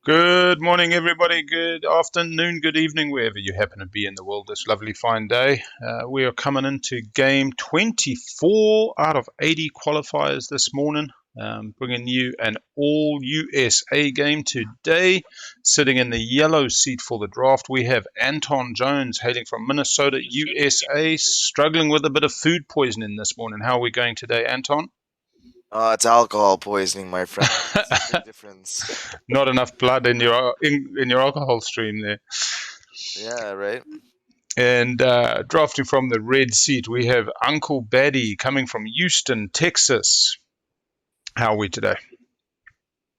Good morning, everybody. Good afternoon, good evening, wherever you happen to be in the world this lovely fine day. We are coming into game 24 out of 80 qualifiers this morning, bringing you an all-USA game today. Sitting in the yellow seat for the draft, we have Anton Jones, hailing from Minnesota, USA, struggling with a bit of food poisoning this morning. How are we going today, Anton? It's alcohol poisoning, my friend. It's a big difference. Not enough blood in your alcohol stream there. Yeah, right? And drafting from the red seat, we have Uncle Baddie coming from Houston, Texas. How are we today?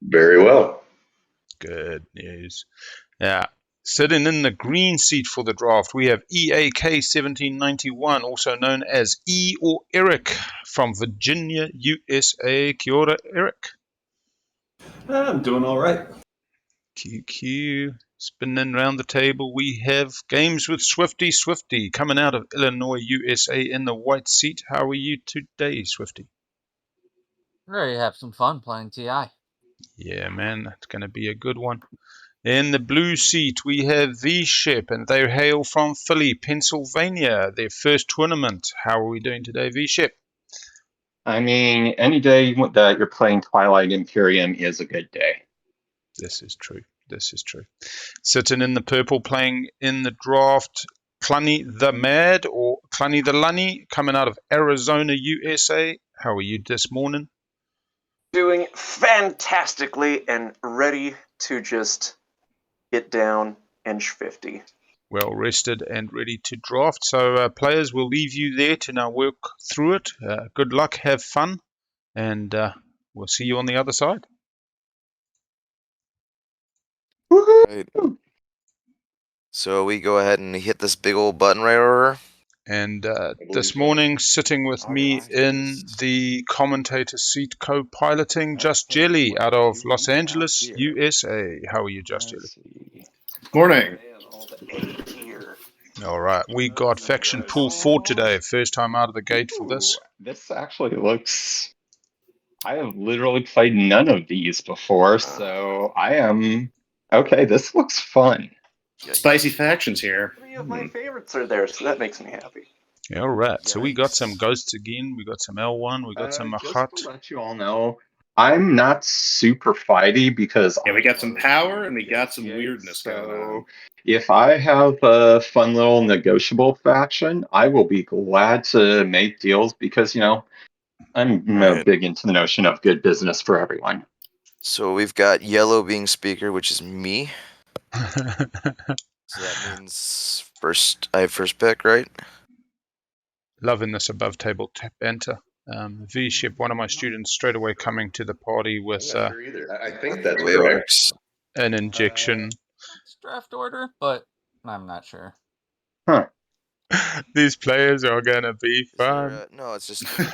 Very well. Good news. Yeah. Sitting in the green seat for the draft, we have EAK 1791, also known as E or Eric from Virginia, USA. Kia ora, Eric. I'm doing all right. QQ. Spinning around the table, we have GamesWithSwifty coming out of Illinois, USA in the white seat. How are you today, Swifty? Ready to have some fun playing TI. Yeah, man, that's going to be a good one. In the blue seat, we have VShep, and they hail from Philly, Pennsylvania, their first tournament. How are we doing today, VShep? I mean, any day that you're playing Twilight Imperium is a good day. This is true. This is true. Sitting in the purple, playing in the draft, Cluny the Mad or Cluny the Lunny, coming out of Arizona, USA. How are you this morning? Doing fantastically and ready to just get down inch 50. Well rested and ready to draft. So players, we'll leave you there to now work through it. Good luck, have fun, and we'll see you on the other side. Right. So we go ahead and hit this big old button right over. And this morning, sitting with me in the commentator seat, co-piloting Just Jelly out of Los Angeles, USA. How are you, Just Jelly? Morning. All right, we got faction pool 4 today. First time out of the gate for this. This actually looks... I have literally played none of these before, so I am... Okay, this looks fun. Spicy factions here. 3 of my favorites are there, so that makes me happy. All right, so we got some ghosts again. We got some L1. We got some Mahact. Just to let you all know, I'm not super fighty because... Yeah, we got some power and we got some weirdness going on. If I have a fun little negotiable faction, I will be glad to make deals because, you know, I'm big into the notion of good business for everyone. So we've got yellow being speaker, which is me. So that means I have first pick, right? Loving this above table banter. VShep, one of my students, straight away coming to the party with I'm not sure either. I think that's the way it correct. works. an injection. It's draft order, but I'm not sure. Huh. These players are gonna be Is there fun. no, it's just yellow,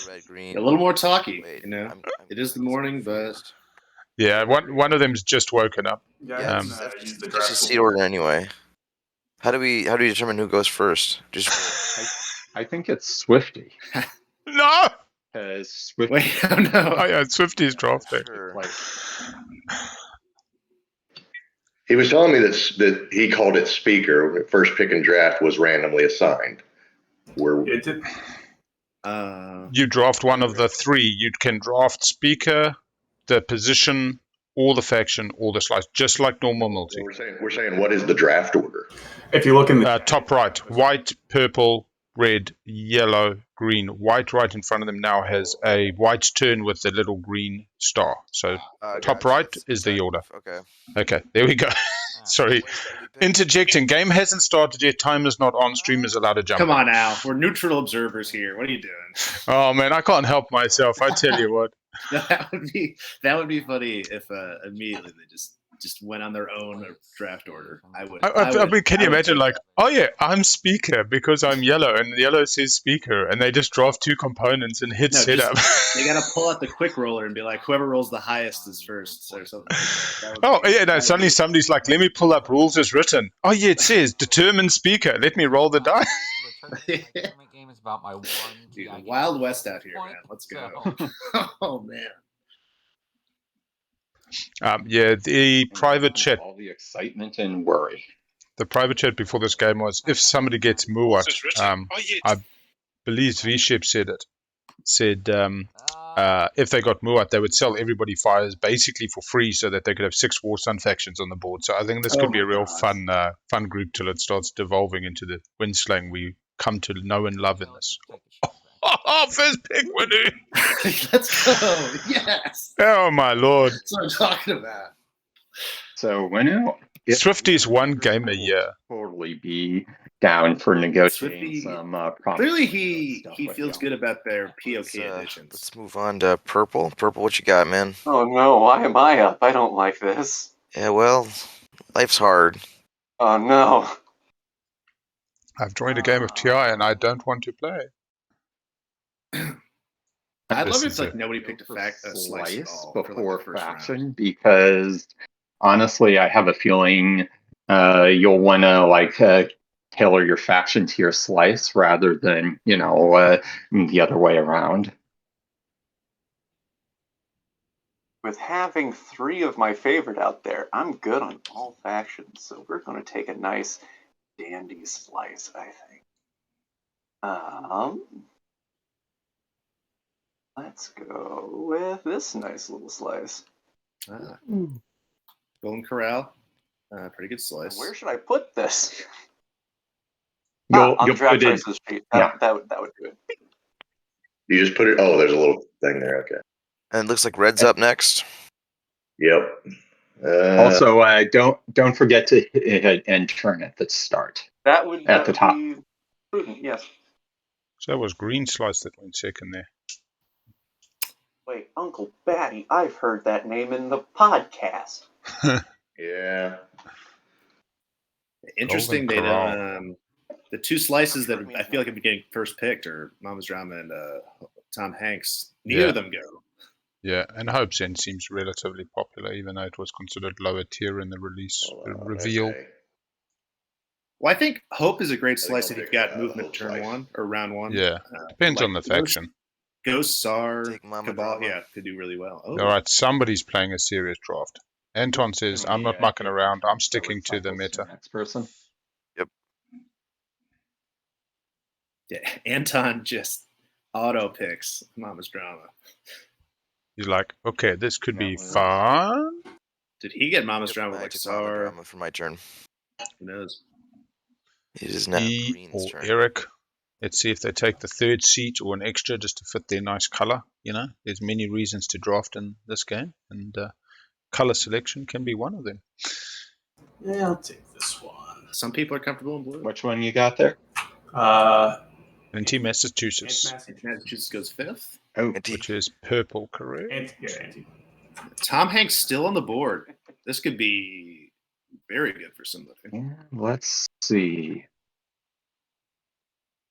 red, green. A little more talky, Wait, you know. I'm It is the morning, but Yeah, one of them's just woken up. yeah, it's just a seat order anyway. How do we determine who goes first? Just I think it's Swifty. No! Because Swifty... wait, oh no. Oh yeah, Swifty's drafting. sure. Like, He was telling me that he called it speaker. First pick and draft was randomly assigned. Where You draft one of the 3. You can draft speaker, the position, or the faction, or the slice, just like normal multi. we're saying what is the draft order? If you look in the Top right, white, purple, red, yellow, green. White right in front of them now has a white turn with the little green star. So top Gotcha. right is the order. Okay. Okay, there we go. Sorry. Interjecting. Game hasn't started yet. Time is not on. Stream is allowed to jump. Come on now. We're neutral observers here. What are you doing? Oh, man, I can't help myself. I tell you what. That would be funny if immediately they just went on their own draft order. I mean, can you imagine, like, oh yeah, I'm speaker because I'm yellow, and yellow says speaker, and they just draft 2 components and hit setup. They gotta pull out the quick roller and be like, whoever rolls the highest is first, or something. Suddenly somebody's like, let me pull up rules as written. Oh yeah, it says determine speaker. Let me roll the die. Game is about my one. Dude, Wild West out here, man. Let's go. Oh man. Yeah, the private chat. All the excitement and worry. The private chat before this game was, if somebody gets Muat, I believe VShep said it. Said if they got Muat, they would sell everybody fires basically for free so that they could have 6 War Sun factions on the board. So I think this could be a real fun group till it starts devolving into the windslang we come to know and love in this. Oh, first pick, Winnu! Let's go! Yes! Oh, my lord. That's what I'm talking about. So Winnu, Swifty's one game a year. Totally be down for negotiating Swifty, some clearly he feels good about their POK editions. Let's move on to Purple. Purple, what you got, man? Oh no, why am I up? I don't like this. Yeah, well, life's hard. Oh no. I've joined a game of TI and I don't want to play. I'd love This if is like it. nobody picked a slice at all for, like, before the first faction round. because honestly, I have a feeling you'll want to tailor your faction to your slice rather than the other way around. With having 3 of my favorite out there, I'm good on all factions, so we're going to take a nice dandy slice, I think. Let's go with this nice little slice. Golden Corral, pretty good slice. Where should I put this? You'll on the draft put it. choices sheet. Yeah. That would do it. You just put it. Oh, there's a little thing there. Okay. And it looks like Red's up next. Yep. Also, don't forget to hit and turn at the start. That would At the top. be prudent, yes. So that was Green Slice that went second there. Wait, Uncle Baddie, I've heard that name in the podcast. Yeah. Interesting. Golden They Corral. the 2 slices that I feel like have been getting first picked are Mama's Drama and Tom Hanks. Neither of them go. Yeah, and Hope's End seems relatively popular, even though it was considered lower tier in the release reveal. Okay. Well, I think Hope is a great think slice I'll if you've pick, got a movement little turn slice. 1 or round 1. Yeah, depends on the faction. Ghost Saar, Take Mama Cabal, Drama. yeah, could do really well. Oh, All right, somebody's playing a serious draft. Anton says, I'm not mucking around, I'm sticking to the meta. Next person. yeah. Anton just auto picks Mama's Drama. He's like, okay, this could be That was- fun. Did he get Mama's Yep, Drama I with like took Mama Saar? Drama for my turn. Who knows? It is now E Green's or turn. Eric. Let's see if they take the 3rd seat or an Xxcha just to fit their nice color. You know, there's many reasons to draft in this game, and color selection can be one of them. Yeah, I'll take this one. Some people are comfortable in blue. Which one you got there? Antimassachusetts, Massachusetts goes 5th. Oh, which is purple, correct? Anti. Tom Hanks still on the board. This could be very good for somebody. yeah, let's see.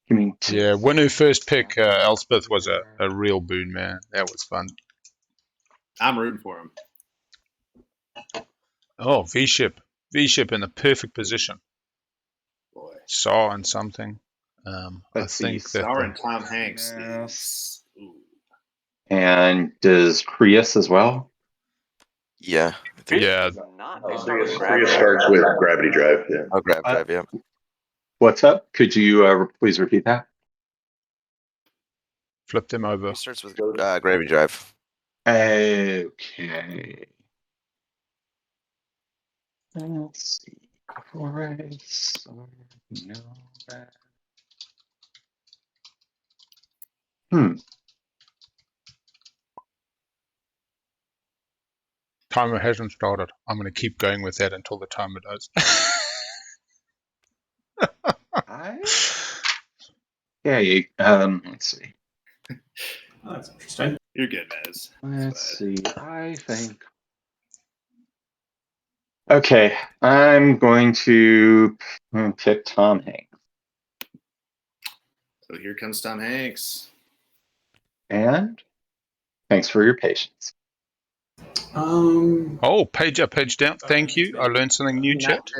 Give me 2. Yeah, Winnu first pick, Elspeth, was a real boon, man. That was fun. I'm rooting for him. Oh, VShep. VShep in the perfect position. Boy. Saar and something. I Let's see, think that Saar and Tom Hanks. Yes. Ooh. And does Creuss as well? Yeah. I think Yeah. Not Oh, they start with Prius gravity. starts with Gravity Drive. Yeah. I'll grab drive, yeah. What's up? Could you please repeat that? flip them over. It starts with Gravity Drive. Okay. Let's see. Forest. Nomad. Timer hasn't started. I'm going to keep going with that until the timer does. Okay. Let's see. Oh, that's interesting. You're good, Mez. Let's see. I think. Okay, I'm going to pick Tom Hanks. So here comes Tom Hanks. And thanks for your patience. Oh, page up, page down. Thank you. I learned something new, chat.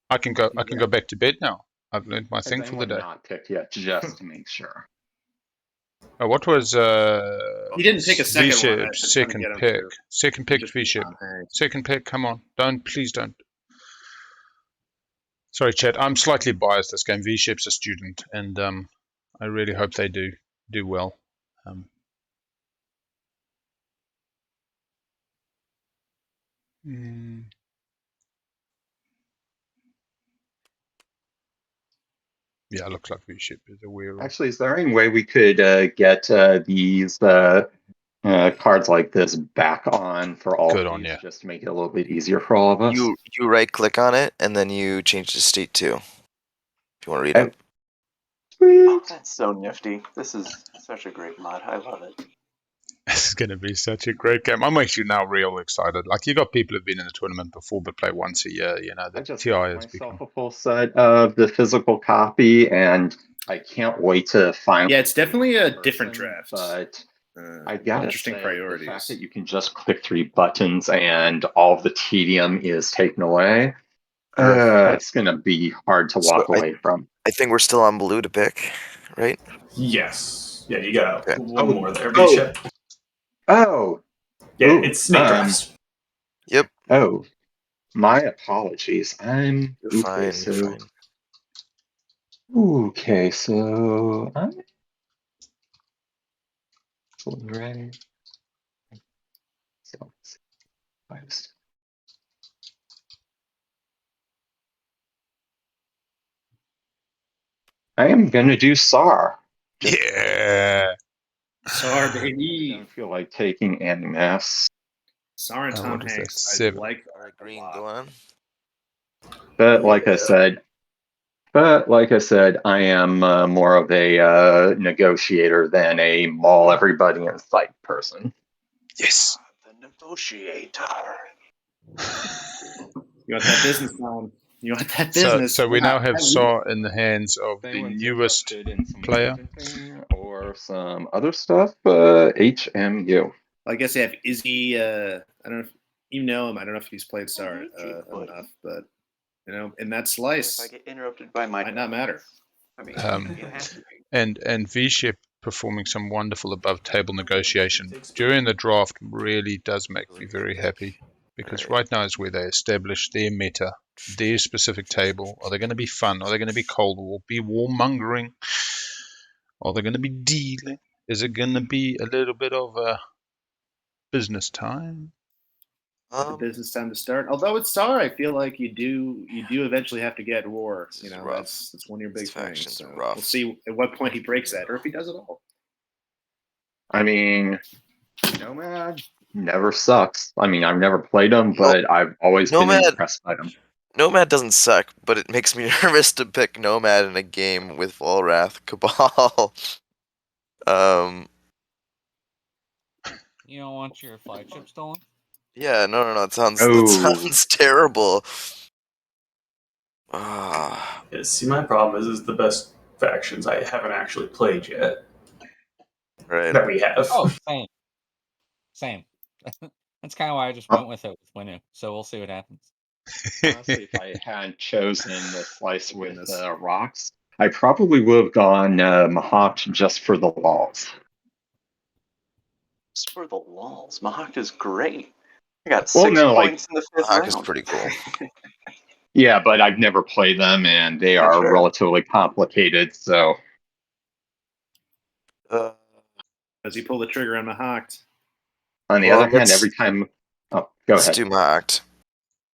I can go back to bed now. I've learned my Has thing for the anyone day. not picked yet, just to make sure. Oh, what was He didn't pick a second one. VShep's second pick? Second pick, VShep. Hanks. Second pick, come on. Please don't. Sorry, chat. I'm slightly biased this game. VShep's a student, and I really hope they do well. Yeah, it looks like VShep is aware of. Actually, is there any way we could get these cards like this back on for all Good of on these, ya. just to make it a little bit easier for all of us? You right click on it and then you change the state to. If you want to read it. Oh, that's so nifty. This is such a great mod. I love it. This is going to be such a great game. I'm actually now real excited. Like, you got people who've been in the tournament before but play once a year. You know, the I just TI got has myself become. a full set of the physical copy, and I can't wait to finally. Yeah, it's definitely a different draft. But I got interesting priorities. The fact that you can just click 3 buttons and all of the tedium is taken away. It's gonna be hard to walk away from. I think we're still on blue to pick, right? Yes. Yeah, you got Okay. one more there, VShep. Oh. Yeah, Ooh, it's snake drafts. Yep. Oh, my apologies. I'm You're fine. so. You're fine. Okay, so I'm right. So I am gonna do Saar. Yeah. Saar, I baby. don't feel like taking Animass. Saar and Tom what is that? Hanks. I 7. like All right, green, go on. But like I said, I am more of a negotiator than a maul everybody in sight person. Yes. The negotiator. You want that business, Alan? You want that business? So we now have That Saar in the hands of the Anyone's newest interested in some player. licensing or some other stuff, HMU. I guess they have Izzy. I don't know if you know him. I don't know if he's played Saar buddy. enough, but you know, in that slice, If I get interrupted by my might not matter. I mean, you have to be. And VShep performing some wonderful above table negotiation during the draft really does make me very happy, because right now is where they establish their meta, their specific table. Are they going to be fun? Are they going to be Cold War? Be warmongering? Are they going to be dealing? Is it going to be a little bit of a business time? The business time to start. Although it's Saar, I feel like you do eventually have to get war. You know, that's one of your big things. So we'll see at what point he breaks that, or if he does it all. I mean, Nomad never sucks. I mean, I've never played him, but I've always been impressed by them. Nomad doesn't suck, but it makes me nervous to pick Nomad in a game with Vuil'Raith, Cabal. You don't want your flagship stolen? Yeah, no. That sounds terrible. Yeah, see, my problem is the best factions I haven't actually played yet. Right. That we have. Oh, same. That's kind of why I just went with it with Winnu. So we'll see what happens. Honestly, if I had chosen the slice with rocks, I probably would have gone Mahact just for the walls. Just for the walls. Mahact is great. I got 6 points in the 5th round. Mahact is pretty cool. Yeah, but I've never played them, and they are relatively complicated, so... Does he pull the trigger on Mahact? On the other hand, every time... Oh, go ahead. Let's do Mahact.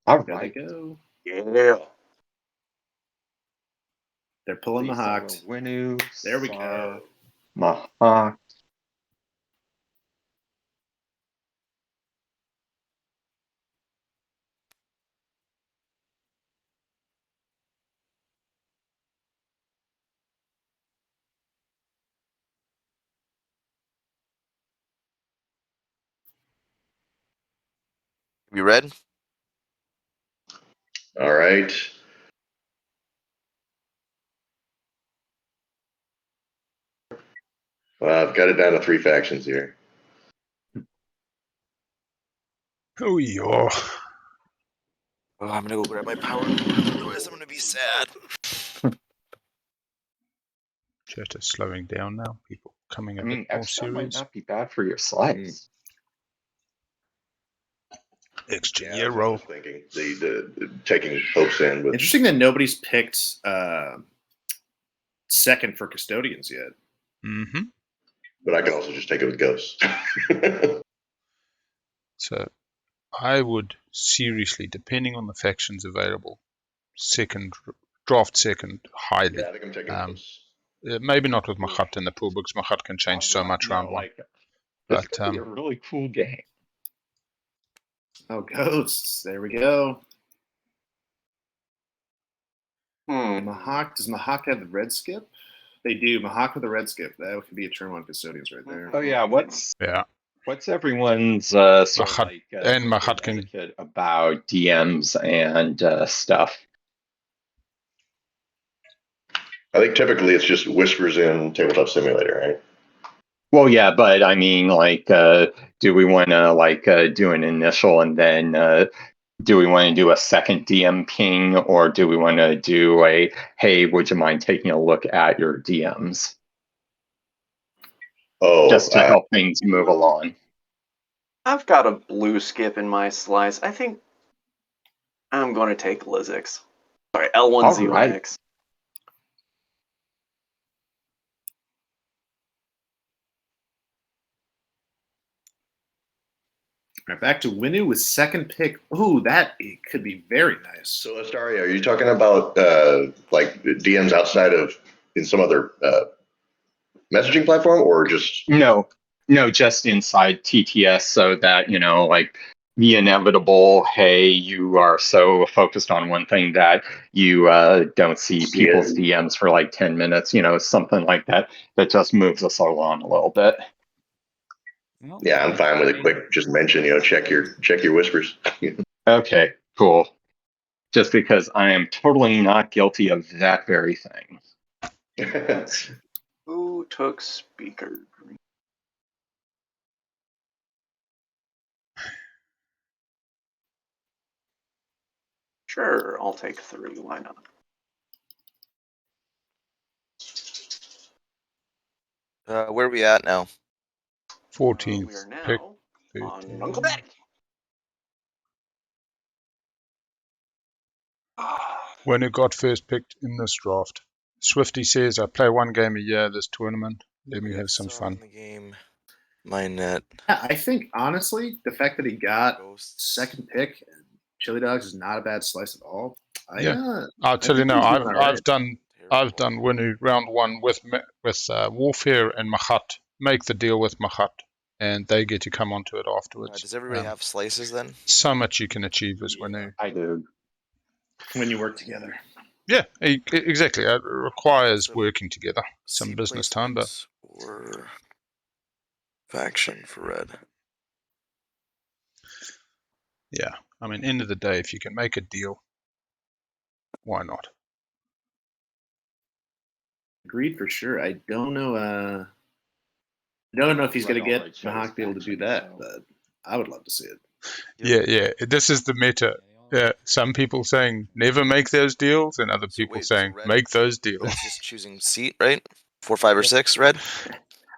All right. Go. Yeah. They're pulling Mahact. Winnu. There we go. Mahact. You read? All right. Well, I've got it down to 3 factions here. Oh, yeah. Oh, I'm gonna go grab my power. Otherwise, I'm gonna be sad. Chat is slowing down now, people. Coming a I mean, bit more extra might serious. not be bad for your slice. Xxcha, Yeah, that's what I roll. was thinking. The taking hopes in with. Interesting that nobody's picked second for Custodians yet. Mm-hmm. But I could also just take it with ghosts. So I would seriously, depending on the factions available, draft second highly. Yeah, I think I'm taking ghosts. Maybe not with Mahact in the pool books. Mahact can change so much round one. This But could be a really cool game. Oh, ghosts. There we go. Mahact. Does Mahact have the red skip? They do. Mahact with the red skip. That could be a term on Custodians right there. Oh yeah, what's everyone's Mahact, like and Mahact can etiquette about DMs and stuff? I think typically it's just whispers in Tabletop Simulator, right? Well, yeah, but I mean, like, do we want to do an initial and then do we want to do a second DM ping, or do we want to do a, hey, would you mind taking a look at your DMs? Oh, just to help things move along. I've got a blue skip in my slice. I think I'm going to take Lizix. Sorry, L1Z1X. Right. All right, back to Winnu with second pick. Ooh, that could be very nice. So, Astaria, are you talking about like DMs outside of in some other messaging platform, or just no, just inside TTS, so that like the inevitable, hey, you are so focused on one thing that you don't see people's DMs for like 10 minutes, something like that just moves us along a little bit. Yeah, I'm fine with a quick just mention, check your whispers. Okay, cool. Just because I am totally not guilty of that very thing. Who took speaker? Sure, I'll take 3. Why not? Where are we at now? 14th we are now pick. on Uncle Baddie. When it got first picked in this draft, Swifty says, I play one game a year this tournament. Let me have some fun. The game. My net. Yeah, I think, honestly, the fact that he got second pick, Chili Dogs is not a bad slice at all. I'll tell you now, I've done Winnu round one with Warfare and Mahact. Make the deal with Mahact, and they get to come onto it afterwards. Does everybody have slices then? So much you can achieve as Winnu. I do. When you work together. Yeah, exactly. It requires working together. Some business time, but or faction for red. Yeah, I mean, end of the day, if you can make a deal, why not? Agreed for sure. I don't know. I don't know if he's going to get Mahact to be able to do that, but I would love to see it. Yeah. This is the meta. Yeah, some people saying never make those deals, and other people saying make those deals. That's just choosing seat, right? 4, 5, or 6, red.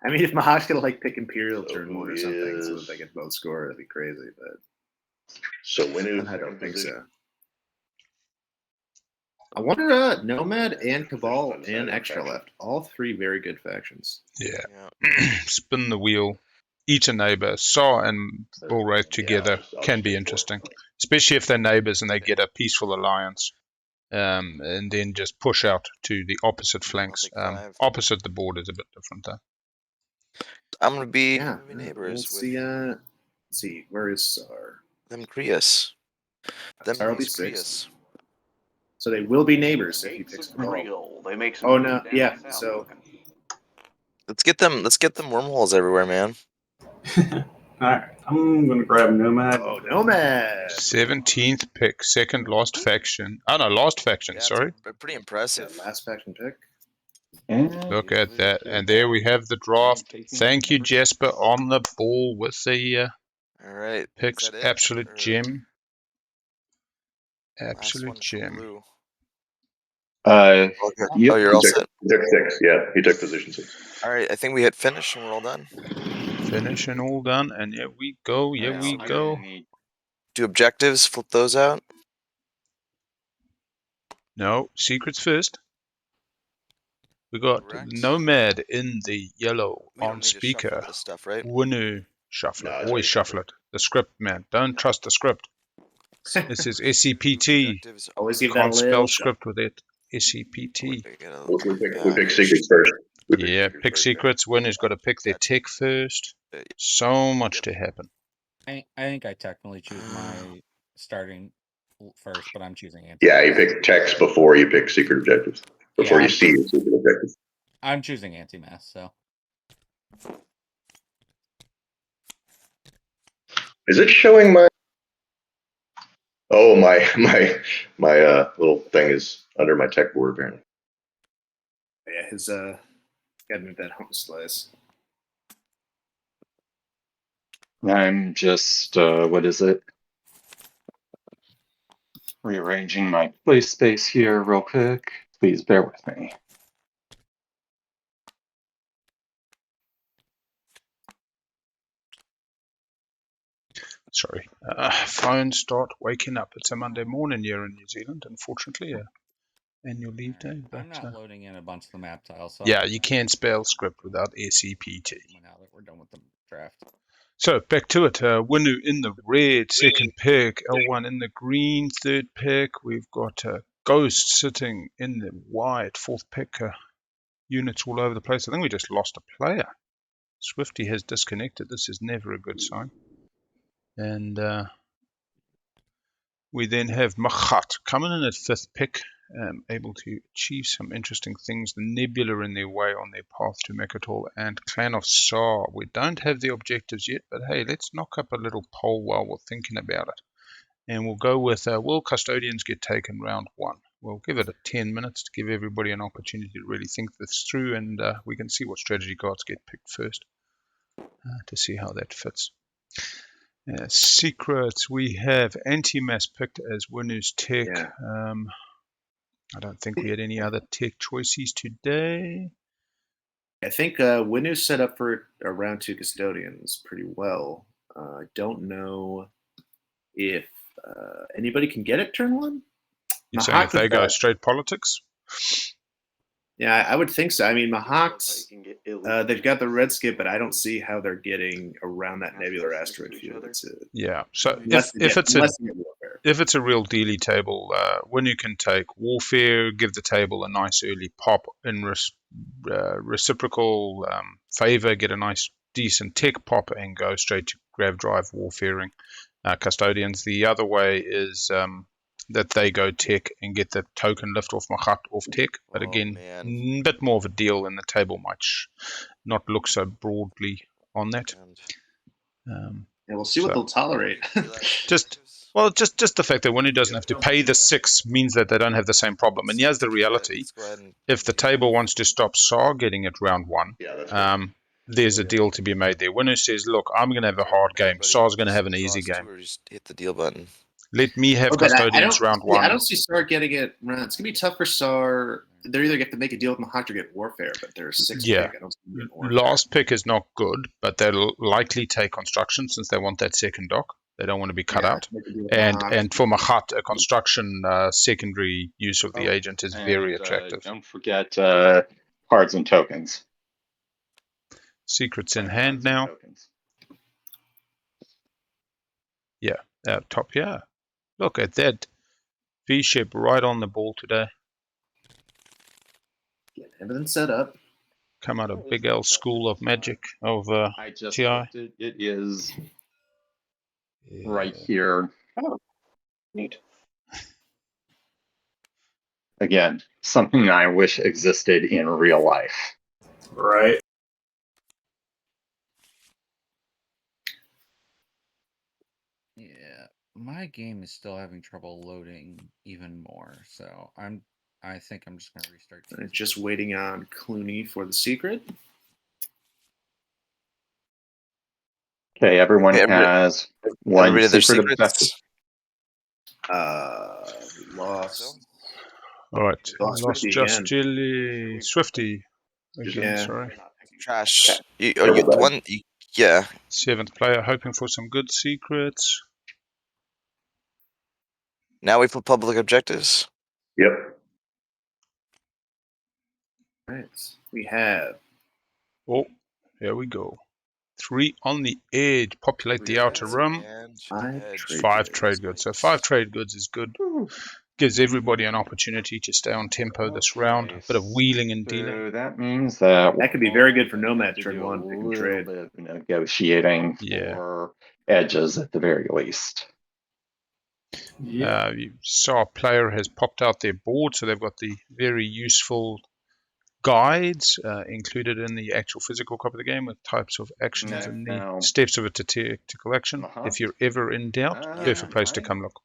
I mean, if Mahact's going to pick Imperial turn 1 or something, so that they can both score, that'd be crazy. But so Winnu, I don't think so. I wonder, Nomad and Cabal and Xxcha left. All 3 very good factions. Yeah. Spin the wheel. Eat a neighbor. Saar and Vuil'Raith together can be interesting, especially if they're neighbors and they get a peaceful alliance, and then just push out to the opposite flanks. Opposite the board is a bit different, though. I'm gonna be neighbors. Let's see, where is Saar? Them Creuss. Saar will be 6. So they will be neighbors if he picks Real. They make some. Oh no, yeah. So let's get them wormholes everywhere, man. Alright, I'm gonna grab Nomad. Oh, Nomad. 17th pick, second last faction. Oh no, last faction. Sorry. Pretty impressive. Yeah, last faction pick. Look at that, and there we have the draft. Thank you, Jasper, on the ball with the all right picks. Absolute gem. Absolute gem. Okay. Yep. Oh, you're all set? He took 6, yeah. He took position 6. All right, I think we hit finish and we're all done. Finish and all done, and here we go, here we go. Do objectives, flip those out? No, secrets first. We got Correct. Nomad in the yellow We don't on need to shuffle speaker. this stuff, right? Winnu, shuffle No, it. it's Always already shuffle it. The script, man. Don't trust the script. This is SCPT. Objectives. Always give that a Can't spell little script with it. SCPT. We pick secrets first. Yeah, pick secrets. Winnu's got to pick their tech first. So much to happen. I think I technically choose my starting first, but I'm choosing Antimassachusetts. Yeah, you pick text before you pick secret objectives. Before Yeah, you see your secret objectives. I'm choosing Antimass, so. Is it showing my? Oh, my little thing is under my tech board apparently. Yeah, his got to move that home slice. I'm just, what is it? Rearranging my play space here real quick. Please bear with me. Sorry. Phones start waking up. It's a Monday morning here in New Zealand, unfortunately. Annual leave day. But, I'm not loading in a bunch of the map tiles. So yeah, you can't spell script without SCPT. Now that we're done with the draft. So back to it. Winnu in the red, second pick. L1 in the green, third pick. We've got Ghost sitting in the white, fourth pick. Units all over the place. I think we just lost a player. Swifty has disconnected. This is never a good sign. And we then have Mahact coming in at fifth pick, able to achieve some interesting things. The Nebula in their way on their path to Mecatol and Clan of Saar. We don't have the objectives yet, but hey, let's knock up a little poll while we're thinking about it. And we'll go with, will Custodians get taken round 1? We'll give it 10 minutes to give everybody an opportunity to really think this through, and we can see what strategy cards get picked first to see how that fits. Secrets, we have Antimass picked as Winnu's tech. Yeah. I don't think we had any other tech choices today. I think Winnu's set up for a round 2 Custodians pretty well. I don't know if anybody can get it turn 1. You're saying if they go straight politics? Yeah, I would think so. I mean, Mahact, they've got the red skip, but I don't see how they're getting around that nebular asteroid field. Yeah, so if it's a real dealy table, Winnu can take warfare, give the table a nice early pop in reciprocal favor, get a nice decent tech pop, and go straight to grav drive warfaring. Custodians. The other way is that they go tech and get the token lift off Mahact off tech, but again, a bit more of a deal, and the table might not look so broadly on that. Yeah, we'll see what they'll tolerate. just the fact that Winnu doesn't have to pay the 6 means that they don't have the same problem. And here's the reality: if the table wants to stop Saar getting it round 1, there's a deal to be made there. Winnu says, "Look, I'm going to have a hard game. Saar's going to have an easy game. Just hit the deal button. Let me have Custodians round 1." I don't see Saar getting it. It's going to be tough for Saar. They're either going to make a deal with Mahact or get warfare, but they're 6th pick. I don't see last pick is not good, but they'll likely take construction since they want that second dock. They don't want to be cut out. And for Mahact, a construction secondary use of the agent is very attractive. Don't forget cards and tokens. Secrets in hand now. Yeah, top here. Look at that. VShep right on the ball today. Get everything set up. Come out of Big L School of Magic of I just TI. looked it is right here. Oh, neat. Again, something I wish existed in real life. Right. Yeah, my game is still having trouble loading even more, so I think I'm just going to restart. Just waiting on Cluny for the secret. Okay, everyone has one secret secret objective. We lost. All right. Lost Lost Swifty just again. Jelly. Swifty. Again, Yeah. sorry. Trash. The one. Yeah. 7th player hoping for some good secrets. Now we put public objectives. Yep. Right. We have. Oh, here we go. 3 on the edge. Populate the outer rim. 5 trade goods. So 5 trade goods is good. Gives everybody an opportunity to stay on tempo this round. A bit of wheeling and dealing. So that means that That could be very good for we'll Nomad need to turn do 1. A Pick and little trade. bit of negotiating Yeah. for edges at the very least. Yeah. Saar player has popped out their board, so they've got the very useful guides included in the actual physical copy of the game with types of actions and the steps of a tactical action. If you're ever in doubt, perfect place to come look.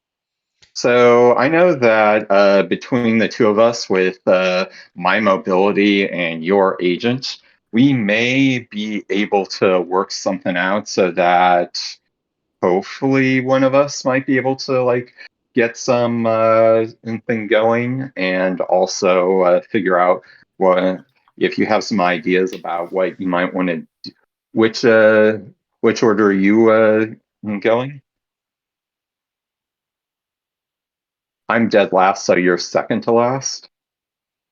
So I know that between the two of us, with my mobility and your agent, we may be able to work something out so that hopefully one of us might be able to like get some thing going, and also figure out what if you have some ideas about what you might want to do. Which order are you going? I'm dead last, so you're second to last.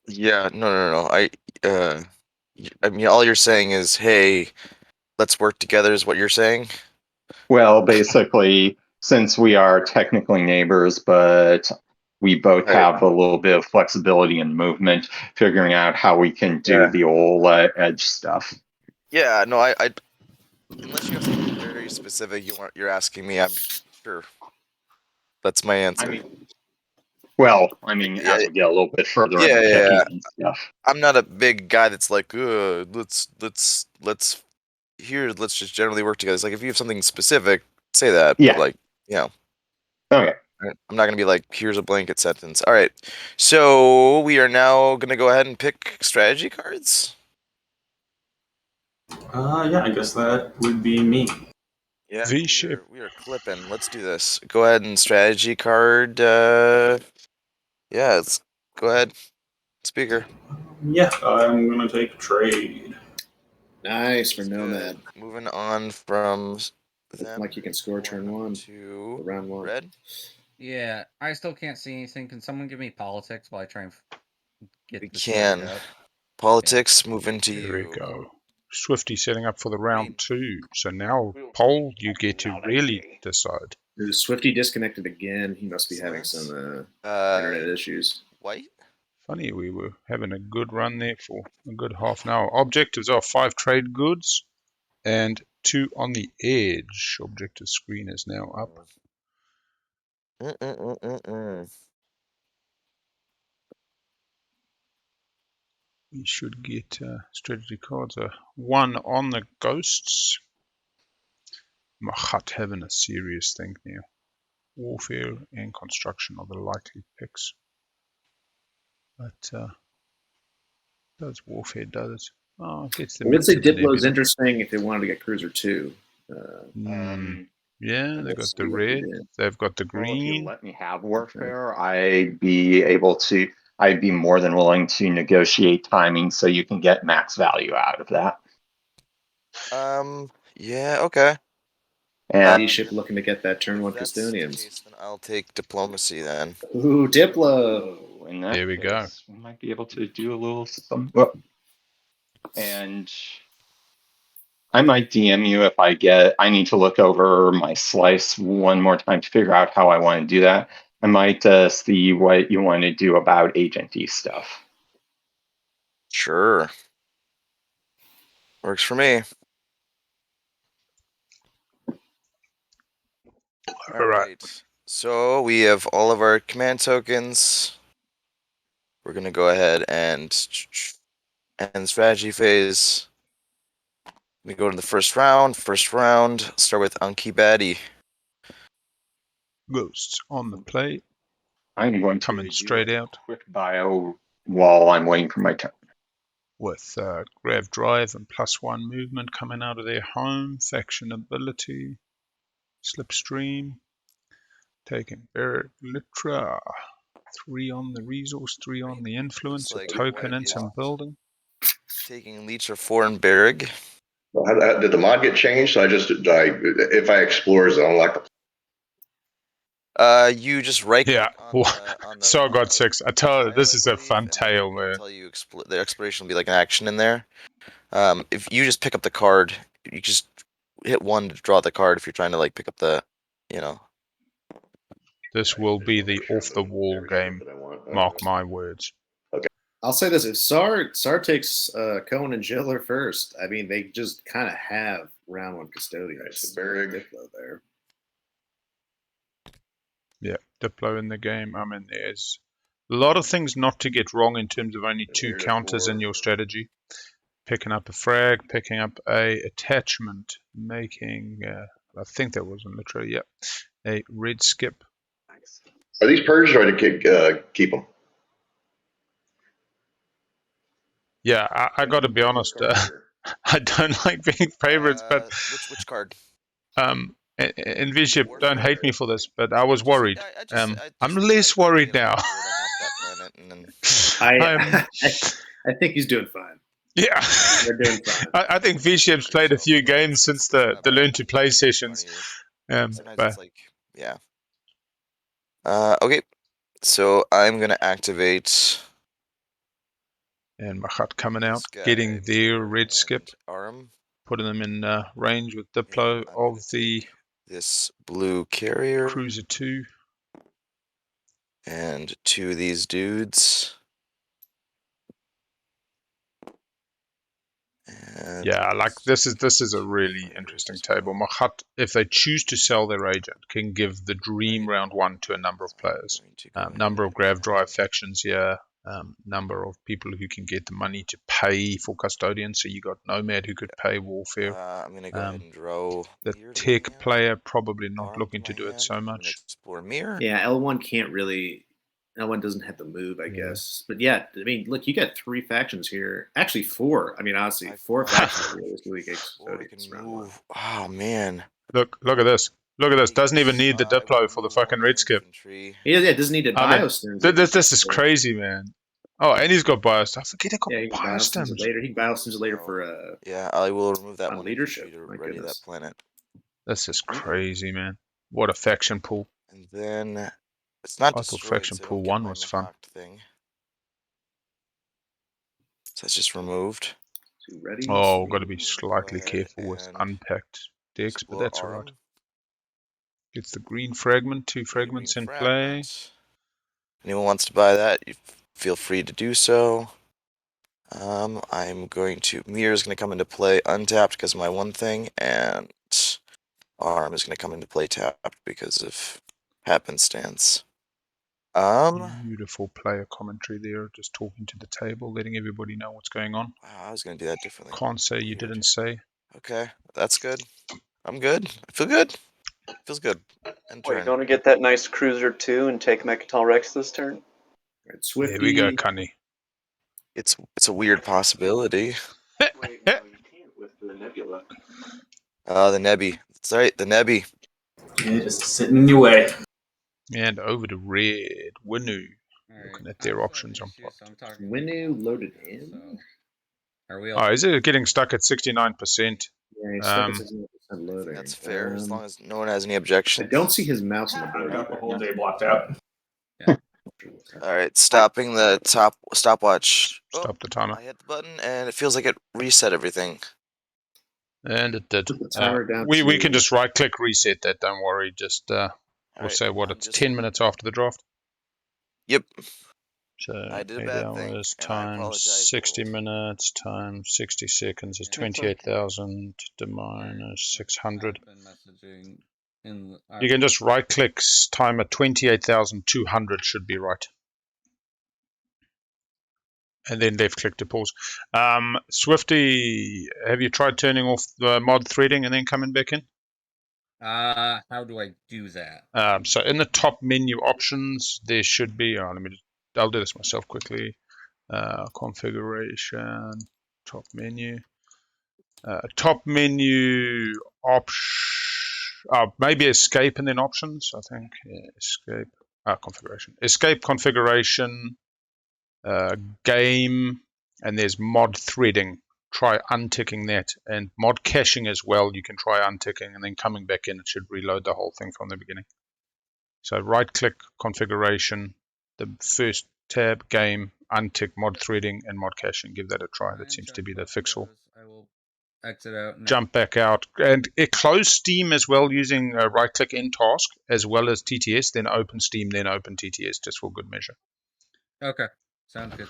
Yeah. No. I mean, all you're saying is, hey, let's work together. Is what you're saying? Well, basically, since we are technically neighbors, but we both have a little bit of flexibility and movement, figuring out how we can do the old edge stuff. Yeah. No. I unless you have something very specific you're asking me, I'm sure. That's my answer. I mean, as we get a little bit further into picking and stuff. I'm not a big guy that's like, let's just generally work together. It's like if you have something specific, say that. Yeah. But like, you know. Okay. I'm not gonna be like, here's a blanket sentence. All right. So we are now gonna go ahead and pick strategy cards. Yeah, I guess that would be me. Yeah, VShep. we are clipping. Let's do this. Go ahead and strategy card. Yeah, let's go ahead. Speaker. Yeah, I'm gonna take trade. Nice for Nomad. Moving on from them. Like you can score turn 1 to round 1. Red. Yeah, I still can't see anything. Can someone give me politics while I try and get we the story can. up? Politics, move into There you. we go. Swifty setting up for the round 2. So now, Paul, you get to really decide. Is Swifty disconnected again? He must be having some internet issues. White? Funny, we were having a good run there for a good half an hour. Objectives are 5 trade goods and 2 on the edge. Objective screen is now up. We should get strategy cards. 1 on the ghosts. Mahact having a serious thing now. Warfare and construction are the likely picks. But does warfare does? Oh, it gets them. I would say Diplo's interesting if they wanted to get Cruiser 2. Yeah, they've got the red. They've got the green. Well, if you let me have warfare, I'd be more than willing to negotiate timing so you can get max value out of that. Yeah, okay. And Then I'll take diplomacy then. Ooh, Diplo. There we go. We might be able to do a little some. And I might DM you if I need to look over my slice one more time to figure out how I want to do that. I might see what you want to do about agency stuff. Sure. Works for me. All right. So we have all of our command tokens. We're going to go ahead and end strategy phase. We go to the first round. Start with Uncle Baddie. Ghosts on the play. I'm going to coming straight out. Quick bio while I'm waiting for my turn. With grav drive and +1 movement coming out of their home. Faction ability. Slipstream. Taking Barrack Litra. 3 on the resource, 3 on the influence, Looks a like token White and some is building. taking Leech or 4 in Berrig. Well, did the mod get changed? So if I explore, does it unlock the You just right click Yeah, on the so I got 6. I tell you, this tile, is I a believe, fun and then tale, it'll man. tell you the exploration will be like an action in there. If you just pick up the card, you just hit 1 to draw the card if you're trying to like pick up the, you know. This will be the off-the-wall game. that I want? Mark my words. I'll say this: if Saar takes Cohen and Jiller first, I mean, they just kind of have round 1 Custodians. So Berrig. Diplo there. Yeah, Diplo in the game. I mean, there's a lot of things not to get wrong in terms of only 2 counters in your strategy. Picking up a frag, picking up a attachment, making, I think that was a literally, yeah, a red skip. Nice. Are these purged or to keep them? Yeah, I got to be honest. I don't like being favorites, but which card? And VShep, don't hate me for this, but I was worried. I'm less worried now. I think he's doing fine. Yeah, they're doing fine. I think VShep's played a few games since the Learn to Play sessions. Sometimes it's like, yeah. Okay, so I'm gonna activate. And Mahact coming out, getting their red skip, putting them in range with Diplo of the this blue carrier Cruiser 2 and 2 of these dudes. And yeah, like this is a really interesting table. Mahact, if they choose to sell their agent, can give the dream round 1 to a number of players. Number of grav drive factions here. Number of people who can get the money to pay for Custodians. So you got Nomad who could pay Warfare. I'm going to go ahead and draw the tech player probably not looking to do it so much. Explore mirror. Yeah, L1 can't really. L1 doesn't have the move, I guess. But yeah, I mean, look, you got 3 factions here. Actually, 4. I mean, honestly, 4 factions realistically against Custodians round 1. Oh man! Look at this. Look at this. Doesn't even need the Diplo for the fucking red skip. Yeah, it doesn't need a Biostim. This is crazy, man. Oh, and he's got Biostim. I forget he got Biostim later. He Biostims later for yeah, I will remove that one leadership to ready that planet. This is crazy, man. What a faction pool. And then it's not. I thought faction pool 1 was fun. Thing. So it's just removed. Oh, got to be slightly careful with unpacked decks, but that's all right. Gets the green fragment, 2 fragments in play. Anyone wants to buy that, you feel free to do so. I'm going to... Mirror is going to come into play untapped because of my 1 thing, and Arm is going to come into play tapped because of happenstance. Beautiful player commentary there, just talking to the table, letting everybody know what's going on. I was going to do that differently. Can't say you didn't say. Okay, that's good. I'm good. I feel good. Feels good. Wait, you want to get that nice Cruiser 2 and take Mecatol Rex this turn? Right, Swifty. There we go, Cunny. It's a weird possibility. Wait, no, you can't with the Nebula. The Nebby. That's right, the Nebby. Yeah, just sitting in your way. And over to red. Winnu. Looking at their options on plot. Winnu loaded in. So, are we? Oh, is it getting stuck at 69%? Yeah, he's stuck at 69% loading. That's fair, as long as no one has any objections. I don't see his mouse on the board. I got the whole day blocked out. Yeah. Alright, stopping the stopwatch. Stop the timer. I hit the button and it feels like it reset everything. And it did. Down We can just right click reset that, don't worry. Just we'll say what it's 10 minutes after the draft. Yep. So I did a 8 bad hours thing, times 60 minutes times 60 seconds is 28,000 to minus 600. You can just right click timer 28,200 should be right. And then left click to pause. Swifty, have you tried turning off the mod threading and then coming back in? How do I do that? So in the top menu options, there should be. I'll do this myself quickly. Configuration, top menu. Top menu option. Maybe escape and then options. I think escape. configuration. Escape configuration, game, and there's mod threading. Try unticking that, and mod caching as well. You can try unticking and then coming back in. It should reload the whole thing from the beginning. So right-click configuration, the first tab, game, untick mod threading and mod caching. Give that a try. That seems to be the fix-all. I will exit out. Now. Jump back out and close Steam as well using right-click in task as well as TTS. Then open Steam, then open TTS just for good measure. Okay, sounds good.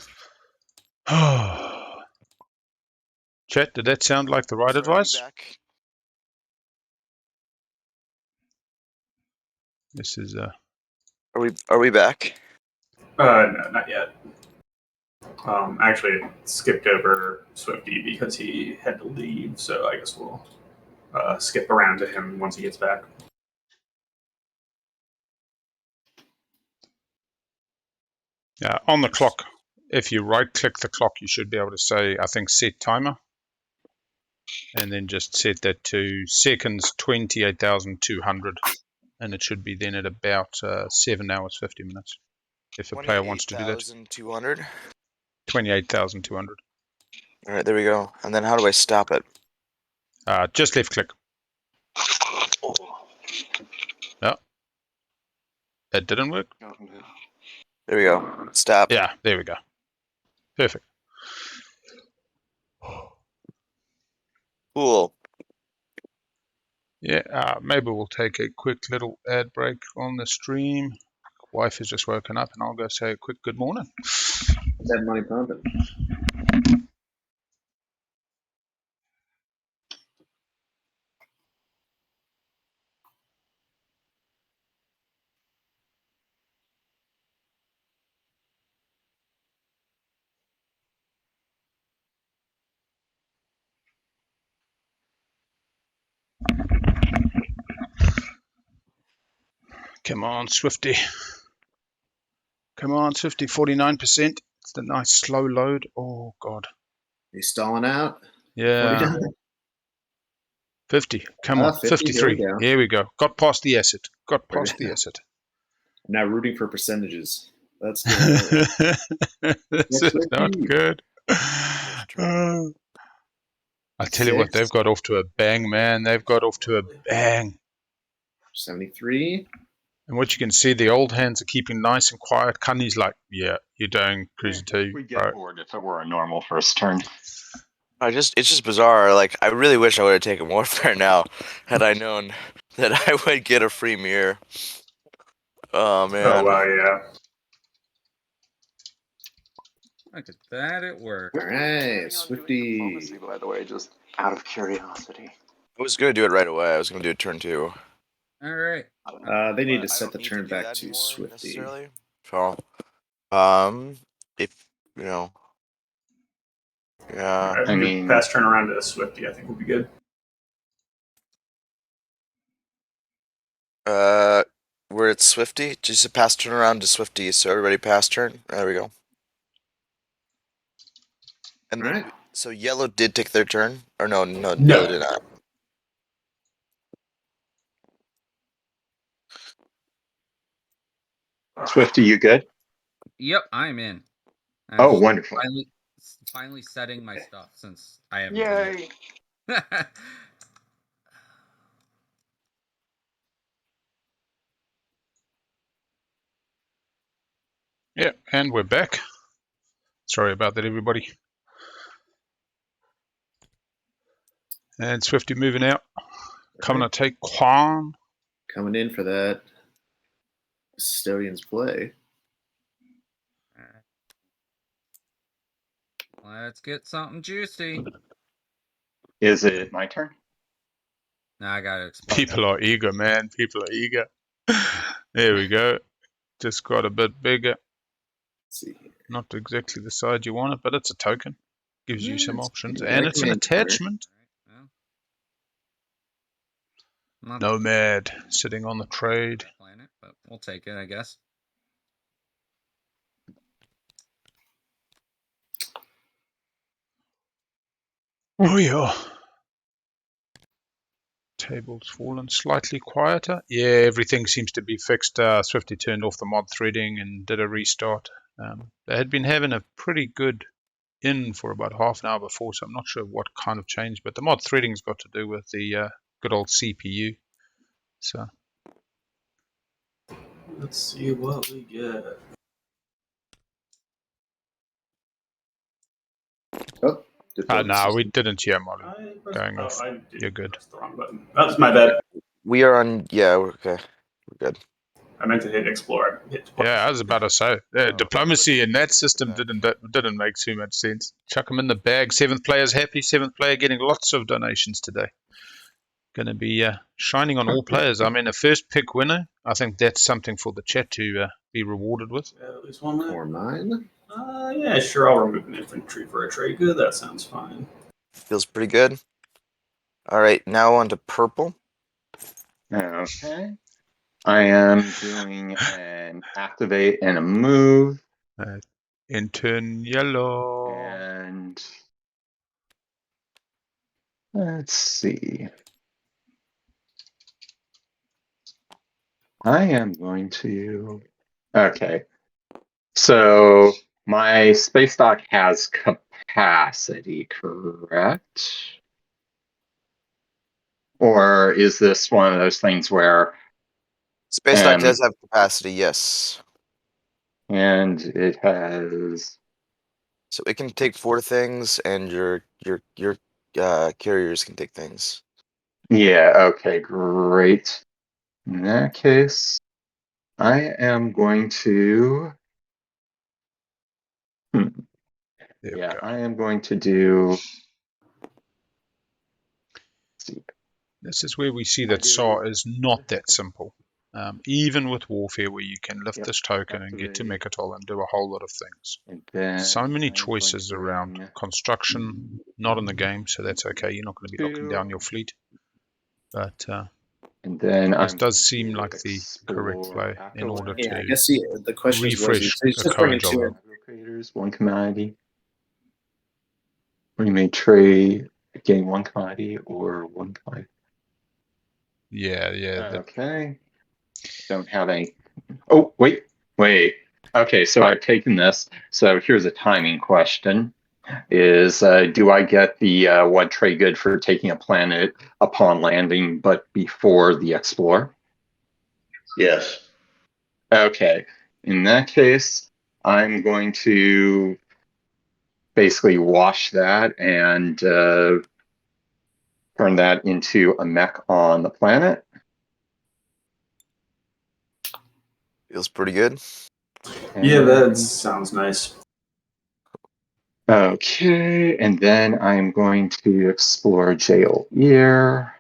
Chat, did that sound like the right advice? Back. This is Are we back? No, not yet. Actually, it skipped over Swifty because he had to leave, so I guess we'll skip around to him once he gets back. on the clock. If you right-click the clock, you should be able to say, I think, set timer. And then just set that to seconds 28,200. And it should be then at about 7 hours, 50 minutes. If a player wants to do that. 28,200? 28,200. All right, there we go. And then how do I stop it? Just left-click. No. That didn't work. There we go. Stop. Yeah, there we go. Perfect. Cool. Yeah, maybe we'll take a quick little ad break on the stream. Wife has just woken up and I'll go say a quick good morning. That money pumping. Come on, Swifty. Come on, Swifty, 49%. It's the nice slow load. Oh, God. He's stalling out. Yeah. 50. Come on, 50, 53. Here we go. Got past the asset. Got past the asset. I'm now rooting for percentages. That's good. This is not good. I tell you what, they've got off to a bang, man. They've got off to a bang. 73. And what you can see, the old hands are keeping nice and quiet. Cunny's like, yeah, you're doing Cruiser 2. We'd get bored if it were a normal first turn. It's just bizarre. Like, I really wish I would have taken Warfare now, had I known that I would get a free mirror. Oh, man. Oh, wow, yeah. Look at that, it worked. All right, Swifty. By the way, just out of curiosity. I was going to do it right away. I was going to do it turn 2. All right. They need to set the turn back to Swifty. So, if, you know. Yeah. I mean, fast turnaround to Swifty, I think will be good. We're at Swifty. Just a pass turnaround to Swifty. So everybody pass turn. There we go. And then, so yellow did take their turn, or no, yellow did not. Swifty, you good? Yep, I'm in. Oh, wonderful. Finally setting my stuff since I haven't. Yay! Yeah, and we're back. Sorry about that, everybody. And Swifty moving out. Coming to take Quan. Coming in for that Custodians play. Let's get something juicy. Is it my turn? No, I got to explain. People are eager, man. People are eager. There we go. Just got a bit bigger. Let's see here. Not exactly the size you want it, but it's a token. Gives you some options. And it's an attachment. Nomad sitting on the trade. Planet, but we'll take it, I guess. Oh, yeah. Table's fallen slightly quieter. Yeah, everything seems to be fixed. Swifty turned off the mod threading and did a restart. They had been having a pretty good in for about half an hour before, so I'm not sure what kind of change, but the mod threading's got to do with the good old CPU. So Let's see what we get. Oh, no, we didn't hear Molly going off. I did You're good. press the wrong button. That's my bad. We are on. Yeah, we're okay. We're good. I meant to hit explore. I hit Yeah, I was about to say diplomacy in that system didn't make too much sense. Chuck them in the bag. 7th player's happy. 7th player getting lots of donations today. Going to be shining on all players. I mean, a first pick winner. I think that's something for the chat to be rewarded with. at least one minute. Form 9. Yeah, sure. I'll remove an infantry for a trade good. That sounds fine. Feels pretty good. All right, now on to purple. Okay. I am doing an activate and a move. Intern yellow. And let's see. I am going to. Okay. So my space dock has capacity, correct? Or is this one of those things where Space dock does have capacity, yes. And it has. So it can take 4 things, and your carriers can take things. Yeah. Okay. Great. In that case, I am going to. Yeah, I am going to do. This is where we see that Saar is not that simple. Even with warfare, where you can lift this token and get to Mecatol and do a whole lot of things. So many choices around construction, not in the game, so that's okay. You're not going to be locking down your fleet. But and then this does seem like the correct play in order to I guess the question refresh was the current creators, 1 commodity. When you may trade getting 1 commodity or 1 commodity. Yeah. Okay. Don't have any. Oh, wait. Okay, so I've taken this. So here's a timing question. Is do I get the 1 trade good for taking a planet upon landing, but before the explore? Yes. Okay. In that case, I'm going to basically wash that and turn that into a mech on the planet. Feels pretty good. Yeah, that sounds nice. Okay, and then I'm going to explore jail here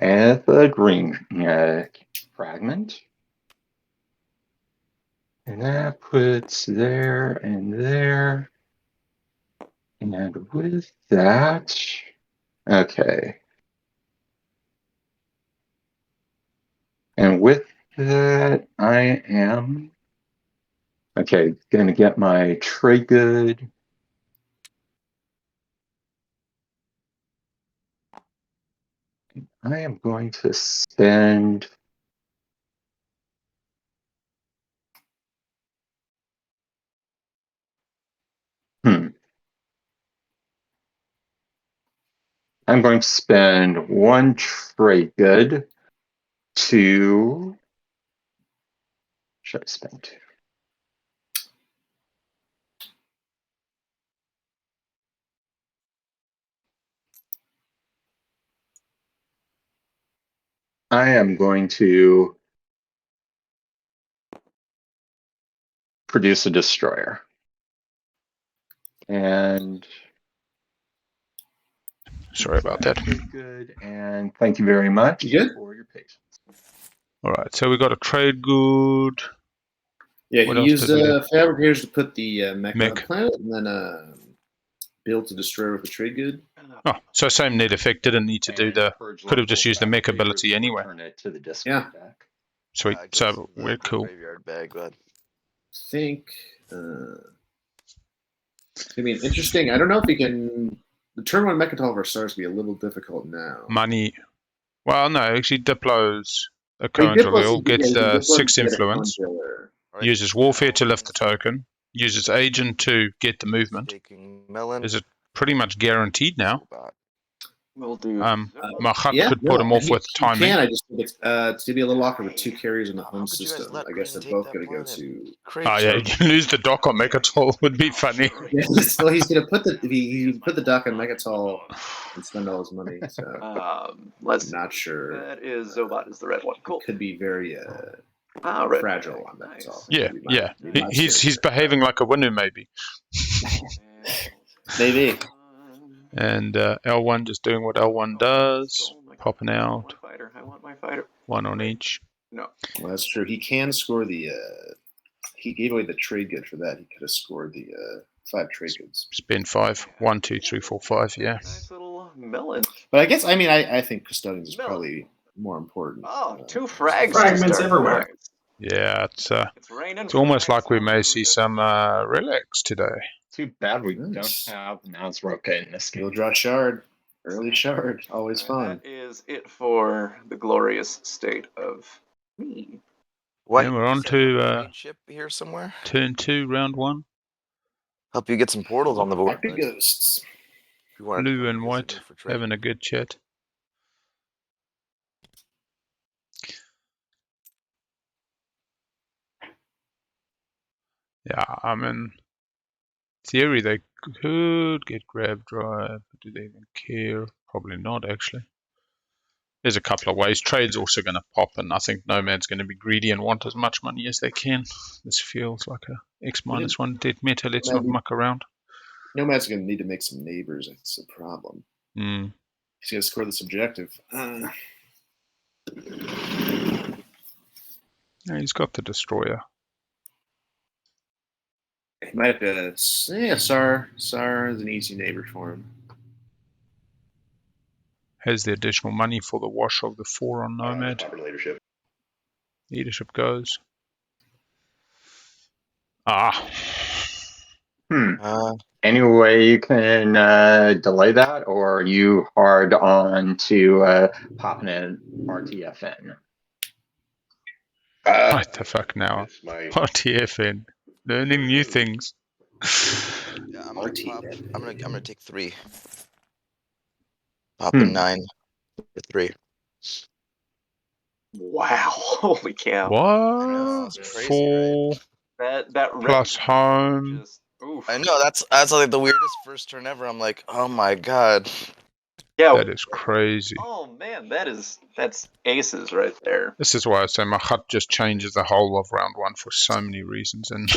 as a green fragment. And that puts there and there. And with that, okay. And with that, I am, okay, going to get my trade good. I am going to spend I'm going to spend 1 trade good to. Should I spend 2? I am going to produce a destroyer. And sorry about that. Good, and thank you very much for your patience. All right, so we got a trade good. Yeah, he used fabricators to put the mech on the planet, and then built a destroyer with a trade good. Oh, so same net effect. Didn't need to do the. Could have just used the mech ability anyway. Yeah. Sweet. So we're cool. Graveyard bag, bud. I think it's gonna be interesting. I don't know if he can. The turn 1 Mecatol versus Saar is gonna be a little difficult now. Money. Well, no, actually, Diplo's a I mean, co-angel Diplo's- ill, gets yeah, Diplo's 6 good at influence, conjurer. uses warfare to lift the token, uses agent to get the movement. Taking melon. Is it pretty much guaranteed now? We'll do. Mahact could put him off with timing. Can I just think it's going to be a little awkward with 2 carriers in the home could you guys system. let I guess they're Green both take going to go that to. Oh yeah, you can lose the dock on Mecatol would be funny. Well, he's going to put he put the dock on Mecatol and spend all his money. So let's. Not sure. That is Zobot is the red one. Cool. Could be very red fragile flag. on Mecatol. Yeah, yeah. He's behaving like a Winnu maybe. Maybe. And L1 just doing what L1 does, popping out. I want my fighter. 1 on each. No. Well, that's true. He can score the. He gave away the trade good for that. He could have scored the 5 trade goods. Spend 5. 1, 2, 3, 4, 5. Yeah. Nice little melon. But I guess I think Custodians is probably more important. Oh, 2 frags. Fragments everywhere. Yeah, it's raining. it's almost like we may see some relics today. Too bad we don't have Nazroka in this game. You'll draw shard. Early shard. Always fun. That is it for the glorious state of me. What? And we're on to VShep here somewhere. turn 2, round 1. Help you get some portals on the board. Happy ghosts. If you wanna Blue and use white them for trade. having a good chat. Yeah, I mean, theory they could get grab drive, but do they even care? Probably not, actually. There's a couple of ways. Trade's also going to pop, and I think Nomad's going to be greedy and want as much money as they can. This feels like a X-1 dead meta. Let's not muck around. Nomad's going to need to make some neighbors. That's the problem. Mm. He's going to score this objective. Yeah, he's got the destroyer. He might have to. Yeah, Saar is an easy neighbor for him. Has the additional money for the wash of the 4 on Nomad. Leadership. Leadership goes. Ah. Any way you can delay that, or are you hard on to popping an RTFN? What the fuck now? RTFN. Learning new things. Yeah, I'm gonna take 3. Pop in 9 for 3. Wow! Holy cow! What? Crazy, 4 That plus home. Just, oof. I know that's like the weirdest first turn ever. I'm like, oh my god. Yeah. That is crazy. Oh man, that's aces right there. This is why I say Mahact just changes the whole of round 1 for so many reasons, and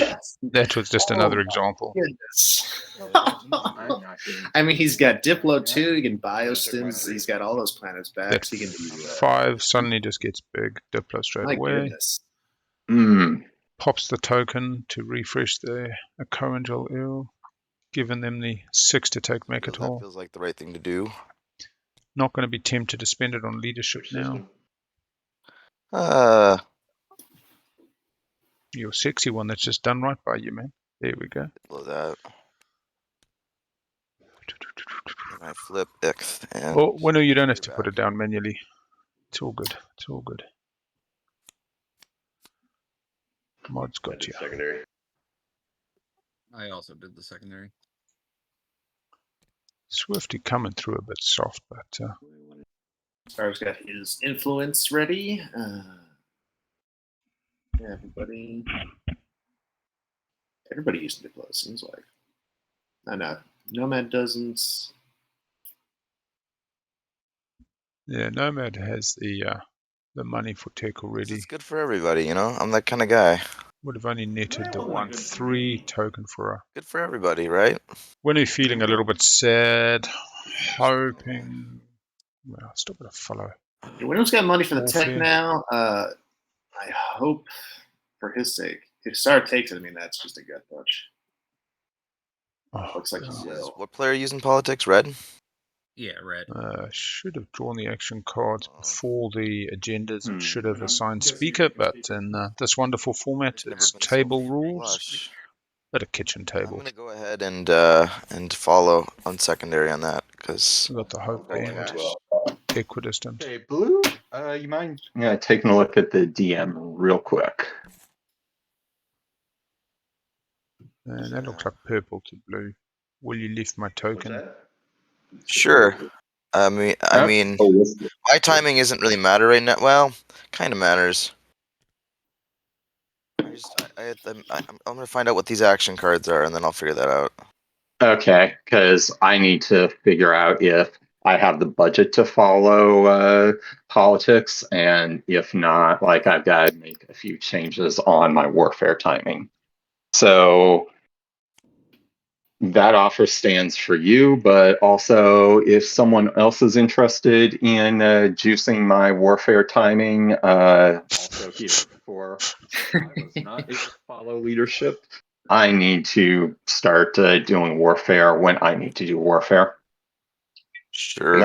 that was just another example. Goodness. I mean, he's got Diplo too. He can biostims. He's got all those planets back. That So he can do 5 suddenly just gets big. Diplo straight My away. goodness. Pops the token to refresh their co-angel ill, giving them the 6 to take That Mecatol. feels like the right thing to do. Not going to be tempted to spend it on leadership now. Your sexy one that's just done right by you, man. There we go. Blow that. I flip X and. Oh, well, no, you don't have to put it down manually. It's all good. It's all good. Mod's got you. Secondary. I also did the secondary. Swifty coming through a bit soft, but Sar's got his influence ready. Everybody using Diplo, it seems like. I know. Nomad doesn't. yeah, Nomad has the money for tech already. It's good for everybody, you know? I'm that kind of guy. Would have only netted the 1/3 token for a. Good for everybody, right? Winnu feeling a little bit sad, hoping. Well, still got to follow. Winnu's got money for the tech Warfare. now. I hope for his sake. If Saar takes it, I mean, that's just a gut touch. Oh, Looks like he God. will. What player using politics? Red? Yeah, red. Should have drawn the action cards before the agendas and should have assigned speaker, but in this wonderful format, it's table rules. At a kitchen I'm table. gonna go ahead and follow on secondary on that because We got the hope band, equidistant. Okay, blue You mind taking a look at the DM real quick? And that looks like purple to blue. Will you lift my What's token? that? Sure. I mean, my timing isn't really matter right now. Well, kind of matters. I'm gonna find out what these action cards are, and then I'll figure that out. Okay, because I need to figure out if I have the budget to follow politics, and if not, like I've got to make a few changes on my warfare timing. So that offer stands for you, but also if someone else is interested in juicing my warfare timing, also here for I was not able to follow leadership. I need to start doing warfare when I need to do warfare. Sure.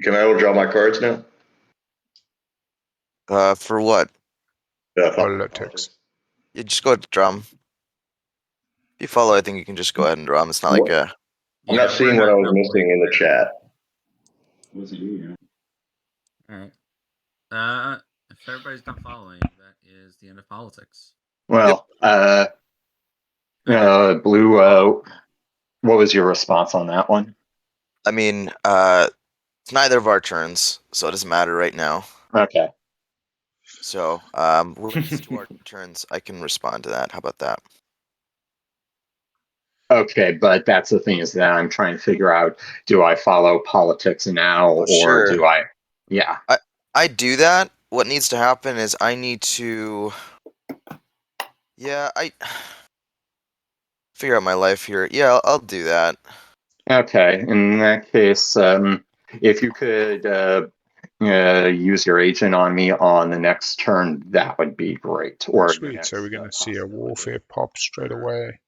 Can I draw my cards now? For what? Politics. You just go ahead and draw 'em. If you follow, I think you can just go ahead and draw 'em. It's not like a. I'm not seeing what I was missing in the chat. What's he doing? All right. If everybody's not following, that is the end of politics. Well, Blue, what was your response on that one? I mean, it's neither of our turns, so it doesn't matter right now. Okay. So, when it's to our turns, I can respond to that. How about that? Okay, but that's the thing is that I'm trying to figure out, do I follow politics now or do I? Yeah. I do that. What needs to happen is I need to. Yeah, I figure out my life here. Yeah, I'll do that. Okay, in that case, if you could use your agent on me on the next turn, that would be great. Or Sweet, so we're going to see a warfare pop straight away.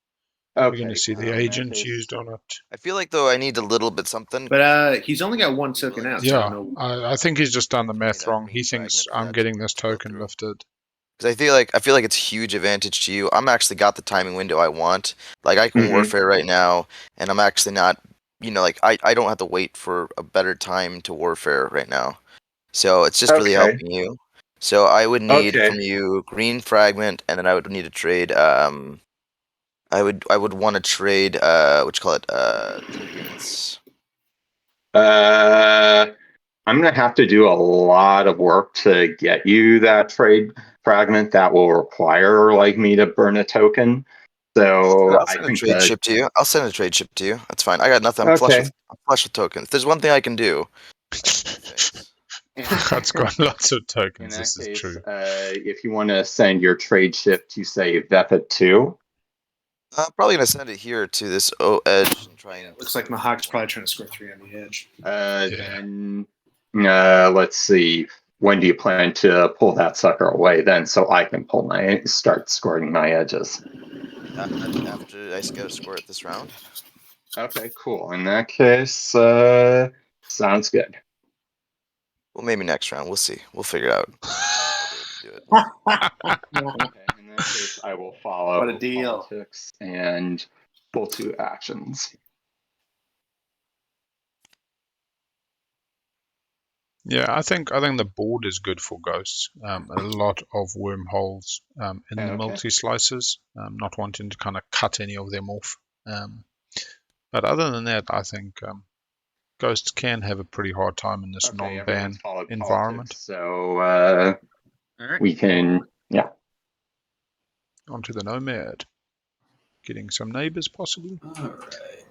Okay, we're going to see the agent used on it. I feel like though I need a little bit something. But he's only got one token out. Yeah, so I think he's just done the math wrong. He thinks I'm getting this token lifted. Because I feel like it's huge advantage to you. I'm actually got the timing window I want. Like I can warfare right now, and I'm actually not. Like I don't have to wait for a better time to warfare right now. So it's just really helping you. So I would need from you green fragment, and then I would need to trade. I would want to trade. What you call it? Ingredients. I'm gonna have to do a lot of work to get you that trade fragment. That will require like me to burn a token. So I'll send a trade ship to you. I'll send a trade ship to you. That's fine. I got nothing. I'm flush with tokens. If there's one thing I can do. That's got lots of tokens. This is true. If you want to send your trade ship to say Vepet 2. I'm probably gonna send it here to this edge and try and. Looks like Mahact's probably trying to score 3 on the edge. Then let's see. When do you plan to pull that sucker away then, so I can start scoring my edges? After I gotta score it this round. Okay, cool. In that case, sounds good. Well, maybe next round. We'll see. We'll figure it out. Okay, in that case, I will follow What a deal. politics and pull 2 actions. Yeah, I think the board is good for ghosts. A lot of wormholes in the multi-slices, not wanting to kind of cut any of them off. But other than that, I think ghosts can have a pretty hard time in this non-ban environment. Politics, so we can, Onto the Nomad. Getting some neighbors, possibly. All right.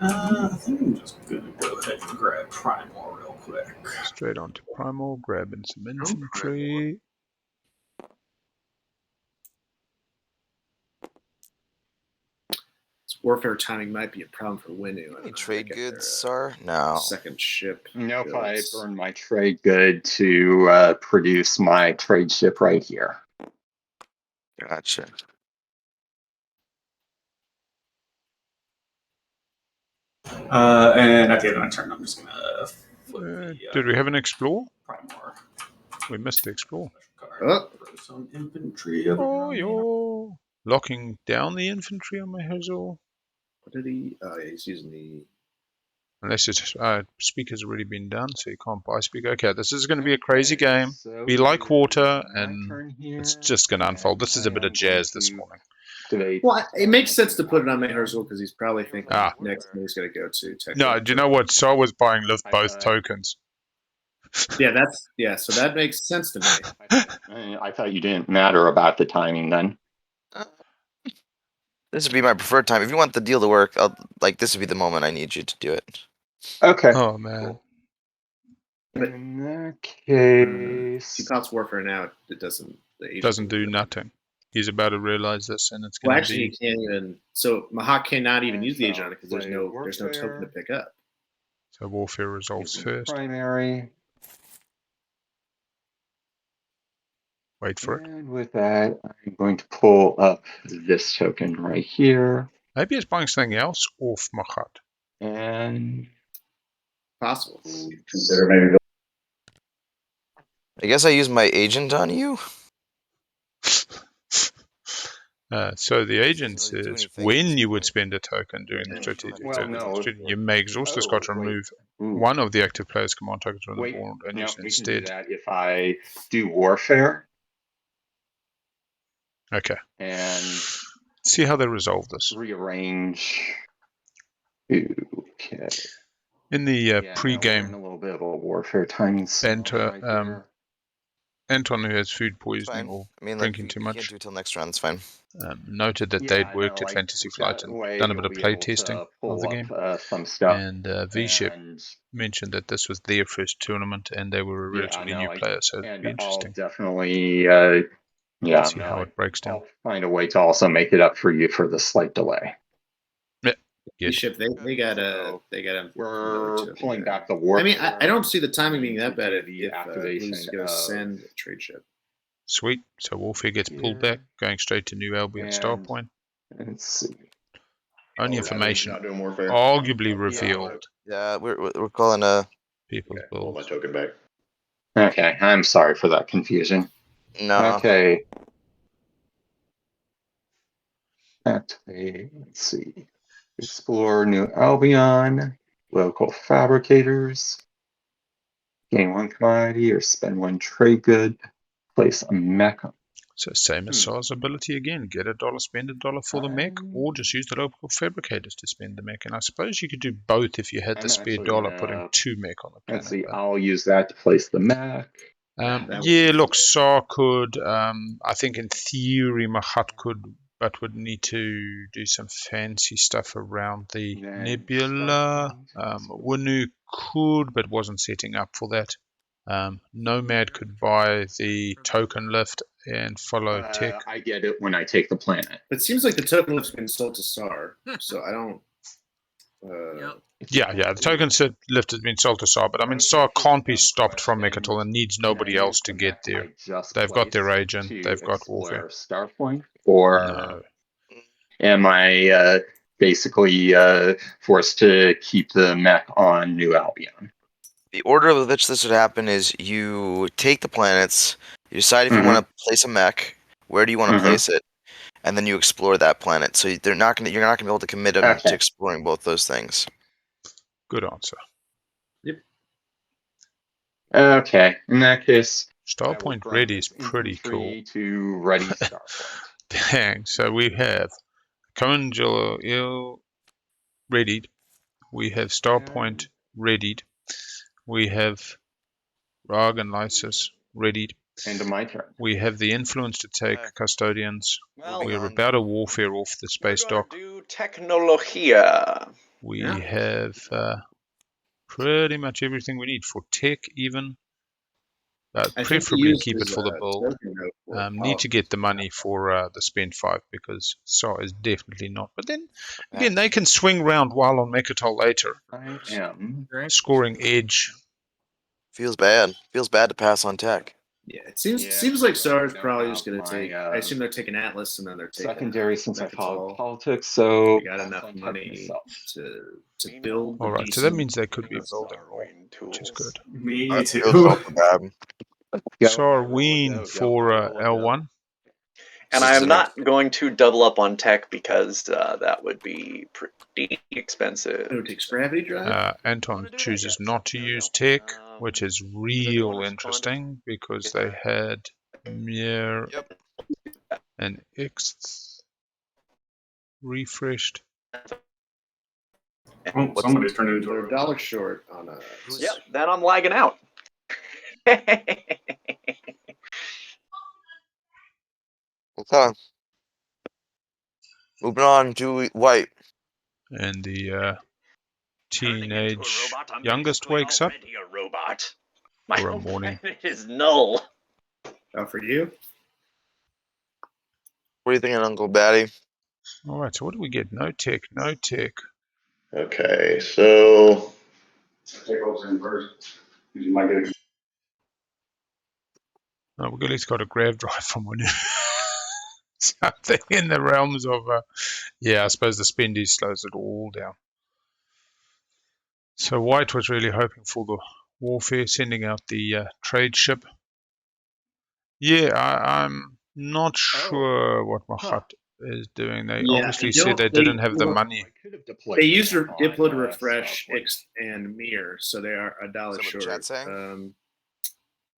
I think I'm just gonna go ahead and grab Primal real quick. Straight onto Primal, grabbing some infantry. Warfare timing might be a problem for Winnu. Any trade goods, Saar? No. Second ship. Nope, I burned my trade good to produce my trade ship right here. Gotcha. And at the end of my turn, I'm just gonna flip did we have an explore? Primor. We missed the explore. Throw some infantry over yo. locking down the infantry on Mahazor. What did he? Oh, yeah, he's using the. Unless it's speaker's already been done, so you can't buy speaker. Okay, this is going to be a crazy game. Be like water, and it's just going to unfold. This is a bit of jazz this morning. Well, it makes sense to put it on Maharzul because he's probably thinking next move he's going to go to. No, do you know what? Saar was buying lift both tokens. Yeah, so that makes sense to me. I thought you didn't matter about the timing then. This would be my preferred time. If you want the deal to work, this would be the moment I need you to do it. Okay. Oh man. In that case, he pops Warfare now. It doesn't. Doesn't do nothing. He's about to realize this, and it's going Well, to actually, be. he can't even. So Mahact cannot even use the agent on it because there's no token to pick up. So Warfare resolves first. primary. Wait for it. And with that, I'm going to pull up this token right here. Maybe it's buying something else off Mahact. And possible. Consider maybe. I guess I use my agent on you. So the agent says when you would spend a token during the strategic you may exhaust the Scott to remove one of the active player's command tokens from the board and use it instead. that if I do Warfare. Okay. And see how they resolve this. Rearrange. Okay. In the pre-game, a little bit of a Warfare timing. Anton, who has food poisoning or drinking too much, you can't do it till next round. It's fine. Noted that they'd worked at Fantasy Flight and done a bit of play testing of the game. Some stuff. And VShep mentioned that this was their first tournament and they were a relatively new player, so it'd be interesting. I'll definitely, see how it breaks down. I'll find a way to also make it up for you for the slight delay. Yeah. VShep, they got him. We're pulling back the war. I mean, I don't see the timing being that bad if Blue's going to send a trade ship. Sweet. So Warfare gets pulled back, going straight to New Albion Starpoint. Let's see. Only information arguably revealed. Yeah, we're calling a people's pull my token back. Okay, I'm sorry for that confusion. No. Okay. Let's see. Explore New Albion, local fabricators, gain one commodity or spend one trade good, place a mech. So same as Saar's ability again, get $1, spend $1 for the mech, or just use the local fabricators to spend the mech. And I suppose you could do both if you had the spare dollar, putting 2 mech on the planet. Let's see, I'll use that to place the mech. Yeah, look, Saar could, I think in theory Mahact could, but would need to do some fancy stuff around the nebula. Winnu could, but wasn't setting up for that. Nomad could buy the token lift and follow tech. I get it when I take the planet. But it seems like the token lift's been sold to Saar, so I don't. Yeah, the token lift has been sold to Saar, but I mean, Saar can't be stopped from Mecatol and needs nobody else to get there. They've got their agent, they've got Warfare. Starpoint, or am I basically forced to keep the mech on New Albion? The order of which this would happen is you take the planets, you decide if you want to place a mech, where do you want to place it, and then you explore that planet. So you're not going to be able to commit them to exploring both those things. Good answer. Yep. Okay, in that case, Starpoint ready is pretty cool. To ready Starpoint. Dang, so we have Conjil readied, we have Starpoint readied, we have Rag and Lysis readied. End of my turn. We have the influence to take Custodians. We're about a Warfare off the space dock. Do Technologia. We have pretty much everything we need for tech, even. Preferably keep it for the build. Need to get the money for the spend 5 because Saar is definitely not. But then again, they can swing round while on Mecatol later. I am scoring edge. Feels bad. Feels bad to pass on tech. Yeah, it seems like Saar is probably just going to take. I assume they're taking Atlas and then they're taking secondary since I followed politics. So they got enough money to build. All right, so that means they could be building more, which is good. Me too. Saar Ween for L1. And I am not going to double up on tech because that would be pretty expensive. Who takes gravity drive? Anton chooses not to use tech, which is real interesting because they had Mir and Xxcha refreshed. Oh, somebody's turned into They're a a dollar short on a. Yep, then I'm lagging out. Okay. Moving on to White. And the teenage youngest wakes up A robot. for a morning. It is null. Oh, for you? What are you thinking, Uncle Baddie? All right, so what do we get? No tech, no tech. Okay, so take over in first. You might get Oh, we've at least got a grav drive from Winnu. Something in the realms of, yeah, I suppose the spendy slows it all down. So White was really hoping for the warfare, sending out the trade ship. Yeah, I'm not sure what Mahact is doing. They obviously said they didn't have the money. They used Diplo to refresh X and Mir, so they are a dollar short.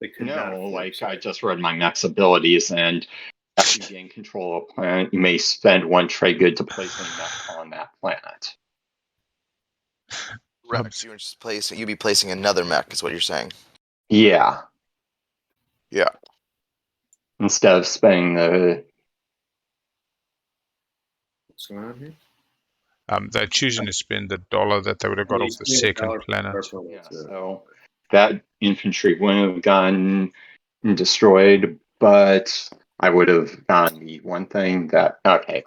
They could not. Like I just read my max abilities, and after you gain control of a planet, you may spend one trade good to place a mech on that planet. Rex, you'd be placing another mech, is what you're saying. Yeah. Yeah. Instead of spending the. What's going on here? They're choosing to spend the dollar that they would have got off the second planet. Yeah, so that infantry wouldn't have gotten destroyed, but I would have gotten the one thing that. Okay.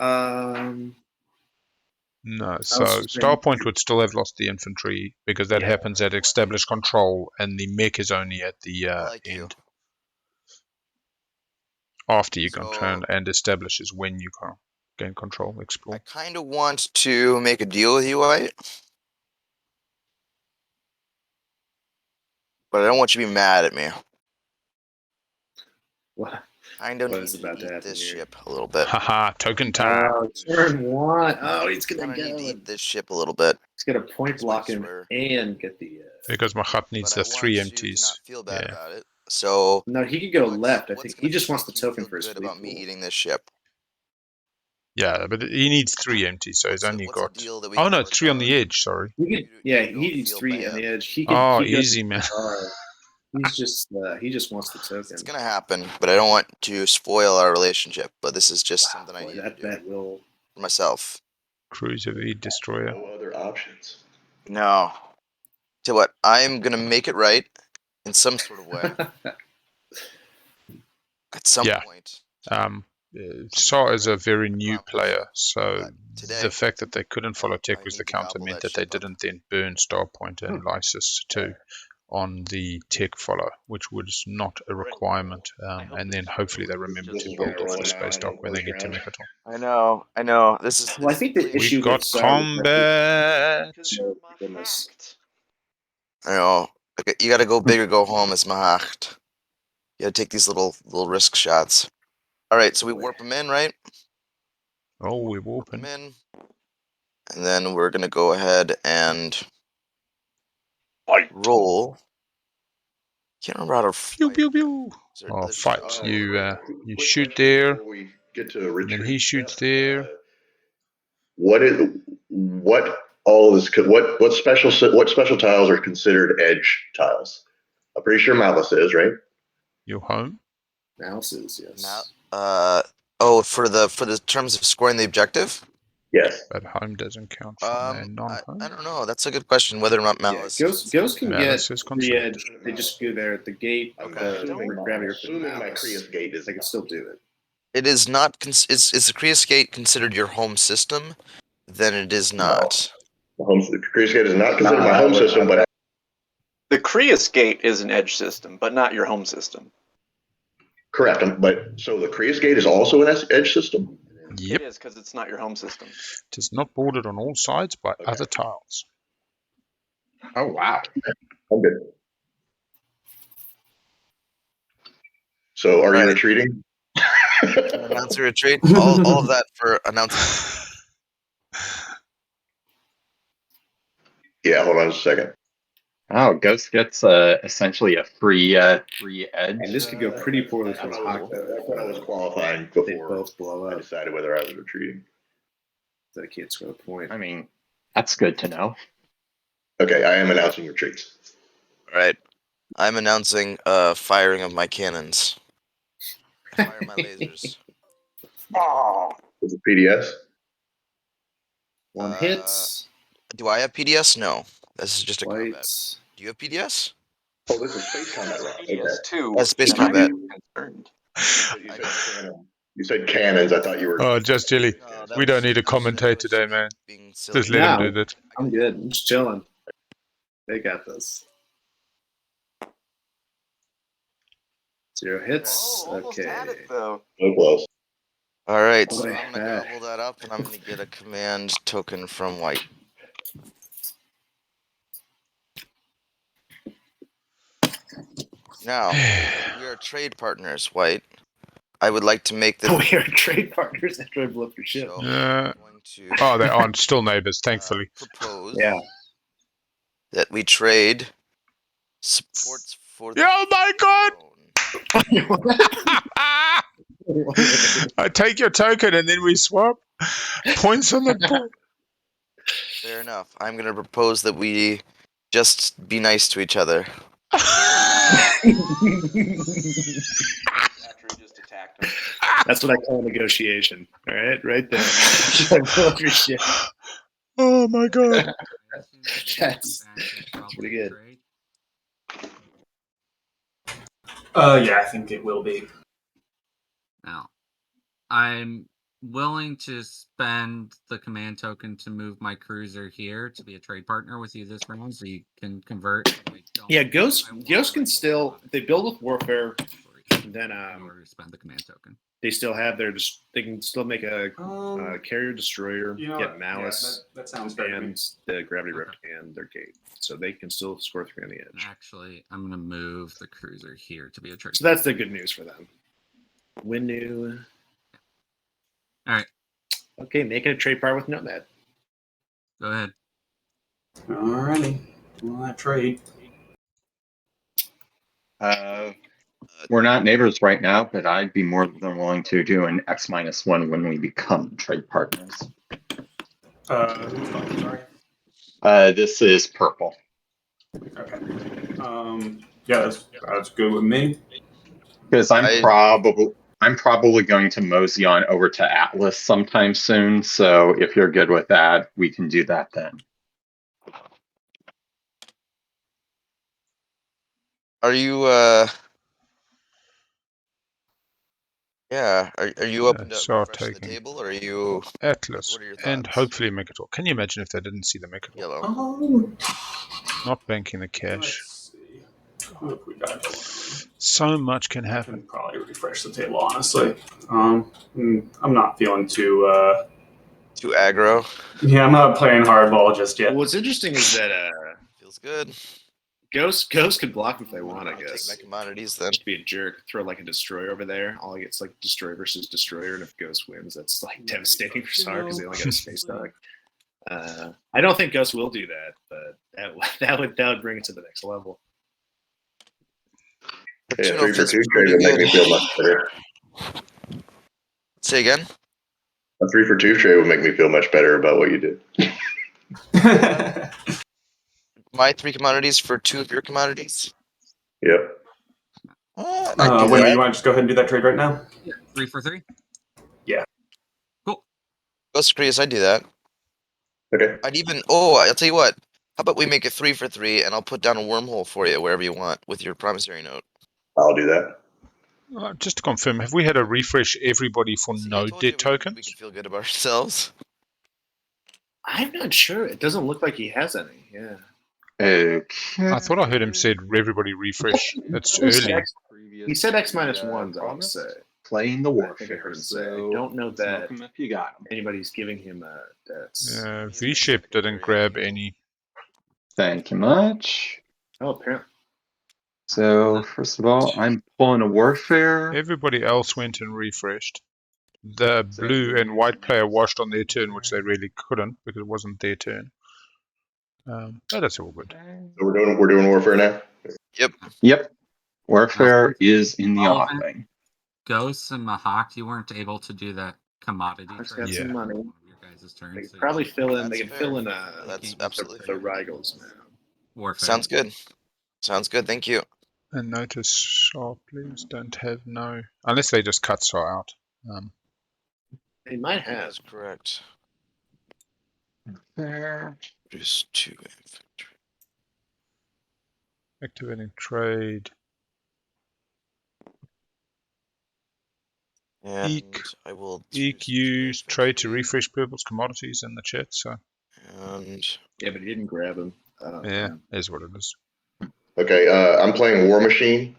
No, so Starpoint would still have lost the infantry because that happens at established control, and the mech is only at the end. After you control and establish is when you can gain control, explore. I kind of want to make a deal with you, White. But I don't want you to be mad at me. What? I don't need to eat this ship a little bit. Haha, token time. Oh, turn one. Oh, he's gonna I need to eat this ship a little bit. He's gonna point block him and get the. Because Mahact needs the 3 empties. Not feel bad about it. So no, he could go left. I think he just wants the token for his fleet about me eating this ship. Yeah, but he needs 3 empties, so he's only got. Oh no, 3 on the edge. Sorry. He needs 3 on the edge. Easy man. He just wants the token. It's gonna happen, but I don't want to spoil our relationship. But this is just something I need to do for myself. Cruiser V destroyer. No other options. No. Tell you what, I'm gonna make it right in some sort of way. At some point. Saar is a very new player, so the fact that they couldn't follow tech was the counter meant that they didn't then burn Starpoint and Lysis too on the tech follow, which was not a requirement. And then hopefully they remember to build off the space dock when they get to Mecatol. I know. This is. Well, I think the issue we've got combat. I know. You gotta go big or go home as Mahact. You gotta take these little risk shots. Alright, so we warp them in, right? Oh, we warp them in. And then we're gonna go ahead and roll. Can't remember how to fight. Pew pew pew. Oh, fight. You shoot there. And then he shoots there. What special tiles are considered edge tiles? I'm pretty sure Malice is, right? Your home? Malice is, yes. For the terms of scoring the objective? Yes. But home doesn't count for non-home. I don't know. That's a good question. Whether or not Malice. Ghost can get the edge. They just go there at the gate. Assuming my Creuss gate is, they can still do it. It is not. Is the Creuss gate considered your home system? Then it is not. No. The Creuss gate is not considered my home system, but the Creuss gate is an edge system, but not your home system. Correct, but so the Creuss gate is also an edge system? Yep. It is, because it's not your home system. It is not bordered on all sides by other tiles. Oh, wow. I'm good. So are you retreating? Announce your retreat. All of that for announcing. Yeah, hold on a second. Oh, Ghost gets essentially a free edge. And this could go pretty poorly for That's Mahact, what I was though. qualifying They before both blow I up. decided whether I was retreating. So I can't score a point. I mean, that's good to know. Okay, I am announcing retreats. All right. I'm announcing firing of my cannons. Fire my lasers. Is it PDS? One hits. Do I have PDS? No. This is just a combat. Twice. Do you have PDS? Oh, this is space combat round. Okay. PS2. That's space and I'm combat. concerned. You said cannons. I thought you were. Oh, just Jelly. No, that We don't was- need to that was- commentate that was today, man. being silly. Just let him No. do that. I'm good. I'm just chilling. They got this. 0 hits. Oh, almost had Okay. it though. So close. All right, so Boy, I'm gonna gobble that up, and I'm gonna get a command token from White. Now, we are trade partners, White. I would like to make this. We are trade partners after I blew up your ship. So Yeah. I'm going to Oh, they aren't still neighbors, thankfully. propose Yeah. that we trade supports for the Oh my god! throne. I take your token and then we swap points on the board. Fair enough. I'm gonna propose that we just be nice to each other. After he just attacked him. That's what I call a negotiation. All right, right there. I blew up your ship. Oh my god. That's pretty good. Yeah, I think it will be. Now, I'm willing to spend the command token to move my cruiser here to be a trade partner with you this round, so you can convert. Yeah, Ghost can still, if they build with warfare, then in order to spend the command token. they still have their, they can still make a carrier destroyer, You know get what? malice, Yeah, that sounds fair to me. and the gravity rift and their gate, so they can still score 3 on the edge. Actually, I'm gonna move the cruiser here to be a trade. So that's the good news for them. Winnu. All right. Okay, making a trade part with Nomad. Go ahead. Alrighty. Well, that trade. We're not neighbors right now, but I'd be more than willing to do an X-1 when we become trade partners. Who's talking, sorry? This is purple. Okay. Yeah, that's good with me. Because I'm probably going to mosey on over to Atlas sometime soon. So if you're good with that, we can do that then. Are you yeah, are you open to Saar refreshing the taking table, or are you Atlas what are your and thoughts? hopefully Mecatol. Can you imagine if they didn't see the Mecatol? Yellow? Not banking the cash. Let's see. Who have we got? So much can I happen. can probably refresh the table, honestly. I'm not feeling too Too aggro. yeah, I'm not playing hardball just yet. What's interesting is that Feels good. Ghost could block if they want, I I'll guess. take my commodities then. Just be a jerk, throw like a destroyer over there. All he gets like destroyer versus destroyer, and if Ghost wins, that's like devastating for Saar because they only got a space dog. I don't think Ghost will do that, but that would bring it to the next level. Yeah, 3 for 2 trade would make me feel much better. Say again? A 3 for 2 trade would make me feel much better about what you did. My 3 commodities for 2 of your commodities? Yep. Winnu, you want to just go ahead and do that trade right now? Yeah, 3 for 3. Yeah. Cool. Ghost Creuss, I'd do that. Okay. I'd even I'll tell you what. How about we make it 3 for 3 and I'll put down a wormhole for you wherever you want with your promissory note. I'll do that. Just to confirm, have we had a refresh everybody for See, I no told you dead we tokens? can feel good about ourselves. I'm not sure. It doesn't look like he has any. Yeah. Okay. I thought I heard him said everybody refresh. It's early. He said X-1s. I'll say. Playing the I think I warfare. heard him say. I So don't know that smoke 'em if you got 'em. anybody's giving him that's. VShep didn't grab any. Thank you much. Oh, apparently. So first of all, I'm pulling a warfare. Everybody else went and refreshed. The blue and white player washed on their turn, which they really couldn't because it wasn't their turn. But that's all good. So we're doing warfare now. Yep. Warfare is in the Relevant. offing. Ghosts and Mahact, you weren't able to do that commodity I've trade. got some Yeah. money. On your guys' turn, They can so probably you fill in. That's They can fair. fill in That's the- absolutely the fair. Rigels now. warfare. Sounds good. Sounds good. Thank you. And notice Sharplies don't have no, unless they just cut Saar out. They might have. That's correct. There. Just 2 infantry. Activating trade. And I will Eek choose 2 use trade to infantry, refresh purple's commodities in the chat, so And Yeah, but he didn't grab him. yeah, is what it is. Okay, I'm playing War Machine.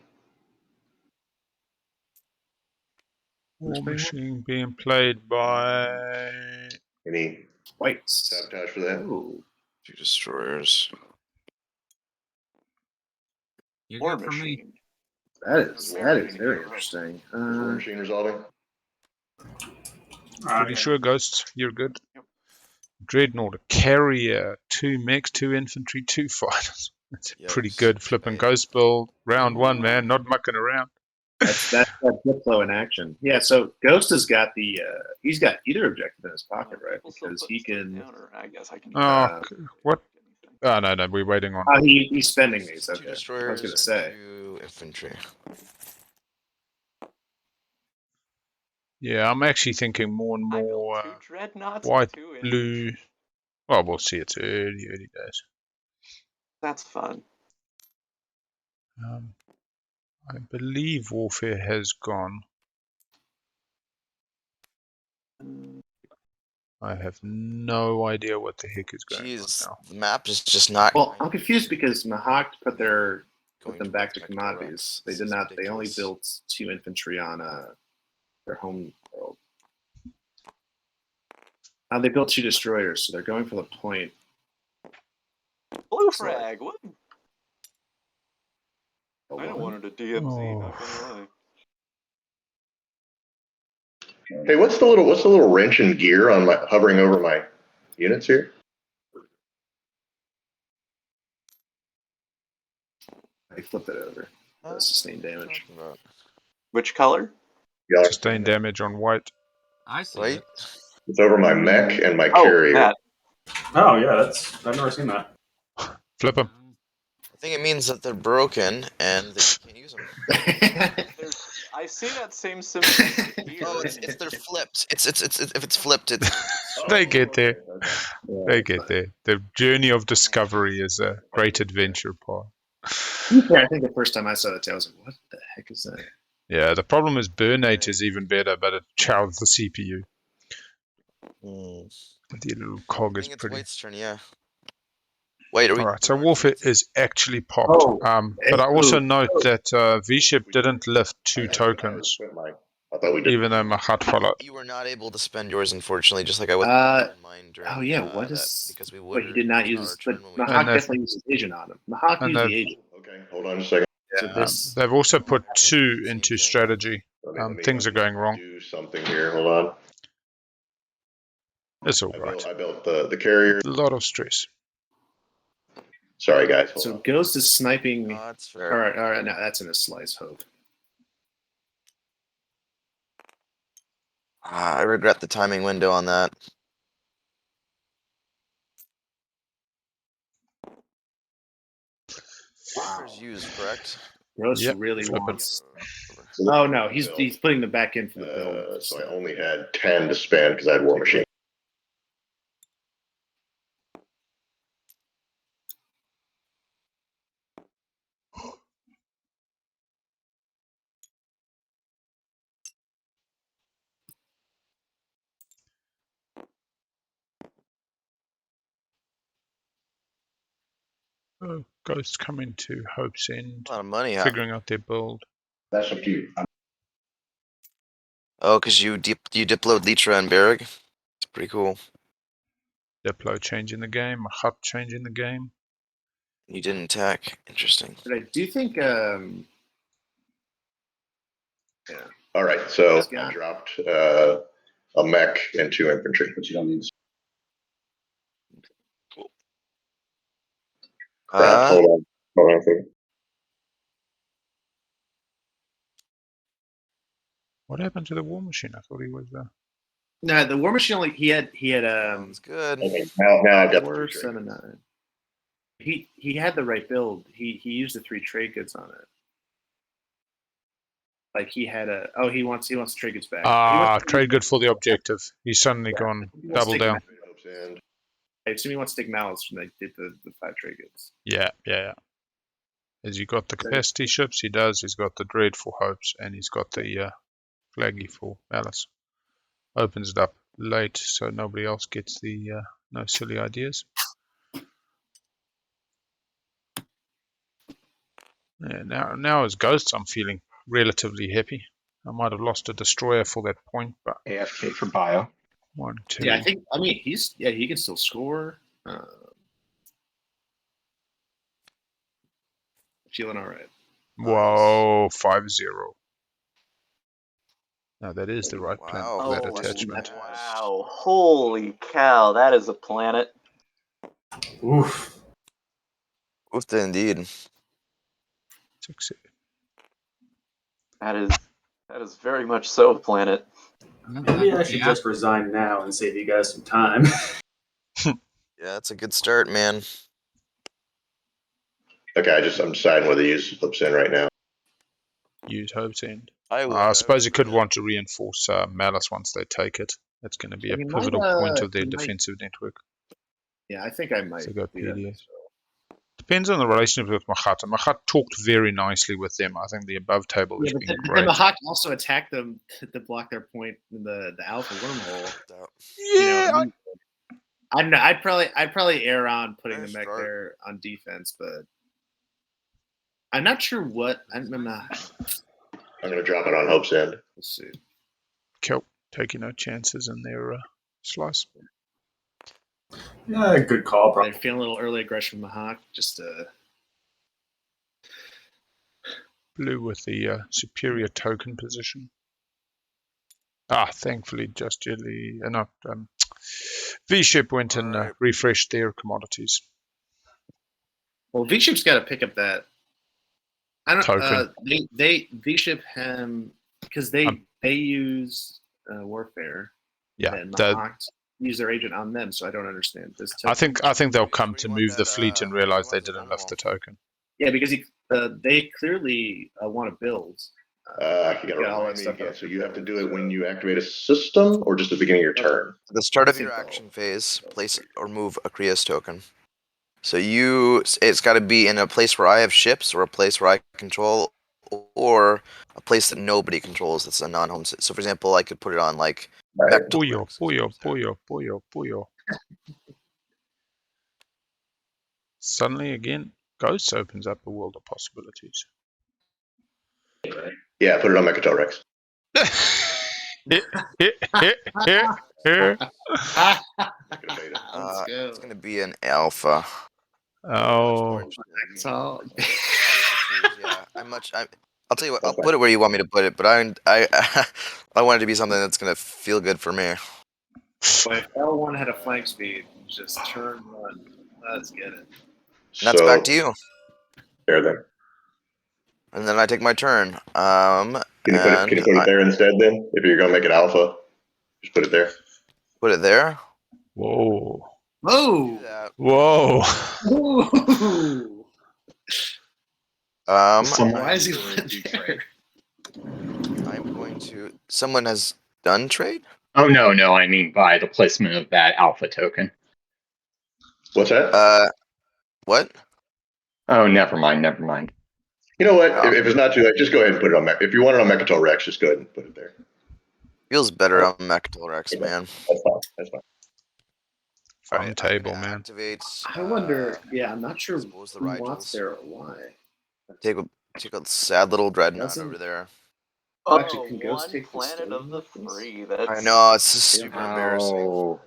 War Machine being played by Any Whites. sabotage for that? Ooh. 2 destroyers. You're War good for me. Machine. That is very interesting. Is War Machine resolving? pretty sure Ghosts, you're good. Dreadnought, a carrier, 2 mechs, 2 infantry, 2 fighters. That's pretty Yikes. good. Flipping Ghost build. Round 1, man, not mucking around. That's that Diplo in action. Yeah, so Ghost has got the he's got either objective in his pocket, right? People still Because put he stuff can. down, or I guess I can. What? Oh, no, we're waiting on. He's spending these. 2 Okay. I was destroyers gonna and say. 2 infantry. Yeah, I'm actually thinking more and I built more 2 dreadnoughts, white, 2 blue. infantry. Well, we'll see. It's early days. That's fun. I believe Warfare has gone. I have no idea what the heck is going Jeez, on now. the map is just not. Well, I'm confused because Mahact put them Going back to towards Mecatol commodities. rock. They This did is not. They only ridiculous. built 2 infantry on their home world. They built 2 destroyers, so they're going for the point. Blue So, like, frag. What? a I don't one. want it to DMZ. Oh. Not gonna lie. Hey, what's the little wrench and gear on my hovering over my units here? I flip it over. Sustained damage. Talking about, Which color? Yeah, Sustained damage on white. I see right? it. it's over my mech and my Oh, carrier. that. Oh yeah, I've never seen that. Flip them. I think it means that they're broken and that you can't use them. I see that same symbol here. Oh, it's they're flipped. It's if it's flipped, it's. They get there. Yeah. They get there. The journey of discovery is a great adventure part. Yeah, I think the first time I saw the tail, I was like, "What the heck is that?" Yeah, the problem is Burnate is even better, but it chows the CPU. Hmm. The little I cog is think it's pretty. White's turn. Yeah. Wait, are we? Alright, so Warfare is actually popped. Oh, But I also ooh. note that VShep didn't lift 2 I tokens, thought we did. even though Mahact followed. You were not able to spend yours, unfortunately, just like I wasn't able to mine during. Oh yeah, what that, is? because we Wait, would. he did not it was use. our But turn when we- Mahact And that- definitely uses agent on him. Mahact and used that- the agent. Okay, hold on a second. So this. They've also put 2 Same into thing. strategy. Let me Things are going wrong. Do something here. Hold on. It's alright. I built the carrier. A lot of stress. Sorry, guys. Hold So on. Ghost is sniping. Oh, that's fair. All right. No, that's in a slice. Hope. I regret the timing window on that. Warfare's used, correct? Ghost Yep, really flip it. wants. Oh no, he's putting them back in for the build. So I only had 10 to spend because I had War Machine. Oh, Ghosts coming to Hope's End, A lot of money, huh? figuring out their build. That's up to you. Oh, because you diploed Xxcha and Barrick? It's pretty cool. Diplo changing the game, Mahact changing the game. You didn't attack. Interesting. But I do think. Yeah. All right, so Yes, I God. dropped a mech and 2 infantry. But you don't need. Crap, hold on. Hold on a second. What happened to the war machine? I thought he was there. No, the War Machine only he had Sounds good. Okay, now I've got the 4, 3 7, 9. He had the right build. He used the 3 trade goods on it. Like he had a he wants trade goods back. Trade good for the objective. He's suddenly gone double down. I assume he wants to take malice when they did the 5 trade goods. Yeah. Has he got the capacity ships? He does. He's got the dread for hopes, and he's got the flaggy for malice. Opens it up late, so nobody else gets the no silly ideas. Yeah, now as ghosts, I'm feeling relatively happy. I might have lost a destroyer for that point, but AFK for bio. 1, 2. Yeah, I mean he can still score. Feeling all right. Whoa, 5-0. No, that is the right plan Wow. for that Oh, attachment. Wow. Holy cow, that is a planet. Oof. Oofed indeed. 6. That is very much so a planet. Maybe I should just resign now and save you guys some time. Yeah, that's a good start, man. Okay, I'm deciding whether to use Flips in right now. Use Hope's End. I would. I suppose you could want to reinforce Malice once they take it. That's going to be a He pivotal might, point of their he might- defensive network. Yeah, I think I might. So go do that. PDS. Depends on the relationship with Mahact. Mahact talked very nicely with them. I think the above table has Yeah, been but great. then Mahact also attacked them to block their point in the alpha wormhole. Yeah, You know, I don't know. I'd probably err on putting the Nice mech start. there on defense, but I'm not sure what. I'm not. I'm going to drop it on Hope's End. Let's see. Kelp taking no chances in their slice. Yeah, good call, bro. They're feeling a little early aggression from Mahact. Just Blue with the superior token position. Thankfully, just Jelly. VShep went and Alright. refreshed their commodities. well, VShep's got to pick up that. I don't. Token. They VShep him because they use warfare. Yeah, And that- Mahact use their agent on them, so I don't understand this. I think they'll come Where to you want move the that, fleet and where you realize they want the didn't lift the general? token. Yeah, because they clearly want to build. You got to got all that remind me stuff again. up. So you have to do it when you activate a system, or just at the beginning of your turn. At the start of Let's your see. action phase, place or move a Creuss token. So it's got to be in a place where I have ships, or a place where I control, or a place that nobody controls. That's a non-home. So, for example, I could put it on like. Right. Puyo, puyo, puyo, puyo, puyo. Suddenly, again, Ghosts opens up a world of possibilities. Yeah, put it on Mecatol Rex. It's going to be an alpha. Oh, That's all. Yeah, I'll tell you what. I'll put it where you want me to put it, but I want it to be something that's going to feel good for me. But if L1 had a flank speed, just turn 1. Let's get it. And that's So, back to you. there then. And then I take my turn. Can you put it there instead then? If you're going to make it alpha, just put it there. Put it there. whoa, Do Whoa! that. whoa. Ooh. Why is he there? I'm going to. Someone has done trade. Oh no, I mean by the placement of that alpha token. What's that? What? Oh, never mind. You know what? Yeah. If it's not too late, just go ahead and put it on If you want it on Mecatol Rex, just go ahead and put it there. Feels better on Mecatol Rex, man. That's fine. Fun Alright, table, I'm gonna man. Activate. I wonder. Yeah, I'm not sure suppose the who wants Rigels. there or why. Take a sad little dreadnought Doesn't- over there. Oh, Actually, can Ghost one take the planet of the Custodians? 3. That's I know it's just super embarrassing. Oh,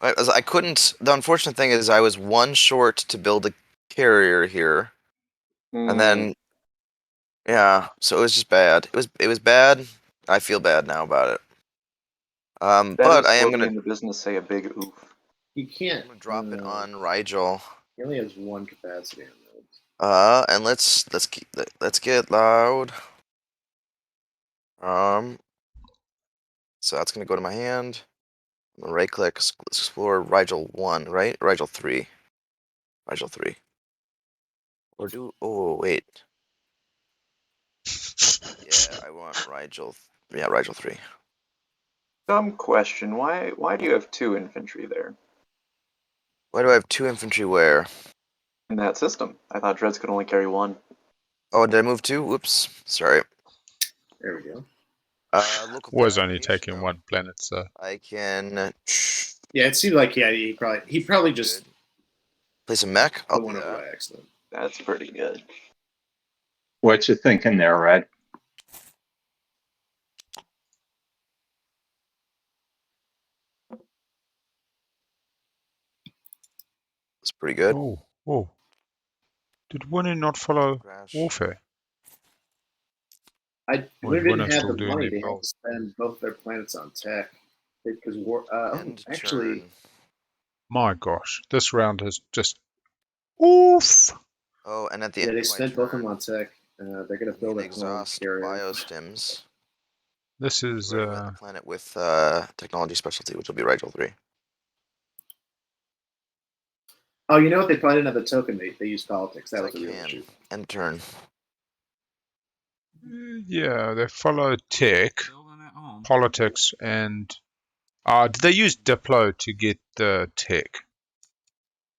I couldn't. The unfortunate thing is, I was one short to build a carrier here, and then yeah, so it was just bad. It was bad. I feel bad now about it. But I am gonna in the business say a big oof. You can't I'm gonna drop it on Rigel. He only has one capacity on those. And let's get loud. So that's gonna go to my hand. I'm gonna right click, explore Rigel 1, right? Rigel 3. Rigel 3. Or oh wait. Yeah, I want Rigel. Yeah, Rigel 3. Dumb question. Why do you have 2 infantry there? Why do I have 2 infantry where? In that system. I thought Dreads could only carry 1. Oh, did I move 2? Whoops. Sorry. There we go. Local Was damage, only taking no. 1 planet, so I can Yeah, it seemed like he probably just place a mech. I'll put do one over that. by accident. That's pretty good. What you thinking there, Red? It's pretty good. Oh. Did Winnu not follow Crash. Warfare? We Or is didn't Winnu have still the doing money. their They had build? to spend both their planets on tech because End actually, turn. My gosh, this round has just oof. Oh, and at the yeah, end they of my spent both of turn, them on tech. They're gonna I build need a home exhaust carrier. biostims. This is Right away at the planet with technology specialty, which will be Rigel 3. Oh, you know what? They probably didn't have the token. They used politics. That So was I a real can issue. end turn. yeah, they follow tech, Building at home. politics, and did they use Diplo to get the tech?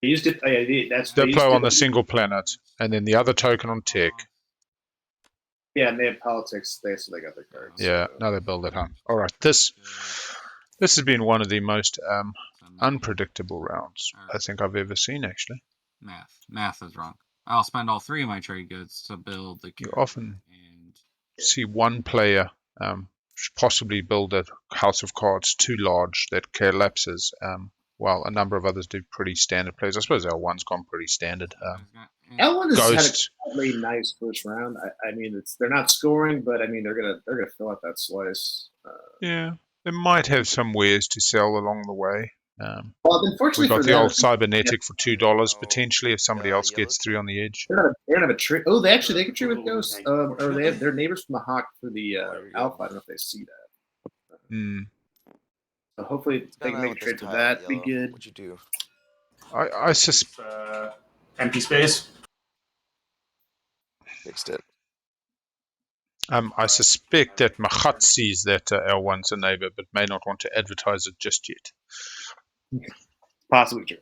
They used it. They used Diplo it, on the single planet, and then the other token on tech. Yeah, and they have politics. So they got their cards. Yeah, now they build at home. All right, this has been one of the most unpredictable rounds I think I've ever seen, actually. Math is wrong. I'll spend all 3 of my trade goods to build the You carrier. often And see one player possibly build a house of cards too large that collapses, while a number of others do pretty standard plays. I suppose L1's gone pretty standard. L1 has had a Ghosts. really nice first round. I mean, they're not scoring, but I mean they're gonna fill out that slice. Yeah, they might have some wares to sell along the way. Well, unfortunately We got for the them, old cybernetic for $2 Oh, potentially if somebody else yellow gets through on the edge. they're gonna have a trade. Oh, they can trade with Ghosts. Or they have their neighbors from the Mahact for the Alpha. I don't know if they see that. Hmm. So hopefully they can make a trade for that. Be good. What'd you do? I suspect. Empty space. Fixed it. I suspect that Mahact sees that L1's a neighbor, but may not want to advertise it just yet. Possibly true.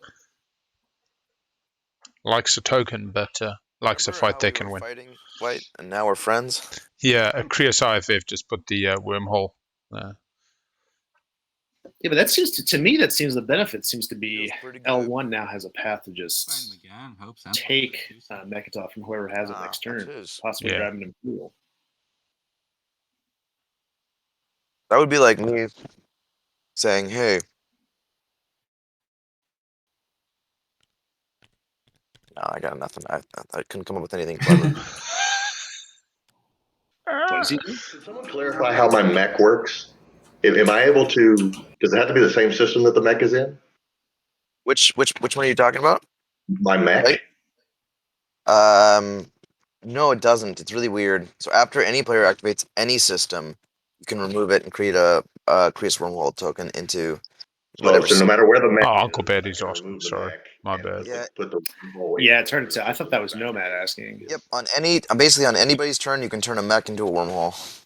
Likes a token, but likes a Remember fight how they we can were win. fighting White, and now we're friends. Yeah, Creuss IFF just put the wormhole. Yeah, but that seems to me the benefit seems to be Feels pretty good. L1 now has a path to find just them again. Hope so. take Mecatol from whoever has it next turn, Cheers. possibly Yeah. grabbing him cool. That would be like me saying, "Hey." No, I got nothing. I couldn't come up with anything clever. What is he doing? Can someone clarify how my mech works? Am I able to? Does it have to be the same system that the mech is in? Which one are you talking about? My mech. Right. No, it doesn't. It's really weird. So after any player activates any system, you can remove it and create a Creuss wormhole token into whatever. So no matter where the mech is, Uncle Baddie's I can asking. remove the Sorry, mech my and bad. Put the Yeah, it turned to. I thought that was Nomad asking. Yep. Basically on anybody's turn, you can turn a mech into a wormhole.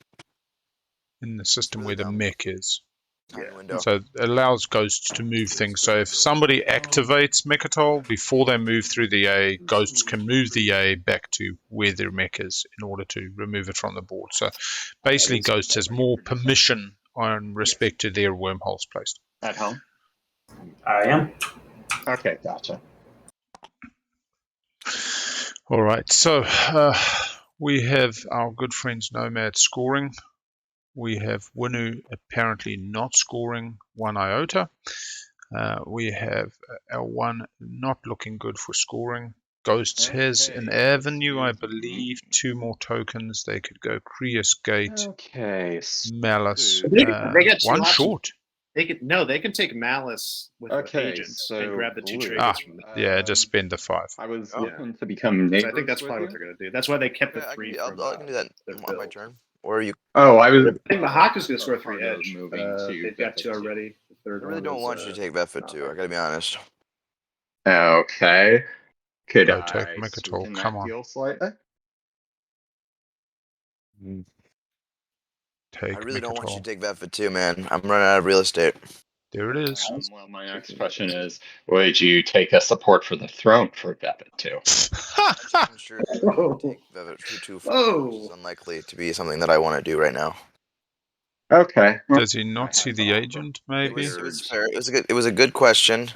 In the system really where the dumb. mech is. Tiny window. So it allows ghosts to move things. So if somebody activates Mecatol before they move through the A, ghosts can move the A back to where their mech is in order to remove it from the board. So basically, Ghosts has more permission on respect to their wormholes placed. At home? I am. Okay, gotcha. All right, so we have our good friends Nomad scoring. We have Winnu apparently not scoring 1 iota. We have L1 not looking good for scoring. Ghosts has an avenue, I believe. 2 more tokens. They could go Creuss Gate, Okay. Malice. They got 2 one options. short. They can take Malice with agents and grab the 2 blue. triggers from the. Yeah, just spend the 5. I was Oh. looking to become So neighbors. I think that's probably what they're going to do. That's why they kept the Yeah, 3 I from. can do that their on my build. turn. Or you. Oh, I was. I think Mahact is going to score 3 part of edge. moving to They've got Bethel 2 already. The I third really one don't is, want you to take Vefit too. I gotta be honest. Okay. Could Go I take Mecatol, sweeten come that on. deal slightly? Take I really don't want you Mecatol. to take Vefit too, man. I'm running out of real estate. There it is. Well, my next question is, would you take a support for the throne for Vefit too? I'm sure Whoa. take Vefit for 2 Whoa. which is unlikely to be something that I want to do right now. Okay. well, Does he not see the agent, It maybe? was fair. It was a good question.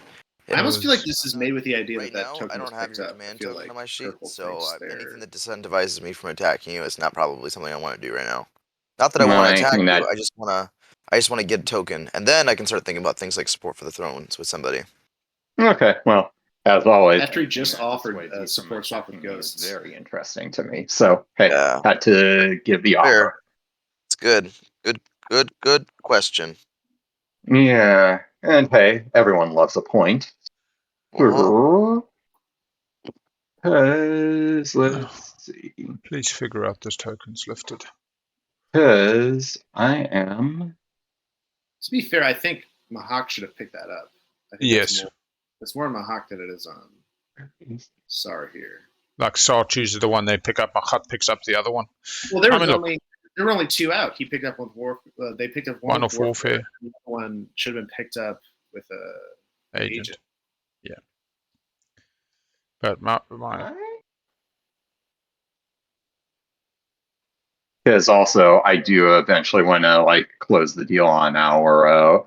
I almost feel like this is made with the idea Right that now, token I don't was have picked your up. I command feel token like on my sheet, Purple so thinks anything they're- that disincentivizes me from attacking you is not probably something I want to do right now. Not that I want to attack think you. that- I just want to get a token, and then I can start thinking about things like support for the thrones with somebody. Okay. Well, as always, After he anything just that offered, dissuades you from support swap with attacking me is ghosts. very interesting to me. So hey, Yeah. had to give the Fair. offer. It's good. Good question. Yeah, and hey, everyone loves a point. Uh-huh. Because let's see. Please figure out this token's lifted. Because I am. To be fair, I think Mahact should have picked that up. I think Yes. it's more Mahact than it is on Saar here. Like Saar chooses the one they pick up, Mahact picks up the other one. Well, there I mean, were only 2 out. He picked up with war. They picked up One with of warfare. The other one should have been picked up with a Agent. Yeah. But my Because also, I do eventually want to like close the deal on our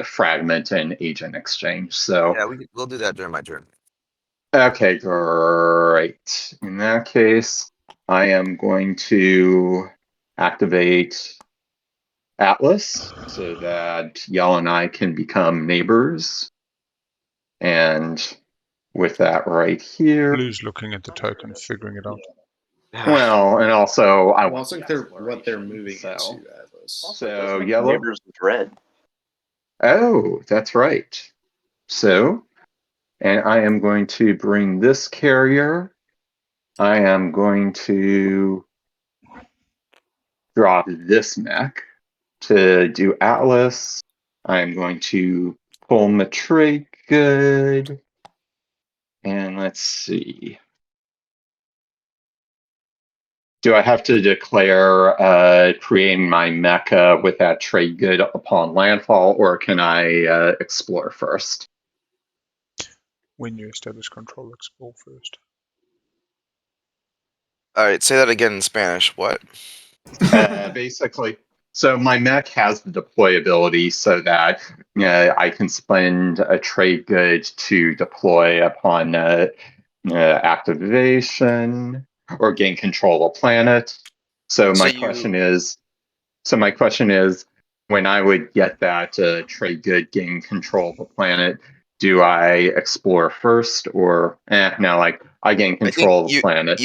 fragment and agent exchange. So Yeah, we'll do that during my turn. okay, great. In that case, I am going to activate Atlas so that Yell and I can become neighbors. And with that right here. Blue's looking at the token, figuring it out. Well, and also I Well, I think what they're moving into. Atlas. So yellow. Neighbors with red. Oh, that's right. So, and I am going to bring this carrier. I am going to drop this mech to do Atlas. I am going to pull my trade good. And let's see. Do I have to declare creating my mecha with that trade good upon landfall, or can I explore first? When you establish control, explore first. All right, say that again in Spanish. What? Basically, so my mech has the deployability so that I can spend a trade good to deploy upon activation or gain control of planet. So my question is, when I would get that trade good, gain control of the planet, do I explore first, or no? Like I gain control of the planet.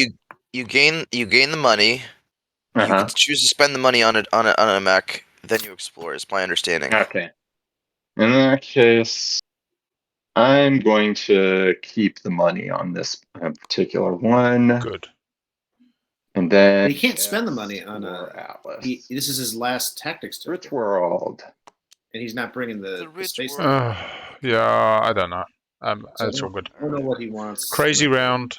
You gain the money. You can choose to spend the money on a mech, then you explore. Is my understanding. Okay. In that case, I'm going to keep the money on this particular one. Good. And then he can't spend the money on Atlas. This is his last tactics token. Rich World. And he's not bringing the space. Yeah, I don't know. That's all good. I don't know what he wants. Crazy round.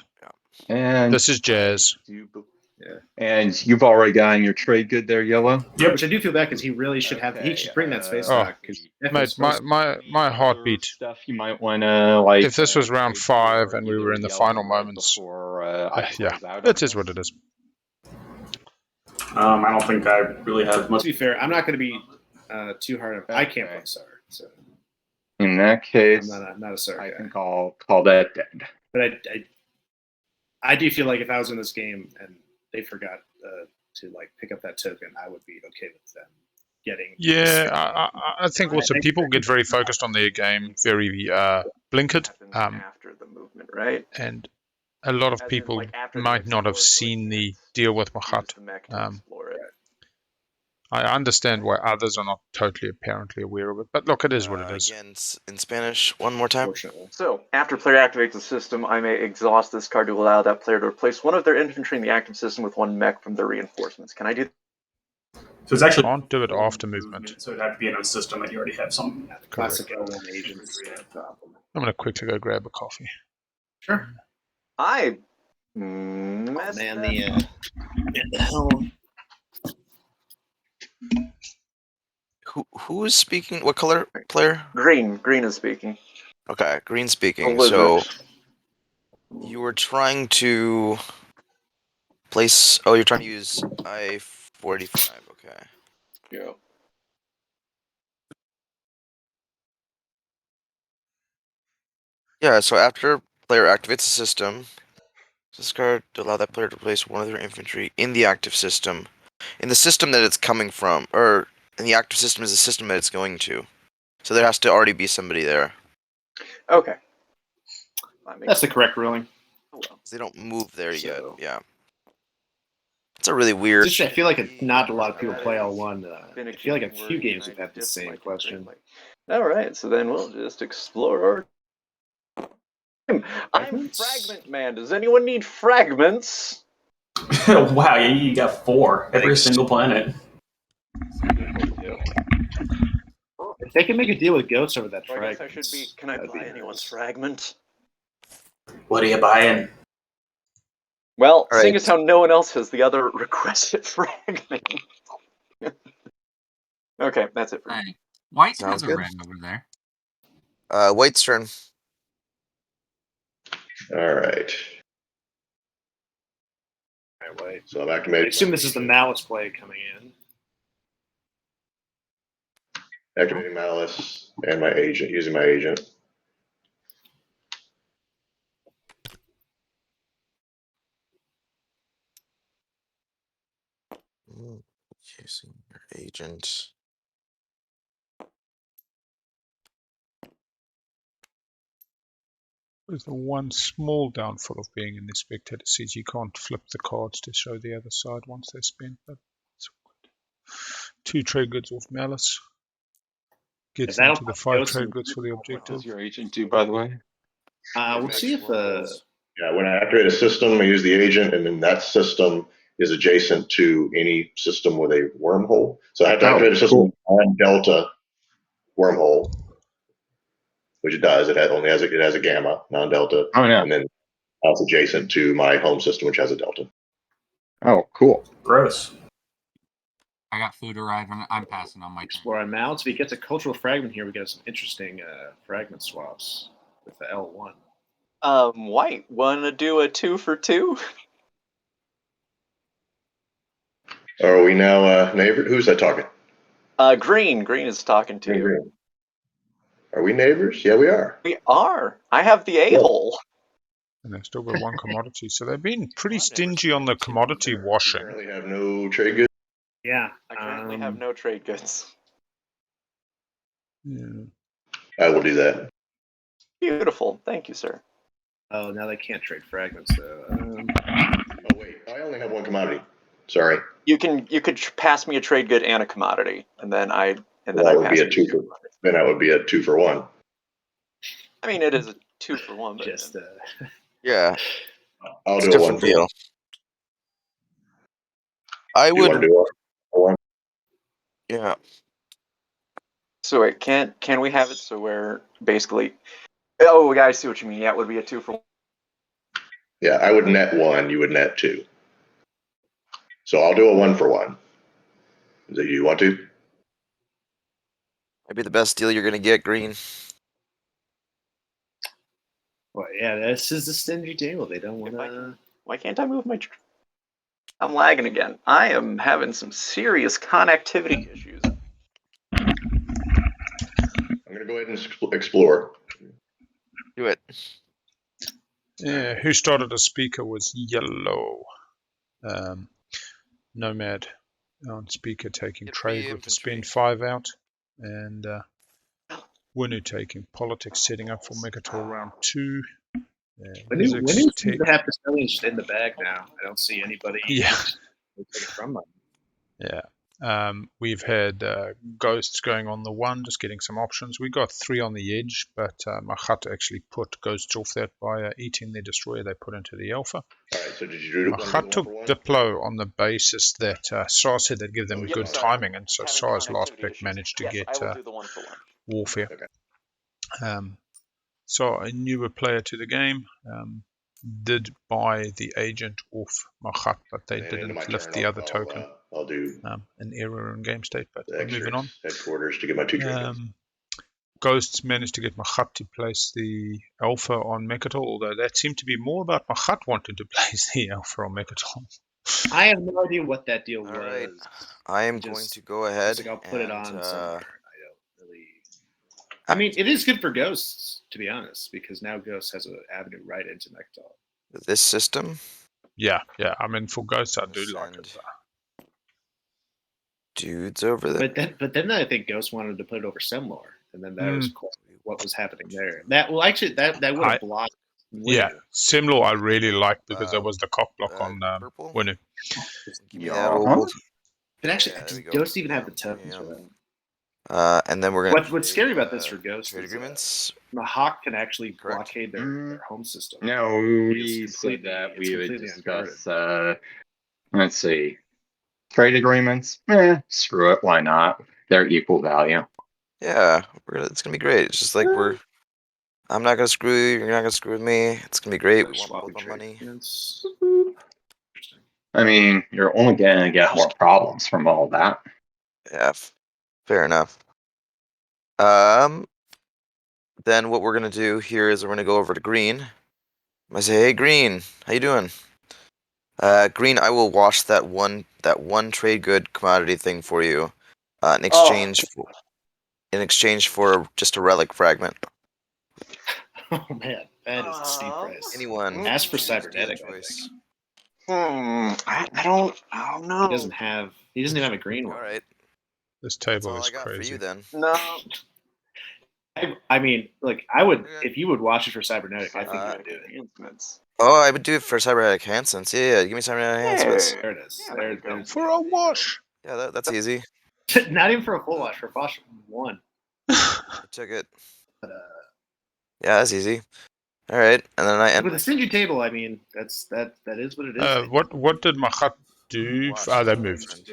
And this is jazz. Yeah. And you've already gotten your trade good there, Yellow? Yep. Which I do feel bad because he really should have. He should bring that space back. Mate, my heartbeat. Stuff you might want to like. If this was round 5 and we were in the final moments, yeah, it is what it is. I don't think I really have much. To be fair, I'm not going to be too hard. I can't play Saar, so in that case, I'm not a Saar guy. I think I'll call that dead. But I do feel like if I was in this game and they forgot to like pick up that token, I would be okay with them getting. Yeah, I think also people get very focused on their game, very blinkered. After the movement, right? And a lot of As in, people like, after they might not have explore, so they seen the can't deal with use Mahact. the mech to explore it. I understand why others are not totally apparently aware of it, but look, it is what it is. Again, in Spanish, one more time. Fortunately. So, after player activates the system, I may exhaust this card to allow that player to replace one of their infantry in the active system with one mech from their reinforcements. Can I do? So it's actually Can't do it after movement. So it'd have to be in a system that you already have some. Yeah, the classic L1 agents problem. I'm going to quickly go grab a coffee. Sure. I messed Man, that the hell. Who is speaking? What color player? Green. Green is speaking. Okay, green A speaking. lizard. So you were trying to place. Oh, you're trying to use I-45. Okay. Yeah. Yeah. So after player activates the system, discard to allow that player to place one of their infantry in the active system, in the system that it's coming from, or in the active system is the system that it's going to. So there has to already be somebody there. Okay. That's the correct ruling. Oh, well. They don't move there yet. So- Yeah. It's a really weird. Just, I feel like not a lot of people play L1. Been I feel like a accusing few word games have united had the same dislike and question. great like. All right, so then we'll just explore. I'm Fragment Man. Does anyone need fragments? Wow, you got 4 every single planet. If they can make a deal with Goats over that So I guess fragment, I should be. Can I buy anyone's fragment? What are you buying? Well, All seeing right. as how no one else has the other requested fragment. Okay, that's it for me. Hey, White Sounds has a good. red over there. White's turn. All right. wait. So I'm I activating. assume this is the Malice play coming in. Activating Malice and my agent, using my agent. Using your agent. There's the one small downfall of being in the spectator seat. You can't flip the cards to show the other side once they're spent, but it's all good. 2 trade goods off Malice. Gets that'll into the put 5 Goats trade in- goods for the What objective. does your agent do, by the way? We'll see if Yeah, when I activate a system, I use the agent, and then that system is adjacent to any system with a wormhole. So I have to activate a system on Delta wormhole, which it does. It has a gamma, non-delta, Oh yeah. and then it's adjacent to my home system, which has a delta. Oh, cool. Gross. I got food arriving. I'm passing on my turn. explore on Malice. If he gets a cultural fragment here, we get some interesting fragment swaps with the L1. White, wanna do a 2 for 2? Are we now neighbor? Who's that talking? Green. Green is talking to you. Green. Are we neighbors? Yeah, we are. We are. I have the a-hole. And they've still got 1 commodity. So they've been pretty stingy on the commodity washing. Currently have no trade goods. Yeah. I currently have no trade goods. Yeah. I will do that. Beautiful. Thank you, sir. Oh, now they can't trade fragments though. Oh wait, I only have 1 commodity. Sorry. You could pass me a trade good and a commodity, and then I That would pass be a you 2 for. Then that would be a 2 for 1. I mean, it is a 2 for 1, but Just Yeah. I'll It's do a a 1 different for deal. 1. I You want to would. do a 1? Yeah. So wait, can we have it so we're basically? Oh, yeah, I see what you mean. Yeah, it would be a 2 for 1. Yeah, I would net 1. You would net 2. So I'll do a 1 for 1. Do you want to? Might be the best deal you're gonna get, Green. well, yeah, this is the stingy table. They don't want to. Why can't I move my? I'm lagging again. I am having some serious connectivity issues. I'm going to go ahead and explore. Do it. Yeah, who started as speaker was Yellow. Nomad on speaker taking Get trade the with the infantry. spend 5 out. And Winnu taking politics, setting up for Mecatol round 2. Winnu seems to have Custodians just in the bag now. I don't see anybody Yeah. take it from them. Yeah. We've had Ghosts going on the 1, just getting some options. We got 3 on the edge, but Mahact actually put Ghosts off that by eating their destroyer they put into the Alpha. All right, so did you do Mahact took Diplo on the basis that Saar said they'd give them good timing, and so Saar's last pick managed to get Warfare. So a newer player to the game did buy the agent off Mahact, but they didn't lift the other token. I'll do an error in game state, but we're moving on. Headquarters to get my 2 trinkets. Ghosts managed to get Mahact to place the Alpha on Mecatol, although that seemed to be more about Mahact wanting to place the Alpha on Mecatol. I have no idea what that deal was. Right. I am going to go ahead. I'll put it on somewhere. I mean, it is good for Ghosts, to be honest, because now Ghosts has an avenue right into Mecatol. This system? Yeah. I mean, for Ghosts, I do like it. Dudes over there. But then I think Ghosts wanted to put it over Sem-Lore, and then that was what was happening there. That would have blocked. Winnu. Yeah, Sem-Lore I really liked because there was the cock block on Winnu. But actually, does Ghosts even have the tokens for that? And then we're gonna. What's scary about this for Ghosts trade agreements? Mahact can actually blockade their home system. No, we said that we would discuss. Let's see, trade agreements. Screw it. Why not? They're equal value. Yeah, it's gonna be great. It's just like I'm not gonna screw you. You're not gonna screw with me. It's gonna be great. We want both our money. I mean, you're only gonna get more problems from all that. Yeah, fair enough. Then what we're gonna do here is we're gonna go over to Green. I say, hey Green, how you doing? Green, I will wash that one trade good commodity thing for you, in exchange for just a relic fragment. Oh man, that is a steep price. Anyone? Ask for cybernetic. I don't know. He doesn't even have a green one. All right. This table is That's all I got crazy. for you then. No. I mean, like I would if you would watch it for cybernetic. I think you would do it. Enhancements. Oh, I would do it for cybernetic enhancements. Yeah, give me cybernetic enhancements. There it is. Yeah, there you go. For a wash. Yeah, that's easy. Not even for a full wash. For wash 1. I took it. Yeah, that's easzy. All right, and then I end with a stingy table. I mean, that is what it is. What did Mahact do? They moved.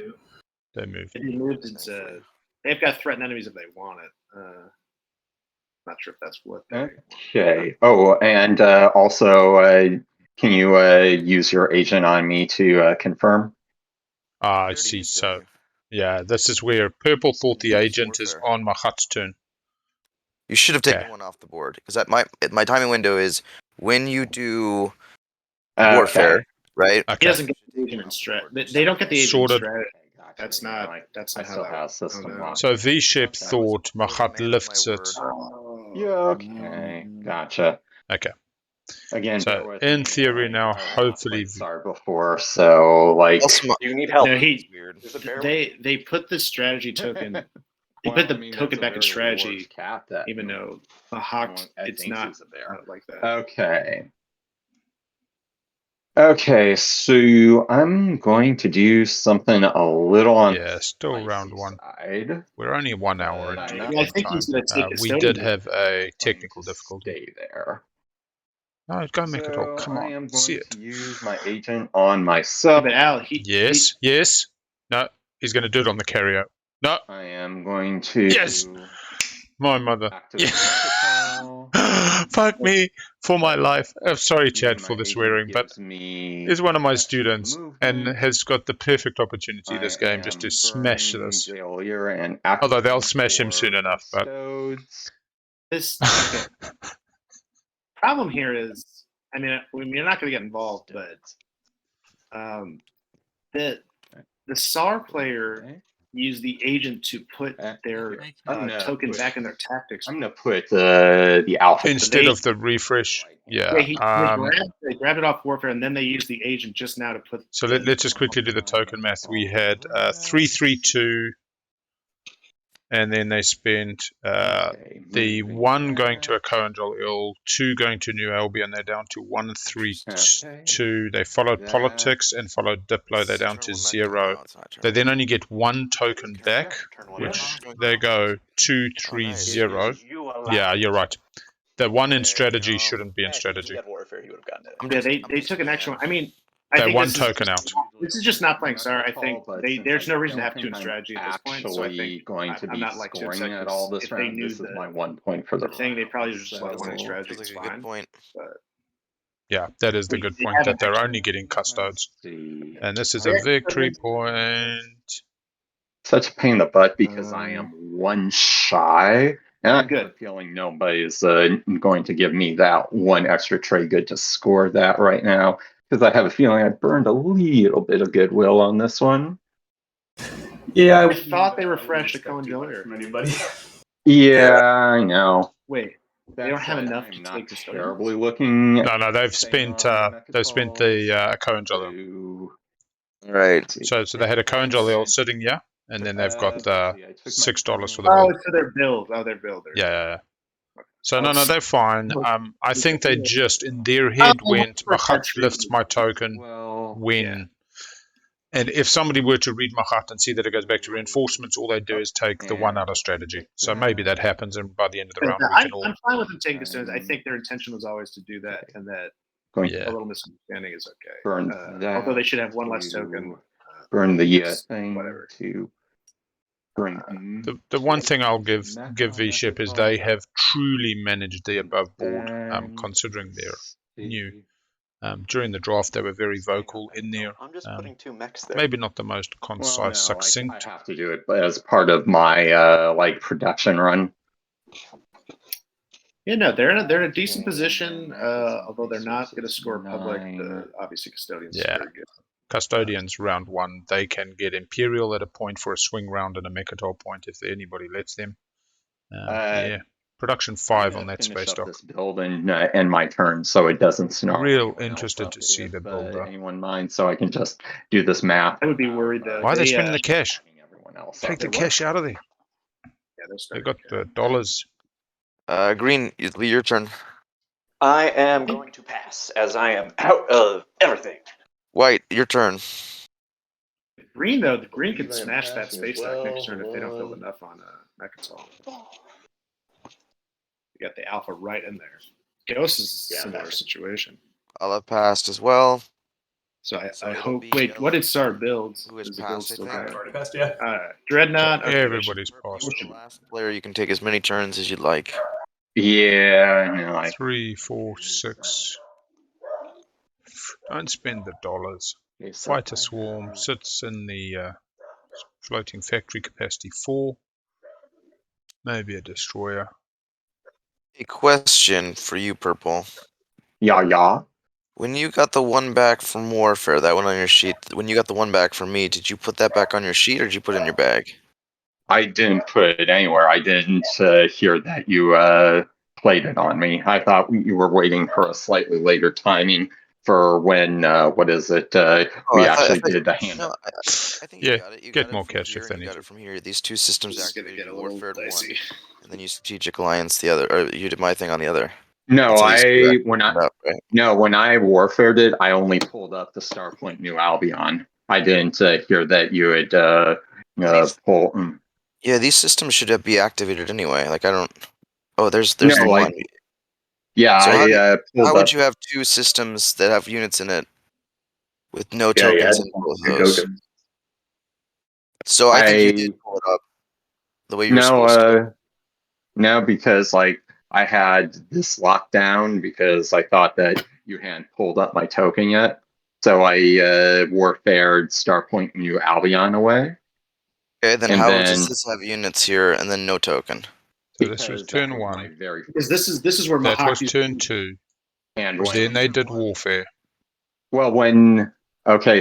They moved. They moved into. They've got threatened enemies if they want it. Not sure if that's what. Okay. Oh, and also, can you use your agent on me to confirm? I see. So, yeah, this is where Purple thought the agent is on Mahact's turn. You should have taken one off the board because my timing window is when you do warfare, right? Okay. He doesn't get the agent in strat. They don't get the agent in strat. That's not how that system. So VShep thought Mahact lifts it. Yeah. Okay. Gotcha. Okay. Again, so in theory now, hopefully Saar before. So like, Do you need help? No, they put the strategy token. They put the token back in strategy, even though Mahact it's not like that. Okay. Okay, so I'm going to do something a little on still round 1. Side. We're only 1 hour into I think he's going to take we did have a technical difficulty. Stay there. No, go Mecatol. Come on, I am going see it. to use my agent on myself. But Al, yes. No, he's going to do it on the carrier. No. I am going to. Yes. My mother. Yeah. Fuck me for my life. Sorry, Chad, for the swearing, but he's one of my students and has got the perfect opportunity this game just to smash this. Although they'll smash him soon enough, but this problem here is, I mean, you're not going to get involved, but the Saar player use the agent to put their token back in their tactics. I'm going to put the alpha instead of the refresh. Yeah. They grabbed it off warfare, and then they used the agent just now to put. So let's just quickly do the token math. We had 332 and then they spent the one going to a Coangel Ill, 2 going to New Albion. They're down to 1, 3, 2. They followed Politics and followed Diplo. They're down to 0. They then only get 1 token back, which they go 2, 3, 0. Yeah, you're right. The one in strategy shouldn't be in strategy. Warfare, he would have gotten it. Yeah, they took an extra one. I mean, I They're think 1 this token is, out. This is just not playing Saar. I think there's no reason to have 2 in strategy at this point. So I think going to I'm be not like too scoring upset at all this if they round. knew This is the, my 1 point for the thing. They probably just let 1 in strategy. That's It's a good fine. point. But Yeah, that is the good point, that they're only getting Custodes. And this is a victory point. Such a pain in the butt because I am 1 shy. And I Good. have a feeling nobody's going to give me that 1 extra trade good to score that right now. Because I have a feeling I burned a little bit of goodwill on this one. Yeah, I thought they refreshed a Coangel from anybody. Yeah, I know. Wait, they don't have enough I'm to not take Custodians? terribly looking. No, they've spent the Coangel. Right. So they had a Coangel sitting here, and then they've got $6 for the Oh, build. it's for their build. Oh, their build. Yeah. So no, they're fine. I think they just in their head went, Mahact lifts my token when. And if somebody were to read Mahact and see that it goes back to reinforcements, all they do is take the 1 out of strategy. So maybe that happens, and by the end of the round, we can all. I'm fine with them taking Custodians. I think their intention was always to do that, and that a little misunderstanding is okay. Although they should have 1 less token. Burn the thing whatever. to bring. The one thing I'll give VShep is they have truly managed the above board, considering they're new. During the draft, they were very vocal in there. I'm just putting 2 mechs there. Maybe not the most concise, succinct. I have to do it as part of my production run. Yeah, no, they're in a decent position. Although they're not going to score public. Obviously, Custodians. Yeah. Is very good. Custodians round 1, they can get Imperial at a point for a swing round and a Mecatol point if anybody lets them. Production 5 on that space dock. This build and my turn, so it doesn't snarl. Real interested to see the builder. Anyone mind, so I can just do this math. I would be worried though. Why are they spending the cash? Take the Take cash out of there. Yeah, They got the dollars. Green, your turn. I am going to pass, as I am out of everything. White, your turn. Green though, the green can smash that space dock next turn if they don't build enough on Mecatol. You got the alpha right in there. Ghost is a similar situation. I'll have passed as well. So I hope. Wait, what did Saar build? Who has Is the passed, build I still think. there? Already passed, yeah. Dreadnought. Okay, Everybody's passed. For the last player, you can take as many turns as you'd like. Yeah, I know. 3, 4, 6. Don't spend the dollars. Fighter Swarm sits in the floating factory capacity 4. Maybe a destroyer. A question for you, Purple. Yeah. When you got the 1 back from Warfare, that one on your sheet, when you got the 1 back from me, did you put that back on your sheet or did you put it in your bag? I didn't put it anywhere. I didn't hear that you played it on me. I thought you were waiting for a slightly later timing for when, we actually did the hand. No, I think Yeah, you got it. You get got more it from cash here if they and you need got to. it from here. These 2 systems This is gonna activated. get a You little Warfared dicey. 1, and then you Strategic Alliance the other, or you did my thing on the other. No, That's how you screw that when up, right? when I warfared it, I only pulled up the Starpoint New Albion. I didn't hear that you had pull. Yeah, these systems should be activated anyway. Like I don't. Oh, there's No, the like- one. Yeah, So I pulled How up. would you have 2 systems that have units in it with no Yeah, you tokens had in both of 2 those? tokens. So I think you did pull it up the way you were supposed to. No, because I had this locked down because I thought that you hadn't pulled up my token yet. So I warfared Starpoint New Albion away. Okay, then and how then- does this have units here and then no token? So this was Because turn that was 1. my very Because this is where That Mahact was used turn to- 2. and Then they did Warfare. Well,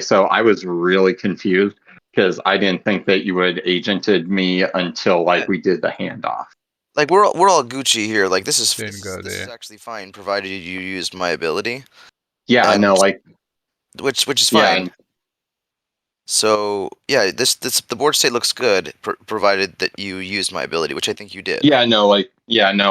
so I was really confused because I didn't think that you had agented me until we did the handoff. Like we're all Gucci here. Like this is Didn't go this is there. actually fine, provided you used my ability, Yeah, And- no, which is yeah, fine. So yeah, the board state looks good, provided that you used my ability, which I think you did. Yeah, no,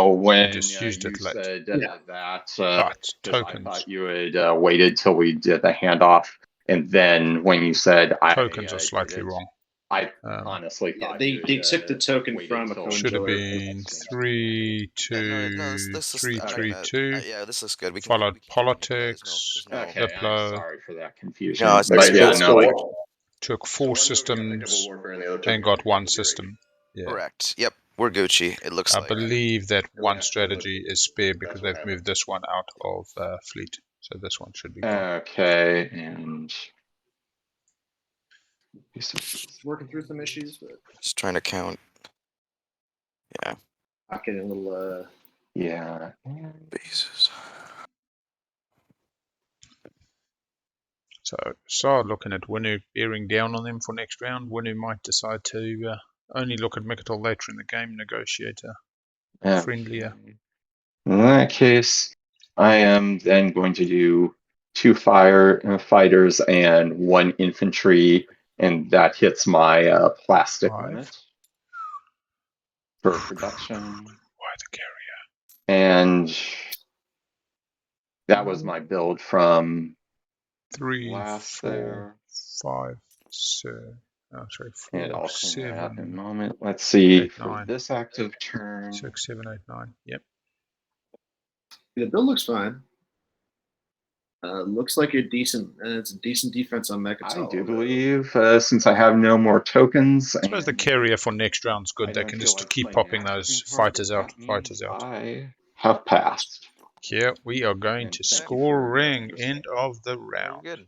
when just used you it late. said that, But 'cause I tokens. thought you had waited till we did the handoff, and then when you said Tokens are slightly wrong. I honestly Yeah, thought they took the token waited from a till- cone Should have killer. been 3, 2, this 3, 3, 2. yeah, this looks good. We can Followed we can continue to play. politics. Okay, Diplo. I'm sorry for that confusion. No, it's but okay. yeah, So no, like Took so 4 one token got systems technical warfare and the other token and got got 1 technical system. Yeah. Correct. Yep, we're Gucci. It looks I like. believe that There we one go. strategy is spare because That's what they've happened. moved this one out of fleet. So this one should be gone. okay, and Working through some issues, but Just trying to count. Yeah. not getting a little. yeah. Bases. So Saar looking at Winnu bearing down on them for next round. Winnu might decide to only look at Mecatol later in the game, negotiate a friendlier. In that case, I am then going to do 2 fighters and 1 infantry, and that hits my plastic 5. limit for production. Why the carrier? And that was my build from 3, last 4, there. 5, 6. Oh, sorry, And 4, I'll clean that up in a 7, moment. Let's see 8, for 9. this active turn. 6, 7, 8, 9. Yep. The build looks fine. Looks like it's a decent defense on Mecatol. I do believe, since I have no more tokens. I suppose the carrier for next round's good. They can just keep popping those fighters out. I have passed. Here we are going to scoring. End of the round. Very good.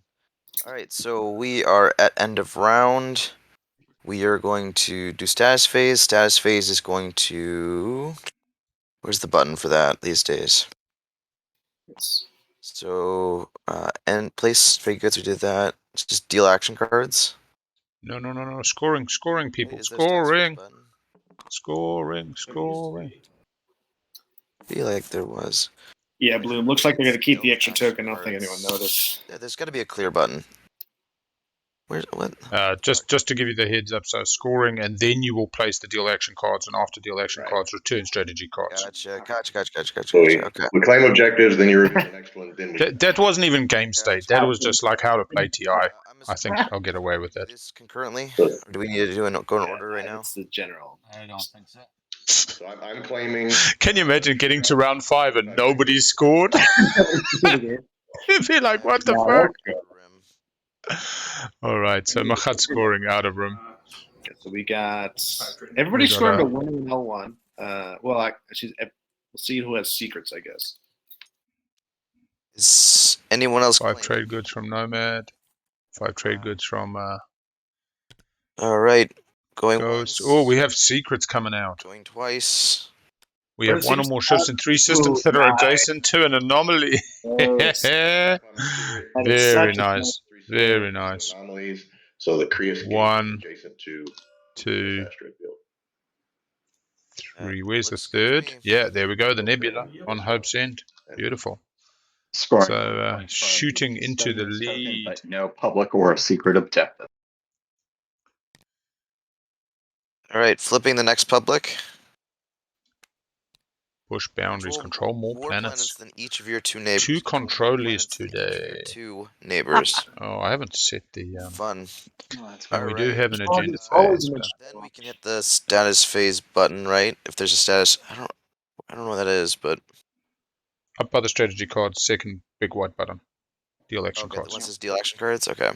All right, so we are at end of round. We are going to do status phase. Status phase is going to. Where's the button for that these days? So, and place trade goods. We did that. It's just deal action cards. No. Scoring, people. Wait, is there a status phase Scoring. button? Scoring. I feel like there was. Yeah, Bloom. Looks like they're going to keep the extra token. I don't think anyone noticed. Yeah, there's got to be a clear button. Where's what? Just to give you the heads up, so scoring, and then you will place the deal action cards, and after deal action cards, return strategy cards. Gotcha. So Okay. we claim objectives, then you review the next one, then we. That wasn't even game state. That was just like how to play TI. I think I'll get away with that. This concurrently? Or do we need to go in order right now? It's the general. I don't think so. So I'm claiming. Can you imagine getting to round 5 and nobody scored? You'd be like, what the fuck? All right, so Mahact scoring out of room. Okay, so we got everybody scoring a Winnu and L1. We'll see who has secrets, I guess. Is anyone else 5 trade goods from Nomad. 5 trade goods from all right, going Ghost. once. Oh, we have secrets coming out. Going twice. We have 1 or more ships in 3 systems that are adjacent to an anomaly. Very nice. Very nice. Anomalies. So the Creuss 1, adjacent to 2, asteroid field. 3. Where's the third? Yeah, there we go. The nebula on Hope's End. Beautiful. Scoring. So shooting into the lead. But no public or secret objective. All right, flipping the next public. Push boundaries. Control more planets. Than each of your 2 neighbors. 2 controllers today. 2 neighbors. Oh, I haven't set the fun. And we do have an agenda phase. phase. Then we can hit the status phase button, right? If there's a status, I don't know what that is, but up by the strategy cards, second big white button. Deal action okay, cards. the one says deal action cards. Okay.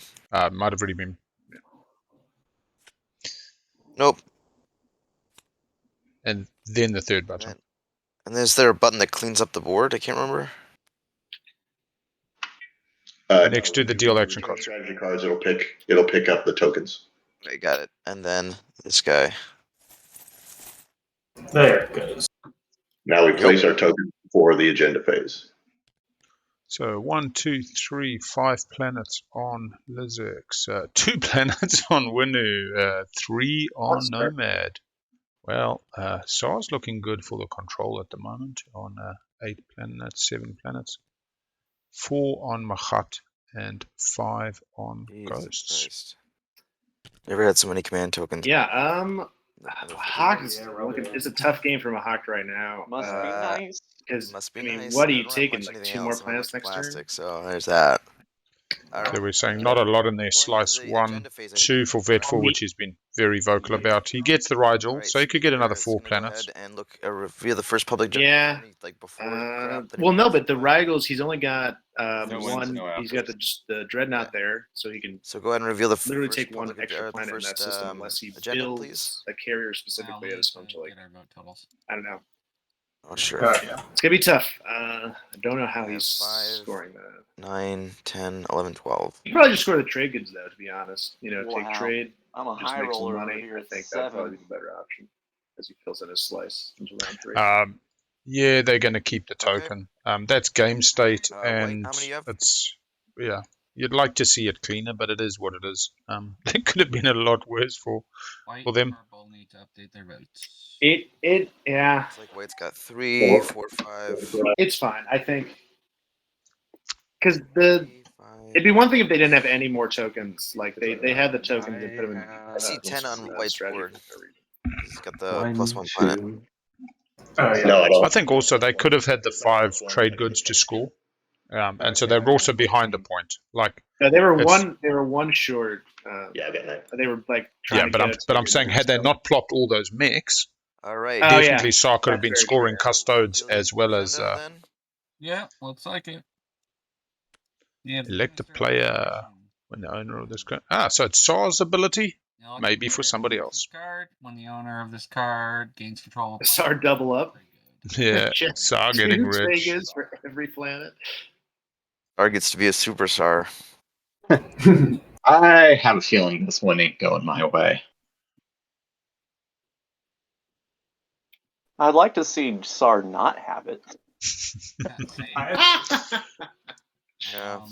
Might have already been. Nope. And then the third button. And is there a button that cleans up the board? I can't remember. Next to the deal action cards. Strategy cards. It'll pick up the tokens. I got it. And then this guy. There it goes. Now we place our tokens for the agenda phase. So 1, 2, 3, 5 planets on Lizix, 2 planets on Winnu, 3 on Nomad. Well, Saar's looking good for the control at the moment on 8 planets, 7 planets. 4 on Mahact and 5 on Ghosts. Never had so many command tokens. Yeah. Mahact It's a tough game for Mahact right now. Must be nice. Because Must be I mean, nice. what are I you don't have taking? much Like anything 2 more else. I don't have planets next plastic, turn? so there's that. All right. They were saying not a lot in their slice the 1, agenda phase, I 2 for Vetful, which he's been very vocal about. He gets the Rigel, Alright, so he could get another 4 gonna planets. Go ahead and look reveal the first public journey Yeah. like before crap. Well, no, but the Rigels, he's only got No one. wins, no He's got outers. the Dreadnought there, so he can So go ahead and reveal the literally first take one public extra the planet in that first, system unless he agenda, builds please. a carrier specifically at his home to like. Get our vote totals. I don't know. Oh sure. Yeah. It's gonna be tough. I don't know how I have he's 5, scoring that. 9, 10, 11, 12. You could probably just score the trade goods though, to be honest. You know, take Wow. trade, I'm a just high make some roller money. over here I at think that would 7. probably be the better option as he fills in his slice into round 3. Yeah, they're going to keep the Okay. token. That's game state, White, and how many you have? it's yeah. You'd like to see it cleaner, but it is what it is. It could have been a lot worse for them. Purple need to update their votes. Yeah. It's like White's got 3, 4, 5. It's fine. I think because it'd be one thing if they didn't have any more tokens. Like they had the tokens and put them in. I see 10 on White's strategy board. for no reason. He's got the +1 planet. Oh yeah. No, I don't. I think also they could have had the 5 trade goods to score, and so they're also behind a point. Like No, they were It's- one. They were one short. Yeah, I got 9. They were like trying yeah, to but get I'm it to but I'm get saying it, had they so- not plopped all those mechs, All right. Oh, yeah. definitely Saar could have That's been very scoring true. custodes Reveal the as well as agenda, then. Yeah, looks like it. Yeah, elect a player when the owner of this card. So it's Saar's ability, maybe for somebody else. Card. When the owner of this card gains control of Saar double up. Pretty good. Yeah, Saar getting Two rich. Vegas for every planet. Saar gets to be a super Saar. I have a feeling this one ain't going my way. I'd like to see Saar not have it. Yeah.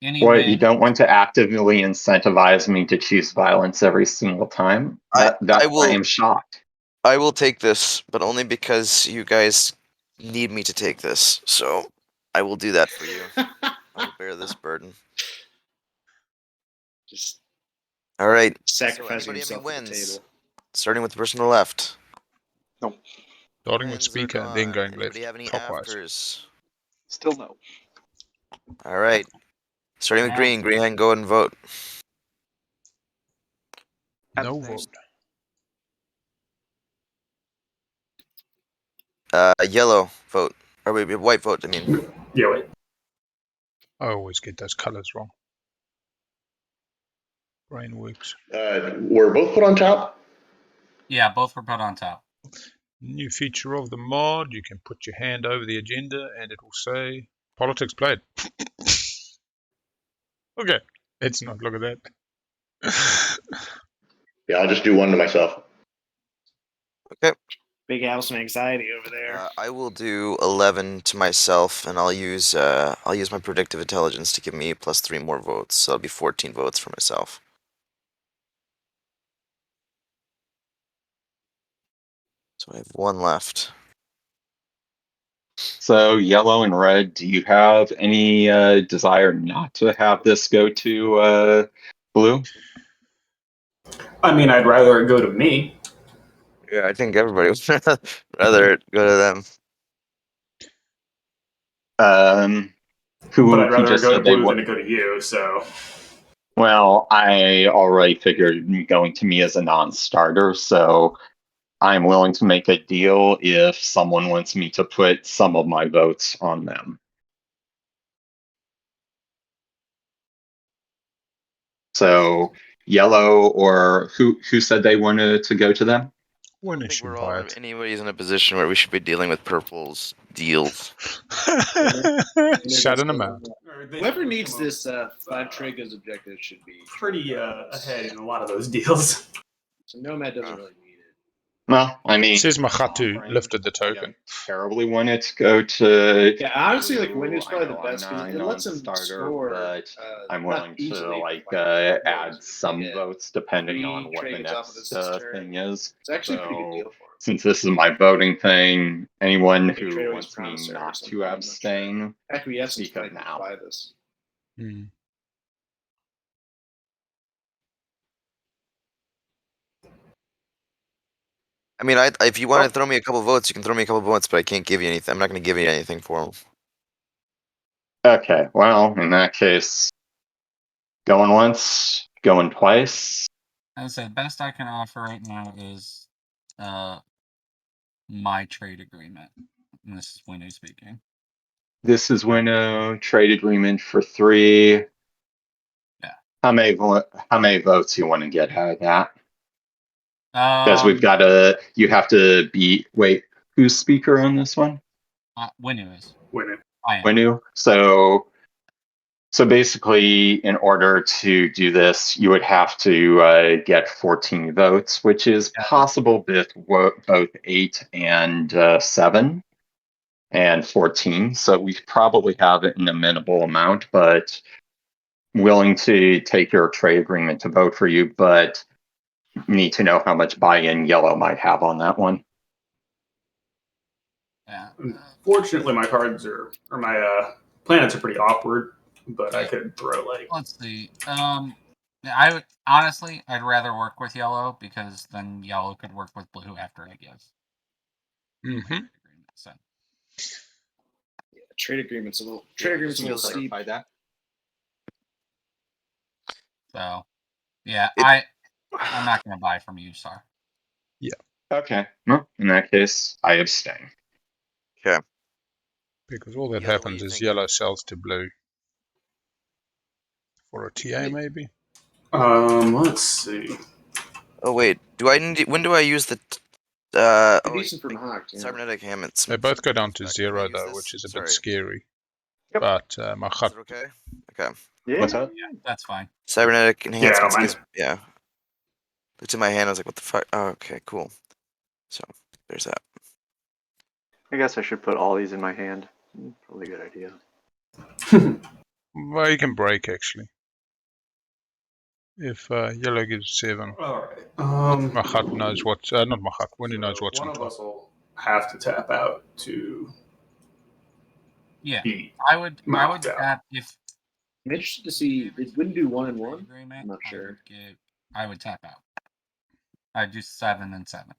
Anyway, What, you don't want to actively incentivize me to choose violence every single time? I I will- am shocked. I will take this, but only because you guys need me to take this. So I will do that for you. I will bear this burden. Just All right. sacrificing anybody have any himself at the wins? table. Starting with the person on the left. Starting with Wins are speaker and then gone. going Anybody left have any clockwise. afters? Still no. All right. Starting with Yeah. green. Green, and go ahead and vote. No vote. Yellow vote. Or wait, white vote. I mean. Yeah, wait. I always get those colors wrong. Brain works. Were both put on top? yeah, both were put on top. New feature of the mod, you can put your hand over the agenda and it will say politics played. Okay, let's not look at that. Yeah, I'll just do one to myself. Big Allison anxiety over there. I will do 11 to myself, and I'll use my predictive intelligence to give me +3 more votes. So that'll be 14 votes for myself. So I have 1 left. So, yellow and red, do you have any desire not to have this go to blue? I mean, I'd rather it go to me. Yeah, I think everybody would rather go to them. Who But I'd rather it just go to said they blue would. than it go to you, so. Well, I already figured going to me as a non-starter, so I'm willing to make a deal if someone wants me to put some of my votes on them. So, yellow, or who said they wanted to go to them? I When don't is think she we're all fired? anybody's in a position where we should be dealing with purple's deals. Shutting them out. Whoever needs this 5 triggers objective should be Pretty ahead in a lot of those deals. So Nomad doesn't really need it. Well, I mean, Says Mecatol lifted the token. terribly want it to go to. Yeah, honestly, like blue. Winnu's I probably know the I'm best not because it lets him non-starter, score. but I'm not willing to easily, add some yeah, votes depending 3 on what the trades off of next this turn. thing is. It's actually a pretty good So, deal for him. since this is my voting thing, anyone Maybe trade who away wants his me promissory or not something, to I'm not abstain, Acquiescence speak up might now. buy this. Hmm. I mean, if you want to throw me a couple votes, you can throw me a couple votes, but I can't give you anything. I'm not going to give you anything for them. Okay, well, in that case, going once, going twice. I would say the best I can offer right now is my trade agreement. And this is Winnu speaking. This is Winnu, trade agreement for 3. Yeah. How many votes you want to get out of that? Because you have to be, wait, who's speaker on this one? Winnu is. Winnu. I am. Winnu. So basically, in order to do this, you would have to get 14 votes, which is possible with both 8 and 7 and 14. So we probably have it in a minimal amount, but willing to take your trade agreement to vote for you, but need to know how much buy-in Yellow might have on that one. Yeah. Unfortunately, my cards or my planets are pretty awkward, but I could throw like. Let's see. I would honestly, I'd rather work with Yellow because then Yellow could work with Blue after I give. Mm-hmm. So. Yeah, trade agreement's a little steep. That. So, yeah, I'm not going to buy from you, Saar. Yeah. Okay. Well, in that case, I abstain. Okay. Because all that Yellow, happens what do you is think? Yellow sells to Blue. For a TA, maybe? Let's see. Oh wait, when do I use the Decent for Mahact, yeah. cybernetic hammets? They both go down to Can I 0 use though, this? which is a Sorry. bit scary. Yep. But Is Mahact, it okay? Okay. Yeah. What's up? Yeah, that's fine. Cybernetic enhancements. mine. Yeah. Looked in my hand. I was like, "What the fuck?" Oh, okay, cool. So there's that. I guess I should put all these in my hand. Probably a good idea. well, you can break actually. If Yellow gives 7. Alright. Mahact knows what's not Mahact. Winnu knows what's one on of top. us will have to tap out to. Yeah, be I would knocked out. tap if. I'm interested to see, did Winnu do 1 and 1? Agreement, I'm not sure. I would tap out. I'd do 7 and 7.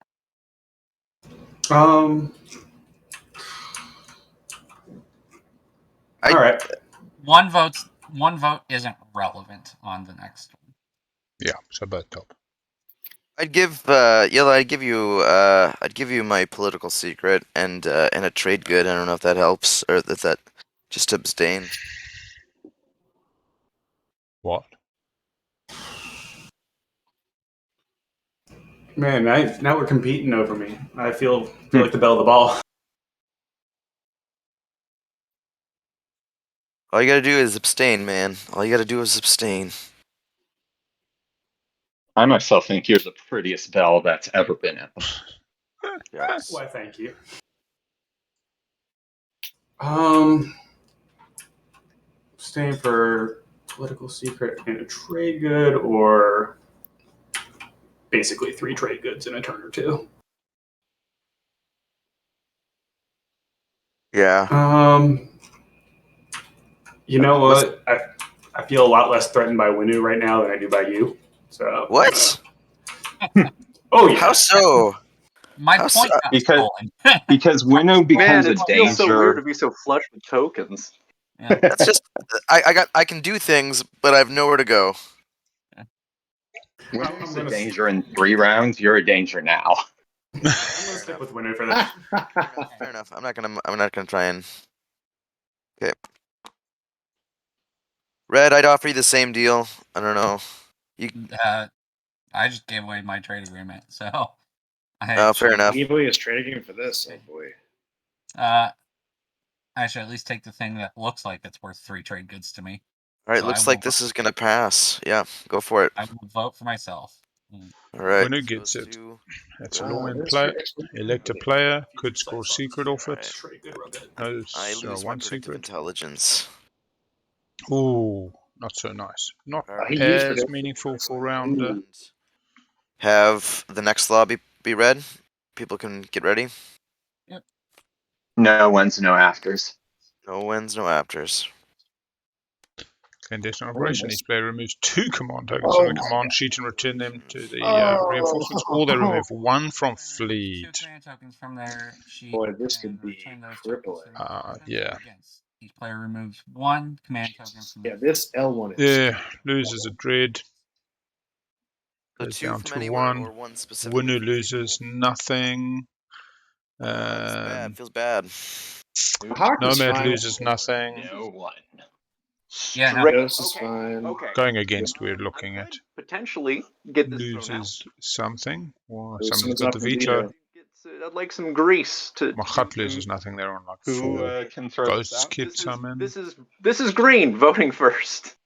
All right. One vote isn't relevant on the next one. Yeah, so both top. I'd give Yellow. I'd give you my political secret and a trade good. I don't know if that helps or if that just abstain. What? Man, now we're competing over me. I feel like the belle of the ball. All you gotta do is abstain, man. All you gotta do is abstain. I myself think you're the prettiest belle that's ever been at them. Yes. Why, thank you. Staying for political secret and a trade good, or basically 3 trade goods in a turn or 2. Yeah. You know what? I feel a lot less threatened by Winnu right now than I do by you. So What? Oh yeah. How so? My How point so? got Because- stolen. Because Winnu becomes Man, a it feels so weird to danger. be so flush with tokens. Yeah. That's just I can do things, but I have nowhere to go. Winnu's a danger in 3 rounds. You're a danger now. I'm gonna stick with Winnu for this. Fair enough. I'm not gonna try and. Okay. Red, I'd offer you the same deal. I don't know. I just gave away my trade agreement, so. Oh, fair enough. He gave away his trade agreement for this. Oh boy. I should at least take the thing that looks like it's worth 3 trade goods to me. All right, So looks like this is gonna pass. Yeah, go for it. I will vote for myself. All right. Winnu gets goes it. to- That's a Wow, law in that's play. very excellent. Elect a player. Could score secret off Alright. it. Trade good, real good. No, I lose my one predictive secret. intelligence. Ooh, not so nice. Not Alright. He used as predictive meaningful for intelligence. round. Have the next law be read. People can get ready. No ones, no afters. No wins, no afters. Clandestine Operation. Each player removes 2 command tokens from the command sheet and return them to the reinforcements, or they remove 1 from fleet. 2 command tokens from their sheet. Boy, this and could be return those crippling. tokens to the Yeah. against. Each player removes 1 command token from Yeah, their this L1 is. Yeah, loses a dread. So Goes 2 down from to anywhere 1. or 1 specifically. Winnu loses nothing. Feels bad. Mahact is Nomad fine. loses nothing. No one. Yeah, no. Ghost is Okay, fine. Okay. Going against, we're looking I at. could potentially get this thrown out. Loses something. Or Ooh, somebody's someone's got off the the veto. veto. I'd like some grease to. Mahact loses nothing. They're on like Who 4. can throw this Ghosts out? kits I'm in. This is green voting first.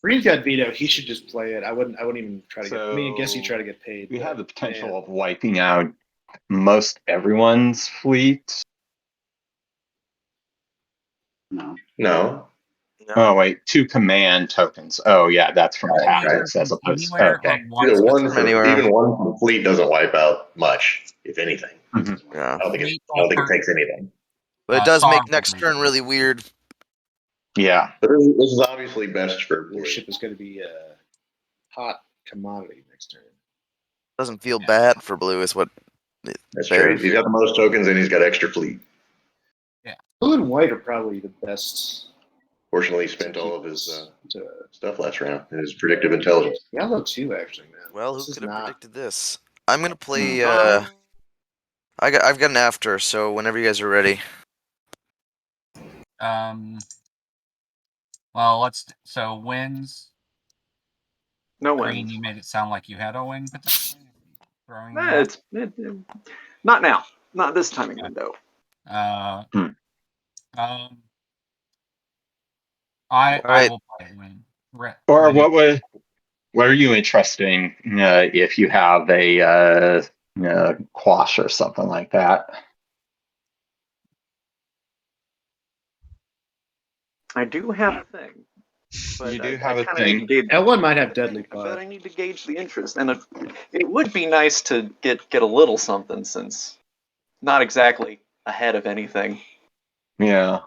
Green's got veto. He should just play it. I wouldn't even try to get. I mean, I guess you So, try to get paid. We but, have the potential man. of wiping out most everyone's fleet. No. Oh wait, 2 command tokens. Oh yeah, that's from Right, tactics as opposed. Anywhere Okay. or Either one one from Anywhere. even one from fleet doesn't wipe out much, if anything. Mhm. Yeah. I don't think it takes anything. But it does Saar make will next be- turn really weird. Yeah. But this is obviously best for blue. Warship is going to be a hot commodity next turn. Doesn't feel bad for blue is what. That's there. true. He's got the most tokens and he's got extra fleet. Blue and white are probably the best. Fortunately, he spent all of his stuff last round and his predictive intelligence. Yellow too, actually, man. Well, This who is could have not- predicted this? I'm gonna play. I've got an after. So whenever you guys are ready. Well, so wins. No Green, wins. you made it sound like you had a win potentially. Throwing Nah, not now. Not this timing Okay. window. I Alright. will play win. Or what are you interested in if you have a quash or something like that? I do have a thing. But You do I have a kinda thing. need to gauge- L1 might have deadly But pot. I need to gauge the interest, and it would be nice to get a little something since not exactly ahead of anything. Yeah.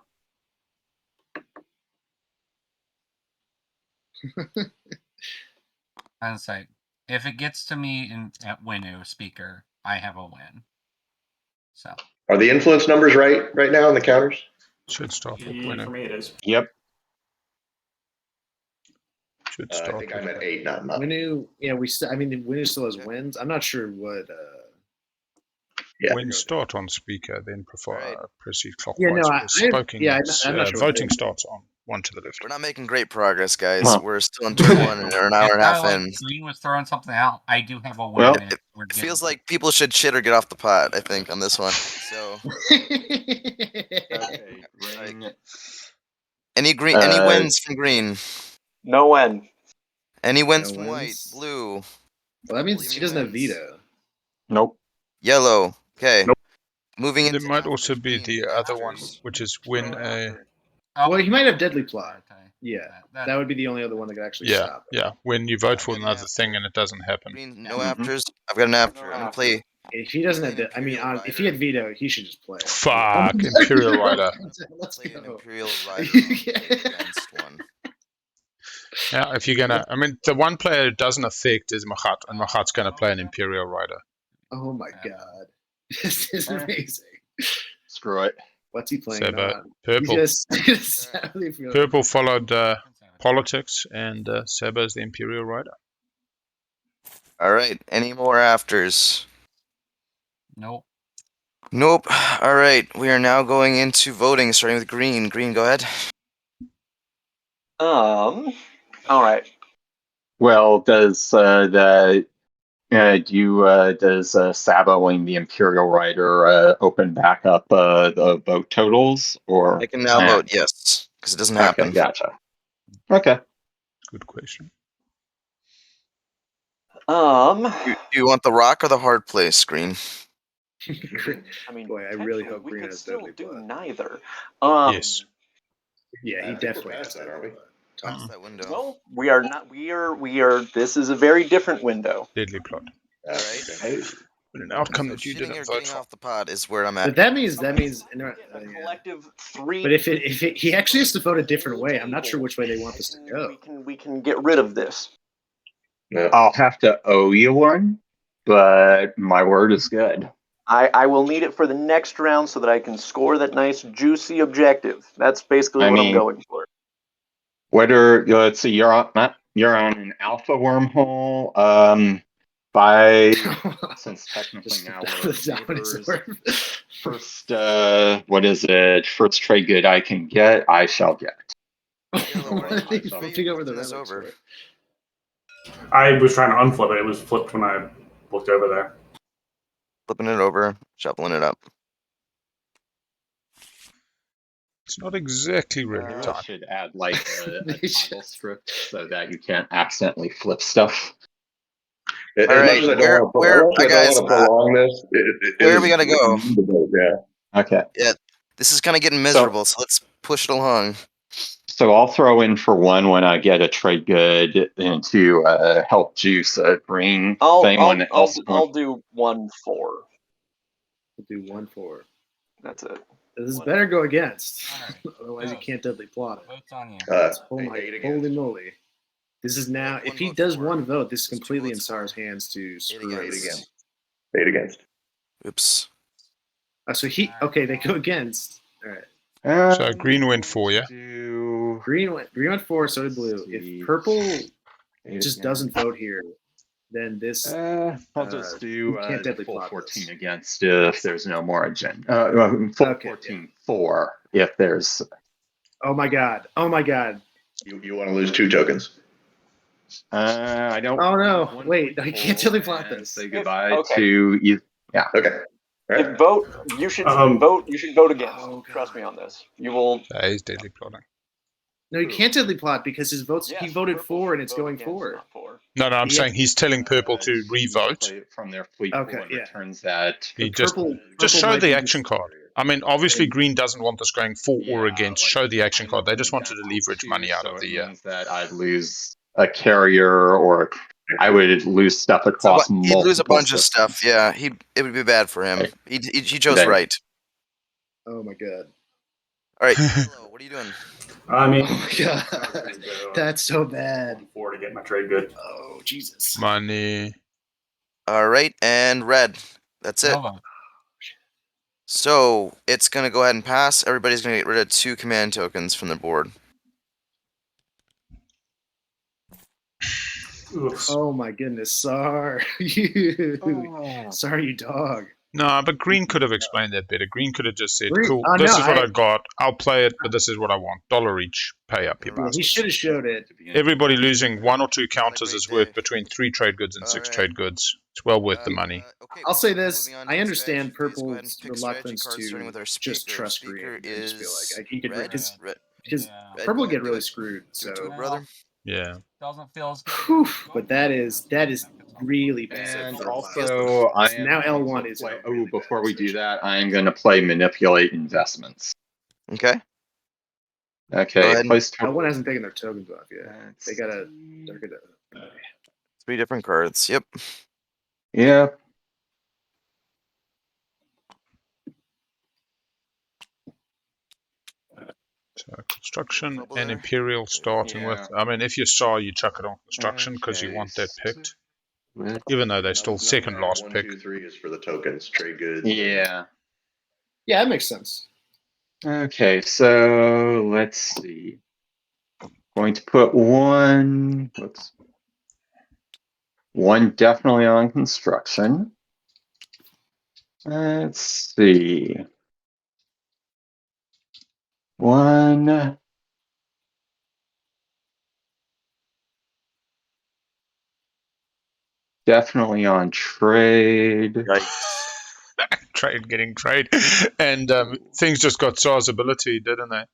I'd say if it gets to me at Winnu speaker, I have a win. So Are the influence numbers right now in the counters? Should start with For Winnu. me, it is. Yep. Should I start think with I'm at Winnu. 8, not 9. Winnu, yeah, Winnu still has wins. I'm not sure what. Yeah. When start on speaker, then Right. proceed clockwise. Yeah, no, I'm not sure what voting they- starts on 1 to the left. We're not making great progress, guys. Huh. We're still in turn 1 and we're an hour and a half in. Green was throwing something out. I do have a win. Well, and we're It feels like people should shit or get off the pot, I think, on this one. So Okay. Green. any wins from green? No win. Any wins No from white? wins. Blue? Well, that means Believe she any doesn't have wins? veto. Nope. Yellow. Okay. Nope. Moving into There might also afters, be green. the other one, Afters. which is when Well, he might have deadly plot. Okay. Yeah, that would be the only other one that could actually stop. when you vote for I've got an another after. thing and it doesn't happen. Green, no Mhm. afters. I've got an after. I'm gonna play. If he doesn't have, I mean, Imperial if he had Rider. veto, he should just play it. Fuck, Imperial Rider. Let's Play an go. Imperial Rider against one. Yeah, if you're gonna, I mean, the one player it doesn't affect is Mahact, and Mahat's gonna play an Imperial Rider. Oh my god, this is amazing. Screw it. What's he playing Seba, on? purple. He's just sadly feeling- Purple followed politics, and Seba is the Imperial Rider. All right. Any more afters? Nope. Nope. All right. We are now going into voting, starting with green. Green, go ahead. All right. Well, does does saboing the Imperial Rider open back up the vote totals, or I can now vote yes because it doesn't Okay, happen. gotcha. Okay. Good question. Do you want the rock or the hard place, Green? I mean, Boy, I really potentially hope we Green could has still deadly do plot. neither. Yes. Yeah, I he think definitely we're has past that, deadly aren't we? plot. Past that window. Well, we are not. We are. This is a very different window. Deadly plot. Right. Okay. But an outcome So that you shitting didn't or vote getting for. off the pot is where I'm But at. that means The collective 3. But if he actually has to vote a different way, I'm not sure which way they want this to go. We can get rid of this. Yeah. I'll have to owe you one, but my word is good. I will need it for the next round so that I can score that nice juicy objective. That's basically what I'm going for. Let's see, you're on an alpha wormhole. Since technically now we're favors, first what is it? First trade good I can get, I shall get. Flipping over the relics over. I was trying to unflip it. It was flipped when I looked over there. Flipping it over, shuffling it up. It's not exactly relic I time. should add like a toggle script so that you can't accidentally flip stuff. As All much right, as I don't want to prolong this, where are we gonna go? Yeah. Okay. Yeah, this is kind of getting miserable, so let's push it along. So I'll throw in for one when I get a trade good and to help juice a green thing. I'll do 1-4. We'll do 1-4. That's it. This better go against. Right. Otherwise, you can't deadly plot it. Votes on you. Oh my holy moly. This is now, if he does one vote, this is completely in Saar's hands to screw it again. 8 against. Oops. So okay, they go against. All right. So green went for you. Green went 4, so did blue. If purple just doesn't vote here, then this. I'll just do can't deadly full plot 14 this. against if there's no more agenda. Full Okay, 14-4 if there's. Oh my god! Oh my god! You want to lose 2 tokens? I don't. Oh no! Wait, I can't deadly plot this. Say goodbye to you. Yeah. Okay. Right. If vote, you should vote. You should vote against. Trust me on this. You will. That is deadly plotting. No, you can't deadly plot because his votes. He voted 4 and it's going 4. No, I'm saying he's telling purple to re-vote. From their fleet pool and returns that. He just show the action card. I mean, obviously, green doesn't want this going for or against. Show the action card. They just wanted to leverage money out of the. Means that I'd lose a carrier, or I would lose stuff across multiple. He'd lose a bunch of stuff. Yeah, it would be bad for him. He chose right. Oh my god! All right, hello, what are you doing? I mean, oh my god, that's so bad. 4 to get my trade good. Oh Jesus! Money. All right, and red. That's it. So it's gonna go ahead and pass. Everybody's gonna get rid of 2 command tokens from their board. Oops. Oh my goodness, Saar! Sorry, you dog. No, but green could have explained that better. Green could have just said, "Cool, Oh, this no, is what I got. I'll play it, but this is what I want. $1 each. Pay up, you Yeah, he bastards." should have showed it. Everybody losing 1 or 2 counters is worth between 3 trade goods and 6 trade goods. It's well worth the money. Okay, I'll say before this: moving on I to understand strategy, please go ahead and Purple's pick strategy reluctance cards, starting with our to just speaker. trust Speaker green. I just feel like he could red, because red, Purple go get ahead, really do it. screwed. Do it to So, it, brother. Yeah. Doesn't feel as good. whew, but that is really bad. And for also, I am now going L1 to is. play, in a really before bad we do position. that, I am going to play manipulate investments. Okay. Okay, place L1 hasn't taken their tokens off yet. They gotta. They're gonna. 3 different cards. Yep. Yeah. So construction and Imperial starting with. I mean, if you saw, you chuck it on construction because you want that picked. Even though they're still second last 1, pick. 2, 3 is for the tokens, trade goods. Yeah. Yeah, that makes sense. Okay, so let's see. Going to put one. One definitely on construction. Let's see. One. Definitely on trade. Getting trade. And things just got Saar's ability, didn't they?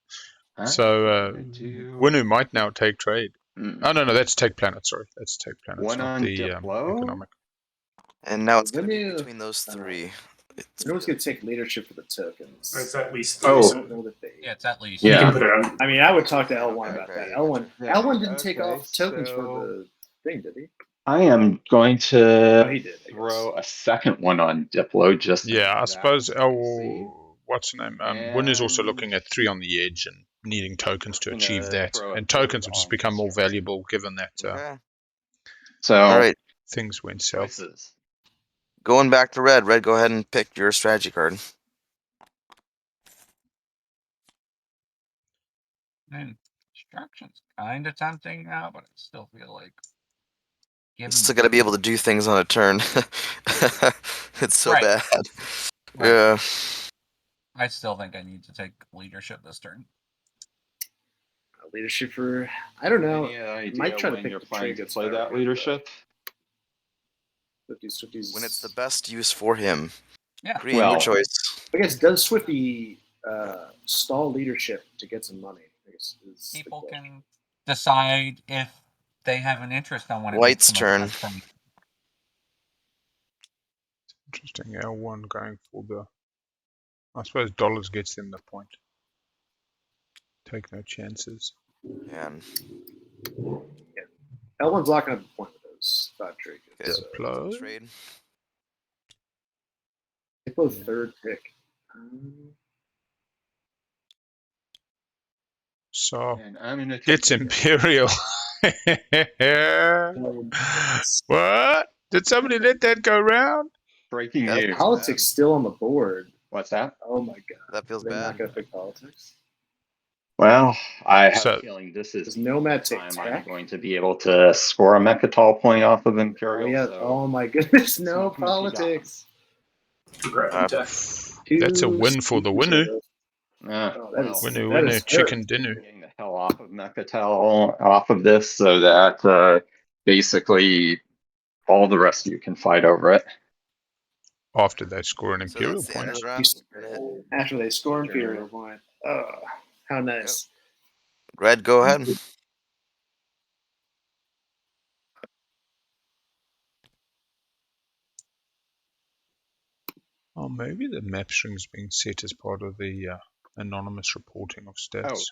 So Winnu might now take trade. Oh, no, that's take planet, sorry. That's take planet. One not on the Diplo? economic. And now it's going to be Winnu- between those 3. No one's gonna take leadership for the tokens. It's at least. Oh. I don't know that they. Yeah, it's at least. You Yeah. can put it on. I mean, I would talk to L1 about Okay. that. L1 didn't take Okay, off tokens so- for the thing, did he? I am going Oh, to he did, I guess. throw a second one on Diplo just to Yeah, do I that suppose. and see. What's the name? Winnu's also And looking at 3 on the edge and needing tokens to I'm achieve gonna that. throw a And third tokens have just on become more Saar. valuable given that Okay. So, All right. things went south. choices. Going back to red. Red, go ahead and pick your strategy card. Instructions kind of tempting now, but I still feel like You still got to be able to do things on a turn. It's so Right. bad. Right. Yeah. I still think I need to take leadership this turn. Leadership for, I don't know. Any idea Might try to when pick you're the planning to trade play style that here, leadership? 50s. When it's the best use for him. Yeah. Green, Well, your choice. I guess, does Swifty stall leadership to get some money? I guess is the People question. can decide if they have an interest on when it White's makes the most turn. sense for me. Interesting. L1 going for the. I suppose dollars gets them the point. Take no chances. And L1's locking up the point with those 5 trade goods. Okay. Diplo. trade. Diplo third pick. So And I'm gonna take it's Imperial. What? Did somebody let that go round? breaking That's news. Politics still on the board. What's that? Oh my god. That feels They're not bad. going to pick politics. Well, I have So- a feeling this is Does the Nomad only take time I'm tech? going to be able to score a Mecatol point off of Oh, Imperial. yeah. So Oh my goodness. No Smoke 'em if you got 'em. politics. Grab tech. That's a win for the Winnu. Oh, that is- Winnu, that Winnu, is chicken terrible. dinner. Getting the hell off of Mecatol off of this so that basically all the rest of you can fight over it. After they score an So Imperial that's the end point. of the round. We're gonna hit. After they score Imperial point. Oh, how nice. Red, go ahead. Oh, maybe the map string's being set as part of the anonymous reporting of stats.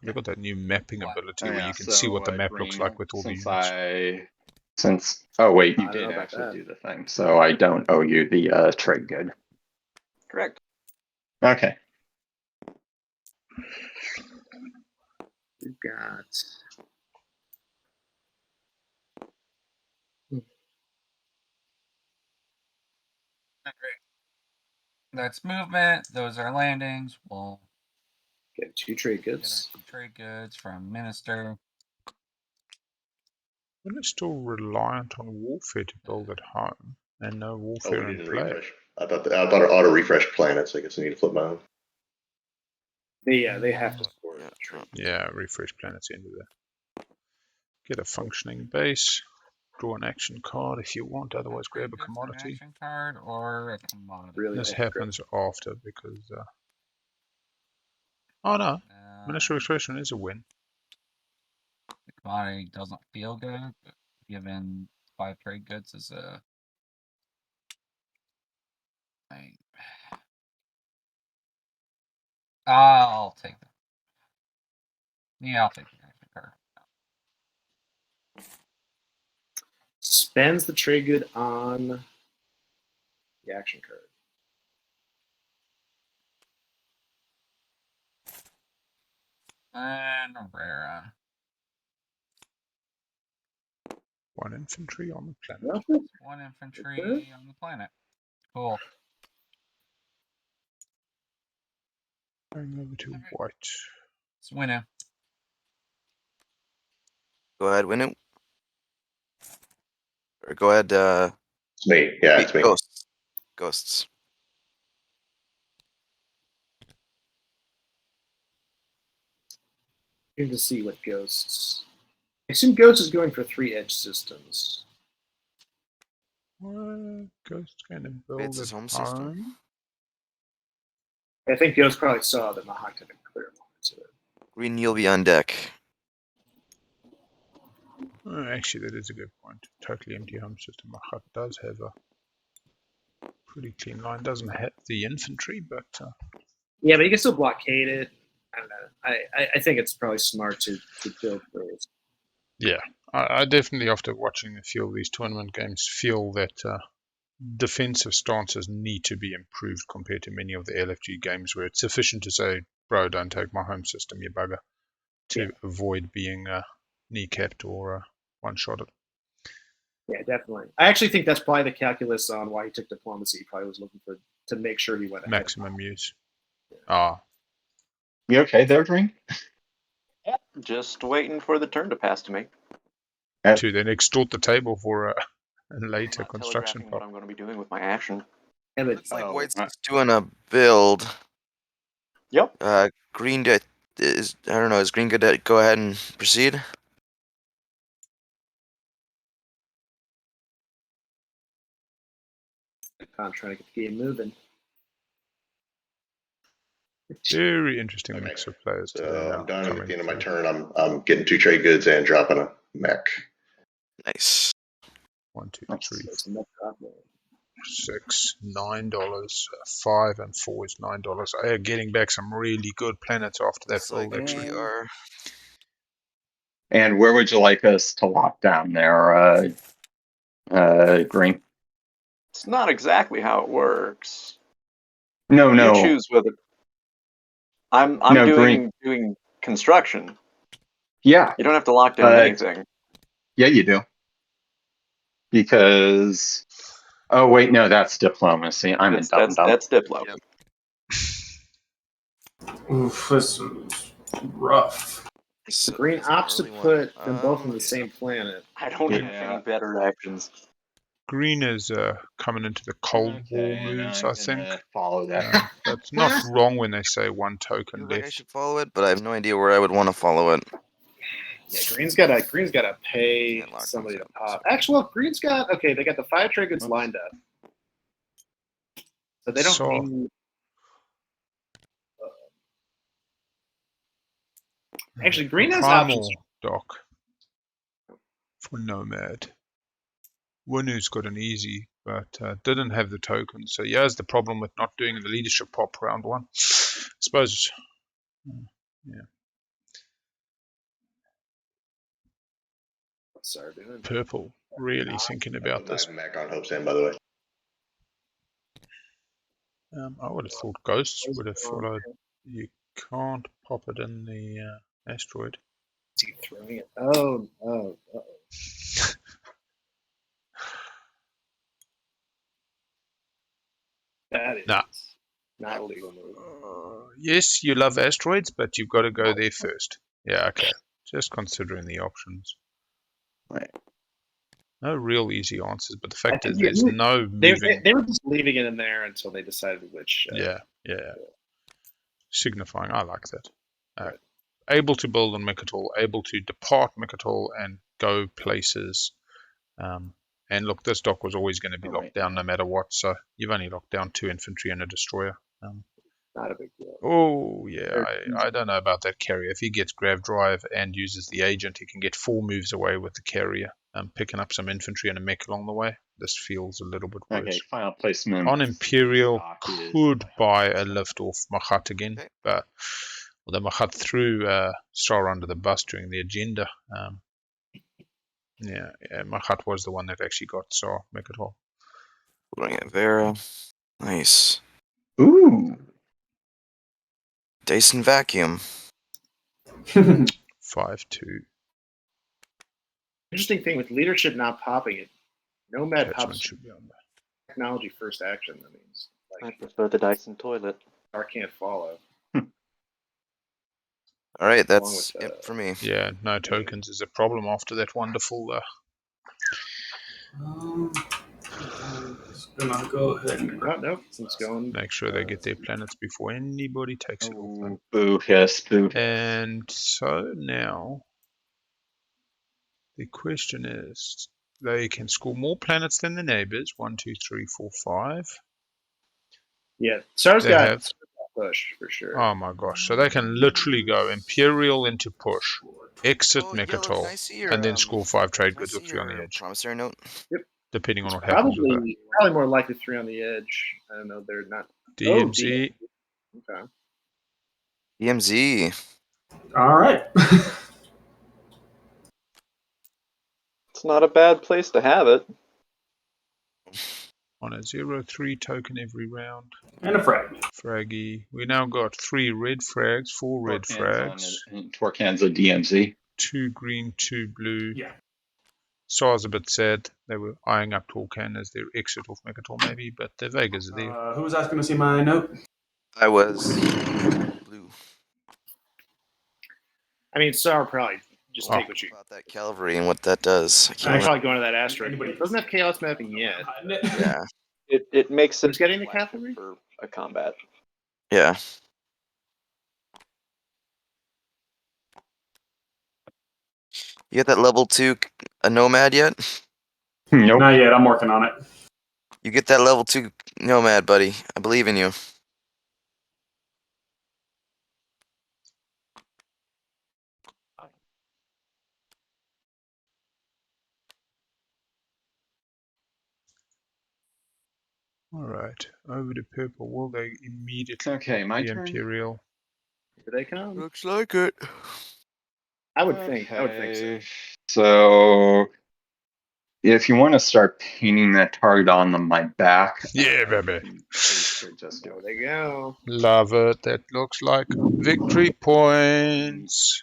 They've got that new mapping ability where you can see what the map looks Green, like with all the units. Oh wait, I you don't know did about actually that. do the thing, so I don't owe you the trade good. Correct. Okay. We've got. That's movement. Those are landings. We'll Get 2 trade get our goods. 2 trade goods from Minister. We're still reliant on warfare to build at home, and no Oh, warfare we in didn't play. refresh. I thought it auto refreshed planets. I guess I need to flip my own. They have to score. Yeah. Trade. Yeah, refresh planets into there. Get a functioning base. Draw an action card if you want, otherwise grab a Trade goods for an commodity. action card or a commodity. Really This hope to happens after because. Oh no, Minister Expression is a win. The commodity doesn't feel good, but given 5 trade goods is a. I'll take that. Yeah, I'll take the action card. Spends the trade good on the action card. And rare. 1 infantry on the planet. 1 infantry on the planet. Cool. Going over to white. It's Winnu. Go ahead, Winnu. Or go ahead. It's me. Yeah, it's me. Ghosts. Ghosts. Here to see what Ghosts. I assume Ghost is going for 3 edge systems. Ghost's going to build It's his at home system. home. I think Ghost probably saw that Mahact had a clear line to it. Green, you'll be on deck. Actually, that is a good point. Totally empty home system. Mahact does have a pretty clean line. Doesn't have the infantry, but Yeah, but you can still blockade it. I don't know. I think it's probably smart to build those. yeah, I definitely, after watching a few of these tournament games, feel that defensive stances need to be improved compared to many of the LFG games where it's sufficient to say, bro, don't take my home system, you bugger, to avoid being kneecapped or one-shotted. Yeah, definitely. I actually think that's probably the calculus on why he took diplomacy. He probably was looking to make sure he went ahead. Maximum use. Ah. You okay there, Green? Just waiting for the turn to pass to me. To then extort the table for a later I'm not construction telegraphing what pop. I'm going to be doing with my action. Looks like White's just doing a build. Yep. Green is, I don't know, is Green good to go ahead and proceed? I'm trying to get the game moving. Very interesting mix of players today. So Now I'm done, and at the end of my through. turn, I'm getting 2 trade goods and dropping a mech. Nice. 1, 2, 3, 6, $9. 5 and 4 is $9. I am getting back some really good planets after that Looks like build, actually. we are. And where would you like us to lock down there, Green? It's not exactly how it works. No. You choose whether. I'm No, doing construction. Yeah. You don't have to lock down anything. Yeah, you do. Because, oh wait, no, that's diplomacy. I'm a dumb. That's diplo. Yep. Oof, this is rough. So Green opts to put them both on the yeah. same planet. I don't have any better actions. Green is coming into the Cold War moves, I think. Follow that. That's not wrong when they say 1 token I death. should follow it, but I have no idea where I would want to follow it. Yeah, Green's gotta pay somebody to pop. Actually, well, Green's got they got the 5 trade goods lined up, so they don't need. Actually, Green has Primal options. dock for Nomad. Winnu's got an easy, but didn't have the token. So here's the problem with not doing the leadership pop round 1. I suppose, yeah. What's Saar doing? Purple really thinking about this. Mech on Hope's End, by the way. I would have thought Ghosts would have followed. You can't pop it in the asteroid. Is he throwing it? Oh. That is not a legal move. Yes, you love asteroids, but you've got to go there first. Yeah, okay. Just considering the options. Right. No real easy answers, but the fact is there's no moving. They were just leaving it in there until they decided which. Yeah. Signifying, I like that. Able to build on Mecatol, able to depart Mecatol and go places. And look, this dock was always going to be locked down no matter what, so you've only locked down 2 infantry and a destroyer. Not a big deal. Oh, yeah, I don't know about that carrier. If he gets grav drive and uses the agent, he can get 4 moves away with the carrier, picking up some infantry and a mech along the way. This feels a little bit worse. Okay, final placement. On Imperial, could buy a lift off Mahact again, but the Mahact threw Saar under the bus during the agenda. Yeah, Mahact was the one that actually got Saar Mecatol. Going at Vera. Nice. Ooh. Dyson Vacuum. 5-2. Interesting thing with leadership not popping it, Nomad Attachment pops should be on there. technology first action. That means I prefer the Dyson toilet. Saar can't follow. All right, that's it for me. Yeah, no tokens is a problem after that wonderful. I'm just gonna go ahead and Nope, it's going. Make sure they get their planets before anybody takes it off them. Boo hiss, boo. And so now the question is, they can score more planets than the neighbors. 1, 2, 3, 4, 5. Yeah, Saar's They got have- push for sure. Oh my gosh! So they can literally go Imperial into push, exit Oh, Mecatol, can I see your, and then score 5 trade can I goods see with 3 on the your edge, promissory note? depending on what happens with that. Probably more likely 3 on the edge. I don't know. They're not. DMZ. Okay. DMZ. all right. It's not a bad place to have it. On a 0-3 token every round. And a frag. Fraggy. We now got 3 red frags, 4 red frags, Torcan's DMZ. 2 green, 2 blue. Yeah. Saar's a bit sad. They were eyeing up Torcan as their exit off Mecatol maybe, but the Vegas are there. Who was asking to see my note? I was blue. I mean, Saar probably just take what you. About that cavalry and what that does. I I'm can't probably going to that asteroid. Anybody- It doesn't have chaos mapping yet. Yeah. It makes it Who's getting the cavalry? for a combat. Yeah. You get that level 2 a Nomad yet? Nope. Not yet. I'm working on it. You get that level 2 Nomad, buddy. I believe in you. Alright, over to purple. Will they immediately Okay, my the turn. Imperial? Here they come. Looks like it. I would think so. Okay, so if you want to start painting that target on my back, Yeah, baby. please just do There it. they go. Love it. That looks like victory points.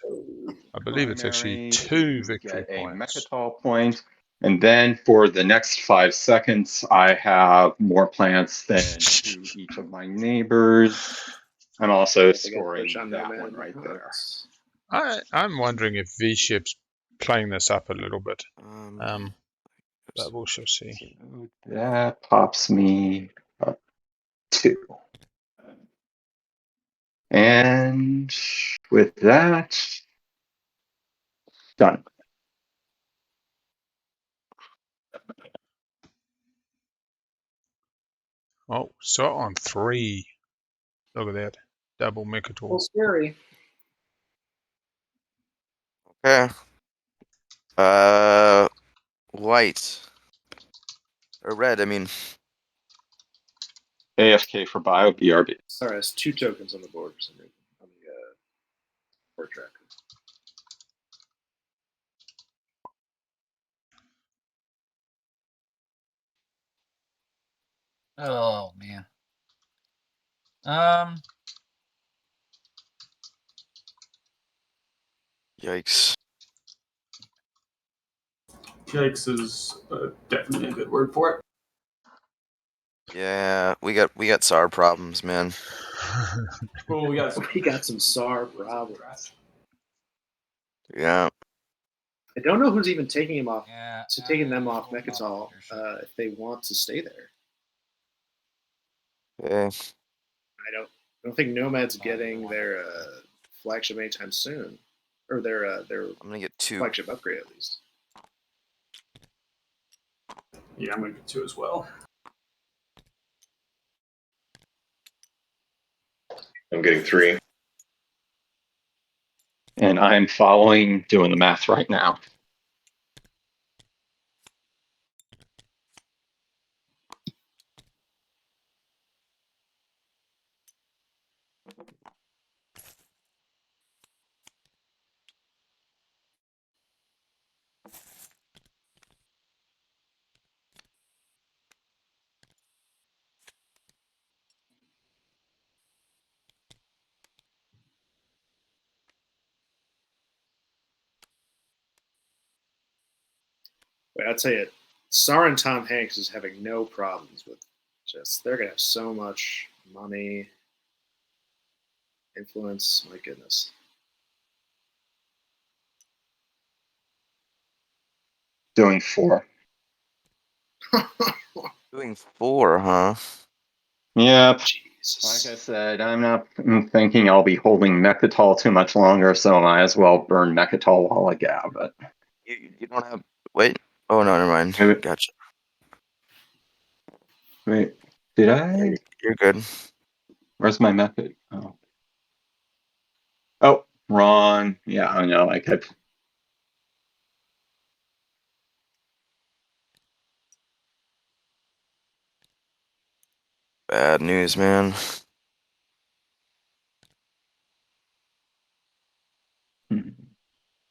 I believe it's Primary, actually 2 victory get a points. Mecatol point, and then for the next 5 seconds, I have more plants than to each of my neighbors. I'm also scoring push on that Nomad. one right there. I'm wondering if VShep's playing this up a little bit. Um, But we shall see. So that pops me up 2. And with that, done. Oh, so on 3. Look at that. Double Mecatol. scary. okay. White. Or red, I mean. AFK for bio, BRB. Sorry, there's 2 tokens on the board for some reason. On the board tracker. Oh man. Yikes. Yikes is definitely a good word for it. Yeah, we got Saar problems, man. Well, we got We got some Saar problems. Yeah. I don't know who's even taking him off. Yeah. So taking them off Mecatol if they want to stay there. Okay. I don't think Nomad's getting their flagship anytime soon, or their I'm gonna get 2. flagship upgrade at least. Yeah, I'm gonna get 2 as well. I'm getting 3. And I'm following, doing the math right now. But I'll tell you, Saar and Tom Hanks is having no problems with they're gonna have so much money, influence. My goodness. Doing 4. Doing 4, huh? Yep. Jesus. Like I said, I'm thinking I'll be holding Mecatol too much longer, so I might as well burn Mecatol while I have it. You don't have. Wait. Oh, no, never mind. Maybe- Gotcha. Wait, did I? You're good. Where's my method? Oh, wrong. Yeah, I know. I could. Bad news, man.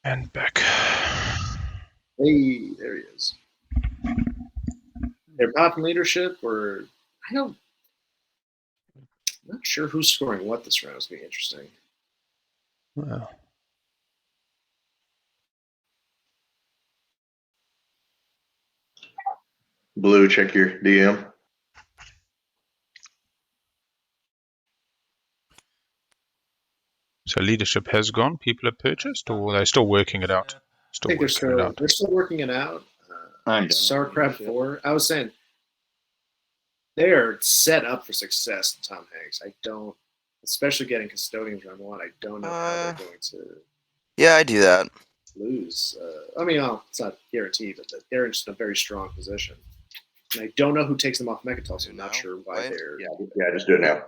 And back. Hey, there he is. They're popping leadership, or I'm not sure who's scoring what this round. It's gonna be interesting. Well, Blue, check your DM. so leadership has gone. People have purchased, or they're still working it out. I think they're still working it out. Saar Crab 4. I was saying they are set up for success in Tom Hanks. I don't, especially getting Custodians round 1. I don't know how they're going to. Yeah, I do that. Lose. I mean, it's not guaranteed, but they're in just a very strong position. And I don't know who takes them off Mecatol, so I'm not sure why they're. Yeah, just do it now.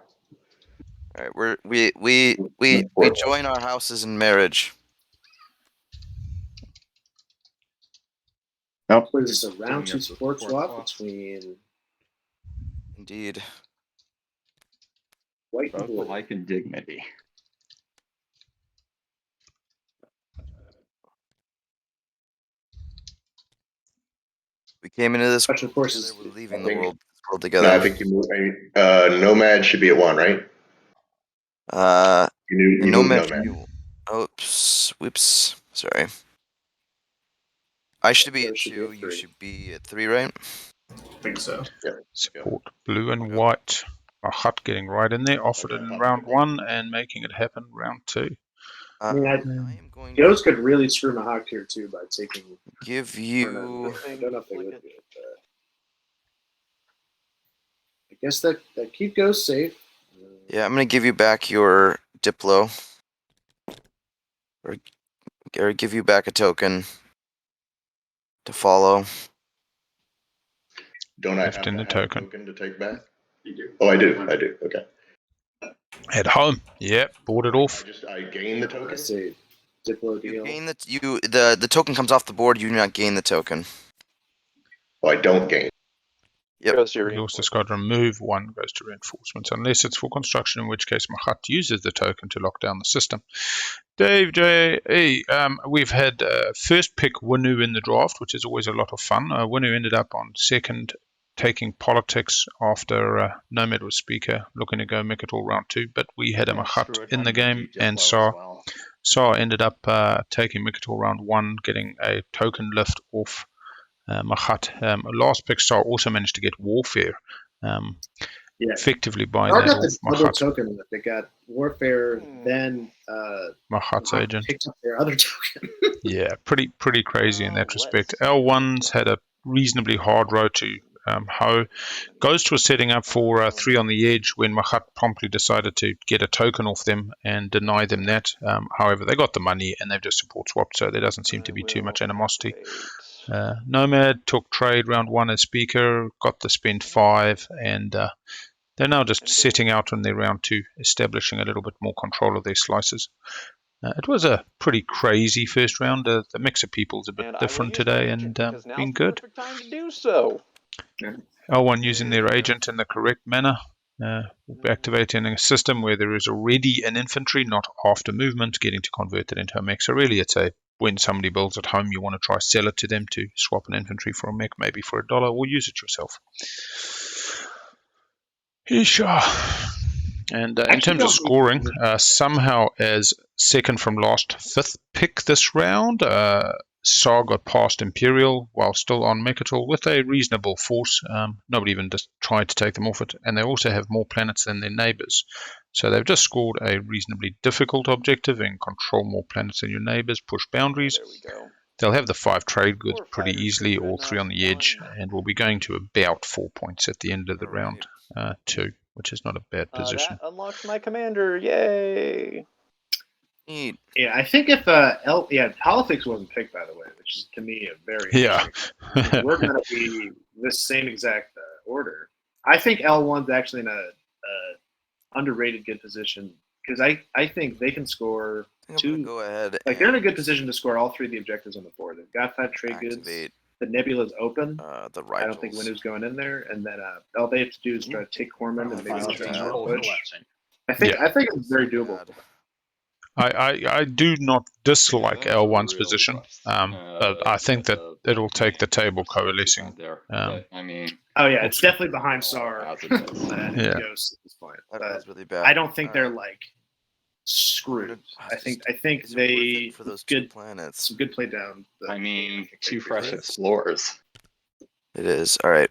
All right, we join our houses in marriage. Nope. What is this, a round 2 support swap between Indeed. white and Both blue? alike in dignity. We came into this Which, of course, together, is we're leaving the world together. No, I think you move. Nomad should be at 1, right? You moved Nomad. Nomad. Oops. Whoops. Sorry. I should be at 2. You should be at 3, right? I think so. Yeah. Support blue and white. Mahact getting right in there, offered it in round 1 and making it happen round 2. I mean, I am going Ghost could really screw Mahact here too by taking. give you. I don't know if they would do it, but I guess that keep Ghost safe. Yeah, I'm gonna give you back your Diplo, or give you back a token to follow. Don't I have Left to in the have a token. token to take back? You do. Oh, I do. Okay. At home. Yep, bought it off. I gain the I token. say Diplo You deal. gain the token comes off the board. You do not gain the token. Oh, I don't gain. Yep. You also got to remove 1 goes to reinforcements, unless it's for construction, in which case Mahact uses the token to lock down the system. Dave J. We've had first pick Winnu in the draft, which is always a lot of fun. Winnu ended up on second, taking politics after Nomad was speaker, looking to go Mecatol round 2, but we had a Mahact in the game, and Saar ended up taking Mecatol round 1, getting a token lift off Mahact. Last pick Saar also managed to get Warfare, effectively buying Saar that got the off double Mahact. token lift. They got Warfare, then Mahat's agent. picked up their other token. Yeah, pretty crazy in that respect. L1's had a reasonably hard road to hoe. Ghost was setting up for 3 on the edge when Mahact promptly decided to get a token off them and deny them that. However, they got the money and they've just support swapped, so there doesn't seem to be too much animosity. Nomad took trade round 1 as speaker, got the spend 5, and they're now just setting out on their round 2, establishing a little bit more control of their slices. It was a pretty crazy first round. The mix of people's a bit different today and been good. Time to do so. L1 using their agent in the correct manner. We'll be activating a system where there is already an infantry, not after movement, getting to convert it into a mech. So really it's a when somebody builds at home, you want to try sell it to them to swap an infantry for a mech, maybe for $1, or use it yourself. Xxcha. And in terms of scoring, somehow as second from last, 5th pick this round, Saar got past Imperial while still on Mecatol with a reasonable force. Nobody even just tried to take them off it, and they also have more planets than their neighbors. So they've just scored a reasonably difficult objective and control more planets than your neighbors, push boundaries. There we go. They'll have the 5 trade goods pretty easily, all 3 on the edge, and we'll be going to about 4 points at the end of the round 2, which is not a bad position. That unlocks my commander. Yay! Neat. Yeah, I think if politics wasn't picked, by the way, which is to me a very interesting. We're going to be this same exact order. I think L1's actually in a underrated good position because I think they can score two. Go ahead. Like they're in a good position to score all 3 of the objectives on the board. They've got 5 trade goods. The nebula's open. The I don't think Winnu's going in there, and then all they have to do is try to take Corman and maybe try to push. I think it's very doable. I do not dislike L1's position, but I think that it'll take the table coalescing. But, I mean, Oh yeah, it's definitely behind Saar as it is. and Yeah. Ghost at this point. That But was really bad. I don't think they're Alright. like screwed. I think Is it worth they it for those two good planets? some good play down. I mean, think two they fresh could. explorers. It is. All right,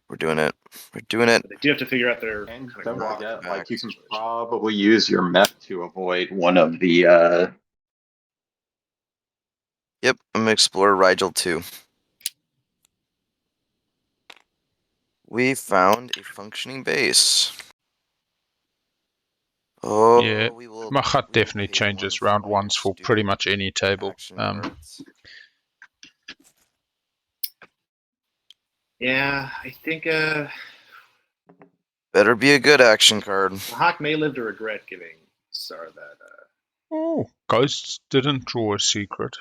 we're doing it. We're doing it. But they do have to figure out their And kind don't of forget, back like, you can situation. probably use your mech to avoid one of the, Yep, I'm gonna explore Rigel too. We found a functioning base. Oh, Yeah, we will. Mahact we will definitely pay changes one round my ones for pretty stupid much any table. action cards. Yeah, I think Better be a good action card. Mahact may live to regret giving Saar that. Oh, Ghosts didn't draw a secret.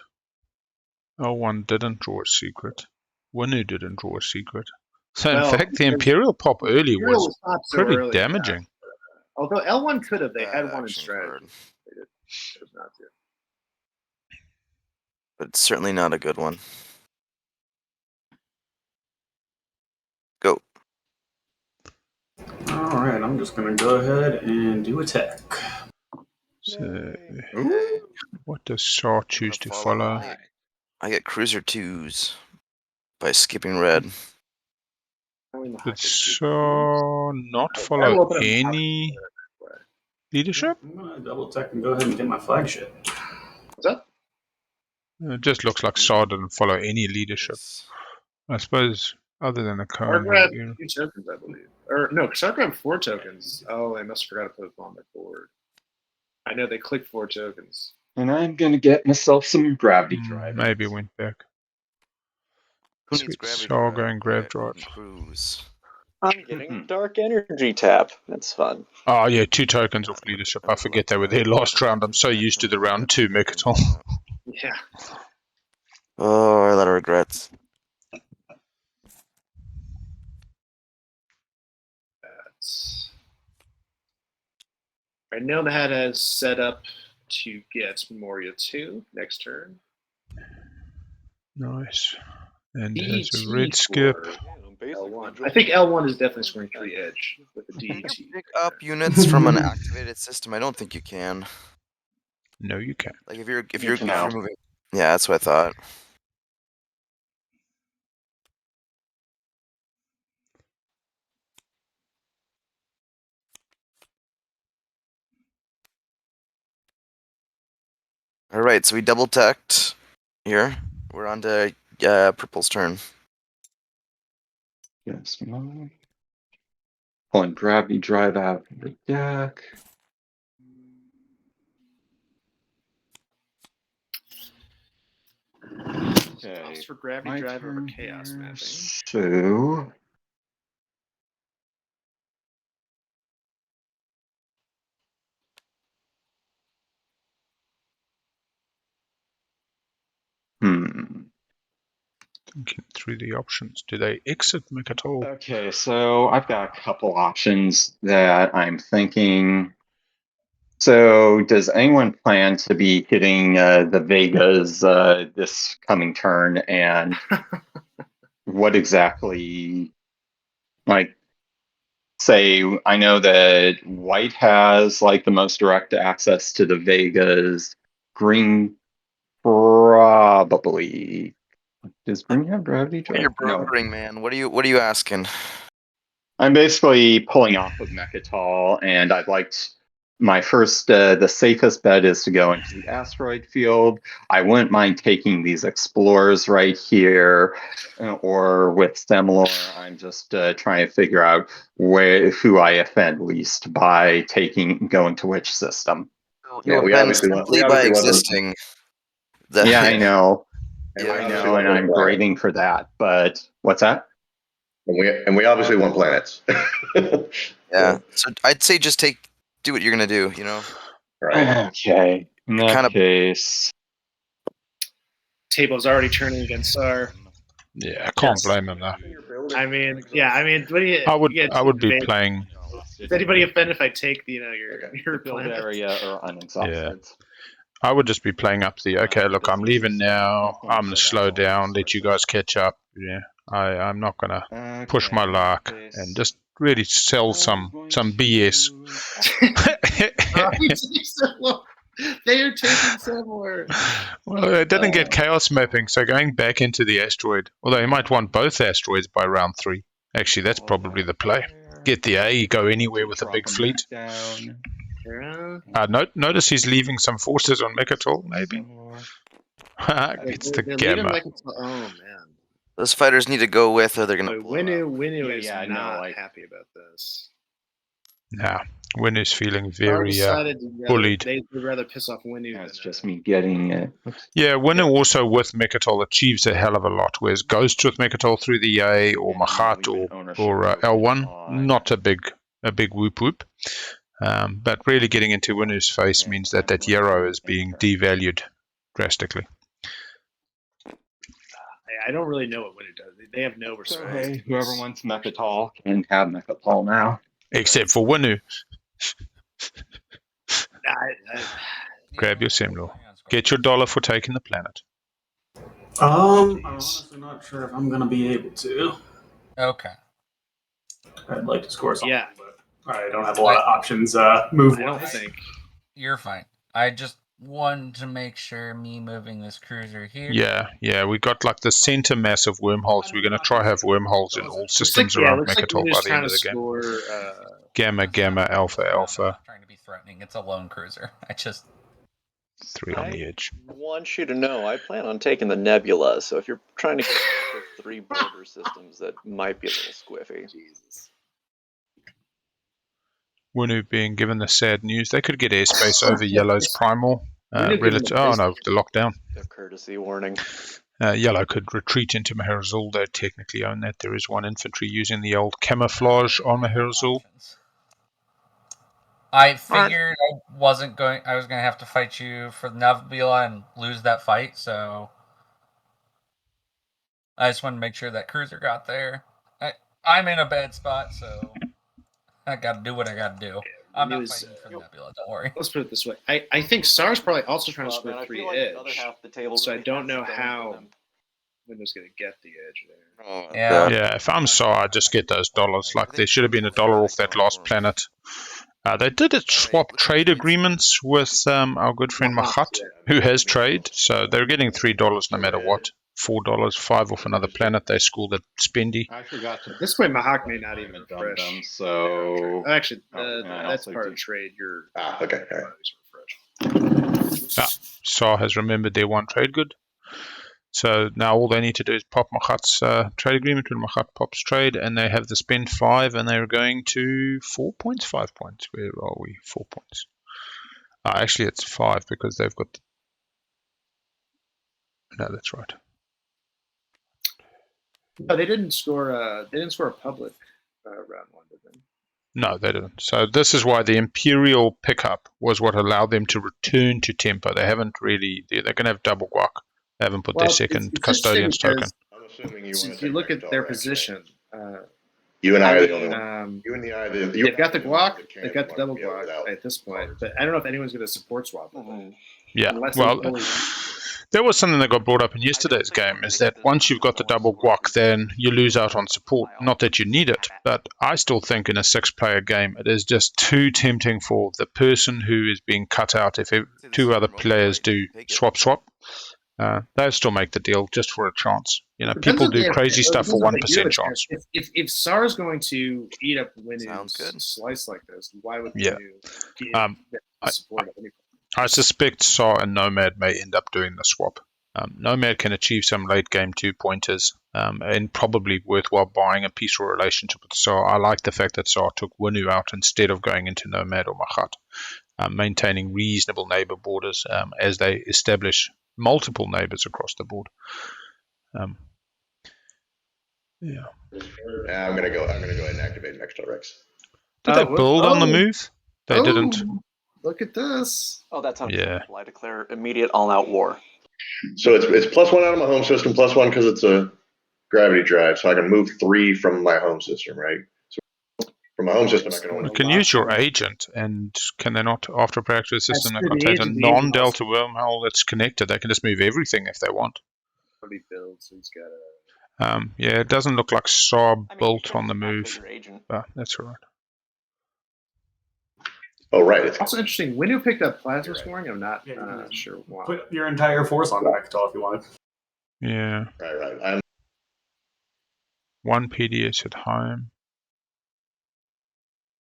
L1 didn't draw a secret. Winnu didn't draw a secret. So in Well, fact, the Imperial pop early Imperial was not so pretty early, yeah. damaging. Although L1 could have, they Bad had one in action strategy. card. They did chose not to. But it's certainly not a good one. Go. All right, I'm just going to go ahead and do attack. So, Okay. what does Saar choose to Follow. follow? I get cruiser 2s by skipping red. Did Saar not I'll follow open up any leadership? I'm going to double check and go ahead and get my flagship. What's up? It just looks like Saar didn't follow any leadership. Yes. I suppose, other than the Saar cone. grabbed 2 tokens, I believe. Or no, Saar grabbed 4 tokens. Oh, I must have forgot to put them on the board. I know they clicked 4 tokens. and I'm gonna get myself some gravity drive. Maybe went back. Who needs Sweet gravity Saar drive? going grave Right, drive. Creuss. I'm getting dark energy tap. That's fun. Oh yeah, 2 tokens off leadership. I forget they were there last round. I'm so used to the round 2 Mecatol. Yeah. Oh, a lot of regrets. That's... I know Nomad has set up to get Moria 2 next turn. Nice. And DET there's a red skip. for L1. I think L1 is definitely scoring 3 edge with the Can DET. you pick up units from an activated system? I don't think you can. No, you can't. Like if you're No. moving. Yeah, that's what I thought. All right, so we double teched here. We're on to Purple's turn. Yes, pulling gravity drive out of the deck. Okay, Opts for gravity my drive over turn chaos here. mapping. So, Thinking through the options. Do they exit Mecatol? okay, so I've got a couple options that I'm thinking. So, does anyone plan to be hitting the Vegas this coming turn? And what exactly, like, say, I know that White has like the most direct access to the Vegas. Green probably. Does Green have gravity drive? You're brokering, man. What are you asking? I'm basically pulling off of Mecatol, and I'd like my first, the safest bet is to go into the asteroid field. I wouldn't mind taking these explorers right here, or with Sem-Lore, I'm just trying to figure out who I offend least by going to which system. You offend simply by existing. Yeah, I know. And we I obviously know, and want I'm planets. braving for that. But what's that? And we obviously want planets. Yeah. So I'd say just do what you're gonna do. You know. Right. Okay. In that case, Table's already turning against Saar. Yeah, I can't blame him though. I mean, yeah, I mean, what do you? I would you be debate- playing Is anybody offended if I take your build planet? area or unexhausted? I would just be playing up the, okay, look, I'm leaving now. I'm going to slow down, let you guys catch up. Yeah, I'm not going to push my luck and just really sell some BS. They are taking Sem-Lore. Well, it didn't get chaos mapping, so going back into the asteroid, although you might want both asteroids by round 3. Actually, that's probably the play. Get the A, go anywhere with a big fleet. Notice he's leaving some forces on Mecatol, maybe. It's the Gamma. Oh man, Those fighters need to go with, or they're gonna. Winnu is not happy about this. Nah, Winnu's feeling very bullied. They'd rather piss off Winnu. That's just me getting it. Yeah, Winnu also with Mecatol achieves a hell of a lot, whereas Ghost with Mecatol through the A or Mahact or L1, not a big whoop whoop. But really getting into Winnu's face means that Yarrow is being devalued drastically. I don't really know what Winnu does. They have no response. Hey, whoever wants Mecatol can have Mecatol now. Except for Winnu. Grab your Sem-Lore. Get your $1 for taking the planet. I'm honestly not sure if I'm going to be able to. Okay. I'd like to score something, Yeah. but I don't have a lot of options move-wise. I don't think. You're fine. I just wanted to make sure me moving this cruiser here. Yeah, we got like the center mass of wormholes. We're going to try have wormholes in all systems around Mecatol by the end of the game. Gamma, Alpha. I'm not trying to be threatening. It's a lone cruiser. I just 3 on the edge. I want you to know I plan on taking the Nebula, so if you're trying to get the 3 border systems, that might be a little squiffy. Jesus. Winnu being given the sad news. They could get airspace over Yellow's primal. The lockdown. A courtesy warning. Yellow could retreat into Maharazul. They technically own that. There is one infantry using the old camouflage on Maharazul. I figured I was going to have to fight you for the Nebula and lose that fight, so I just wanted to make sure that cruiser got there. I'm in a bad spot, so I got to do what I got to do. I'm not fighting for the Nebula, don't worry. Let's put it this way. I think Saar's probably also trying to score 3 edge, so I don't know how Winnu's going to get the edge there. Yeah, if I'm Saar, I just get those dollars. Like, there should have been $1 off that last planet. They did swap trade agreements with our good friend Mahact, who has trade, so they're getting $3 no matter what. $4, 5 off another planet. They schooled at Spendy. I forgot to. At this point, Mahact may not even dumb fresh. them, so Actually, that's part of trade. You're okay. All right. Saar has remembered their one trade good. So now all they need to do is pop Mahact's trade agreement when Mahact pops trade, and they have the spend 5, and they're going to 4 points, 5 points. Where are we? 4 points. Actually, it's 5 because they've got. No, that's right. No, they didn't score. They didn't score a public round 1, did they? No, they didn't. So this is why the Imperial pickup was what allowed them to return to tempo. They haven't really. They're going to have double guac. They haven't put their second Custodians token. I'm assuming you If you look at their position, you and I are the only one. You and I. They've got the guac. They've got the double guac at this point, but I don't know if anyone's going to support swap. Yeah, well, there was something that got brought up in yesterday's game, is that once you've got the double guac, then you lose out on support. Not that you need it, but I still think in a 6-player game, it is just too tempting for the person who is being cut out if 2 other players do swap. They'll still make the deal just for a chance. You know, people do crazy stuff for 1% chance. If Saar's going to eat up Winnu's slice like this, why would you support it? I suspect Saar and Nomad may end up doing the swap. Nomad can achieve some late game 2-pointers and probably worthwhile buying a peaceful relationship with Saar. I like the fact that Saar took Winnu out instead of going into Nomad or Mahact, maintaining reasonable neighbor borders as they establish multiple neighbors across the board. I'm gonna go ahead and activate Mecatol Rex. Did they build on the move? They didn't. Look at this. Oh, that's unacceptable. I declare immediate all-out war. So it's +1 out of my home system, +1 because it's a gravity drive, so I can move 3 from my home system, right? So From my home system, I can only. You can use your agent, and can they not, after a practice system that the contains a agent, the agent non-delta wormhole that's connected, they can just move everything if they want. What he builds, he's got a. Yeah, it doesn't look like Saar I mean, built you on the can move, activate your agent. but that's all right. Oh, right. It's Also interesting. Winnu picked up plasma Right. scoring. I'm not Yeah, you can sure why. Put your entire force on the Mecatol if you wanted. Yeah, right. I'm 1 PDS at home.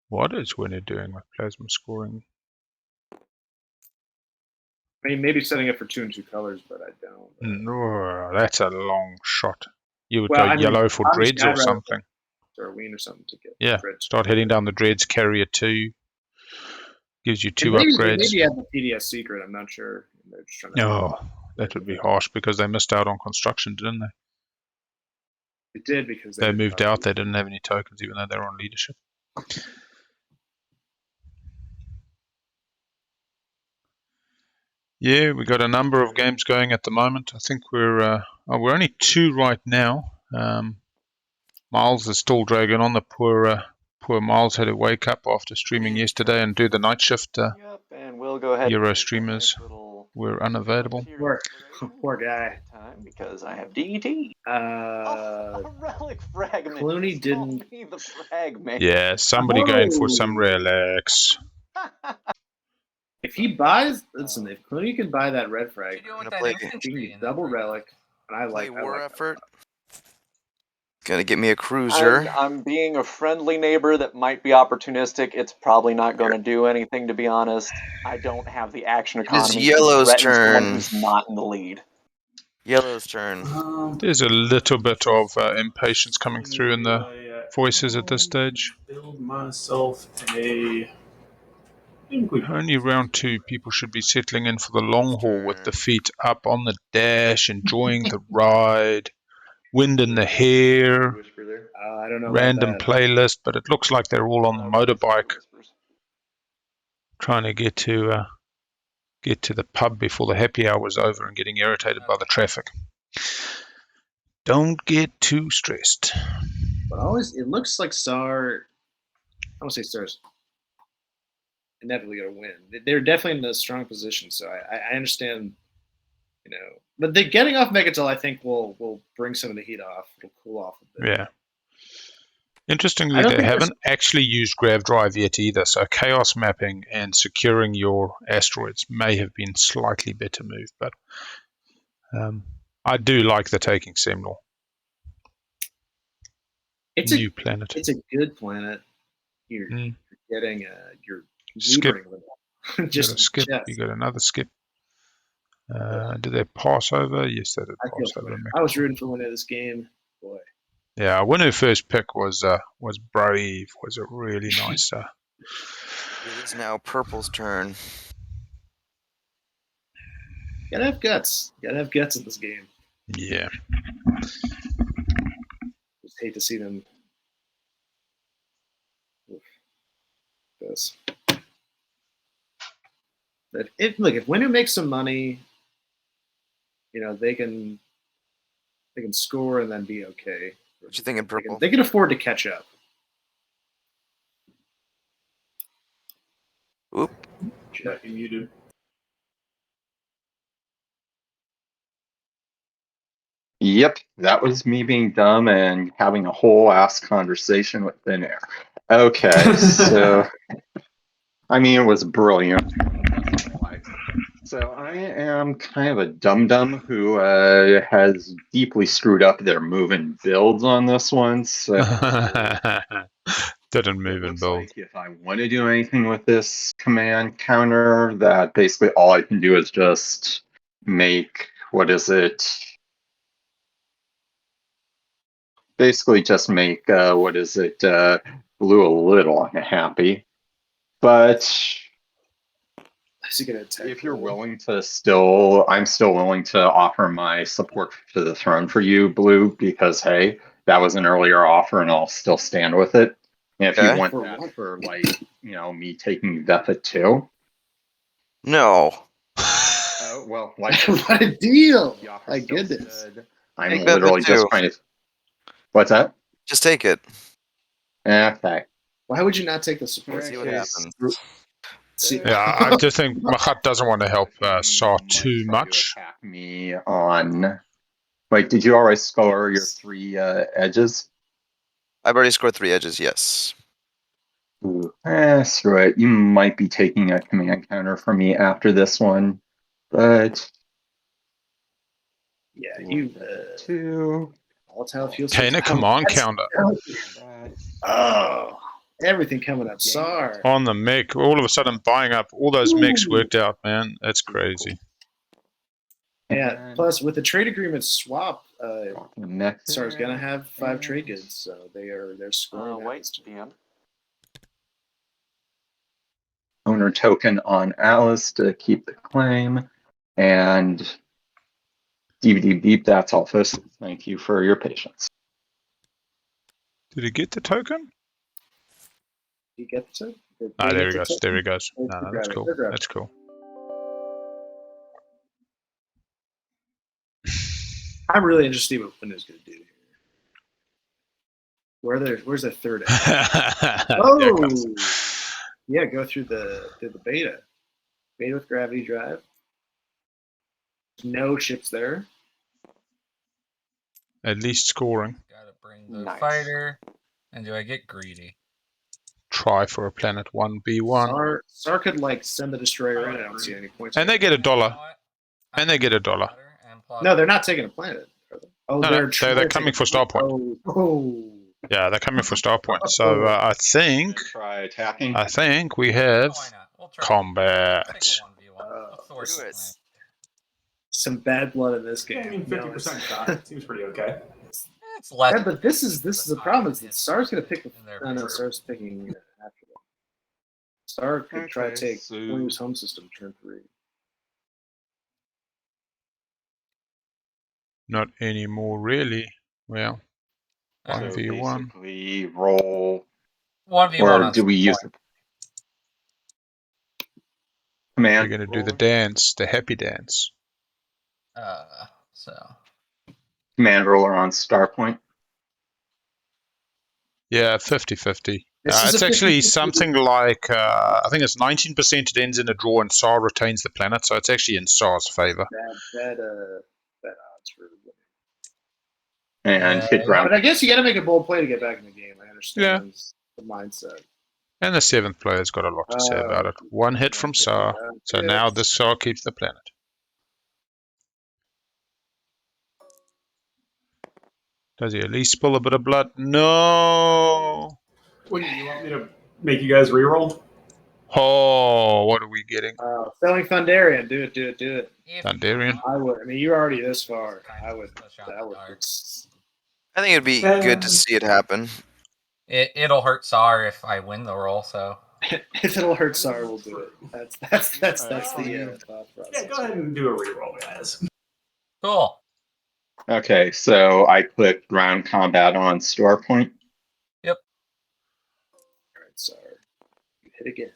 What is Winnu doing with plasma scoring? I mean, maybe setting it for 2 and 2 colors, but I don't. No, that's a long shot. You would Well, go I mean, yellow for obviously, dreads I'd or rather something. Or Wien or something to get. Yeah, dreads. start heading down the dreads, carry a 2. Gives you And 2 maybe, upgrades. Maybe have the PDS secret. I'm not sure. They're just trying to. Oh, that would be harsh because they missed out on construction, didn't they? It did because They didn't moved talk out. to They didn't have any tokens, even though they were on leadership. Yeah, we got a number of games going at the moment. I think we're only 2 right now. Miles is still dragging on. The poor Miles had to wake up after streaming yesterday and do the night shift. Yep, and we'll go ahead. Euro and take a streamers nice little were unavailable. Poor guy. time because I have DET. A relic fragment. Cluny It's didn't. called me the fragment. Yeah, somebody going for some Oh. relics. If he buys, listen, if Cluny can buy that red frag, What you doing with Gonna that play- he infantry? can in get that double frag? relic, and I Play like war that. effort. Gonna get me a cruiser. I'm being a friendly neighbor that might be opportunistic. It's probably not going to do anything, to be honest. I don't have the action It is economy. to Yellow's threaten someone turn. who's not in the lead. Yellow's turn. There's a little bit of impatience coming through in the voices at this stage. Build myself a. I think we Only round 2 people should be settling in for the long haul with the feet up on the dash, enjoying the ride, wind in the hair, whisper there. I don't know random about that. playlist, but it looks like they're all on the motorbike Whispers. trying to get to the pub before the happy hour was over and getting irritated by the traffic. Don't get too stressed. But always, it looks like Saar. I won't say Saar's inevitably going to win. They're definitely in a strong position, so I understand, But the getting off Mecatol, I think, will bring some of the heat off. It'll cool off a bit. Yeah. Interestingly, I don't they think haven't actually used Grav Drive yet either, so chaos mapping and securing your asteroids may have been slightly better move, but I do like the taking Sem-Lore. It's New planet. It's a good planet. You're getting you're Skip. just skip. chest. You got another skip. Did they pass over? Yes, they did I pass feel over. for I was rooting for Winnu this game. Boy. Yeah, Winnu first pick was Brave. Was a really nice. It is now Purple's turn. Gotta have guts. Gotta have guts in this game. Yeah. Just hate to see them. This. But if Winnu makes some money, they can score and then be okay. What you thinking, Purple? They can afford to catch up. Oop. Might be muted. Yep, that was me being dumb and having a whole ass conversation with thin air. Okay, so I mean, it was brilliant. So I am kind of a dum-dum who has deeply screwed up their move and builds on this one. So didn't move and build. like if I want to do anything with this command counter, that basically all I can do is just make basically just make Blue a little unhappy. But if you're willing to I'm still willing to offer my support to the throne for you, Blue, because hey, that was an earlier offer and I'll still stand with it. And if you want that for me taking Vetha too. No. Well, what a deal! My goodness. I'm Take literally Vetha just too. trying to. What's that? Just take it. Okay. Why would you not take the support? See what happens. See, Yeah, I just think Mahact doesn't want to help Saar Might too try to much. attack me on. Wait, did you already score your 3 edges? I've already scored 3 edges. Yes. Ooh, screw it. You might be taking a command counter from me after this one, but yeah, you. 2. Volatile fuel Can a source. command That's- counter Oh, everything coming up. Saar. on the mech. All of a sudden, buying up all those mechs worked out, man. That's crazy. Yeah. Plus, with the trade agreement swap, Next. Saar's gonna have 5 trade goods, so they're scoring. that White this turn. DM. Owner token on Alice to keep the claim, and DVD beep. That's all, folks. Thank you for your patience. Did he get the token? You get the token? Ah, They there get he the goes. token? There he goes. They No, grab that's it. cool. They're grabbing That's cool. I'm really interested in what Winnu's gonna do here. Where's the third? There it comes. Yeah, go through the beta. Beta with gravity drive. No ships there. At least scoring. Gotta bring the Nice. fighter. And do I get greedy? Try for a planet 1B1. Saar could like send the destroyer in. I don't see any points. And they get $1. You know what? And they get $1. No, they're not taking a planet. Are they? Oh, No, they're they're coming for Starpoint. Oh. Yeah, they're coming for Starpoint. So I think Try attacking. we have Why not? We'll try. combat. Take a 1v1. What's the worst Do that it. can happen? Some bad blood in this Yeah, game. I mean, 50% shot seems pretty okay. It's less. Yeah, but this is the problem. Is that Saar's gonna pick. In their No, favor. Saar's picking after that. Saar could try to Okay, take so- Winnu's home system turn 3. Not anymore, really. Well, So 1v1. basically, roll. 1v1 Or on do we use the We're command? going to do the roller? dance, the happy dance. So Command roller on Starpoint. Yeah, 50-50. This is It's a actually 50-50. something like, I think it's 19% it ends in a draw and Saar retains the planet, so it's actually in Saar's favor. Bad odds for. And Yeah, hit ground. But I guess you got to make a bold play to get back in the game. I understand the mindset. And the 7th player's got a lot to say about it. One hit from Saar, so now this Saar keeps the planet. Does he at least spill a bit of blood? No! What do you want me to make you guys reroll? Oh, what are we getting? Selling Thunderian. Do it. if Thunderian? I would. I mean, you're already this far. I would. Push out That the would. dark. I think it'd be good to see it happen. It'll hurt Saar if I win the roll. So If it'll hurt Saar, we'll do it. That's the thought process. Yeah, go ahead and do a reroll, guys. cool. Okay, so I click ground combat on Starpoint. Yep. All right, Saar. You hit again.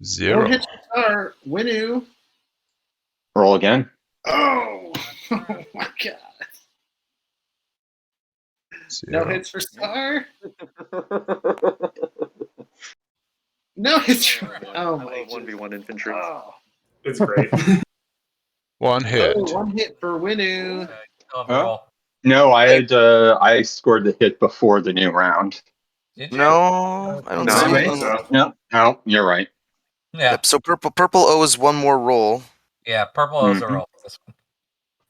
0. No hits for Saar. Winnu. Roll again. Oh! Oh my god. 0. No hits for Saar. No hits for. Oh I my love 1v1 infantry. Oh. It's great. One hit. Oh, one hit for Winnu. Still have a Huh? roll. No, I scored the hit before the new round. Did you? No, I don't No, see I anything. so. No, you're right. Yeah. Yep, so purple owes one more roll. Yeah. Purple owes a Mhm. roll. for this one.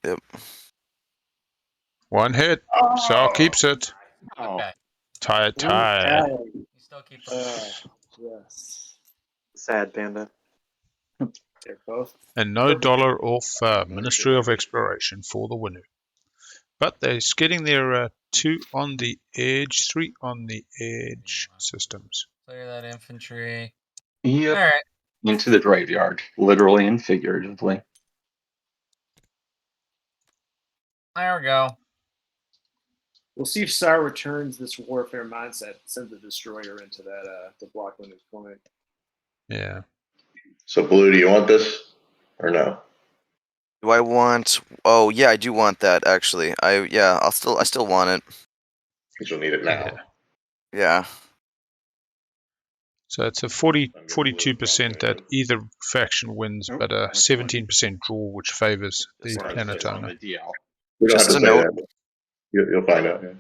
Yep. One hit. Saar keeps it. Oh. Okay. Tie. You still keep the. Yes. Sad panda. They're both. And no dollar off Ministry of Exploration for the Winnu. But they're getting their 2 on the edge, 3 on the edge systems. Clear that infantry. Yep. All right. Into the graveyard, literally and figuratively. There we go. We'll see if Saar returns this warfare mindset, sends the destroyer into that to block Winnu's point. Yeah. So, Blue, do you want this or no? Do I want? Oh yeah, I do want that actually. I still want it. Because you'll need it now. Yeah. Yeah. So it's a 42% that either faction wins, but a 17% draw, which favors the planet owner. We don't have Just to a say note. that. You'll find out. Yeah.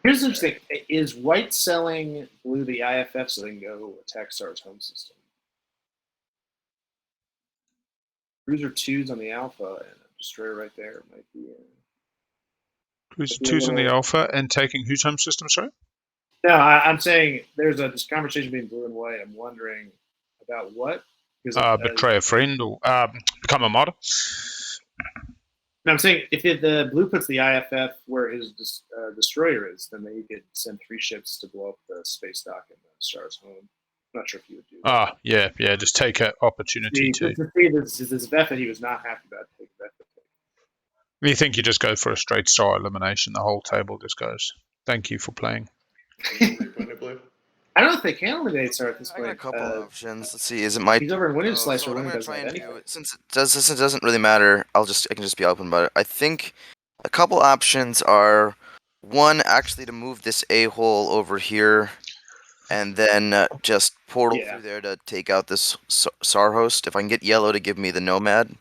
Here's the interesting thing. Is White selling Blue the IFF so they can go attack Saar's home system? Cruiser 2's on the Alpha and a destroyer right there might be. Cruiser 2's on the Alpha and taking whose home system, sorry? No, I'm saying there's this conversation between Blue and White. I'm wondering about what? Betray a friend or become a martyr. No, I'm saying if the Blue puts the IFF where his destroyer is, then they could send 3 ships to blow up the space dock in Star's home. I'm not sure if you would do that. Yeah, just take an opportunity to. This Veth he was not happy about taking Veth. You think you just go for a straight Saar elimination? The whole table just goes, thank you for playing. I don't know if they can eliminate Saar at this point. I got a couple options. Let's see. Is it my? He's over in Winnu Slicer. So what I'm Winnu gonna does try not and anyway. do, since it doesn't really matter, I can just be open about it. I think a couple options are one, actually to move this a-hole over here, and then just portal through there to take out this Saar host. If I can get yellow to give me the Nomad.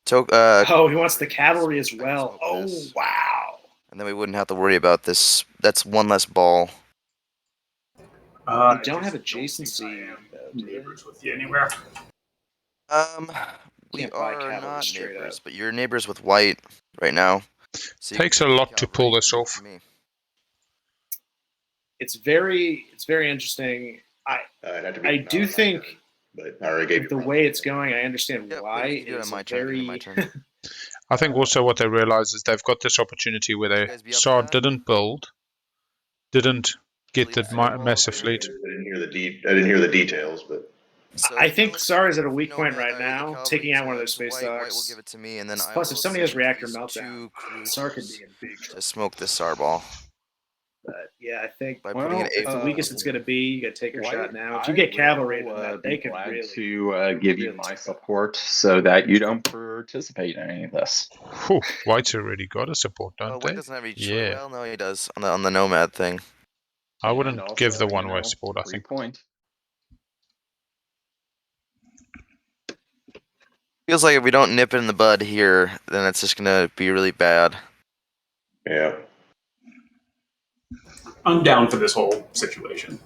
He wants the cavalry as well. Oh, wow. And then we wouldn't have to worry about this. That's one less ball. You don't have adjacency. Neighbors with you anywhere? We Can't buy are cavalry not straight neighbors, up. but you're neighbors with White right now. So Takes a lot to pull this off. It's very interesting. I do think the way it's going, I understand why. It's very. I think also what they realize is they've got this opportunity where Saar didn't build, didn't get the massive fleet. I didn't hear the details, but I think Saar is at a weak point right now, taking out one of their space docks. Will give it to me, and then Plus, if somebody has reactor meltdown, Saar could be in big trouble. Just smoke this Saar ball. But yeah, I think by putting an the weakest it's going to be, you got to take your shot now. If you get cavalry, they could really to give you my support so that you don't participate in any of this. Whew, White's already got a support, don't they? White doesn't have any choice. Well, no, he does on the Nomad thing. I wouldn't give the one-way support. I think. Feels like if we don't nip it in the bud here, then it's just gonna be really bad. Yeah. I'm down for this whole situation.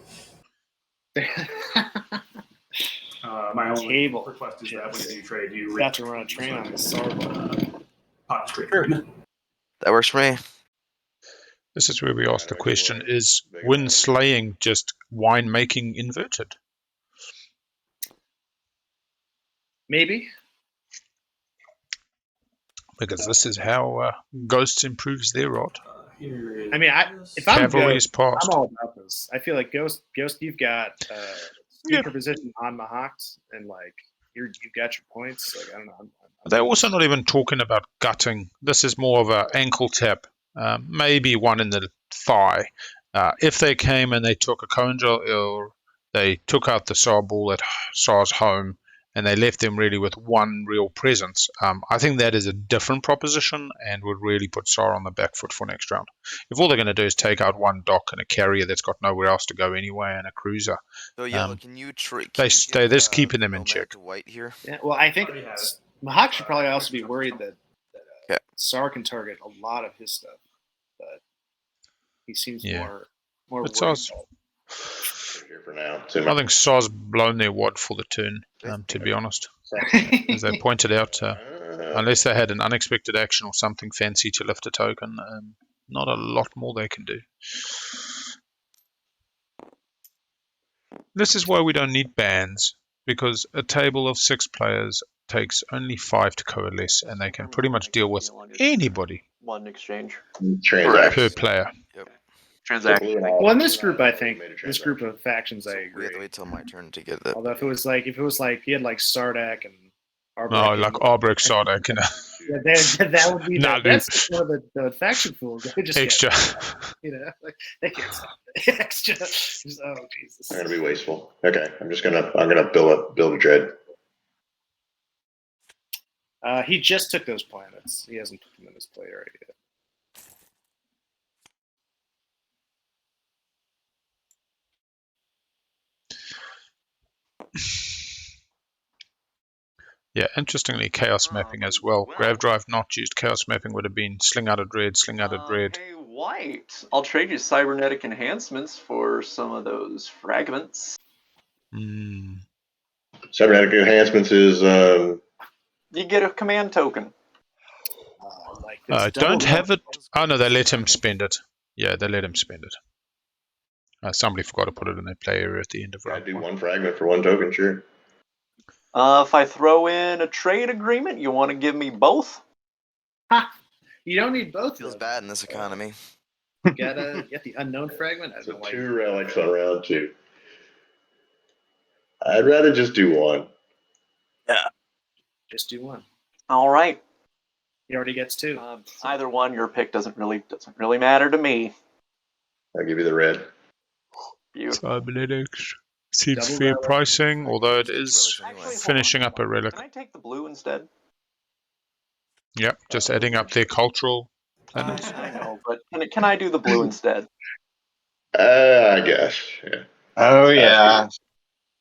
My only request is that when you trade, you got to run a train on the Saar. That works for me. This is where we ask the question: is Win slaying just wine making inverted? Maybe. Because this is how Ghosts improves their rod. I mean, if I'm Ghost, I'm all about this. I feel like Ghost, you've got speaker position on Mahact, and like you've got your points. Like I don't know. They're also not even talking about gutting. This is more of an ankle tap, maybe one in the thigh. If they came and they took a Conjure or they took out the Saar ball at Saar's home, and they left them really with one real presence, I think that is a different proposition and would really put Saar on the back foot for next round. If all they're going to do is take out one dock and a carrier that's got nowhere else to go anyway and a cruiser, so Yellow, can you they're just keeping them in check. White here. Yeah, well, I think Mahact should probably also be worried that Saar can target a lot of his stuff, but he seems more worried. Here for now. I think Saar's blown their wad for the turn, to be honest. As they pointed out, unless they had an unexpected action or something fancy to lift a token, not a lot more they can do. This is why we don't need bans, because a table of 6 players takes only 5 to coalesce, and they can pretty much deal with anybody. One exchange. Per player. Yep. Transaction. Well, in this group, I think this group of factions, I agree. We have to wait till my turn to get that. Although if it was like he had like Sardak and Arbrecht. Like Arbrecht, Sardak, and that would be that's one of the faction fools. They just Xxcha. Like they can't stop it. Xxcha. Oh Jesus. I'm gonna be wasteful. Okay, I'm gonna build a dread. He just took those planets. He hasn't put them in his play area yet. Yeah, interestingly, chaos mapping as well. Grav drive not used. Chaos mapping would have been sling out of dread, sling out of dread. Hey, White, I'll trade you cybernetic enhancements for some of those fragments. Cybernetic enhancements is You get a command token. Don't have it. Oh no, they let him spend it. Yeah, they let him spend it. Somebody forgot to put it in their play area at the end of round I do one fragment for one token, sure. If I throw in a trade agreement, you want to give me both? Ha! You don't need both. Feels bad in this economy. You get the unknown fragment. So 2 relics on round 2. I'd rather just do one. Yeah. Just do one. All right. He already gets 2. Either one, your pick doesn't really matter to me. I'll give you the red. Cybernetics seems fair pricing, although it is finishing up a relic. Can I take the blue instead? Yep, just adding up their cultural planets. I know, but can I do the blue instead? I guess. Yeah. Oh yeah.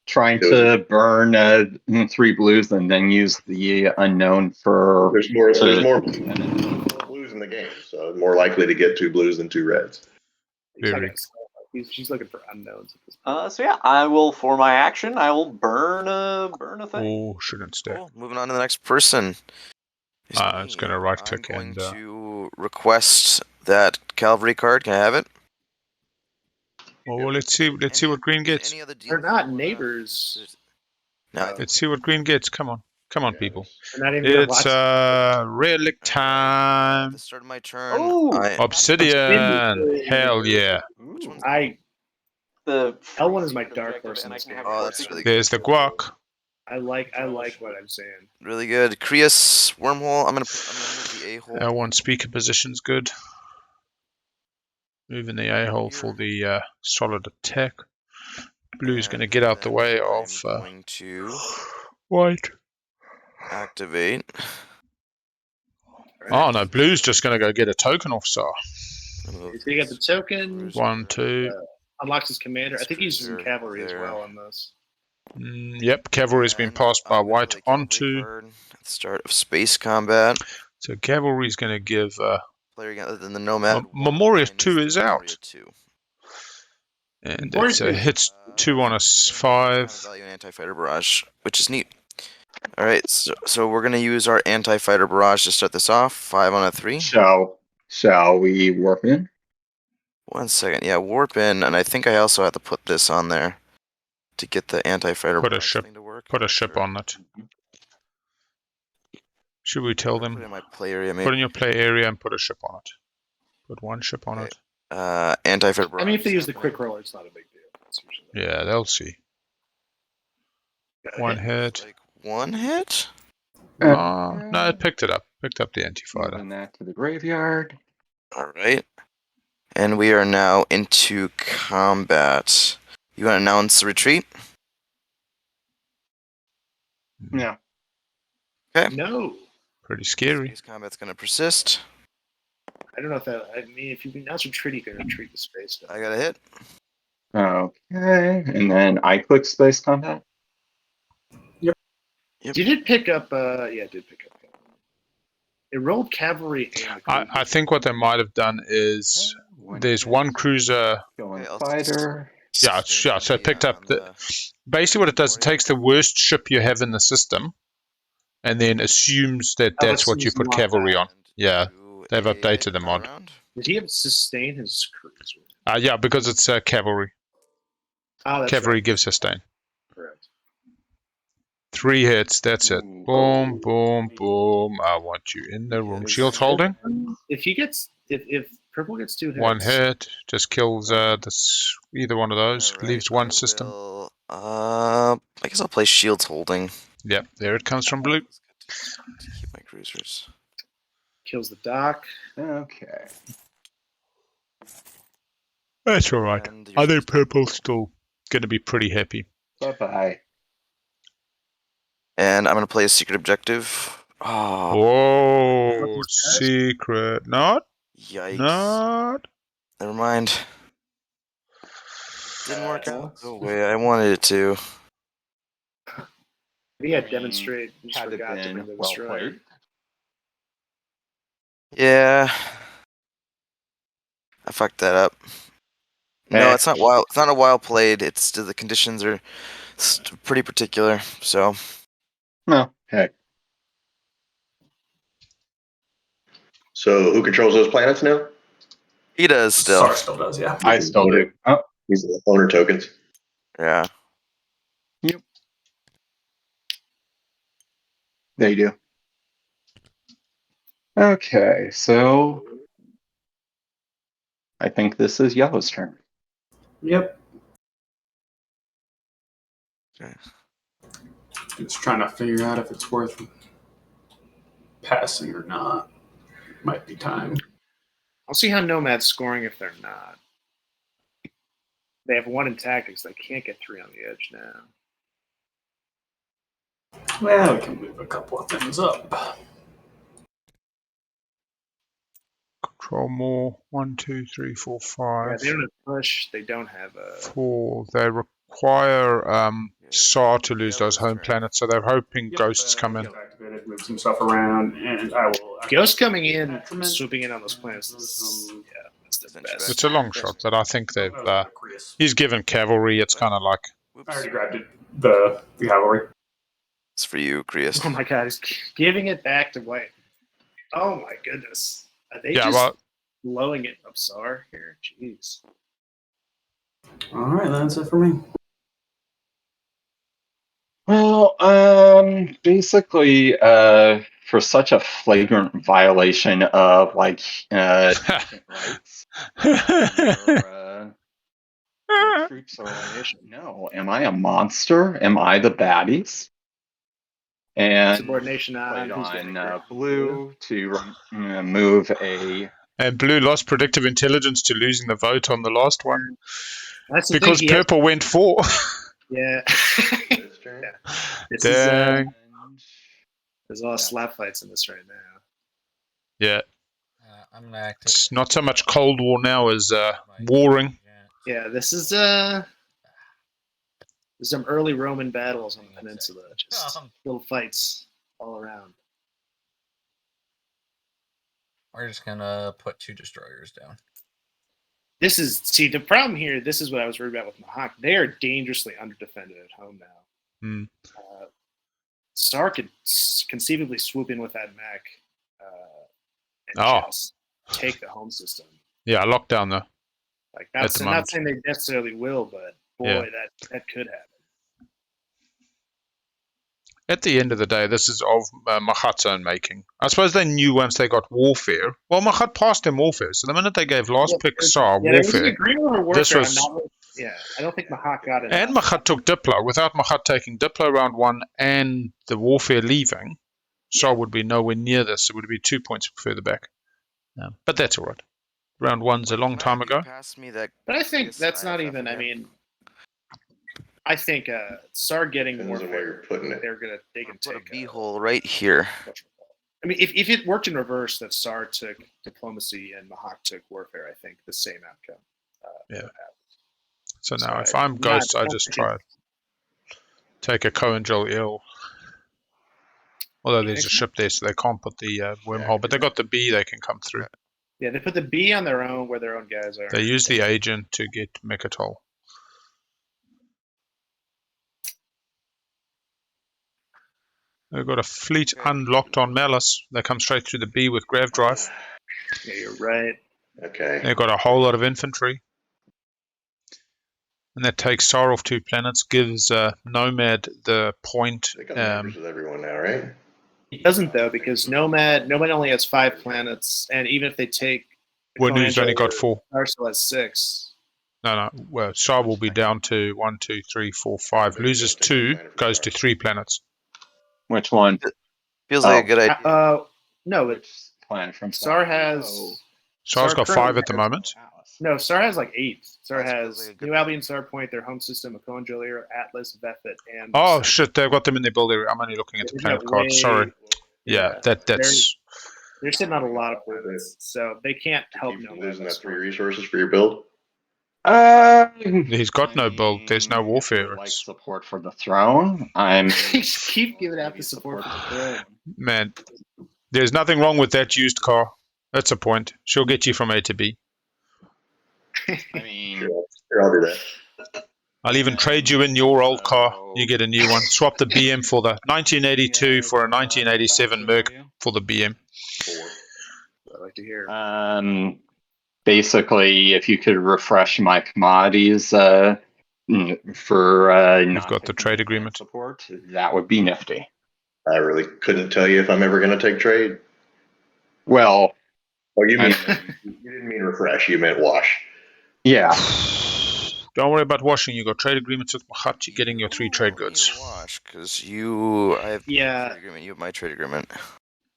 Trying to burn 3 blues and then use the unknown for. There's more blues in the game, so more likely to get 2 blues than 2 reds. She's looking for unknowns. So yeah, I will, for my action, I will burn a thing. Oh, shouldn't stay. Cool. Moving on to the next person. It's going to right click I'm and. going to request that cavalry card. Can I have it? Well, let's see what green gets. They're not neighbors. No. Let's see what green gets. Come on, people. It's relic time. At the start of my turn. Obsidian. Hell yeah. The L1 is my dark horse in this game. Oh, that's really good. There's the guac. I like what I'm saying. Really good. Creuss wormhole. I'm gonna move the a-hole. L1 speaker position's good. Moving the a-hole for the solid attack. Blue's going to get out the way of going to white. Activate. Oh no, blue's just going to go get a token off Saar. So you get the token. 1, 2. Unlocks his commander. I think he's using cavalry as well on this. Yep, cavalry's been passed by white onto. At the start of space combat. So cavalry's going to give. Player other than the Nomad. Memoria 2 is out. 2. And it hits 2 on a 5. Value anti-fighter barrage, which is neat. All right, so we're gonna use our anti-fighter barrage to start this off. 5 on a 3. Shall we warp in? 1 second. Yeah, warp in, and I think I also have to put this on there to get the anti-fighter barrage thing to work. Put a ship on it. Should we tell them? Put it in my play area, maybe. Put in your play area and put a ship on it. Put 1 ship on it. Anti-fighter barrage. I mean, if they use the quick roller, it's not a big deal. Yeah, they'll see. 1 hit. Like 1 hit? No, it picked it up. Picked up the anti-fighter. And that to the graveyard. All right. And we are now into combat. You want to announce the retreat? No. Okay. No. Pretty scary. Space combat's going to persist. I don't know if that. I mean, if you announce retreat, you can retreat the space stuff. I got a hit. Okay. And then I click space combat. Yep. Did it pick up? Yeah, it did pick up. It rolled cavalry. And I think what they might have done is there's 1 cruiser. Going fighter. Yeah, so it picked up the. Basically, what it does, it takes the worst ship you have in the system, and then assumes that that's what you put cavalry on. Yeah, they've updated the mod. Did he have sustain his cruiser? Yeah, because it's cavalry. Oh, cavalry right. gives sustain. Correct. 3 hits, that's it. Boom, boom, boom. I want you in the room. Shield holding. If he gets, if purple gets 2 hits. 1 hit, just kills this either one of those. Right, Leaves 1 system. I guess I'll play shields holding. Yep, there it comes from blue. To keep my cruisers. Kills the dock. Okay. That's alright. I think purple's still going to be pretty happy. Bye-bye. And I'm going to play a secret objective. Oh. Whoa, secret. Not? Yikes. Not? Never mind. Didn't work out the way I wanted it to. Yeah, demonstrate. You just Had it forgot to been bring the well destroyer. played. Yeah. I fucked that up. No, Eh. it's not wild. It's not a wild played. It's the conditions are pretty particular. So. No. Heck. So who controls those planets now? He does still. Saar still does, yeah. I still do. Oh. He's the owner tokens. Yeah. Yep. They do. Okay, so I think this is Yellow's turn. Yep. Okay. Just trying to figure out if it's worth passing or not. Might be time. I'll see how Nomad's scoring if they're not. They have 1 in tactics. They can't get 3 on the edge now. Well, we can move a couple of things up. Control more. 1, 2, 3, 4, 5. Yeah, they don't have push. They don't have a. 4. They require Saar to lose those home planets, so they're hoping ghosts come in. Activated, move some stuff around, and I will. Ghost coming in, swooping in on those planets. Yeah, that's the best. It's a long shot, but I think they've. He's given cavalry. It's kind of like. I already grabbed it, the cavalry. It's for you, Creuss. Oh my god, he's giving it back to White. Oh my goodness. Are they just blowing it up Saar here? Jeez. All right, that's it for me. Well, basically, for such a flagrant violation of like ancient rights, your troops are like, no, am I a monster? Am I the baddies? And subordination on blue to move a. And blue lost predictive intelligence to losing the vote on the last one. That's the because thing, purple went 4. Yeah. This Dang. There's a lot of slap fights in this right now. Yeah. I'm gonna activate. It's not so much Cold War now as warring. Yeah, this is there's some early Roman battles on the peninsula. Just little fights all around. We're just gonna put 2 destroyers down. This is the problem here. This is what I was worried about with Mahact. They are dangerously underdefended at home now. Mm. Saar could conceivably swoop in with that mech and just take the home system. Yeah, lockdown though. Like that's not saying they necessarily will, but boy, that could happen. At the end of the day, this is of Machat's own making. I suppose they knew once they got warfare. Well, Machat passed them warfare, so the minute they gave last pick Saar warfare, this was. I don't think Mahact got it. And Machat took Diplo. Without Machat taking Diplo round 1 and the warfare leaving, Saar would be nowhere near this. It would be 2 points further back. But that's all right. Round 1's a long time ago. But I think that's not even. I mean, I think Saar getting warfare, they can take a b-hole right here. I mean, if it worked in reverse, that Saar took diplomacy and Mahact took warfare, I think the same outcome. Yeah. So now, if I'm Ghost, I just try to take a Cohen-Joel ill. Although there's a ship there, so they can't put the wormhole. But they got the B, they can come through. Yeah, they put the B on their own where their own guys are. They use the agent to get Mecatol. They've got a fleet unlocked on Malice. They come straight through the B with Grav Drive. Yeah, you're right. Okay. They've got a whole lot of infantry. And that takes Saar off 2 planets, gives Nomad the point. They got numbers with everyone now, right? It doesn't though, because Nomad only has 5 planets, and even if they take Winnu's only got 4. Saar still has 6. No. Well, Saar will be down to 1, 2, 3, 4, 5. Loses 2, goes to 3 planets. Which one? Feels like a good idea. No, it's plan from Saar has. Saar's got 5 at the moment. No, Saar has like 8. Saar has New Albion, Starpoint, their home system, Macon, Jolier, Atlas, Vethit, and. Oh shit! They've got them in their build area. I'm only looking at the planet card. Sorry. Yeah, that's. They're sitting on a lot of planets, so they can't help Nomad. Losing that 3 resources for your build. He's got no build. There's no warfare. Like It's, support for the throne. I'm Just keep giving out the support for the throne. man, there's nothing wrong with that used car. That's a point. She'll get you from A to B. I mean, Sure, I'll do that. I'll even trade you in your old car. You get a new one. Swap the BM for the 1982 for a 1987 Merc for the BM. I'd like to hear. basically, if you could refresh my commodities for We've got the trade agreement. support, that would be nifty. I really couldn't tell you if I'm ever going to take trade. Well, Oh, you didn't mean refresh. You meant wash. yeah. Don't worry about washing. You got trade agreements with Mahact. You're getting your 3 trade goods. Wash, because I have Yeah. trade agreement. You have my trade agreement.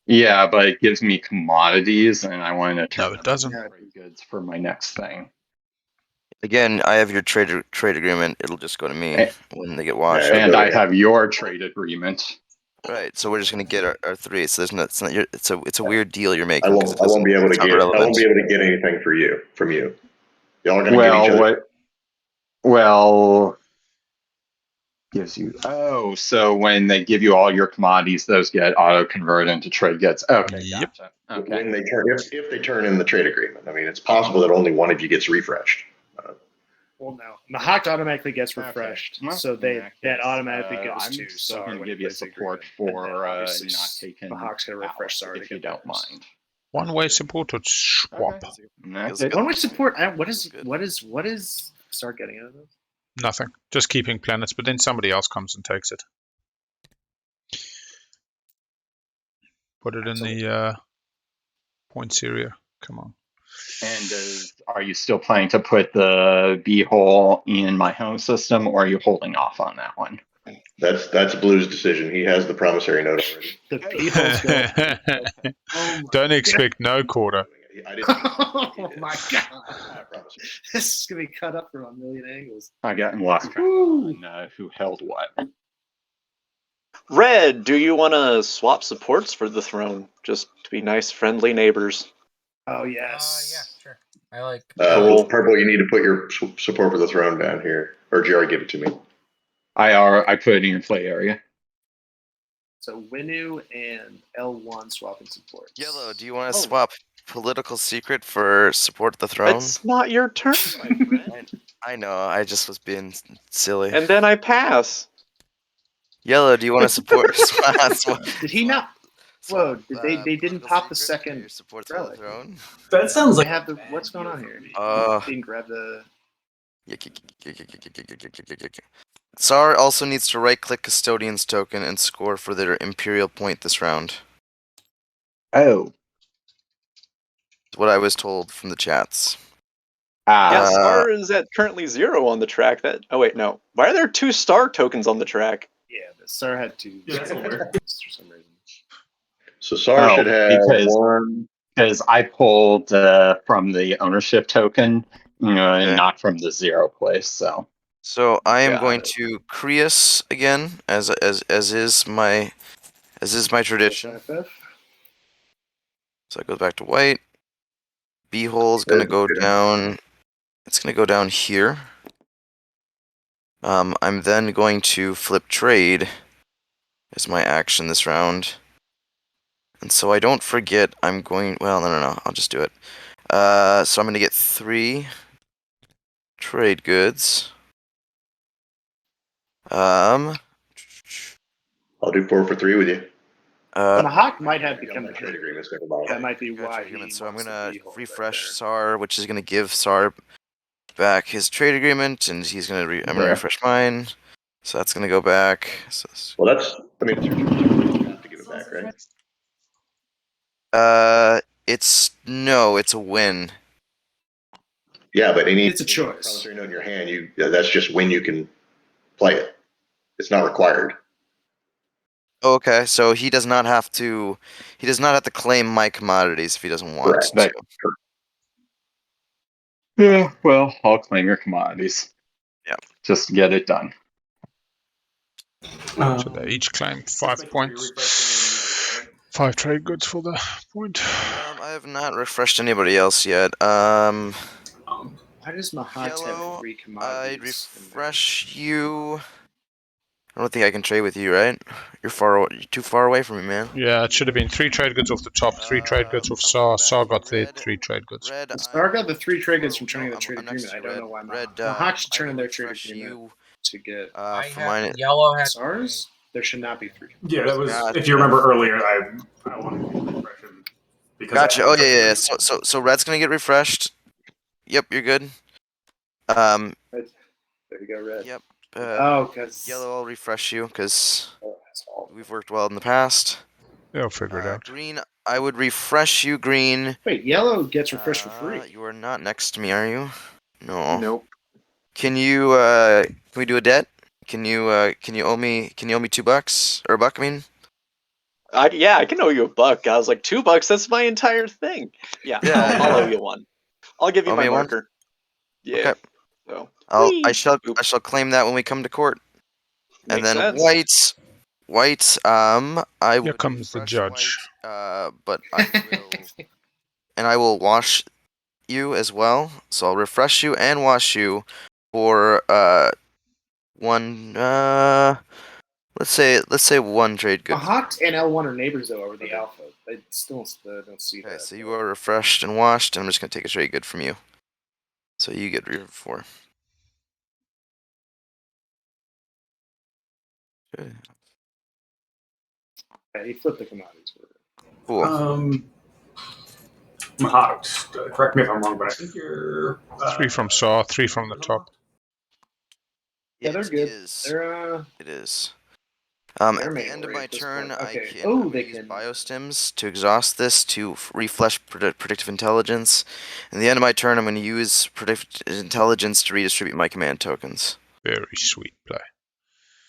Yeah, but it gives me commodities, and I want to turn No, it doesn't. trade goods for my next thing. Again, I have your trade agreement. It'll just go to me Eh. when they get washed. Yeah. And I have your trade agreement. Right, so we're just gonna get our 3. So it's a weird deal you're making. I 'cause won't be able to it's not get. I relevant. won't be able to get anything from you. Y'all are going to Well, give each other. what? Well, gives you. Oh, so when they give you all your commodities, those get auto converted into trade goods. Okay, Yep. gotcha. Okay. When they turn, if they turn in the trade agreement, I mean, it's possible that only one of you gets refreshed. Well, no. Mahact automatically gets Okay. refreshed, Well, so in that automatically goes I'm to still Saar. going to when give he you plays the support agreement. And then for obviously not taking Mahakt's going to refresh Saar. if you don't mind. One-way support or swap. Okay. And that's Feels it. good. One way support. What Feels good. is Saar getting out of this? Nothing. Just keeping planets, but then somebody else comes and takes it. Put it in the points area. Come on. And are you still planning to put the B-hole in my home system, or are you holding off on that one? That's Blue's decision. He has the promissory note already. The people Oh my Don't expect no quarter. I didn't. Oh my god! I promise you. This is gonna be cut up from a million angles. I got lost track on who held what. Red, do you want to swap supports for the throne? Just to be nice, friendly neighbors. Oh yes. Yeah, sure. I like. Cool. Purple, you need to put your support for the throne down here, or Jerry, give it to me. I put it in your play area. So Winnu and L1 swapping supports. Yellow, do you want to swap political secret for support the throne? It's not your turn, my friend. I know. I just was being silly. And then I pass. Yellow, do you want to support? Did he not? Whoa! Did they didn't pop the second your support relic. the throne? That sounds They like have the what's going on here? Didn't grab the. Saar also needs to right-click Custodians token and score for their Imperial point this round. Oh. That's what I was told from the chats. Yeah, Saar is at currently 0 on the track. Oh wait, no. Why are there 2 star tokens on the track? Yeah, the Saar had 2. Yeah, that's weird. For some reason. So Saar should have one. Because I pulled from the ownership token, and not from the 0 place. So I am going to Creuss again, as is my tradition. So it goes back to white. B-hole is going to go down. It's going to go down here. I'm then going to flip trade as my action this round. And so I don't forget, I'm going. Well, no. I'll just do it. So I'm going to get 3 trade goods. I'll do 4 for 3 with you. Mahact might have become the a trade agreement. That might be why. So I'm gonna refresh Saar, which is gonna give Saar back his trade agreement, and he's gonna. I'm gonna refresh mine, so that's gonna go back. Well, that's. I mean, you have to give it back, right? It's a win. Yeah, but it's a choice. Promissory note in your hand, that's just when you can play it. It's not required. Okay, so he does not have to. He does not have to claim my commodities if he doesn't want to. Yeah, well, I'll claim your commodities. Yeah, just to get it done. So they each claim 5 points. 5 trade goods for the point. I have not refreshed anybody else yet. Why does Mahact Yellow, have 3 I'd commodities? refresh you. I don't think I can trade with you, right? You're too far away from me, man. Yeah, it should have been 3 trade goods off the top, 3 trade goods off Saar. Saar got their 3 trade goods. Red, Star got the 3 trade goods from turning the I'm trade next agreement. to I don't red. know why Red, Mahact should I turn in will their trade refresh agreement you. to get For mine. Yellow has SARs. There should not be 3. Yeah, that was. Gotcha. If you remember earlier, I wanted to refresh him because Gotcha. I had Oh the trade yeah. agreement. So red's gonna get refreshed. Yep, you're good. There you go, red. Yep. Because Yellow, I'll refresh you because that's all. we've worked well in the past. They'll figure it out. Green, I would refresh you. Green. Wait, yellow gets refreshed for free. You are not next to me, are you? No. Nope. Can you? Can we do a debt? Can you owe me? Can you owe me $2 or a buck? I mean. Yeah, I can owe you $1. I was like, $2. That's my entire thing. Yeah, Yeah. I'll owe you 1. I'll give you Owe my me 1? marker. Yeah. Okay. So. I shall claim that when we come to court. And Makes then sense. white. I Here would comes the refresh judge. White, but I will, and I will wash you as well. So I'll refresh you and wash you for 1. Let's say 1 trade good. Mahact and L1 are neighbors though over the alpha. I still don't see Okay, that. so you are refreshed and washed, and I'm just gonna take a trade good from you. So you get re 4. Okay. Yeah, he flipped the commodities. Cool. Mahact, correct me if I'm wrong, but I think you're 3 from Saar, 3 from the top. Yeah, they're good. It is. They're At the manual end of rate my at this turn, point. Okay. I'm gonna use biostims to exhaust this to refresh predictive intelligence. And at the end of my turn, I'm going to use predictive intelligence to redistribute my command tokens. Very sweet play.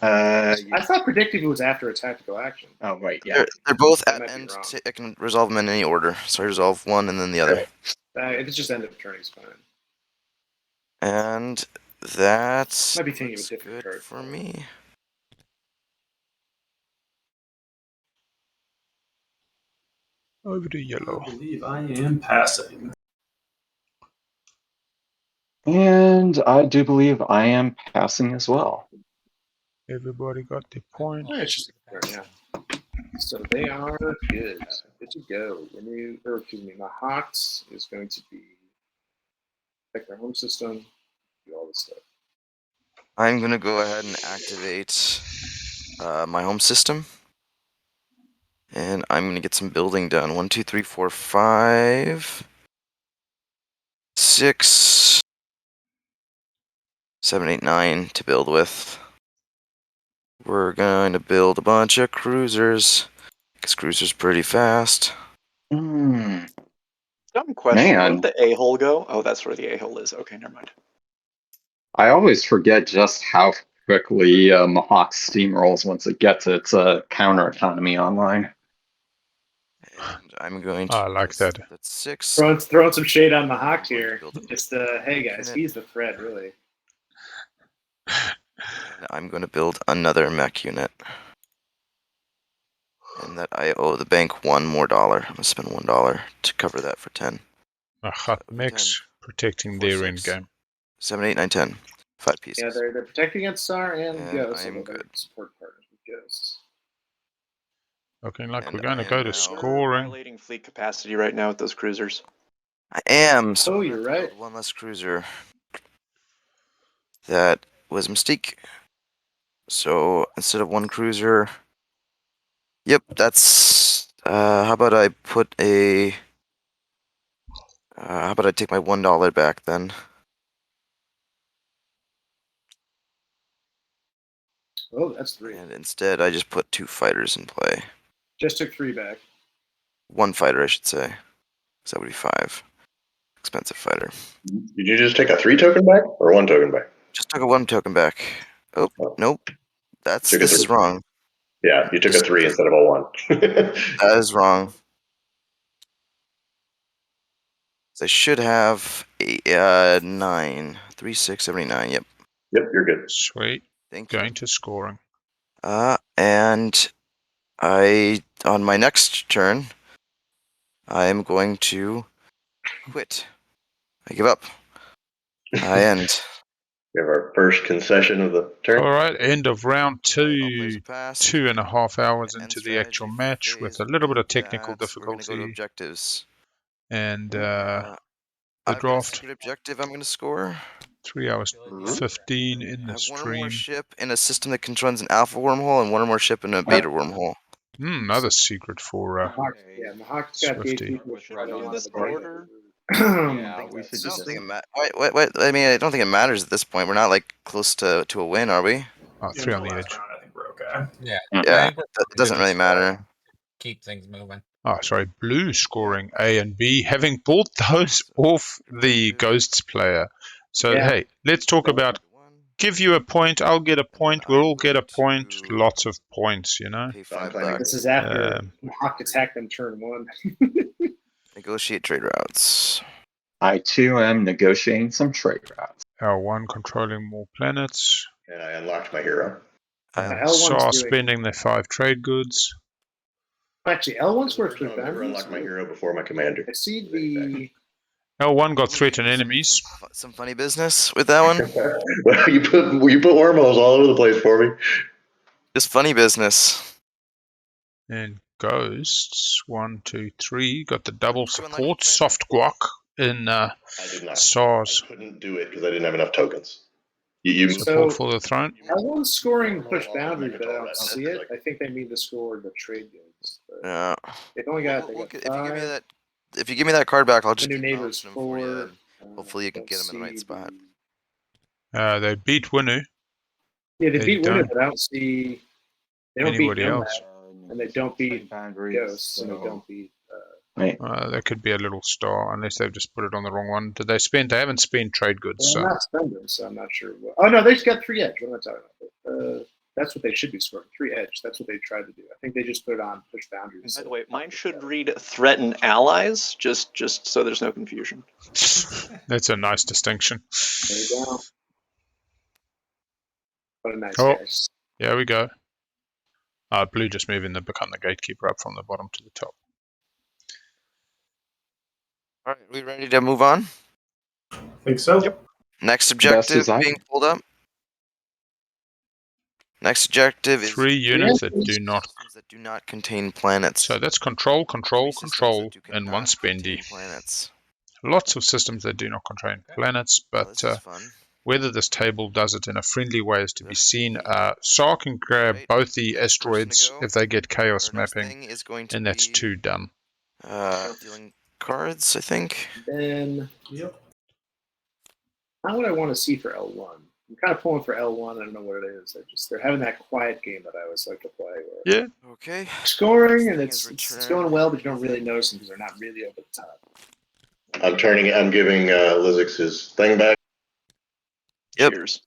I thought predictive was after a tactical action. Oh, right, yeah. They're both That at might be end. wrong. I can resolve them in any order. So I resolve one and then the other. If it's just end of turn, it's fine. And that's Might be thinking of a different good card for me. Over to yellow. I believe I am passing. And I do believe I am passing as well. Everybody got the point. It's just a turn, yeah. So they are good. Good to go. Mahact is going to be pick their home system, do all this stuff. I'm going to go ahead and activate my home system. And I'm going to get some building done. 1, 2, 3, 4, 5, 6, 7, 8, 9 to build with. We're going to build a bunch of cruisers. Because cruisers pretty fast. Dumb question. Where'd the a-hole go? Oh, that's where the a-hole is. Okay, never mind. I always forget just how quickly Mahact steamrolls once it gets its counter economy online. And I'm going to. I like that. That's 6. Throwing some shade on Mahact here. Just hey guys, he's the thread, really. And I'm going to build another mech unit. And that I owe the bank $1 more. I'm going to spend $1 to cover that for 10. Mahact mix, protecting their end game. 7, 8, 9, 10. 5 pieces. Yeah, they're protecting against Saar and Ghost. I am good. Support partners with Ghosts. Looking like we're going to go to scoring. Violating fleet capacity right now with those cruisers. I am. So you're right. One less cruiser. That was a mistake. So instead of 1 cruiser. Yep, that's. How about I put a. How about I take my $1 back then? Oh, that's 3. And instead, I just put 2 fighters in play. Just took 3 back. 1 fighter, I should say. So that would be 5. Expensive fighter. Did you just take a 3 token back or 1 token back? Just took a 1 token back. Oh, nope. This is wrong. Yeah, you took a 3 instead of a 1. That is wrong. So I should have a 9. 3, 6, 79. Yep. Yep, you're good. Sweet. Thank you. Going to scoring. And on my next turn, I am going to quit. I give up. I end. We have our first concession of the turn. All right, end of round All players two. are passed. 2.5 hours End into the actual strategy match with phase. a little bit of With technical that, we're gonna go to difficulty objectives. and I've the got a draft. secret objective I'm gonna score. 3 hours 15 in I the have one or more stream. ship in a system that controls an alpha wormhole and one or more ship in a beta wormhole. Another secret for Mahacht's got Swifty. gatekeeper. Should we do this in order? Yeah, we should I don't think what? I mean, I don't think it matters at this point. We're not like close to a win, are we? Oh, Yeah, 3 on until the last edge. round, I think we're okay. Yeah. Yeah, I think we're it doesn't good really to matter. keep things moving. Oh, sorry, blue scoring A and B, having bought those off the Ghosts player. So, Yeah. hey, let's talk about give you a point, I'll get a point, we'll all get a point, lots of points, you know? Pay $5. This is after Um, Mahact attacked them turn 1. Negotiate trade routes. I too am negotiating some trade routes. L1 controlling more planets. And I unlocked my hero. L1's Saar doing- spending their 5 trade goods. Actually, L1's worth I've never unlocked my hero before my commander. I see the. L1 got threatened enemies. Some funny business with that one. Well, you put wormholes all over the place for me. Just funny business. And Ghosts, 1, 2, 3, got the double Did you unlock support, your soft guac in I did not. Saar's I couldn't do it because I didn't have enough tokens. You support So- for the throne. L1's scoring push Oh, boundaries, but I Mecatol, don't that's see it. like- I think they mean to score the trade goods. But Yeah. they've only got. If They you got give me 5. that, if you give me that card back, I'll The just new keep neighbors bouncing them for you. 4. Hopefully you can don't get them in the right see spot. They beat Winnu. Yeah, they They beat Winnu, don't- but I don't see. They don't Anybody beat Nomad, else? and they don't beat Ghosts, and they don't beat. That could be a little star, unless they've just put it on the wrong one. Did they spend? They haven't spent trade goods. Well, So. I'm not spending, so I'm not sure. Oh no, they've got 3 edge. What am I talking about? That's what they should be scoring. 3 edge. That's what they tried to do. I think they just put it on push boundaries. By the way, mine should read threaten allies, just so there's no confusion. That's a nice distinction. There you go. What a nice Oh. guys. Here we go. Blue just moving to become the gatekeeper up from the bottom to the top. All right, we ready to move on? I think so. Yep. Next objective as I being pulled up. Next objective is 3 units that do not. systems that do not contain planets. So that's control, control, 3 systems control, that do and not 1 contain spendy. Planets. Lots of systems that do not contain planets, Well, but this is fun. whether this table does it in a friendly way is to be Let's seen. see. Saar can grab Right, both the next person to asteroids go. if they get chaos Our next mapping, thing is going to and that's be, 2 done. dealing cards, I think. Then Yep. not what I want to see for L1. I'm kind of pulling for L1. I don't know what it is. They're having that quiet game that I always like to play. Where Yeah. Okay. scoring and Next it's thing is going return. well, but you don't really notice them because they're not really over the top. I'm giving Lizix his thing back. Yep. Cheers.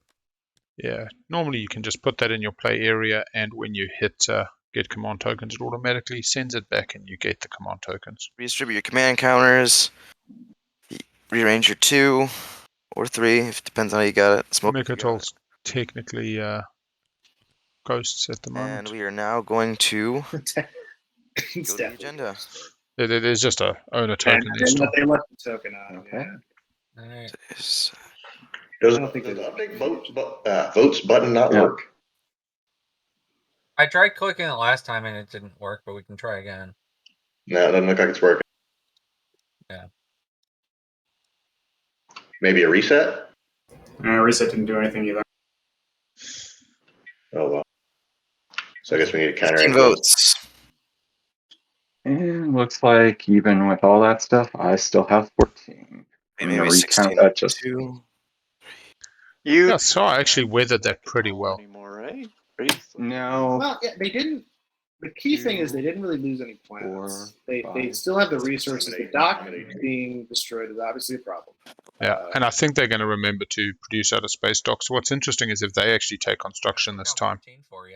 Yeah. Normally you can just put that in your play area, and when you hit get command tokens, it automatically sends it back, and you get the command tokens. Redistribute your command counters. Rearrange your 2 or 3, if it depends on how you got it. Smoke. Mecatol's technically ghosts at the moment. And we are now going to go It's to the definitely agenda. There's just a owner And token they installed. left the token on. Okay. Yeah. Alright. Is- Does I don't think the they- update votes button not Yeah. work? I tried clicking it last time and it didn't work, but we can try again. No, it doesn't look like it's working. Yeah. Maybe a reset? Reset didn't do anything either. Oh well. So I guess we need to counter 15 votes. And looks like even with all that stuff, I still have 14. I'm Maybe gonna 16. recount that just 2. You Yeah, Saar actually weathered that pretty well. anymore, right? Right? no. Well, yeah, they didn't. The key thing is they didn't really lose any planets. They five, still have the resources. The dock eliminate. being destroyed is obviously a problem. Yeah, and I think they're going to remember to produce outer space docks. What's interesting is if they actually take construction this time 15 for you.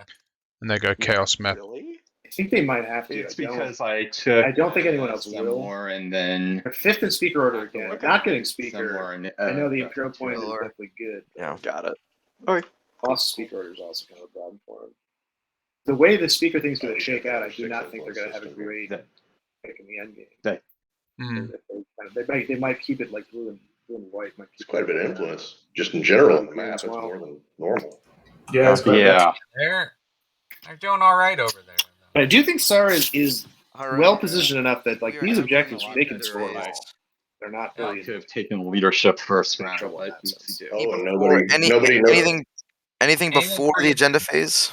and they go chaos map. Really? I think they might have to. It's I don't- because I took I don't think anyone else will. Sem-Lore and then They're 5th in speaker order again. Not getting speaker. Sem-Lore and, I know the Imperial point is Sem-Lore. definitely good. Yeah. Got it. Loss of speaker order is also kind of a problem for them. The way the speaker thing's going to shake out, I do not think they're going to have a great pick in the end game. Mm. They might keep it like blue and White might It's quite a bit of influence, just in general on the map. It's more than normal. Yeah, it's quite a bit. Yeah. They're doing all right over there. But I do think Saar is All right. well positioned enough that like We are these entering objectives the they can Locked score them phase. all. They're not I really could have taken leadership first round. trouble in What that do sense. you do? Oh, and Or nobody knows. anything Anything before for the you. agenda phase?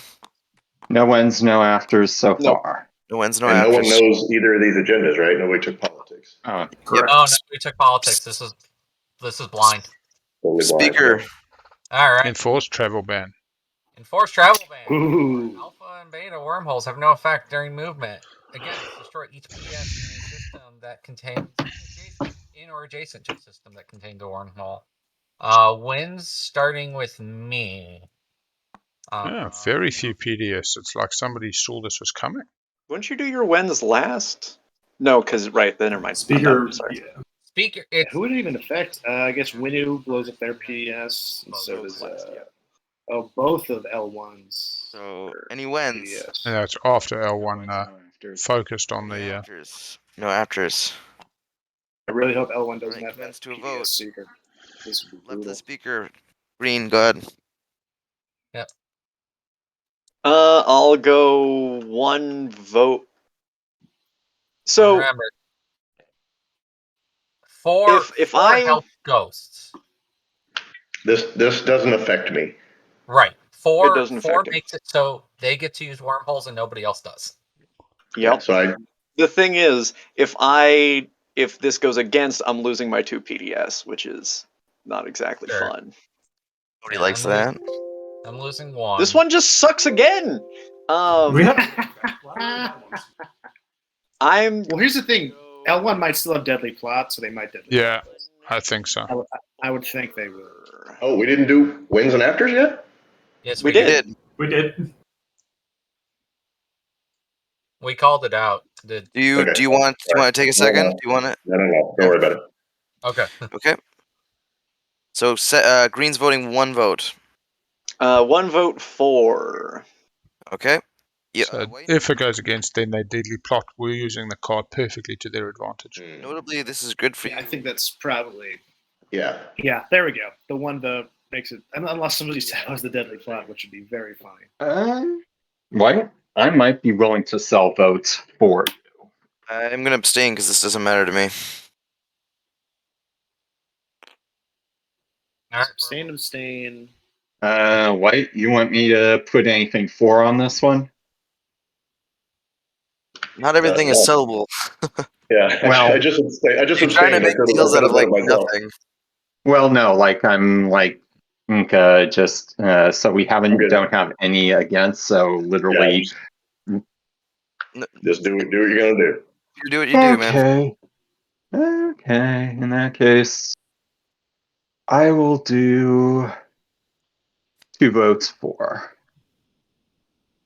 No ends, no afters so Nope. far. No ends, no And no one afters. knows either of these agendas, right? Nobody took politics. Oh, Correct. Oh no, we took politics. This is blind. Totally blind, Speaker. yeah. All right. Enforced travel ban. Enforced travel ban. Ooh. Alpha and beta wormholes have no effect during movement. Again, destroy each PS in a system that contains adjacent to a system that contains a wormhole. Wins starting with me. Very few PDS. It's like somebody saw this was coming. Wouldn't you do your wins last? No, because right then, never mind. Speaker. Sorry. Yeah. Speaker. Who would it even affect? I guess Winnu blows up their PDS, and so does both of L1's. So any wins? PDS. Yeah, it's after L1 focused on Any the. afters? No afters. I really hope L1 doesn't Right, have that commence to a PDS vote. secret. This would be Left of brutal. the speaker. Green, go ahead. Yep. I'll go one vote. So remember, four help ghosts. This doesn't affect me. Right. Four doesn't affect him. makes it so they get to use wormholes and nobody else does. Yep. So the thing is, if this goes against, I'm losing my 2 PDS, which is not exactly fun. Nobody likes that. I'm losing one. This one just sucks again. We have. I'm. Well, here's the thing. L1 might still have deadly plot, so they might deadly Yeah, plot this. I think so. I would think they would. Oh, we didn't do wins and afters yet? Yes, we did. We did. We called it out. Do you want to take a second? Do you want it? No. Don't worry about it. Okay. Okay. So Green's voting 1 vote. 1 vote for. Okay. Yeah. So if it goes against, then they deadly plot. We're using the card perfectly to their advantage. Notably, this is good for you. I think that's probably. Yeah. Yeah, there we go. The one that makes it, unless somebody has the deadly plot, which would be very funny. What? I might be willing to sell votes for you. I'm going to abstain because this doesn't matter to me. Abstain. White, you want me to put anything for on this one? Not everything is sellable. Yeah. Well, I just You're trying to make deals out of like nothing. Well, no, like I'm like just so we don't have any against, so literally just do what you're gonna do. You do what you do, man. Okay, in that case, I will do 2 votes for.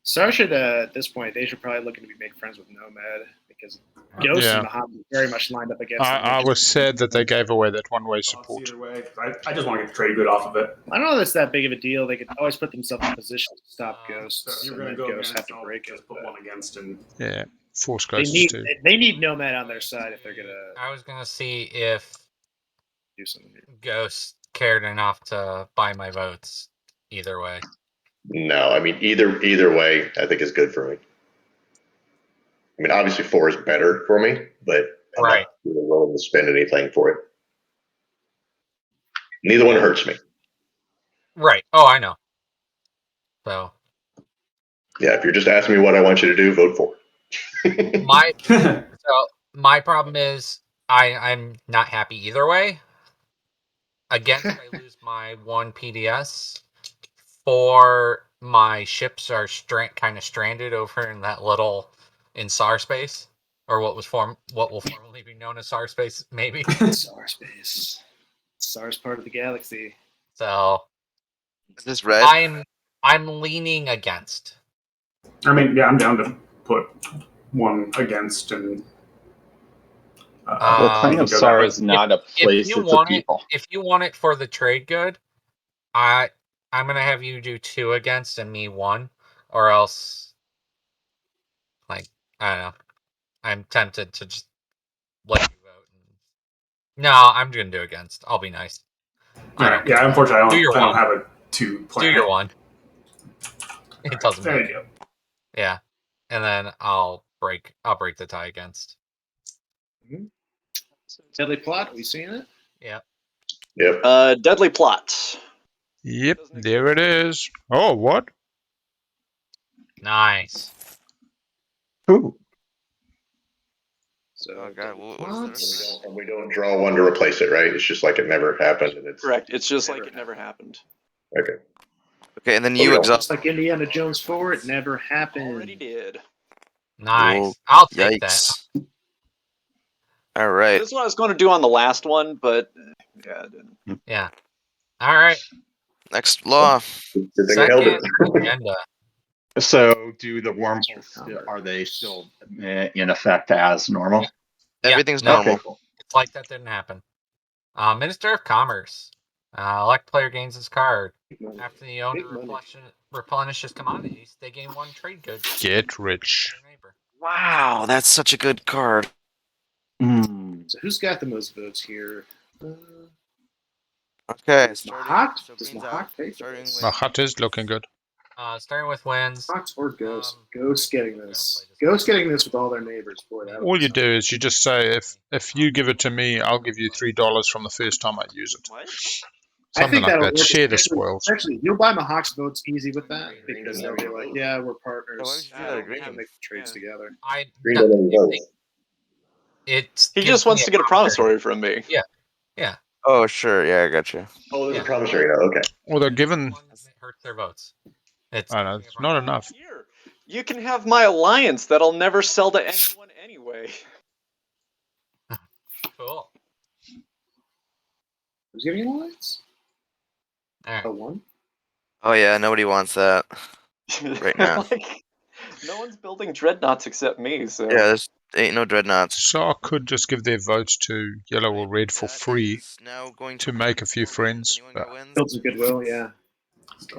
Saar should, at this point, they should probably look to make friends with Nomad because Ghost and Mahact very much lined up against them. I was sad that they gave away that one-way support. Either way, I just want to get the trade good off of it. I don't know if it's that big of a deal. They could always put themselves in position to stop Ghosts. So if you're and going to go Ghosts against, have to I'll break just it. put one against and Yeah, force They ghosts need, too. they need Nomad on their side if they're going to I was going to see if do something here. Ghost cared enough to buy my votes either way. No, I mean either way, I think is good for me. I mean, obviously 4 is better for me, but I'm not really willing to spend anything for it. Neither one hurts me. Right. Oh, I know. So Yeah, if you're just asking me what I want you to do, vote for. my problem is I'm not happy either way. Against, I lose my 1 PDS. For my ships are kind of stranded over in that little Saar space, or what will formerly be known as Saar space, maybe. Saar space. Saar's part of the galaxy. So is this red? I'm leaning against. I mean, yeah, I'm down to put 1 against and. Well, Claim of Saar is not a place; it's a people. If you want it for the trade good, I'm gonna have you do 2 against and me 1, or else, like, I don't know. I'm tempted to just let you vote. No, I'm gonna do against. I'll be nice. Alright, yeah, unfortunately, Do your I don't one. have a 2 plan. Do your one. It doesn't There matter. you go. Yeah, and then I'll break the tie against. Deadly Plot, we seen it? Yeah. Yep. Deadly Plot. Yep, there it is. Oh, what? Nice. Ooh. So, Oh god, what was Plots. this? We don't draw one to replace it, right? It's just like it never happened. And it's Correct. It's just like it never happened. Okay. Okay, and then Oh, you yeah. exhaust. Just like Indiana Jones 4, it never happened. Already did. Nice. Whoa, I'll take that. Yikes. All right. This is what I was going to do on the last one, but yeah, I didn't. Yeah. All right. Good Next law. thing we held Second it. agenda. So, do the wormholes are they still in effect as normal? Yeah, Everything's no, normal. Okay, cool. it's like that didn't happen. Minister of Commerce. Elect player gains his card. After the owner replenishes commodities, they gain 1 trade good. Get rich. Their neighbor. Wow, that's such a good card. So who's got the most votes here? Okay, Does starting. Mahact? So Does Green's Mahact out. pay for Starting this? with. Mahact is looking good. Starting with wins. Mahact or Ghost? Um, Ghost getting this. Ghost getting this with all their neighbors. Boy, that All you do is you just say, if you give it to me, I'll give you $3 from the first time I use it. What? I Something think like that'll that. work. Share the spoils. Actually, you'll buy Mahacht's votes easy with that because they'll be like, yeah, we're partners. Oh, why would you do that, We Green? can make the trades together. I Green doesn't vote. it's He gives just wants me to get a promissory from me. Yeah. Oh, sure. Yeah, I got you. Oh, there's Yeah. a promissory now. Okay. Or they're given. One that hurts their votes. It's I know, it's not enough. Here, you can have my alliance that I'll never sell to anyone anyway. cool. Who's giving you lights? All right. A 1? Oh yeah, nobody wants that. Right now. Like, no one's building dreadnoughts except me, so. Yeah, there's ain't no dreadnoughts. Saar could just give their votes to yellow or red for That free is now going to make a few friends. Anyone got wins? Build some goodwill, yeah.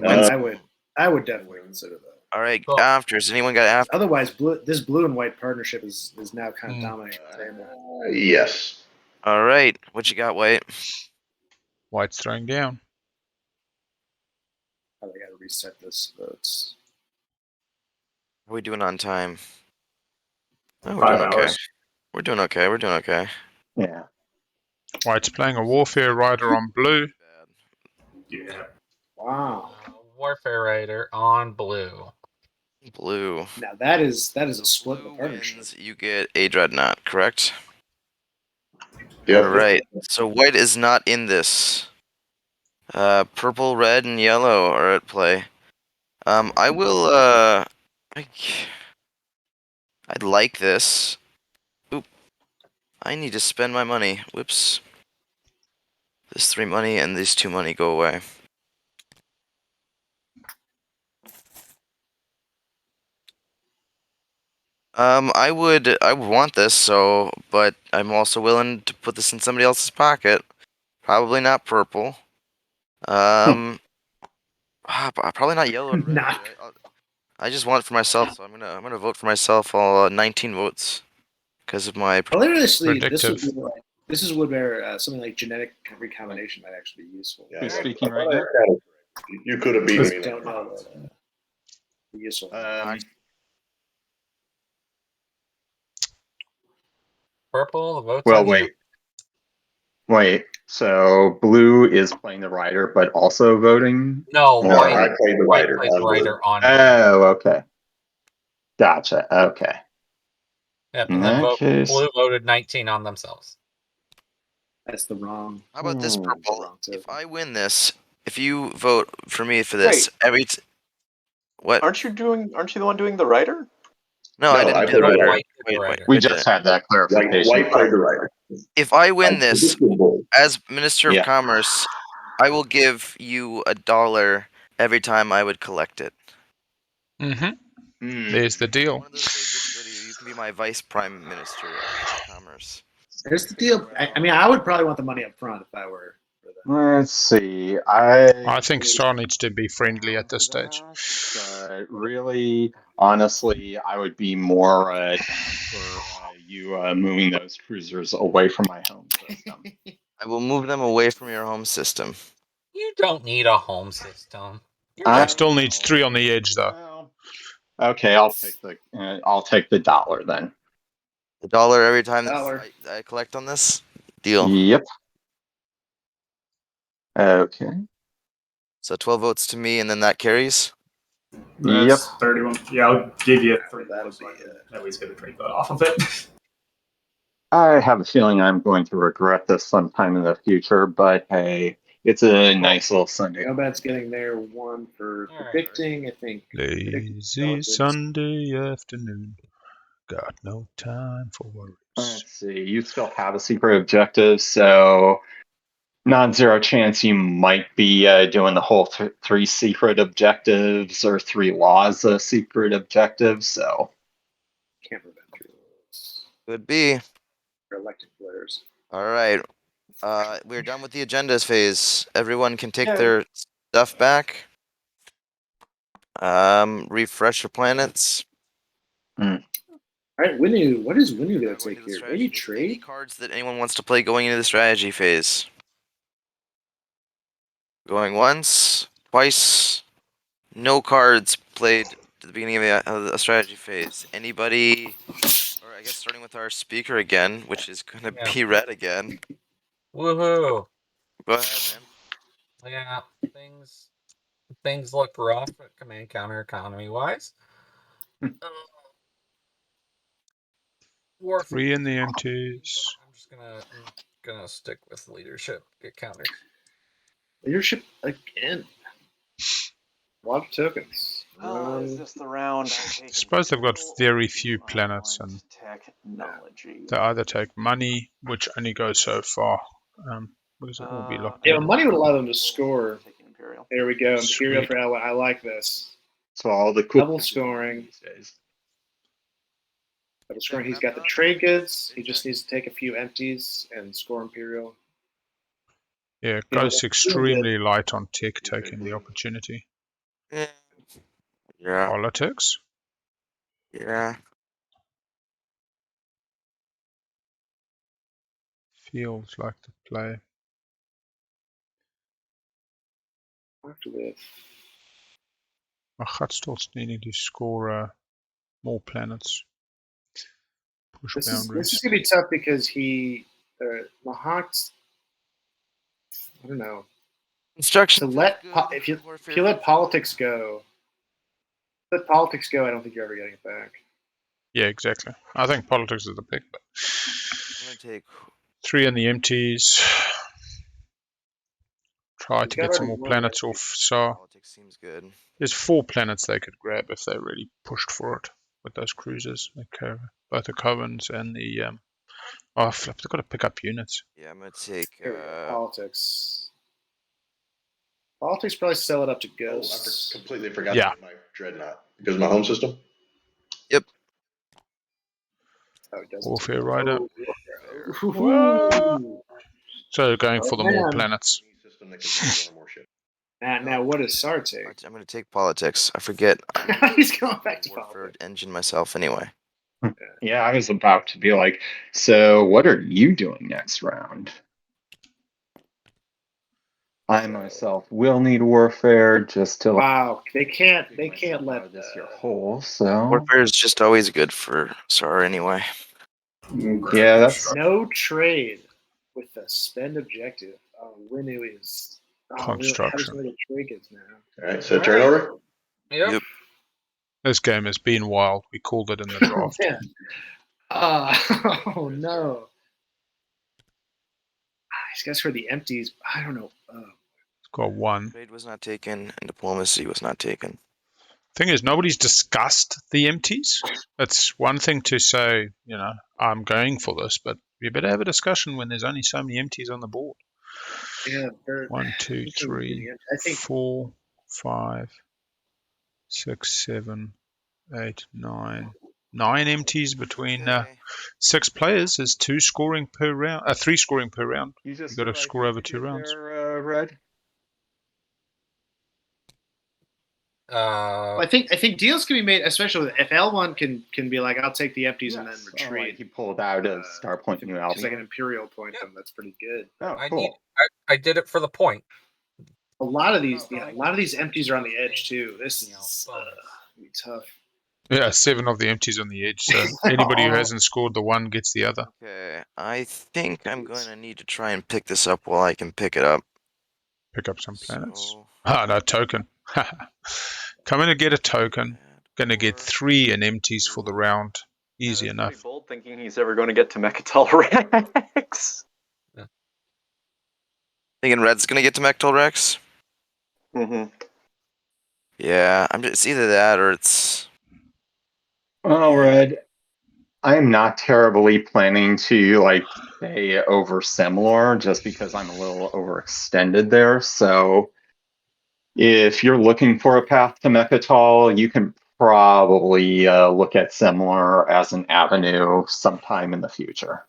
Uh, I would definitely consider that. All right, Cool. afters. Anyone got afters? Otherwise, this blue and white partnership is now kind of dominating the table. yes. All right, what you got, White? White's throwing down. Probably got to reset this votes. How are we doing on time? Oh, we're 5 doing okay. hours. We're doing okay. We're doing okay. Yeah. White's playing a Warfare Rider on blue. Yeah. Wow. Warfare Rider on blue. Blue. Now that is a split Blue with partnership. wins, you get a dreadnought, correct? Yep. All right. So white is not in this. Purple, red, and yellow are at play. I will. I'd like this. Oop. I need to spend my money. Whoops. This 3 money and these 2 money go away. I would want this, but I'm also willing to put this in somebody else's pocket. Probably not purple. Probably not yellow. Or red. Not- I just want it for myself, so I'm gonna vote for myself. All 19 votes because of my. Hilariously, Predictive. this is where something like genetic recombination might actually be useful. Yeah, Who's I- speaking I right thought now? I had it. You could have beaten me. Don't know. But, useful. Purple, the votes Well, on you. wait. So blue is playing the rider, but also voting. No, No, white. I played the White rider. plays on Rider on. Oh, okay. Gotcha. Okay. Yep, In and then that case- blue voted 19 on themselves. That's the wrong. How about this purple? wrong too. If I win this, if you vote for me for this, what? Aren't you the one doing the writer? No, I No, didn't I do played the the rider. White did the Wait, rider. We I just didn't. had that clarification. White played the rider. If I win this Predictable. as Minister of Yeah. Commerce, I will give you $1 every time I would collect it. Mm-hmm. There's the deal. One of those days gets rid of you. You can be my Vice Prime Minister of Commerce. There's the deal. I mean, I would probably want the money up front if I were for that. Let's see. I think Saar needs to be friendly at this stage. Really, honestly, I would be more for you moving those cruisers away from my home system. I will move them away from your home system. You don't need a home system. I still needs 3 on the edge, though. Well, okay, I'll take the dollar then. The dollar every time Dollar. I collect on this? Deal. Yep. Okay. So 12 votes to me, and then that carries? That's 31. Yeah, I'll give you 3. That'll So be I can at least get a trade vote off of it. I have a feeling I'm going to regret this sometime in the future, but hey, it's a nice little Sunday. Nomad's getting there 1 for predicting, I think. Lazy Sunday afternoon. Got no time for worries. Let's see. You still have a secret objective, so non-zero chance you might be doing the whole 3 secret objectives or 3 laws secret objectives. So Can't prevent 3 laws. Could be. For elected players. All right. We're done with the agendas phase. Everyone can take their stuff back. Refresh your planets. All right, Winnu. What is Winnu going to take here? Maybe Any trade? cards that anyone wants to play going into the strategy phase? Going once, twice. No cards played at the beginning of the strategy phase. Anybody? Or I guess starting with our speaker again, which is going to be Red again. Woohoo! Go ahead, man. Yeah, things look rough at command counter economy wise. War 3 in the empties. I'm gonna stick with leadership. Get counters. Leadership again. A lot of tokens. Is this the round? I suppose they've got very few planets, and Technology. they either take money, which only goes so far, because it will be locked Yeah, in. money would allow them to score. Imperial. There we go. Imperial Sweet. for ally. I like this. So all the cool Double scoring. these days. Double scoring. He's got the trade goods. He just needs to take a few empties and score Imperial. Yeah, Yeah, Ghost that's extremely light on tech, taking the opportunity. Yeah. Politics. Yeah. Feels like the play. After this. Mahact still needing to score more planets. Push This boundaries. is gonna be tough because he Mahact. I don't know. Instruction. To let if you let politics go, I don't think you're ever getting it back. Yeah, exactly. I think politics is the pick. But I'm gonna take 3 in the empties. Try He's to got get some already more one planets empty. off Saar. Politics seems good. There's 4 planets they could grab if they really pushed for it with those cruisers. Okay, both the Covens and the oh flip, they've got to pick up units. Yeah, I'm gonna take Here we go. Politics. Politics probably sell it up to I Ghosts. completely forgot Yeah. my Dreadnought because of my home system. Oh, it doesn't. Warfare Rider. Ooh. So going for the more man. planets. System that can take one or more ships. Now what does Saar take? I'm gonna take politics. I forget. He's going back to Warfare politics. engine myself anyway. Yeah, I was about to be like, so what are you doing next round? I myself will need warfare just to Wow, they can't let this your hole. So Warfare is just always good for Saar anyway. yeah, that's no trade with the spend objective. Winnu is Construction. How does trade goods now? All right, so turn over. Yep. This game has been wild. We called it in the draft. Yeah. Oh no. These guys for the empties. I don't know. It's got 1. Trade was not taken, and diplomacy was not taken. Thing is, nobody's discussed the empties. It's one thing to say, I'm going for this, but you better have a discussion when there's only so many empties on the board. Yeah, 1, 2, 3, 4, 5, 6, 7, 8, 9. 9 empties between 6 players is 2 scoring per round. 3 scoring per round. you You've got to score over 2 rounds. Red. I think deals can be made, especially if L1 can be like, I'll take the empties and then retreat. He pulled out a Starpoint New It's like Albion. an Imperial point them. That's pretty good. Oh, cool. I did it for the point. A lot of these empties are on the edge too. This is be tough. Yeah, 7 of the empties on the edge. So anybody who hasn't scored the one gets the other. Okay, I think I'm going to need to try and pick this up while I can pick it up. Pick up some planets. So, No, token. Come in and get a token. Going to get 3 in empties for the round. Easy enough. Pretty bold thinking he's ever going to get to Mecatol Rex. thinking Red's going to get to Mecatol Rex? Mm-hmm. Yeah, it's either that or it's... Well, Red, I'm not terribly planning to stay over Sem-Lore just because I'm a little overextended there. So if you're looking for a path to Mecatol, you can probably look at Sem-Lore as an avenue sometime in the future.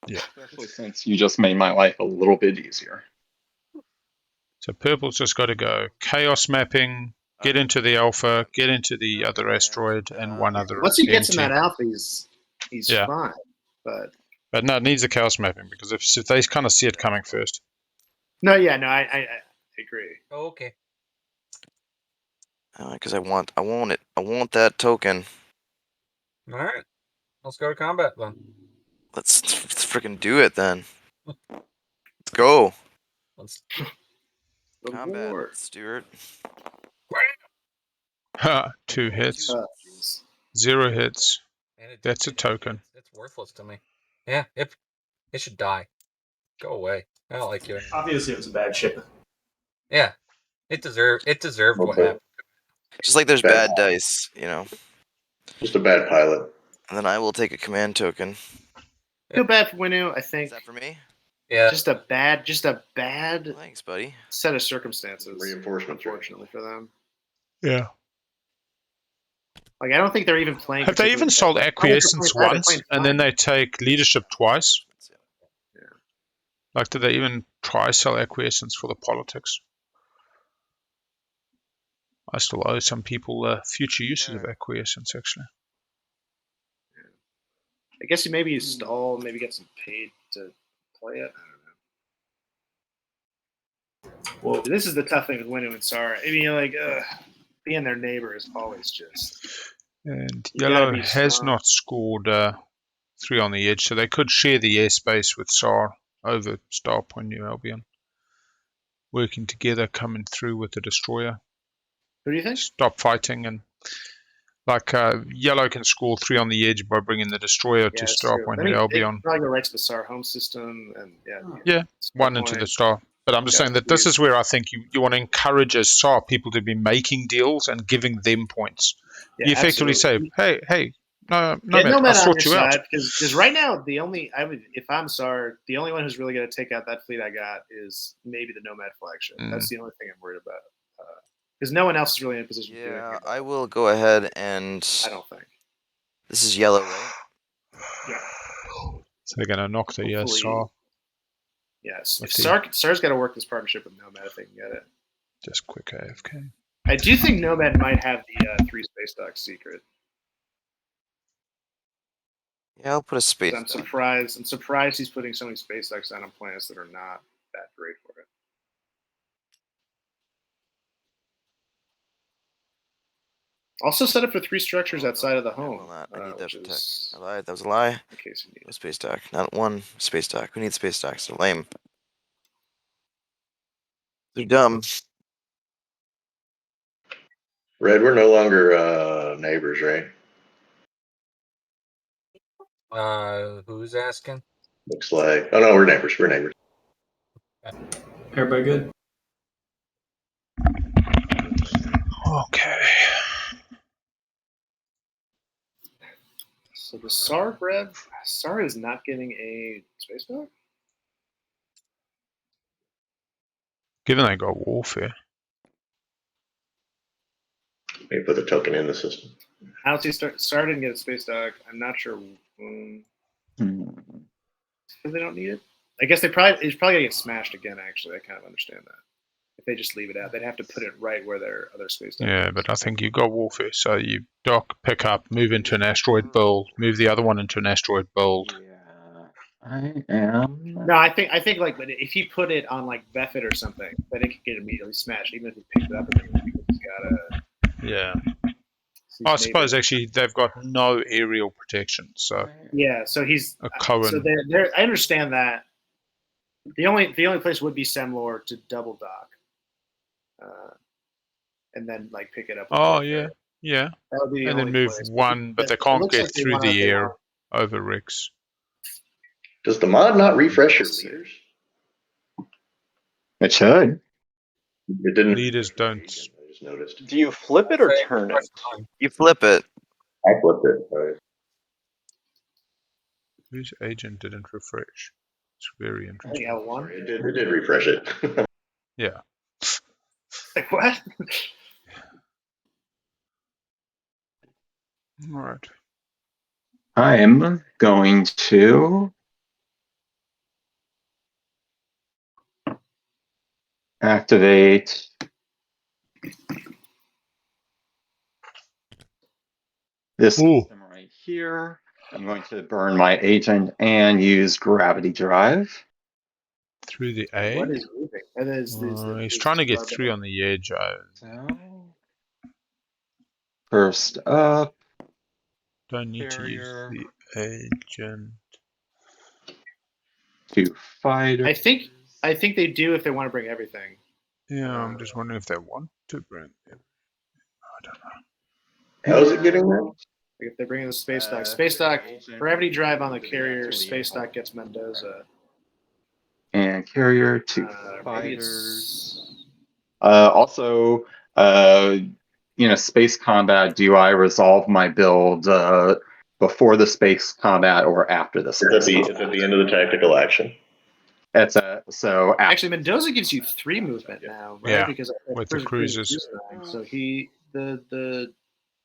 Yeah. Especially since you just made my life a little bit easier. So purple's just got to go chaos mapping, get into the alpha, get into the other asteroid, and one other. Once he gets in empty. that alpha, he's fine. But no, it needs the chaos mapping because if they kind of see it coming first. I agree. Okay. Because I want it. I want that token. All right. Let's go to combat then. Let's freaking do it then. Let's go. Let's Combat, Stuart. Ha! 2 hits. 0 hits. That's a token. It's worthless to me. Yeah, it should die. Go away. I don't like you anymore. Obviously, it was a bad ship. Yeah, it deserved what happened. Just like there's bad dice, Just a bad pilot. And then I will take a command token. Feel bad for Winnu, I think. Is that for me? Yeah. Just a bad Thanks, buddy. set of circumstances. Reinforcement, unfortunately, for them. Yeah. I don't think they're even playing. Have they even sold acquiescence once and then they take leadership twice? Yeah. Did they even try sell acquiescence for the politics? I still owe some people future uses of acquiescence, actually. I guess maybe you stall, maybe get some paid to play it. I don't know. Well, this is the tough thing with Winnu and Saar. I mean, being their neighbor is always just. And yellow has not scored 3 on the edge, so they could share the airspace with Saar over Starpoint New Albion. Working together, coming through with the destroyer. Who do you think? Stop fighting and yellow can score 3 on the edge by bringing the destroyer to Starpoint New Albion. Probably go right to the Saar home system and yeah, 1 into the star. But I'm just saying that this is where I think you want to encourage as Saar people to be making deals and giving them points. Yeah, you effectively absolutely. say, hey, no, Nomad I'll sort you out. Because right now, if I'm Saar, the only one who's really going to take out that fleet I got is maybe the Nomad flagship. That's the only thing I'm worried about. Because no one else is really in a position to do anything. I will go ahead and... I don't think. This is yellow, right? Yeah. So they're going to knock the Saar. Yes. Saar's got to work this partnership with Nomad if they can get it. Just quick AFK. I do think Nomad might have the 3 space dock secret. Yeah, I'll put a space I'm surprised he's putting so many space docks out on planets that are not that great for it. Also set up for 3 structures outside of the home. I need that for tech. I lied. That was a lie. In case you need a space dock. Not 1 space dock. Who needs space docks? They're lame. They're dumb. Red, we're no longer neighbors, right? Who's asking? Looks like. Oh no, we're neighbors. We're neighbors. Everybody good? Okay. So the Saar is not getting a space dock? Given they got warfare. Maybe put the token in the system. I don't see Saar didn't get a space dock. I'm not sure. Because they don't need it. I guess it's probably gonna get smashed again. Actually, I kind of understand that. if they just leave it out. They'd have to put it right where their other space dock Yeah, is. but I think you've got warfare. So you dock, pick up, move into an asteroid build, move the other one into an asteroid build. Yeah, I am. No, I think like, but if you put it on like Vethid or something, then it could get immediately smashed, even if he picks it up immediately, because he's got a. Yeah. He's I made suppose it. actually they've got no aerial protection, so Yeah, so he's a Cohen. So they're, I understand that. The only place would be Sem-Lore to double dock, and then like pick it up. With Oh warfare. yeah. That would be the And then only move place. one, but they It can't looks get like they through wanna- the they air want- over Rix. Does the mod not refresh your leaders? It should. It didn't. Leaders don't. I just noticed. Do you flip it or turn it? You flip it. I flipped it. Right. Whose agent didn't refresh? It's very I interesting. think L1. It did refresh it. Yeah. Like what? All right. I'm going to activate this system right here. I'm going to burn my agent and use gravity drive. Through the A? What is moving? And He's trying to get through on the edge. So, first up, Don't need Carrier. to use the agent. 2 fighters. I think they do if they want to bring everything. Yeah, I'm just wondering if they want to bring it. I don't know. How's it getting there? Like if they bring in the space dock, gravity drive on the carrier, space dock gets Mendoza. And carrier, 2 Maybe fighters. Also, space combat. Do I resolve my build before the space combat or after the It's space at the end of the tactical action. Actually, Mendoza gives you 3 movement now, right? Yeah, Because with the cruisers. So he the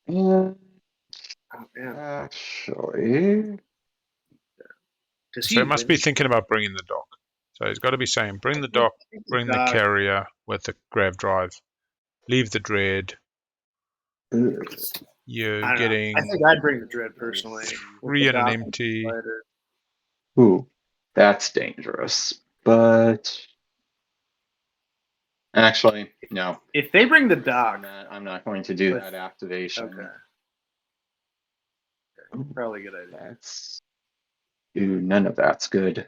Oh, man. actually, Does So he must be thinking about bringing the dock. So he's got to be saying, bring the dock, bring the carrier with the grav drive, leave the dread. You're getting I think I'd bring the dread personally. 3 and an empty. Ooh, that's dangerous. But actually, no. If they bring the dock, I'm not going to do that activation. Okay. Probably a good idea. None of that's good.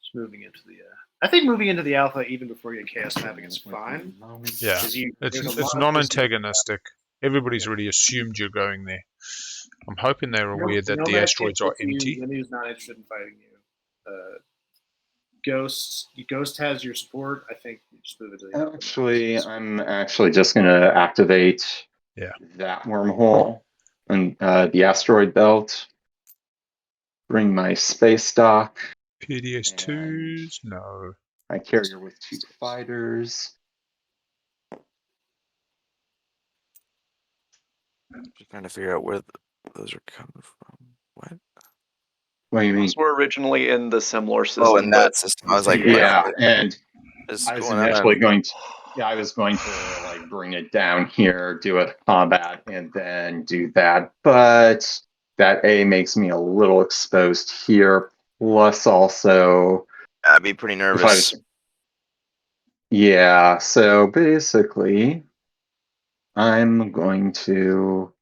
Just moving into the. I think moving into the alpha even before you get chaos mapping is fine. Yeah, it's non-antagonistic. Everybody's already assumed you're going there. I'm hoping they're aware that the asteroids are empty. Winnu's not interested in fighting you. Ghost has your support. I think you just move it to the Actually, I'm actually just going to activate that wormhole and the asteroid belt. Bring my space dock. PDS-2s? No. My carrier with 2 fighters. Just trying to figure out where those are coming from. What? What do you mean? Those were originally in the Sem-Lore system. Oh, in that system. I was like, yeah, and I was initially going to. Yeah, I was going to like bring it down here, do a combat, and then do that. But that A makes me a little exposed here. Plus, also, I'd be pretty nervous. Yeah, so basically, I'm going to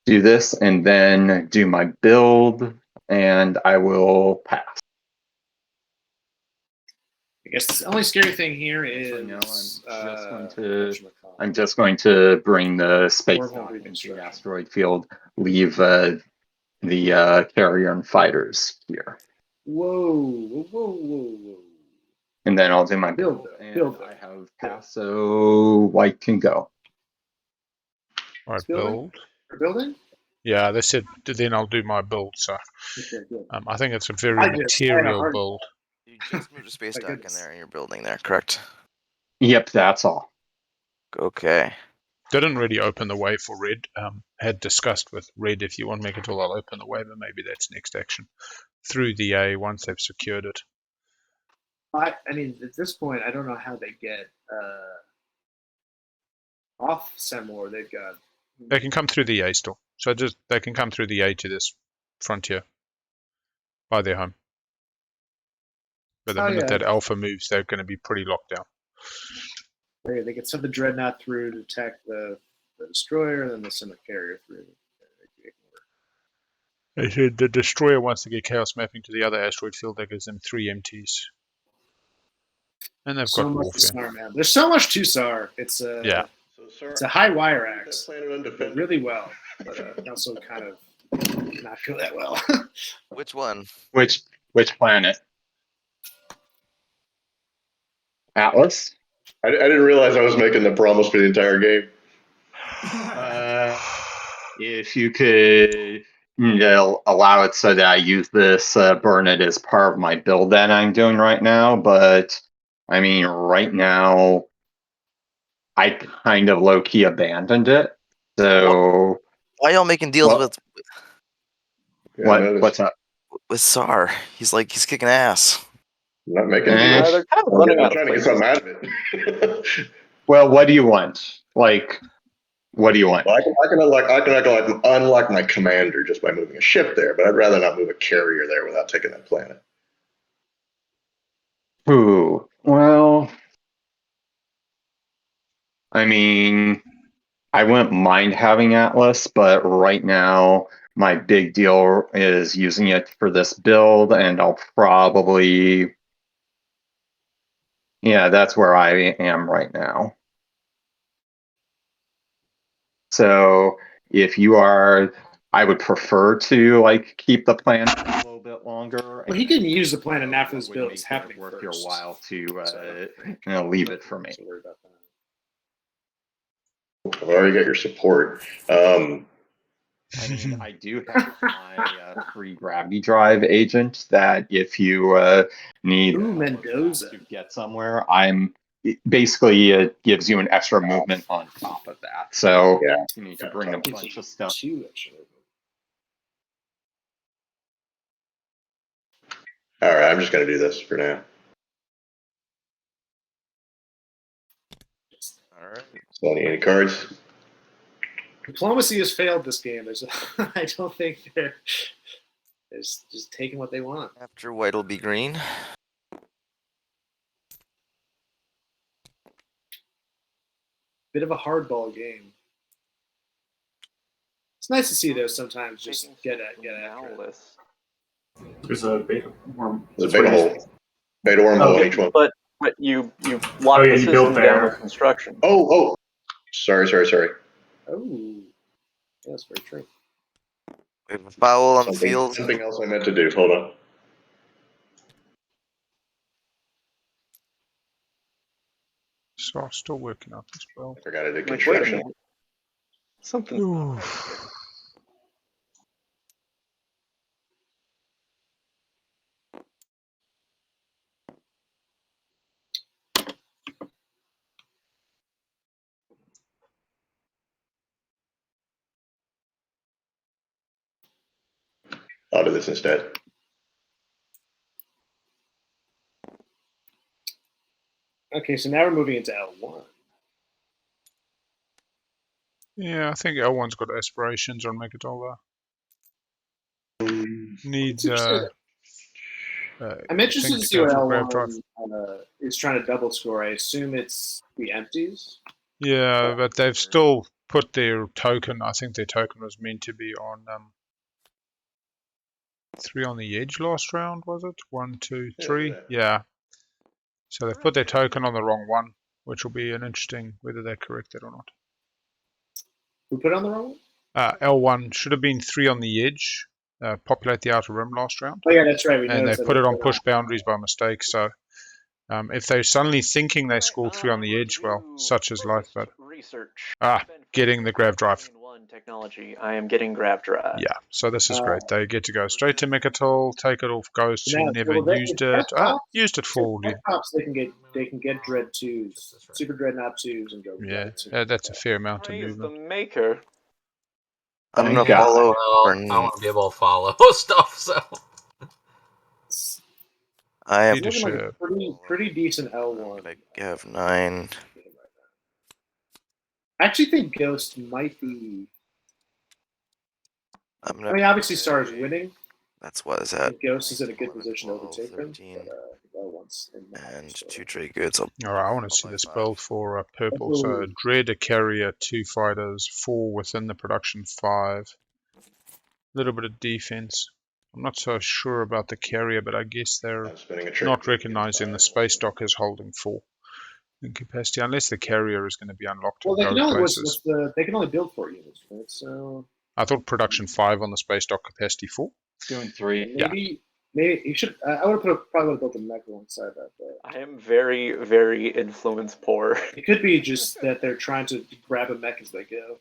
do this and then do my build, and I will pass. I guess the only scary thing here is I'm just going to bring the space dock into the asteroid field, leave the carrier and fighters here. Whoa. And then I'll do my build. I have pass, so white can go. All right, build. You're building? Yeah, they said then I'll do my build. So I think it's a very material build. You just moved a space dock in there and you're building there, correct? Yep, that's all. Okay. didn't really open the way for red. Had discussed with red, if you want Mecatol, I'll open the way, but maybe that's next action through the A once they've secured it. I mean, at this point, I don't know how they get off Sem-Lore. They've got. They can come through the A still. So just they can come through the A to this frontier by their home. But the minute that Alpha moves, they're going to be pretty locked down. They get send the Dreadnought through to attack the Destroyer, and then they send the Carrier through. They said the Destroyer wants to get Chaos Mapping to the other asteroid field. That gives them 3 MTs. And they've So got much Warfare. to Saar, man. There's so much to Saar. It's yeah. It's a high wire axe. Really well, but also kind of not go that well. Which one? Which planet? Atlas? I didn't realize I was making the promise for the entire game. If you could allow it so that I use this, burn it as part of my build that I'm doing right now, but I mean, right now, I kind of low-key abandoned it. So why y'all making deals with? What's up with Saar? He's kicking ass. I'm not making deals. They're kind of running I'm out trying of to get something places. out of it. Well, what do you want? What do you want? Well, I can unlock my commander just by moving a ship there, but I'd rather not move a carrier there without taking that planet. Ooh, well, I mean, I wouldn't mind having Atlas, but right now my big deal is using it for this build, and I'll probably, yeah, that's where I am right now. So if you are, I would prefer to keep the planet a little bit longer. Well, he can use the planet after this build is happening worth first. your while to leave it for me. I've already got your support. I mean, I do have my free gravity drive agent that if you need Mendoza to get somewhere, basically it gives you an extra movement on top of that. So you need to bring a bunch of stuff. All right, I'm just going to do this for now. All right. So any cards? Diplomacy has failed this game. I don't think they're just taking what they want. After white will be green. Bit of a hardball game. It's nice to see those sometimes just get after it. There's a beta worm. There's a beta hole. Beta wormhole on each one. But you lock the system down with construction. Oh. Sorry. Oh, that's very true. We have a foul on the field. Something else I meant to do. Hold on. So I'm still working out this build. I forgot I did Wait a construction. minute. Something. I'll do this instead. Okay, so now we're moving into L1. Yeah, I think L1's got aspirations on Mecatol there. Needs I'm interested to see what L1 is trying to double score. I assume it's the empties. Yeah, but they've still put their token. I think their token was meant to be on 3 on the edge last round, was it? 1, 2, 3. Yeah. So they've put their token on the wrong one, which will be an interesting whether they correct it or not. Who put on the wrong one? L1 should have been 3 on the edge. Populate the outer rim last round. Oh yeah, that's right. And they put it on push boundaries by mistake. So if they're suddenly thinking they scored 3 on the edge, well, such is life. But research. Getting the grav drive. One technology. I am getting grav drive. Yeah, so this is great. They get to go straight to Mecatol, take it off Ghost, who never used it. Used it for they can get Dread 2s, Super Dreadnought 2s, and go. Yeah, that's a fair amount of movement. The maker. I'm gonna follow. I want to be able to follow stuff. So I have like a pretty decent L1. I have 9. I actually think Ghost might be. I mean, obviously, Saar is winning. That's what is that? Ghost is in a good position to overtake 13, them. But, L1's and 2 trade goods. All right, I want to see this build for purple. So Dread, a carrier, 2 fighters, 4 within the production, 5. A little bit of defense. I'm not so sure about the carrier, but I guess they're not recognizing the space dock as holding 4 in capacity, unless the carrier is going to be unlocked. Well, they can only build 4 units, right? So I thought production 5 on the space dock, capacity 4. 2 and 3. Maybe you should. I would have probably built a mech alongside that. But I am very, very influence poor. It could be just that they're trying to grab a mech as they go.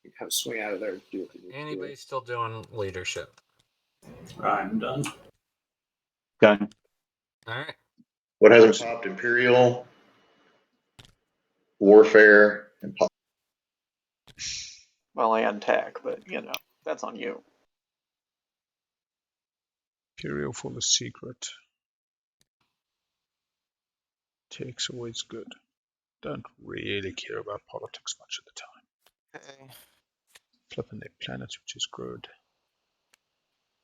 You kind of swing out of there and do it. Anybody still doing leadership? I'm done. Done. All right. What hasn't popped? Imperial, Warfare, and pop. Well, I untack, but that's on you. Imperial for the secret. Tech's always good. Don't really care about politics much of the time. Okay. Flipping their planets, which is good.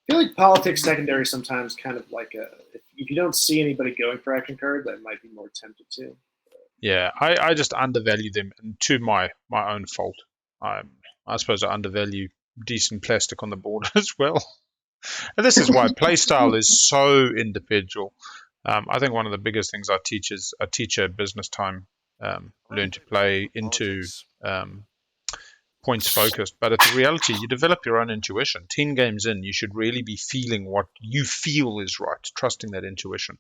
I feel like politics secondary sometimes kind of like if you don't see anybody going for action cards, I might be more tempted to. Yeah, I just undervalue them, and to my own fault. I suppose I undervalue decent plastic on the board as well. And this is why playstyle is so individual. I think one of the biggest things I teach is a teacher at business time learn to play into points focused, but it's reality. You develop your own intuition. 10 games in, you should really be feeling what you feel is right, trusting that intuition,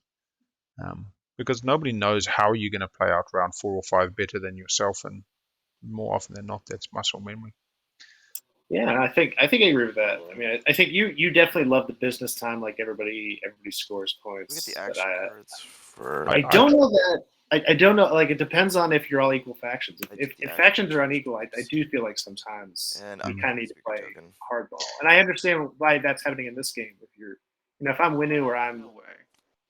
because nobody knows how you're going to play out round 4 or 5 better than yourself, and more often than not, that's muscle memory. Yeah, I think I agree with that. I mean, I think you definitely love the business time, like everybody scores points. Look at the action cards for. I don't know that. I don't know. Like, it depends on if you're all equal factions. If factions are unequal, I do feel like sometimes you kind of need to play hardball. And I understand why that's happening in this game. If you're, if I'm Winnu or I'm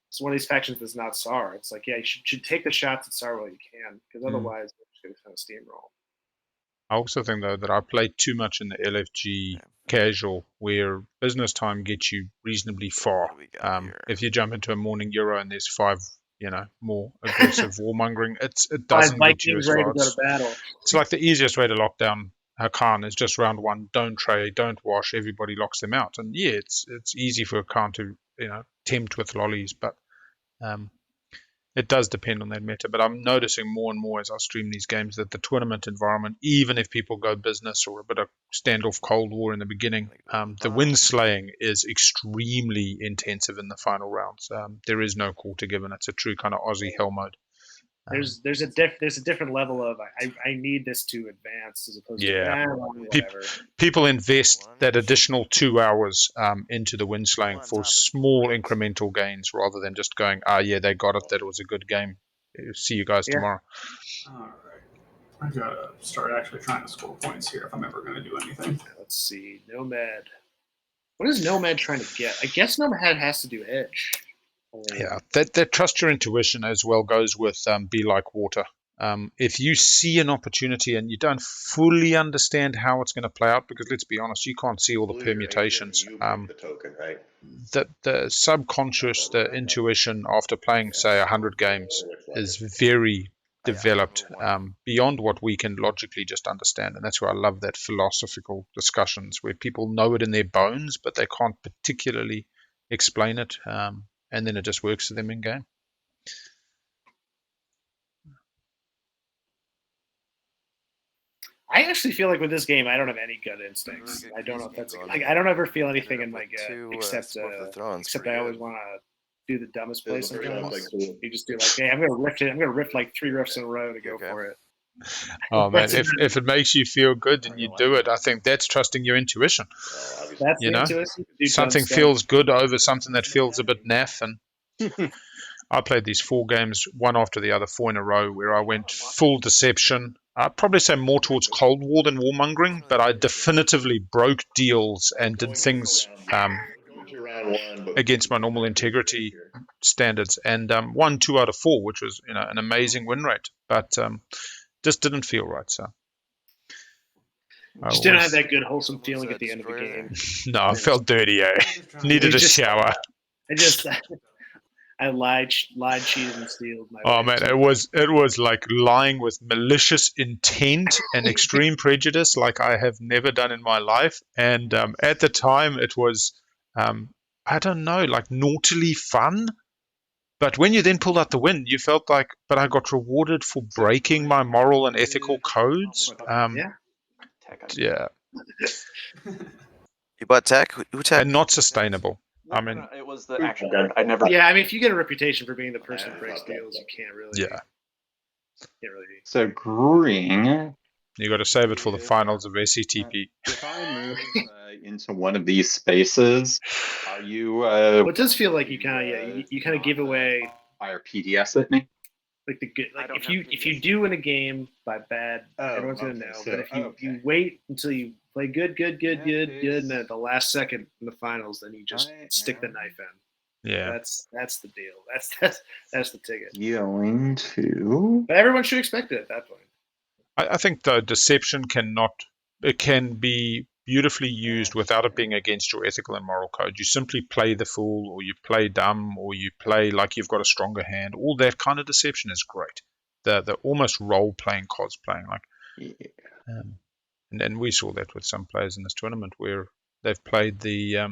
it's one of these factions that's not Saar, it's like, yeah, you should take the shots at Saar while you can, because otherwise they're just going to kind of steamroll. I also think, though, that I played too much in the LFG casual, where business time gets you reasonably far. If you jump into a morning Euro and there's 5, more aggressive warmongering, it doesn't get you as far. It's like the easiest way to lock down Hakan is just round 1. Don't trade, don't wash. Everybody locks them out, and yeah, it's easy for Hakan to tempt with lollies, but it does depend on that meta. But I'm noticing more and more as I stream these games that the tournament environment, even if people go business or a bit of standoff Cold War in the beginning, the win slaying is extremely intensive in the final rounds. There is no quarter given. It's a true kind of Aussie hell mode. There's a different level of I need this to advance as opposed to whatever. People invest that additional 2 hours into the win slaying for small incremental gains rather than just going, they got it, that was a good game. See you guys tomorrow. All right. I gotta start actually trying to score points here if I'm ever gonna do anything. Let's see. Nomad. What is Nomad trying to get? I guess Nomad has to do edge. Yeah, that trust your intuition as well goes with be like water. If you see an opportunity and you don't fully understand how it's going to play out, because let's be honest, you can't see all the permutations. The token, right? The subconscious, the intuition after playing, say, 100 games is very developed beyond what we can logically just understand. And that's why I love that philosophical discussions where people know it in their bones, but they can't particularly explain it. And then it just works for them in game. I actually feel like with this game, I don't have any gut instincts. I don't know if that's like I don't ever feel anything in my gut except I always want to do the dumbest play sometimes. You just do like, hey, I'm gonna rift it. I'm gonna rift like 3 rifts in a row to go for it. Oh man, That's if it makes you feel good, then you do it. I think that's trusting your intuition. That's You the know, intuition. Do dumb something stuff. feels good over something that feels a bit naff. And I played these 4 games, one after the other, 4 in a row, where I went full deception. I'd probably say more towards Cold War than warmongering, but I definitively broke deals and did things against my normal integrity standards, and won 2 out of 4, which was an amazing win rate, but just didn't feel right. So Just didn't have that good wholesome feeling at the end of the game. No, I felt dirty. Needed a shower. I lied, cheated, and stealed my. Oh man, it was like lying with malicious intent and extreme prejudice, like I have never done in my life. And at the time, it was, I don't know, like naughtily fun. But when you then pulled out the win, you felt like, but I got rewarded for breaking my moral and ethical codes. Yeah. You bought tech? Who tech? And not sustainable. I mean, it was the action. I never. Yeah, I mean, if you get a reputation for being the person who breaks deals, you can't really. Yeah. Can't really. So green. You got to save it for the finals of SCTP. If I move into one of these spaces, are you? Well, it does feel like you kind of you kind of give away. Fire PDS at me. Like the good, like if you do win a game by bad, everyone's gonna know. So, but if you wait until you play good, and then at the last second in the finals, then you just stick the knife in. Yeah, that's the deal. That's the ticket. Going to. But everyone should expect it at that point. I think the deception can be beautifully used without it being against your ethical and moral code. You simply play the fool, or you play dumb, or you play like you've got a stronger hand. All that kind of deception is great. The almost role-playing, cosplaying, like, and we saw that with some players in this tournament where they've played the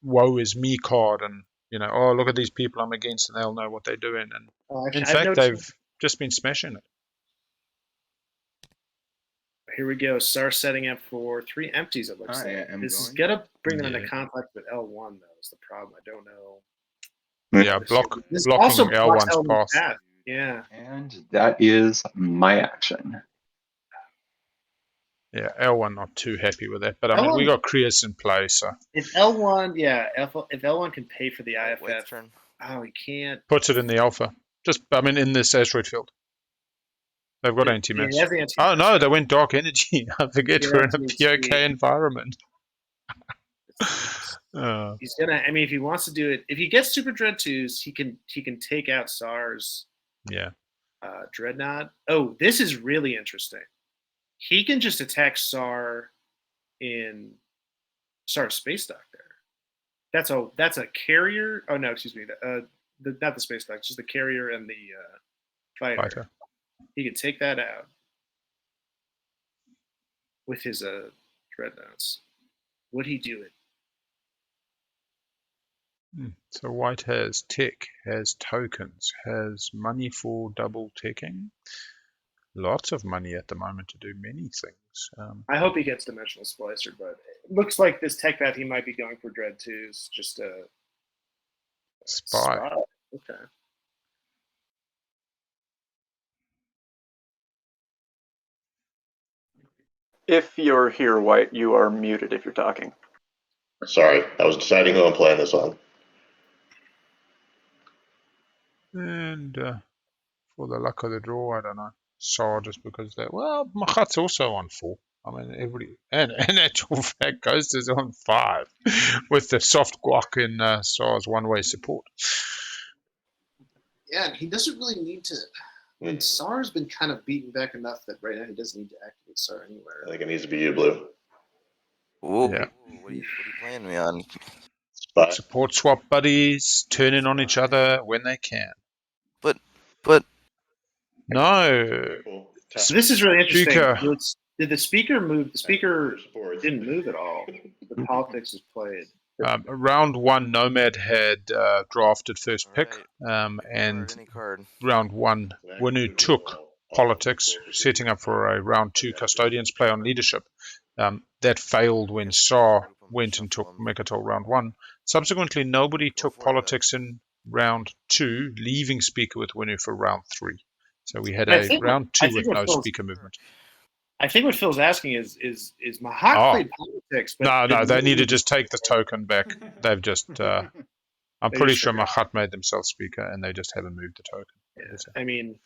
woe is me card, and oh, look at these people I'm against, and they'll know what they're doing. And in fact, they've just been smashing it. Here we go. Saar setting up for 3 empties, it looks like. This is going to bring them into conflict with L1, though, is the problem. I don't know. Yeah, blocking also L1's path. Yeah. And that is my action. Yeah, L1 not too happy with that. But I mean, we got Creuss in play, so. If L1, if L1 can pay for the IFF, he can't. Puts it in the alpha. In this asteroid field. They've got anti-mass. Oh no, they went dark energy. I forget we're in a POK environment. He's gonna. I mean, if he wants to do it, if he gets Super Dread 2s, he can take out Saar's. Dreadnought. Oh, this is really interesting. He can just attack Saar in Saar's space dock there. That's a carrier. Oh no, excuse me. Not the space dock, just the carrier and the fighter. He can take that out with his dreadnoughts. Would he do it? So white has tech, has tokens, has money for double teching. Lots of money at the moment to do many things. I hope he gets Dimensional Splicer, but it looks like this tech path he might be going for Dread 2s, just a spy. Okay. If you're here, White, you are muted if you're talking. Sorry, I was deciding who I'm playing this on. And for the luck of the draw, I don't know. Saar, just because Machat's also on 4. I mean, and actual fact, Ghost is on 5 with the soft guac in Saar's one-way support. Yeah, he doesn't really need to. Saar's been kind of beaten back enough that right now he doesn't need to activate Saar anywhere. I think it needs to be you, Blue. Ooh, yeah. What are you playing me on? Spy. Support swap buddies, turn in on each other when they can. But no. So this is really interesting. Did the speaker move? The speaker didn't move at all. The politics is played. Round 1, Nomad had drafted first pick, and round 1, Winnu took politics, setting up for a round 2 Custodians play on leadership. That failed when Saar went and took Mecatol round 1. Subsequently, nobody took politics in round 2, leaving speaker with Winnu for round 3. So we had I a think round I two think with what no Phil's- speaker movement. I think what Phil's asking is Mahact Oh. played politics, but No, didn't they need to move. just take the token back. They've just, I'm They pretty just sure forgot. Mahact made themselves speaker and they just haven't moved the token. I mean,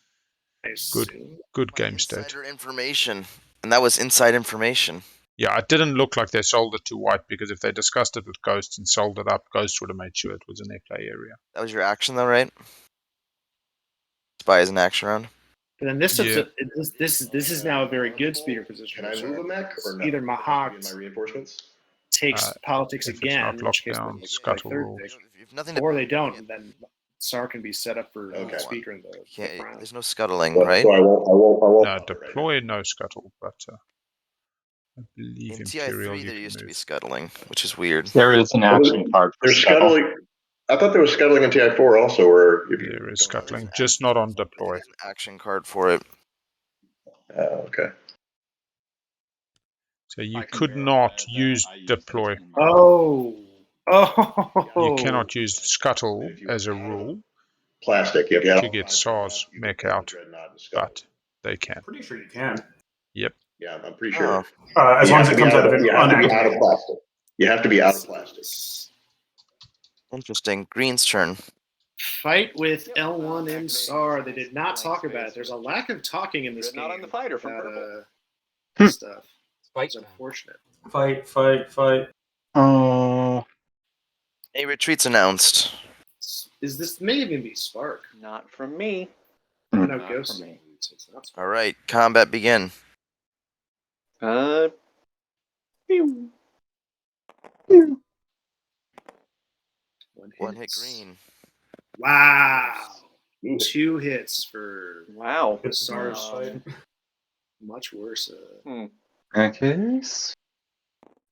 I assume. Good My game state. insider information, and that was inside information. Yeah, it didn't look like they sold it to white because if they discussed it with Ghosts and sold it up, Ghosts would have made sure it was in their play area. That was your action, though, right? Spy is an action round. But then this Yeah. this is now a very good speaker position. Can I move a mech or no? Either In my Mahact reinforcements. takes politics if it's again, not in which case lockdown, they scuttle third rules. pick, If nothing to or they don't, and then Saar can be set up for Okay. speaker in the can't, round. there's no scuttling, So, right? so I won't. No, deploy, no scuttle, but I believe In Imperial TI3, you there can used to be move. scuttling, which is weird. There is an action card for There's scuttle. scuttling. I thought there was scuttling in TI4 also, or if you. There is There's scuttling, an just not on deploy. There's an action card for it. Okay. So you I can could verify not that. use I used deploy. those in my- You cannot use scuttle as a rule Plastic. You to get Saar's mech out, but they can. Pretty sure you can. Yep. Yeah, I'm pretty sure. As You long as have it to be comes out of an you have to be out of unactivated. plastic. You have to be out of plastic. Interesting. Green's turn. Fight with L1 and Saar. They did not talk about it. There's a lack of talking in this Good game. not on the fighter from about, purple. stuff. Fight It's time. unfortunate. Fight. Oh, A retreat's announced. Is this may even be Spark? Not from me. No, Not Ghost. for me. It's not Spark. All right, combat begin. Pew. One hit green. Wow. 2 hits for Wow. It's Saar's fight. much worse. okay.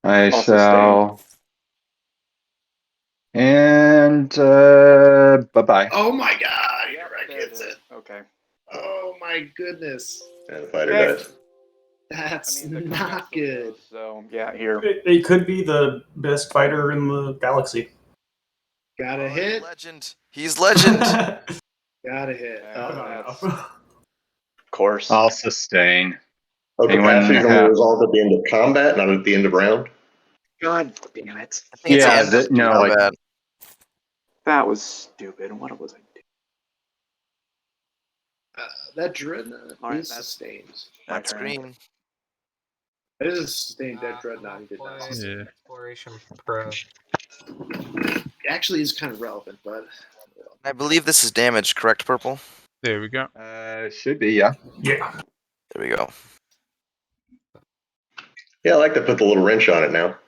I Also shall. And bye bye. Oh my god! Yeah, You're right, there it gets is. it. Okay. Oh my goodness. And the fighter Okay. dies. That's I mean, the not combat still good. goes, so yeah, here. It could be the best fighter in the galaxy. Gotta Oh, hit. Legend. He's legend. Gotta hit. That's- Oh, Of course. I'll sustain. Oh, Anyone capacity is only have- resolved at the end of combat, not at the end of round. God damn it. I think Yeah, it's the end of no, like- combat. That was stupid. What was I doing? that dreadnought All right, is that's- sustained. My That's turn. green. That is a sustained dead dreadnought. He did not. Play Yeah. Exploration Pro. Actually, is kind of relevant, but I believe this is damage, correct, Purple? There we go. Should be, yeah. Yeah. There we go. Yeah, I like to put the little wrench on it now.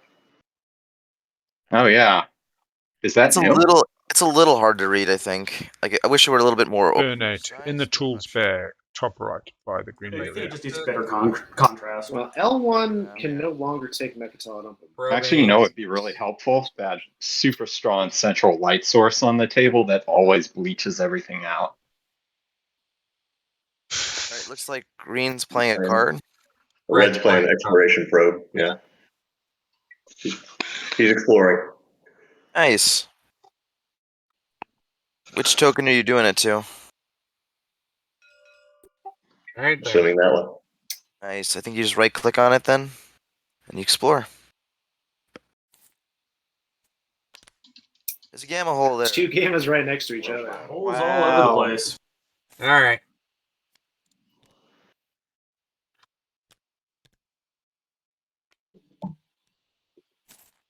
Oh yeah. Is that It's a new? little. It's a little hard to read. I think. Like I wish it were a little bit more. Burnate in the tools bag, top right by the green I think area. it just needs a better contrast. well, L1 Yeah. can no longer take Mecatol and Uncle. Actually, you know what would be really helpful? That super strong central light source on the table that always bleaches everything out. All right, looks like green's playing a card. Red's playing exploration probe. Yeah. He's exploring. Nice. Which token are you doing it to? Right there. Assuming that one. Nice. I think you just right click on it then, and you explore. There's a gamma hole there. 2 gammas right next to each other. Holes all over the place. All right.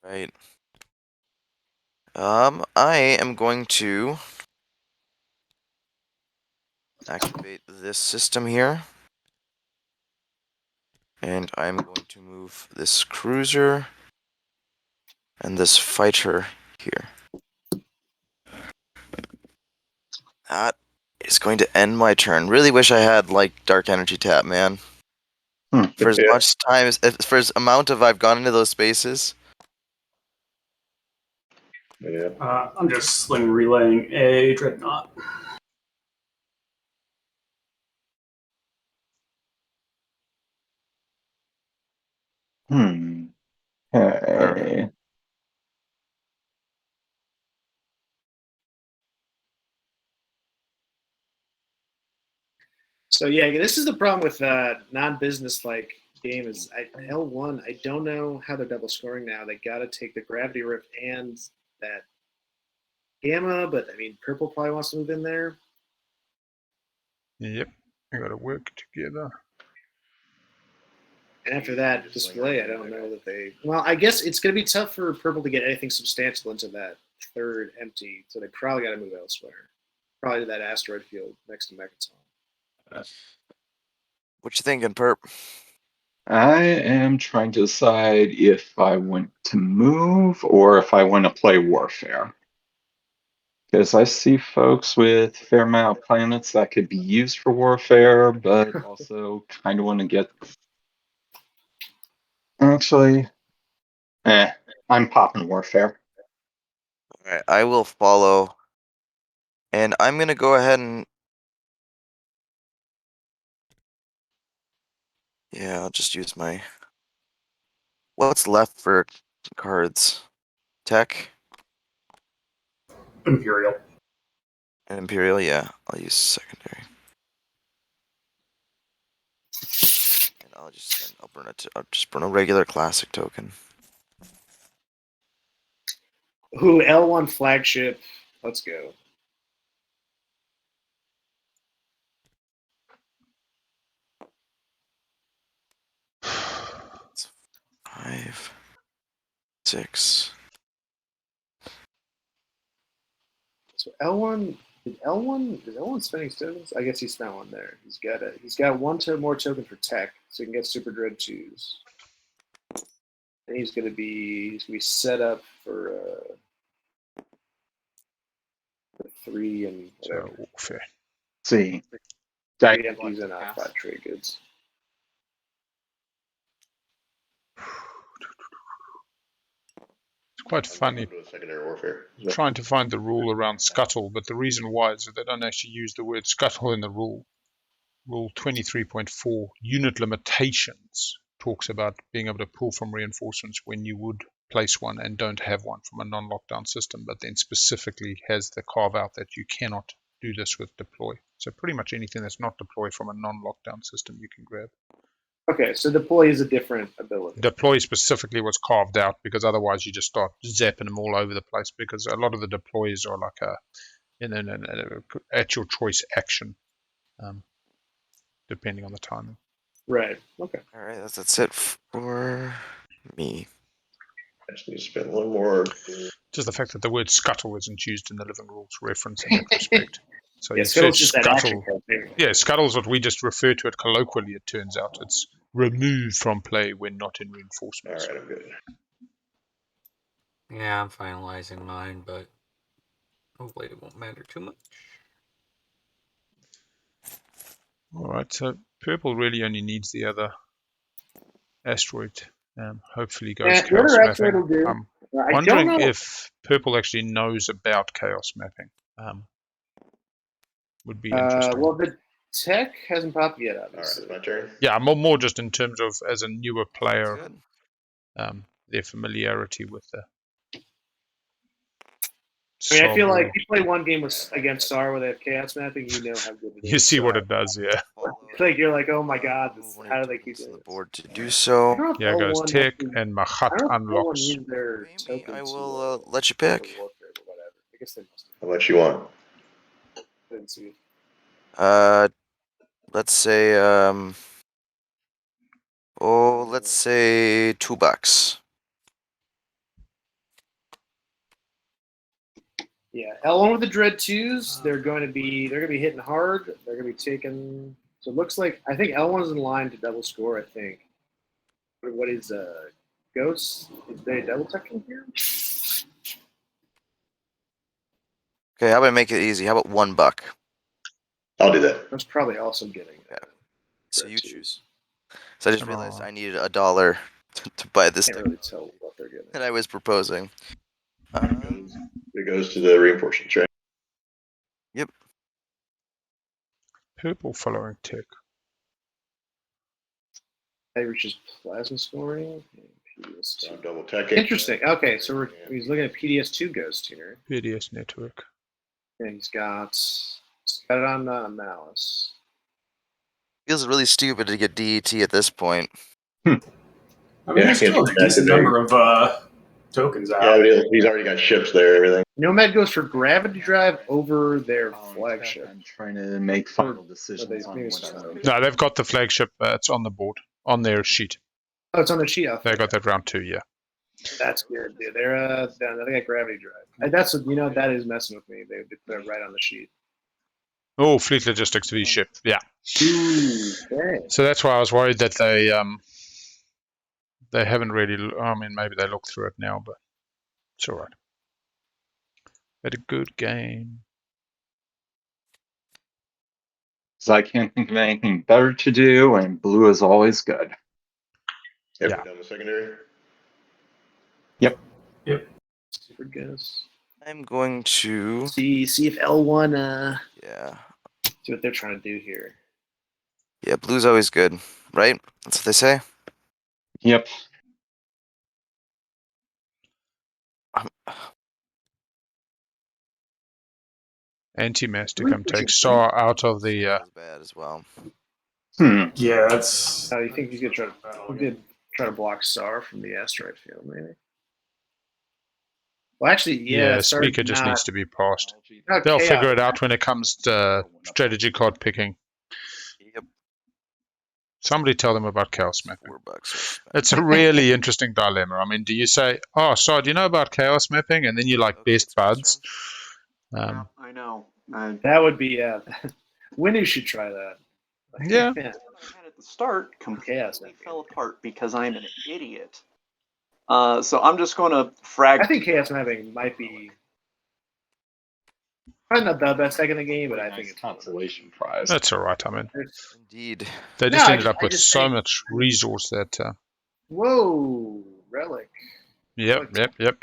Right. I am going to activate this system here. And I'm going to move this cruiser and this fighter here. That is going to end my turn. Really wish I had like dark energy tap, man. For as much time as for as amount of I've gone into those spaces. Yeah. I'm just sling relaying a dreadnought. Okay. So yeah, this is the problem with non-business like game is L1. I don't know how they're double scoring now. They got to take the gravity rift and that gamma, but I mean purple probably wants to move in there. Yep, we got to work together. And after that display, I don't know that they. Well, I guess it's going to be tough for purple to get anything substantial into that third empty, so they probably got to move elsewhere. Probably to that asteroid field next to Mecatol. What you thinking, Perp? I am trying to decide if I want to move or if I want to play Warfare. Because I see folks with a fair amount of planets that could be used for Warfare, but also kind of want to get... Actually, I'm popping Warfare. All right, I will follow. And I'm going to go ahead and... Yeah, I'll just use my... What's left for cards? Tech? Imperial. And Imperial, yeah. I'll use secondary. And I'll just burn a regular classic token. Ooh, L1 flagship. Let's go. It's 5, 6. So L1 is L1 spending tokens? I guess he spent one there. He's got one more token for tech, so he can get Super Dread 2s. And he's gonna be set up for 3 and whatever. So Warfare. See. 3 empties and 5 trade goods. It's quite funny Secondary warfare. trying to find the rule around scuttle, but the reason why is that they don't actually use the word scuttle in the rule. Rule 23.4, unit limitations, talks about being able to pull from reinforcements when you would place one and don't have one from a non-lockdown system, but then specifically has the carve out that you cannot do this with deploy. So pretty much anything that's not deploy from a non-lockdown system you can grab. Okay, so deploy is a different ability. Deploy specifically was carved out because otherwise you just start zapping them all over the place, because a lot of the deploys are like a at your choice action, depending on the timing. Right. Okay. All right, that's it for me. I just need to spend one more. Just the fact that the word scuttle isn't used in the living rules reference in that respect. So Yeah, you scuttle's search just that action scuttle. card. Yeah, scuttle's what we just refer to it colloquially, it turns out. It's removed from play when not in reinforcements. All right, I'm good. Yeah, I'm finalizing mine, but hopefully it won't matter too much. Alright, so purple really only needs the other asteroid. Hopefully goes Yeah, chaos whatever asteroid mapping. will do. I'm I don't wondering know. if purple actually knows about chaos mapping. Would be interesting. Well, the tech hasn't popped yet, All right, obviously. it's my turn. Yeah, more just in terms of as a newer player, Good. their familiarity with the. I mean, I feel like Sem-Lore. you play one game against Saar where they have chaos mapping, you know how good it is. You see what it does, yeah. Like you're like, oh my god, how do they keep Tokens on doing the this? board to do I so? don't know if Yeah, goes L1 tech actually- and I Mahact don't know if L1 unlocks. used their Maybe token I to, will let you pick. warfare, but whatever. I guess they must How much you want? have. Didn't see it. Let's say let's say $2. Yeah, L1 with the Dread 2s, they're going to be hitting hard. They're going to be taking. So it looks like I think L1 is in line to double score. I think. What is Ghost? Is they double checking here? Okay, how about I make it easy? How about $1? I'll do that. That's probably also getting. So Dread you 2s. choose. So I just realized I needed $1 to buy this Can't thing really tell what they're getting. that I was proposing. It goes to the reinforcements, right? Yep. Purple following tech. Reaches plasma scoring. So I'm double teching. Interesting. Okay, so he's looking at PDS2 Ghost here. PDS network. And he's got it on Malice. Feels really stupid to get DET at this point. I mean, there's still a decent number of tokens out. Yeah, but he's already got ships there, everything. Nomad goes for gravity drive over their flagship. I'm trying to make final decisions on No, they've got the flagship. It's on the board, on their sheet. Oh, it's on the sheet. They got that round 2, yeah. That's good, dude. They're they got gravity drive. That's that is messing with me. They put it right on the sheet. Oh, Fleet Logistics VShep, yeah. Okay. So that's why I was worried that they haven't really. I mean, maybe they look through it now, but it's all right. Had a good game. So I can't think of anything better to do, and blue is always good. Have Yeah. we done the secondary? Yep. Super guess. I'm going to See if L1 yeah. see what they're trying to do here. Yeah, blue's always good, right? That's what they say. Yep. Antimass to come take Saar out of the. Bad as well. Yeah, that's. Oh, you think you could try to block Saar from the asteroid field, maybe? Well, actually, yeah. Speaker just needs to be passed. Not They'll chaos. figure it out when it comes to strategy card picking. Yep. Somebody tell them about chaos mapping. $4. It's a really interesting dilemma. I mean, do you say, "Oh, Saar, do you know about chaos mapping?" And then you like best buds. Yeah, I know. That would be Winnu should try that. Yeah. I had at the start completely fell apart because I'm an idiot. So I'm just going to frag. I think chaos mapping might be probably not the best deck in the game, but I think it's consolation prize. That's all right. I mean, Indeed. they just No, ended up I with just so think- much resource that. Whoa, relic. Yep.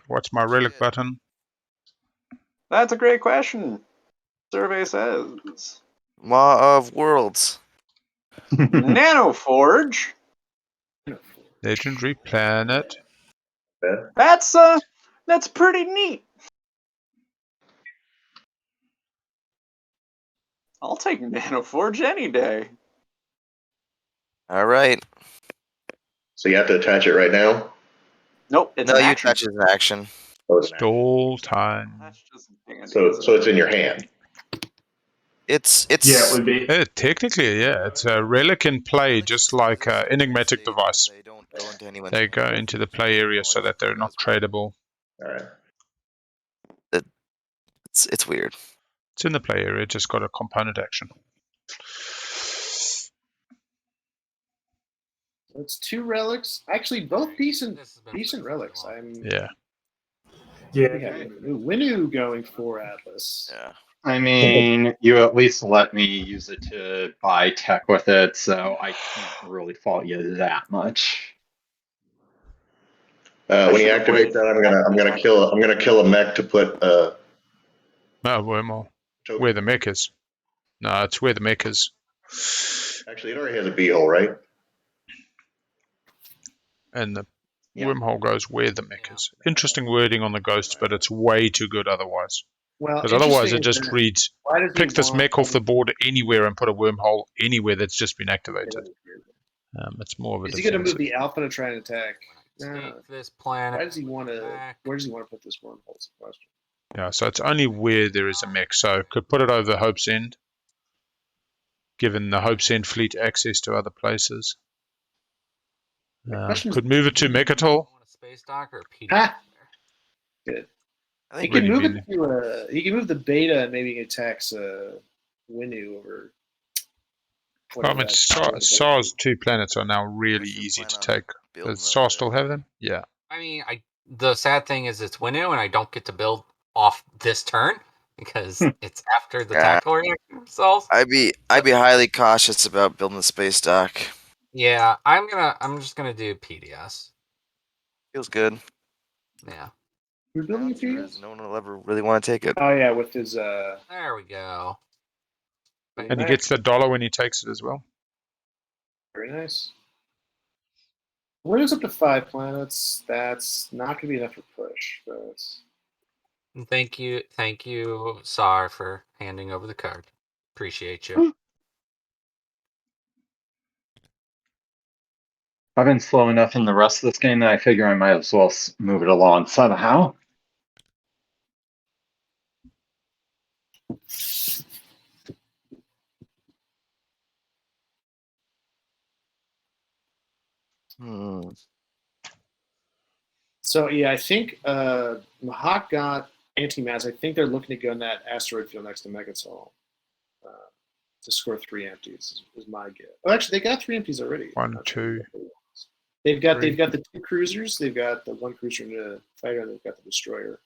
What's my relic button? That's a great question. Survey says Maw of Worlds. Nanoforge. Legendary planet. That's pretty neat. I'll take Nanoforge any day. All right. So you have to attach it right now? Nope, it's No, an you action. touch it in action. Oh, it's an action. Stall time. That's just So it's in your hand. It's Yeah, it would be. Technically, yeah. It's a relic in play, just like an enigmatic device. They don't go into anyone's They go into the play area so that they're not tradable. All right. It's weird. It's in the play area, just got a component action. It's 2 relics. Actually, both decent relics. Yeah. Winnu going for Atlas. Yeah. I mean, you at least let me use it to buy tech with it, so I can't really fault you that much. When you activate that, I'm gonna kill a mech to put No, wormhole. Where the mech is. No, it's where the mech is. Actually, it already has a beehole, right? And the wormhole goes where the mech is. Interesting wording on the ghosts, but it's way too good otherwise. Well, Because otherwise it interesting just reads, why does he pick this want- mech off the board anywhere and put a wormhole anywhere that's just been activated. It's more of a Is he going to move defensive. the alpha to try and attack? Take this planet. Why does he want to? Where does he want to put this wormhole? Is the question. Yeah, so it's only where there is a mech. So could put it over Hope's End, given the Hope's End fleet access to other places. Could move it to Mecatol. Space dock or PD? Ha! Good. I He think can really move it to. He can move the beta and maybe he attacks Winnu over. I mean, Saar's 2 planets are now really If you easy plan to on take. building Does Saar those still have them? Yeah. I mean, the sad thing is it's Winnu, and I don't get to build off this turn because it's after the Yeah. tactical reaction themselves. I'd be highly cautious about building the space dock. Yeah, I'm just gonna do PDS. Feels good. Yeah. You're building Answer PDS? is no one will ever really want to take it. Oh yeah, with his There we go. And he gets the $1 when he takes it as well. Very nice. Winnu's up to 5 planets. That's not going to be enough for push. Thank you, Saar, for handing over the card. Appreciate you. I've been slow enough in the rest of this game that I figure I might as well move it along somehow. So yeah, I think Mahact got anti-mass. I think they're looking to go in that asteroid field next to Mecatol to score 3 empties. Is my guess. Oh, actually, they got 3 empties already. 1, 2. They've got 3. the 2 cruisers. They've got the 1 cruiser and a fighter, and they've got the destroyer.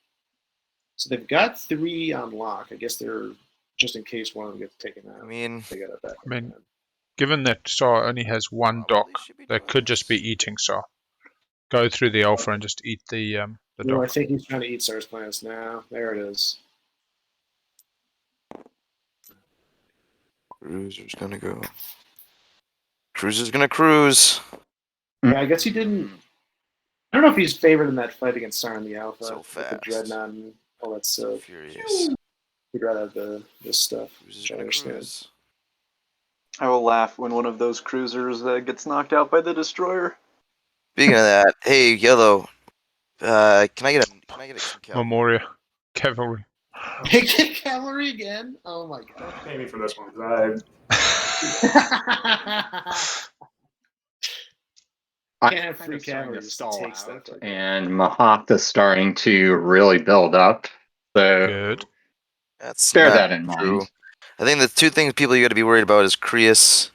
So they've got 3 on lock. I guess they're just in case one of them gets taken out. I mean, they got it back. I mean, given that Saar only has 1 dock, they could just be eating Saar. Go through the alpha and just eat the No, I dock. think he's trying to eat Saar's planets now. There it is. Cruiser's gonna go. Cruiser's gonna cruise. Yeah, I guess he didn't. I don't know if he's favored in that fight against Saar in the alpha. So with fast. the Dreadnought and all that stuff. Furious. He'd rather have this stuff. Cruiser's Which I gonna understand. cruise. I will laugh when one of those cruisers gets knocked out by the destroyer. Speaking of that, hey Yellow, can I get some cavalry? Memoria. Cavalry. They get cavalry again? Oh my god. Don't pay me for this one, because Can't have free starting cavalry to just stall take stuff out, like that. and Mahact is starting to really build up. So Good. That's bear not that in true. mind. I think the 2 things people you got to be worried about is Creuss,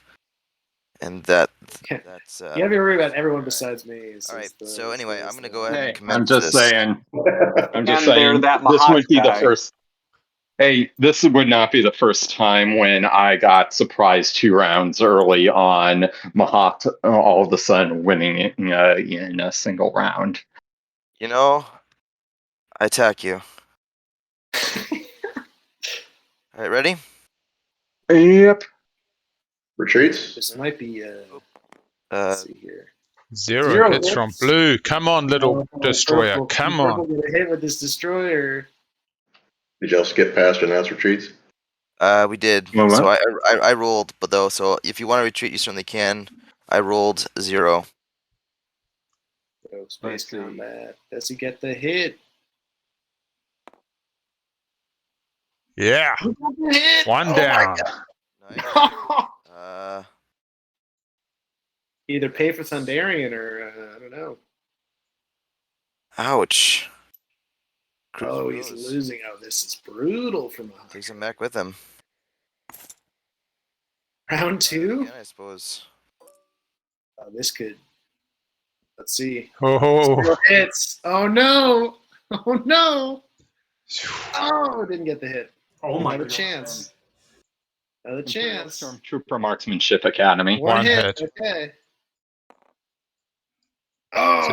and that's. You gotta be worried about everyone besides me. All right. So anyway, I'm gonna go ahead Hey, and commence I'm just this. saying. I'm just And they're saying. that This Mahact would be the guy. first. Hey, this would not be the first time when I got surprised 2 rounds early on Mahact all of a sudden winning it in a single round. You know, I attack you. All right, ready? Yep. Retreats. This might be. Uh, Let's see here. 0 hits from blue. Come on, little destroyer. Purple. Come Purple on. get a hit with this destroyer. Did y'all skip past announce retreats? we did. Well, So what? I rolled, but though, so if you want to retreat, you certainly can. I rolled 0. Oh, space Let's see. combat. Does he get the hit? Yeah. He got the hit. 1 Oh my down. Nice. Either pay for Thunderian or I don't know. Ouch. Oh, he's losing. Oh, this is brutal for Mahact. Takes him back with him. Round 2? Again, I suppose. Oh, this could. Let's see. Oh. 0 hits. Oh no! Oh no! Oh, didn't get the hit. oh my Another god. chance. Another chance. Stormtrooper Marksmanship Academy. One hit. Okay. Oh,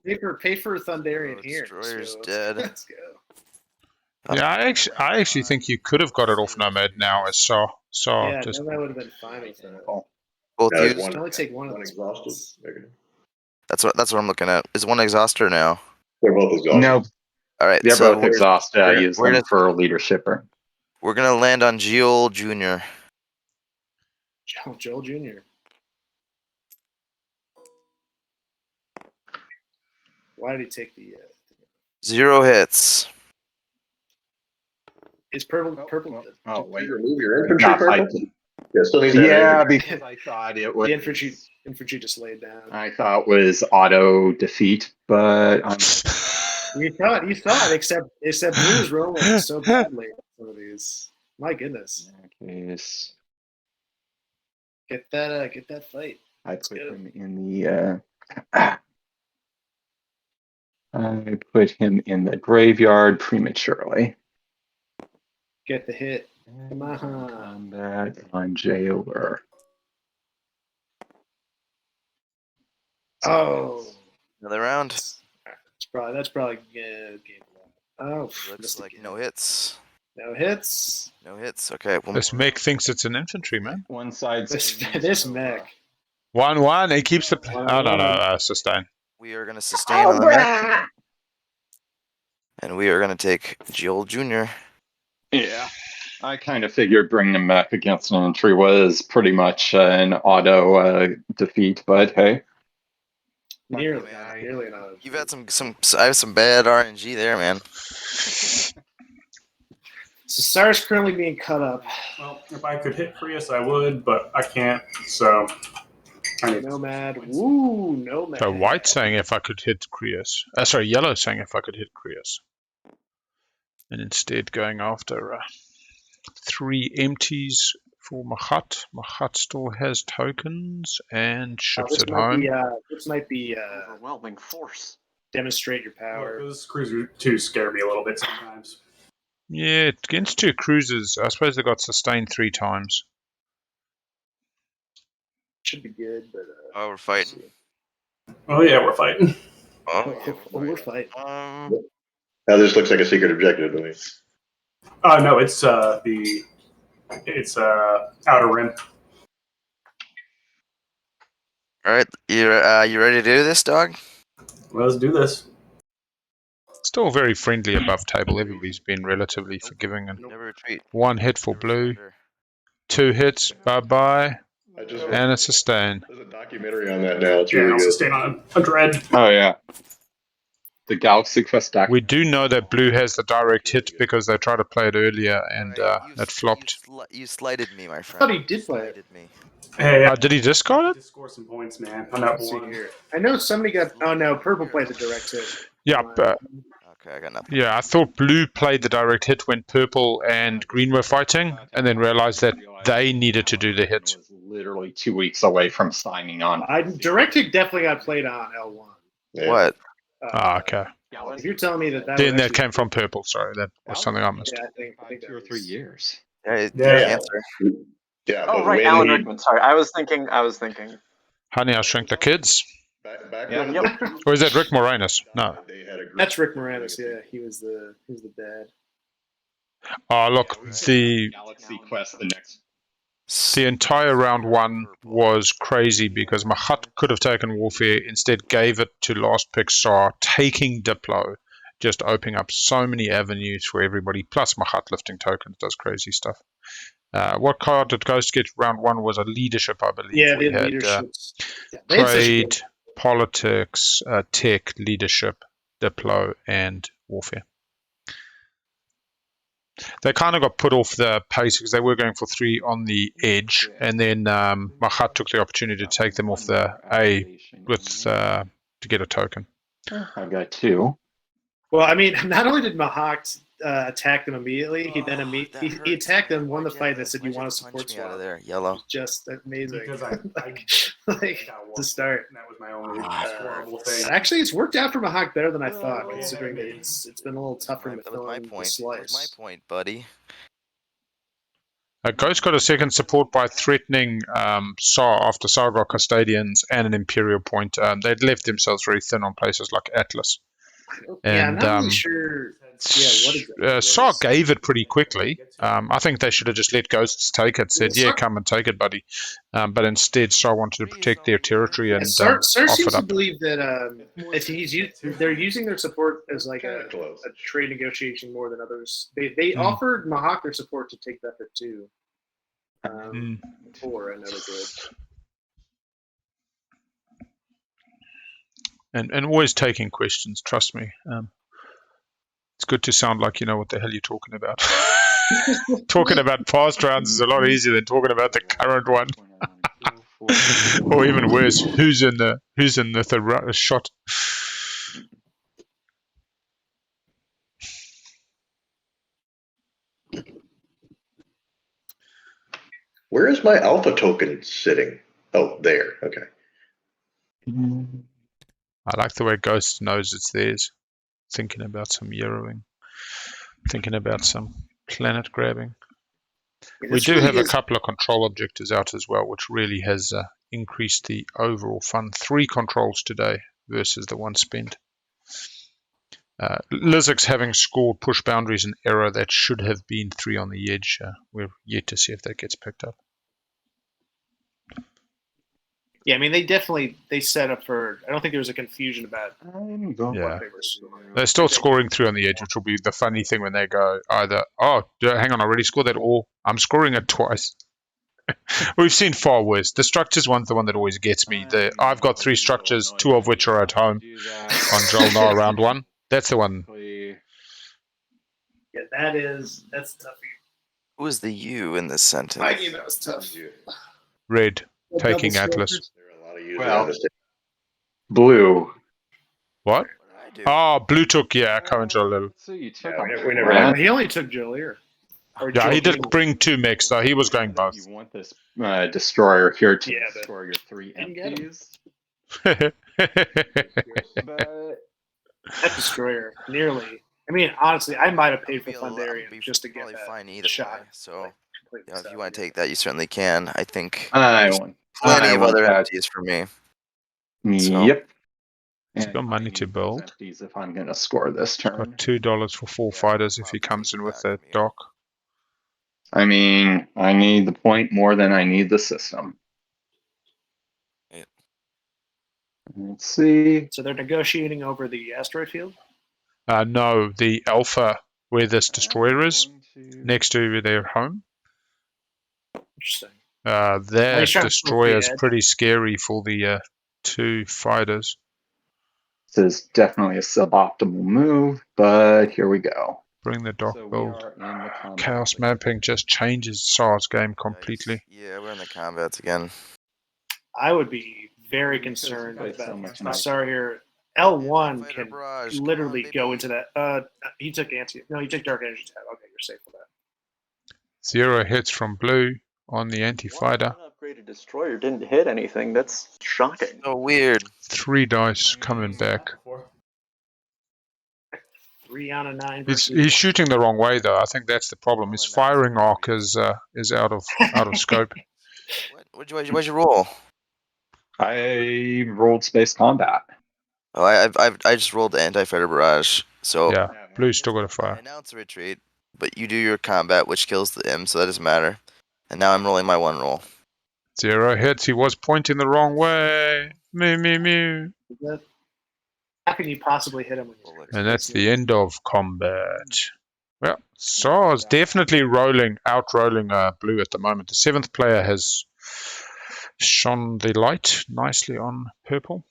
0. pay for Thunderian here. Destroyer's So, dead. Let's go. Yeah, I actually think you could have got it off Nomad now as Saar. Saar Yeah, just that would have been fine with that. Both No, used. one- Can only take one of One those. exhausted. That's what I'm looking at. Is one exhauster now? They're both exhausted. No, All right. they're so both exhausted. I use we're them gonna- for leadership. We're gonna land on Joel Jr. Joel Jr. Why did he take the? 0 hits. Is purple? Oh, Did wait. you remove your infantry Not purple? Python. Yeah, still needs that Yeah, energy. because I thought it was. The infantry just laid down. I thought it was auto defeat, but You thought, except Blue's rolling so badly on some of these. My goodness. in that case, Get that fight. I Let's put go. him in the. I put him in the graveyard prematurely. Get the hit. Come on. Combat on Jailer. Oh. Another round. That's probably game one. Oh, Looks missed like again. no hits. No hits. No hits. Okay. One this more. mech thinks it's an infantry, man. One side. This mech. 1-1. He keeps the. Oh, no. Sustain. We are gonna sustain on the mech. And we are gonna take Joel Jr. Yeah. I kind of figured bringing him back against an infantry was pretty much an auto defeat, but hey. Nearly, man. nearly enough. You've had I have some bad RNG there, man. So Saar's currently being cut up. Well, if I could hit Creuss, I would, but I can't. So I need Nomad. Woo, Nomad. So white saying if I could hit Creuss. Sorry, yellow saying if I could hit Creuss. And instead going after 3 empties for Mahact. Mahact still has tokens and ships at home. This might be Overwhelming force. demonstrate your power. Those cruisers too scare me a little bit sometimes. Yeah, against 2 cruisers, I suppose they got sustained 3 times. Should be good, but Oh, we're fighting. Oh yeah, we're fighting. Oh, we're fighting. Now this looks like a secret objective to me. No, it's Outer Rim. All right, you ready to do this, dog? Well, let's do this. Still very friendly above table. Everybody's been relatively forgiving. And Never retreat. 1 hit for blue, Surrender. 2 hits, bye-bye, I just and a sustain. There's a documentary on that now. It's Yeah, really also good. staying on a dread. Oh yeah. The Galaxy Quest doc. We do know that blue has the direct hit because they tried to play it earlier and it flopped. You slighted me, my friend. I thought he did play it. Slighted me. Hey, Did he discard it? to score some points, man. On that Let's see one. here. I know somebody got. Oh no, purple played the direct hit. Yeah, Okay, I got nothing. yeah. I thought blue played the direct hit when purple and green were fighting, and then realized that they needed to do the hit. Was literally 2 weeks away from signing on. Direct hit definitely got played on L1. Yeah. What? Okay. If you're telling me that Then was that actually- came from purple. Sorry, that was something I missed. Yeah, I think 2 or 3 years. Yeah, Yeah. answer. Yeah, Oh but right, when Alan he- Rickman. Sorry, I was thinking. Honey, I Shrunk the Kids. back Yeah. when Yep. Or is that Rick Moranis? No. they had a group- That's Rick Moranis. Yeah, he was the dad. Oh, look, the Galaxy Quest, the next. entire round 1 was crazy because Mahact could have taken Warfare, instead gave it to last pick Saar, taking Diplo, just opening up so many avenues for everybody, plus Mahact lifting tokens, does crazy stuff. What card did Ghost get round 1 was a leadership, I believe. Yeah, We the had leadership. They had such trade, politics, tech, leadership, Diplo, and Warfare. They kind of got put off the pace because they were going for 3 on the edge, and then Mahact took the opportunity to take them off the A with to get a token. I've got 2. Well, I mean, not only did Mahact attack them immediately, he then he attacked them, won the fight, and said, "You want to support Punch me out of swap?" there, yellow. Just amazing. Because I like got one. to start. That was my only horrible thing. Actually, it's worked out for Mahact better than I thought, yeah, considering that maybe. it's been a little tougher to That fill was my in the point. That was my slice. point, buddy. Ghost got a second support by threatening Saar after Saar got Custodians and an Imperial point. They'd left themselves very thin on places like Atlas. Yeah, I'm And not really sure. Yeah, what exactly it Saar was. gave it pretty quickly. I think they should have just let Ghosts take it, said, yeah, come and take it, buddy. But instead, Saar wanted to protect their territory and And Saar offer seems it to up. believe that if they're using their support as like Kinda a close. trade negotiation more than others. They offered Mahact their support to take Bethard too. Before I never did. And always taking questions, trust me. It's good to sound like you know what the hell you're talking about. Talking about past rounds is a lot easier than talking about the current one. Or even worse, who's in the shot. Where is my alpha token sitting? Oh, there. Okay. I like the way Ghost knows it's theirs. Thinking about some Euroing. Thinking about some planet grabbing. We do have a couple of control objectives out as well, which really has increased the overall fun. 3 controls today versus the 1 spent. Lizix having scored push boundaries and error that should have been 3 on the edge. We're yet to see if that gets picked up. Yeah, I mean they set up for. I don't think there was a confusion about. Yeah. They're still scoring 3 on the edge, which will be the funny thing when they go either, oh, hang on, I already scored that, or I'm scoring it twice. We've seen far worse. The structures one's the one that always gets me. I've got 3 structures, 2 of which are at home on Jolnar round 1. That's the one. Yeah, that's tough. Who is the you in this sentence? Mikey, that was tough. Red, taking Atlas. There are a lot of users Well, understand. Blue. What? What did I do? Oh, blue took, yeah, current Jolil. So you took Yeah, a we never red. had- He only took Jolier. Or Yeah, he Jolene. did bring 2 mechs, though. He was going both. You want this destroyer here to Yeah, but destroy your 3 didn't get 'em. empties. But But That destroyer, nearly. I mean, honestly, I might have paid for Be a lot- Thunderian be just to get probably that fine either shot. way. So completely if you set. want to take that, you certainly can. I think I there's want plenty I of want other that. empties for me. So- Yep. He's And got money I to need those build. empties if I'm going to score this turn. got $2 for 4 Yeah, fighters if he probably comes take in with that that from you. dock. I mean, I need the point more than I need the system. Yeah. Let's see. So they're negotiating over the asteroid field? No, the Alpha, where this destroyer is, I'm going to- next to their home. Interesting. That he's trying to destroyer is split the edge. pretty scary for the 2 fighters. This is definitely a suboptimal move, but here we go. Bring the dock So we build. are in the combat. Chaos mapping just changes Saar's game Yikes. completely. Yeah, we're in the combats again. I would be very Because concerned you guys about so much my nicer. Saar here. L1 Fighter can barrage, come literally on, go baby. into that. He took he took Dark Energy Tab. Okay, you're safe with that. 0 hits from blue on the anti-fighter. One upgraded destroyer didn't hit anything. That's shocking. So weird. 3 dice coming back. 3 out of 9. He's shooting the wrong way though. I think that's the problem. His firing arc is out of scope. What'd you roll? I rolled space combat. Oh, I just rolled the anti-fighter barrage. So Yeah, blue's still got a I fire. announce a retreat, but you do your combat, which kills the M, so that doesn't matter. And now I'm rolling my 1 roll. 0 hits. He was pointing the wrong way. Mew. How can you possibly hit him when you're And that's the end of combat. Well, Saar's definitely out-rolling blue at the moment. The 7th player has shone the light nicely on purple.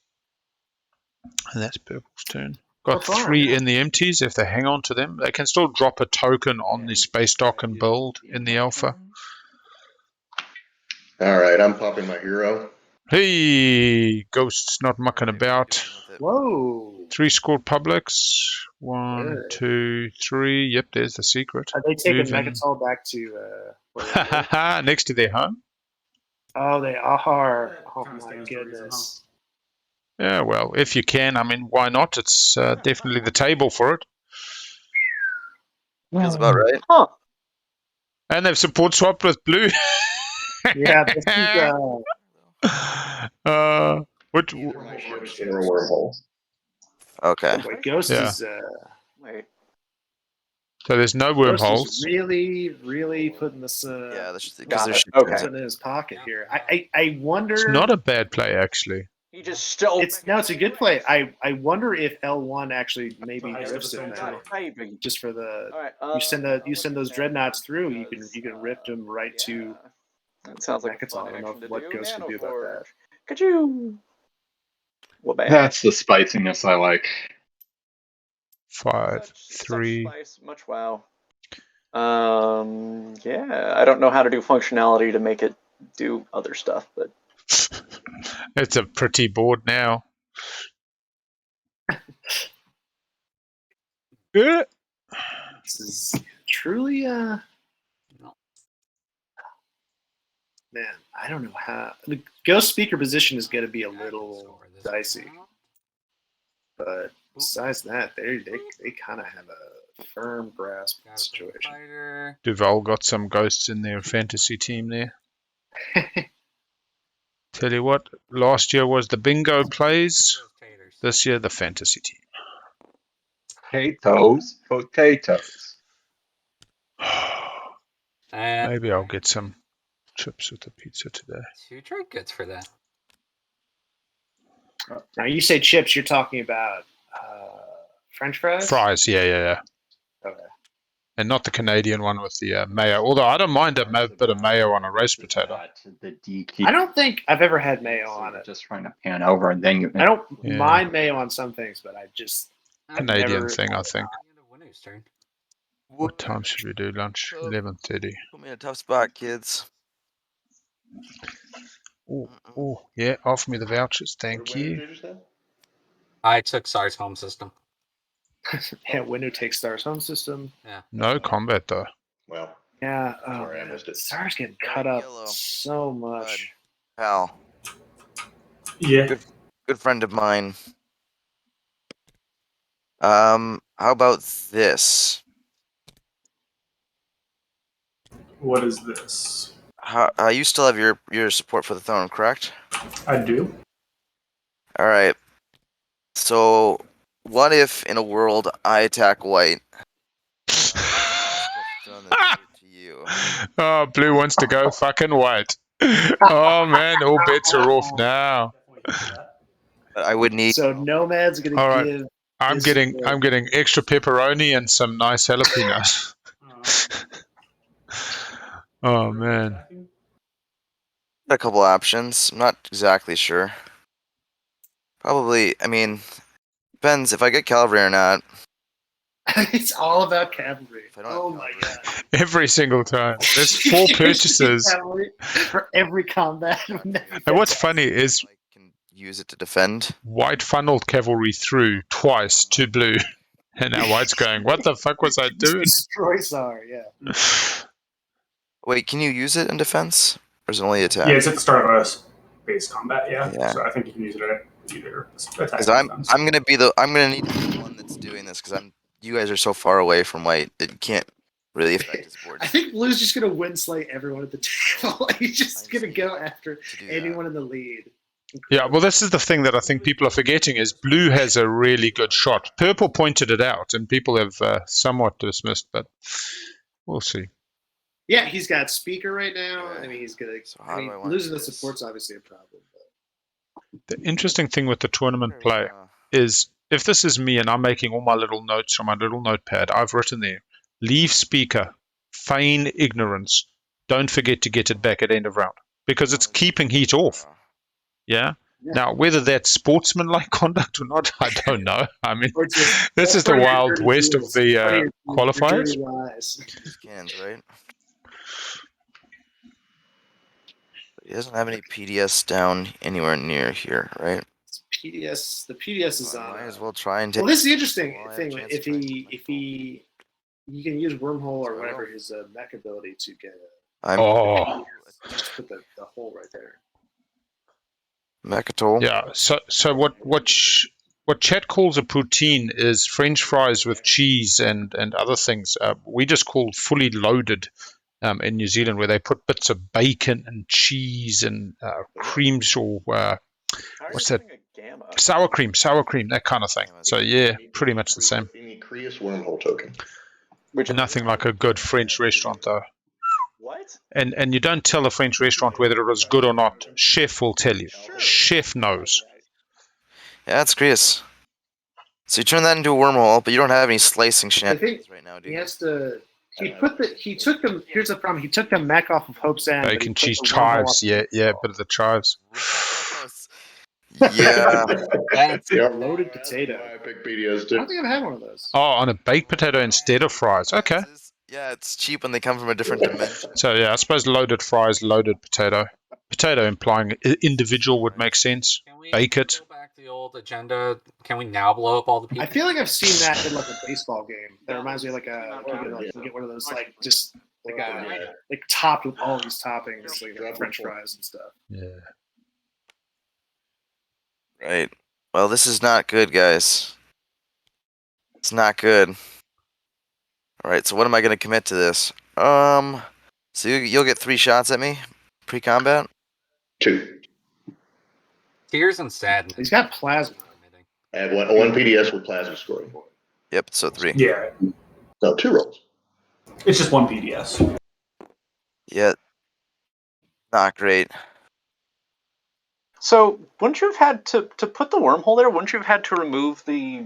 And that's purple's turn. Got So far, 3 yeah. in the empties. If they hang on to them, they can still drop a token on the space dock and build in the alpha. All right, I'm popping my hero. Hey, Ghost's not mucking about. Whoa. 3 scored publics. 1, Good. 2, 3. Yep, there's the secret. Are they taking Moving. Mecatol back to where they live? Next to their home. Oh, they are. Oh Kinda my stands to reason, goodness. Yeah, well, if you can, I mean, why not? It's definitely the table for it. Feels about right. Huh. And they've support swapped with blue. Yeah, this is, What? Either my ships or a wormhole. Okay. wait, Ghost Yeah. is Wait. So there's no Ghost wormholes. is really putting this Yeah, that's Got because it. there's Okay. putting it in his pocket here. I wonder. It's not a bad play, actually. He just still. It's a good play. I wonder if L1 actually maybe So I drifts it still now, Typing. just for the. All right. You send those dreadnoughts through. You can rift them right to. That sounds like a Mecatol. fun I don't know action to what do. Ghost would do about that. Could you? Well, bad. That's the spiciness I like. 5, Such 3. spice, much wow. Yeah, I don't know how to do functionality to make it do other stuff, but It's a pretty board now. Yeah. This is truly man, I don't know how the Ghost speaker position is going to be a little dicey, but besides that, they kind of have a firm grasp of the situation. Duval got some ghosts in their fantasy team there. Tell you what, last year was the bingo plays. This year, the fantasy team. Potatoes. Maybe I'll get some chips with the pizza today. 2 trinkets for that. Now, you say chips, you're talking about French fries? Fries, yeah. Okay. and not the Canadian one with the mayo. Although I don't mind a bit of mayo on a roast potato. The DQ. I don't think I've ever had mayo on it. Just trying to pan over, and then I don't mind mayo on some things, but I've Canadian never, thing, I think. Winnu's turn. What time should we do lunch? 11:30. Put me in a tough spot, kids. Oh, yeah. Offer me the vouchers, thank you. I took Saar's home system. Yeah, Winnu takes Star's home system. Yeah. No combat though. Well, Yeah. Oh, sorry, I man. missed it. Star's getting cut up Yellow. so much. Pal, Yeah. good friend of mine. How about this? What is this? You still have your support for the throne, correct? I do. All right. So, what if in a world I attack white? To you. Oh, blue wants to go fucking white. Oh man, all bets are off now. I would need. So Nomad's gonna All right. give. I'm his getting support. extra pepperoni and some nice jalapenos. Oh man. A couple options. I'm not exactly sure. Probably. I mean, depends if I get cavalry or not. It's all about cavalry. If I don't Oh have my cavalry. god! Every single time. There's 4 purchases. Cavalry for every combat. And what's funny is I can use it to defend. white funneled cavalry through twice to blue. And now white's going, what the fuck was I doing? Destroy Saar. Yeah. Wait, can you use it in defense, or is it only attack? Yeah, it's at the start of a base combat. Yeah. Yeah. So I think you can use it at either attack. Because or I'm defense. gonna need to be the one that's doing this because you guys are so far away from white that you can't really affect his board. I think Blue's just gonna win slay everyone at the table. He's just gonna go after to do anyone in the lead. Yeah, well, this is the thing that I think people are forgetting is blue has a really good shot. Purple pointed it out, and people have somewhat dismissed, but we'll see. Yeah, he's got speaker right now. Yeah. I mean, he's gonna. So how do I wanna losing do the this? support's obviously a problem. The interesting thing with the tournament that. play is if this is me and I'm making all my little notes on my little notepad, I've written there, leave speaker, feign ignorance, don't forget to get it back at end of round, because it's keeping heat off. Yeah. Now, whether that's sportsmanlike conduct or not, I don't know. I mean, Or just- this is the Funny, wild dirty west of deals. the Funny, your qualifiers. dirty lies. Scans, right? He doesn't have any PDS down anywhere near here, right? PDS. The PDS is So I on. might as well try and take. Well, this is the interesting Well, I have a thing. chance If to try and he, take if he, you can use wormhole or So- whatever his mech ability to get I'm Oh, just put the hole right there. Mecatol. yeah. So what chat calls a poutine is French fries with cheese and other things. We just call fully loaded in New Zealand, where they put bits of bacon and cheese and creams or what's that? Sour cream, that kind of thing. So yeah, pretty much the same. You need Creuss wormhole token. Nothing like a good French restaurant though. What? And you don't tell a French restaurant whether it was good or not. Chef will tell you. Chef knows. Yeah, that's Creuss. So you turn that into a wormhole, but you don't have any slicing shenanigans right now, do He you? has to. He took them. Here's the problem. He took the mech off of Hope's End. but he Bacon, put cheese, the wormhole chives. off- Yeah, bit of the chives. Yeah. That's Yeah, Loaded potato. I pick PDS I too. don't think I've had one of those. Oh, on a baked potato instead of fries. Okay. Yeah, it's cheap when they come from a different dimension. So yeah, I suppose loaded fries, loaded potato. Potato implying individual would make sense. Can we Bake it. go back to the old agenda? Can we now blow up all the people? I feel like I've seen that in like a baseball game. That reminds me of like you get one of those like just like like topped with all these toppings, like French fries and stuff. Yeah. Right. Well, this is not good, guys. It's not good. Alright, so what am I going to commit to this? So you'll get 3 shots at me? Pre-combat? 2. Tears and sadness. He's got plasma. I have one PDS with plasma scoring. Yep, so 3. Yeah. No, 2 rolls. It's just one PDS. Yeah. Not great. So wouldn't you have had to put the wormhole there? Wouldn't you have had to remove the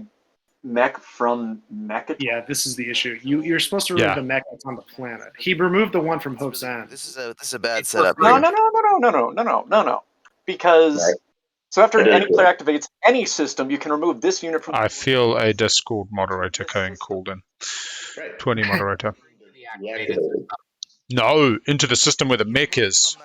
mech from Mecatol? Yeah, this is the issue. You're supposed to remove the mech that's on the planet. He removed the one from Hope's End. This is a bad setup. No. Because so after any player activates any system, you can remove this unit from. I feel a Discord moderator going called in. 20 moderator. No, into the system where the mech is.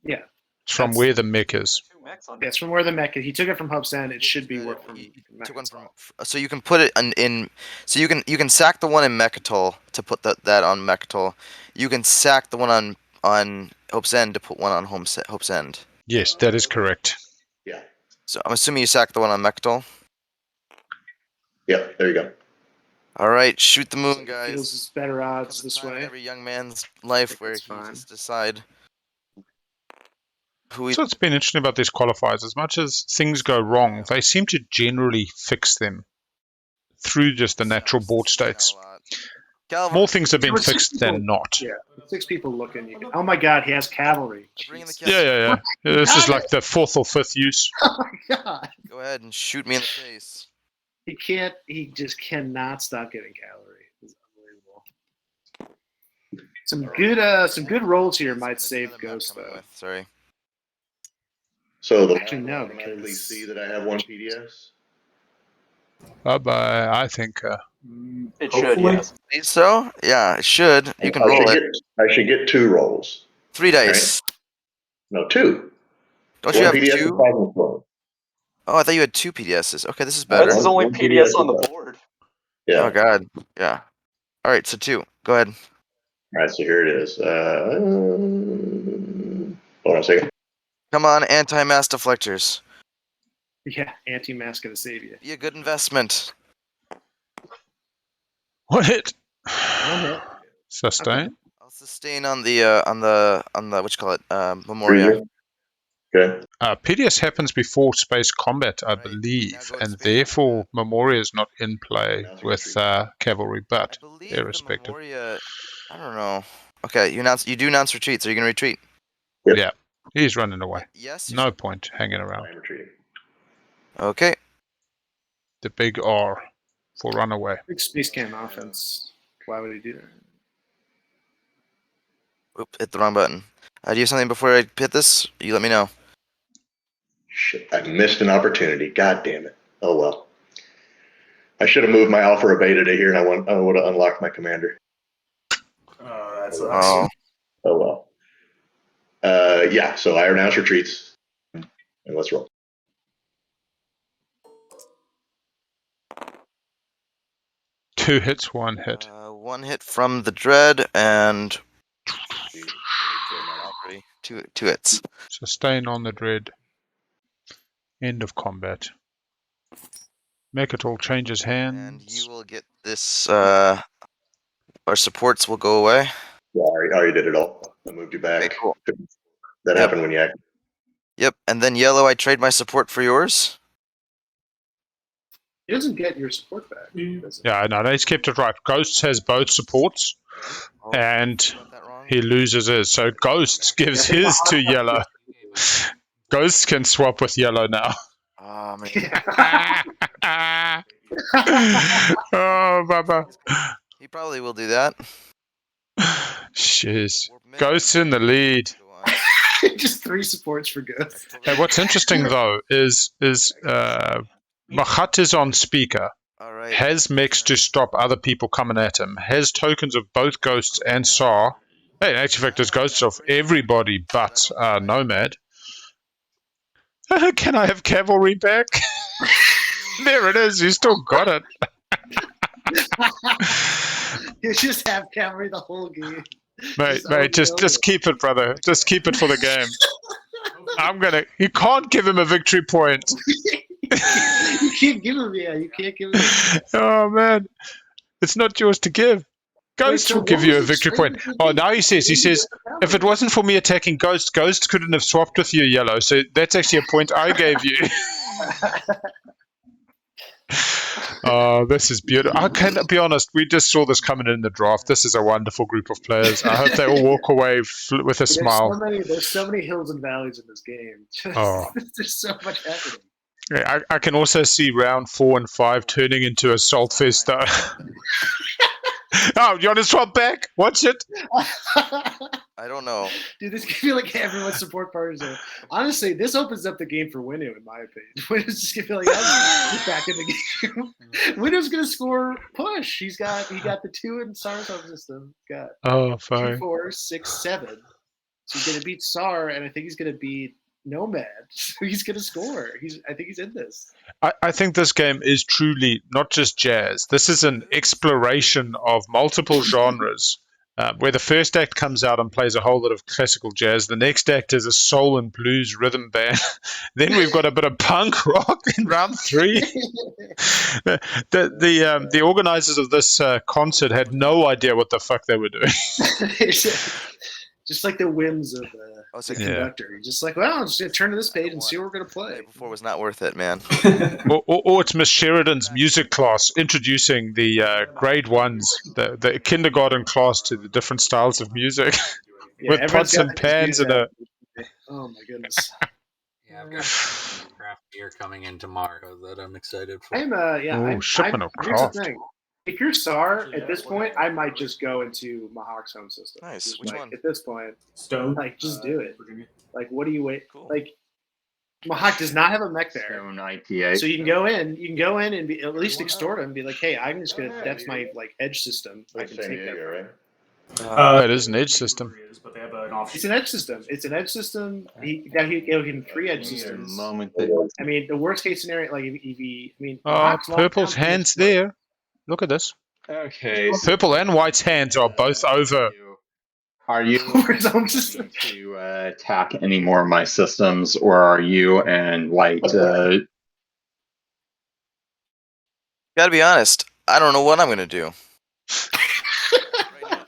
Yeah. It's from where the mech is. Yeah, it's from where the mech is. He took it from Hope's End. It should be work from Mecatol. So you can put it in. So you can sack the one in Mecatol to put that on Mecatol. You can sack the one on Hope's End to put one on Hope's End. Yes, that is correct. Yeah. So I'm assuming you sack the one on Mecatol. Yep, there you go. All right, shoot the moon, guys. Feels better odds this way. Every young man's life where he just decide who. So it's been interesting about these qualifiers. As much as things go wrong, they seem to generally fix them through just the natural board states. More things have been fixed than not. Yeah, 6 people looking. Oh my God, he has cavalry. Yeah. This is like the 4th or 5th use. Oh my God. Go ahead and shoot me in the face. He can't. He just cannot stop getting cavalry. It's unbelievable. Some good rolls here might save Ghost though. Sorry. So the actually no, because see that I have 1 PDS. Bye. I think. It should. Yes. Think so? Yeah, it should. You can roll it. I should get 2 rolls. 3 dice. Right? No, 2. Don't you have PDS 2? Oh, I thought you had 2 PDSs. Okay, this is better. This is only PDS on the board. Yeah. Oh God. Yeah. All right, so 2. Go ahead. All right, so here it is. Hold on a second. Come on, anti-mass deflectors. Yeah, anti-mass gonna save you. Be a good investment. What hit? One hit. Sustain. I'll sustain on the what you call it, Memoria. Okay. PDS happens before space combat, I believe, and therefore Memoria is not in play with cavalry, but irrespective. Memoria, I don't know. Okay, you do announce retreats. Are you gonna retreat? Yep. Yeah, he's running away. Yes. No point hanging around. I'm retreating. Okay. The big R for runaway. Big space cannon offense. Why would he do that? Oop, hit the wrong button. Do you have something before I hit this? You let me know. Shit, I missed an opportunity. God damn it. Oh well. I should have moved my alpha or beta to here, and I would have unlocked my commander. That's Oh. Oh well. Yeah. So I announce retreats, and let's roll. Two hits, one hit. 1 hit from the dread and 2 hits. Sustain on the dread. End of combat. Mecatol changes hands. And you will get this. Our supports will go away. Yeah, I already did it all. I moved you back. Okay, cool. That happened when you acted. Yep, and then yellow, I trade my support for yours. He doesn't get your support back. Yeah, no, he's kept it right. Ghosts has both supports, and he loses his. So Ghosts gives his to yellow. Ghosts can swap with yellow now. Oh, man. Oh, Baba. He probably will do that. Jeez. Ghosts in the lead. Just 3 supports for Ghost. Hey, what's interesting, though, is Mahact is on speaker. Right. Has mechs to stop other people coming at him. Has tokens of both Ghosts and Saar. Hey, in actual fact, there's Ghosts of everybody but Nomad. Can I have cavalry back? There it is. You still got it. You just have cavalry the whole game. Mate, just keep it, brother. Just keep it for the game. You can't give him a victory point. You can't give him, yeah. You can't give him. Oh, man. It's not yours to give. Ghost will give you a victory point. Oh, now he says, if it wasn't for me attacking Ghost couldn't have swapped with you, yellow. So that's actually a point I gave you. Oh, this is beautiful. I can be honest, we just saw this coming in the draft. This is a wonderful group of players. I hope they all walk away with a smile. There's so many hills and valleys in this game. Oh. There's so much happening. Yeah, I can also see round 4 and 5 turning into Assault Festa. Oh, you want to swap back? Watch it. I don't know. Dude, this could feel like everyone's support partners are. Honestly, this opens up the game for Winnu, in my opinion. Winnu's just gonna be like, I'm back in the game. Winnu's gonna score push. He got the 2 in Saar's home system. He's got 2, fine. 4, 6, 7. So he's gonna beat Saar, and I think he's gonna beat Nomad. So he's gonna score. I think he's in this. I think this game is truly not just jazz. This is an exploration of multiple genres. Where the first act comes out and plays a whole lot of classical jazz, the next act is a soul and blues rhythm band. Then we've got a bit of punk rock in round 3. The organizers of this concert had no idea what the fuck they were doing. Just like the whims of the conductor. He's just like, well, I'm just going to turn to this page and see what we're going to play. Before was not worth it, man. or it's Miss Sheridan's music class introducing the grade 1s, the kindergarten class to the different styles of music. Yeah, with pots and pans and a... Oh my goodness. Yeah, I've got craft beer coming in tomorrow that I'm excited for. Shipment of here's the craft. thing. If you're Saar, at this point, I might just go into Mahact's home system. Nice. Just Which one? At this point, Stone. like, just do it. Like, what do you wait? Cool. Like, Mahact does not have a mech there. Stone IPA. So you can go in and be, at least extort him and be like, hey, I'm just gonna. That's my like edge system. I can take that. Right? It is an edge system. But they have an option. It's an edge system. It's an edge system. He can 3 edge systems. Moment I mean, the worst case scenario, like if he, I mean, Purple's hands there. Look at this. Okay. Purple and White's hands are both over. Are you Over his own system. to attack any more of my systems, or are you and White? Gotta be honest. I don't know what I'm gonna do. Right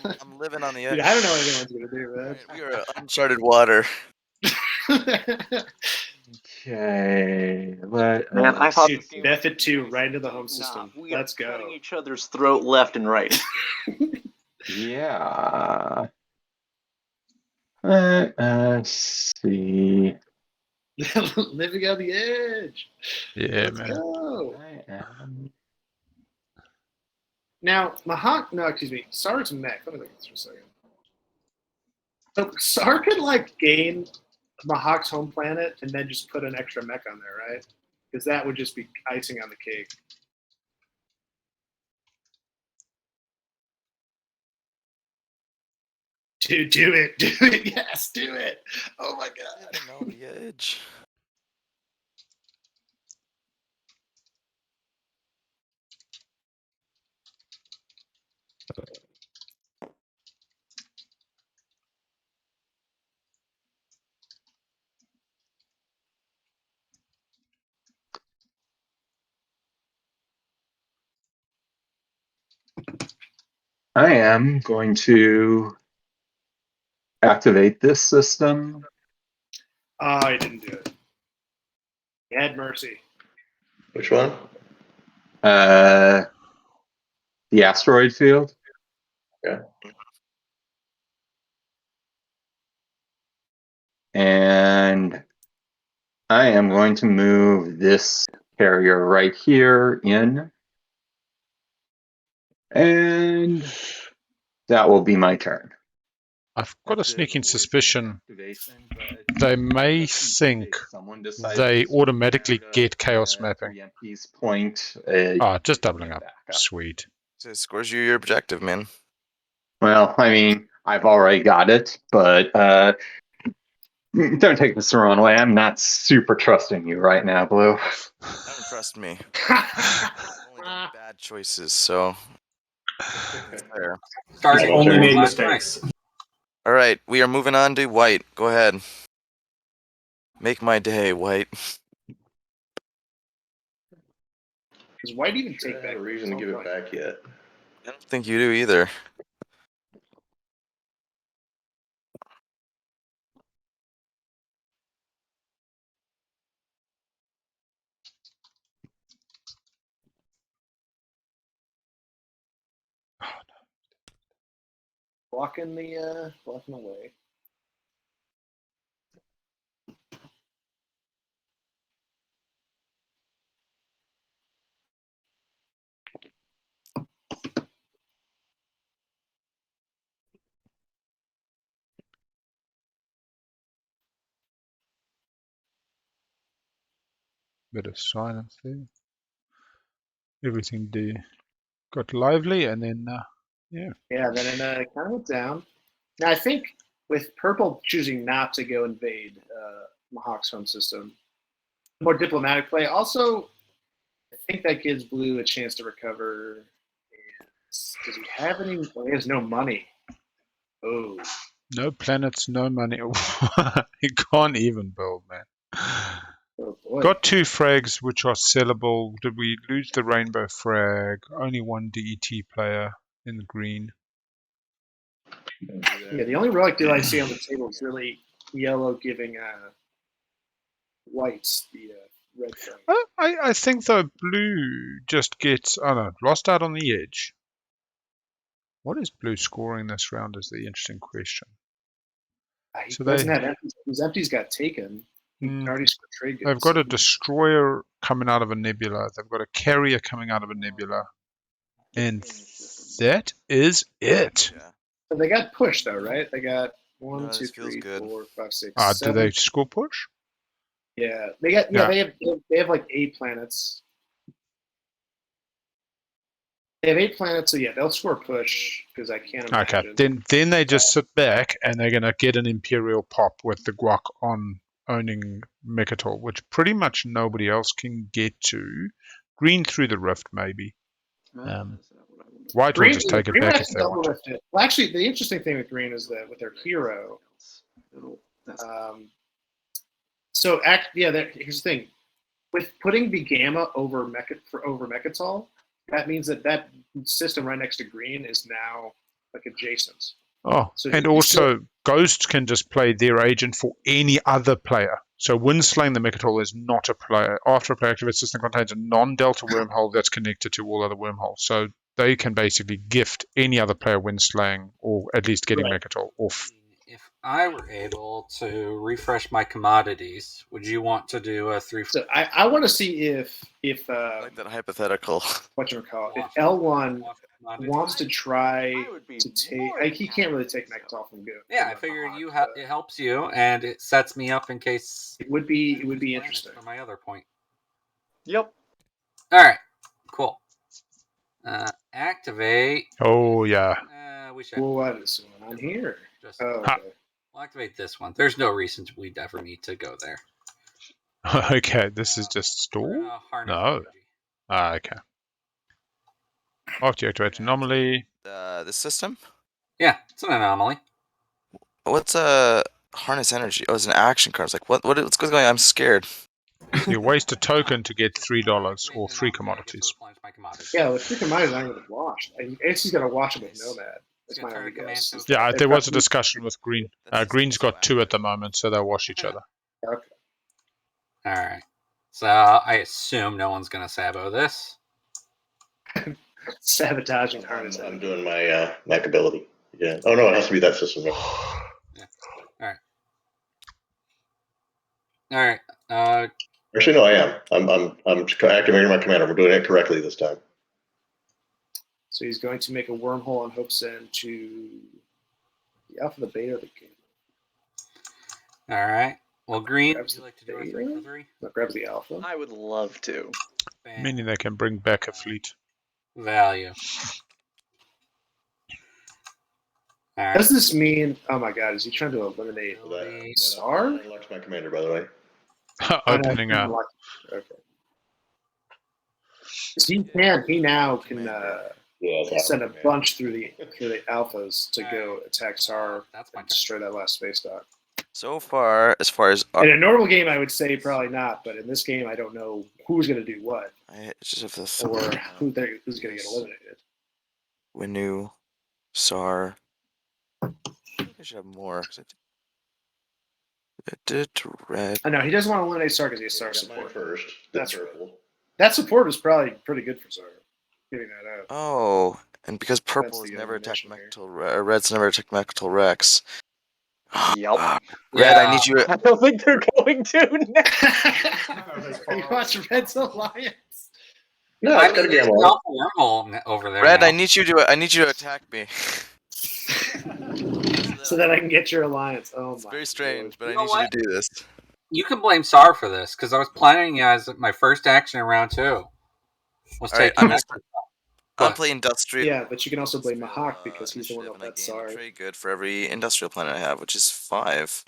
now, I'm living on the edge. Dude, I don't know what anyone's gonna do, man. We are uncharted water. Okay. Man, I thought this game Death at 2, right into the home system. We Let's are cutting go. each other's throat left and right. Yeah. Let's see. Living on the edge. Yeah, Let's man. go. I am. Now, Saar's mech. Let me look at this for a second. So Saar could like gain Mahac's home planet and then just put an extra mech on there, right? Because that would just be icing on the cake. Dude, do it. Do it. Yes, do it. Oh my god. Living on the edge. I am going to activate this system. Oh, I didn't do it. You had mercy. Which one? The asteroid field. Yeah. And I am going to move this carrier right here in. And that will be my turn. I've got a sneaking suspicion they may think they automatically get chaos mapping. Point. Just doubling up. Sweet. So it scores you your objective, man. Well, I mean, I've already got it, but don't take this the wrong way. I'm not super trusting you right now, Blue. Don't trust me. Only done bad choices, so it's fair. Stars only made mistakes. All right, we are moving on to White. Go ahead. Make my day, White. Does White even take I back? have a reason to give it back yet. I don't think you do either. Blocking away. Bit of silence there. Everything got lively, and then then it kind of went down. Now I think with purple choosing not to go invade Mahact's home system, more diplomatic play. Also, I think that gives blue a chance to recover. And does he have any? Well, he has no money. Oh. no planets, no money. He can't even build, man. Oh boy. Got 2 frags which are sellable. Did we lose the rainbow frag? Only 1 DET player in the green. Yeah, the only relic deal I see on the table is really yellow giving whites the red frag. I think though blue just gets lost out on the edge. What is blue scoring this round is the interesting question. He So doesn't have empties. His empties got taken. He already scored trade goods. They've got a destroyer coming out of a nebula. They've got a carrier coming out of a nebula. And that is it. Yeah. So they got pushed though, right? They got 1, No, 2, this feels 3, good. 4, 5, 6, Do 7. they score push? Yeah, they got. They have like 8 planets. They have 8 planets, so yeah, they'll score push because I can't imagine. Okay, then they just sit back and they're gonna get an Imperial pop with the guac on owning Mecatol, which pretty much nobody else can get to. Green through the rift, maybe. White will just take it back if they want. Well, actually, the interesting thing with green is that with their hero. Here's the thing: with putting the gamma over Mecatol, that means that system right next to green is now like adjacent. Oh, So and also Ghosts can just play their agent for any other player. So Windslaying the Mecatol is not a player. After a player activates, system contains a non-delta wormhole that's connected to all other wormholes. So they can basically gift any other player Windslaying, or at least getting Mecatol off. If I were able to refresh my commodities, would you want to do a 3? So I want to see if I like that hypothetical. whatchamacallit, if L1 wants to try to take, he can't really take Mecatol from Go. Yeah, I figured it helps you, and it sets me up in case it would be interesting. For my other point. Yep. All right, cool. Activate. Oh yeah. Well, what is going on here? Okay. We'll activate this one. There's no reason we'd ever need to go there. Okay, this is just stall? No. Okay. After you activate anomaly. This system? Yeah, it's an anomaly. What's harness energy? Oh, it's an action card. It's like what's going on? I'm scared. You waste a token to get $3 or 3 commodities. Yeah, with 3 commodities, I'm going to wash. AC's going to watch it with Nomad. That's my only guess. Yeah, there was a discussion with Green. Green's got 2 at the moment, so they'll wash each other. Okay. All right. So I assume no one's going to sabo this. Sabotaging harness. I'm doing my Mac ability. Yeah. Oh no, it has to be that system. Yeah. All right. Actually, no, I am. I'm activating my commander. We're doing it correctly this time. So he's going to make a wormhole on Hope's End to the alpha, the beta, the game. All right. Well, Green, would you like to do a 3 for 3? That grabs the alpha. I would love to. Meaning they can bring back a fleet. Value. All right. Does this mean? Oh my God! Is he trying to eliminate Saar? Unlocks my commander, by the way. Opening up. Okay. So he now can send a bunch through the alphas to go attack Saar and destroy that last space dock. So far, as in a normal game, I would say probably not, but in this game, I don't know who's going to do what, or who's going to get eliminated. Winnu, Saar. I should have more. Red. I know he doesn't want to eliminate Saar because he has Saar support first. That's purple. That support was probably pretty good for Saar. Giving that out. Oh, and because purple has never attacked Mecatol, red's never attacked Mecatol Rex. Yep. Red, I need you. I don't think they're going to now. You watch Red's Alliance. No, it's gonna get over there. Red, now. I need you to attack me. So that I can get your alliance. Oh my! It's very strange, but I need you to do this. You can blame Saar for this because I was planning as my first action in round 2 was Alright, taking. I'll play industrial. Yeah, but you can also blame Mahact because he's the one initiative, with and I that gain Saar. trade good for every industrial planet I have, which is 5.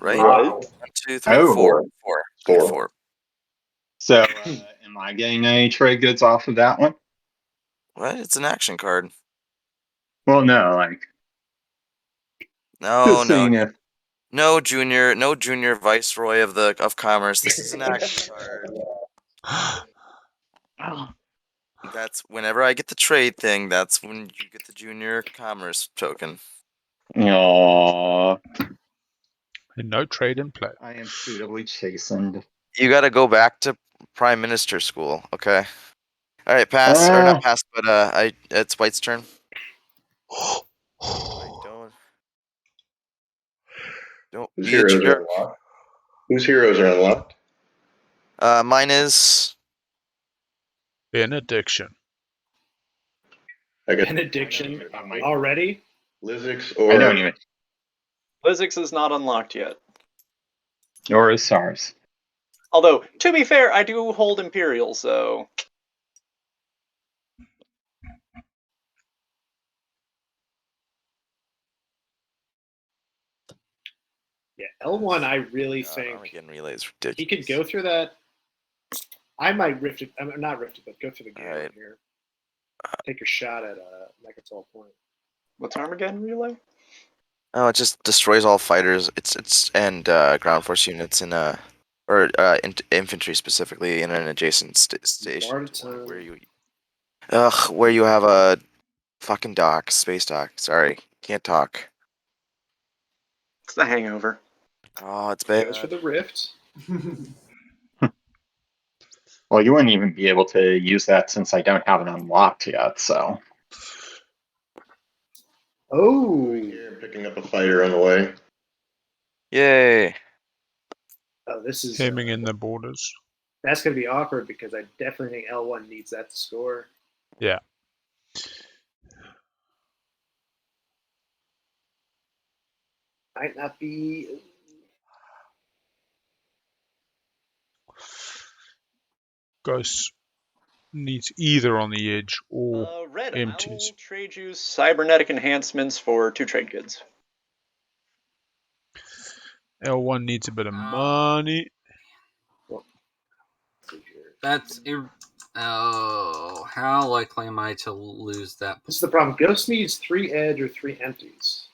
Right? Right. 1, 2, 3, Oh. 4. 4. 4. So, am I getting any trade goods off of that one? What? It's an action card. Well, no, like No, just no, seeing if no junior viceroy of commerce. This is an action card. That's whenever I get the trade thing. That's when you get the junior commerce token. Aww, And no trade in play. I am suitably chastened. You got to go back to prime minister school. Okay. All right, pass or not pass, but it's White's turn. Don't Whose be a heroes are jerk. unlocked? Whose heroes are unlocked? Mine is Benediction. I got Benediction already? Lizix I don't or even. Lizix is not unlocked yet. Nor is SARS. Although, to be fair, I do hold Imperial, so... Yeah, L1, I really think Armageddon Relay is ridiculous. he could go through that. I might rift it. I'm not rift it, but go through the game here. Take your shot at Mecatol point. What's Armageddon Relay? Oh, it just destroys all fighters. It's and ground force units in infantry specifically in an adjacent station to one where you have a fucking dock, space dock. Sorry, can't talk. It's the hangover. Oh, it's bad. Goes for the rift. Well, you wouldn't even be able to use that since I don't have it unlocked yet. So. Oh. here and picking up a fighter on the way. Yay! Oh, this is Hemming in the borders. That's going to be awkward because I definitely think L1 needs that to score. Yeah. Might not be. Ghost needs either on the edge or Red, empties. I'll trade you cybernetic enhancements for 2 trade goods. L1 needs a bit of money. That's how likely am I to lose that? This is the problem. Ghost needs 3 edge or 3 empties.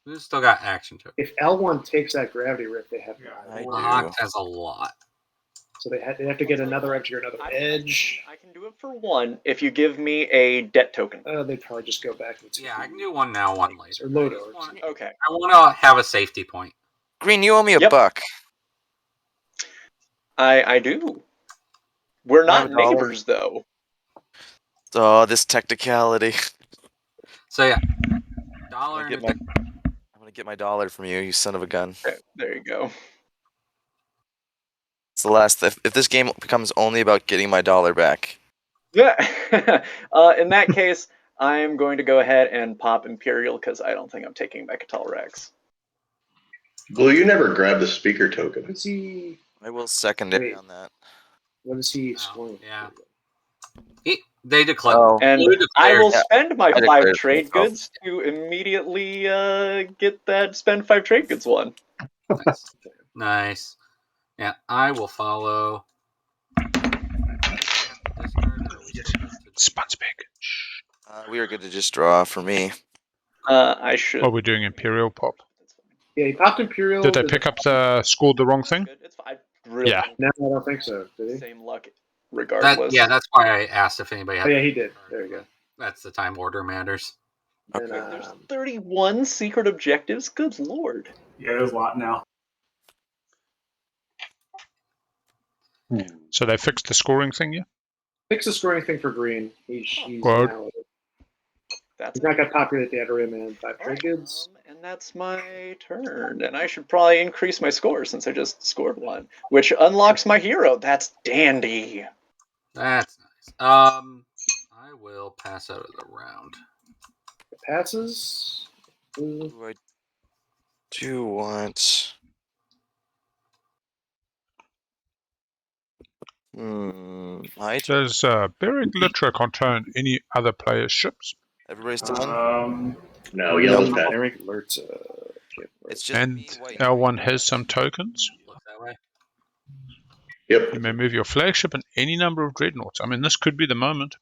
Who's still got action to it? If L1 takes that gravity rift, they have Mahact has a lot. So they have to get another edge or another edge. I can do it for 1 if you give me a debt token. They'd probably just go back and Yeah, I can do 1 now, 1 later. Or Lodo. Okay. I want to have a safety point. Green, you owe me a buck. I do. We're not $1. neighbors, though. Oh, this technicality. So yeah, I'm gonna get my dollar from you, you son of a gun. Okay, there you go. It's the last. If this game becomes only about getting my dollar back. Yeah. In that case, I'm going to go ahead and pop Imperial because I don't think I'm taking Mecatol Rex. Blue, you never grabbed the speaker token. What's he? I will secondary on that. What is he scoring? Yeah. They declare. Oh. And I will spend my I 5 declared trade myself. goods to immediately get that spend 5 trade goods one. Nice. Yeah, I will follow. Spun's big. We are good to just draw for me. I should. Oh, we're doing Imperial pop. Yeah, he popped Imperial. Did they pick up scored the wrong thing? It's fine. Really, yeah. No, I don't think so. Did he? Same luck, regardless. That's why I asked if anybody had. Oh, yeah, he did. There you go. That's the time order matters. Okay. There's 31 secret objectives. Good lord. Yeah, there's a lot now. So they fixed the scoring thing, yeah? Fix the scoring thing for green. He's Good. now. He's not got populate the outer rim and 5 trade goods. And that's my turn. And I should probably increase my score since I just scored 1, which unlocks my hero. That's dandy. That's nice. I will pass out of the round. It passes. I do want. Right. Does buried litter contain any other player's ships? Everybody's done. No, yellow's Nope. pet. Eric alerts. It's just And me, white. L1 has some tokens. Look that way. Yep. You may move your flagship and any number of dreadnoughts. I mean, this could be the moment.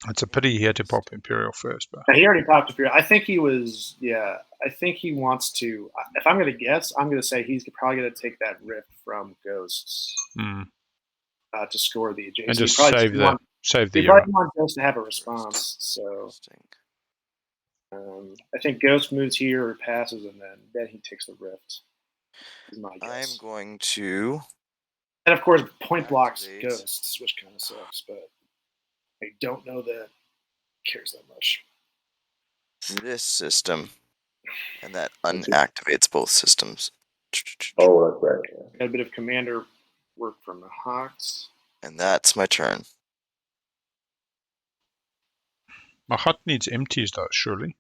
It's a pity he had to pop Imperial first, but He already popped Imperial. I think he was. Yeah, I think he wants to. If I'm going to guess, I'm going to say he's probably going to take that rift from Ghosts to score the adjacent. and just save the He probably wants Ghost to have a response. So I think Ghost moves here or passes, and then he takes the rift. Is my guess. I'm going to. And of course, point blocks Ghosts, which kind of sucks, but I don't know that cares that much. This system, and that unactivates both systems. Oh, that's right. Yeah. Got a bit of commander work from the Hawks. And that's my turn. Mahact needs empties, though, surely.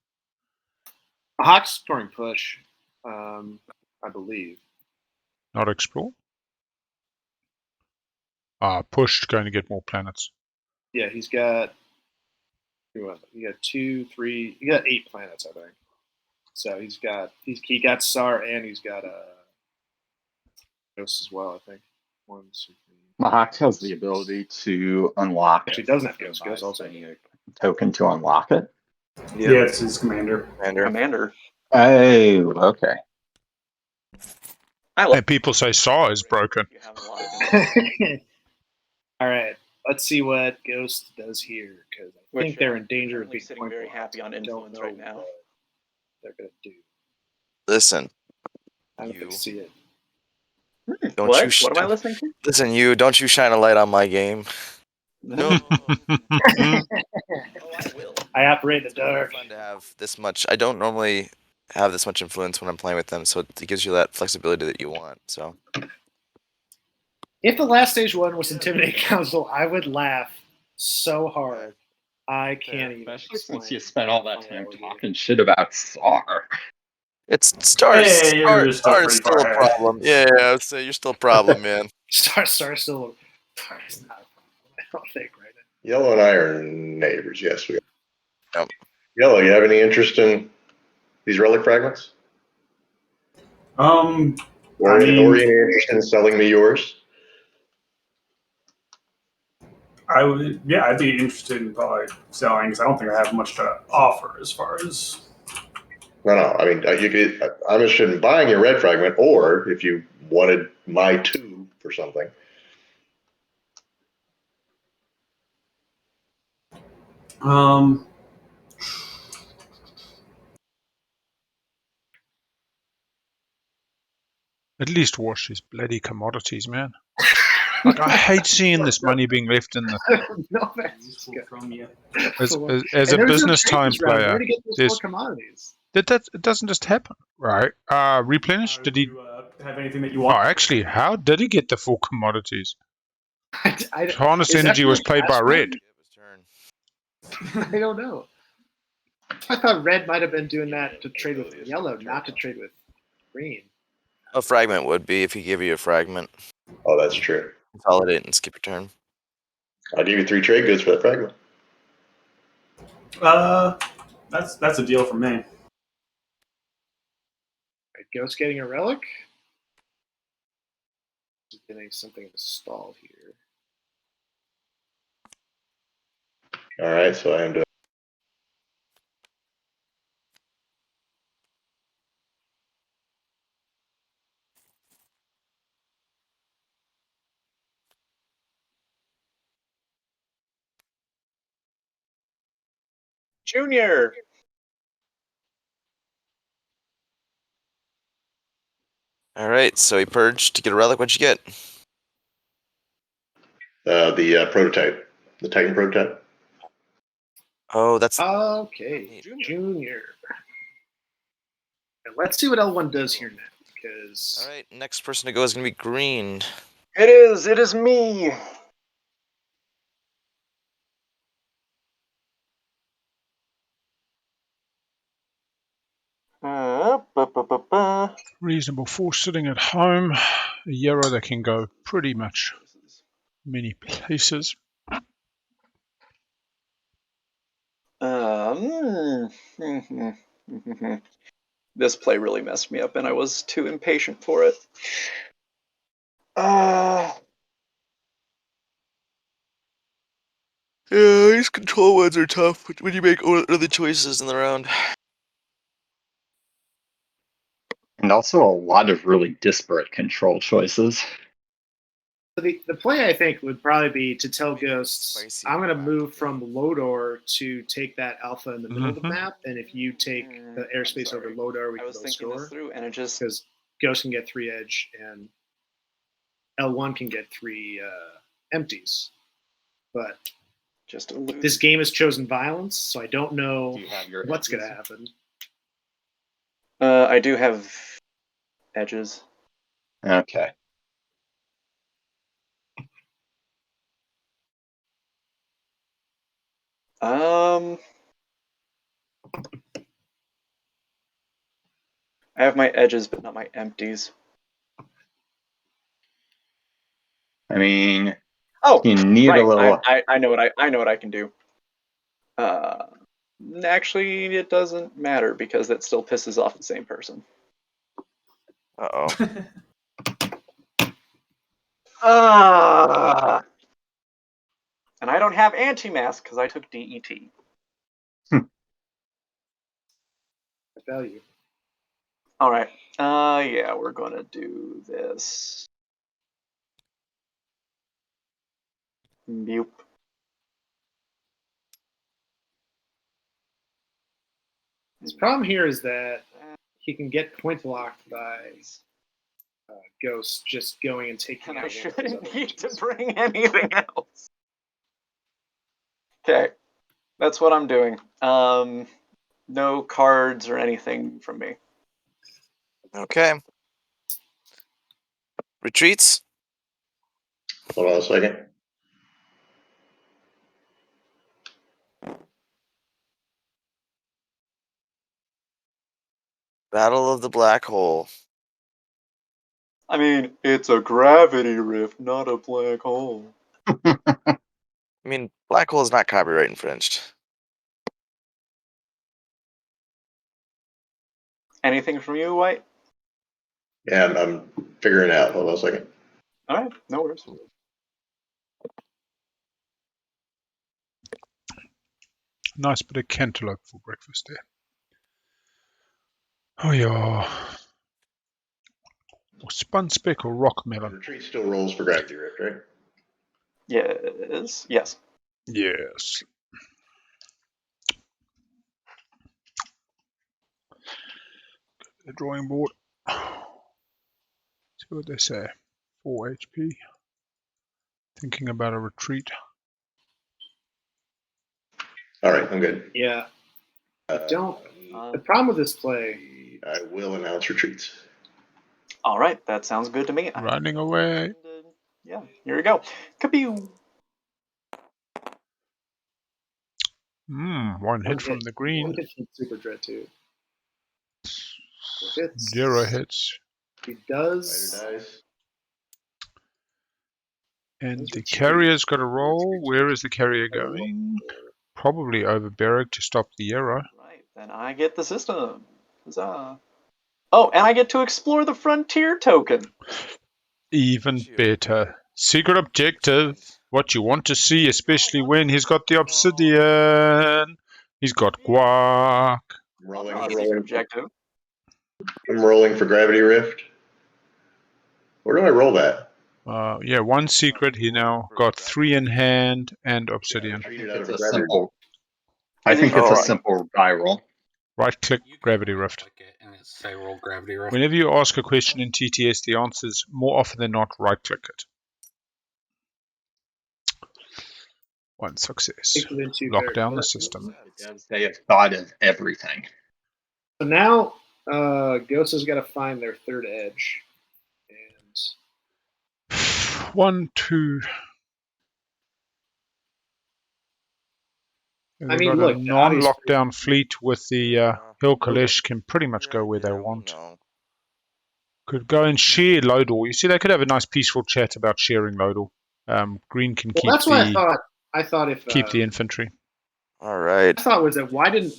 Hawks scoring push, I believe. Not explore? Pushed, going to get more planets. Yeah, he's got. He got 2, 3. He got 8 planets, I think. So he got Saar and he's got Ghost as well, I think. 1, 2, 3. Mahact has the ability to unlock. Actually, doesn't have Ghost. Ghost also a token to unlock it. Yeah, it's his commander. Commander. Oh, okay. And people say Saar is broken. All right, let's see what Ghost does here, because I think they're in danger of being sitting very happy on influence right now. They're going to do. Listen. I don't see it. Don't What? You What am I listening to? Listen, don't you shine a light on my game. No. I will. I operate in the dark. It's fun to have this much. I don't normally have this much influence when I'm playing with them, so it gives you that flexibility that you want. So. If the last stage one was Intimidate Council, I would laugh so hard. I can't even. Especially since you spent all that time talking shit about Saar. It's Star's Hey, still a problem. Yeah, I would say you're still a problem, man. Star's still not a problem. I don't think right now. Yellow and I are neighbors. Yes, we are. Yep. Yellow, you have any interest in these relic fragments? Or any interest in selling me yours? I'd be interested in probably selling because I don't think I have much to offer as far as. No. I mean, I'm interested in buying your red fragment, or if you wanted my 2 for something. At least wash these bloody commodities, man. Like, I hate seeing this money being left in the. No, as a business time player, it doesn't just happen, right? Replenish. Did he have anything that you want? Oh, actually, how did he get the full commodities? Harness energy was played by red. I don't know. I thought red might have been doing that to trade with yellow, not to trade with green. A fragment would be if he gave you a fragment. Oh, that's true. Consolidate and skip your turn. I'll give you 3 trade goods for that fragment. That's a deal for me. Ghost getting a relic. Just getting something installed here. All right, so I am doing. Junior. All right, so he purged to get a relic. What'd you get? The prototype, the Titan prototype. Oh, that's okay. Junior. And let's see what L1 does here now, because. All right, next person to go is gonna be green. It is me. Reasonable force sitting at home. A Yarrow that can go pretty much many places. This play really messed me up, and I was too impatient for it. Yeah, these control ones are tough when you make other choices in the round. And also a lot of really disparate control choices. The play, I think, would probably be to tell Ghosts, I'm going to move from Lodor to take that alpha in the middle of the map, and if you take the airspace over Lodor, we can both score. Through, and it just... Because Ghost can get 3 edge, and L1 can get 3 empties. But just this game has chosen violence, so I don't know what's going to happen. I do have edges. Okay. I have my edges, but not my empties. I mean, oh, you need right. a little. I know what I can do. Actually, it doesn't matter because that still pisses off the same person. And I don't have anti-mask because I took DET. I value. All right. Yeah, we're gonna do this. Nope. His problem here is that he can get point locked by Ghost just going and taking out. I shouldn't need to bring anything else. Okay, that's what I'm doing. No cards or anything from me. Okay. Retreats. Hold on a second. Battle of the Black Hole. I mean, it's a gravity rift, not a black hole. I mean, black hole is not copyright infringed. Anything from you, White? Yeah, I'm figuring it out. Hold on a second. All right, no worries. Nice bit of cantaloupe for breakfast there. Oh yeah. Or spun speck or rock melon. Retreat still rolls for gravity rift, right? Yes. Yes. Yes. The drawing board. See what they say. 4 HP. Thinking about a retreat. All right, I'm good. Yeah. Don't. The problem with this play. I will announce retreats. All right, that sounds good to me. Running away. Yeah, here we go. Kaboo. One hit from the green. 1 hit from Super Dread too. 0 hits. He does. Spider dies. And the carrier's got a roll. Where is the carrier going? Probably over Berwick to stop the arrow. Right, then I get the system. Huzzah. Oh, and I get to explore the frontier token. Even better. Secret objective. What you want to see, especially when he's got the obsidian. He's got guac. Objective. I'm rolling for gravity rift. Where do I roll that? Yeah, 1 secret. He now got 3 in hand and obsidian. It's a simple. I think it's a simple die roll. Right-click Gravity Rift. And it's say roll Gravity Rift. Whenever you ask a question in TTS, the answer is more often than not right-click it. 1 success. Lock down the system. It does say a thought of everything. So now, Ghost has got to find their 3rd edge. And 1, 2. I mean, look, a non-lockdown fleet with the Hill Kalesh can pretty much go where they want. Could go and share Lodor. You see, they could have a nice peaceful chat about sharing Lodor. Green can Well, keep that's what I thought. I thought if keep the infantry. All right. I thought was that why didn't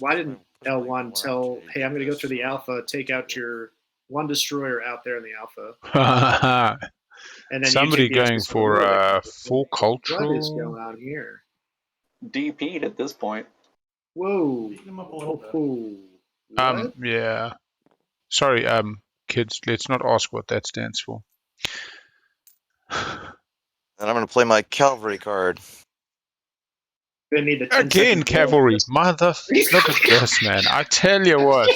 L1 tell, hey, I'm going to go through the alpha, take out your one destroyer out there in the alpha, and then Somebody you take the going SS for like, full cultural. What is going on here? DP'd at this point. Whoa. Beat him up a little bit. What? Yeah. Sorry, kids. Let's not ask what that stands for. And I'm going to play my cavalry card. Need the 10 Again, cavalry. Mother, look at this, man. I tell you what.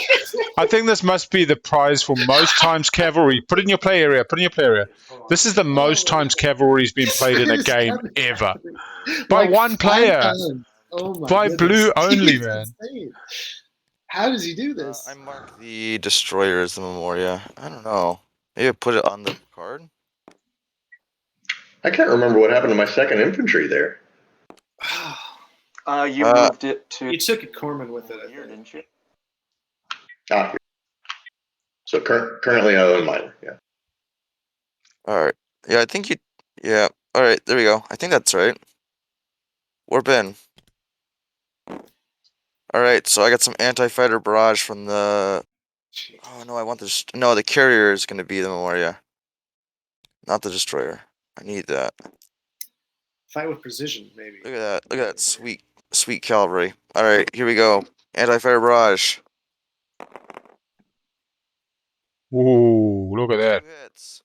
I think this must be the prize for most times cavalry. Put it in your play area. Put it in your play area. This is the most times cavalry's been played in a game ever. By Like one player. Oh my By goodness. blue only, He's man. insane. How does he do this? I mark the destroyer as the Memoria. I don't know. Maybe I put it on the card? I can't remember what happened to my second infantry there. You moved it to. You took a Corman with it, here, didn't you? Ah, so currently I own mine. Yeah. All right. Yeah, I think you. Yeah. All right. There we go. I think that's right. Warp in. All right. So I got some anti-fighter barrage from the. Oh no! I want this. No, the carrier is going to be the Memoria, not the destroyer. I need that. Fight with precision, maybe. Look at that! Look at that sweet, sweet cavalry. All right, here we go. Anti-fighter barrage. Ooh, look at that. 2 hits.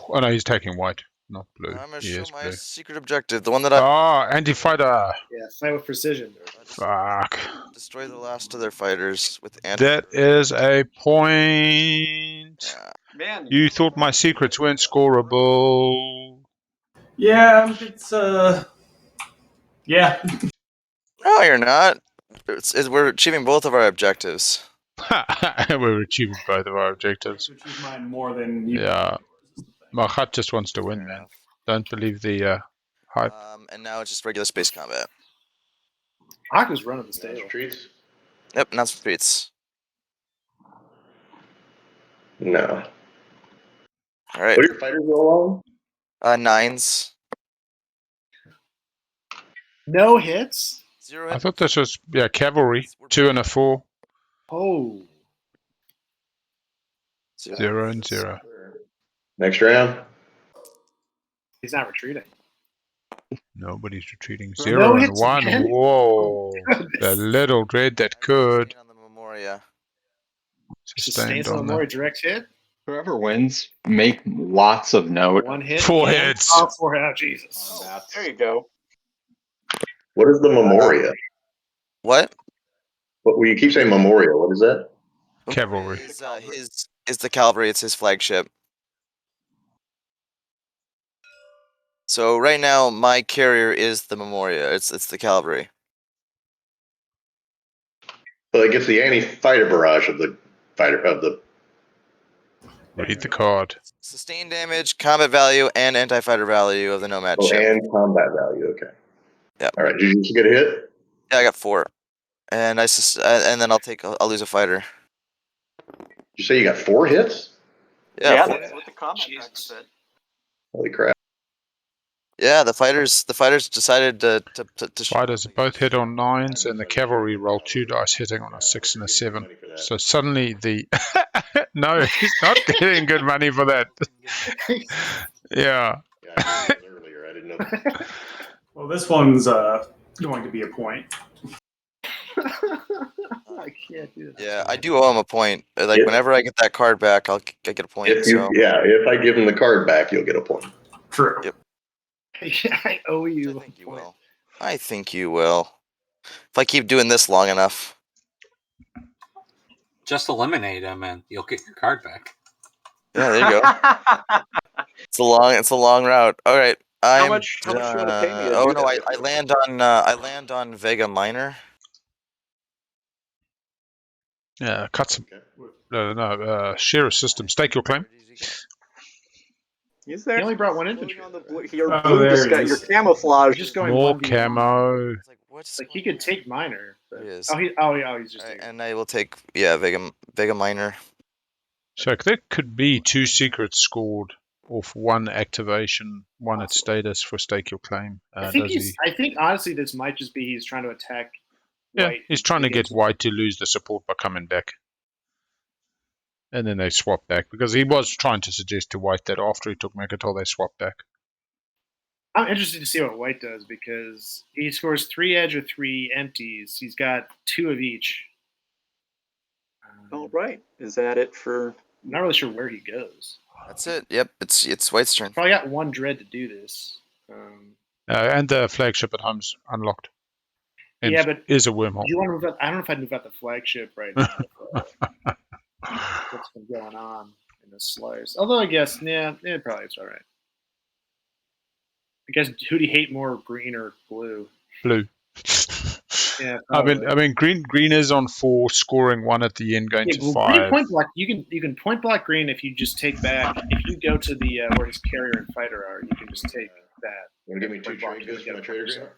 Oh no, he's taking white, not blue. I'm gonna He show is my blue. secret objective, the one that I. Ah, anti-fighter. Yeah, fight with precision. Fuck. Destroy the last of their fighters with anti. That is a point. Yeah. Man, You thought my secrets weren't scoreable. Yeah, it's yeah. No, you're not. We're achieving both of our objectives. We're achieving both of our objectives. Which is mine more than you. Yeah. Mahact just wants to win, man. Don't believe the hype. And now it's just regular space combat. Hawk was running the stage. Treats? Yep, announcement streets. No. All right. What do your fighters roll on? 9s. No hits? 0 I hits. thought this was cavalry. 2 and a 4. Oh. 0 and 0. Next round. He's not retreating. Nobody's retreating. No 0 and hits 1. again? Whoa. Oh, The little dread that could. On the Memoria. Sustained Sustains on on more the direct hit. Whoever wins, make lots of note. 1 hit. 4 and- hits. Oh, 4 hits. Oh, Jesus. on that. there you go. What is the Memoria? What? Well, you keep saying Memorial. What is that? Cavalry. Is the cavalry. It's his flagship. So right now, my carrier is the Memoria. It's the cavalry. Well, it gets the anti-fighter barrage of the fighter of the. Read the card. Sustained damage, combat value, and anti-fighter value of the Nomad Oh, ship. and combat value. Okay. Yep. All right. Did you just get a hit? Yeah, I got 4, and and then I'll lose a fighter. Did you say you got 4 hits? Yeah, That's what the comment tracker said. Holy crap! yeah. The fighters decided to Fighters both hit on 9s, and the cavalry roll 2 dice hitting on a 6 and a 7. So suddenly the. No, he's not getting good money for that. Yeah. Yeah, I knew it was earlier. I didn't know. Well, this one's going to be a point. I can't do that. Yeah, I do owe him a point. Like Yeah. whenever I get that card back, I get a point. If you, So if I give him the card back, you'll get a point. True. Yep. I owe you. I think you will. I think you will. If I keep doing this long enough. Just eliminate him and you'll get your card back. Yeah, there you go. It's a long route. All right. How much you want to pay me to Oh do no, that? I land on Vega Minor. Yeah, cut some. Share a system. Stake your claim. He's there. He only brought 1 infantry. On the blue, your Oh, blue there he your is. camouflage. Just going More 1v1. camo. It's like what's Like he could take minor. But... He is. He's just. Alright, and I will take Vega Minor. So there could be 2 secrets scored off 1 activation, 1 at status for stake your claim. I think Does he? I think honestly, this might just be he's trying to attack. Yeah, White he's trying to get against- White to lose the support by coming back. And then they swap back, because he was trying to suggest to White that after he took Mecatol, they swap back. I'm interested to see what White does because he scores 3 edge or 3 empties. He's got 2 of each. All right. Is that it for? I'm not really sure where he goes. That's it. Yep, it's White's turn. Probably got 1 dread to do this. And the flagship at home's unlocked. And Yeah, but is a wormhole. do you want to move out? I don't know if I'd move out the flagship right now. What's been going on in this slice? Although I guess, probably it's all right. I guess who do you hate more, green or blue? Blue. Yeah, I mean, green is on 4, scoring 1 at the end, going to 5. Green point block. You can point block green if you just take back. If you go to the where his carrier and fighter are, you can just take that. You want to give me 2 trade goods for my trader agreement?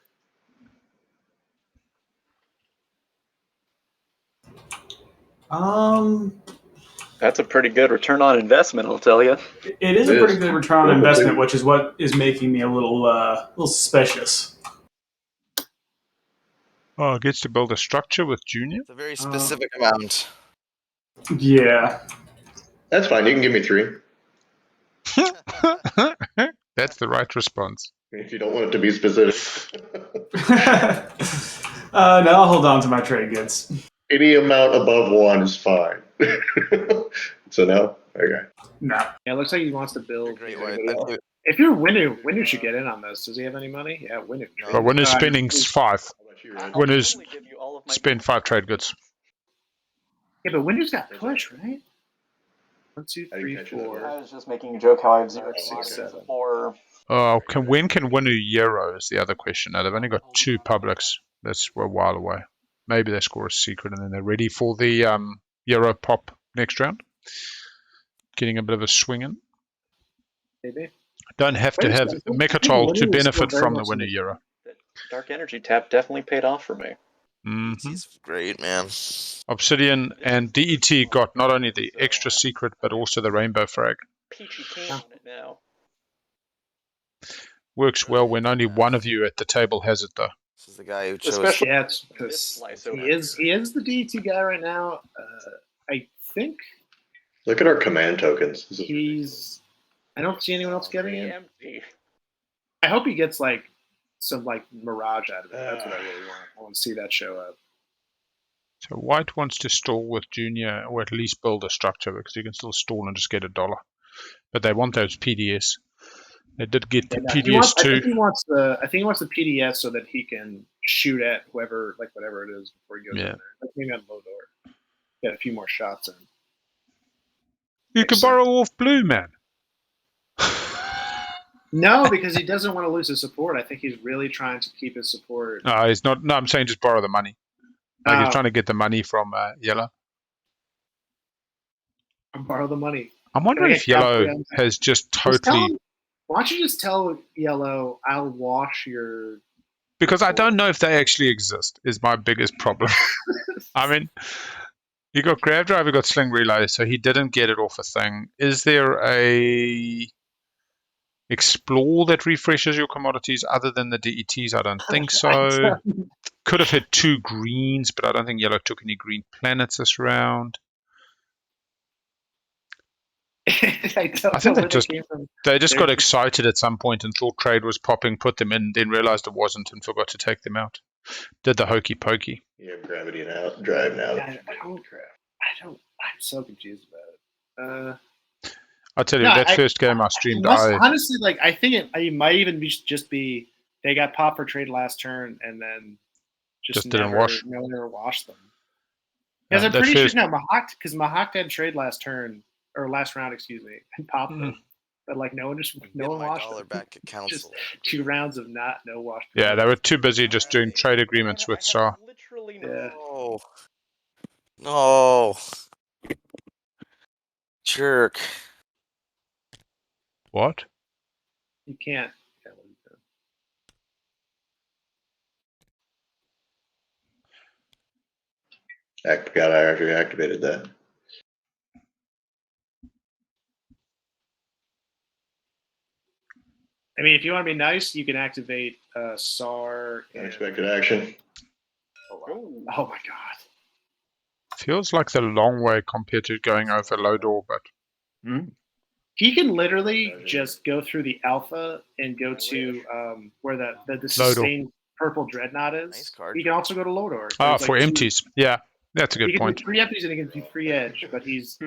That's a pretty good return on investment, I'll tell you. It is a pretty good return on investment, which is what is making me a little suspicious. Oh, gets to build a structure with Junior. It's a very specific amount. Yeah. That's fine. You can give me 3. That's the right response. If you don't want it to be specific. No, I'll hold on to my trade goods. Any amount above 1 is fine. So no? Okay. No. Yeah, it looks like he wants to build. Great White. If you're Winnu should get in on this. Does he have any money? Yeah, Winnu. But Winnu's spending 5. How about you, Rand? Winnu's spend 5 trade goods. Yeah, but Winnu's got push, right? 1, 2, How do you 3, catch it? 4. I was just making a joke how I have 0 6, 7 or When can Winnu Euro is the other question. Now, they've only got 2 publics. That's a while away. Maybe they score a secret and then they're ready for the Euro pop next round. Getting a bit of a swing in. Maybe. Don't have to have Mecatol to benefit from the Winnu Euro. Dark Energy tap definitely paid off for me. Mm-hmm. He's great, man. Obsidian and DET got not only the extra secret, but also the rainbow frag. Peachy keen on it now. Works well when only one of you at the table has it, though. This is the guy who chose. Especially Yeah, it's because he is the DET guy right now. I think Look at our command tokens. This is he's. I don't see anyone else getting it. empty. I hope he gets like some like mirage out of it. That's what I really want. I want to see that show up. So White wants to stall with Junior, or at least build a structure, because you can still stall and just get $1. But they want those PDS. They did get the PDS too. I think he wants the PDS so that he can shoot at whoever, like whatever it is, before he goes in there. Like maybe on low door. Get a few more shots in. You can borrow off blue, man. No, because he doesn't want to lose his support. I think he's really trying to keep his support. No, he's not. No, I'm saying just borrow the money. Like he's trying to get the money from Yellow. Borrow the money. I'm wondering if Yellow has just totally. Why don't you just tell Yellow, I'll wash your. Because I don't know if they actually exist, is my biggest problem. I mean, you got Grab Drive, you got Sling Relay, so he didn't get it off a thing. Is there a Explore that refreshes your commodities other than the DETs? I don't think so. Could have hit 2 greens, but I don't think Yellow took any green planets this round. I think they just got excited at some point and thought trade was popping, put them in, then realized it wasn't and forgot to take them out. Did the hokey pokey. you have gravity and out, drive now. I'm so confused about it. I'll tell you, that first game I streamed, honestly, like, I think it might even just be they got popped for trade last turn and then just didn't wash. No one ever washed them. Because I'm pretty sure Mahact had trade last turn. Or last round, excuse me, and popped them. But like no one washed them. Back at council. Just 2 rounds of no wash. Yeah, they were too busy just doing trade agreements with Saar. Literally No. Jerk. What? You can't. Forgot I actually activated that. I mean, if you want to be nice, you can activate Saar. Unexpected action. Oh my god. Feels like the long way compared to going over load orbit. He can literally just go through the alpha and go to where the sustained purple dreadnought is. Nice card. He can also go to Lodor. So Ah, it's for like empties. Yeah, that's a he good can point. do 3 empties and he can do 3 edge, but he's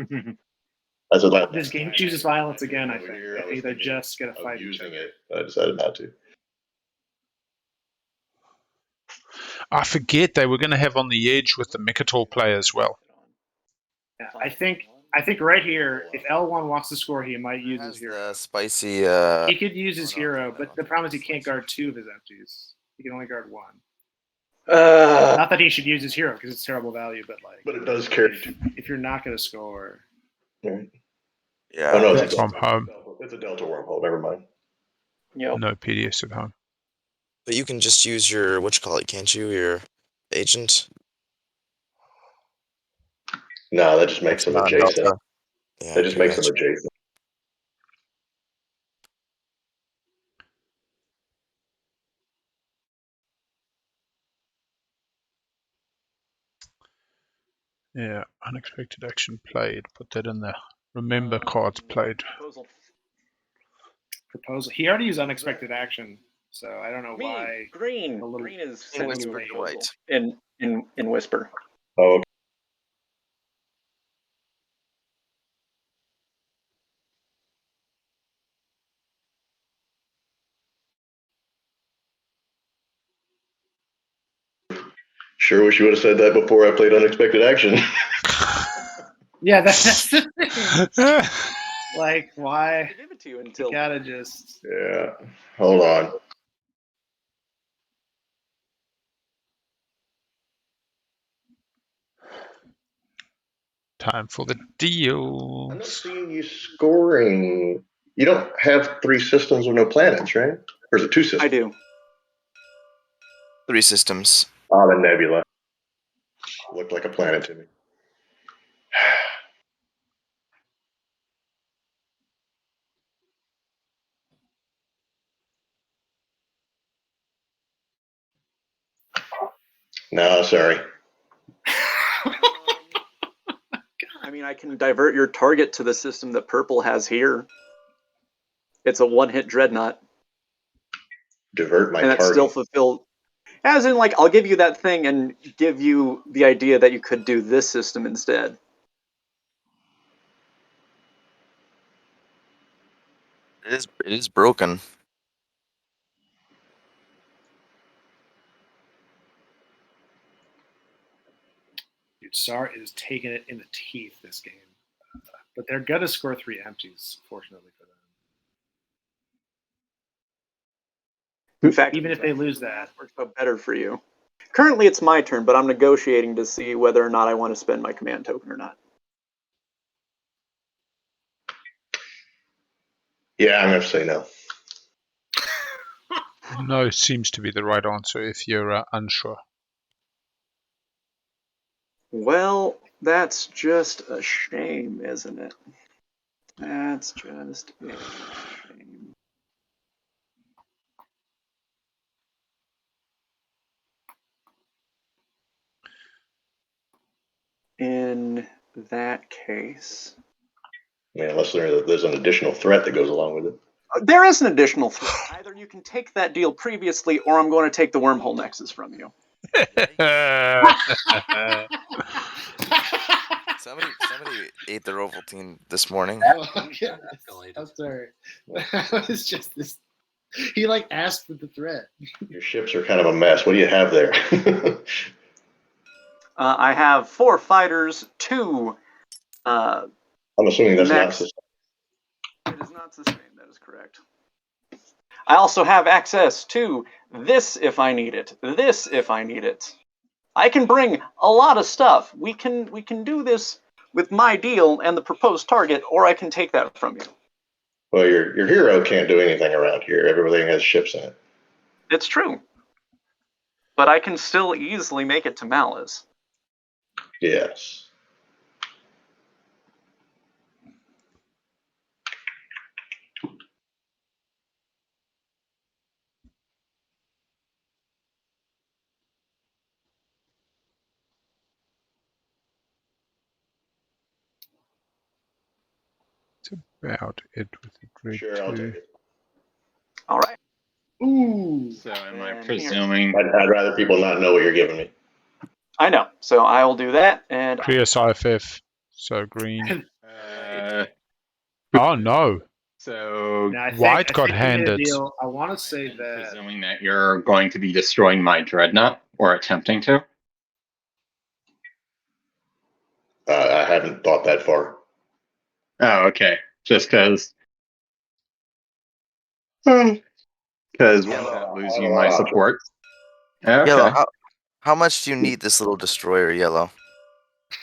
As a this game chooses violence again. I think either just get a fight. Using it, I decided not to. I forget they were going to have on the edge with the Mecatol play as well. Yeah, I think right here, if L1 wants to score, he might use his hero. Spicy. He could use his hero, but the problem is he can't guard 2 of his empties. He can only guard 1. Not that he should use his hero because it's terrible value, but like. But it does carry. If you're not going to score. Right. Yeah. Oh no, it's from home. It's a Delta wormhole. Never mind. Yep. No PDS at home. But you can just use your can't you? Your agent. No, that just makes them adjacent. Yeah, That just makes them adjacent. Yeah, unexpected action played. Put that in there. Remember cards played. Proposal. He already used unexpected action, so I don't know why. Green. Green is sending you a proposal white. in Whisper. Oh. Okay. Sure wish you would have said that before I played unexpected action. Yeah, that's the thing. Like, why? Give it to you until you gotta just. Yeah. Hold on. Time for the deal. I'm not seeing you scoring. You don't have 3 systems with no planets, right? Or is it 2 systems? I do. 3 systems. Ah, the nebula. Looked like a planet to me. No, sorry. I mean, I can divert your target to the system that Purple has here. It's a 1-hit dreadnought. Divert my and that's target. still fulfilled. As in, like, I'll give you that thing and give you the idea that you could do this system instead. It is broken. Dude, Saar is taking it in the teeth this game. But they're going to score 3 empties, fortunately for them. In fact, even if they lose that, works out better for you. Currently, it's my turn, but I'm negotiating to see whether or not I want to spend my command token or not. Yeah, I'm going to say no. No seems to be the right answer if you're unsure. Well, that's just a shame, isn't it? That's just a shame. In that case... Yeah, unless there's an additional threat that goes along with it. There is an additional threat. Either you can take that deal previously, or I'm going to take the wormhole nexus from you. Somebody ate their Ovaltine this morning. Oh, I'm sorry. That was just this. He like asked for the threat. Your ships are kind of a mess. What do you have there? I have 4 fighters, 2. I'm assuming that's not sustained. It is not sustained. That is correct. I also have access to this if I need it. This if I need it. I can bring a lot of stuff. We can do this with my deal and the proposed target, or I can take that from you. Well, your hero can't do anything around here. Everything has ships in it. It's true. But I can still easily make it to Malice. Yes. About it with the Dread Sure, I'll 2. take it. All right. Ooh. So am I And presuming? I'd rather people not know what you're giving me. I know. So I will do that. And Creuss IFF, so green. Uh, Oh no, so Now, White got we made a handed. deal. I want to say I'm that presuming that you're going to be destroying my dreadnought or attempting to. I haven't thought that far. Oh, okay. Just because. Because Yeah. won't that I lose have you a lot my of options. support? Okay. Yellow, how much do you need this little destroyer, Yellow?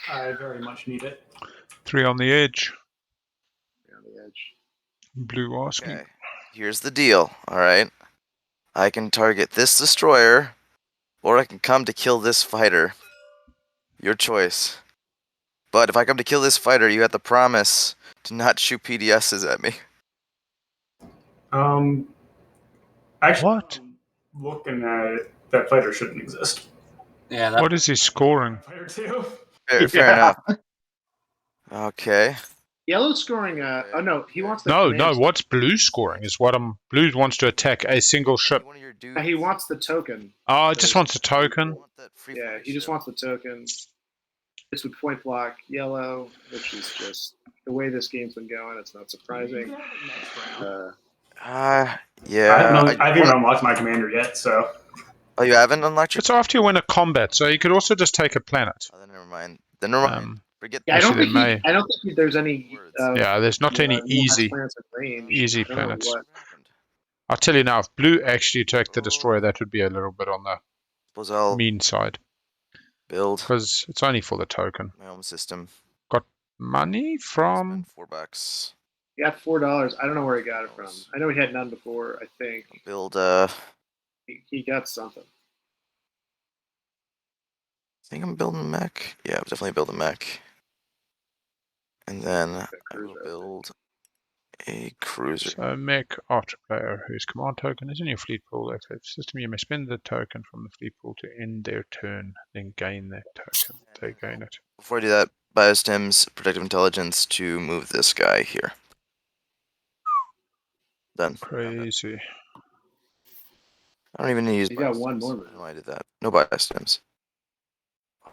I very much need it. 3 on the edge. on the edge. Blue asking. Okay. Here's the deal, alright? I can target this destroyer, or I can come to kill this fighter. Your choice. But if I come to kill this fighter, you have to promise to not shoot PDSs at me. Actually, What? Looking at it, that fighter shouldn't exist. Yeah, that What is he scoring? Fighter 2. Fair enough. Okay. Yellow's scoring. Oh no, he wants the. No, command no. center. What's blue scoring? Is what I'm. Blue wants to attack a single ship. One of your dudes He wants the token. Oh, it just wants a token. want that free Yeah, flight he just ship. wants the token. This would point block Yellow, which is just the way this game's been going. It's not surprising. Yeah. I haven't even unlocked my commander yet, so. Oh, you haven't unlocked your. It's after you win a combat, so you could also just take a planet. Oh, then never mind. Then never mind. Forget Yeah, I don't Actually, think. they I don't think there's any. Words. Yeah, there's not any easy planets in range. easy I don't know planets. what- I'll tell you now, if blue actually attacked the destroyer, that would be a little bit on the Suppose I'll mean side. build Because it's only for the token. my own system. Got money from... Spend $4. He got $4. I don't know where he got it from. I know he had none before. I think Build he got something. I think I'm building a mech. Yeah, I'm definitely building a mech. And then I will build a cruiser. So mech after player whose command token is in your fleet pool. Active system, you may spend the token from the fleet pool to end their turn, then gain that token. They gain it. Before I do that, biostims, protective intelligence to move this guy here. Done. Crazy. I don't even need to use You got biostims. one more. I don't know why I did that. No biostims.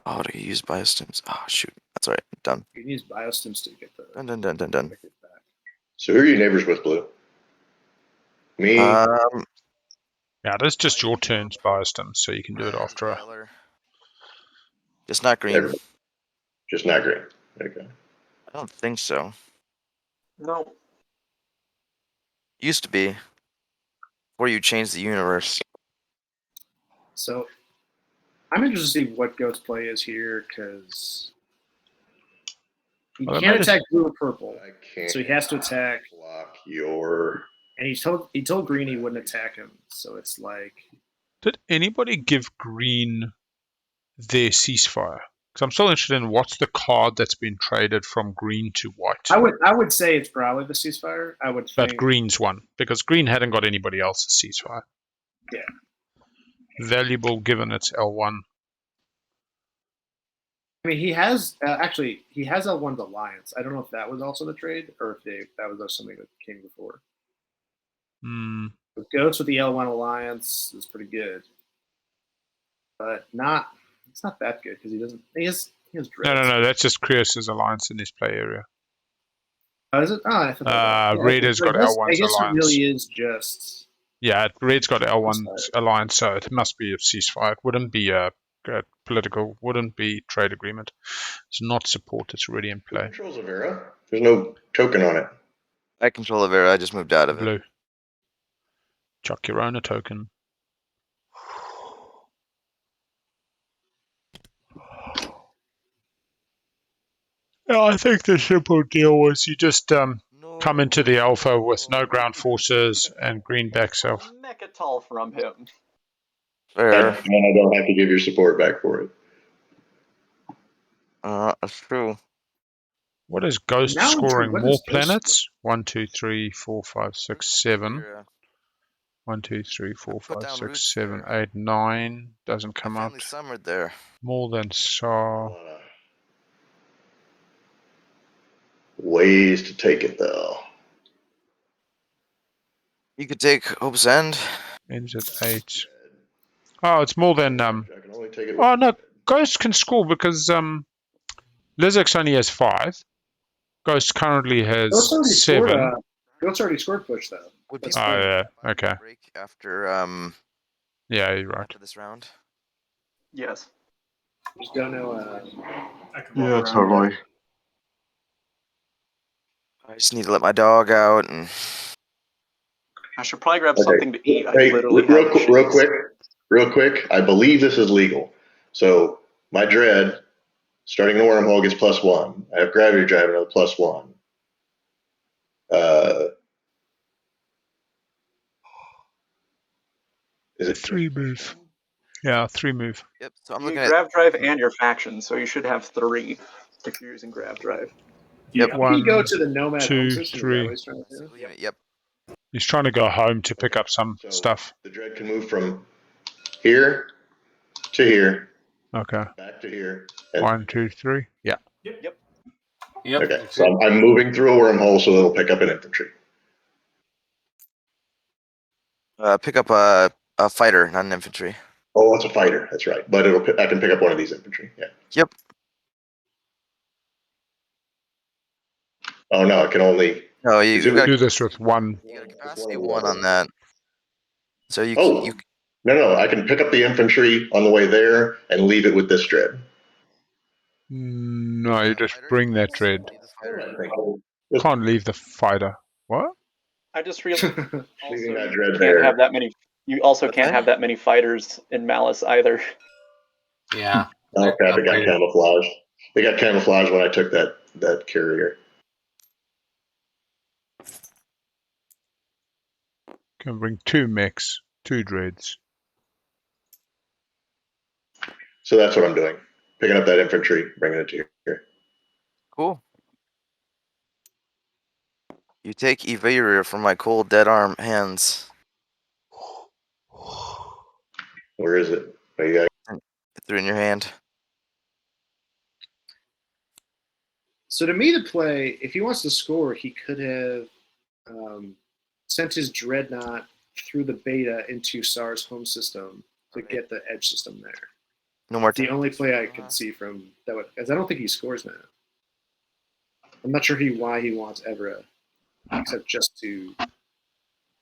Oh, do you use biostims? Oh, shoot. That's alright. Done. You can use biostims to get the. Done. So who are you neighbors with, Blue? Me? Yeah, that's just your turns, Biostem, so you can do it after a... Just not green. Everybody. Just not green. Okay. I don't think so. no. Used to be. Before you changed the universe. So, I'm interested to see what Goat's play is here because he Well, can't attack blue or purple, I can't. so he has to attack. Block your. And he told Green he wouldn't attack him, so it's like. Did anybody give green their ceasefire? Because I'm still interested in what's the card that's been traded from green to white. I would say it's probably the ceasefire. I would But think. green's one, because green hadn't got anybody else's ceasefire. Yeah. Valuable given it's L1. I mean, he has he has L1's alliance. I don't know if that was also the trade or if that was something that came before. But Goats with the L1 alliance is pretty good, but it's not that good because he doesn't. He has dreads. No, that's just Creuss's alliance in this play area. Oh, is it? Oh, I thought Red has got L1's I guess alliance. it really is just. Yeah, Red's got L1's alliance, so it must be a ceasefire. It wouldn't be a political, wouldn't be trade agreement. It's not support, it's already in Who play. controls Avera? There's no token on it. I control Avera. I just moved out of it. Blue. Chuck your own a token. Yeah, I think the simple deal was you just come into the alpha with no ground forces and green backs off. Mecatol from him. Fair. And I don't have to give your support back for it. That's true. What is Ghost Now scoring? what More is Ghost planets? 1, 2, 3, 4, 5, 6, 7. 1, 2, 3, 4, Put 5, down 6, roots 7, there. 8, 9. Doesn't come My up. family summered there. More than Saar. ways to take it though. You could take Hope's End. Ends at 8. Oh, it's more than I can only take it. Oh no, Ghost can score because Lizix only has 5. Ghost currently has 7. Ghost already scored push though. Would That's people Oh fine. yeah, okay. break after Yeah, you're right. after this round? Yes. Just don't know. I can walk around totally. I just need to let my dog out and I should probably grab Okay. something to eat. I Hey, literally have real quick. I believe this is legal. So my dread, starting the wormhole, gets +1. I have gravity drive, another +1. Is it 3 move? Yeah, 3 move. Yep. So I'm You looking get at Grav Drive and your faction, so you should have 3 if you're using Grav Drive. Yep. Can 1, you go to the Nomad 2, home system? 3. Is that what he's trying to do? Yep. He's trying to go home to pick up some So stuff. the dread can move from here to here, Okay. back to here. And, 1, 2, 3. Yeah. Yep. okay, so I'm moving through a wormhole, so it'll pick up an infantry. Pick up a fighter, not an infantry. Oh, it's a fighter. That's right. But I can pick up one of these infantry. Yeah. Yep. Oh no, it can only. No, Is you it- got Do this with 1. you got a capacity 1 on that. So you Oh. you No, I can pick up the infantry on the way there and leave it with this dread. No, you just bring that dread. leave the fighter. Can't leave the fighter. What? I just realized Leaving that you dread can't there. have that many. You also What's can't that? have that many fighters in Malice either. Yeah. Oh crap! They got camouflage. They got camouflage when I took that carrier. Can bring 2 mechs, 2 dreads. So that's what I'm doing. Picking up that infantry, bringing it to here. Cool. You take Evader from my cold dead arm hands. Where is it? Oh, you got It threw in your hand. So to me, the play, if he wants to score, he could have sent his dreadnought through the beta into Saar's home system to get the edge system there. No more The only play I could see from that would, because I don't think he scores now. I'm not sure why he wants Evra, except just to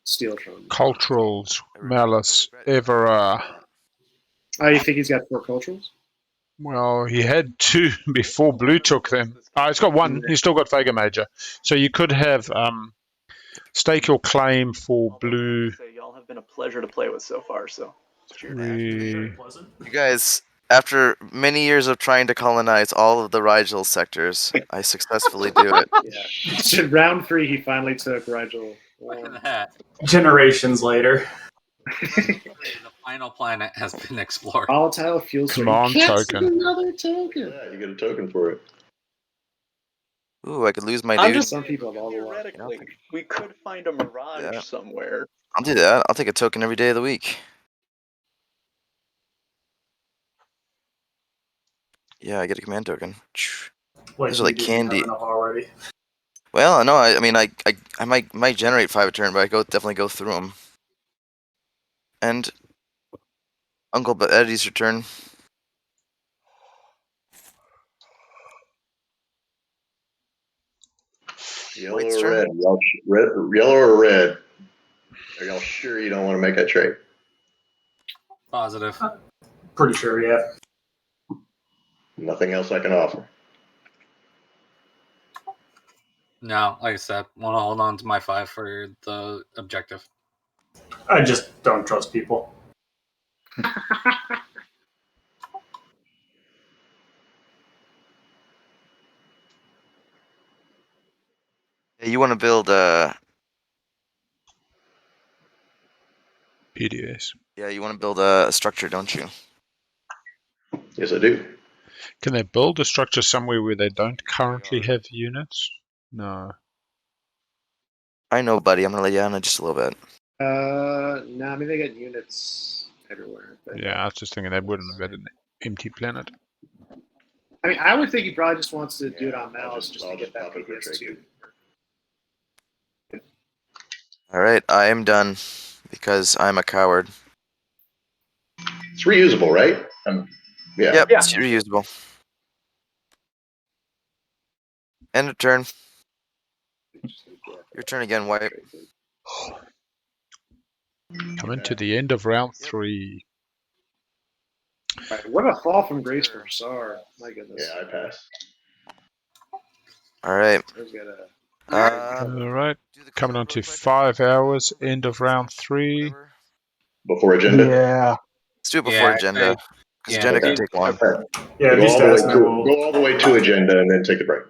steal from. Culturals, Malice, Evera. Oh, you think he's got 4 culturals? Well, he had 2 before Blue took them. He's got 1. He's still got Vega Major. So you could have stake your claim for Blue. Y'all have been a pleasure to play with so far. So. 3. You guys, after many years of trying to colonize all of the Rigel sectors, I successfully do it. Yeah. So round 3, he finally took Rigel. Look at that. Generations later. The final planet has been explored. Volatile fuel Command token. Another token. Yeah, you get a token for it. Ooh, I could lose my I'm dude. just Some people have all the theoretically, we could find a mirage somewhere. I'll do that. I'll take a token every day of the week. Yeah, I get a command token. What Those are like you candy. have enough already. Well, I know. I mean, I might generate 5 a turn, but I definitely go through them. And Uncle Baddie's return. Yellow White's or turn? red? Yellow or red? Are y'all sure you don't want to make that trade? Positive. Pretty sure, yeah. Nothing else I can offer. No, like I said, want to hold on to my 5 for the objective. I just don't trust people. Yeah, you want to build PDS. Yeah, you want to build a structure, don't you? Yes, I do. Can they build a structure somewhere where they don't currently have units? No. I know, buddy. I'm gonna let you on it just a little bit. No, I mean they got units everywhere. But Yeah, I was just thinking they wouldn't have had an empty planet. I mean, I would think he probably just wants to do it on Malice just to get that PS2. All right, I am done because I'm a coward. It's reusable, right? Yeah. Yep, it's reusable. End of turn. Your turn again, White. Coming to the end of round 3. Right, what a fall from grace for Saar. My goodness. Yeah, I pass. All right. All right. Coming on to 5 hours. End of round 3. Before agenda? Yeah. Let's do it before agenda. Because agenda can take long. Yeah, go, just all the way ask, and to, go all the way to agenda and then take a break.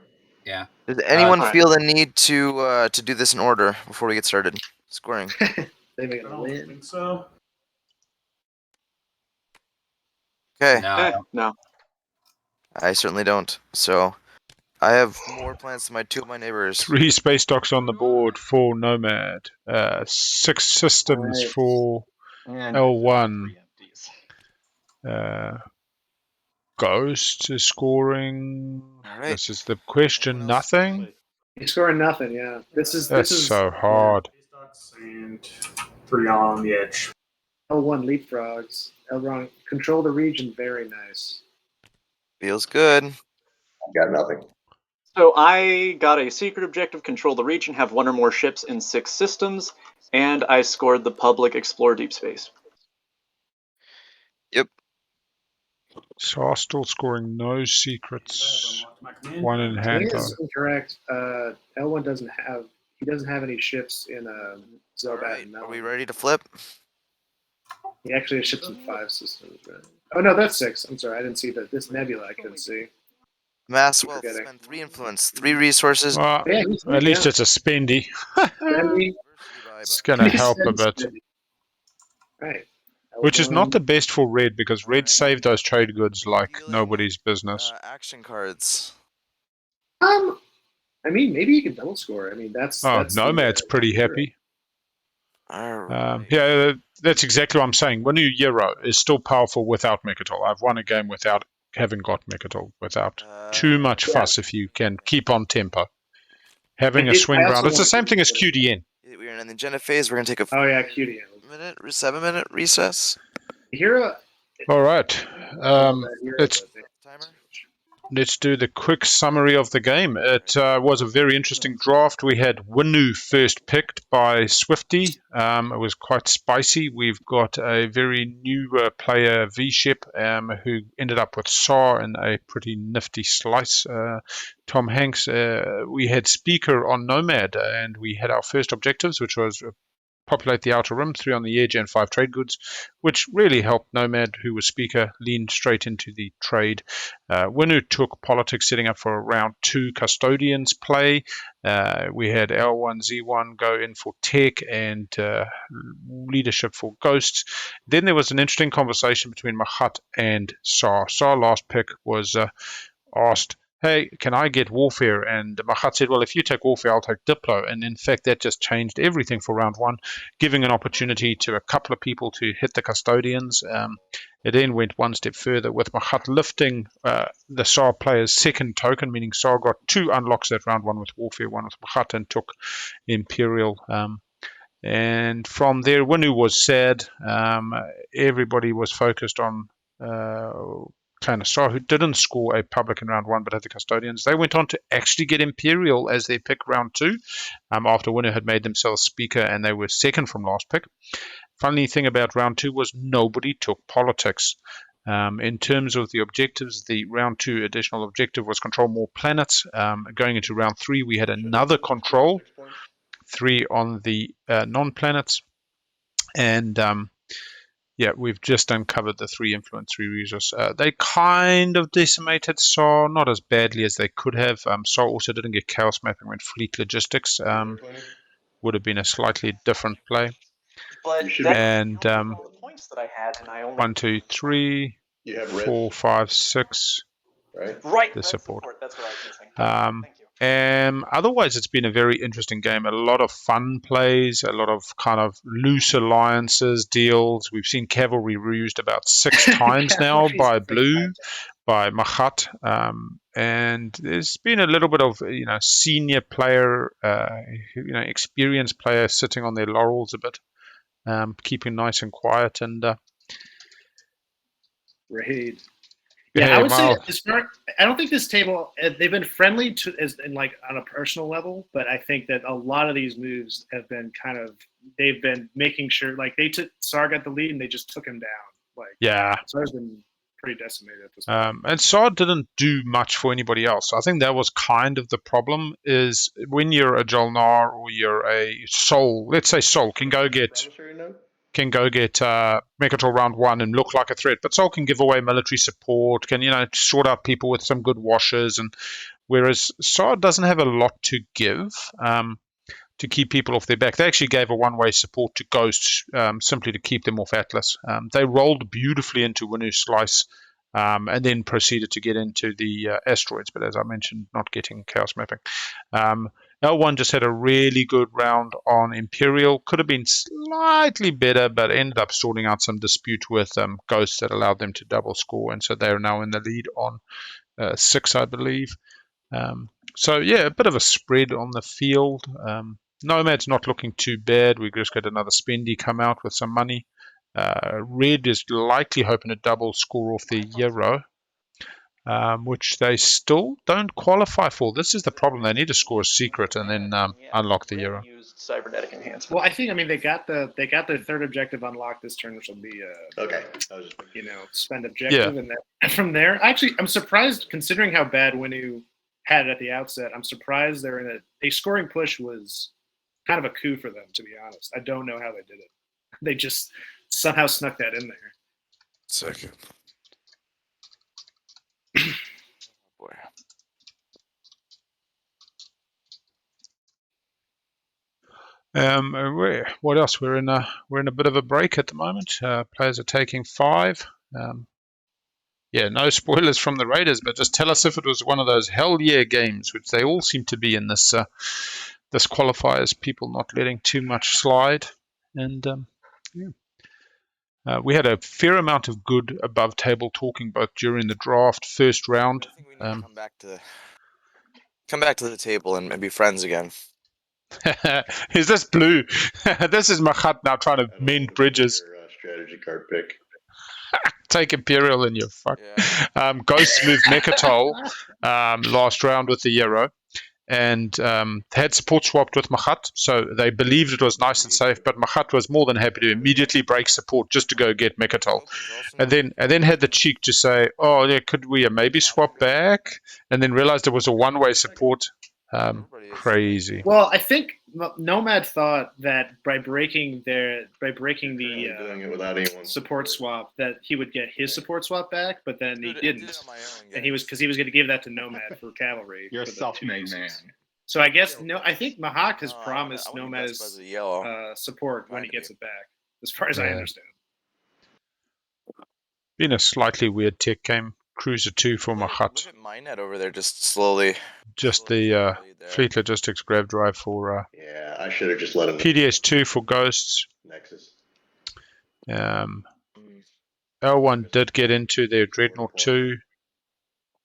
Yeah. Does anyone feel the need to do this in order before we get started? Scoring. They make I a don't win. think so. Okay. No. I certainly don't. So I have more plans than two of my neighbors. 3 space docks on the board for Nomad. 6 systems for L1. Ghost is scoring. All right. This is the question. Nothing. He's scoring nothing. Yeah, this is so hard. And 3 on the edge. L1 leapfrogs. L1 control the region. Very nice. Feels good. Got nothing. So I got a secret objective, control the region, have 1 or more ships in 6 systems, and I scored the public explore deep space. Yep. Saar still scoring no secrets. 1 in hand. Is incorrect. L1 doesn't have any ships in Zobat. Right. Are we ready to flip? He actually has ships in 5 systems. Right? Oh no, that's 6. I'm sorry, I didn't see that. This nebula I couldn't see. Mass wealth. Spend 3 influence, 3 resources. Well, at least it's a spendy. It's going to help a bit. Right. Which is not the best for red, because red saved those trade goods like nobody's business. Action cards. I mean, maybe you can double score. I mean, that's. Nomad's pretty happy. Right. Yeah, that's exactly what I'm saying. Winnu Euro is still powerful without Mecatol. I've won a game without having got Mecatol, without too much fuss if you can keep on tempo. Having a swing round. It's the same thing as QDN. We're in the agenda phase. We're going to take a 7-minute recess. All right. Let's do the quick summary of the game. It was a very interesting draft. We had Winnu first picked by Swifty. It was quite spicy. We've got a very new player, VShep, who ended up with Saar in a pretty nifty slice. Tom Hanks. We had Speaker on Nomad, and we had our first objectives, which was populate the outer rim, 3 on the edge, and 5 trade goods, which really helped Nomad, who was Speaker, lean straight into the trade. Winnu took politics, setting up for a round 2 Custodians play. We had L1, Z1 go in for tech and leadership for ghosts. Then there was an interesting conversation between Mahact and Saar. Saar last pick was asked, hey, can I get warfare? And Mahact said, well, if you take warfare, I'll take Diplo. And in fact, that just changed everything for round 1, giving an opportunity to a couple of people to hit the Custodians. It then went one step further with Mahact lifting the Saar player's second token, meaning Saar got 2 unlocks that round, 1 with warfare, 1 with Mahact, and took Imperial. And from there, Winnu was sad. Everybody was focused on Clan of Saar, who didn't score a public in round 1 but had the Custodians. They went on to actually get Imperial as their pick round 2 after Winnu had made themselves Speaker, and they were second from last pick. Funny thing about round 2 was nobody took politics. In terms of the objectives, the round 2 additional objective was control more planets. Going into round 3, we had another control, 3 on the non-planets, and yeah, we've just uncovered the 3 influence, 3 resource. They kind of decimated Saar, not as badly as they could have. Saar also didn't get chaos mapping when fleet logistics. Would have been a slightly different play. And the points that I had, and I only 1, 2, 3, 4, 5, 6. Right. The support. That's what I was missing. Thank you. Otherwise, it's been a very interesting game. A lot of fun plays, a lot of kind of loose alliances, deals. We've seen cavalry reused about 6 times now by blue, by Mahact, and there's been a little bit of senior player, experienced player sitting on their laurels a bit, keeping nice and quiet. And Raid. Yeah, hey, I would say Mal, I don't think this table, they've been friendly to like on a personal level, but I think that a lot of these moves have been they've been making sure, like Saar got the lead and they just took him down. Like, yeah. Saar's been pretty decimated at this point. And Saar didn't do much for anybody else. I think that was kind of the problem, is when you're a Jolnar or you're a Soul, let's say Soul can go get Mecatol round 1 and look like a threat, but Soul can give away military support, can sort out people with some good washes, and whereas Saar doesn't have a lot to give to keep people off their back. They actually gave a one-way support to Ghosts simply to keep them off Atlas. They rolled beautifully into Winnu Slice and then proceeded to get into the asteroids, but as I mentioned, not getting chaos mapping. L1 just had a really good round on Imperial. Could have been slightly better, but ended up sorting out some dispute with Ghosts that allowed them to double score, and so they're now in the lead on 6, I believe. So yeah, a bit of a spread on the field. Nomad's not looking too bad. We just got another spendy come out with some money. Red is likely hoping to double score off the Euro, which they still don't qualify for. This is the problem. They need to score a secret and then unlock the Euro. Used cybernetic enhancement. Well, I think they got their third objective unlocked this turn, which will be okay. spend objective, and then from there. Actually, I'm surprised considering how bad Winnu had it at the outset. I'm surprised they're in a scoring push was kind of a coup for them, to be honest. I don't know how they did it. They just somehow snuck that in there. Second. Boy. What else? We're in a bit of a break at the moment. Players are taking 5. Yeah, no spoilers from the Raiders, but just tell us if it was one of those hell yeah games, which they all seem to be in this this qualifiers. People not letting too much slide, and we had a fair amount of good above table talking both during the draft first round. I think we need to come back to the table and be friends again. Is this blue? This is Mahact now trying to mend bridges. Strategy card pick. Take Imperial in your fuck. Yeah. Ghosts moved Mecatol last round with the Euro, and had support swapped with Mahact, so they believed it was nice and safe, but Mahact was more than happy to immediately break support just to go get Mecatol, and then had the cheek to say, oh yeah, could we maybe swap back, and then realized it was a one-way support. Crazy. Well, I think Nomad thought that by breaking the support swap, that he would get his support swap back, but then he didn't, and he was going to give that to Nomad for cavalry. You're a self-made man. So I guess I think Mahact has promised Nomad his support when he gets it back, as far as I understand. Been a slightly weird tech game. Cruiser 2 for Mahact. Minet over there just slowly. Just the Fleet Logistics Grav Drive for. Yeah, I should have just let him. PDS 2 for Ghosts. Nexus. L1 did get into their Dreadnought 2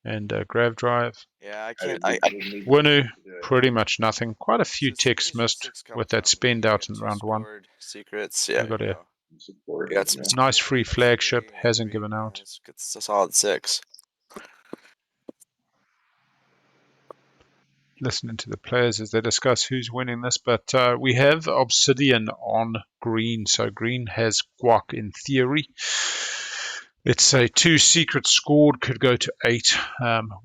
and Grav Drive. Yeah, I can't. Winnu, pretty much nothing. Quite a few techs missed with that spend out in round 1. Secrets, yeah. Got a got some nice free flagship, hasn't given out. It's a solid 6. Listening to the players as they discuss who's winning this, but we have Obsidian on green, so green has guac in theory. Let's say 2 secrets scored, could go to 8,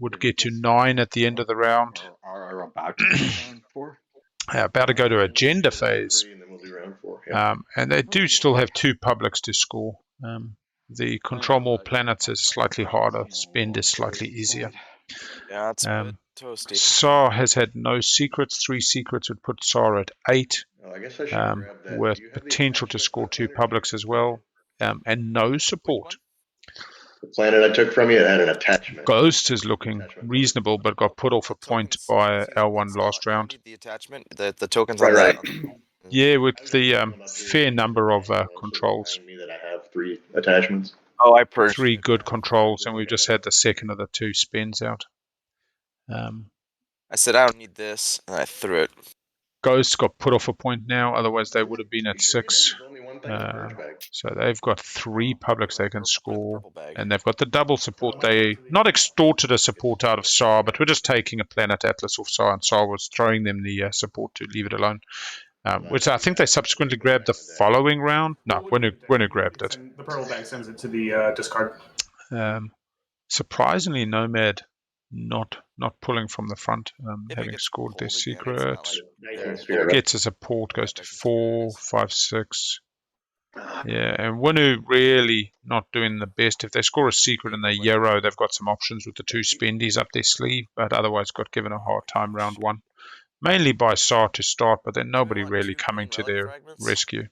would get to 9 at the end of the round. Are about to go round 4. About to go to agenda phase. And they do still have 2 publics to score. The control more planets is slightly harder, spend is slightly easier. Yeah, it's a bit toasty. Saar has had no secrets. 3 secrets would put Saar at 8, with potential to score 2 publics as well, and no support. The planet I took from you, it had an attachment. Ghost is looking reasonable, but got put off a point by L1 last round. The attachment, the tokens on that. Yeah, with the fair number of controls. Me that I have 3 attachments. Oh, I purged 3 it. good controls, and we've just had the second of the 2 spends out. I said I don't need this, and I threw it. Ghosts got put off a point now, otherwise they would have been at 6. So they've got 3 publics they can score, and they've got the double support. They not extorted a support out of Saar, but we're just taking a Planet Atlas off Saar, and Saar was throwing them the support to leave it alone. Which I think they subsequently grabbed the following round. No, Winnu grabbed it. The purple bag sends it to the discard. Surprisingly, Nomad not pulling from the front, having scored their secret. Gets a support, goes to 4, 5, 6. Yeah, and Winnu really not doing the best. If they score a secret and they Euro, they've got some options with the 2 spendies up their sleeve, but otherwise got given a hard time round 1. Mainly by Saar to start, but then nobody really coming to their rescue.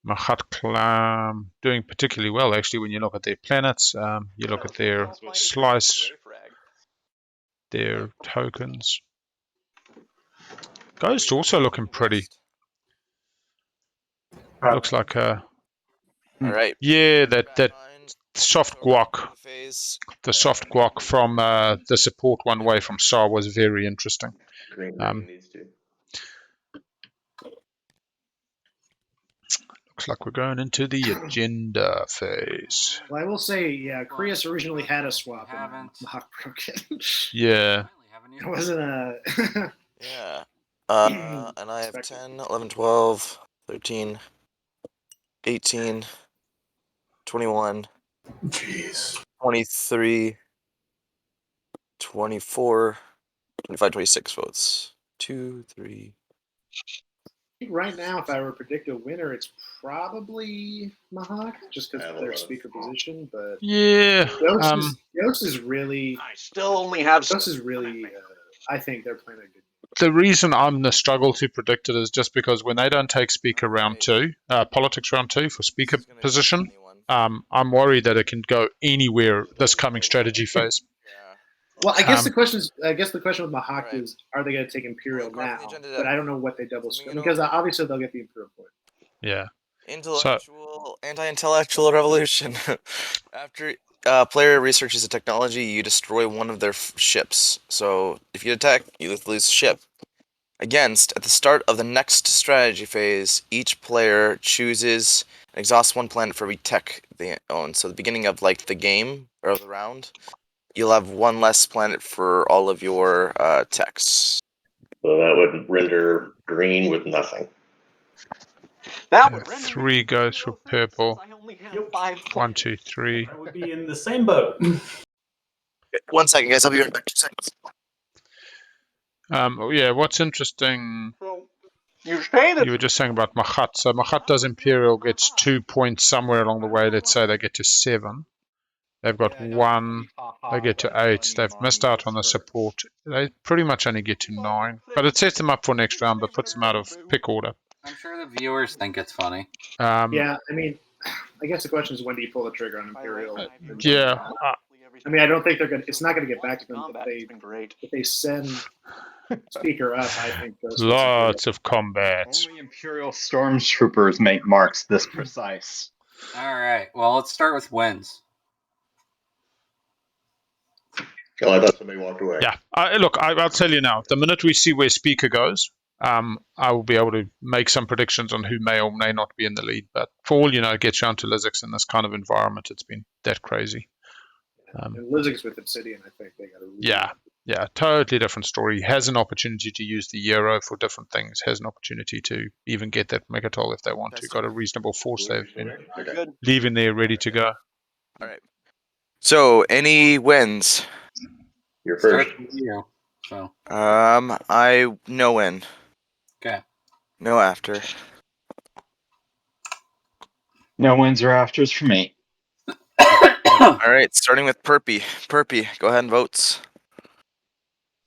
Mahact doing particularly well, actually, when you look at their planets. You look at their slice, their tokens. Ghost also looking pretty. Looks like a... All right. Yeah, that soft guac. The soft guac from the support one way from Saar was very interesting. Looks like we're going into the agenda phase. Well, I will say, yeah, Creuss originally had a swap. Mahact broke it. Yeah. It wasn't a... Yeah. And I have 10, 11, 12, 13, 18, 21, Jeez. 23, 24, 25, 26 votes. 2, 3. Right now, if I were to predict a winner, it's probably Mahact, just because of their speaker position. But yeah, Ghost is really. I still only have. Ghost is really. I think they're playing a good. The reason I'm the struggle to predict it is just because when they don't take speaker round 2, politics round 2 for speaker position, I'm worried that it can go anywhere this coming strategy phase. Well, I guess the question with Mahact is, are they going to take Imperial now? But I don't know what they double scale, because obviously they'll get the Imperial point. Yeah. Anti-intellectual revolution. After player researches a technology, you destroy one of their ships. So if you attack, you lose a ship. At the start of the next strategy phase, each player chooses and exhausts 1 planet for every tech they own. So at the beginning of the game or the round, you'll have 1 less planet for all of your techs. So that would render green with nothing. That would 3 goes for purple. I only have 5. 1, 2, 3. I would be in the same boat. 1 second, guys. I'll be right back. 2 seconds. Yeah, what's interesting... You were just saying about Mahact. So Mahact does Imperial, gets 2 points somewhere along the way. Let's say they get to 7. They've got 1. They get to 8. They've missed out on the support. They pretty much only get to 9. But it sets them up for next round, but puts them out of pick order. I'm sure the viewers think it's funny. Yeah, I mean, I guess the question is, when do you pull the trigger on Imperial? Yeah. I mean, I don't think they're going to... It's not going to get back to them if they send speaker up, I think. Lots of combat. Only Imperial Stormtroopers make marks this precise. All right. Well, let's start with wins. Oh, I thought somebody walked away. Yeah. I'll tell you now. The minute we see where speaker goes, I will be able to make some predictions on who may or may not be in the lead. But for all you know, it gets down to Xxcha in this kind of environment. It's been that crazy. And Xxcha's with Obsidian, I think. They got a Yeah, totally different story. Has an opportunity to use the Euro for different things. Has an opportunity to even get that Mecatol if they want to. Got a reasonable force they've been leaving there ready to go. All right. So, any wins? You're first. So. I no win. Okay. No after. No wins or afters for me. All right, starting with Perpy. Perpy, go ahead and vote.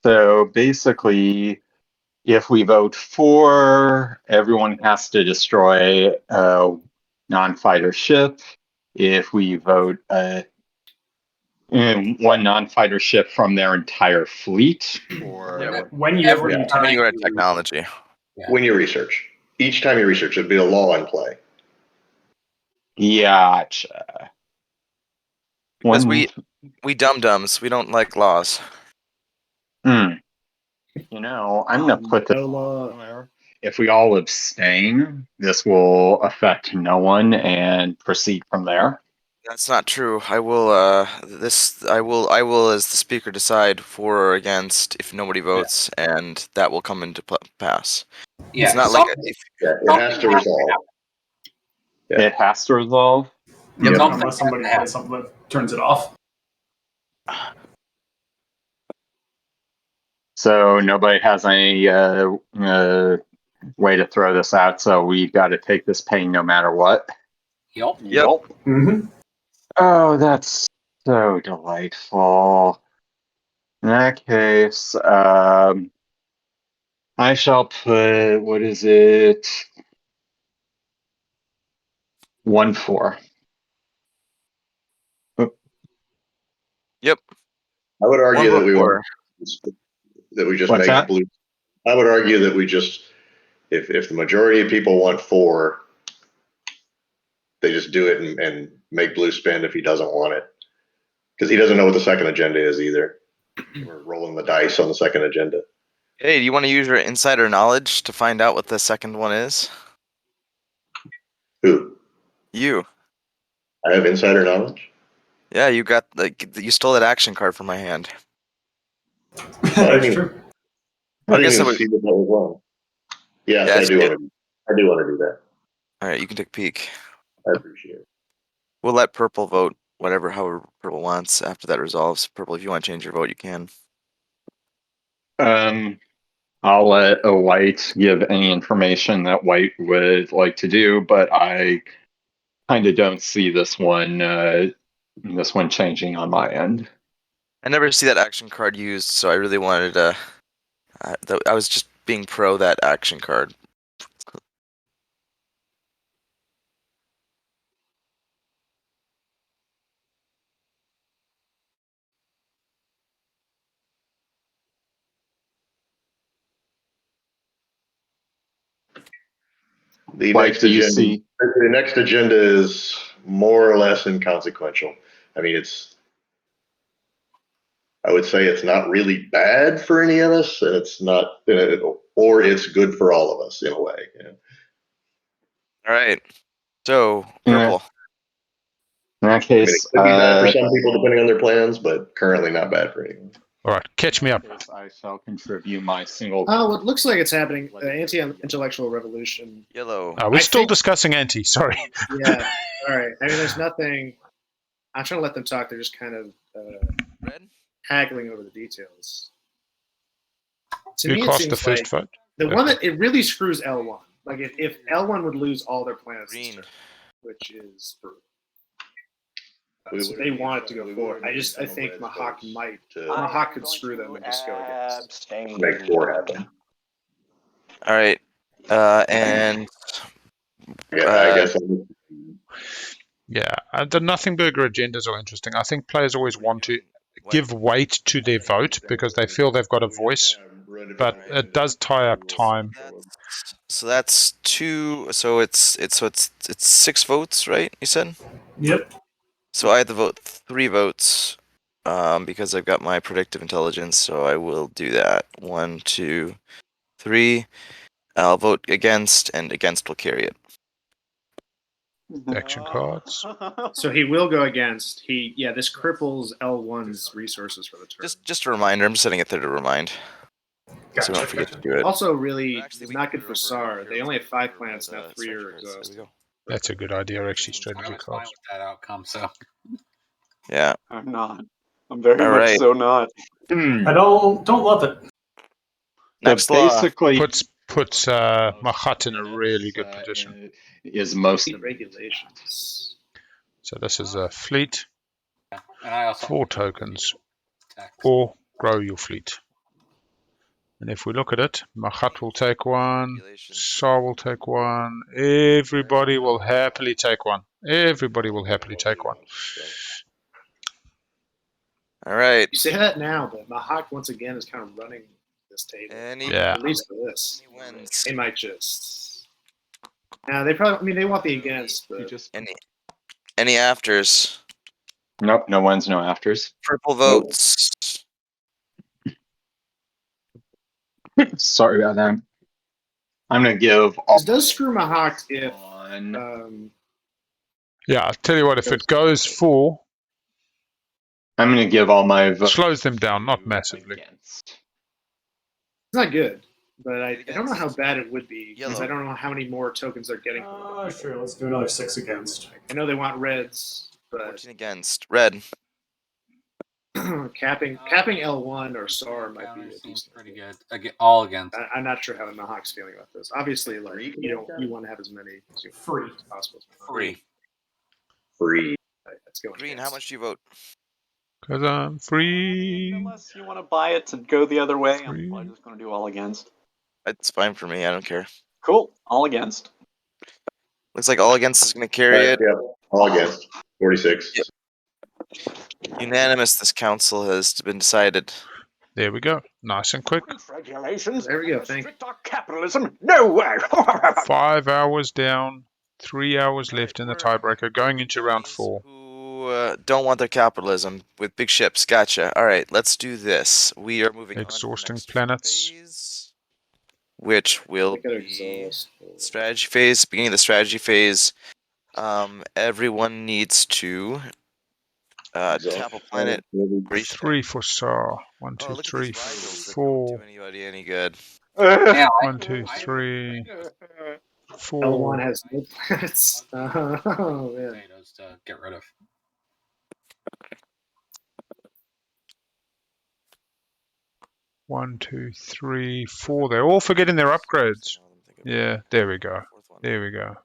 So basically, if we vote for, everyone has to destroy a non-fighter ship. If we vote one non-fighter ship from their entire fleet, or when you add technology. When you research. Each time you research, it'd be a law in play. Gotcha. Because we dum-dums. We don't like laws. I'm gonna put this no law. somewhere. If we all abstain, this will affect no one and proceed from there. That's not true. I will as the speaker decide for or against if nobody votes, and that will come into pass. Yeah, It's not some- like it has to resolve. Yeah. It has to resolve. Yep, Something unless somebody has something that turns it off. So nobody has any way to throw this out, so we got to take this pain no matter what. Yep. Mm-hmm. Oh, that's so delightful. In that case, I shall put, what is it? 1-4. Yep. I would argue that we 1-4. want that we just What's make that? blue. I would argue that we just, if the majority of people want 4, they just do it and make blue spend if he doesn't want it, because he doesn't know what the second agenda is either. We're rolling the dice on the second agenda. Hey, do you want to use your insider knowledge to find out what the second one is? Who? You. I have insider knowledge. Yeah, you stole that action card from my hand. That's true. I didn't guess even I would- see that was wrong. Yes, Yeah, I it's do good. want to. I do want to do that. All right, you can take a peek. I appreciate it. We'll let purple vote however purple wants after that resolves. Purple, if you want to change your vote, you can. I'll let a white give any information that white would like to do, but I kind of don't see this one changing on my end. I never see that action card used, so I really wanted to. I was just being pro that action card. The Like, next do you agenda. see? The next agenda is more or less inconsequential. I mean, I would say it's not really bad for any of us, and it's not, or it's good for all of us in a way. Yeah. All right. So purple. In that I mean, case, it could be bad for some people depending on their plans, but currently not bad for anyone. All right, catch me up. I shall contribute my single. Oh, it looks like it's happening. Anti-intellectual revolution. Yellow. We're I still think- discussing anti. Sorry. Yeah. All right. I mean, there's nothing. I'm trying to let them talk. They're just kind of Red. haggling over the details. To You me, it cast the seems first like vote. the one that it really screws L1. Like if L1 would lose all their planets, this Green. turn, which is brutal. We So would've they used want it that. to go We forward. would've I used think some of Mahact those might. to Mahact could screw them and just go against. make 4 happen. All right. And Yeah, I guess. Yeah, the nothing burger agendas are interesting. I think players always want to give weight to their vote because they feel they've got a voice, but it does tie up time. so that's 2. So it's 6 votes, right? You said. Yep. So I have to vote 3 votes, because I've got my predictive intelligence. So I will do that. 1, 2, 3. I'll vote against, and against will carry it. Action cards. So he will go against. This cripples L1's resources for the turn. Just a reminder. I'm just setting it there to remind, so we don't forget to do it. Also, really, Actually, it's we not can good put for it over Saar. here. They Let's only have put 5 it over planets now. the 3 are strike cards. There we exhausted. go. That's a good idea, actually, I strategy was fine cards. with that outcome. So Yeah. I'm not. I'm very All much right. so not. I don't love it. Next So law. basically, Puts Mahact in a really good position. Is most The regulations. So this is a fleet, and I also 4 tokens, text. or grow your fleet. And if we look at it, Mahact will take 1, Saar will take 1, everybody will happily take 1. Everybody will happily take 1. All right. You say that now, but Mahact once again is kind of running this table. Yeah. At least for this. He wins. They might just. Now they probably. I mean, they want the against, but just Any Any afters? Nope, no ones, no afters. Purple votes. Sorry about that. I'm gonna give all. This does screw Mahact if Yeah, I'll tell you what, if it goes full, I'm gonna give all my votes. slows them down, not massively. Against. it's not good, but I don't know how bad it would be because Yellow. I don't know how many more tokens they're getting. Sure, let's do another 6 against. I know they want reds, but 14 against. Red. capping L1 or Saar might be a Seems decent. pretty good. All against. I'm not sure how the Mahawk's feeling about this. Obviously, like you want to have as many Free. as possible. Free. Free. Let's go. Green, how much do you vote? Because I'm free. Unless you want to buy it to go the other way, I'm Free. probably just going to do all against. It's fine for me. I don't care. Cool, all against. Looks like all against is going to carry it. Yeah, all against. 46. Yep. Unanimous. This council has been decided. There we go. Nice and quick. Regulations. There we go, thank Restrict our capitalism. No way. 5 hours down. 3 hours left in the tiebreaker. Going into round 4. Who don't want their capitalism with big ships. Gotcha. All right, let's do this. We are moving Exhausting on to the next planets. phase, which will Look at be exhaust. strategy phase. Beginning of the strategy phase. Everyone needs to tap a planet. 3 for Saar. 1, 2, Oh, look at 3, these rivals that 4. don't do anybody any good. 1, 2, 3, 4. L1 has no planets. Oh man. Potatoes to get rid of. One, 2, 3, 4. They're all forgetting their upgrades. Yeah, there we go. There we go.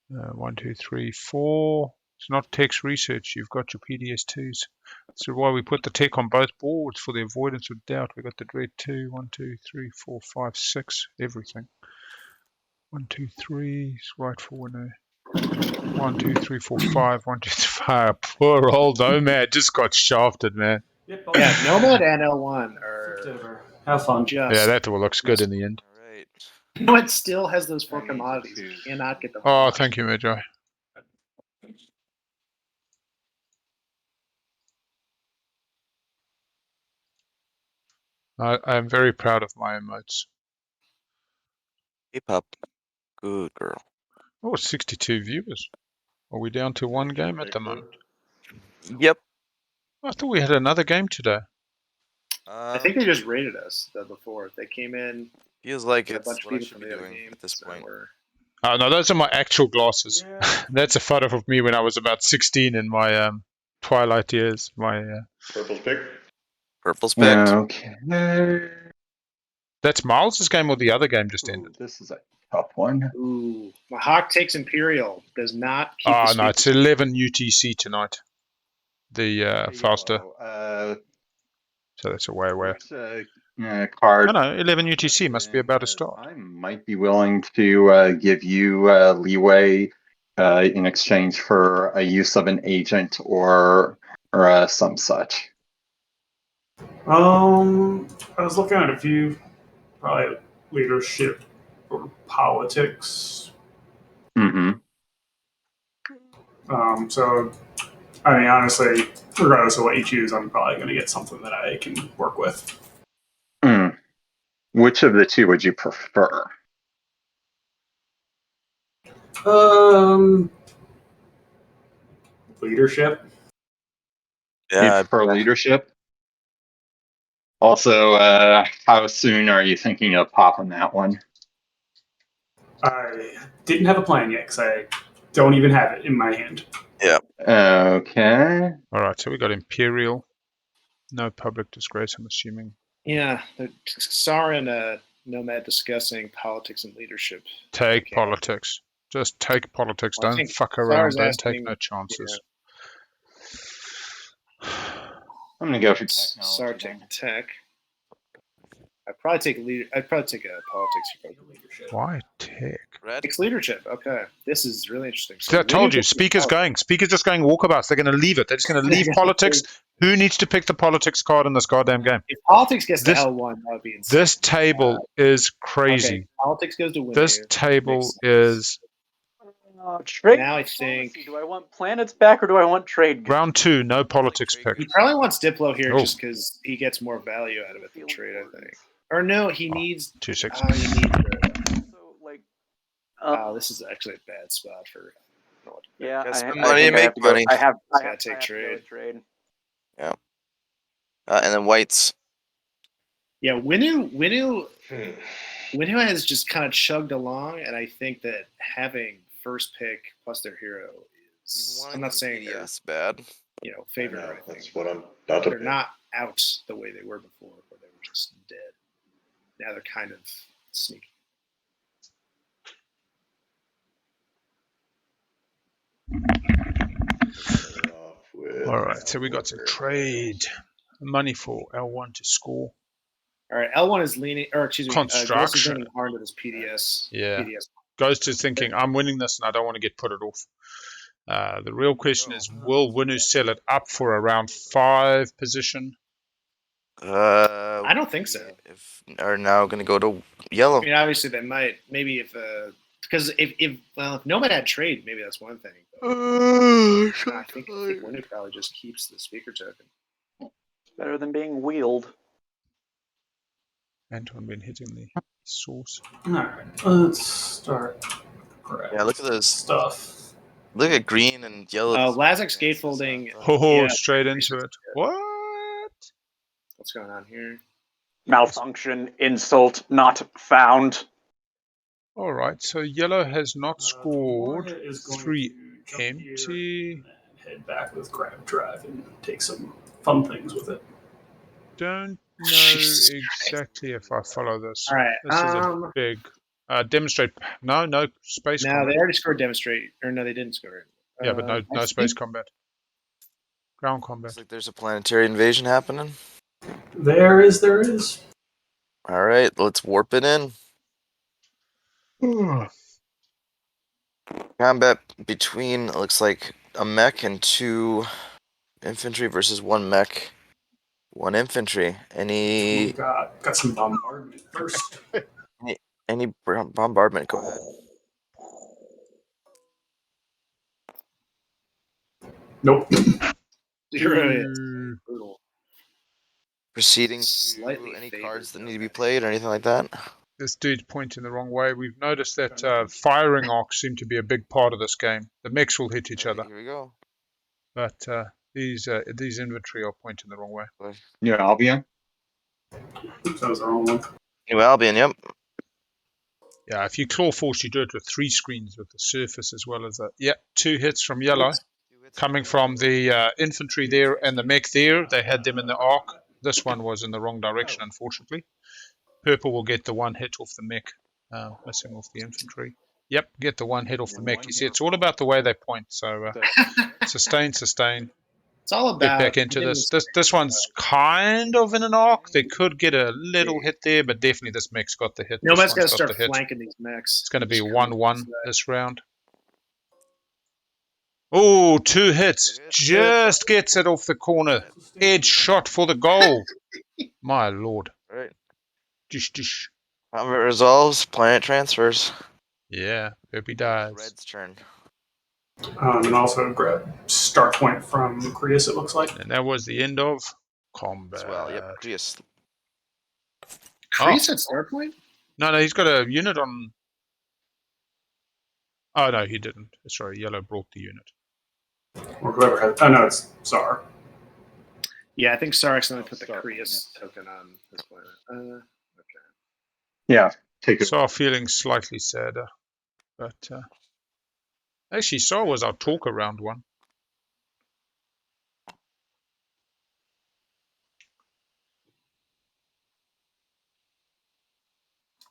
1, 2, 3, 4. It's not text research. You've got your PDS2s. So why we put the tech on both boards for the avoidance of doubt. We got the Dread 2, 1, 2, 3, 4, 5, 6. Everything. 1, 2, 3. It's right for Winnu. 1, 2, 3, 4, 5. 1, 2, 3, 5. Poor old Nomad just got shafted, man. Yep, Yeah, Nomad and L1 are over. Have fun. just. Yeah, that all looks good in the end. All right. Nomad still has those 4 commodities. You cannot get them. Oh, thank you, Magi. I'm very proud of my emotes. Hey, pup. Good girl. Oh, 62 viewers. Are we down to 1 game at the moment? Yep. I thought we had another game today. I think they just rated us before. They came in. Feels like a it's bunch of what I people should from be the other doing game, at this so point. Oh, no, those are my actual glasses. Yeah. That's a photo of me when I was about 16 in my Twilight years. My Purple's pick. Purple's picked. Okay. That's Miles's game, or the other game just ended? This is a tough one. Ooh, Mahact takes Imperial. Does not keep. Oh, the no, it's 11 UTC tonight. The faster. So that's a way away. Card. No, 11 UTC must be about to start. I might be willing to give you leeway in exchange for a use of an agent or some such. I was looking at a few, probably leadership or politics. Mm-hmm. So, I mean, honestly, regardless of what you choose, I'm probably going to get something that I can work with. Which of the two would you prefer? Leadership. Yeah. For leadership? Also, how soon are you thinking of popping that one? I didn't have a plan yet because I don't even have it in my hand. Yeah. Okay. All right, so we got Imperial. No public disgrace, I'm assuming. Yeah, Saar and Nomad discussing politics and leadership. Take politics. Just take politics. Well, I don't think fuck around. Saar's Don't take asking- no chances. I'm gonna go for Saar technology. take tech. I'd probably take a politics. Leadership. Why tech? Red. Takes leadership. Okay, this is really interesting. See, I told you, leadership- speaker's going. Speaker's just going walkabouts. They're going to leave it. They're just going to leave politics. Who needs to pick the politics card in this goddamn game? If politics gets This- to L1, that would be insane. This table is crazy. Okay, politics goes to Winnu. This table is Trade Now I diplomacy. think- Do I want planets back or do I want trade? Round 2, no politics Trade pick. He probably wants Diplo here Oh. just because he gets more value out of it than trade, I think. Or no, he needs. 2-6. Oh, he needs the. So, like, Oh, this is actually a bad spot for. yeah, Gotta I spend think money I to make have to go. money. I have Gotta to take go trade. with trade. And then whites. Yeah, Winnu Hmm. has just kind of chugged along, and I think that having first pick plus their hero is. I'm not saying they're yes, bad. favored I or know, anything. that's what I'm about to They're pick. not out the way they were before, where they were just dead. Now they're kind of sneaky. Start off with All right, so we got some trade. Money for L1 to score. All right, L1 is leaning, or excuse me, Ghost is Construction. leaning hard with his PDS. Yeah. PDS. Goes to thinking, I'm winning this and I don't want to get put it off. The real question is, will Winnu sell it up for a round 5 position? I don't think so. If are now going to go to yellow. I mean, obviously they might. Maybe because if Nomad had trade, maybe that's one thing. I think Winnu probably just keeps the speaker token. Better than being wheeled. Anton been hitting the source. All right, let's start. Yeah, look at this stuff. Look at green and yellow. Lazik's gatefolding. Oh, Yeah. straight into it. What? What's going on here? Malfunction, insult, not found. All right, so yellow has not scored. Warhead is going 3 to jump empty. here and then head back with grab drive and take some fun things with it. Don't know Jesus exactly if I follow this. All right. This is a big demonstrate. No space No, combat. they already scored demonstrate. Or no, they didn't score it. Yeah, but no I space think- combat. Ground combat. Looks like there's a planetary invasion happening. There is. All right, let's warp it in. Combat between looks like a mech and 2 infantry versus 1 mech, 1 infantry. Any We've got some bombardment first. any bombardment? Go ahead. Nope. 0 is Mm, brutal. Proceeding to Slightly any favored, cards that though. need to be played or anything like that. This dude's pointing the wrong way. We've noticed that firing arcs seem to be a big part of this game. The mechs will hit each other, Here we go. but these infantry are pointing the wrong way. New Albion. Oops, that was the wrong one. New Albion, yep. Yeah, if you claw force, you do it with 3 screens with the surface as well as that. Yeah, 2 hits from yellow. Coming from the infantry there and the mech there, they had them in the arc. This one was in the wrong direction, unfortunately. Purple will get the 1 hit off the mech, missing off the infantry. Yep, get the 1 hit off the mech. You see, it's all about the way they point. So sustain. It's all Get about back into this. This one's kind of in an arc. They could get a little hit there, but definitely this mech's got the hit. Nomad's This got to one's got start the hit. flanking these mechs. It's going to be Just 1-1 this round. Oh, 2 hits. Just gets it off the corner. Edge shot for the goal. My lord. All right. Dish. Combat resolves. Planet transfers. Yeah, hope he dies. Red's turn. And also grab Starpoint from Creuss, it looks like. And that was the end of combat. As well. Yep. Creuss. Creuss at Starpoint? No, he's got a unit on. Oh, no, he didn't. Sorry, yellow brought the unit. Or whoever had. Oh, no, it's Saar. Yeah, I think Saar accidentally put the Creuss token on this planet. Okay. Yeah, take it. Saar feeling slightly sadder. But actually, Saar was our talker round 1.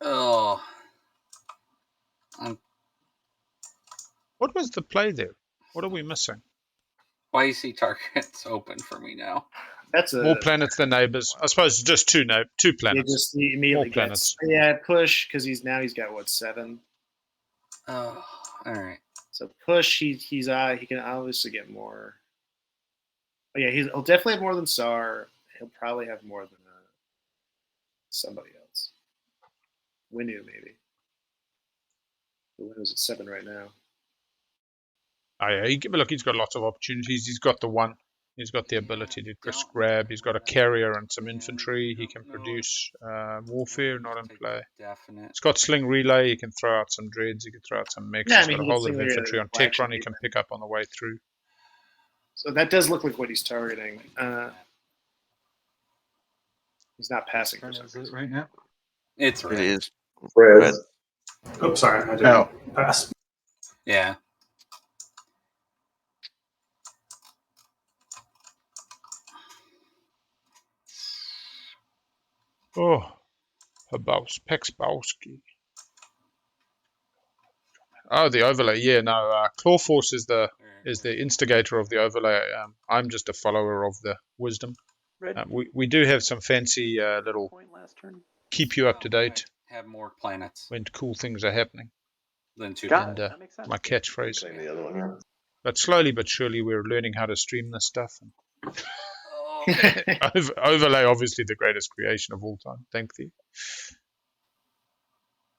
Oh. What was the play there? What are we missing? Why you see targets open for me now? That's a More planets than neighbors. I suppose just two planets. He immediately More planets. gets push because he's got what 7. Oh, all right. So push he can obviously get more. Oh yeah, he'll definitely have more than Saar. He'll probably have more than somebody else. Winnu maybe. The Winnu's at 7 right now. Oh, yeah, look, he's got lots of opportunities. He's got the one. He's got the ability to just grab. He's got a carrier and some infantry. He can produce warfare, not in play. Definite. He's got sling relay. He can throw out some dreads. He can throw out some mechs. Yeah, He's got a whole lot of infantry on tech run. He can pick up on the way through. So that does look like what he's targeting. He's not passing for some reason. Right now? It's It red. is. Red. Oh, sorry, I didn't pass. Yeah. Oh, Pexbowski. Oh, the overlay. Yeah, no. Clawforce is the instigator of the overlay. I'm just a follower of the wisdom. We do have some fancy little keep you up to date. Have more planets when cool things are happening. Than two. And my catchphrase. But slowly but surely we're learning how to stream this stuff. Overlay, obviously the greatest creation of all time. Thank you.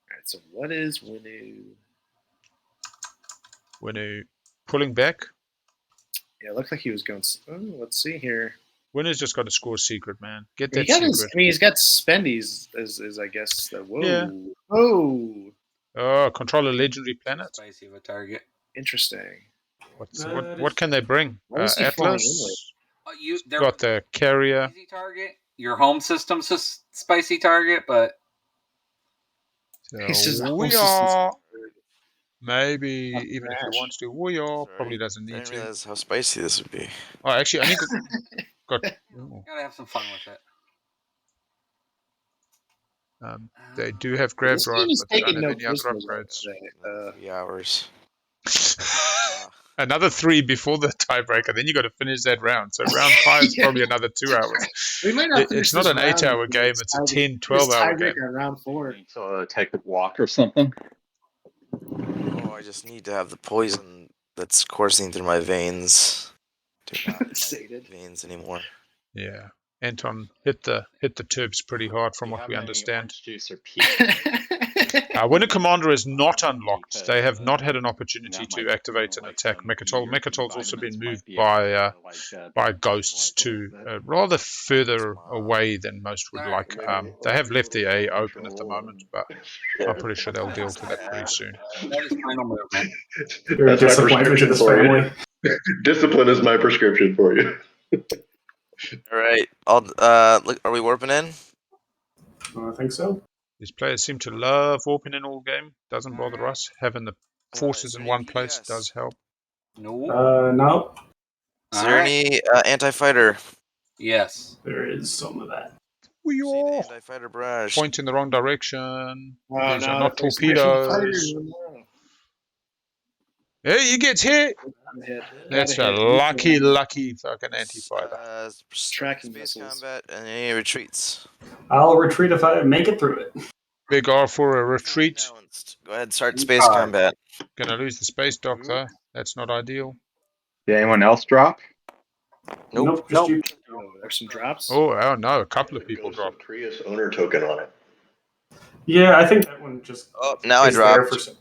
Alright, so what is Winnu? Winnu pulling back. Yeah, it looked like he was going. Oh, let's see here. Winnu's just got to score secret, man. Get that secret. He's got spendies, as I guess. Whoa. Yeah. Oh. Oh, control a legendary planet. Spicy of a target. Interesting. What can they bring? Atlas. Got the carrier. Spicy target. Your home system's a spicy target, but we are. Maybe even if he wants to, we are probably doesn't need to. I didn't realize how spicy this would be. Oh, actually, I think gotta have some fun with it. They do have grab drive, but they don't have any other upgrades. 3 hours. Another 3 before the tiebreaker, then you got to finish that round. So round 5 is probably another 2 hours. We might not it's not an 8-hour game; it's a 10, 12-hour game. Round 4. So take a walk or something. Oh, I just need to have the poison that's coursing through my veins. Do not my veins anymore. Yeah, Anton hit the turbs pretty hard, from what we understand. Juice or Winnu Commander is not unlocked. They have not had an opportunity to activate an attack. Mecatol's also been moved by ghosts to rather further away than most would like. They have left the A open at the moment, but I'm pretty sure they'll deal to that pretty soon. That's my prescription for you. Discipline is my prescription for you. All right. Are we warping in? I think so. These players seem to love warping in all game. Doesn't bother us. Having the forces in one place does help. No. Is there any anti-fighter? Yes. There is some of that. We are anti-fighter barrage. point in the wrong direction. These are no, not torpedoes. Hey, he gets hit. That's a lucky fucking anti-fighter. Tracking space missiles. combat and any retreats. I'll retreat if I make it through it. Big R for a retreat. Go ahead, start space combat. Gonna lose the space dock though. That's not ideal. Did anyone else drop? Nope. Just you. Oh, there's some drops. Oh no, a couple of people dropped. Creuss owner token on it. Yeah, I think that one just. Oh, now I dropped.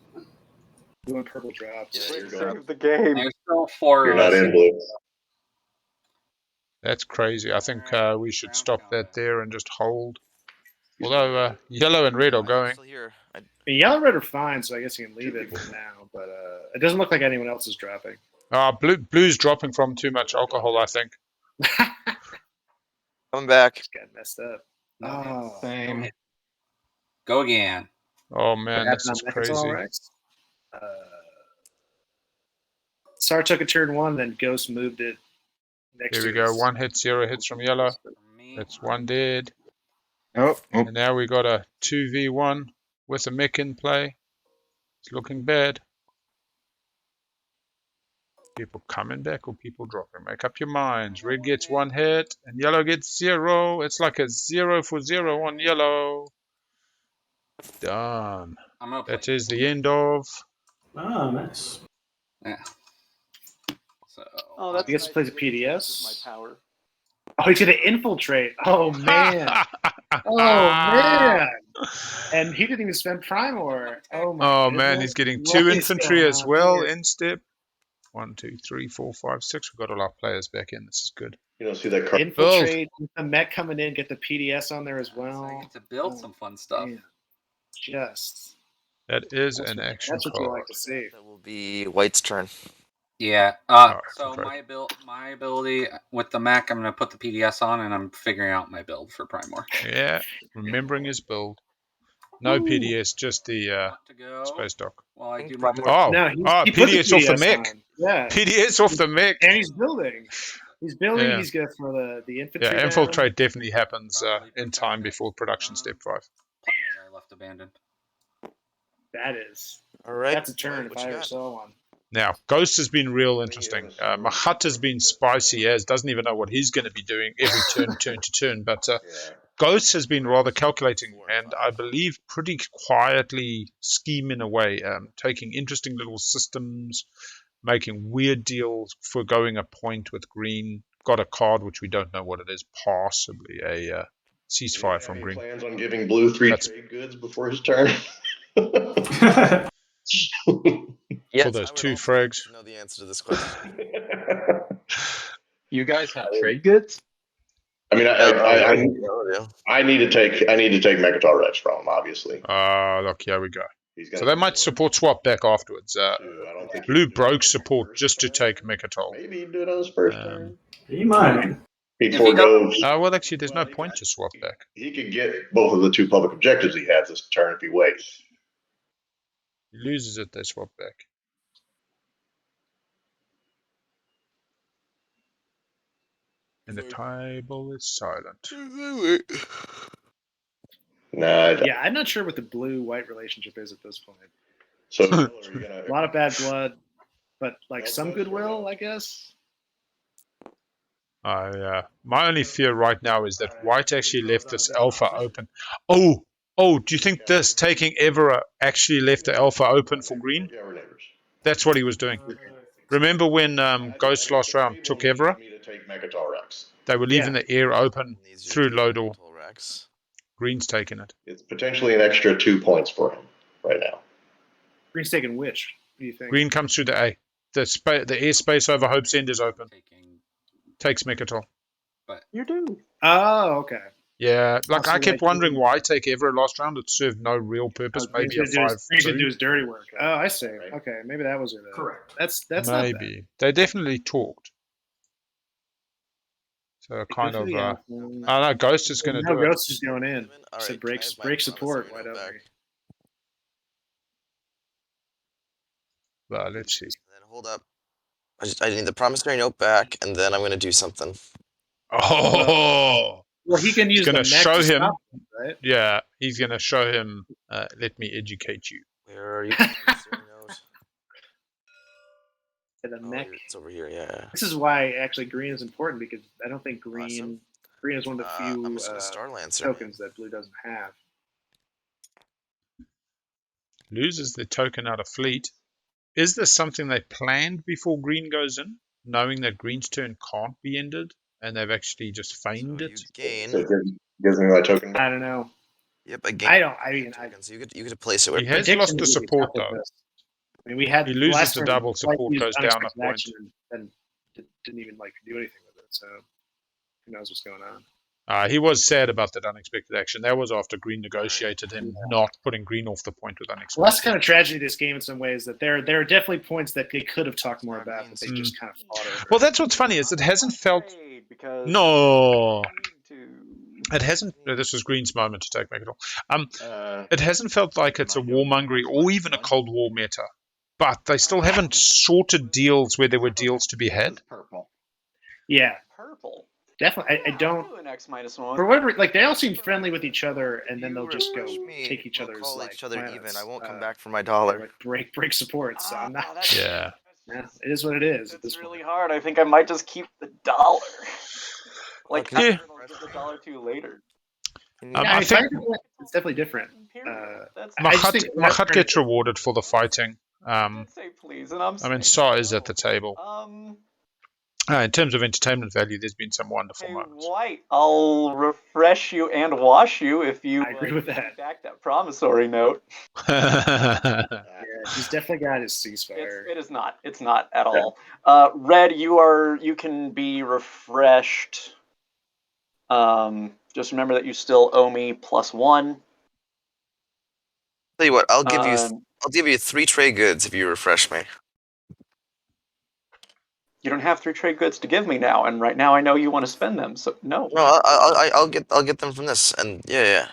Blue and purple drops. Yeah, you're going. The game. There's still 4. You're not in blue. That's crazy. I think we should stop that there and just hold. Although yellow and red are going. The yellow and red are fine, so I guess you can leave it now. But it doesn't look like anyone else is dropping. Blue's dropping from too much alcohol, I think. Coming back. Just got messed up. Oh, same. Go again. Oh man, this is crazy. Saar took a turn 1, then Ghost moved it next. Here we go. 1 hit, 0 hits from yellow. That's 1 dead. Oh. And now we got a 2v1 with a mech in play. It's looking bad. People coming back or people dropping? Make up your minds. Red gets 1 hit and yellow gets 0. It's like a 0 for 0 on yellow. Done. That is the end of. Oh, nice. Yeah. So. Oh, that's he gets to play the This PDS. is my power. Oh, he's gonna infiltrate. Oh man. Oh man. And he didn't even spend Primor. Oh my. Oh man, he's getting 2 infantry as well in step. 1, 2, 3, 4, 5, 6. We've got all our players back in. This is good. You don't see that card. Infiltrate, the mech coming in, get the PDS on there as So well. I get to build some fun stuff. Man. Just. That is That's an what- action That's what you card. like to see. That will be White's turn. Yeah. Alright, So okay. my ability with the mech, I'm gonna put the PDS on, and I'm figuring out my build for Primor. Yeah, remembering his build. No PDS, just the To go. space dock. While I do Primor. my Oh, No, he put the PDS off the PDS mech. on. Yeah. PDS off the mech. And he's building. He's building. Yeah. He's going to throw the infantry Yeah, down. infiltrate definitely happens Probably in protect time it. before production step 5. Planner I left abandoned. That is. All right. That's a turn What if you I ever got? saw one. Now, Ghost has been real interesting. Mahact has been spicy as doesn't even know what he's going to be doing every turn to turn. But Yeah. Ghost has been rather calculating and I believe pretty quietly scheming away, taking interesting little systems, making weird deals, foregoing a point with green. Got a card which we don't know what it is, possibly a ceasefire from Any green. plans on giving Blue 3 That's- trade goods before his turn? Yes, those I would 2 also frags. like to know the answer to this question. You guys have trade goods? I mean, Yeah. I need to take Mecatol Rex from him, obviously. Look, here we go. He's So gonna they be might more support swap back afterwards. I don't think he Blue would do broke it support first just to turn. take Mecatol. Maybe he'd do it on his first turn. He might. He If he foregoes. Well, actually, there's no Well, point to swap back. He could get both of the 2 public objectives he has this turn if he waits. He loses it, they swap back. And the table is silent. Nah. Yeah, I'm not sure what the blue-white relationship is at this point. So are you gonna? A lot of bad blood, but like No some close or goodwill, no? I guess. My only fear right now is that White actually left this alpha open. Oh, do you think this taking Evera actually left the alpha open for green? Yeah, we're neighbors. That's what he was doing. Remember when Ghost last round took Evera? Me to take Mecatol Rex. They were leaving the air open through Lodor. Rex. Green's taking it. It's potentially an extra 2 points for him right now. Green's taking which? What do you think? Green comes through the A. The airspace over Hope's End is open. Takes Mecatol. You do. Oh, okay. Yeah, like Oh, so I kept like- wondering why take Everett last round. It served no real purpose. Maybe a Green should 5-3. do his dirty work. Oh, I see. Okay, maybe that was it. Correct. That's not bad. Maybe they definitely talked. So kind of. I don't know. Ghost is going to do it. Ghost is going in. All So right, breaks can I have my support. Why promissory don't note we? back? Well, let's see. Then hold up. I need the promissory note back, and then I'm going to do something. Oh, Well, he can use going the to mech show to him. stop him, right? Yeah, he's going to show him. Let me educate you. Where are you? Promissory note? To the Oh, mech. it's over here. Yeah. This is why actually green is important because I don't think green Awesome. green is one of the few I'm just going to Star Lancer. tokens that blue doesn't have. Loses the token out of fleet. Is this something they planned before green goes in, knowing that green's turn can't be ended, and they've actually just feigned So it? you gain. So it gives me my token back. I don't know. Yep, I gain. I don't. I mean, I So you could place it where. He has prediction lost the would be support tough with though. this. I mean, we had He loses last the turn, double White support, used goes down a unexpected point. action and didn't even like do anything with it. So who knows what's going on? He was sad about that unexpected action. That was after green negotiated him not putting green off the point with unexpected. Well, that's kind of tragedy of this game in some ways. That there are definitely points that they could have talked more about, but they just kind of fought over. Well, that's what's funny is it hasn't felt. Because No, to it hasn't. This was Green's moment to take Mecatol. It hasn't felt like it's a warmongery or even a Cold War meta, but they still haven't sorted deals where there were deals to be had. Purple. Yeah, purple. definitely. I don't. I'll do an X-1. For whatever, like they all seem friendly with each other, and then they'll just go Refresh me, take each we'll other's call like each other even. planets, I won't come back for my dollar. like break support. So I'm not. Yeah. Yeah, it is what it is. At this It's really point. hard. I think I might just keep the dollar. Like, Okay. Yeah. I'll give the dollar to you later. Yeah, I it's think definitely different. Imperial. That's I just think Mahact gets rewarded for the fighting. I'd say please, and I'm I mean, saying Saar is no. at the table. In terms of entertainment value, there's been some wonderful Hey, moments. White, I'll refresh you and wash you if you I agree with give me that. back that promissory note. Yeah, he's definitely got his ceasefire. It is not. It's not at all. Red, you can be refreshed. Just remember that you still owe me +1. Tell you what, I'll give you 3 trade goods if you refresh me. You don't have 3 trade goods to give me now, and right now I know you want to spend them. So no. No, I'll get them from this, and yeah.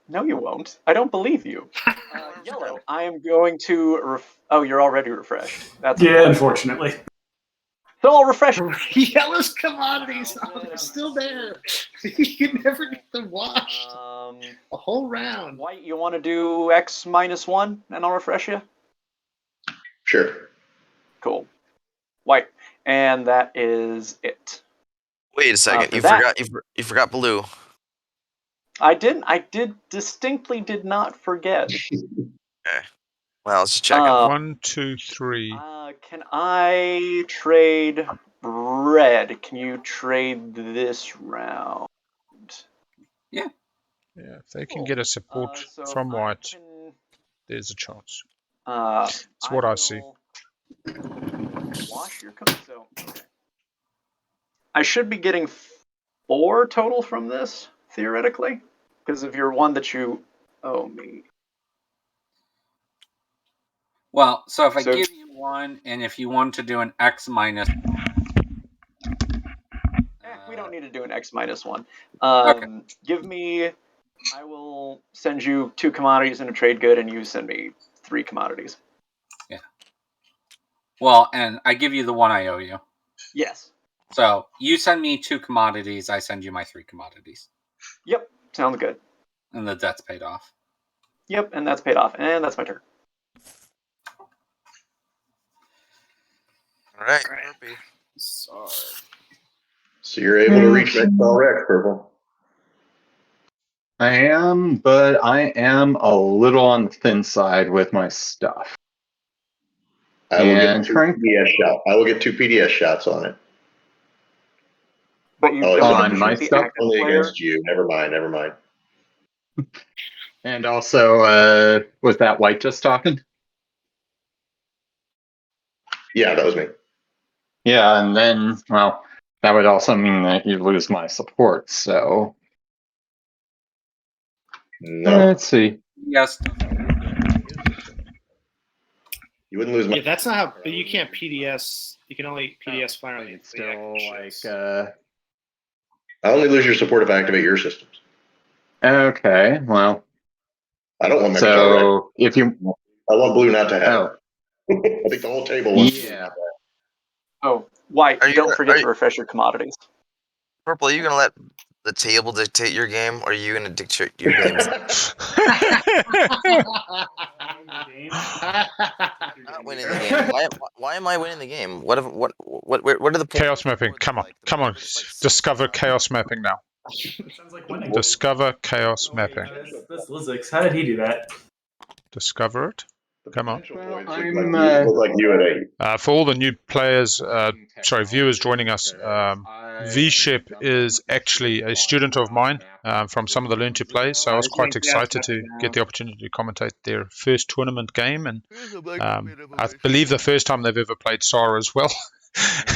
No, you won't. I don't believe you. Yellow, I am going to. Oh, you're already refreshed. That's Yeah, unfortunately. So I'll refresh. Yellow's commodities, they're still there. You can never get them washed. A whole round. White, you want to do X -1, and I'll refresh you? Sure. Cool. White. And that is it. Wait a second. You forgot blue. I distinctly did not forget. Okay. Well, let's just check it. 1, 2, 3. Can I trade red? Can you trade this round? Yeah. Yeah, if they can get a support from White, there's a chance. That's what I see. Wash your coat. So okay. I should be getting 4 total from this, theoretically, because of your one that you owe me. Well, so if I give you 1, and if you want to do an X -1. We don't need to do an X -1. Okay. Give me. I will send you 2 commodities and a trade good, and you send me 3 commodities. Yeah. Well, and I give you the 1 I owe you. Yes. So you send me 2 commodities, I send you my 3 commodities. Yep. Sounds good. And the debt's paid off. Yep, and that's paid off, and that's my turn. All right. Saar. So you're able to reach Mecatol Rex, Purple. I am, but I am a little on the thin side with my stuff. I will get 2 PDS shots. I will get 2 PDS shots on it. But you on my stuff? Only against you. Never mind. And also, was that White just talking? Yeah, that was me. Yeah, and then, well, that would also mean that you lose my support, so... No. Let's see. Yes. You wouldn't lose my... Yeah, that's not how... But you can't PDS... You can only PDS fire on the still, like, I only lose your support if I activate your systems. Okay, well... I don't want Mecatol So, Rex. if you... I want blue not to have it. I think the whole table wants blue not to have it. Oh, White, don't forget to refresh your commodities. Purple, are you gonna let the table dictate your game, or are you gonna dictate your game? Not winning the game. Why am I winning the game? What are the chaos mapping? Come on. Discover chaos mapping now. Sounds like winning. Discover chaos mapping. That's Lizix. How did he do that? Discover it. Come on. Look like you at 8. For all the new players, viewers joining us, VShep is actually a student of mine from some of the Learn to Play, so I was quite excited to get the opportunity to commentate their first tournament game, and I believe the first time they've ever played Saar as well,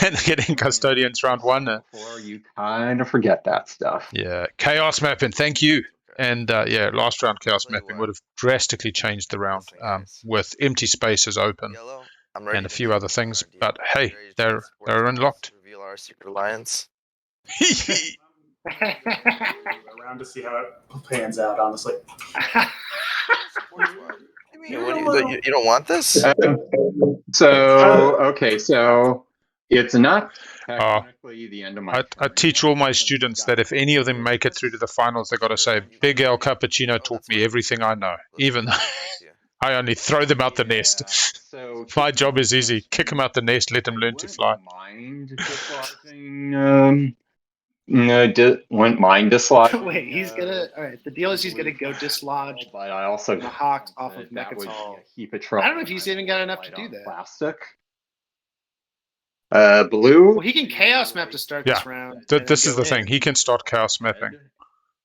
and getting Custodians round 1. Before you kind of forget that stuff. Yeah, chaos mapping, thank you. And last round chaos mapping would have drastically changed the round with empty spaces open and a few other things. But hey, they're unlocked. Reveal our secret alliance. Around to see how it pans out. Honestly. You don't want this? So it's not technically the end of my... I teach all my students that if any of them make it through to the finals, they've got to say, Big L Cappuccino taught me everything I know, even though I only throw them out the nest. So my job is easy. Kick them out the nest, let them learn to fly. Wouldn't mind dislodging. Wait, he's gonna... Alright, the deal is he's gonna go dislodge but I also Mahact off of Mecatol. I don't know if he's even got enough to do that. Plastic. Blue. Well, he can chaos map to start Yeah, this round. and this then is the go thing. in. He can start chaos mapping.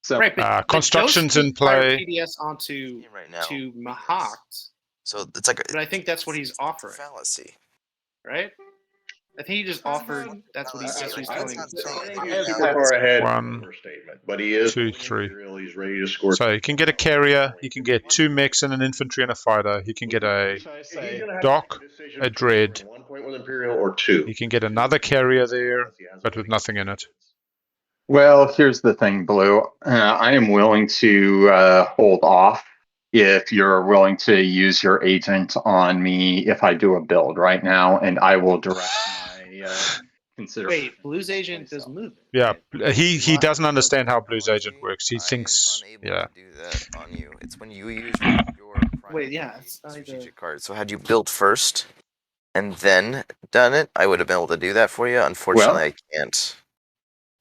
So Right, but construction's Ghost in could fire play. PDS onto Right now. to Mahact, So it's like. but I think that's what he's it's a offering, fallacy. right? I think he just offered. That's what he's telling. So far ahead One, for statement, but he is 2, 3. Imperial, he's ready to score. So he can get a carrier, he can get 2 mechs and an infantry and a fighter, he can get a dock, a dread, 1 point with Imperial or 2. he can get another carrier there, but with nothing in it. Well, here's the thing, Blue. I am willing to hold off if you're willing to use your agent on me if I do a build right now, and I will direct my consideration. Wait, Blue's agent does move. Yeah, he doesn't understand how Blue's agent works. He I thinks, am unable yeah. to do that on you. It's when you use your Wait, yeah, it's strategic card. So had you built first and then done it, I would have been able to do that for you. Unfortunately, I can't.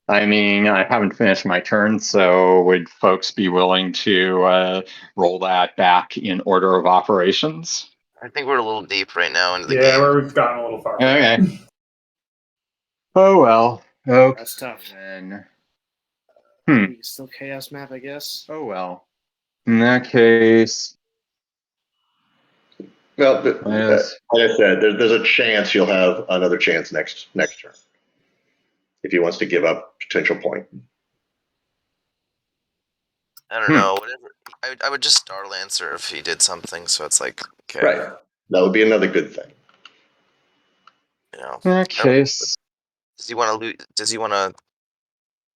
I mean, I haven't finished my turn, so would folks be willing to roll that back in order of operations? I think we're a little deep right now into the Yeah, game. we've gotten a little far. Okay. Oh well. Okay. That's tough. Then. You can still chaos map, I guess. Oh well. In that case. Well, like I said, there's a chance you'll have another chance next turn. If he wants to give up potential point. I don't know. Whatever. I would just Star Lancer if he did something. So it's like, okay. Right. That would be another good thing. You know. In that case. Does he want to? Does he want to?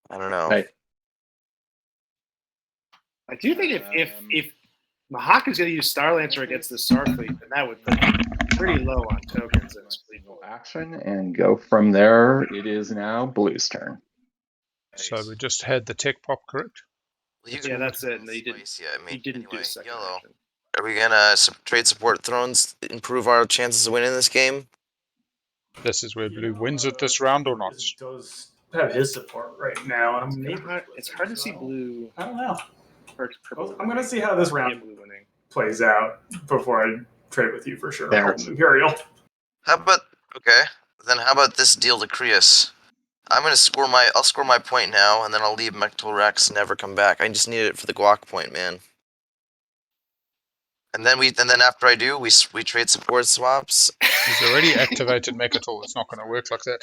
I don't know. Right. I do think if Mahact is going to use Star Lancer against the Saar fleet, then that would put him pretty low on tokens and Legal action and go from there. It is now Blue's turn. So we just had the tech pop, correct? Yeah, that's it. No, he didn't. He didn't do second yellow. action. Are we gonna trade support thrones, improve our chances of winning this game? This is where Blue wins it this round or not? Does have his support right now. It's hard to see Blue. I don't know. Purple. I'm gonna see how this round Blue winning. plays out before I trade with you for sure. There. Imperial. How about how about this deal to Creuss? I'll score my point now, and then I'll leave Mecatol Rex and never come back. I just needed it for the guac point, man. And then after I do, we trade support swaps. He's already activated Mecatol. It's not going to work like that.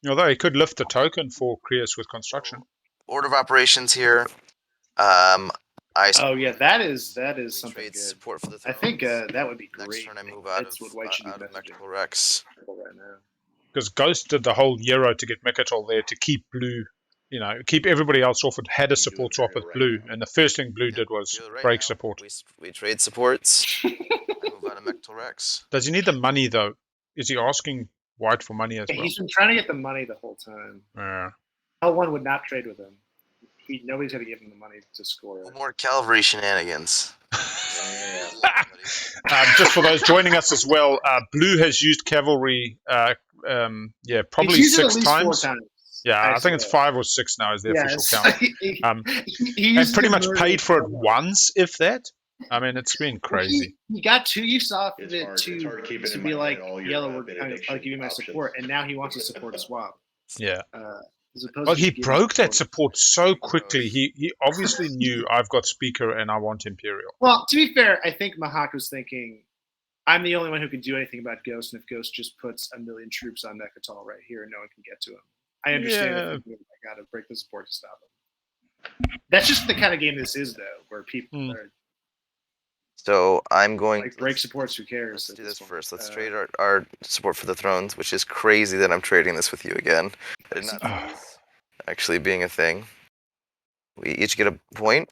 Although he could lift the token for Creuss with construction. Order of operations here. Oh yeah, that is something trade good. support for the I think thrones. that would be Next great. turn I move out That's of what White should be Mecatol Rex. right now. Because Ghost did the whole Euro to get Mecatol there to keep Blue, keep everybody else off. It had a support swap with Blue, and the first thing Blue did was break support. We trade supports. I move out of Mecatol Rex. Does he need the money though? Is he asking White for money as well? He's been trying to get the money the whole time. Yeah. L1 would not trade with him. Nobody's going to give him the money to score. More cavalry shenanigans. Just for those joining us as well, Blue has used cavalry, probably He's used it at 6 least times. 4 times. Yeah, I think it's 5 or 6 now is the official count. He And pretty much paid for it once, if that. I mean, it's been crazy. He got 2 use off of It's it hard to keeping be in like, mind all your, yellow, benediction I'll give you my options. support, and now he wants a support swap. Yeah. Well, he broke that support so quickly. He obviously knew I've got Speaker and I want Imperial. Well, to be fair, I think Mahact was thinking, I'm the only one who can do anything about Ghost, and if Ghost just puts 1 million troops on Mecatol right here, no one can get to him. I understand that I got to break the support to stop him. That's just the kind of game this is, though, where people are. So I'm going like break supports. Who cares? Let's do this first. Let's trade our support for the thrones, which is crazy that I'm trading this with you again. I did not see this actually being a thing. We each get a point.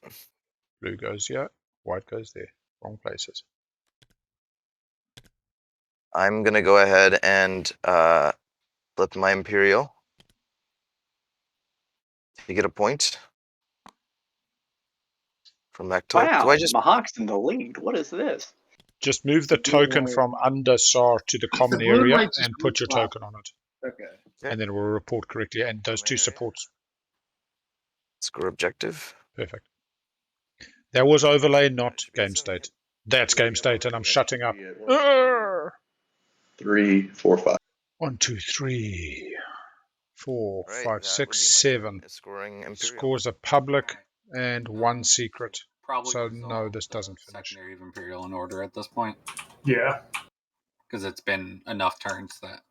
Blue goes here, White goes there. Wrong places. I'm gonna go ahead and flip my Imperial. You get a point from Mecatol. Wow, Do I just Mahact's in the lead. What is this? Just move the token from under Saar to the common area and put your token on it. Okay. And then it will report correctly. And those 2 supports. Score objective. Perfect. That was overlay, not game state. That's game state, and I'm shutting up. 3, 4, 5. 1, 2, 3, 4, Right, 5, that 6, would be my 7. turn. Scoring Imperium. Scores are public and 1 secret. Probably So resolve no, this the doesn't finish. secondary of Imperial in order at this point, Yeah. because it's been enough turns that.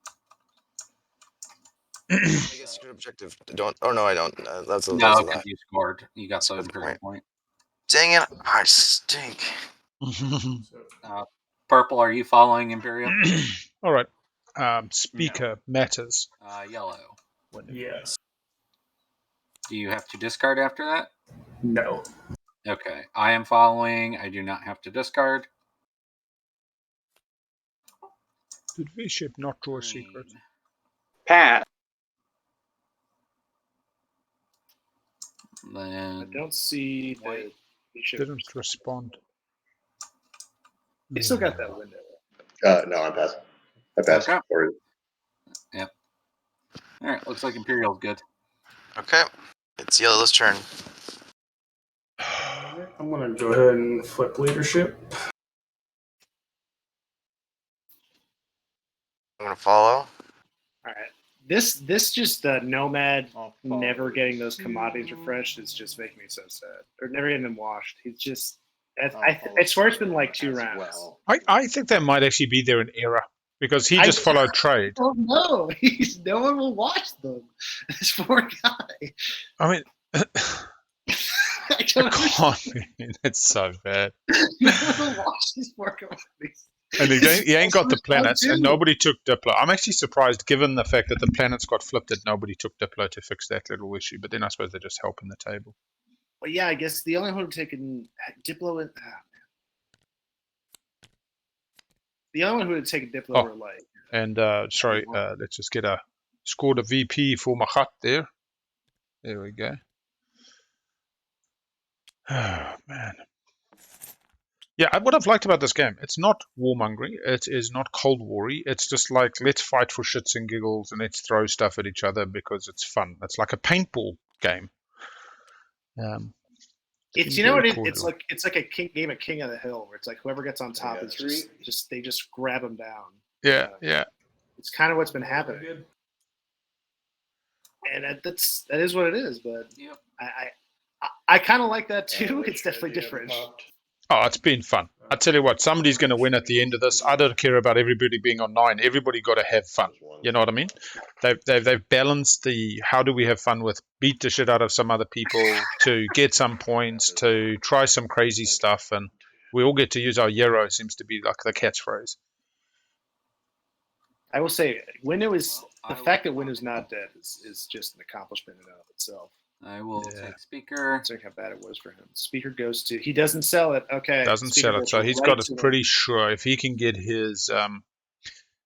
I guess your objective. Don't. Oh no, I don't. That's a No, lie. because you scored. You got the Scored the Imperial point. Dang it! I stink. Purple, are you following Imperial? All right. Speaker matters. Yellow. Yes. Do you have to discard after that? No. Okay. I am following. I do not have to discard. Did VShep not draw a secret? Pat. Then I don't see the Didn't respond. You still got that window. No, I'm passing. I passed. Okay. Or, Yep. All right. Looks like Imperial's good. Okay, it's Yellow's turn. I'm going to go ahead and flip leadership. I'm gonna follow. All right. This just Nomad never getting those commodities refreshed is just making me so sad. Or never getting them washed. He's just. I swear it's been like 2 rounds. I think that might actually be there an error because he just followed trade. Oh no, no one will watch them. This poor guy. I mean, I can't be. That's so bad. No one will watch these poor commodities. And he ain't got the planets, and nobody took Diplo. I'm actually surprised, given the fact that the planets got flipped, that nobody took Diplo to fix that little issue. But then I suppose they're just helping the table. Well, yeah, I guess the only one who taken Diplo and the only one who had taken Diplo were like. And sorry, let's just get scored a VP for Mahact there. There we go. Oh man. Yeah, what I've liked about this game, it's not warmongering, it is not Cold War-y, it's just like, let's fight for shits and giggles and let's throw stuff at each other because it's fun. It's like a paintball game. It's you know what it's like a game of King of the Hill where it's like whoever gets on top is just they just grab them down. Yeah. It's kind of what's been happening, and that is what it is. But Yep. I kind of like that too. It's definitely different. Oh, it's been fun. I tell you what, somebody's going to win at the end of this. I don't care about everybody being on 9. Everybody got to have fun. You know what I mean? They've balanced the how do we have fun with beat the shit out of some other people to get some points to try some crazy stuff, and we all get to use our Euro. Seems to be like the catchphrase. I will say, Winnu is the fact that Winnu's not dead is just an accomplishment in and of itself. I will take Speaker. Considering how bad it was for him. Speaker goes to. He doesn't sell it. Okay. Doesn't Speaker sell it, goes so he's right got to it pretty sure. If he can get his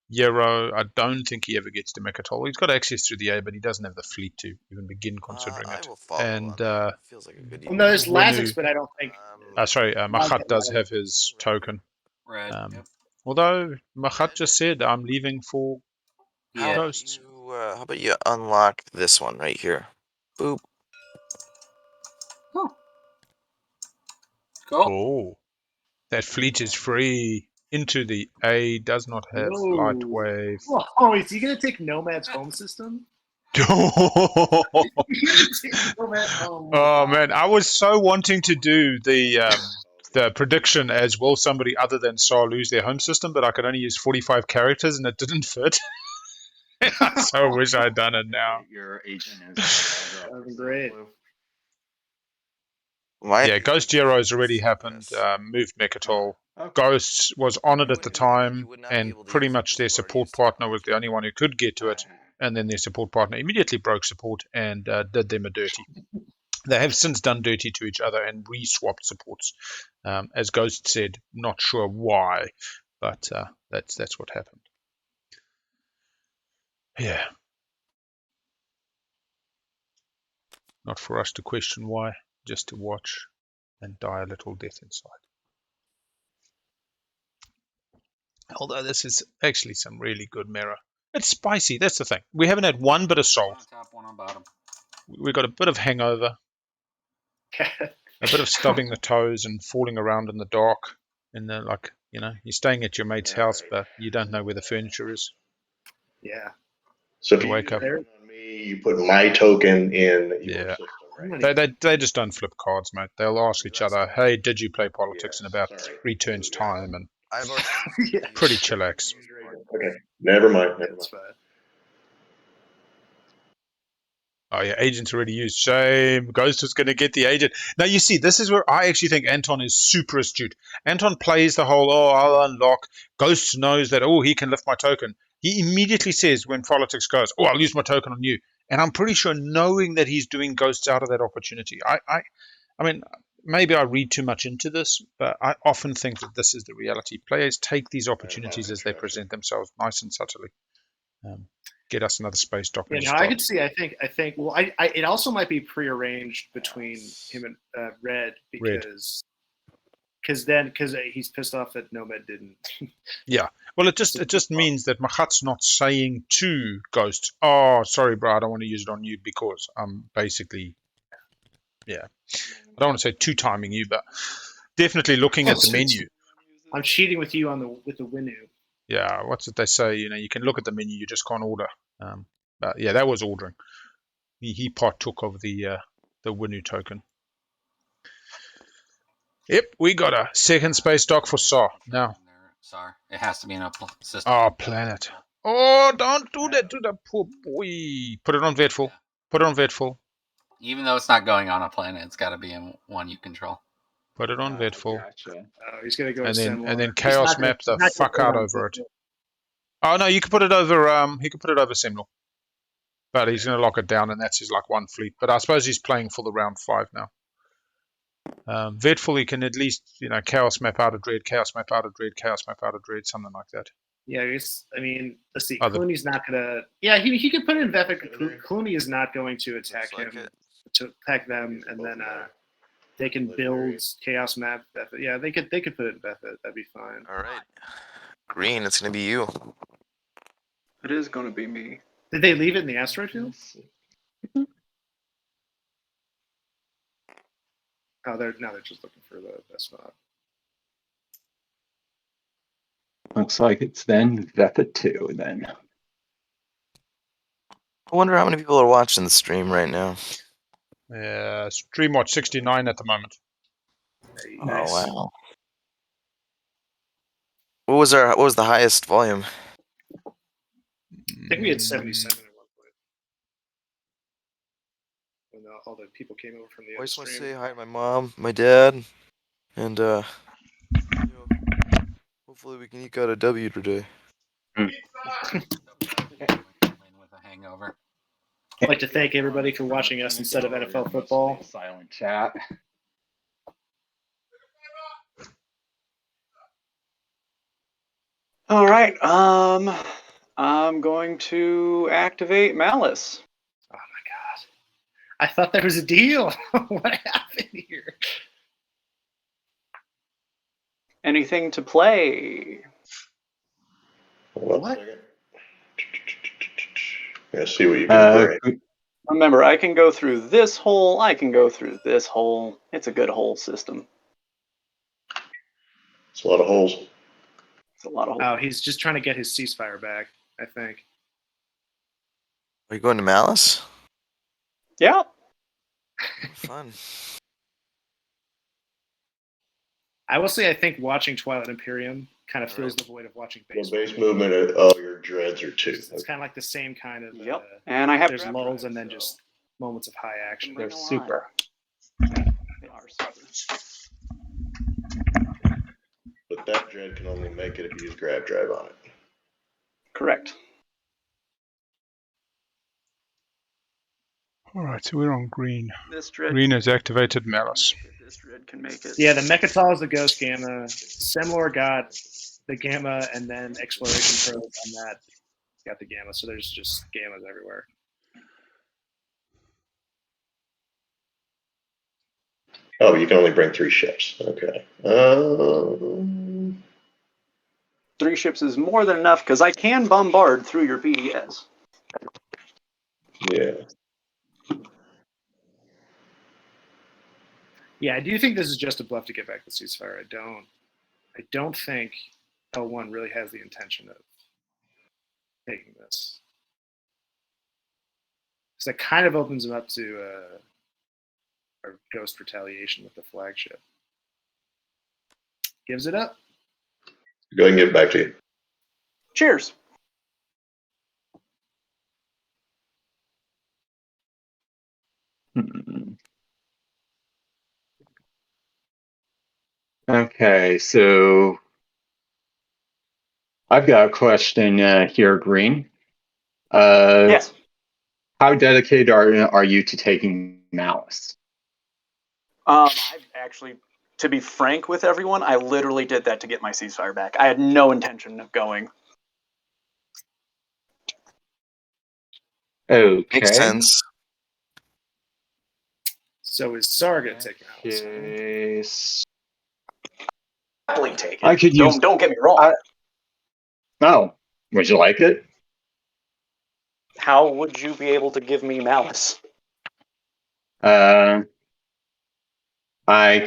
Euro, I don't think he ever gets to Mecatol. He's got access through the A, but he doesn't have the fleet to even begin considering it. I will follow. And feels like a good. Well, no, there's Lazix, but I don't think. sorry, Mahact does have his token. Red. Yep. Although Mahact just said, "I'm leaving for Ghosts." How about you unlock this one right here? Boop. Oh, that fleet is free. Into the A, does not have light wave. Oh, is he going to take Nomad's home system? Oh man, I was so wanting to do the prediction as will somebody other than Saar lose their home system, but I could only use 45 characters and it didn't fit. I so wish I'd done it now. Your agent is great. Yeah, Ghost Zero's already happened. Moved Mecatol. Ghosts was on it at the time, and pretty much their support partner was the only one who could get to it. And then their support partner immediately broke support and did them a dirty. They have since done dirty to each other and re-swapped supports. As Ghost said, not sure why, but that's what happened. Yeah. Not for us to question why, just to watch and die a little death inside. Although this is actually some really good mirror. It's spicy, that's the thing. We haven't had one bit of salt. One on top, one on bottom. We got a bit of hangover. A bit of stubbing the toes and falling around in the dark in the like You know, you're staying at your mate's house, but you don't know where the furniture is. Yeah. So if You you wake up. on me, you put my token in your system, right? They just don't flip cards, mate. They'll ask each other, "Hey, did you play politics in about sorry. 3 turns time?" And I've already Yeah. pretty chillax. Okay, never mind. That's fine. Oh yeah, agent's already used. Shame. Ghost was going to get the agent. Now you see, this is where I actually think Anton is super astute. Anton plays the whole, I'll unlock. Ghost knows that, he can lift my token. He immediately says when politics goes, I'll use my token on you. And I'm pretty sure knowing that he's doing ghosts out of that opportunity. I mean, maybe I read too much into this, but I often think that this is the reality. Players take these opportunities as they present themselves nice and subtly. Get us another space dock. Yeah, no, I could see. I think. Well, it also might be prearranged between him and Red because he's pissed off that Nomad didn't. Yeah. Well, it just means that Mahact's not saying to Ghost, "Oh, sorry, bro, I don't want to use it on you because I'm basically, I don't want to say two-timing you, but definitely looking at the menu. I'm cheating with you with the Winnu. Yeah, what's it they say? You can look at the menu, you just can't order. But yeah, that was ordering. He partook of the Winnu token. Yep, we got a second space dock for Saar now. Saar. It has to be in a system. Oh, planet. Oh, don't do that to the poor boy. Put it on Vetful. Put it on Vetful. Even though it's not going on a planet, it's got to be in one you control. Put it on Vetful. Gotcha. He's gonna go and to then Sem-Lore. and then chaos map the fuck out over it. Oh no, you can put it over. He can put it over Sem-Lore, but he's gonna lock it down, and that's his like one fleet. But I suppose he's playing for the round 5 now. Vetful, he can at least chaos map out of Dread, chaos map out of Dread, chaos map out of Dread, something like that. Yeah, let's see. Cluny's not gonna. Yeah, he could put it in Vetful. Cluny is not going to attack him, to attack them, and then they can build chaos map. Vetful. Yeah, they could put it in Vetful. That'd be fine. All right, Green, it's gonna be you. It is going to be me. Did they leave it in the asteroid field? Oh, they're just looking for the best spot. Looks like it's then Vetha 2 then. I wonder how many people are watching the stream right now. Stream watch 69 at the moment. Nice. Oh wow. What was the highest volume? I think we had 77 at one point. When all the people came over from the I other just want to stream. say hi to my mom, my dad, and hopefully we can eke out a W today. With a hangover. I'd like to thank everybody for watching us instead of NFL football. Silent chat. All right. I'm going to activate Malice. Oh my god! I thought there was a deal. What happened here? Anything to play? What? Let's see what you can bring. Remember, I can go through this hole. I can go through this hole. It's a good hole system. It's a lot of holes. It's a lot of holes. Oh, he's just trying to get his ceasefire back, I think. Are you going to Malice? Yeah. Fun. I will say I think watching Twilight Imperium kind of fills the void of watching base. Base movement. Your dreads are 2. It's kind of like the same kind of. Yep. And I have. There's lulls and then just moments of high action. They're super. They are super. But that dread can only make it if you use grab drive on it. Correct. All right, so we're on green. This dread. Green has activated Malice. This dread can make it. Yeah, the Mecatol is the Ghost Gamma. Sem-Lore got the Gamma, and then Exploration Probe on that got the Gamma. So there's just Gammas everywhere. Oh, you can only bring 3 ships. Okay. 3 ships is more than enough because I can bombard through your PDS. Yeah. Yeah, I do think this is just a bluff to get back the ceasefire. I I don't think L1 really has the intention of taking this. So that kind of opens him up to our ghost retaliation with the flagship. Gives it up. Go ahead and give it back to you. Cheers. Okay, so I've got a question here, Green. Yes. How dedicated are you to taking Malice? I've actually, to be frank with everyone, I literally did that to get my ceasefire back. I had no intention of going. Okay. Makes sense. So is Saar going to take Malice? Yes. Happily take it. I could use. Don't get me wrong. Oh, would you like it? How would you be able to give me Malice? I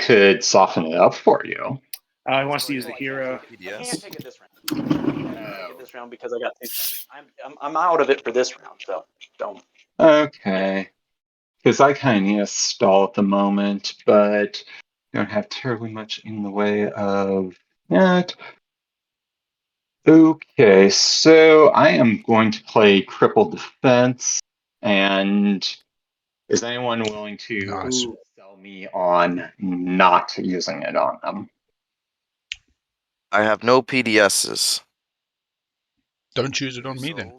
could soften it up for you. He wants to use the hero. I can't take it this round. I can't take it this round because I got these. I'm out of it for this round, so don't. Okay. Because I kind of need a stall at the moment, but don't have terribly much in the way of that. Okay, so I am going to play Crippled Defense, and is anyone willing to sell me on not using it on them? I have no PDSs. Don't use it on me then.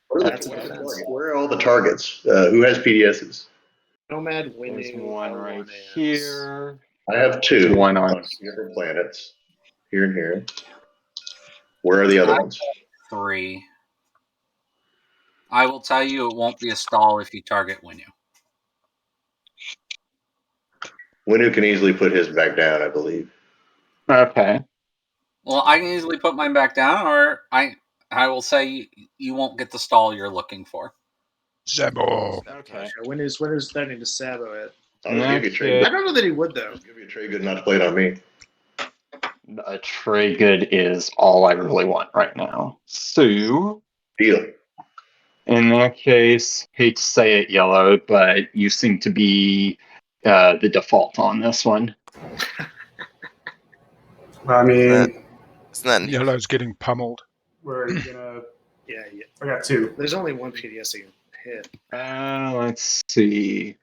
Where are all the targets? Who has PDSs? Nomad, There's Winnu, one right here. I have two. One on different planets. Here and here. Where are the other ones? 3. I will tell you it won't be a stall if you target Winnu. Winnu can easily put his back down, I believe. Okay. Well, I can easily put mine back down, or I will say you won't get the stall you're looking for. Sabo. Okay. Winnu's threatening to sabo it. I'll just give you a trade. I don't know that he would, though. I'll give you a trade good not to play it on me. A trade good is all I really want right now. So, Deal. in that case, hate to say it, Yellow, but you seem to be the default on this one. I mean, Isn't that Yellow's getting pummeled. we're gonna. Yeah. I got 2. There's only one PDS that can hit. Let's see.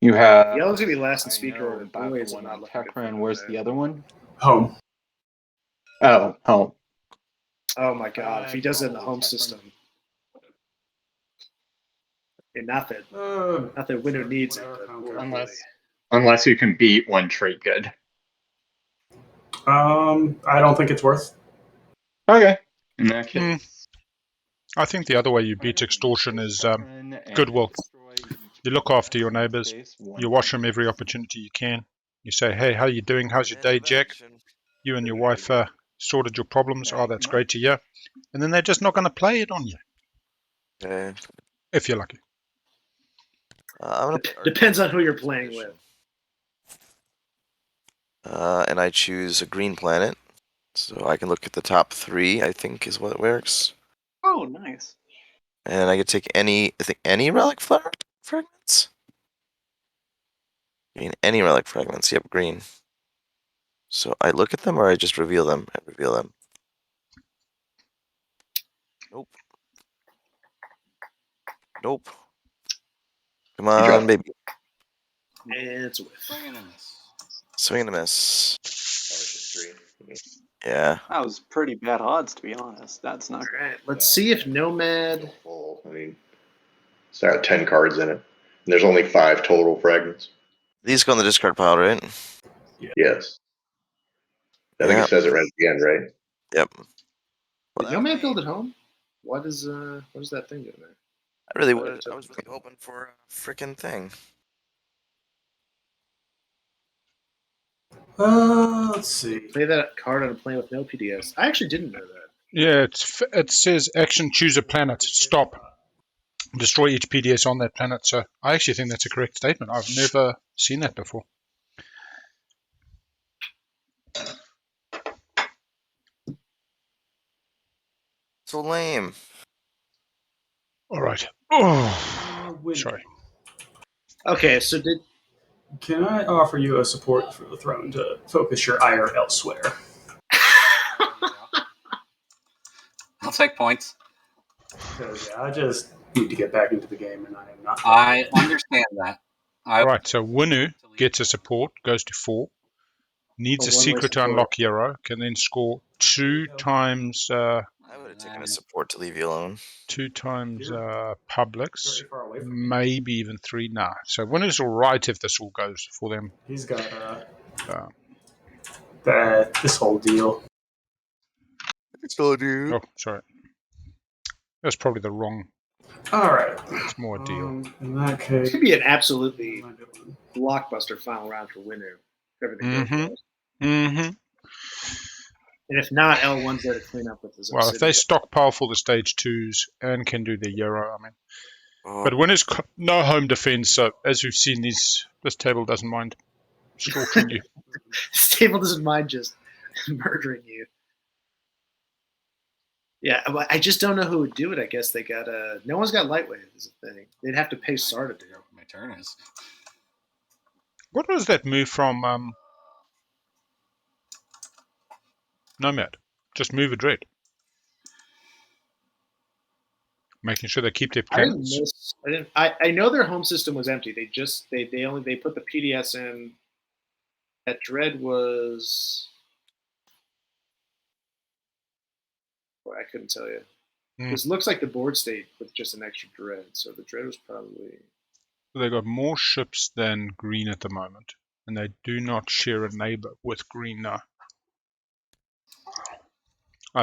You have Yellow's gonna be last in speaker order. about Blue the is one not on looking good for Tekra, him and where's there. the other one? Home. Oh, home. Oh my god, if he does it in the home system. And not that Winnu needs it, but Unless you can beat one trade good. I don't think it's worth. Okay. In that case, I think the other way you beat extortion is goodwill. You look after your neighbors. You wash them every opportunity you can. You say, hey, how you doing? How's your day, Jack? You and your wife sorted your problems. Oh, that's great to hear. And then they're just not going to play it on you. Okay. If you're lucky. depends on who you're playing with. And I choose a green planet. So I can look at the top 3, I think is what works. Oh, nice. And I can take any relic fragments? I mean, any relic fragments. Yep, green. So I look at them or I just reveal them? I reveal them. Nope. Nope. Come on, baby. And it's with. Swing and a miss. Yeah. That was pretty bad odds, to be honest. That's not All right, let's see if Nomad. I mean, it's got 10 cards in it. And there's only 5 total fragments. These go in the discard pile, right? Yes. I think it says it right at the end, right? Yep. Did Nomad build at home? What is that thing doing there? I was really hoping for a freaking thing. Let's see. Play that card on a plane with no PDS. I actually didn't know that. Yeah, it says action, choose a planet, stop. Destroy each PDS on that planet. So I actually think that's a correct statement. I've never seen that before. So lame. All right. Oh, sorry. Okay, so Can I offer you a support for the throne to focus your ire elsewhere? I'll take points. Because I just need to get back into the game, and I am not. I understand that. All right, so Winnu gets a support, goes to 4. Needs a secret to unlock hero, can then score 2 times. I would have taken a support to leave you alone. 2 times publics, maybe even 3. Nah, so Winnu's all right if this all goes for them. He's got this whole deal. Oh, sorry. That's probably the wrong. All right. It's more a deal. In that case, it could be an absolutely blockbuster final round for Winnu. Everything goes well. Mm-hmm. And if not, L1's there to clean up with his. Well, if they stockpile for the stage 2s and can do the Euro, I mean. But Winnu's no home defense, so as we've seen, this table doesn't mind stalking you. This table doesn't mind just murdering you. Yeah, I just don't know who would do it. I guess they got no one's got lightweight is a thing. They'd have to pay Saar to do it. My turn is. What was that move from Nomad? Just move a dread. Making sure they keep their planets. I know their home system was empty. They put the PDS in. That dread was. Well, I couldn't tell you. This looks like the board state with just an extra dread. So the dread was probably. They got more ships than green at the moment, and they do not share a neighbor with green now.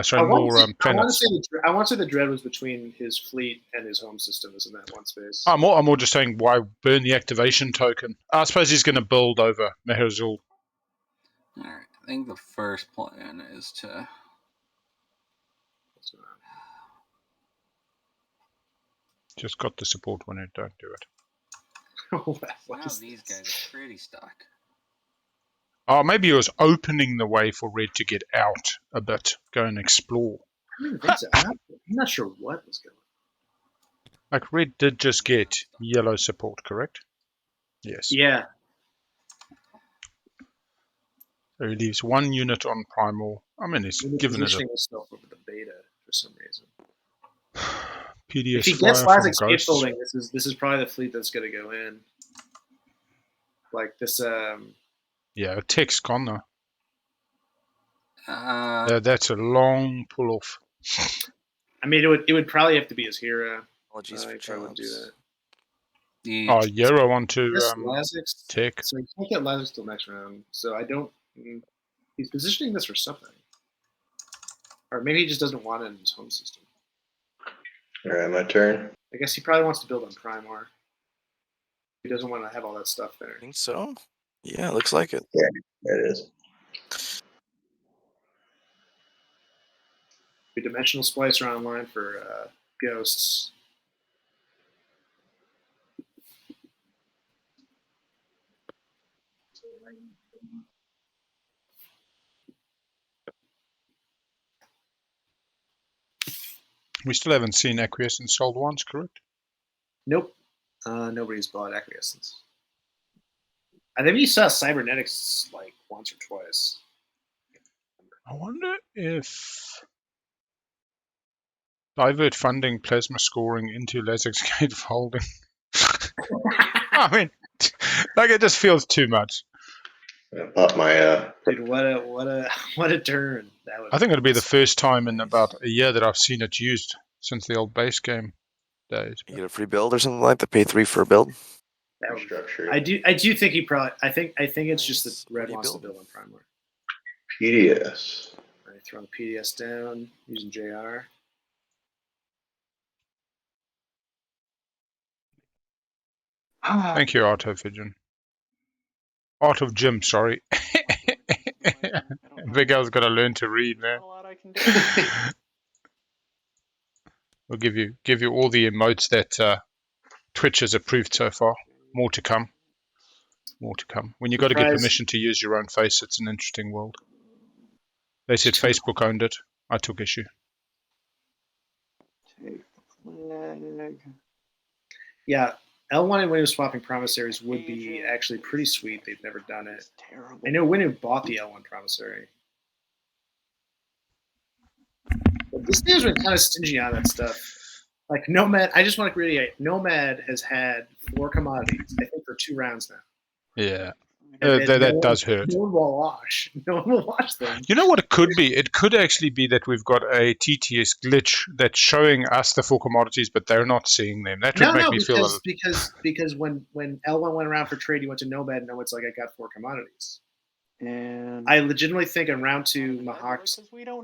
Sorry, more planets. I want to say the dread was between his fleet and his home system, is in that one space. I'm more just saying why burn the activation token. I suppose he's going to build over Meherzul. All right, I think the first plan is to. Just got the support when it don't do it. Wow, these guys are pretty stuck. Oh, maybe it was opening the way for Red to get out a bit, go and explore. I don't think so. I'm not sure what was going on. Like Red did just get yellow support, correct? Yes. Yeah. So he leaves 1 unit on Primal. I mean, he's given it a... himself over the beta for some reason. PDS if he gets Lazic's building, this is probably the fleet that's going to go in. Like this. Yeah, Tech's gone though. That's a long pull off. I mean, it would probably have to be his hero. Apologies for I wouldn't do that. Euro onto Tech. So he can't get Lazix till next round. So I don't. He's positioning this for something, or maybe he just doesn't want it in his home system. All right, my turn. I guess he probably wants to build on Primar. He doesn't want to have all that stuff there. I think so. Yeah, it looks like it. Yeah, it is. The Dimensional Splicer online for Ghosts. We still haven't seen Acquiescence sold once, correct? Nope. Nobody's bought Acquiescence. I think we saw Cybernetics like once or twice. I wonder if divert funding plasma scoring into Lazic's gate folding. I mean, like it just feels too much. Up my Dude, what a turn! That I think it'll be the first time in about a year that I've seen it used since the old base game days. You get a free build or something like that. Pay 3 for a build. That would, structure. I do think he probably. I think it's just that Red wants to build on Primar. PDS. All right, throwing the PDS down using JR. Thank you, Art of Vision. Art of Jim, sorry. Big Al's got to learn to read, man. We'll give you all the emotes that Twitch has approved so far. More to come. More to come. When you got to get permission to use your own face, it's an interesting world. They said Facebook owned it. I took issue. Yeah, L1 and Winnu swapping promissaries would be actually pretty sweet. They've never done it. Terrible. I know Winnu bought the L1 promissory. But this game's been kind of stingy on that stuff. Like Nomad, I just want to reiterate, Nomad has had 4 commodities, I think, for 2 rounds now. Yeah. And That does hurt. No one will wash. No one will wash them. You know what it could be? It could actually be that we've got a TTS glitch that's showing us the 4 commodities, but they're not seeing them. That would make me feel because when L1 went around for trade, you went to Nomad, and Nomad's like, I got 4 commodities. And I legitimately think in round 2, Mahact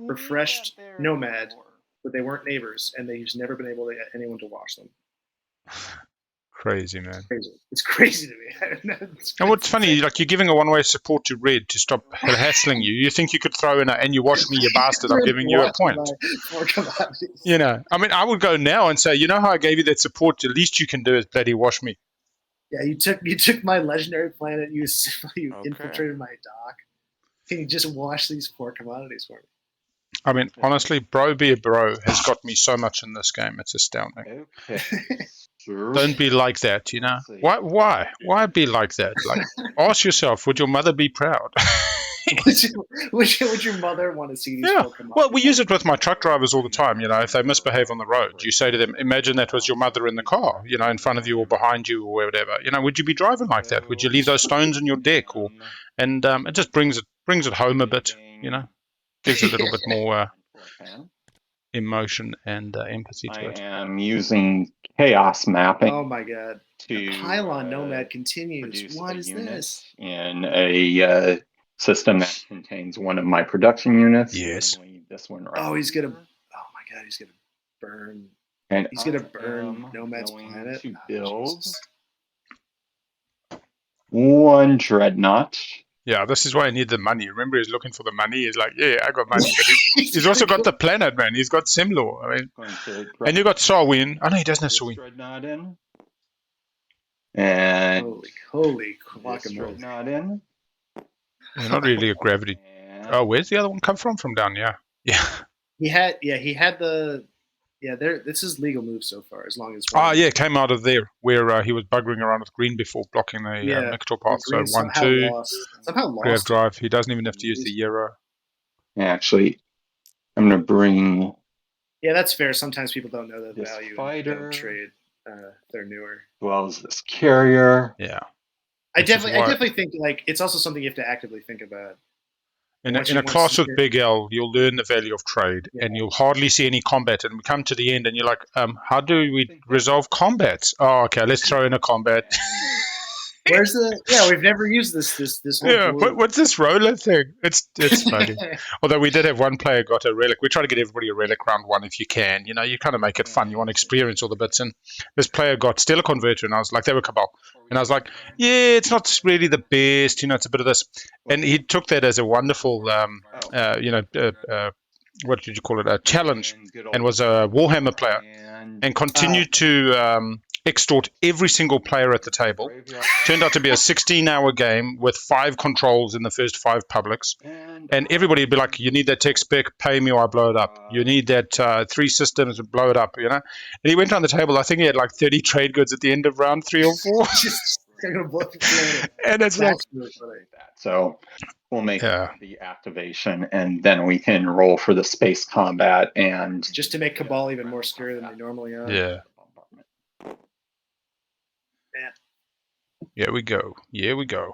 refreshed Nomad, but they weren't neighbors, and they've just never been able to get anyone to wash them. Crazy, man. It's crazy to me. And what's funny, like you're giving a one-way support to Red to stop hassling you. You think you could throw in and you wash me, you bastard, I'm giving you a point. You know, I mean, I would go now and say, you know how I gave you that support? The least you can do is bloody wash me. Yeah, you took my legendary planet, you infiltrated my dock. Can you just wash these 4 commodities for me? I mean, honestly, bro be a bro has got me so much in this game. It's astounding. Okay. Don't be like that, you know? Why be like that? Like, ask yourself, would your mother be proud? would your mother want to see these? Yeah. Well, we use it with my truck drivers all the time. You know, if they misbehave on the road, you say to them, imagine that was your mother in the car, you know, in front of you or behind you or whatever. You know, would you be driving like that? Would you leave those stones in your deck? And it just brings it home a bit, you know? Gives a little bit more emotion and empathy to it. I am using chaos mapping. Oh my god! The pylon Nomad continues. What is this? In a system that contains one of my production units. Yes. This one right. Oh, he's gonna. Oh my god! He's gonna burn. And he's gonna burn Nomad's planet. To build one dreadnought. Yeah, this is why I need the money. Remember, he's looking for the money. He's like, yeah, I got money. But he's also got the planet, man. He's got Sem-Lore. I mean, and you got Saar win. Oh, no, he doesn't have Saar win. And holy guacamole. Not in. Yeah, not really a gravity. Oh, where's the other one come from? From down, yeah. He had the. Yeah, this is legal move so far, as long as. Yeah, came out of there where he was buggering around with green before, blocking the Mecatol path. So 1-2. Somehow lost. Grave drive. He doesn't even have to use the Euro. Actually, I'm gonna bring. Yeah, that's fair. Sometimes people don't know the this value fighter. Of trade. They're newer. Well as this carrier. Yeah. I definitely think like it's also something you have to actively think about. In a class with Big L, you'll learn the value of trade, and you'll hardly see any combat. And we come to the end, and you're like, how do we resolve combat? Oh, okay, let's throw in a combat. Where's the? Yeah, we've never used this. Yeah, what's this roller thing? It's funny. Although we did have one player got a relic. We try to get everybody a relic round 1 if you can. You know, you kind of make it fun. You want to experience all the bits. And this player got Stellar Converter, and I was like, they were Cabal. And I was like, yeah, it's not really the best. You know, it's a bit of this. And he took that as a wonderful, what did you call it? A challenge, and was a Warhammer player, and continued to extort every single player at the table. Turned out to be a 16-hour game with 5 controls in the first 5 publics. And everybody would be like, you need that tech spec, pay me or I blow it up. You need that 3 systems, blow it up, you know? And he went on the table, I think he had like 30 trade goods at the end of round 3 or 4. And it's like... So we'll make the activation, and then we can roll for the space combat. And just to make Cabal even more scary than they normally are. Yeah. Here we go.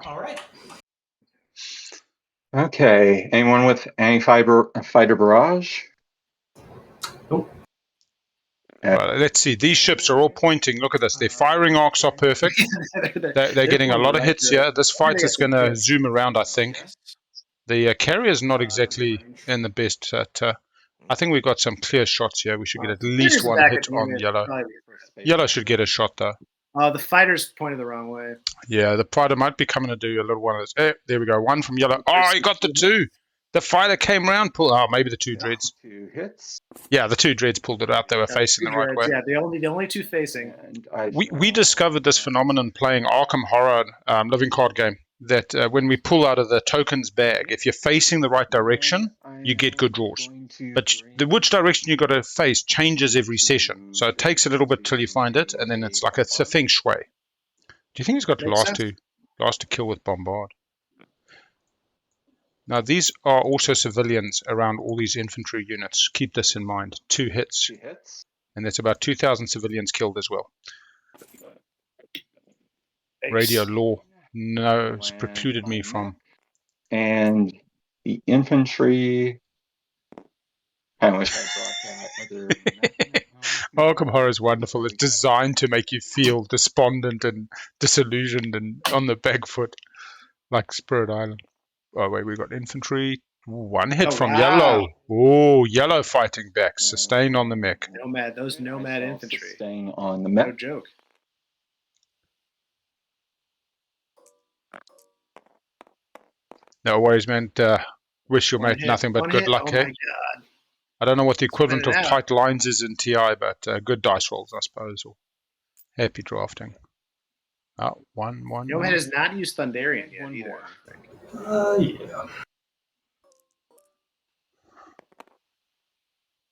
All right. Okay. Anyone with any fighter barrage? Nope. Let's see. These ships are all pointing. Look at this. Their firing arcs are perfect. They're getting a lot of hits here. This fight is going to zoom around, I think. The carrier is not exactly in the best. I think we've got some clear shots here. We should get at least one hit on yellow. Yellow should get a shot, though. The fighter's pointed the wrong way. Yeah, the fighter might be coming to do a little one of this. There we go. One from yellow. Oh, he got the 2. The fighter came round, maybe the 2 dreads. 2 hits. Yeah, the 2 dreads pulled it out. They were facing the right way. Yeah, the only 2 facing. We discovered this phenomenon playing Arkham Horror Living Card Game. that when we pull out of the tokens bag, if you're facing the right direction, you get good draws. But which direction you got to face changes every session. So it takes a little bit till you find it, and then it's like it's a feng shui. Do you think he's got last to kill with bombard? Now these are also civilians around all these infantry units. Keep this in mind. 2 hits. And that's about 2,000 civilians killed as well. Radio law. No, it's precluded me from. And the infantry. I wish I brought that. Arkham Horror is wonderful. It's designed to make you feel despondent and disillusioned and on the back foot, like Spirit Island. Oh wait, we got infantry. 1 hit from yellow. Oh, yellow fighting back. Sustain on the mech. Nomad, those Nomad infantry. Sustain on the mech. No joke. No worries, man. Wish your mate nothing but good luck, oh hey? My God. I don't know what the equivalent of tight lines is in TI, but good dice rolls, I suppose, or happy drafting. Oh, one. Nomad has not used Thunderian yet either. Yeah.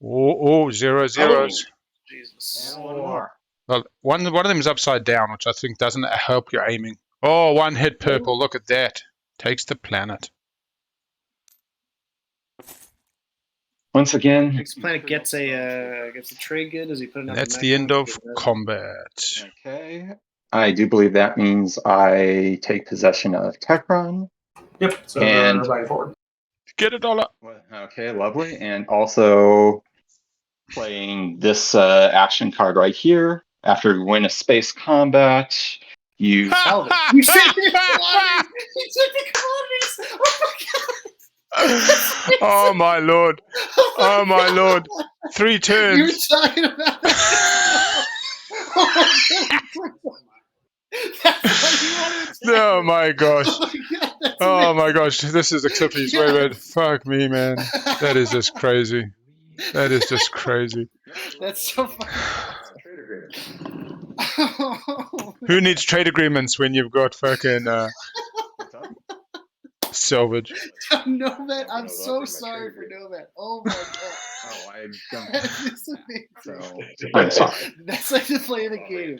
Oh, 0 zeros. Jesus. Well, one of them is upside down, which I think doesn't help your aiming. Oh, 1 hit purple. Look at that. Takes the planet. Once again, Next planet gets a trade good. Does he put it on? That's the end of combat. Okay. I do believe that means I take possession of Techron. Yep. So and right forward. Get $1. Okay, lovely. And also playing this action card right here. After you win a space combat, you. You took the commodities. You took the commodities. Oh my God. Oh my lord! Oh my lord! 3 turns. You were talking about it. Oh my gosh! Oh my gosh! This is the Clippies. Wait. Fuck me, man. That is just crazy. That is just crazy. That's so funny. Who needs trade agreements when you've got fucking salvage? Nomad, I'm so sorry for Nomad. Oh my God. Oh, I don't. So, I'm sorry. That's like to play the game.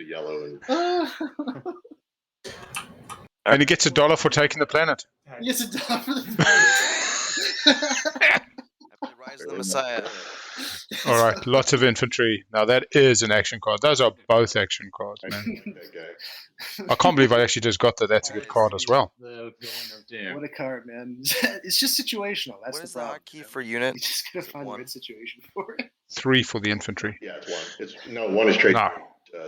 And he gets $1 for taking the planet. He gets $1 for the planet. Rise of the Messiah. All right, lots of infantry. Now that is an action card. Those are both action cards, man. I can't believe I actually just got that. That's a good card as well. What a card, man. It's just situational. That's What is the problem. the hotkey for unit? You just gotta find a good situation for it. 3 for the infantry. Yeah, it's 1. 1 is trade. No,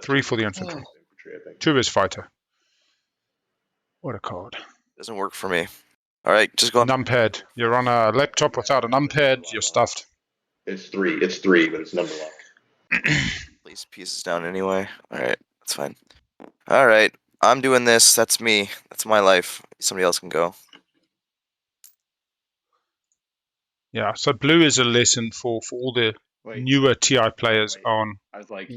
3 for the infantry. 2 is fighter. What a card. Doesn't work for me. All right, just go on. Numpad. You're on a laptop without a numpad. You're stuffed. It's 3. It's 3, but it's number lock. Place pieces down anyway. All right, that's fine. All right, I'm doing this. That's me. That's my life. Somebody else can go. Yeah, so blue is a lesson for all the newer TI players on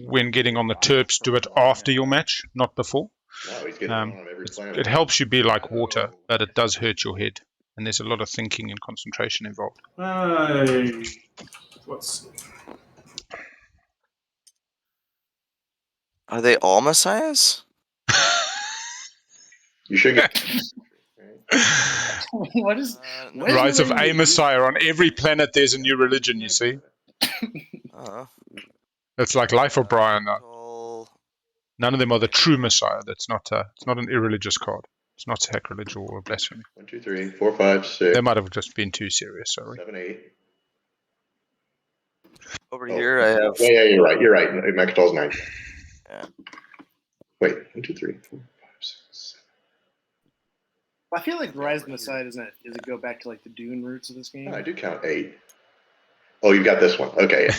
when getting on the Terps, do it after your match, not before. No, he's getting on every planet. It helps you be like water, but it does hurt your head. And there's a lot of thinking and concentration involved. Let's see. Are they all messiahs? You should get. What is Rise of a Messiah. On every planet, there's a new religion, you see. It's like Life of Brian. None of them are the true Messiah. That's not. It's not an irreligious card. It's not sacrilege or blasphemy. 1, 2, 3, 4, 5, 6. They might have just been too serious. Sorry. 7, 8. Over here, I have. Yeah, you're right. You're right. Mecatol's 9. Yeah. Wait, 1, 2, 3, 4, 5, 6, 7. I feel like Rise of the Messiah does it go back to like the Dune roots of this game? I do count 8. Oh, you got this one. Okay.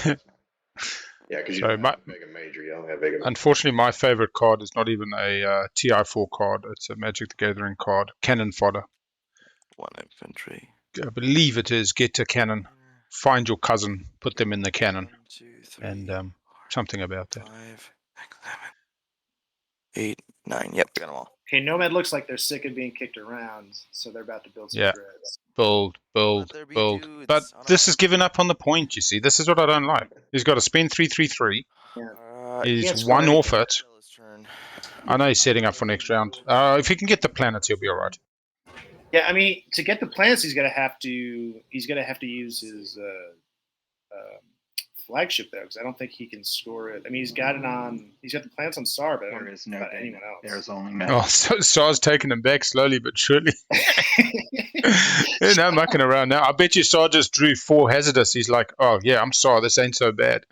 Yeah, because you don't have Vega Major. You don't have Vega Major. Unfortunately, my favorite card is not even a TI4 card. It's a Magic the Gathering card. Cannon fodder. 1 infantry. I believe it is. Get a cannon. Find your cousin. Put them in the cannon. 1, 2, 3, and something about that. 5, 8, 9. Yep, we got them all. Okay, Nomad looks like they're sick of being kicked around, so they're about to build some dreads. Build. there be But dudes on this our- is giving up on the point, you see. This is what I don't like. He's got to spend 333. He can't He's score one off anything. it. I know he's setting up for next round. If he can get the planets, he'll be all right. Yeah, I mean, to get the planets, he's gonna have to use his flagship though, because I don't think he can score it. I mean, he's got the planets on Saar, but I don't There know is no about data. anyone else. There's only Oh, so Saar's taking him back slowly but surely. No mucking around now. I bet you Saar just drew 4 hazardous. He's like, oh yeah, I'm Saar. This ain't so bad.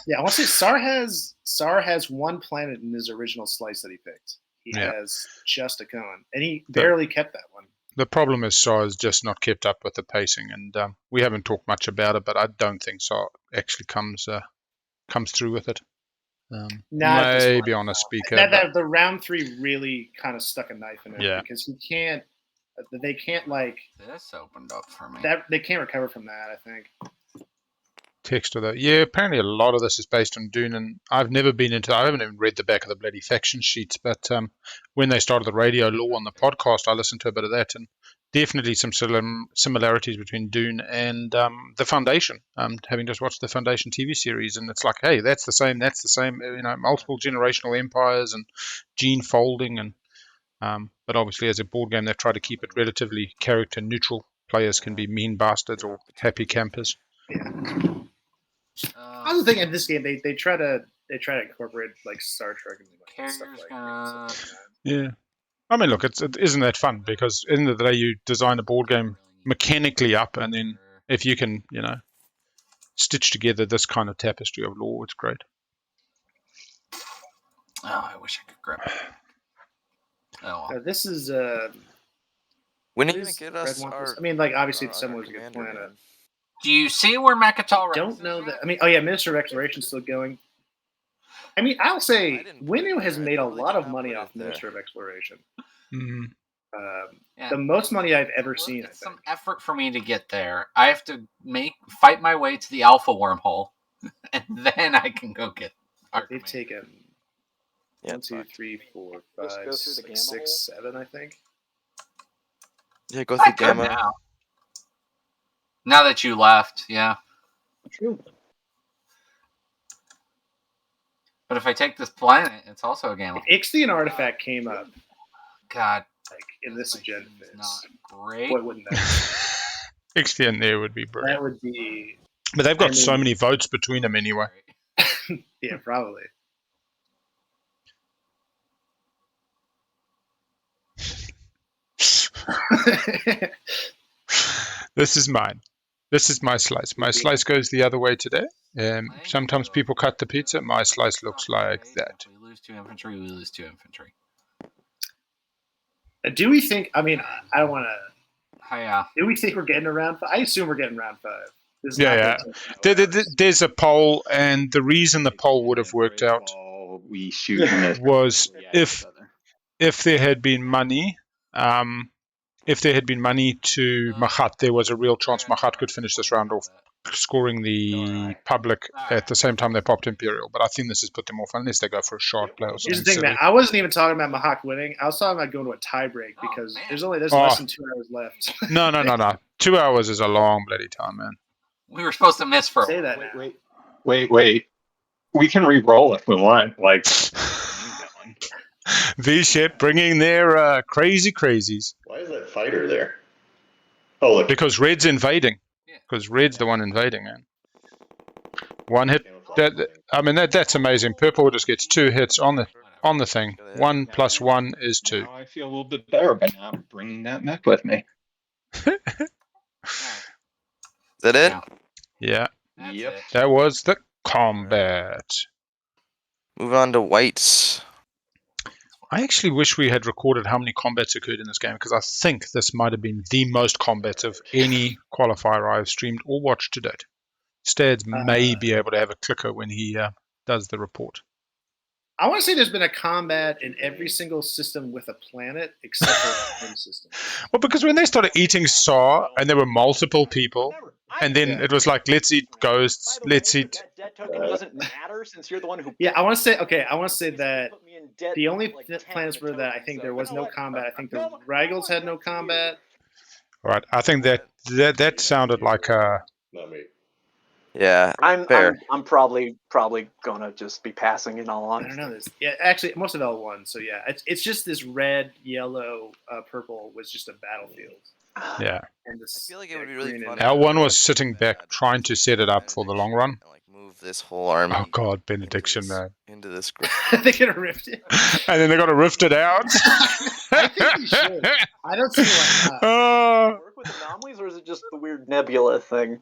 Yeah, I want to say Saar has one planet in his original slice that he picked. He has just a Cohen, and he barely kept that one. The problem is Saar has just not kept up with the pacing, and we haven't talked much about it, but I don't think Saar actually comes through with it. Maybe on a speaker. The round 3 really kind of stuck a knife in it because they can't like this opened up for me. They can't recover from that, I think. Text of that. Yeah, apparently a lot of this is based on Dune, and I haven't even read the back of the bloody faction sheets, but when they started the radio law on the podcast, I listened to a bit of that, and definitely some similarities between Dune and the Foundation. Having just watched the Foundation TV series, and it's like, hey, that's the same, multiple generational empires and gene folding, and but obviously as a board game, they try to keep it relatively character neutral. Players can be mean bastards or happy campers. I was thinking in this game they try to incorporate like Star Trek and stuff like that. Yeah, I mean, look, isn't that fun? Because at the end of the day, you design a board game mechanically up, and then if you can, stitch together this kind of tapestry of lore, it's great. Oh, I wish I could grab it. Oh, well. This is when are you gonna get us our? I mean, like obviously someone's a good planet. Do you see where Mecatol? I don't know that. I mean, Minister of Exploration is still going. I mean, I'll say Winnu has made a lot of money off Minister of Exploration. Mm-hmm. The most money I've ever seen. It's some effort for me to get there. I have to fight my way to the Alpha wormhole, and then I can go get. They've taken 1, 2, 3, 4, 5, 6, 7, I think. Yeah, go through Gamma. Now that you left, yeah. True. But if I take this planet, it's also a gamma. If Xxcha and Artifact came up, God, like in this agenda phase, not great. What wouldn't that be? Xxcha in there would be brilliant. That would be. But they've got so many votes between them anyway. Yeah, probably. This is mine. This is my slice. My slice goes the other way today. Sometimes people cut the pizza. My slice looks like that. We lose 2 infantry. We lose 2 infantry. Do we think? I mean, I don't want to. Yeah. Do we think we're getting to round 5? I assume we're getting round 5. Yeah. There's a poll, and the reason the poll would have worked out was if there had been money. If there had been money to Mahact, there was a real chance Mahact could finish this round off, scoring the public at the same time they popped Imperial. But I think this has put them off unless they go for a short play or something. Here's the thing, man. I wasn't even talking about Mahact winning. I was talking about going to a tiebreak because there's less than 2 hours left. No. 2 hours is a long bloody time, man. We were supposed to miss for. Say that. Wait. We can re-roll if we want. Like. VShep bringing their crazy crazies. Why is that fighter there? Oh, look. Because Red's invading. Because Red's the one invading, man. One hit. That's amazing. Purple just gets 2 hits on the thing. 1 + 1 is 2. Now I feel a little bit better, but now I'm bringing that mech with me. Is that it? Yeah. Yep. That was the combat. Move on to whites. I actually wish we had recorded how many combats occurred in this game, because I think this might have been the most combats of any qualifier I've streamed or watched to date. Stads may be able to have a clicker when he does the report. I want to say there's been a combat in every single system with a planet except for one system. Well, because when they started eating Saar and there were multiple people, And then it was like, let's eat ghosts, let's eat. That debt token doesn't matter since you're the one who. Yeah, I want to say that the only planets where that I think there was no combat. I think the Raggles had no combat. Right, I think that sounded like a. Not me. Yeah, I'm probably gonna just be passing in all I honesty. don't know this. Yeah, actually, most of L1. So yeah, it's just this red, yellow, purple was just a battlefield. Yeah. And this, I feel like it would be really fun. L1 was sitting back trying to set it up for the long run. Like move this whole army. Oh god, benediction, man. Into this group. they could have ripped it. And then they got to rift it out. I think we should. I don't see why not. Work with anomalies, or is it just the weird nebula thing?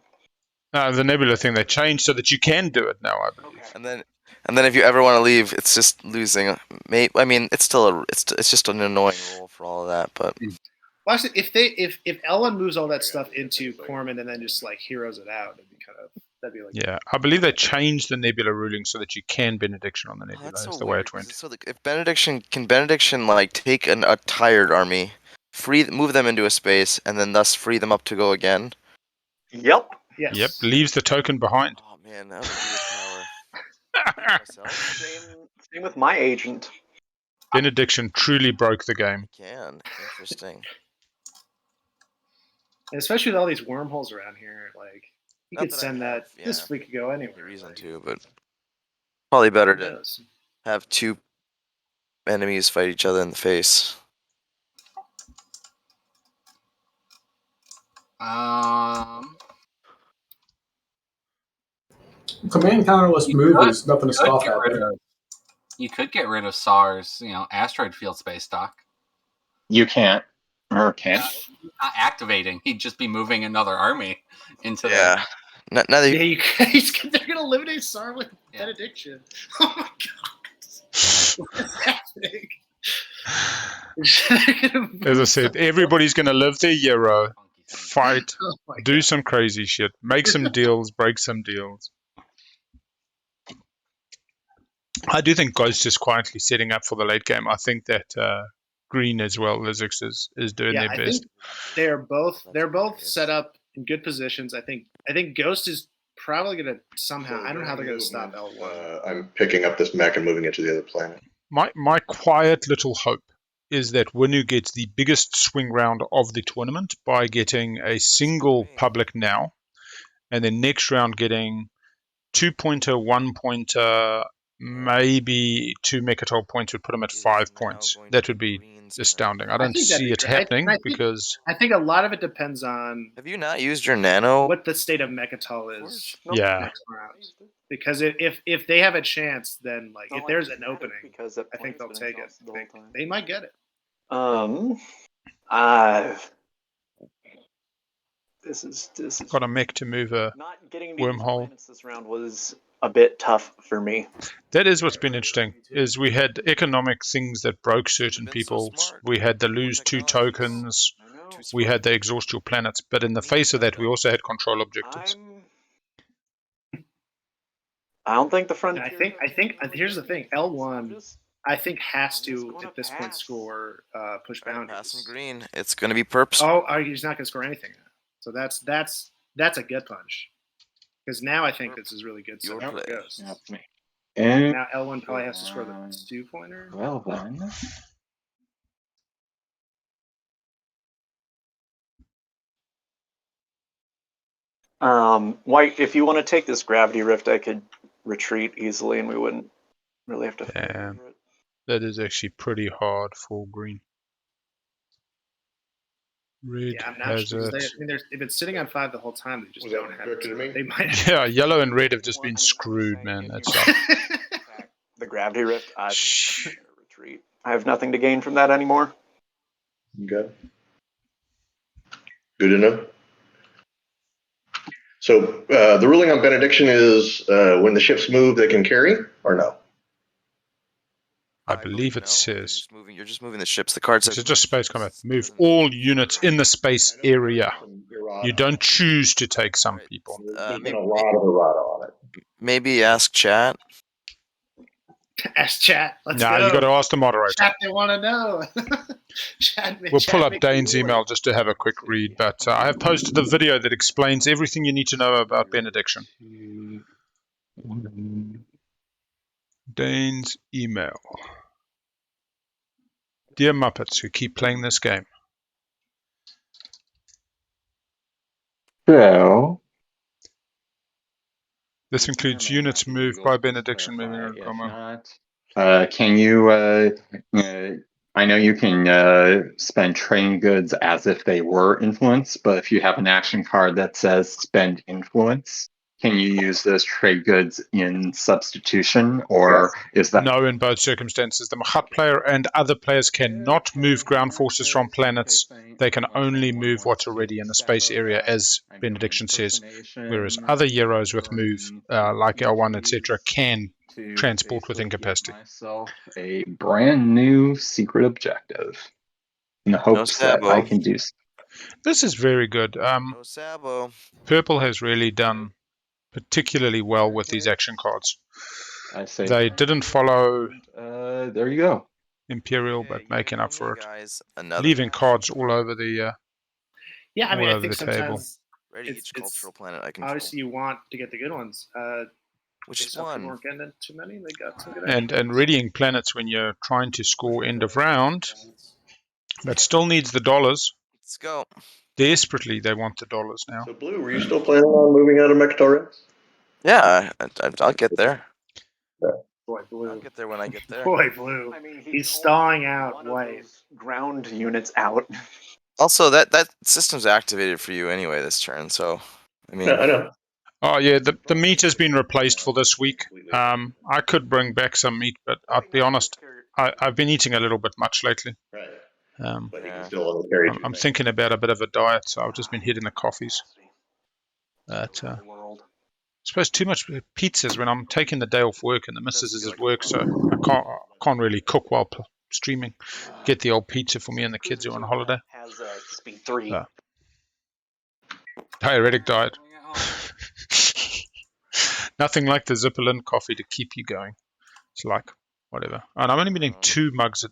The nebula thing they changed so that you can do it now, I believe. And then if you ever want to leave, it's just losing. I mean, it's still it's just an annoying rule for all of that, but. Well, actually, if L1 moves all that stuff into Corman and then just like heroes it out, that'd be like. Yeah, I believe they changed the nebula ruling so that you can benediction on the nebula. That's the way it went. So if benediction like take a tired army, move them into a space, and then thus free them up to go again. Yep. Yes. Yep, leaves the token behind. Oh man, that would be a power. Same with my agent. Benediction truly broke the game. Interesting. And especially with all these wormholes around here, like you Not could that I send have, that. This fleet could go anywhere. Reason to, but probably better to have two enemies fight each other in the face. Command counterless move is nothing to stop that. You could get rid of Saar's, asteroid field space dock. You can't. Or can't. Not activating. He'd just be moving another army into Yeah. Now that they're gonna eliminate Saar with benediction. Oh my god. What's happening? As I said, everybody's going to live their Euro, fight, do some crazy shit, make some deals, break some deals. I do think Ghost is quietly setting up for the late game. I think that Green as well, Xxcha is doing their best. They're both set up in good positions. I think Ghost is probably going to somehow. I don't know how they're going to stop L1. I'm picking up this mech and moving it to the other planet. My quiet little hope is that Winnu gets the biggest swing round of the tournament by getting a single public now, and then next round getting 2-pointer, 1-pointer, maybe 2 Mecatol points would put him at 5 points. That would be astounding. I don't see it happening because I think a lot of it depends on. Have you not used your nano? What the state of Mecatol is? Yeah. Next round. Because if they have a chance, then if there's an opening, I think they'll take it. They might get it. This is got a mech to move a wormhole. This round was a bit tough for me. That is what's been interesting, is we had economic things that broke certain people. We had the lose 2 tokens. We had the exhaust your planets. But in the face of that, we also had control objectives. I don't think the front. I think here's the thing. L1, I think has to at this point score push boundaries. Pass some green. It's going to be perps. Oh, he's not going to score anything. So that's a gut punch. Because now I think this is really good. So now it goes. And now L1 probably has to score the 2-pointer. Well then. White, if you want to take this gravity rift, I could retreat easily, and we wouldn't really have to fight over it. That is actually pretty hard for green. Red has it. They've been sitting on 5 the whole time. They just don't have it. They might. Yeah, yellow and red have just been screwed, man. That's the gravity rift. I retreat. I have nothing to gain from that anymore. Okay. Good to know. So the ruling on benediction is when the ships move, they can carry, or no? I believe it says. You're just moving the ships. The card says it's just space combat. Move all units in the space area. You don't choose to take some people. There's been a lot of errata on it. Maybe ask chat. Ask chat. Let's No, go. you got to ask the moderator. Chat, they want to know. We'll pull up Dane's email just to have a quick read, but I have posted a video that explains everything you need to know about benediction. Dane's email. Dear Muppets who keep playing this game. So, This includes units moved by benediction. can you, I know you can spend train goods as if they were influence, but if you have an action card that says spend influence, can you use those trade goods in substitution, or is that... No, in both circumstances. The Mahact player and other players cannot move ground forces from planets. They can only move what's already in the space area, as benediction says, whereas other heroes with move, like L1, etc., can transport with incapacity. Myself a brand new secret objective in the hopes that I can do so. This is very good. No Sabo. Purple has really done particularly well with these action cards. I say they didn't follow there you go. Imperial, but making up for it. Guys, Leaving cards all over the yeah, I mean, all I over think the table. sometimes each cultural planet I control. Obviously, you want to get the good ones. Which is one? Weren't getting too many. They got some good and readying planets when you're trying to score end of round, that still needs the dollars. Let's go. Desperately, they want the dollars now. So, Blue, were you still planning on moving out of Mecatol? Yeah, I'll get there. Boy, Blue. I'll get there when I get there. Boy, Blue. I mean, he's stalling out White. Ground units out. Also, that system's activated for you anyway this turn, so I mean. Yeah, I know. Oh yeah, the meat has been replaced for this week. I could bring back some meat, but I'll be honest, I've been eating a little bit much lately. Right. But he can still carry I'm thinking about a bit of a diet, so I've just been hitting the coffees. But I suppose too much pizzas when I'm taking the day off work and the missus is at work, so I can't really cook while streaming. Get the old pizza for me and the kids who are on holiday. Has speed 3. Diuretic diet. Nothing like the Zipperlin coffee to keep you going. It's like whatever. And I'm only been in 2 mugs at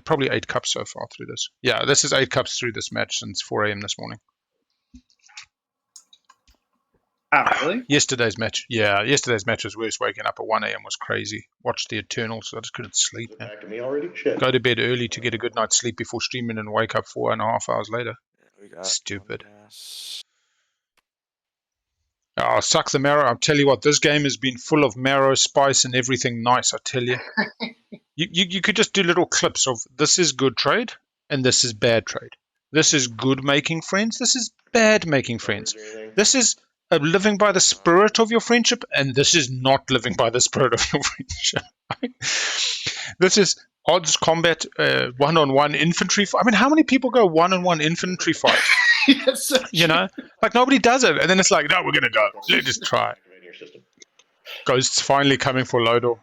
probably 8 cups so far through this. Yeah, this is 8 cups through this match since 4 a.m. this morning. Oh, really? Yesterday's match was worse. Waking up at 1 a.m. was crazy. Watched the Eternals, I just couldn't sleep. Back to me already? Shit. Go to bed early to get a good night's sleep before streaming and wake up 4.5 hours later. Stupid. Oh, suck the marrow. I'll tell you what, this game has been full of marrow, spice, and everything nice, I tell you. You could just do little clips of this is good trade, and this is bad trade. This is good making friends, this is bad making friends. This is living by the spirit of your friendship, and this is not living by the spirit of your friendship. This is odds combat, one-on-one infantry fight. I mean, how many people go one-on-one infantry fight? Yes, you know, like nobody does it, and then it's like, no, we're gonna go. Let's just try. Ghosts finally coming for Lodor.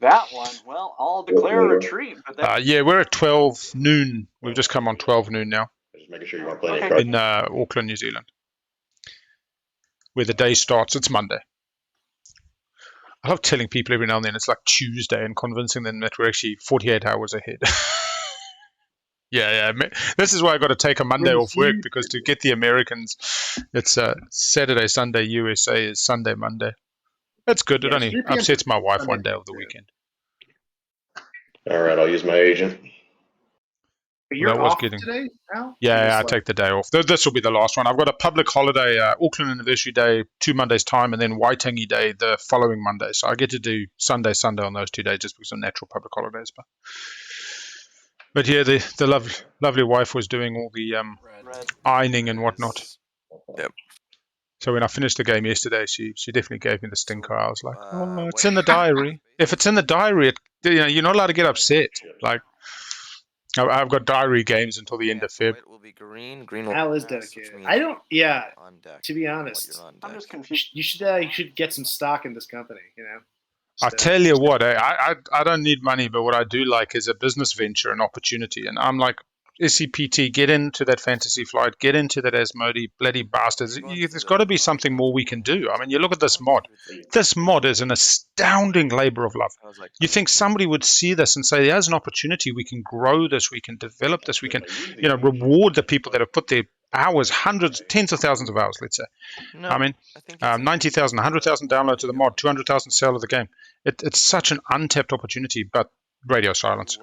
That one, well, I'll declare a retreat. But yeah, we're at 12 noon. We've just come on 12 noon now. Just making sure you want to play any cards. In Auckland, New Zealand, where the day starts. It's Monday. I love telling people every now and then it's like Tuesday and convincing them that we're actually 48 hours ahead. Yeah. This is why I got to take a Monday off work, because to get the Americans, it's Saturday, Sunday, USA is Sunday, Monday. That's good. It only upsets my wife one day of the weekend. All right, I'll use my agent. But you're off today, Al? Yeah, I take the day off. This will be the last one. I've got a public holiday, Auckland Anniversary Day, 2 Mondays' time, and then Waitangi Day the following Monday. So I get to do Sunday on those 2 days just because of natural public holidays. But yeah, the lovely wife was doing all the ironing and whatnot. Yep. So when I finished the game yesterday, she definitely gave me the stinker. I was like, oh, it's in the diary. If it's in the diary, you're not allowed to get upset. Like, I've got diary games until the end of Feb. It will be green. Green will Al is dedicated. I don't. Yeah. To be honest, I'm just confused. You should get some stock in this company. You know. I tell you what, I don't need money, but what I do like is a business venture, an opportunity. And I'm like, SCPT, get into that Fantasy Flight, get into that Asmodee, bloody bastards. There's got to be something more we can do. I mean, you look at this mod. This mod is an astounding labor of love. You think somebody would see this and say, there's an opportunity, we can grow this, we can develop this, we can, reward the people that have put their hours, hundreds, tens of thousands of hours, let's say. No, I mean, 90,000, 100,000 downloads of the mod, 200,000 sale of the game. It's such an untapped opportunity, but radio silence.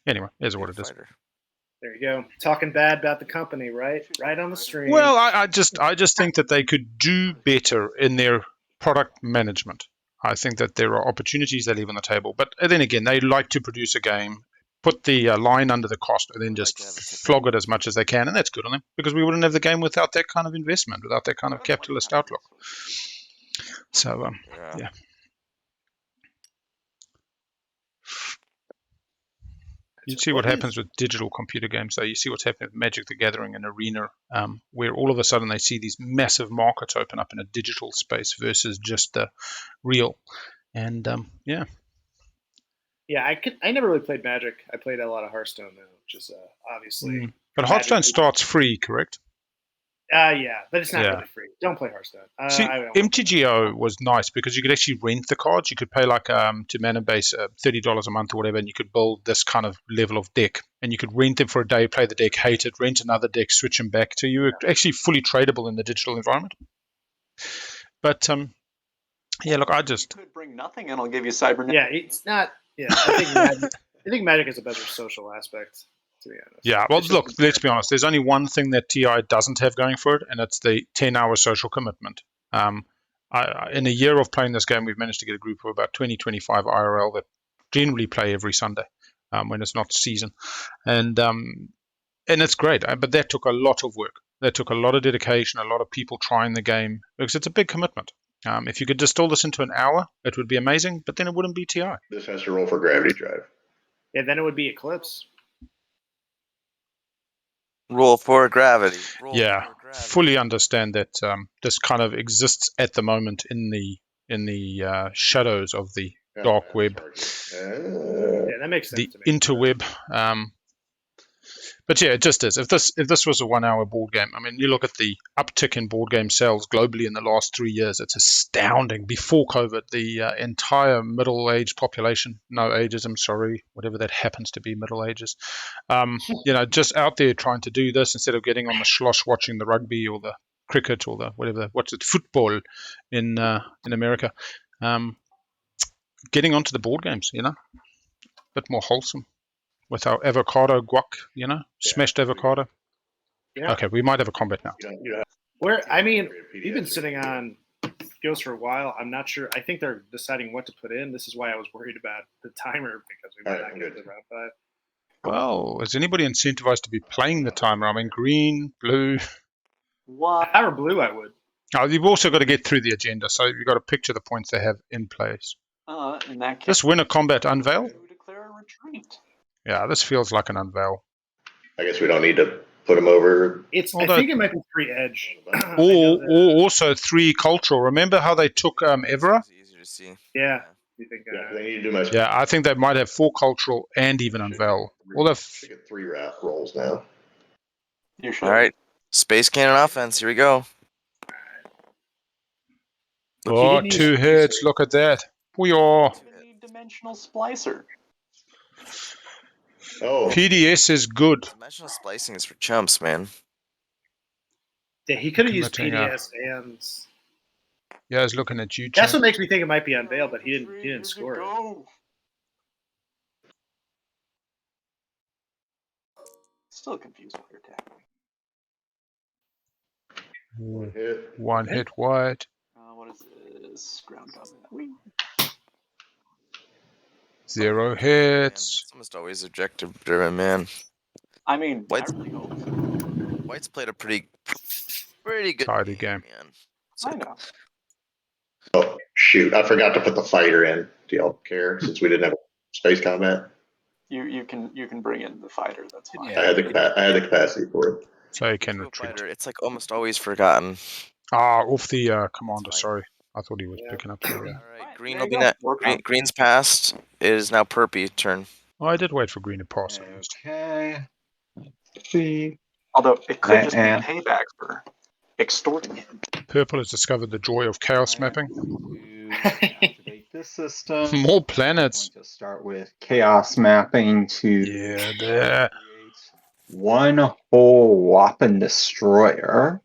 Anyway, here's what it is. There you go. Talking bad about the company, right? Right on the stream. Well, I just think that they could do better in their product management. I think that there are opportunities they leave on the table. But then again, they like to produce a game, put the line under the cost, and then just flog it as much as they can. And that's good on them, because we wouldn't have the game without that kind of investment, without that kind of capitalist outlook. So, yeah. You see what happens with digital computer games, though. You see what's happening with Magic the Gathering and Arena, where all of a sudden they see these massive markets open up in a digital space versus just the real. And yeah. Yeah, I never really played Magic. I played a lot of Hearthstone, though, which is obviously. But Hearthstone starts free, correct? Yeah, but it's not really free. Don't play Hearthstone. See, MTGO was nice because you could actually rent the cards. You could pay like to mana base $30 a month or whatever, and you could build this kind of level of deck. And you could rent them for a day, play the deck, hate it, rent another deck, switch them back to you. Actually fully tradable in the digital environment. But yeah, look, I could bring nothing, and I'll give you cybernetic. Yeah, it's not. Yeah, I think Magic is a better social aspect. To be honest. Yeah, well, look, let's be honest. There's only one thing that TI doesn't have going for it, and it's the 10-hour social commitment. In a year of playing this game, we've managed to get a group of about 20, 25 IRL that generally play every Sunday when it's not season. And it's great, but that took a lot of work. That took a lot of dedication, a lot of people trying the game, because it's a big commitment. If you could distill this into an hour, it would be amazing, but then it wouldn't be TI. This has to roll for Gravity Drive. Yeah, then it would be Eclipse. Roll for gravity. Fully understand that this kind of exists at the moment in the shadows of the dark web, that makes sense. The interweb. But yeah, it just is. If this was a 1 hour board game, I mean, you look at the uptick in board game sales globally in the last 3 years, it's astounding. Before COVID, the entire middle-aged population, no ageism, sorry, whatever that happens to be, middle ages, just out there trying to do this instead of getting on the schloss watching the rugby or the cricket or the whatever, football in America, getting onto the board games, a bit more wholesome. With our avocado guac, smashed avocado. Yeah. Okay, we might have a combat now. We've been sitting on Ghost for a while. I'm not sure. I think they're deciding what to put in. This is why I was worried about the timer, because we might not get to round 5. Well, is anybody incentivized to be playing the timer? I mean, green, blue. What? If I were blue, I would. Oh, you've also got to get through the agenda, so you've got to picture the points they have in place. In that case, this winner combat unveil. Declare a retreat. Yeah, this feels like an unveil. I guess we don't need to put them over. I think it might be 3 edge. Or also 3 cultural. Remember how they took Evera? Easier to see. Yeah. You think, they need to do much. Yeah, I think they might have 4 cultural and even unveil. Although get 3 rolls now. You should. All right, space cannon offense. Here we go. Oh, 2 hits. Look at that. We are. 3-dimensional splicer. Oh. PDS is good. Dimensional splicing is for chumps, man. Yeah, he could have used PDS and. Yeah, I was looking at you. That's what makes me think it might be unveiled, but he didn't score it. Still confused with your tackling. 1 hit. 1 hit white. What is this? Ground combat. 0 hits. It's almost always objective driven, man. I mean, White's played a pretty good tidy game. Man. I know. Oh shoot! I forgot to put the fighter in. Do y'all care? Since we didn't have space combat. You can bring in the fighter. That's fine. I had the capacity for it. So you can retreat. Fighter, it's like almost always forgotten. Off the commander. Sorry, I thought he was picking up. All right, green will be green's passed. It is now Perpy turn. Oh, I did wait for green to pass. Okay. see. Although it could just be And- payback for extorting him. Purple has discovered the joy of chaos mapping. To activate this system. More planets. I'm going to start with chaos mapping to Yeah, there. create one whole Wappen destroyer.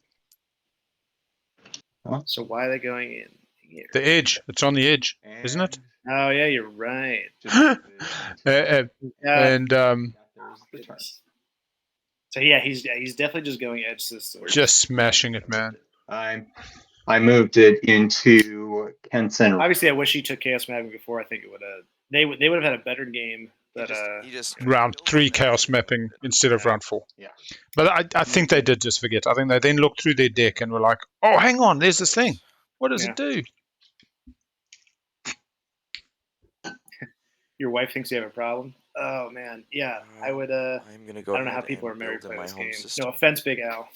So why are they going in here? The edge. It's on the edge, isn't it? Oh yeah, you're right. And there's the turn. So yeah, he's definitely just going edge system. just smashing it, man. I moved it into Kenson. Obviously, I wish he took chaos mapping before. I think it would have. They would have had a better game. But He just Round 3 chaos mapping instead of round 4. Yeah. But I think they did just forget. I think they then looked through their deck and were like, oh, hang on, there's this thing. What does it do? Your wife thinks you have a problem. Oh man, yeah. I would. I'm gonna go. I don't know how ahead people are and married build play in my this home game. system. No offense, Big Al.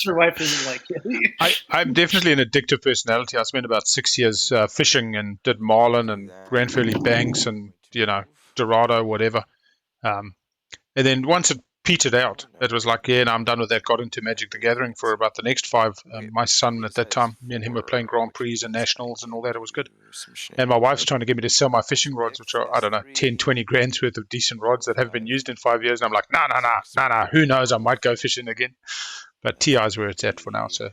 Your wife doesn't like it. I'm definitely an addictive personality. I spent about 6 years fishing and did marlin and Grand Fairleigh Banks and, Dorado, whatever. And then once it petered out, it was like, yeah, no, I'm done with that. Got into Magic the Gathering for about the next 5. My son at that time, me and him were playing Grand Prix and Nationals and all that. It was good. And my wife's trying to get me to sell my fishing rods, which are, I don't know, 10, 20 grand's worth of decent rods that have been used in 5 years. And I'm like, nah. Who knows? I might go fishing again. But TI is where it's at for now. So,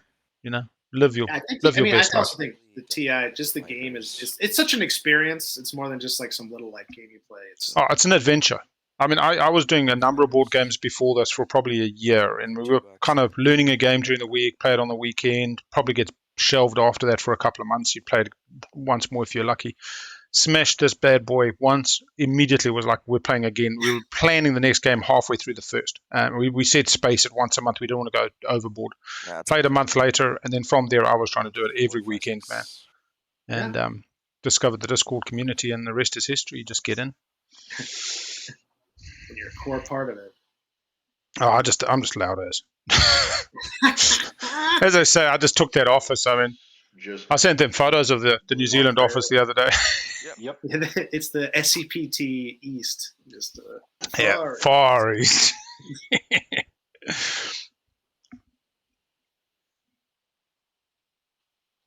live your best I life. also think the TI, just the game is it's such an experience. It's more than just like some little game you play. It's an adventure. I mean, I was doing a number of board games before this for probably a year, and we were kind of learning a game during the week, play it on the weekend, probably gets shelved after that for a couple of months. You play it once more if you're lucky. Smashed this bad boy once, immediately was like, we're playing again. We were planning the next game halfway through the first. We set space at once a month. We don't want to go overboard. Played a month later, and then from there, I was trying to do it every weekend, man. And discovered the Discord community, and the rest is history. You just get in. And you're a core part of it. Oh, I'm just loud as. As I say, I just took that office. I mean, I sent them photos of the New Zealand office the other day. Yep. It's the SCPT East. Just far east. I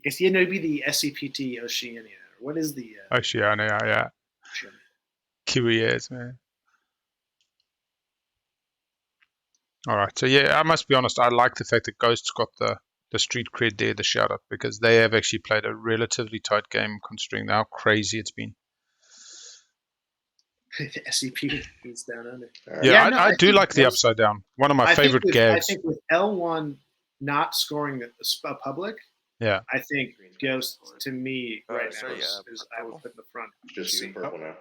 guess it'd be the SCPT Oceania. What is the Oceania? Yeah. Kiwi ass, man. All right, so yeah, I must be honest. I like the fact that Ghost's got the street cred there, the shout out, because they have actually played a relatively tight game considering how crazy it's been. The SCP is down under. Yeah, I do like the upside down. One of my favorite gags. I think with L1 not scoring a public, yeah, I think Ghost to me right now is I would put in the front. Just see purple now.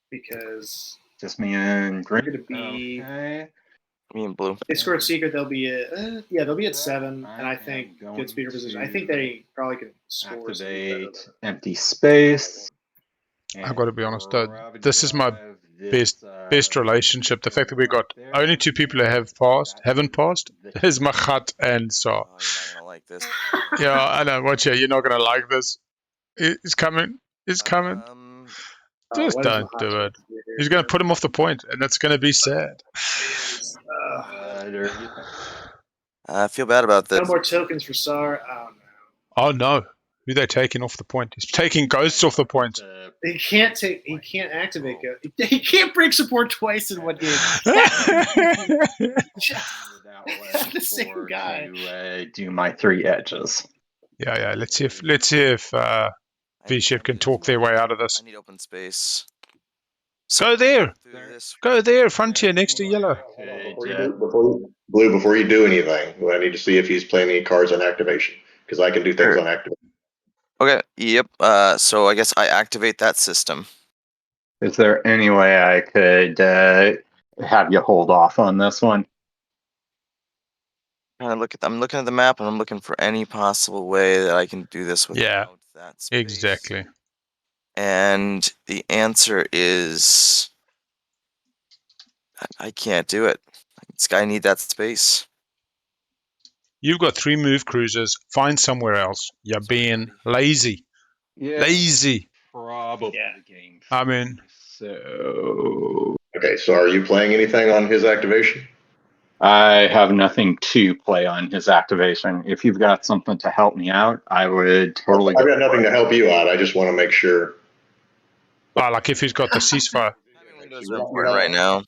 Because just me and they're going to be. Okay. Me and blue. They score a secret. They'll be they'll be at 7, and I think good speaker position. I think they probably can score. Activate empty space. I've got to be honest, this is my best relationship. The fact that we got only 2 people who haven't passed, is Mahact and Saar. Oh, you're not gonna like this. Yeah, I know. Watch out, you're not gonna like this. It's coming. It's coming. Just don't do it. He's gonna put him off the point, and that's gonna be sad. I feel bad about this. No more tokens for Saar. Oh no. Who they taking off the point? He's taking Ghosts off the point. He can't activate Ghost. He can't break support twice in one game. The same guy. To do my 3 edges. Yeah. Let's see if VShep can talk their way out of this. I need open space. Go there. Go there, Frontier, next to yellow. Before you do anything, I need to see if he's playing any cards on activation, because I can do things on activation. Okay, yep. So I guess I activate that system. Is there any way I could have you hold off on this one? I'm looking at the map, and I'm looking for any possible way that I can do this without that space. Exactly. And the answer is I can't do it. This guy need that space. You've got 3 move cruisers. Find somewhere else. You're being lazy. Yeah, lazy. Probably the game. I mean, So Okay, so are you playing anything on his activation? I have nothing to play on his activation. If you've got something to help me out, I would totally. I've got nothing to help you out. I just want to make sure. Like if he's got the ceasefire. Having windows are important right now.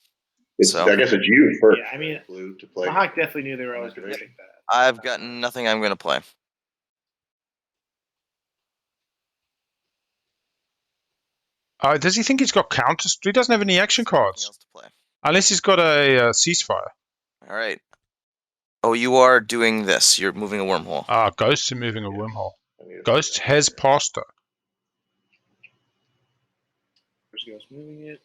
So I guess it's you first. Yeah, I mean, Blue to play. Mahact definitely knew they were always going to take that. I've got nothing I'm going to play. Does he think he's got counters? He doesn't have any action cards. Else to play. Unless he's got a ceasefire. All right. Oh, you are doing this. You're moving a wormhole. Ghosts are moving a wormhole. Ghost has pasta. Ghost moving it.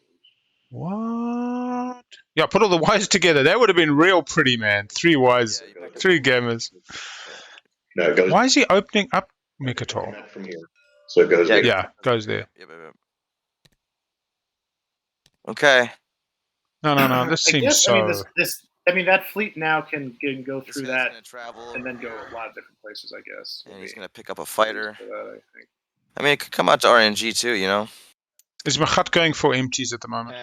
What? Yeah, put all the wires together. That would have been real pretty, man. 3 wires, 3 gamers. No, it goes. Why is he opening up Mecatol? From here. So it goes. Yeah, goes there. Yep. Okay. No. This seems so. I mean, that fleet now can go through that travel, and then go a lot of different places, I guess. And he's going to pick up a fighter. I think. I mean, it could come out to RNG too, you know? Is Mahact going for empties at the moment?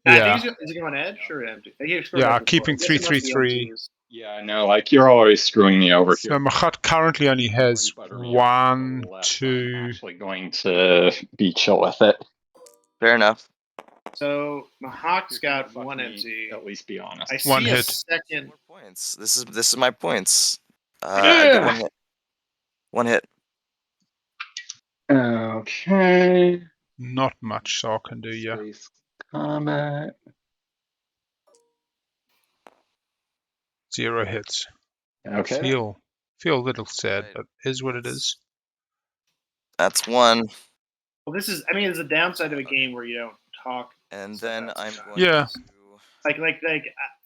Yeah. Is he going edge or empty? Yeah, keeping 333. Yeah, no, like you're always screwing me over So here. Mahact currently only has 1, 2. I'm actually going to be chill with it. Fair enough. So Mahact's got 1 empty. At least be honest. I see 1 a hit. second. More points. This is my points. I get 1 hit. 1 hit. Okay. Not much Saar can do, yeah. Space combat. 0 hits. Okay. Feel a little sad, but is what it is. That's 1. Well, this is. I mean, it's a downside of a game where you don't talk. And then I'm going Yeah. to... Like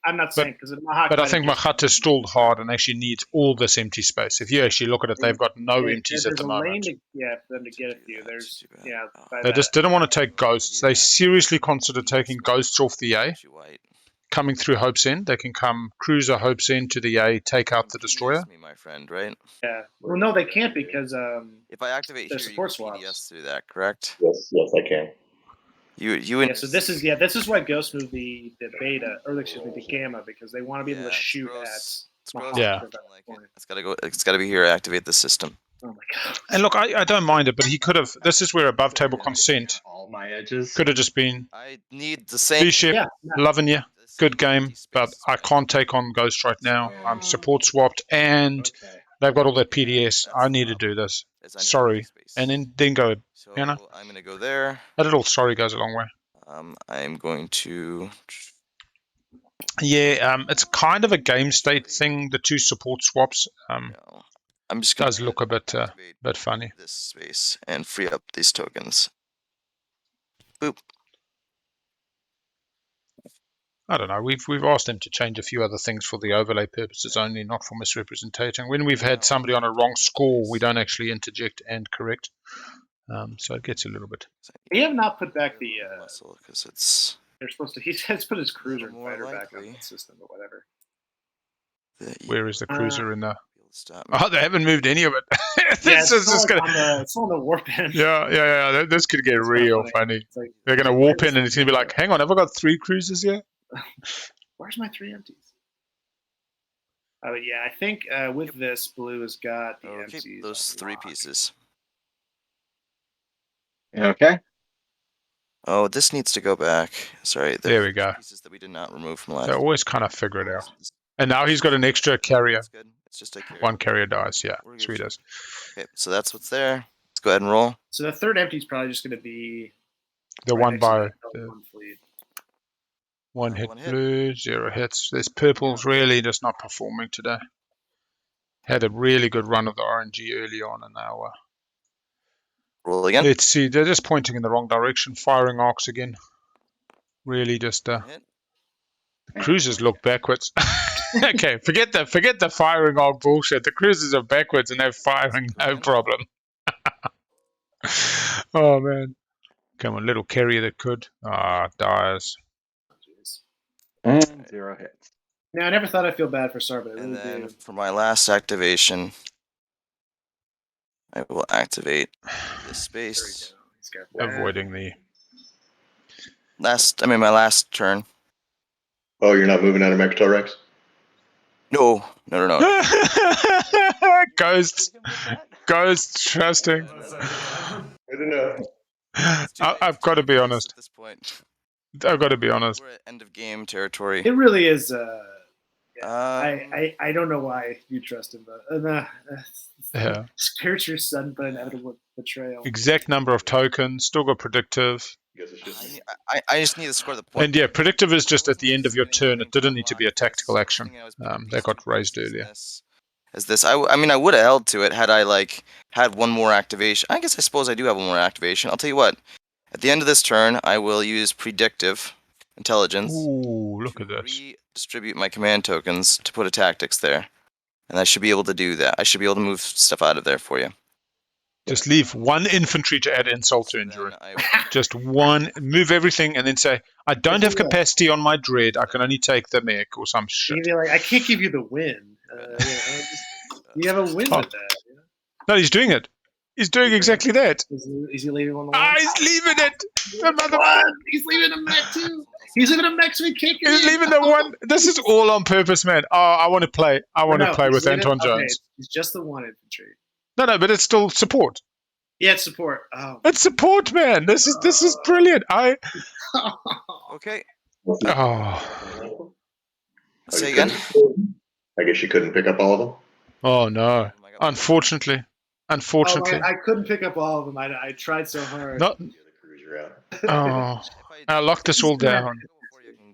I'm not saying because Mahact. But I think Mahact has stalled hard and actually needs all this empty space. If you actually look at it, they've got no empties at the moment. For them to get a few. There's They just didn't want to take ghosts. They seriously considered taking ghosts off the A. Coming through Hope's End, they can come cruiser Hope's End to the A, take out the destroyer. Me, my friend, right? Yeah. Well, no, they can't because if I activate here, support you can swaps. PDS through that, correct? Yes, I can. Yeah, so this is why Ghost moved the beta, or excuse me, the gamma, because they want to be able to shoot at. Yeah. It's gotta go. It's gotta be here to activate the system. Oh my god. And look, I don't mind it, but he could have. This is where above table consent All my edges. could have just been. I need the same. VShep, loving you, good game, but I can't take on Ghost right now. I'm support swapped, and they've got all that PDS. I need to do this. Sorry, and then go. So You know, I'm gonna go there. a little sorry goes a long way. I'm going to. Yeah, it's kind of a game state thing. The 2 support swaps. I'm just gonna Does look a bit funny. this space and free up these tokens. Boop. I don't know. We've asked him to change a few other things for the overlay purposes only, not for misrepresentation. When we've had somebody on a wrong score, we don't actually interject and correct. So it gets a little bit. We have not put back the muscle because it's. They're supposed to. He has put his cruiser and fighter back on the system, but whatever. Where is the cruiser in the? Stop. Oh, they haven't moved any of it. It's on the warp in. Yeah. This could get real funny. Like, They're gonna warp in, and it's gonna be like, "Hang on, have I got 3 cruisers here?" Where's my 3 empties? Yeah, I think with this, Blue has got the empties. Those 3 pieces. Okay. Oh, this needs to go back. Sorry. There we go. Pieces that we did not remove from last. They always kind of figure it out. And now he's got an extra carrier. That's good. It's just a carrier. 1 carrier dies. Yeah, sweet as. Okay, so that's what's there. Let's go ahead and roll. So the 3rd empty is probably just going to be the one by one fleet. 1 hit blue, 0 hits. This purple's really just not performing today. Had a really good run of the RNG early on, and now roll again. Let's see. They're just pointing in the wrong direction, firing arcs again. Really, just the cruisers look backwards. Okay, forget the firing arc bullshit. The cruisers are backwards and they're firing, no problem. Oh man, come on, little carrier that could. Dies. And 0 hits. Now, I never thought I'd feel bad for Saar, but I really And then do. for my last activation, I will activate this space. Avoiding the. my last turn. Oh, you're not moving out of Mecatol, Rex? No. Ghosts, trusting. Good to know. I've got to be honest. At this point, I've got to be honest. we're at end of game territory. It really is. I don't know why you trust him, but Yeah. spiritual sudden but inevitable betrayal. Exact number of tokens. Still got predictive. I just need to score the point. And yeah, predictive is just at the end of your turn. It didn't need to be a tactical action. That got raised earlier. As this, I would have held to it had I had one more activation. I suppose I do have one more activation. I'll tell you what. At the end of this turn, I will use predictive intelligence. Ooh, look at this. Redistribute my command tokens to put a tactics there, and I should be able to do that. I should be able to move stuff out of there for you. Just leave one infantry to add insult to injury. Just one. Move everything and then say, I don't have capacity on my dread. I can only take the mech or some shit. You'd be like, I can't give you the win. You have a win with that. You know? No, he's doing it. He's doing exactly that. Is he leaving on the line? He's leaving it. He's leaving a mech too. He's leaving a mech so he can't get He's leaving the one. This is all on purpose, man. Oh, I want to play. I want to play with Anton Jones. It's just the one infantry. No, but it's still support. Yeah, it's support. Oh. It's support, man. This is brilliant. Okay. Oh. Say again. I guess you couldn't pick up all of them. Oh no. Unfortunately. I couldn't pick up all of them. I tried so hard. I locked this all down.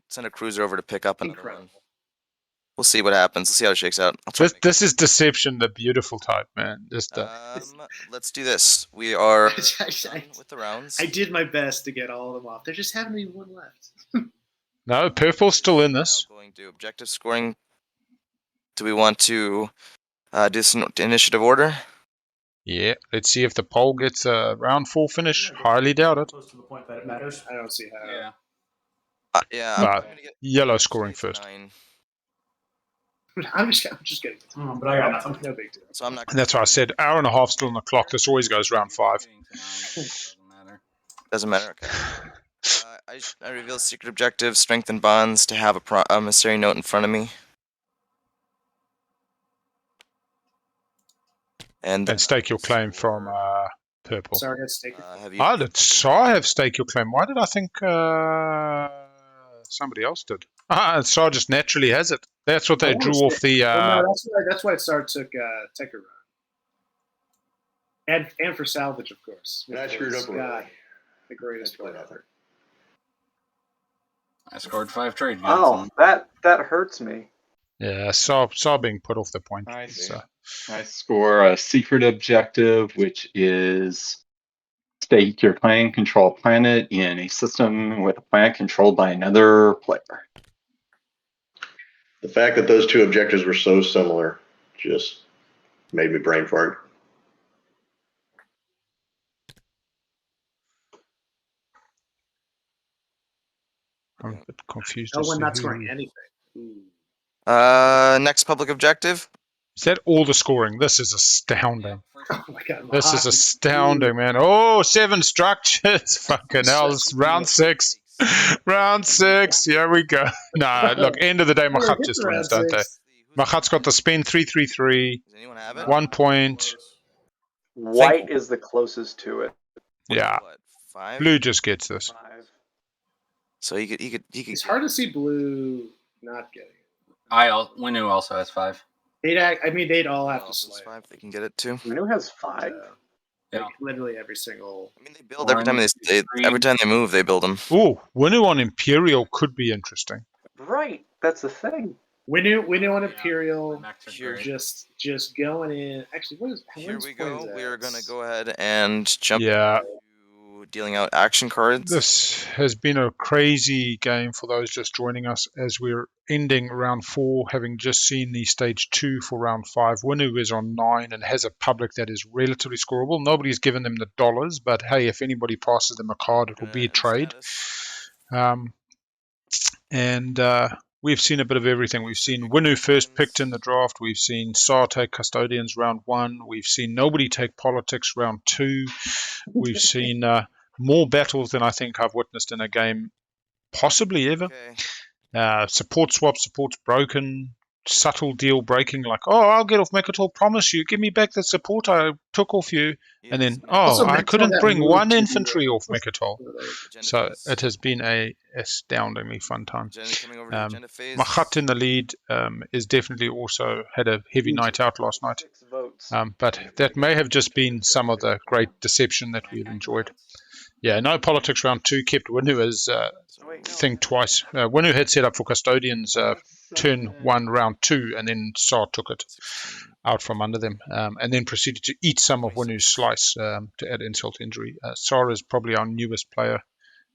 Send a cruiser over to pick up another one. We'll see what happens. Let's see how it shakes out. This is deception, the beautiful type, man. Let's do this. We are done with the rounds. I did my best to get all of them off. There just haven't been one left. No, purple's still in this. Now going to objective scoring. Do we want to do some initiative order? Yeah, let's see if the poll gets a round 4 finish. Highly doubt it. Close to the point that it matters. I don't see how. Yeah. Yellow scoring first. 9. I'm just getting. But I got nothing. No big deal. So I'm not. And that's why I said hour and a half still on the clock. This always goes round 5. Doesn't matter. Okay. I reveal secret objective, strengthen bonds to have a promissory note in front of me. And stake your claim from purple. Saar gets taken. Did Saar have stake your claim? Why did I think somebody else did? Saar just naturally has it. That's what they drew off the. No, that's why Saar took Tekker run. And for salvage, of course. I screwed up. God, the greatest one ever. I scored 5 trade. Oh, that hurts me. Yeah, Saar being put off the point. I score a secret objective, which is stake your clan control planet in a system with a planet controlled by another player. The fact that those two objectives were so similar just made me brain fart. I'm a bit confused. No one not scoring anything. Next public objective. Is that all the scoring? This is astounding. Oh my God, This is astounding, man. Oh, 7 structures. Fucking hell. It's round 6. Round 6. Here we go. Nah, look, end of the day, Mahact just wins, don't they? Mahat's got the spin 333. Does anyone have it? 1 point. White is the closest to it. Yeah. What, 5? Blue just gets this. 5. So he could. It's hard to see blue not getting it. Winnu also has 5. They'd all have to Slay. slay. 5. They can get it too. Winnu has 5. Yeah. Literally every single. I mean, they build every time every time they move. They build them. Ooh, Winnu on Imperial could be interesting. Right, that's the thing. Winnu on Imperial. Sure. Just going in. Actually, Here we go. We are gonna go ahead and jump. Yeah. To dealing out action cards. This has been a crazy game for those just joining us as we're ending round 4, having just seen the stage 2 for round 5. Winnu is on 9 and has a public that is relatively scoreable. Nobody's given them the dollars, but hey, if anybody passes them a card, it will be a trade. We've seen a bit of everything. We've seen Winnu first picked in the draft. We've seen Saar take Custodians round 1. We've seen nobody take Politics round 2. We've seen more battles than I think I've witnessed in a game possibly ever. Okay. Support swap, support's broken. Subtle deal breaking, like, oh, I'll get off Mecatol, promise you, give me back the support I took off you. And then, oh, Also, I Mecatol couldn't got bring moved one to, infantry off Mecatol. Agenda So phase. it has been a astoundingly fun time. Agenda coming over to agenda phase. Mahact in the lead is definitely also had a heavy night out last night. 6 votes. But that may have just been some of the great deception that we've enjoyed. Yeah, no politics round 2 kept Winnu as thing twice. Winnu had set up for Custodians turn 1 round 2, and then Saar took it out from under them, and then proceeded to eat some of Winnu's slice to add insult to injury. Saar is probably our newest player,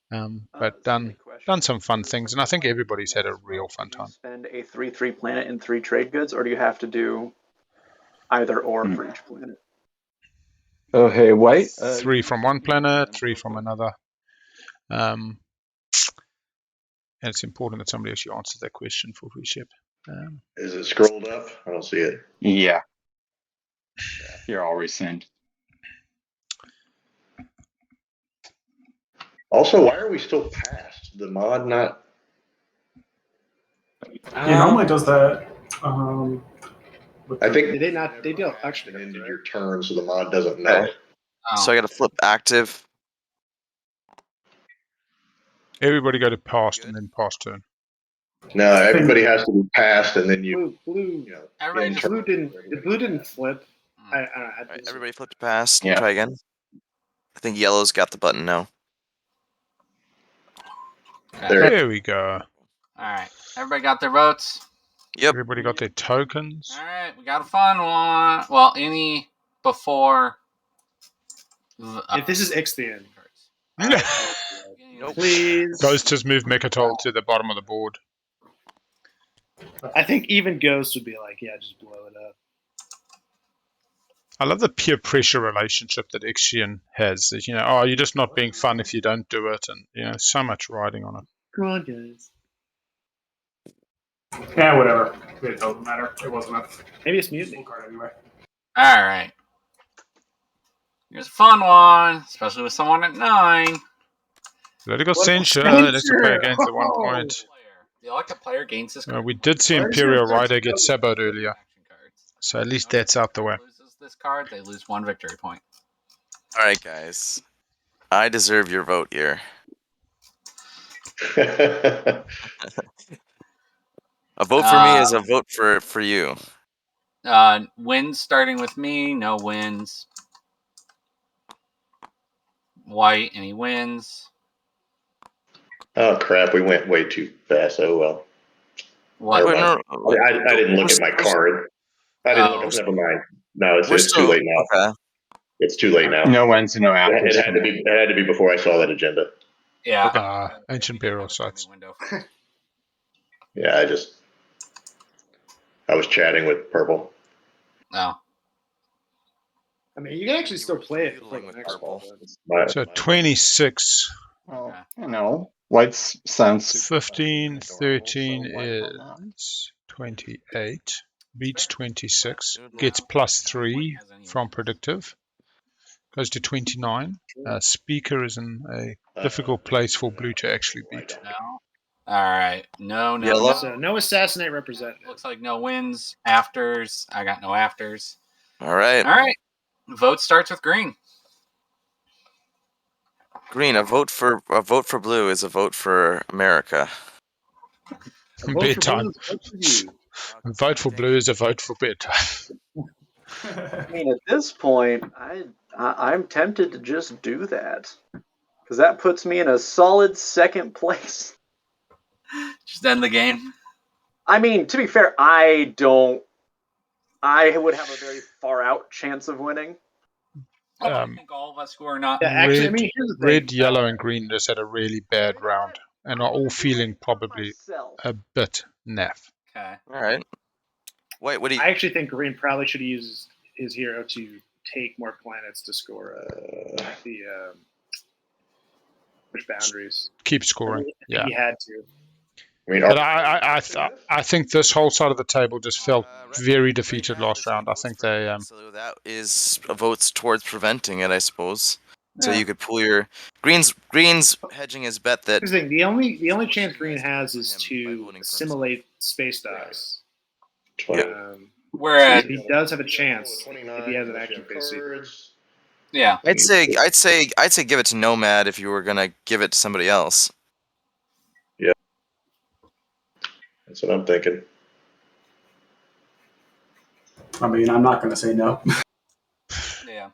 but done some fun things, and I think everybody's had a real fun time. Spend a 3/3 planet in 3 trade goods, or do you have to do either or for each planet? Oh, hey, White. 3 from one planet, 3 from another. And it's important that somebody actually answers that question for VShep. Is it scrolled up? I don't see it. Yeah. You're all resend. Also, why are we still past the mod? Not. Yeah, normally it does that. I think They deal actually ended your turn, so the mod doesn't know. Okay. So I got to flip active. Everybody go to past and then past turn. No, everybody has to be passed, and then you. Blue. You know, Everybody just Blue didn't flip. I don't know. All right, everybody flip to pass. Yeah. Try again. I think yellow's got the button now. There we go. Alright. Everybody got their votes? Yep. Everybody got their tokens. Alright, we got a fun one. Well, any before. If this is Xxcha, Nope. please. Ghost has moved Mecatol to the bottom of the board. I think even Ghost would be like, yeah, just blow it up. I love the peer pressure relationship that Xxcha has. That, oh, you're just not being fun if you don't do it, and so much riding on it. Come on, guys. Yeah, whatever. It doesn't matter. It wasn't a Maybe it's full mutiny. card anyway. Alright. Here's a fun one, especially with someone at 9. Political What censure. censure? Let's play against the 1 point. The elected player gains this card. We did see Imperial Rider get saboed earlier, so at least that's out the way. Loses this card, they lose 1 victory point. All right, guys. I deserve your vote here. A vote for me is a vote for you. Wins starting with me, no wins. White, any wins? Oh crap! We went way too fast. Oh well. What? Wait, no, I didn't look at my card. I didn't look. Never mind. No, it's too late now. Okay. It's too late now. No wins and no afters. It had to be before I saw that agenda. Yeah. Ancient burial sites. Yeah, I was chatting with Purple. No. I mean, you can actually still play it for the With next Purple. ball. So 26. Well, White's sounds 15, 13 is 28. Beats 26. Gets +3 from predictive. Goes to 29. Speaker is in a difficult place for blue to actually beat. No. Alright. No. Yellow. So no assassinate representative. Looks like no wins. Afters. I got no afters. All right. Alright. Vote starts with green. Green. A vote for blue is a vote for America. Bedtime. A vote for blue is a vote for bedtime. I mean, at this point, I'm tempted to just do that. Because that puts me in a solid 2nd place. Just end the game. I mean, to be fair, I would have a very far out chance of winning. I think all of us who are not. Yeah, actually, I mean, here's the thing. Red, yellow, and green just had a really bad round and are all feeling probably a bit naff. Okay. All right. Wait, what do you? I actually think Green probably should have used his hero to take more planets to score the push boundaries. Keep scoring. Yeah. He had to. I mean, But I think this whole side of the table just felt very defeated last round. I think they So that is votes towards preventing it, I suppose. So you could pull your Green's hedging his bet that Here's the thing, the only chance Green has is to assimilate space docks. Whereas he does have a chance if he has an action phase secret. Yeah. I'd say give it to Nomad if you were gonna give it to somebody else. Yeah. That's what I'm thinking. I mean, I'm not going to say no. Yeah.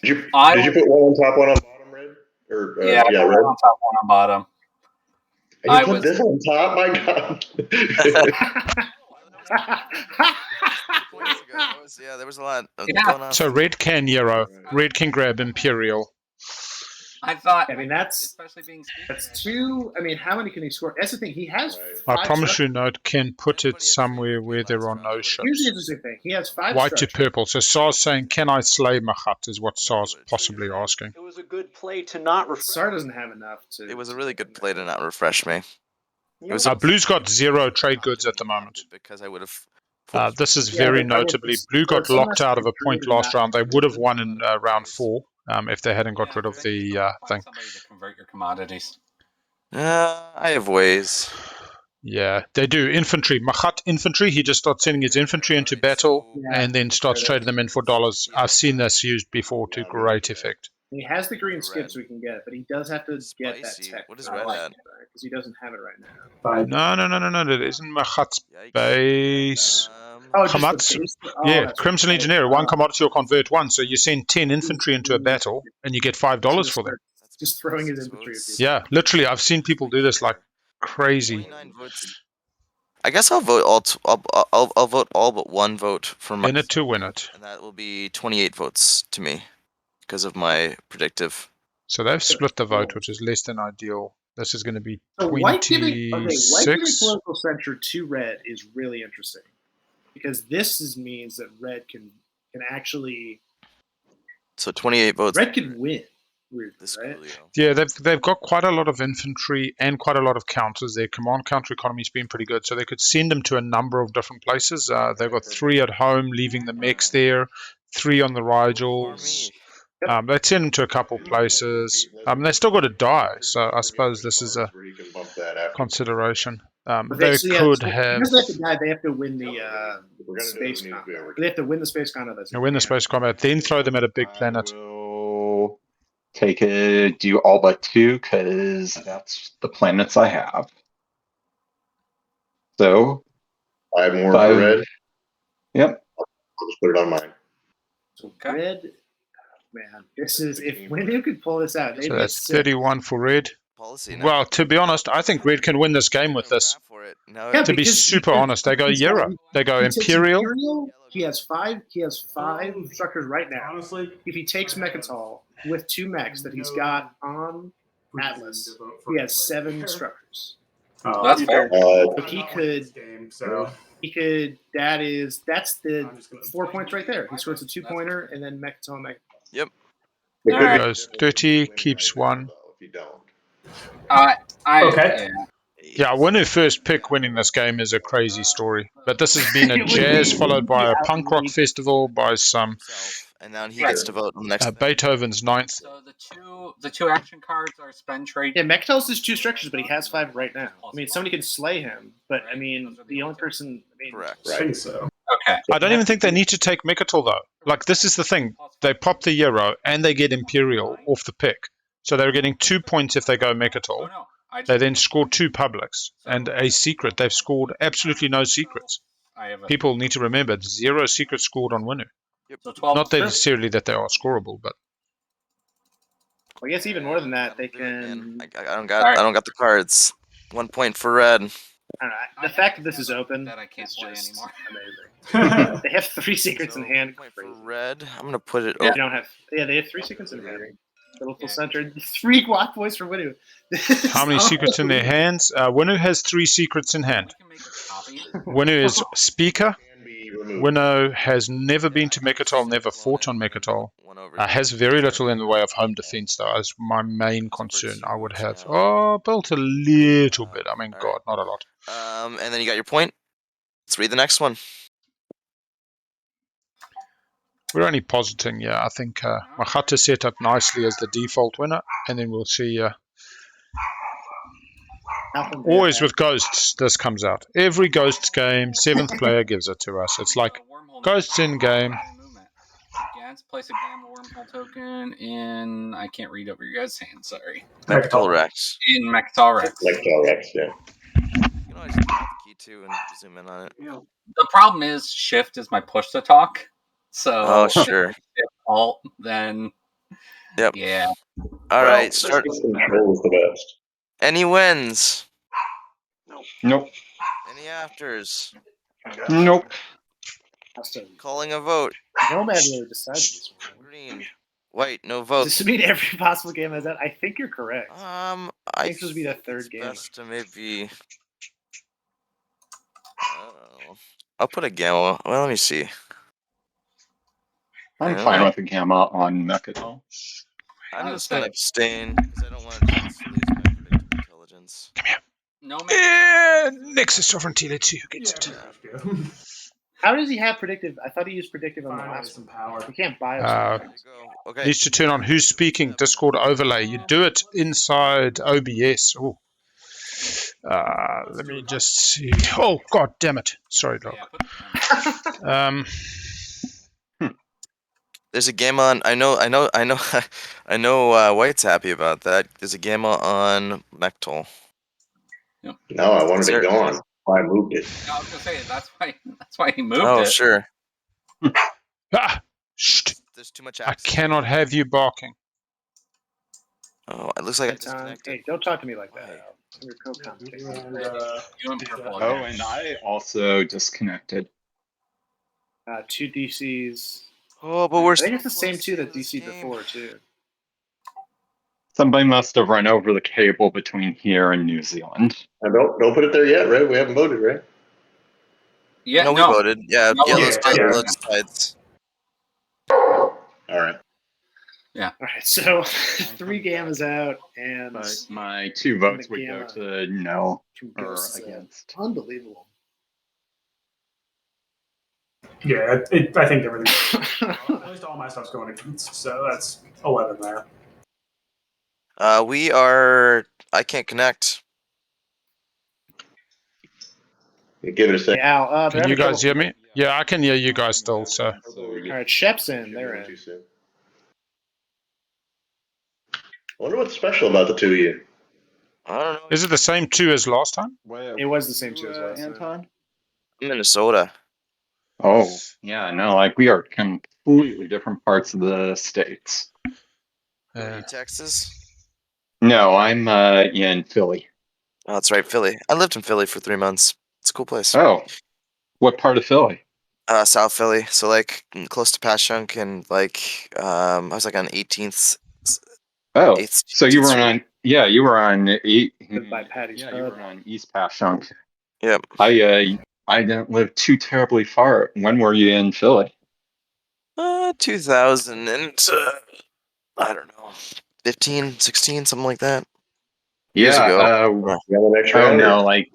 Did you put one on top, one on bottom, Red? Or yeah, red? One on top, one on bottom. And you put this on top? My God. There was a lot going on. So red can Euro. Red can grab Imperial. I thought. I mean, that's two. I mean, how many can he score? That's the thing. He has. I promise you, Note can put it somewhere where there are no ships. Here's the interesting thing. He has 5 white structures. to purple. So Saar's saying, "Can I slay Mahact?" is what Saar's possibly asking. It was a good play to not refresh. Saar doesn't have enough to. It was a really good play to not refresh me. It was Blue's got 0 trade goods at the moment. Because I would have. This is very notably. Blue got locked out of a point last round. They would have won in round 4 if they hadn't got rid of the thing. Somebody to convert your commodities. I have ways. Yeah, they do. Infantry. Mahact infantry, he just starts sending his infantry into battle and then starts trading them in for dollars. I've seen this used before to great effect. He has the green skip so we can get it, but he does have to get that tech. What is red at? Because he doesn't have it right now. No. That isn't Mahat's base. Oh, Hamat's, Crimson Legionnaire, 1 commodity or convert 1. So you send 10 infantry into a battle and you get $5 for them. Just throwing his infantry. Yeah, literally, I've seen people do this like crazy. I guess I'll vote all. I'll vote all but 1 vote for my. In it to win it. And that will be 28 votes to me because of my predictive. So they've split the vote, which is less than ideal. This is going to be 26. White giving political censure to red is really interesting because this means that red can actually. So 28 votes. Red can win. Weird, right? Yeah, they've got quite a lot of infantry and quite a lot of counters. Their command counter economy's been pretty good, so they could send them to a number of different places. They've got 3 at home, leaving the mechs there, 3 on the Rigels. They'd send them to a couple places. They still got to die, so I suppose this is a consideration. They could have. Because they have to die, they have to win the space combat. They have to win the space combat. Win the space combat, then throw them at a big planet. Take it, do all but 2, because that's the planets I have. So 5 more for red. Yep. I'll just put it on mine. So red, man, this is if Winnu could pull this out. So that's 31 for red. Policy well, to be honest, I think red can win this game with this. To be super honest, they go Euro. They go Imperial. He has 5 structures right now. Honestly, if he takes Mecatol with 2 mechs that he's got on Atlas, he has 7 structures. That's fair. So he could. He could. That's the 4 points right there. He scores a 2-pointer and then Mecatol. Yep. Right. Goes 30, keeps 1. If you don't. Okay. Yeah, Winnu first pick winning this game is a crazy story. But this has been a jazz followed by a punk rock festival by some. And then he gets to vote on the next. Beethoven's 9th. So the two action cards are spend trade. Yeah, Mecatol's has 2 structures, but he has 5 right now. I mean, somebody can slay him, but I mean, the only person. I mean, correct. I think so. Okay. I don't even think they need to take Mecatol though. Like this is the thing: they pop the Euro and they get Imperial off the pick, so they're getting 2 points if they go Mecatol. They then score 2 publics and a secret. They've scored absolutely no secrets. People need to remember 0 secrets scored on Winnu. So 12. Not necessarily that they are scoreable, but I guess even more than that, they can. I don't got the cards. 1 point for red. I don't know. The fact that this is open, that I can't play anymore. Amazing. They have 3 secrets in hand. For red, I'm gonna put it. They don't have. Yeah, they have 3 secrets in hand. Little centered. 3 guac boys for Winnu. How many secrets in their hands? Winnu has 3 secrets in hand. Winnu is speaker. Winnu has never been to Mecatol, never fought on Mecatol. Has very little in the way of home defense, though, as my main concern. I would have built a little bit. I mean, God, not a lot. And then you got your point. Let's read the next one. We're only positing, yeah. I think Mahact is set up nicely as the default winner, and then we'll see. Always with Ghosts, this comes out. Every Ghosts game, 7th player gives it to us. It's like Ghosts in game. Gans, place a gamma wormhole token in. I can't read over your guys' hand. Sorry. Mecatol Rex. In Mecatol Rex. Mecatol Rex, yeah. You can always take out the key too and zoom in on it. The problem is Shift is my push to talk. So oh sure. Shift Alt, then yep. Yeah. All right. Start. Control is the best. Any wins? Nope. Any afters? Nope. Calling a vote. Nomad really decides this one. Green. White. No votes. Does this mean every possible game has that? I think you're correct. I think this would be the third game. Best to maybe. I'll put a gamma. Well, let me see. I'm fine with the gamma on Mecatol. I'm just gonna abstain because I don't want to lose my predictive intelligence. Come here. Nexus Sovereignty. Let's see who gets it. How does he have predictive? I thought he used predictive on the last one. Power. You can't buy it. Okay. Needs to turn on who's speaking Discord overlay. You do it inside OBS. Oh. Let me just see. Oh, god damn it. Sorry, dog. There's a gamma on. I know. White's happy about that. There's a gamma on Mecatol. Yep. No, I wanted it gone. I moved it. I was gonna say that's why he moved it. Oh sure. Shh. There's too much access. I cannot have you barking. Oh, it looks like it's disconnected. Hey, don't talk to me like that. Your co-commentator. Oh, and I also disconnected. 2 DCs. Oh, but we're. I think it's the same 2 that DC'd before too. Somebody must have run over the cable between here and New Zealand. Don't put it there yet, right? We haven't voted, right? Yeah, no, we voted. Yeah, no, yellow sides. All right. Yeah. All right. So 3 gammas out, and my 2 votes would go to no or against. Unbelievable. Yeah, I think everything. At least all my stuff's going against, so that's 11 there. We are. I can't connect. Give it a second. Al, can you guys hear me? Yeah, I can hear you guys still. So. All right, Shep's in. They're in. I wonder what's special about the 2 of you. I don't know. Is it the same 2 as last time? It was the same 2 as last Anton? time. Minnesota. Oh, yeah, no, like we are completely different parts of the states. Texas? No, I'm in Philly. Oh, that's right, Philly. I lived in Philly for 3 months. It's a cool place. Oh, what part of Philly? South Philly. So like close to Passyunk and like I was like on 18th. Oh, 8th, so you were Street. on? Yeah, you were on. By Patty's yeah, you were on East Passyunk. Yep. I didn't live too terribly far. When were you in Philly? 2000 and I don't know, 15, 16, something like that. Years ago. Oh no, like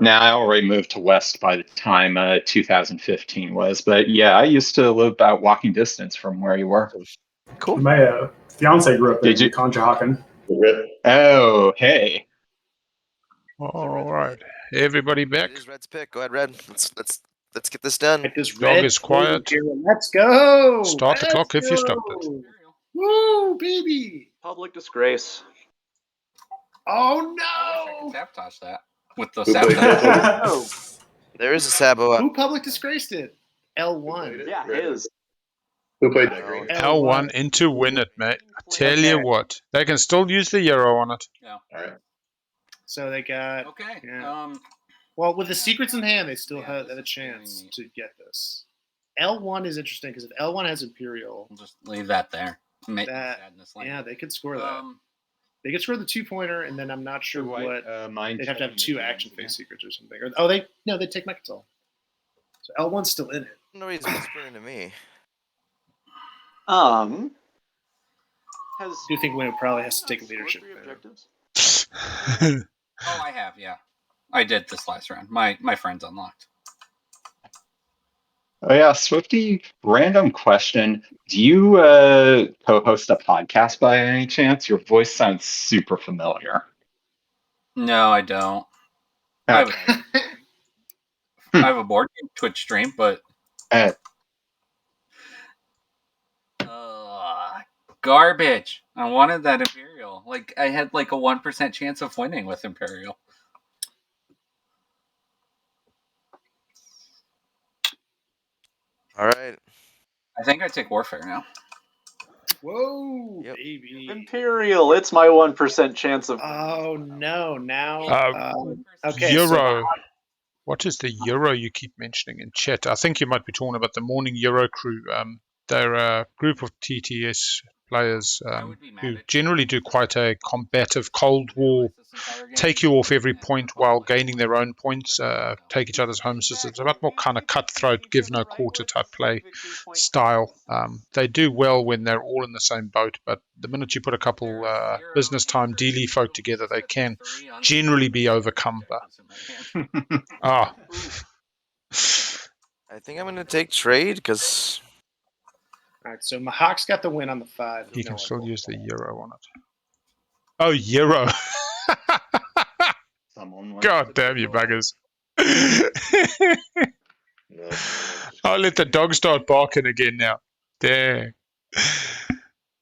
now I already moved to West by the time 2015 was. But yeah, I used to live about walking distance from where you were. Cool. My fiance grew up in Conshohocken. Oh, hey. All right, everybody back. It is Red's pick. Go ahead, Red. Let's get this done. Dog is quiet. Let's go. Start the clock if you stopped it. Woo, baby! Public disgrace. Oh I no! sabotage that with the sabotage. There is a Sabo. Who public disgraced it? L1. Yeah, his. Who played L1 into win it, mate. I tell you what, they can still use the euro on it. Yeah. All right. So they got. Okay. Yeah. Well, with the secrets in hand, they still had a chance to get this. L1 is interesting because if L1 has Imperial, We'll just leave that there. Yeah, they could score that. They could score the 2-pointer, and then I'm not sure what they'd have to have 2 action phase secrets or something. Or, they take Mecatol. So L1's still in it. No, he's whispering to me. Has I do think Winnu probably has to take leadership. Oh, I have, yeah. I did this last round. My friend's unlocked. Oh yeah, Swifty, random question. Do you co-host a podcast by any chance? Your voice sounds super familiar. No, I don't. Okay. I have a board game Twitch stream, but garbage. I wanted that Imperial. Like I had like a 1% chance of winning with Imperial. All right. I think I take Warfare now. Whoa, Yep. baby. Imperial, it's my 1% chance of. Oh no! Now, okay. Euro. What is the Euro you keep mentioning in chat? I think you might be talking about the Morning Euro crew. They're a group of TTS players who generally do quite a combative Cold War, take you off every point while gaining their own points, take each other's home systems. A lot more kind of cutthroat, give no quarter type play style. They do well when they're all in the same boat, but the minute you put a couple business time dealy folk together, they can generally be overcome. I think I'm going to take trade because. All right, so Mahact's got the win on the 5. You can still use the Euro on it. Oh, Euro. God damn you buggers. I'll let the dog start barking again now. Dang.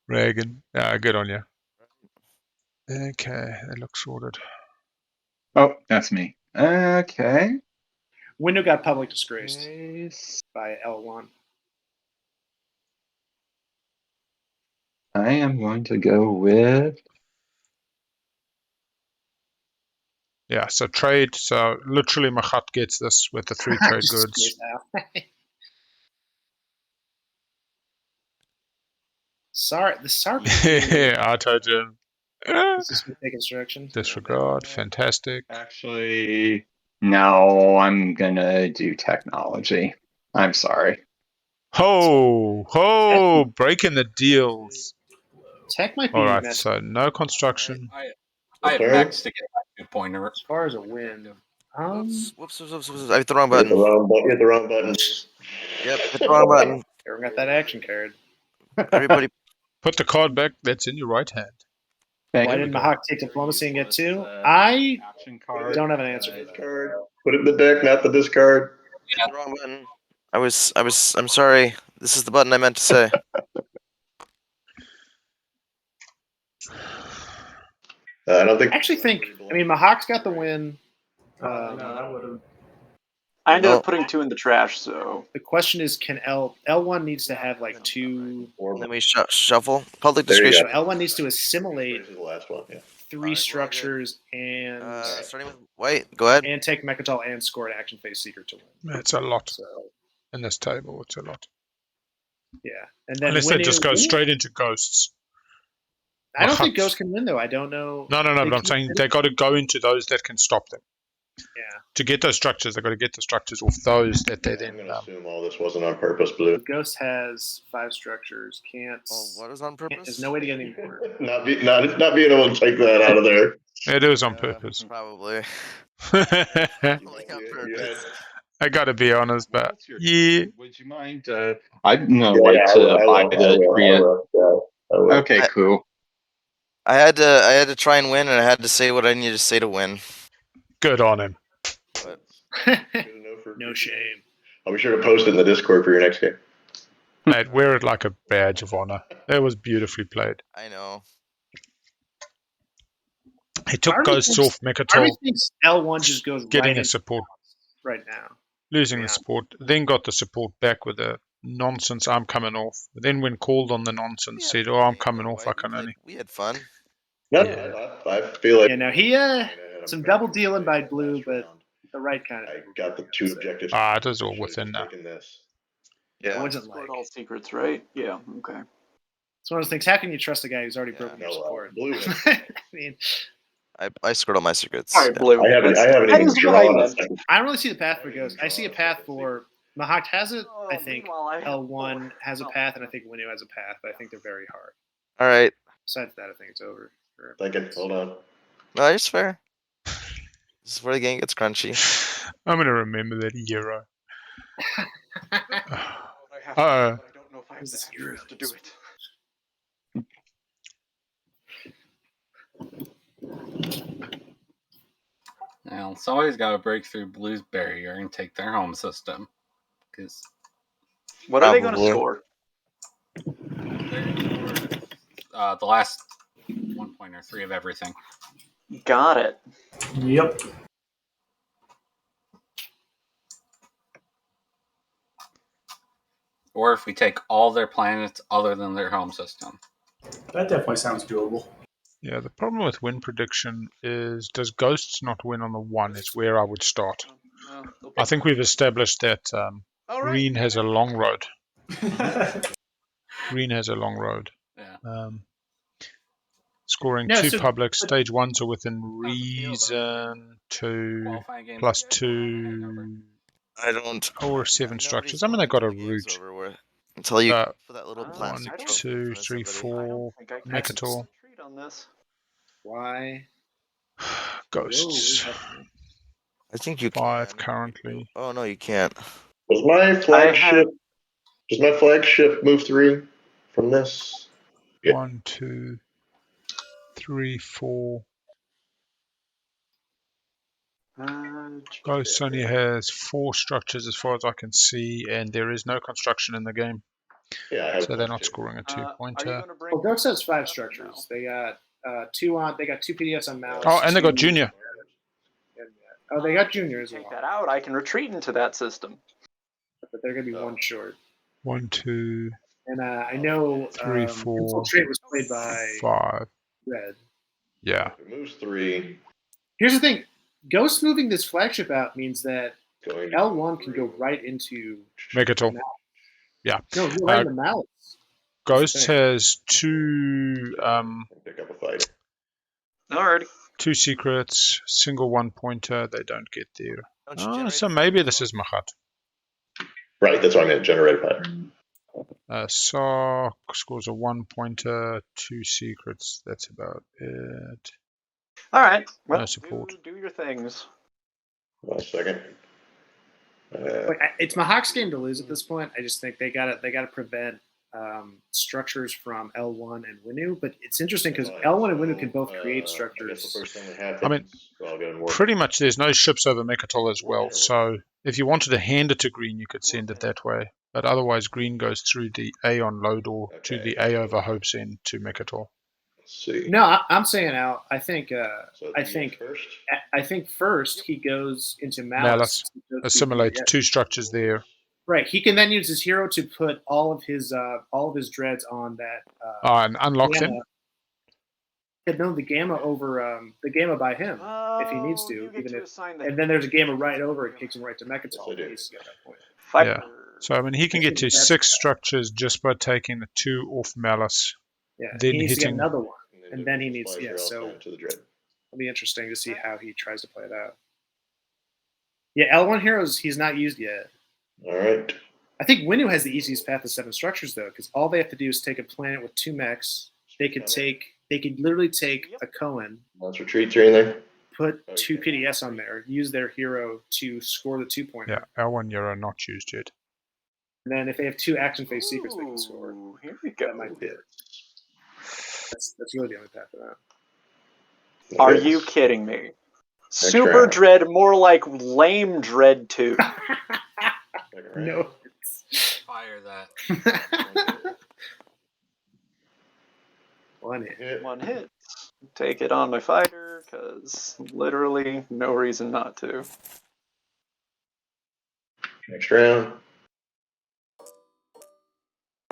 Reagan. Good on you. Okay, that looks sorted. Oh, that's me. Okay. Winnu got public disgraced by L1. I am going to go with. Yeah, so trade. So literally Mahact gets this with the 3 trade goods. Saar, the Saar. I told you. This is take instruction. Disregard. Fantastic. Actually, no, I'm going to do technology. I'm sorry. Ho! Breaking the deals. Tech might be. All right, so no construction. I have max to get my 2-pointer. As far as a win. Whoops. I hit the wrong button. Hit the wrong button. Yep, hit the wrong button. Everyone got that action card. Everybody. Put the card back that's in your right hand. Why didn't Mahact take diplomacy and get 2? I don't have an answer for that. Card. Put it in the deck, not the discard. Hit the wrong button. I'm sorry. This is the button I meant to say. I don't think. I actually think. I mean, Mahact's got the win. I ended up putting 2 in the trash, so. The question is, can L1 needs to have like 2. Let me shuffle. Public There you discretion. So L1 needs to assimilate the last one. Yeah. 3 structures and starting with white. Go ahead. and take Mecatol and score an action phase secret to win. It's a lot So in this table. It's a lot. yeah, and then Unless they just go straight into ghosts. I don't think Ghost can win though. I don't know. No. But I'm saying they got to go into those that can stop them. Yeah. To get those structures, they got to get the structures off those that they then. I'm going to assume all this wasn't on purpose, Blue. Ghost has 5 structures. Can't. Well, what is on purpose? There's no way to get any more. not being able to take that out of there. It is on purpose. Probably. I got to be honest, but yeah. Would you mind? I'd like to buy the Korean. Okay, cool. I had to try and win, and I had to say what I needed to say to win. Good on him. No shame. I'll be sure to post it in the Discord for your next game. Mate, wear it like a badge of honor. That was beautifully played. I know. He took ghosts off Mecatol. L1 just goes getting right a support right now. Losing the support, then got the support back with the nonsense. I'm coming off. Then when called on the nonsense, said, "Oh, I'm coming off. I can only." We had fun. Yeah, I feel like. Yeah, no, he some double dealing by Blue, but the right kind of. I got the 2 objectives. It is all within now. Yeah, it wasn't like all secrets, right? Yeah, okay. It's one of those things. How can you trust a guy who's already broken your support? Blue. I mean, I scored all my secrets. All right, Blue. I haven't even drawn it. I don't really see the path for Ghost. I see a path for Mahact has it. I think L1 has a path, and I think Winnu has a path, but I think they're very hard. All right. Besides that, I think it's over. Thinking. Hold on. No, it's fair. This is where the game gets crunchy. I'm going to remember that Euro. Uh-oh. but I don't know if I have the heroes to do it. Now, somebody's got to break through Blue's barrier and take their home system. Because what are they going to score? The last 1.3 of everything. Got it. Yep. Or if we take all their planets other than their home system. That definitely sounds doable. Yeah, the problem with win prediction is, does Ghosts not win on the 1 is where I would start. I think we've established that Green has a long road. Green has a long road. Yeah. Scoring 2 publics, stage 1s are within reason, 2 plus 2... I don't. Or 7 structures. I mean, they got a route. Until you for that little 1, 2, 3, 4. Mecatol. Why? Ghosts. I think you 5 can. currently. Oh no, you can't. Does my flagship move 3 from this? Yeah. 1, 2, 3, 4. Ghosts only has 4 structures as far as I can see, and there is no construction in the game. Yeah, so they're not scoring a 2-pointer. Well, Ghost has 5 structures. They got 2 on. They got 2 PDFs on Malice. Oh, and they got Junior. Oh, they got Junior as well. Take that out. I can retreat into that system. But they're gonna be 1 short. 1, 2. And I know 3, 4. Infiltrate was played by 5. Red. Yeah. It moves 3. Here's the thing. Ghost moving this flagship out means that L1 can go right into Mecatol. Yeah. No, right in the Malice. Ghost has 2 pick up a fight. Alrighty. 2 secrets, single 1-pointer. They don't get there. So maybe this is Mahact. Right, that's what I meant. Generated pattern. Saar scores a 1-pointer, 2 secrets. That's about it. All right. Well, no support. Do your things. 1 second. It's Mahact's game to lose at this point. I just think they gotta prevent structures from L1 and Winnu. But it's interesting because L1 and Winnu can both create structures. I mean, pretty much there's no ships over Mecatol as well. So if you wanted to hand it to Green, you could send it that way. But otherwise, Green goes through the A on load or to the A over Hope's End to Mecatol. See. No, I'm saying out. I think first he goes into Malice. Assimilates 2 structures there. Right. He can then use his hero to put all of his dreads on that. And unlock them. No, the gamma over the gamma by him if he needs to. And then there's a gamma right over it, kicks him right to Mecatol. Yeah. So I mean, he can get to 6 structures just by taking the 2 off Malice. Yeah. Then he needs hitting to get another one, and then he needs So it'll be interesting to see how he tries to play it out. Yeah, L1 heroes he's not used yet. All right. I think Winnu has the easiest path to 7 structures though, because all they have to do is take a planet with 2 mechs. They could literally take a Cohen. Monster retreats are in there. Put 2 PDS on there. Use their hero to score the 2-pointer. Yeah, L1 Euro not used yet. And then if they have 2 action phase secrets, they can score. Here we go. That might be it. That's really the only path for that. Are you kidding me? Super Dread, more like lame Dread 2. No. Fire that. 1 hit. 1 hit. Take it on my fighter, because literally no reason not to. Next round.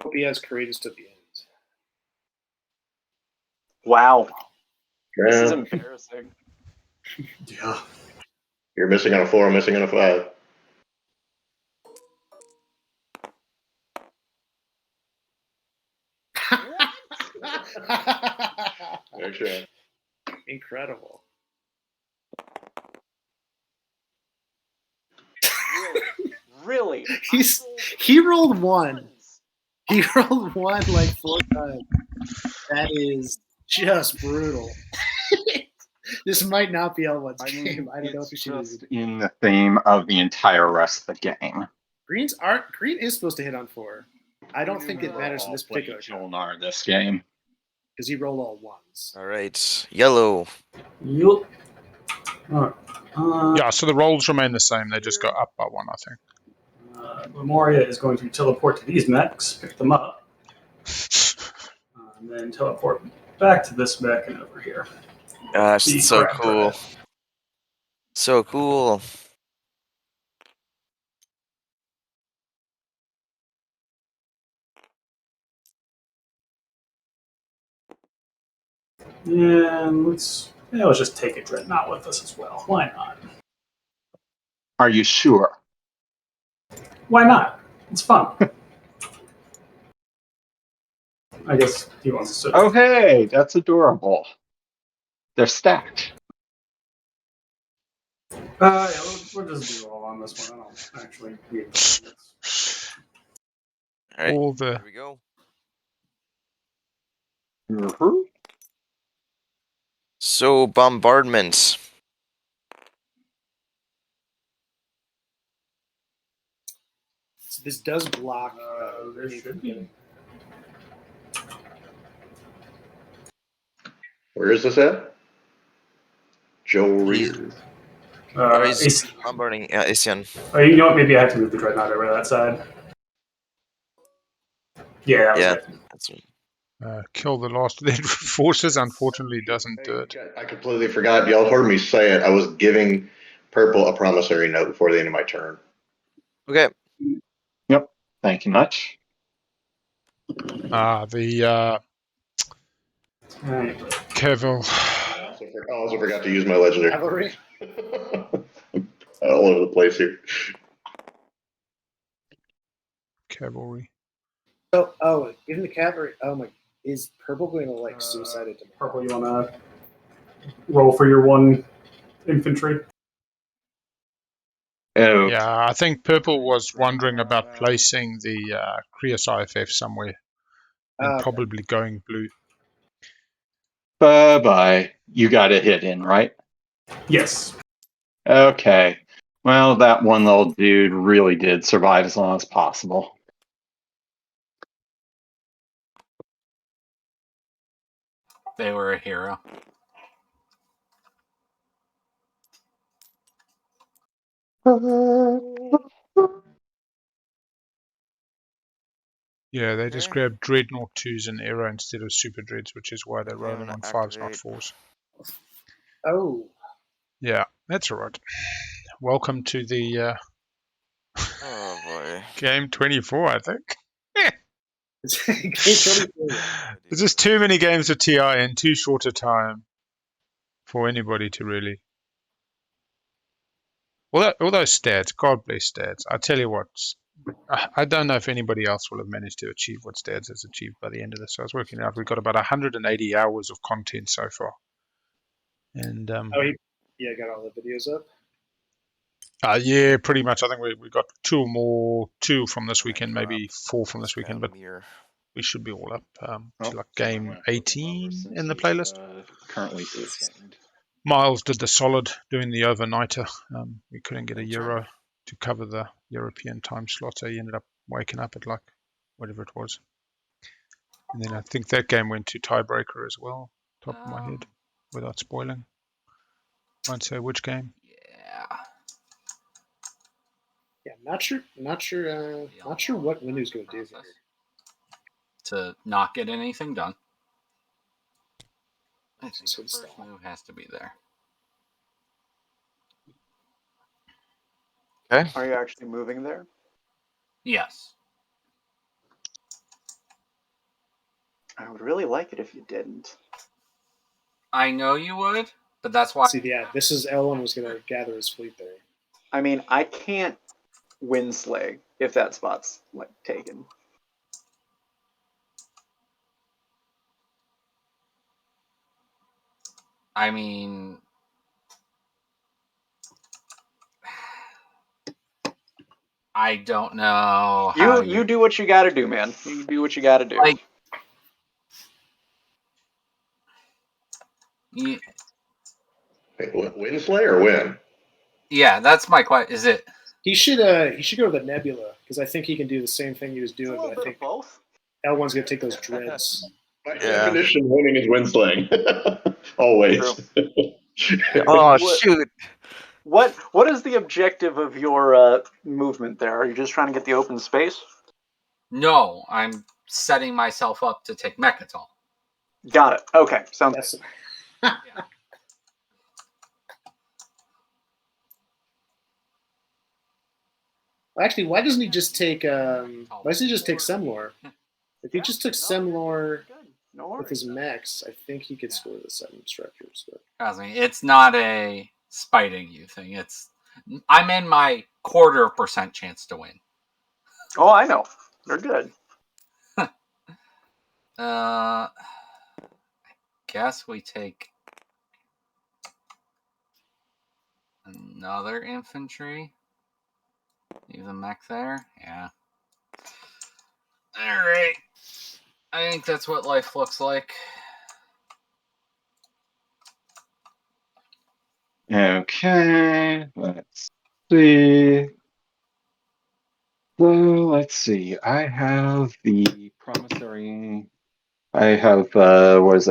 Hope he has courageous to the end. Wow. Yeah. This is embarrassing. Yeah. You're missing on a 4, I'm missing on a 5. Next round. Incredible. Really? He rolled 1. He rolled 1 like 4 times. That is just brutal. This might not be L1's game. I don't know if you should just in the theme of the entire rest of the game. Green is supposed to hit on 4. I don't think it matters in this particular Jolnar this game. because you roll all ones. All right, yellow. Yup. Yeah, so the rolls remain the same. They just go up by one, I think. Lemuria is going to teleport to these mechs, pick them up, and then teleport back to this mech and over here. Gosh, The it's so crab cool. bread. So cool. And let's just take a dreadnought with us as well. Why not? Are you sure? Why not? It's fun. I guess he wants to. Oh, hey, that's adorable. They're stacked. Yeah, we'll just do all on this one. I don't actually need this. All right, All the here we go. Mhm. So bombardment. So this does block. There should be. Where is this at? Joe Reed. He's bombarding Isian. Oh, you know what? Maybe I have to move the dreadnought over to that side. Yeah, that was it. That's right. kill the last of their forces. Unfortunately, doesn't do it. I completely forgot. Y'all heard me say it. I was giving purple a promissory note before the end of my turn. Okay. Yep. Thank you much. The Cabal. I also forgot to use my legendary. Cavalry. All over the place here. Cavalry. Oh, even the cavalry. Oh my! Is purple going to like suicide it? Purple, you want to roll for your one infantry? Oh. Yeah, I think purple was wondering about placing the Creuss IFF somewhere and probably going blue. Bye-bye. You got a hit in, right? Yes. Okay. Well, that one little dude really did survive as long as possible. They were a hero. Yeah, they just grabbed Dreadnought 2s and Arrow instead of Super Dreads, which is why they're rolling on 5s, not 4s. Oh. Yeah, that's all right. Welcome to the Oh boy. game 24, I think. Game 24. There's just too many games of TI in too short a time for anybody to really. All those stats, God bless stats. I tell you what, I don't know if anybody else will have managed to achieve what stats has achieved by the end of this. So I was working out, we've got about 180 hours of content so far. And got all the videos up. yeah, pretty much. I think we got two from this weekend, maybe 4 from this weekend, but we should be all up to like game 18 in the playlist. Currently sustained. Miles did the solid doing the overnighter. We couldn't get a Euro to cover the European time slot, so he ended up waking up at like whatever it was. And then I think that game went to tiebreaker as well, top of my head, without spoiling. Won't say which game. Yeah, not sure what Winnu's going to do here. To not get anything done. I think the first move has to be there. Okay. Are you actually moving there? Yes. I would really like it if you didn't. I know you would, but that's why. See, yeah, this is Elwin was going to gather his fleet there. I mean, I can't Winslay if that spot's like taken. I mean, I don't know. You do what you got to do, man. You do what you got to do. Like, Winslay or win? Yeah, that's my question. Is it? He should go to the Nebula because I think he can do the same thing he was doing, but I think both. L1's going to take those dreads. By definition, winning is winslaying. Always. Oh, What- shoot. What is the objective of your movement there? Are you just trying to get the open space? No, I'm setting myself up to take Mecatol. Got it. Okay, sounds. Actually, why doesn't he just take? Why doesn't he just take Sem-Lore? If he just took Sem-Lore with his mechs, I think he could score the 7 structures. But. Trust me, it's not a spiting you thing. I'm in my 0.25% chance to win. Oh, I know. They're good. I guess we take another infantry. Leave the mech there. Yeah. All right. I think that's what life looks like. Okay, let's see. So let's see. I have the promissory. I have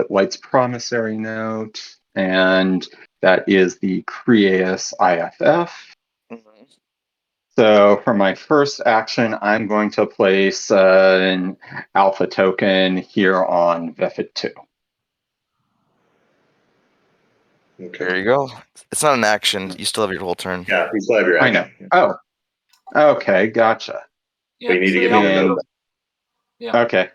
White's promissory note, and that is the Creuss IFF. So for my first action, I'm going to place an alpha token here on VShep 2. Okay. There you go. It's not an action. You still have your whole turn. Yeah, you still have your action. I know. Oh, okay, gotcha. But you need to get And- Yeah. Okay.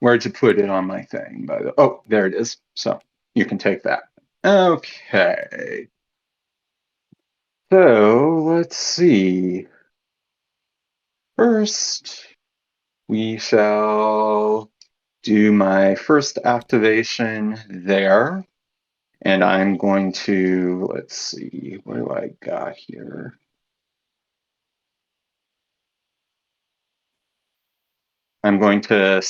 Where'd you put it on my thing? Oh, there it is. So you can take that. Okay. So let's see. First, we shall do my first activation there. And I'm going to, let's see, what do I got here? I'm going to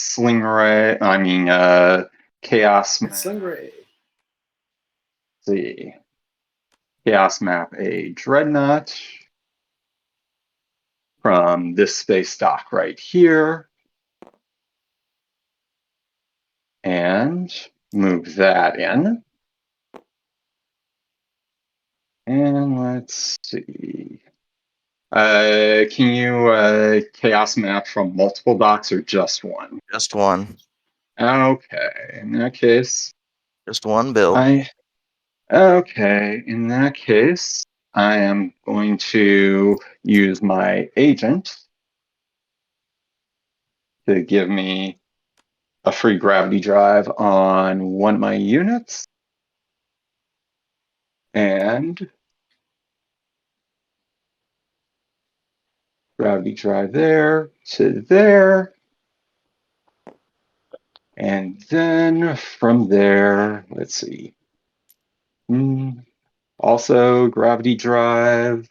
Chaos Map. Stingray. See. Chaos Map a Dreadnought from this space dock right here. And move that in. And let's see. Can you chaos map from multiple docks or just one? Just one. Okay, in that case. Just one build. Okay, in that case, I am going to use my agent to give me a free gravity drive on one of my units. And gravity drive there to there. And then from there, let's see. Also gravity drive.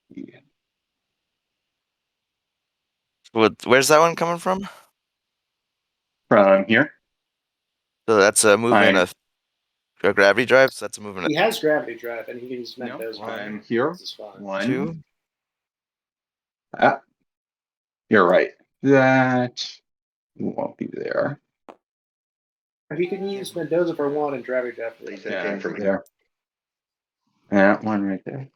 Yeah. Where's that one coming from? From here. So that's a movement a gravity drive. So that's a movement. He has gravity drive, and he can use Mendoza. I'm here. This is fine. 1, 2. You're right. That won't be there. He can use Mendoza for 1 and gravity drive for 8. Came from there. That one right there.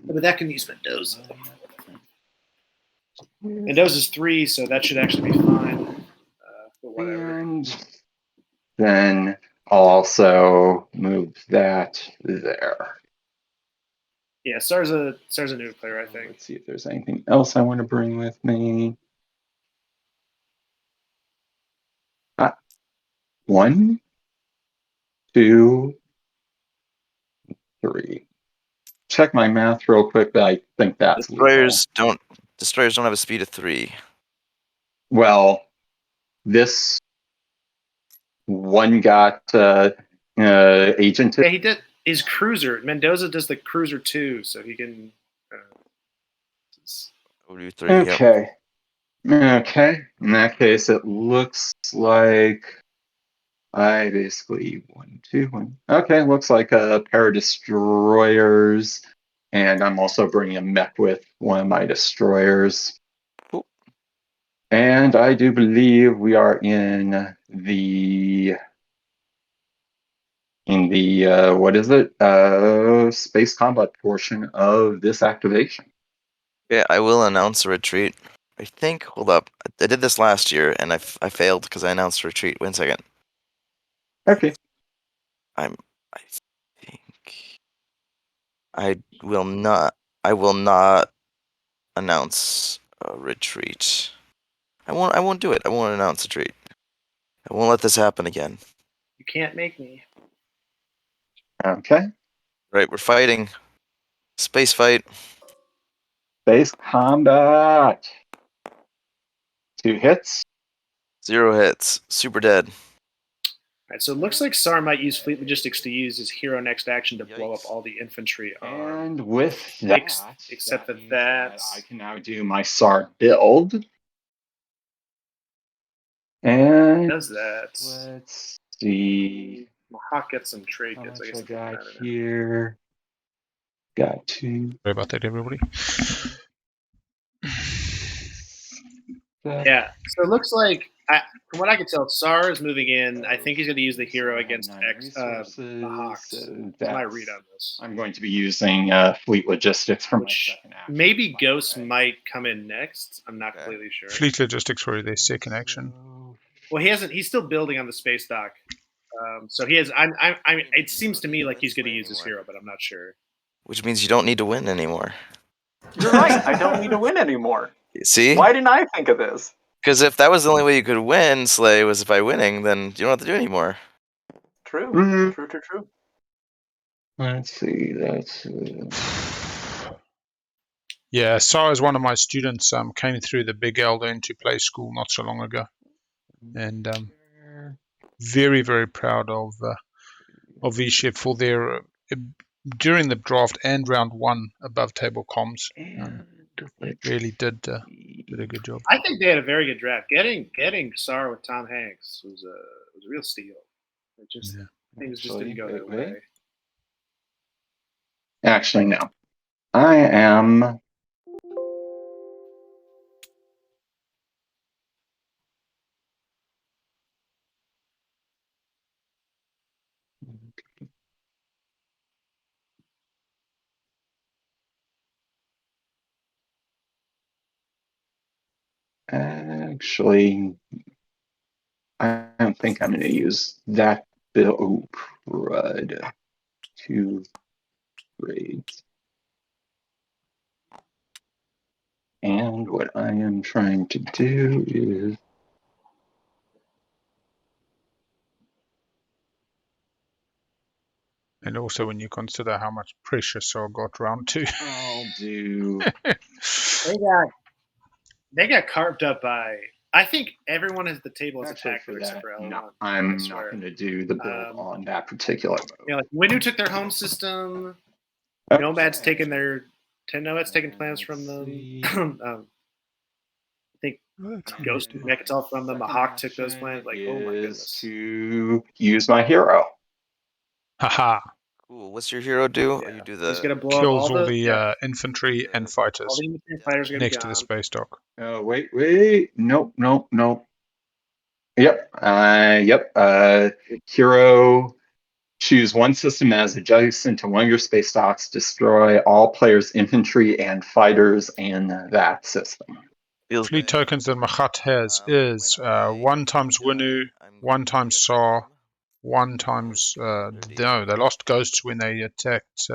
But that can use Mendoza. Mendoza's 3, so that should actually be fine. But whatever. And then I'll also move that there. Yeah, Saar's a new player, I think. Let's see if there's anything else I want to bring with me. 1, 2, 3. Check my math real quick, but I think that's Destroyers don't have a speed of 3. Well, this one got agented. Yeah, he did his cruiser. Mendoza does the cruiser too, so he can. OD3, Okay. Yep. Okay. In that case, it looks like I basically 1, 2, 1. Okay, looks like a pair of destroyers, and I'm also bringing a mech with one of my destroyers. Cool. And I do believe we are in the what is it? Space combat portion of this activation. Yeah, I will announce a retreat. I think. Hold up. I did this last year, and I failed because I announced a retreat. Wait a second. Okay. I think I will not. I will not announce a retreat. I won't do it. I won't announce a retreat. I won't let this happen again. You can't make me. Okay. Right, we're fighting. Space fight. Space combat. 2 hits. 0 hits. Super dead. All right, so it looks like Saar might use fleet logistics to use his hero next action to blow up Yikes. all the infantry. And with that, except means that I can now do my Saar build. And does that. let's see. Mahact gets some trade How goods. much I guess I it doesn't got matter now. here? Got 2. Sorry about that, everybody. Yeah, so it looks like, from what I can tell, Saar is moving in. I think he's going to use the hero against Mahact. That's my read on this. I'm going to be using fleet logistics for my second action. Maybe Ghost might come in next. I'm not completely sure. Fleet logistics for their second action. Well, he hasn't. He's still building on the space dock. So he has. It seems to me like he's going to use his hero, but I'm not sure. Which means you don't need to win anymore. You're right. I don't need to win anymore. See? Why didn't I think of this? Because if that was the only way you could win, Slay, was by winning, then you don't have to do anymore. True. Mhm. True. Let's see. That's. Yeah, Saar is one of my students. Came through the Big Elder into play school not so long ago, and very, very proud of VShep for their during the draft and round 1 above table comms. Really did a good job. I think they had a very good draft. Getting Saar with Tom Hanks was a real steal. It just things just didn't go their way. Actually, no. I am. Actually, I don't think I'm going to use that build. Oh, crud. 2 grades. And what I am trying to do is. And also when you consider how much pressure Saar got round 2. I'll do. They got carved up by. I think everyone at the table is Actually, attacker except for L1. No, I'm not going to do the build on that particular mode. Yeah, like Winnu took their home system. Okay. Nomad's taken their. Nomad's taken plans from them. I think Ghost Mecatol from them. Mahact took those plans. Like, oh my goodness. To use my hero. Haha. Cool. What's your hero do? Yeah. You do the He's gonna blow Kills up all the infantry and all fighters the infantry and fighters are gonna next be to the gone. space dock. Oh, wait. Nope. Yep. Hero. Choose one system as adjacent to one of your space docks. Destroy all players' infantry and fighters in that system. Fleet tokens that Mahact has is 1 times Winnu, 1 times Saar, 1 times. No, they lost Ghosts when they attacked.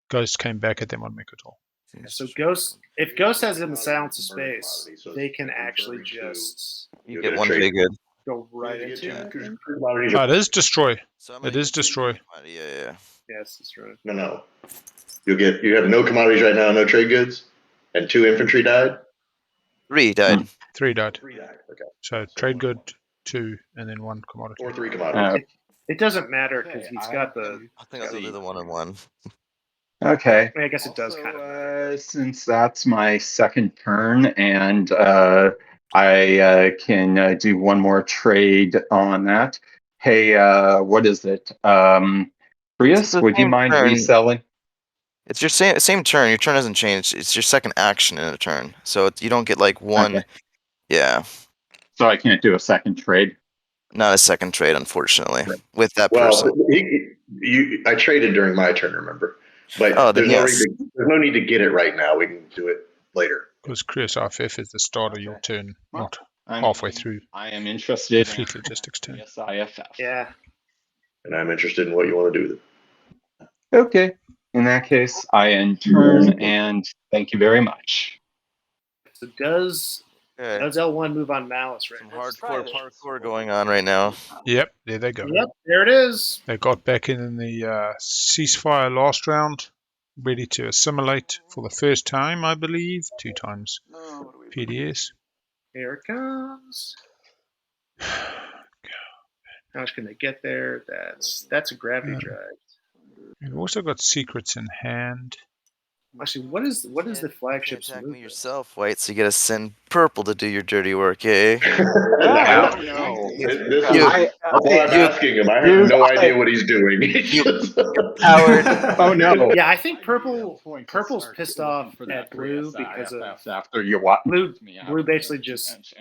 Ghost came back at them on Mecatol. Yeah, so Ghost, if Ghost has in the silence of space, they can actually just You get 1 big good. go right into it. It is destroy. It is destroy. Yeah. Yes, that's right. No. You have no commodities right now, no trade goods, and 2 infantry died. 3 died. 3 died. 3 died. Okay. So trade good 2 and then 1 commodity. Or 3 commodities. It doesn't matter because he's got the. I think I'll do the 1-on-1. Okay. I guess it does kind of. Since that's my second turn, and I can do one more trade on that. Hey, what is it? Creuss, would you mind reselling? It's your same turn. Your turn hasn't changed. It's your second action in a turn, so you don't get like one. Okay. Yeah. So I can't do a second trade. Not a second trade, unfortunately, with that Well, person. I traded during my turn, remember? But then there's no need to get it right now. We can do it later. Because Creuss RFF is the start of your turn, not halfway through. I am interested Fleet Logistics turn. IFF. Yeah. And I'm interested in what you want to do with it. Okay. In that case, I end turn, and thank you very much. So does L1 move on Malice right now? Hardcore parkour going on right now. Yep, there they go. Yep, there it is. They got back in the ceasefire last round, ready to assimilate for the first time, I believe. 2 times PDS. Here it comes. How much can they get there? That's a gravity drive. We've also got secrets in hand. Actually, what is the flagship's Attack movement? me yourself, White. So you gotta send purple to do your dirty work, eh? I'm asking him. I have no idea what he's doing. Coward. Oh no. Yeah, I think purple's pissed off at blue because of after you blue basically just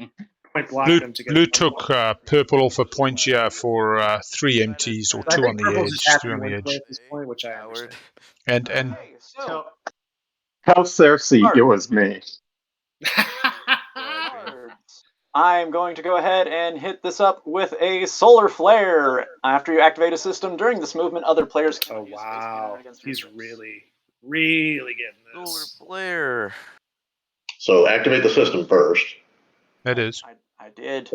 point blocked them to get Blue took purple off a point here for 3 MTs or 2 on the edge, 3 on the edge. At this point, which I understand. And tell Cersei it was me. I'm going to go ahead and hit this up with a solar flare. After you activate a system during this movement, other players can use wow, he's really getting this. Solar flare. So activate the system first. That is. I did.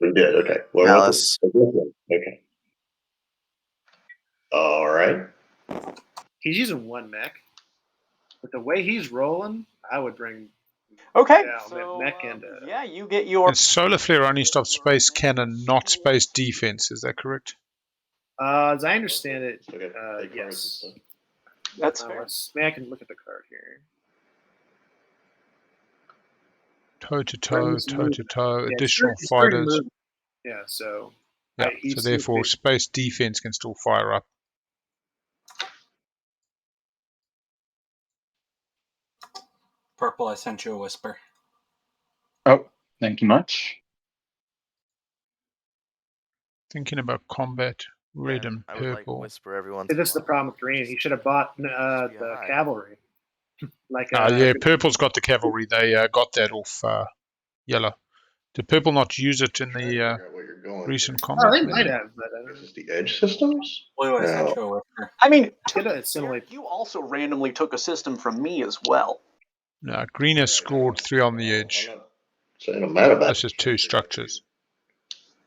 We did. Okay. Well, Alice. Okay. All right. He's using 1 mech. But the way he's rolling, I would bring. Okay. Yeah, so, mech and yeah, you get your. And solar flare only stops space cannon, not space defense. Is that correct? As I understand it, yes. That's fair. I can look at the card here. Toe-to-toe, additional fighters. Yeah, so. Yeah, so therefore space defense can still fire up. Purple, I sent you a whisper. Oh, thank you much. Thinking about combat, red and I would like purple. whisper everyone. This is the problem with green. He should have bought the cavalry. Yeah, purple's got the cavalry. They got that off yellow. Did purple not use it in the recent combat? Oh, they might have, but Is the edge systems? Blue, I sent you a whisper. I mean, Eric, you also randomly took a system from me as well. No, green has scored 3 on the edge. Saying I'm mad about This is 2 structures.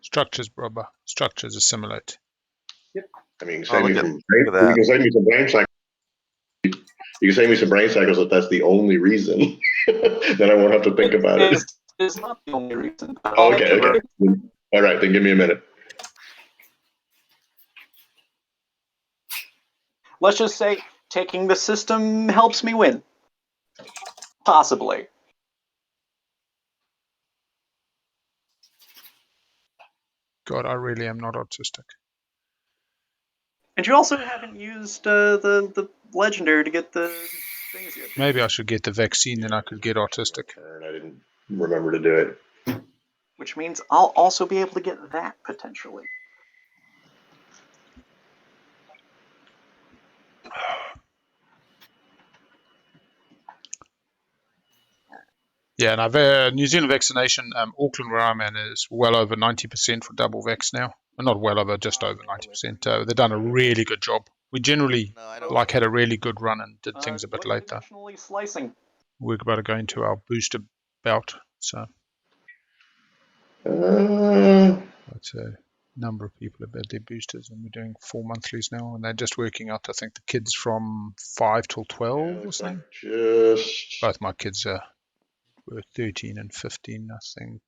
Structures, brother. Structures assimilate. Yep. I mean, you can save me some brain cycles. You can save me some brain cycles if that's the only reason. Then I won't have to think about it. It's not the only reason. Okay. All right, then give me a minute. Let's just say taking the system helps me win. Possibly. God, I really am not autistic. And you also haven't used the legendary to get the things yet. Maybe I should get the vaccine, then I could get autistic. I didn't remember to do it. Which means I'll also be able to get that potentially. Yeah, and I've New Zealand vaccination. Auckland, where I'm in, is well over 90% for double vax now. Well, not well over, just over 90%. They've done a really good job. We generally had a really good run and did things a bit late though. Slicing. We're about to go into our booster bout, so that's a number of people have had their boosters, and we're doing 4 monthlies now, and they're just working out. I think the kids from 5 till 12 or something. Both my kids were 13 and 15, I think.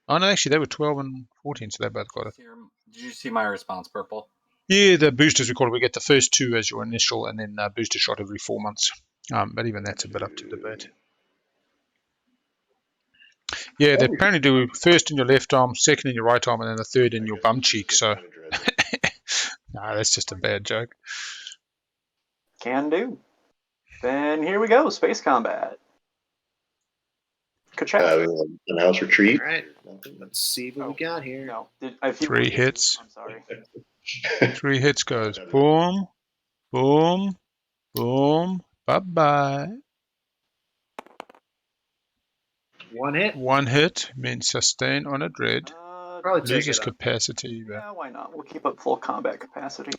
Oh no, actually they were 12 and 14, so they both got it. Did you see my response, Purple? Yeah, the boosters we call it. We get the first 2 as your initial, and then booster shot every 4 months. But even that's a bit up to debate. Yeah, they apparently do first in your left arm, second in your right arm, and then the third in your bum cheek. So, nah, that's just a bad joke. Can do. Then here we go. Space combat. Announce retreat. All right, let's see what we got here. No, 3 hits. I'm sorry. 3 hits goes boom, boom, boom. Bye bye. 1 hit. 1 hit means sustain on a dread. Probably take Loses it up. capacity. But Yeah, why not? We'll keep up full combat capacity.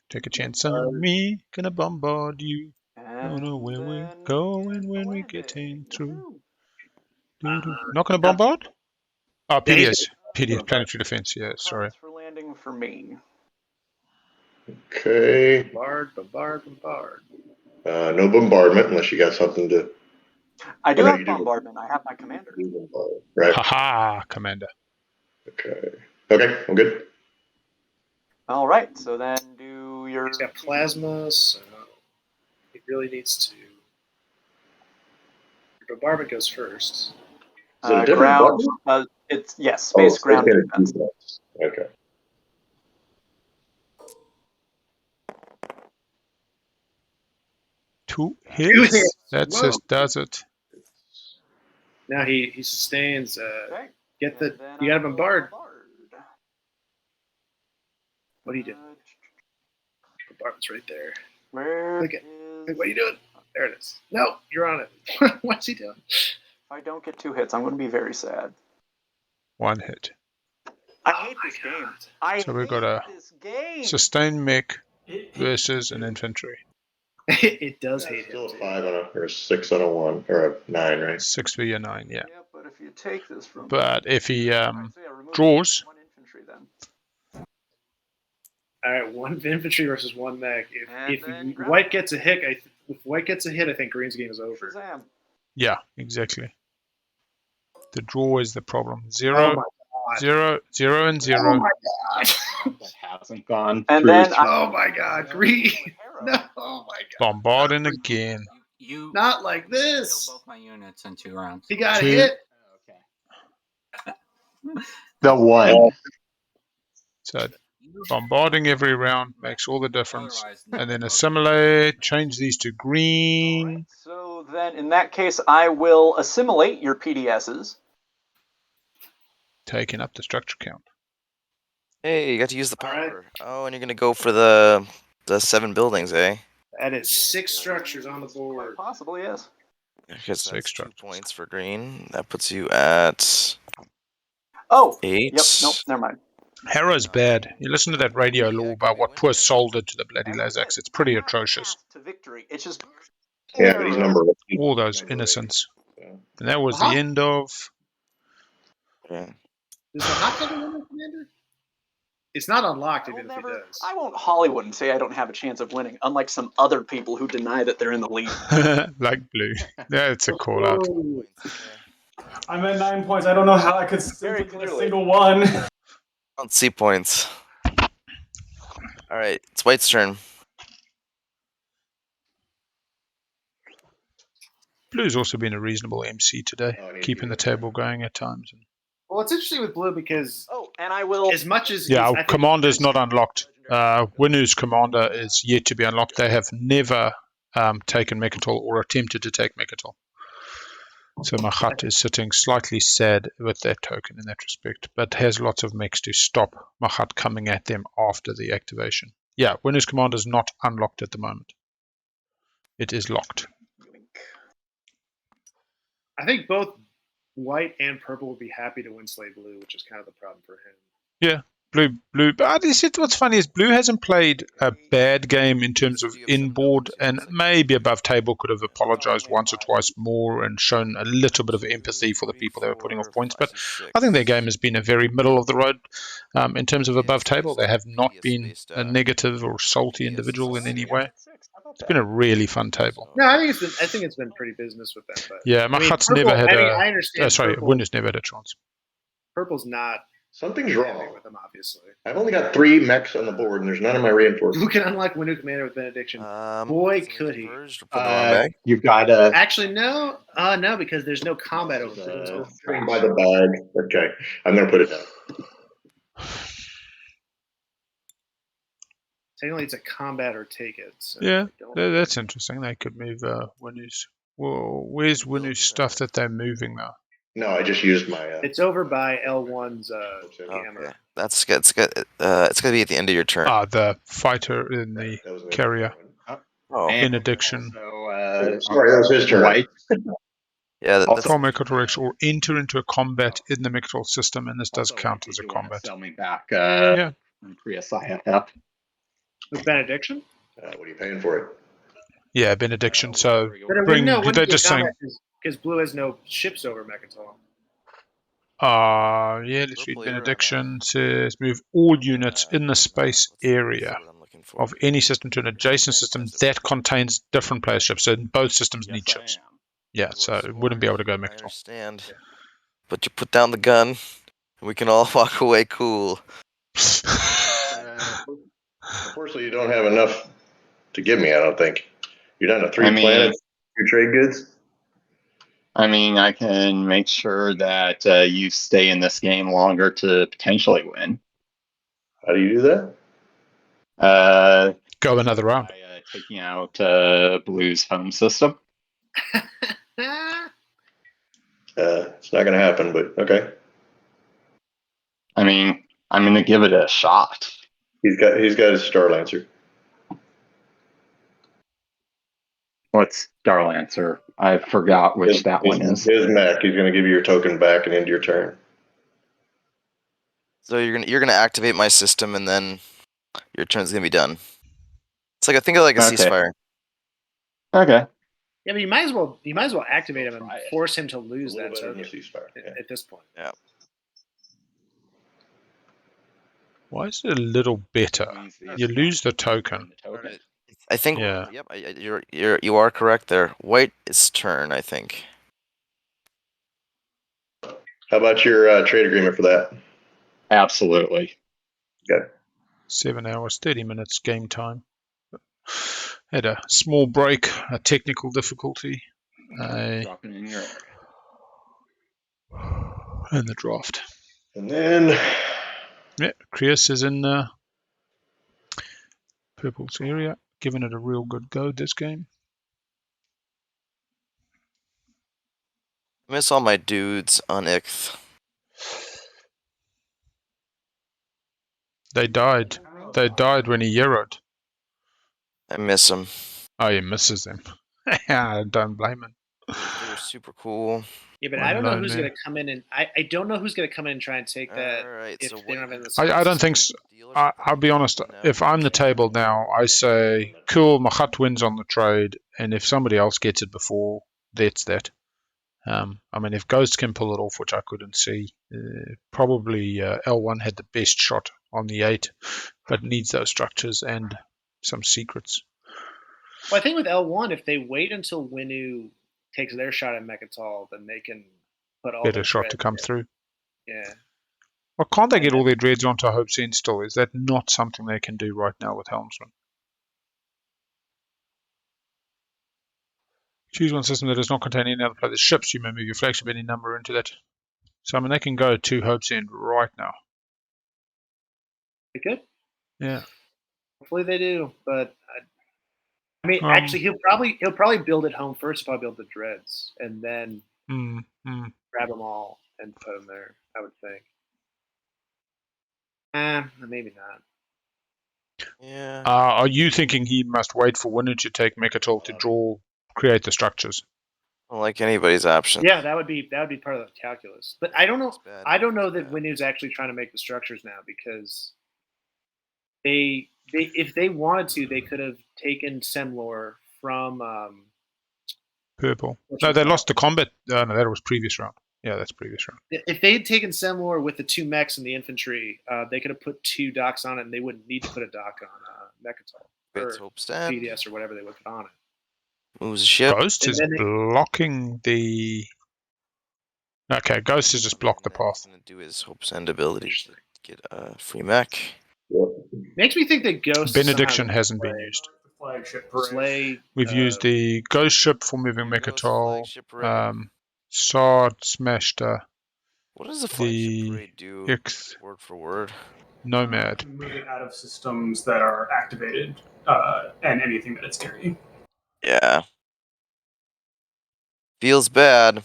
take a chance on me. Gonna bombard you. Don't know where we're going when we get in through. Not gonna bombard? Oh, PDS. PDS, planetary defense. Yeah, sorry. For landing for me. Okay. Bombard. No bombardment unless you got something to. I do have bombardment. I have my commander. Right. Haha, commander. Okay. Okay, I'm good. All right. So then do your. He's got plasma, so he really needs to. Your bombardment goes first. Ground. It's space ground defense. Okay. Two hits. That just does it. Now he sustains. Okay. Get the. You got to bombard. What are you doing? Bombardment's right there. Where? Look at. What are you doing? There it is. No, you're on it. What's he doing? If I don't get 2 hits, I'm going to be very sad. 1 hit. I hate this game. So we've got a sustained mech versus an infantry. It does hate still him. A 5 on a, or a 6 on a 1, or a 9, right? 6 via 9, yeah. Yeah, but if you take this from. But if he draws. 1 infantry then. All right, 1 infantry versus 1 mech. If white gets a hit, if white gets a hit, I think green's game is over. Shazam. Yeah, exactly. The draw is the problem. 0, 0, 0, and 0. Oh my god! That hasn't gone. And through then oh my god, green! No, oh my god! Bombarding again. You not like this. Kill both my units in 2 rounds. He got 2. a hit. The 1. So bombarding every round makes all the difference. And then assimilate, change these to green. Right, so then in that case, I will assimilate your PDSs. Taking up the structure count. Hey, you got to use the power. Right. Oh, and you're gonna go for the 7 buildings, eh? That is 6 structures on the board. Quite possibly, yes. Because that's 2 points for green. That puts you at 8. Yep. Nope. Never mind. Harrow's bad. You listen to that radio law about what poor soul did to the bloody Lazaks. It's pretty atrocious. To victory. It's just. Yeah, but he's number 1. All those innocents. And that was the end of. Yeah. Does Mahact have a winner, Commander? It's not unlocked even if he does. I won't Hollywood and say I don't have a chance of winning, unlike some other people who deny that they're in the lead. Like blue. That's a call out. I'm at 9 points. I don't know how I could get a single one. I don't see points. All right, it's white's turn. Blue's also been a reasonable MC today, keeping the table going at times. Well, it's interesting with blue because and I will as much as our commander's not unlocked. Winnu's commander is yet to be unlocked. They have never taken Mecatol or attempted to take Mecatol. So Mahact is sitting slightly sad with that token in that respect, but has lots of mechs to stop Mahact coming at them after the activation. Yeah, Winnu's commander is not unlocked at the moment. It is locked. I think both white and purple would be happy to win Slay Blue, which is kind of the problem for him. Yeah, blue. But what's funny is blue hasn't played a bad game in terms of inboard, and maybe above table could have apologized once or twice more and shown a little bit of empathy for the people they were putting off points. But I think their game has been a very middle of the road in terms of above table. They have not been a negative or salty individual in any way. It's been a really fun table. No, I think it's been pretty business with them. But yeah, Mahat's never had I understand. Winnu's never had a chance. Purple's not Something's wrong with them, obviously. I've only got 3 mechs on the board, and there's none of my reinforcements. Who can unlock Winnu Commander with Benediction? Boy, could he. You've got to. Actually, no. No, because there's no combat over the By the bag. Okay, I'm going to put it down. Technically, it's a combat or take it. So yeah, that's interesting. They could move Winnu's. Well, where's Winnu's stuff that they're moving now? No, I just used my. It's over by L1's hammer. Okay. That's good. It's good. It's gonna be at the end of your turn. The fighter in the carrier. Benediction. Sorry, that was his turn. White. Yeah, that's from Mecatol or enter into a combat in the Mecatol system, and this does count as a combat. Sell me back. Yeah. Creuss IFF. With Benediction? What are you paying for it? Yeah, Benediction. So they're just saying. Because Blue has no ships over Mecatol. Yeah, let's read Benediction. Says move all units in the space area of any system to an adjacent system that contains different player ships. So both systems need ships. Yeah, so it wouldn't be able to go Mecatol. I understand. But you put down the gun, and we can all walk away cool. Unfortunately, you don't have enough to give me, I don't think. You're down to 3 planets, your trade goods? I mean, I can make sure that you stay in this game longer to potentially win. How do you do that? Go another round. By taking out Blue's home system. It's not going to happen, but okay. I mean, I'm going to give it a shot. He's got his Star Lancer. What's Star Lancer? I forgot which one is. His mech. He's going to give you your token back and end your turn. So you're gonna activate my system, and then your turn's gonna be done. It's like think of like a ceasefire. Okay. Yeah, but you might as well activate him and force him to lose that token at this point. Yeah. Why is it a little better? You lose the token. I think. Yeah. Yep. You are correct there. White's turn, I think. How about your trade agreement for that? Absolutely. Okay. 7 hours, 30 minutes game time. Had a small break, a technical difficulty. Dropping in your in the draft. And then yeah, Creuss is in Purple's area, giving it a real good go this game. I miss all my dudes on Xxcha. They died. They died when he Euroed. I miss them. Oh, he misses them. I don't blame him. They were super cool. Yeah, but I don't know who's going to come in and I don't know who's going to come in and try and take that. Right, if so they don't have the I don't think so. I'll be honest. If I'm the table now, I say, cool, Mahact wins on the trade, and if somebody else gets it before, that's that. I mean, if Ghost can pull it off, which I couldn't see, probably L1 had the best shot on the 8, but needs those structures and some secrets. Well, I think with L1, if they wait until Winnu takes their shot at Mecatol, then they can put all better shot to come through. Yeah. Well, can't they get all their dreads onto Hope's End still? Is that not something they can do right now with Helmsman? Choose one system that does not contain any other player's ships. You may move your flagship any number into that. So, I mean, they can go to Hope's End right now. They could? Yeah. Hopefully they do, but I mean, actually, he'll probably build it home first. He'll probably build the dreads, and then grab them all and put them there. I would think. Maybe not. Yeah. Are you thinking he must wait for Winnu to take Mecatol to create the structures? I don't like anybody's option. Yeah, that would be part of the calculus. But I don't know. I don't know that Winnu's actually trying to make the structures now, because they if they wanted to, they could have taken Sem-Lore from Purple. No, they lost the combat. No, that was previous round. Yeah, that's previous round. If they had taken Sem-Lore with the 2 mechs and the infantry, they could have put 2 docks on it, and they wouldn't need to put a dock on Mecatol or BDS or whatever they would put on it. Moves a ship. Ghost is blocking the Okay, Ghost has just blocked the path. He's gonna do his hope send abilities to get a free mech. Makes me think that Ghost Benediction hasn't been used. Flagship Slay. We've used the Ghost ship for moving Mecatol. Saar smashed what does the flagship the parade do? X Word for word. Nomad. Move it out of systems that are activated and anything that it's carrying. Yeah. Feels bad.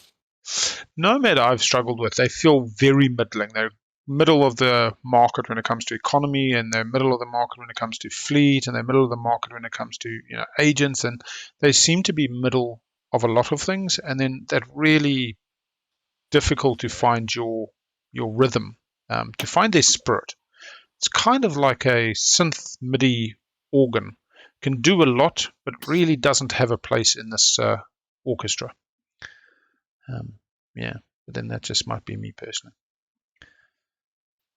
Nomad I've struggled with. They feel very middling. They're middle of the market when it comes to economy, and they're middle of the market when it comes to fleet, and they're middle of the market when it comes to agents, and they seem to be middle of a lot of things, and then that really difficult to find your rhythm, to find their spirit. It's kind of like a synth MIDI organ. Can do a lot, but really doesn't have a place in this orchestra. Yeah, but then that just might be me personally.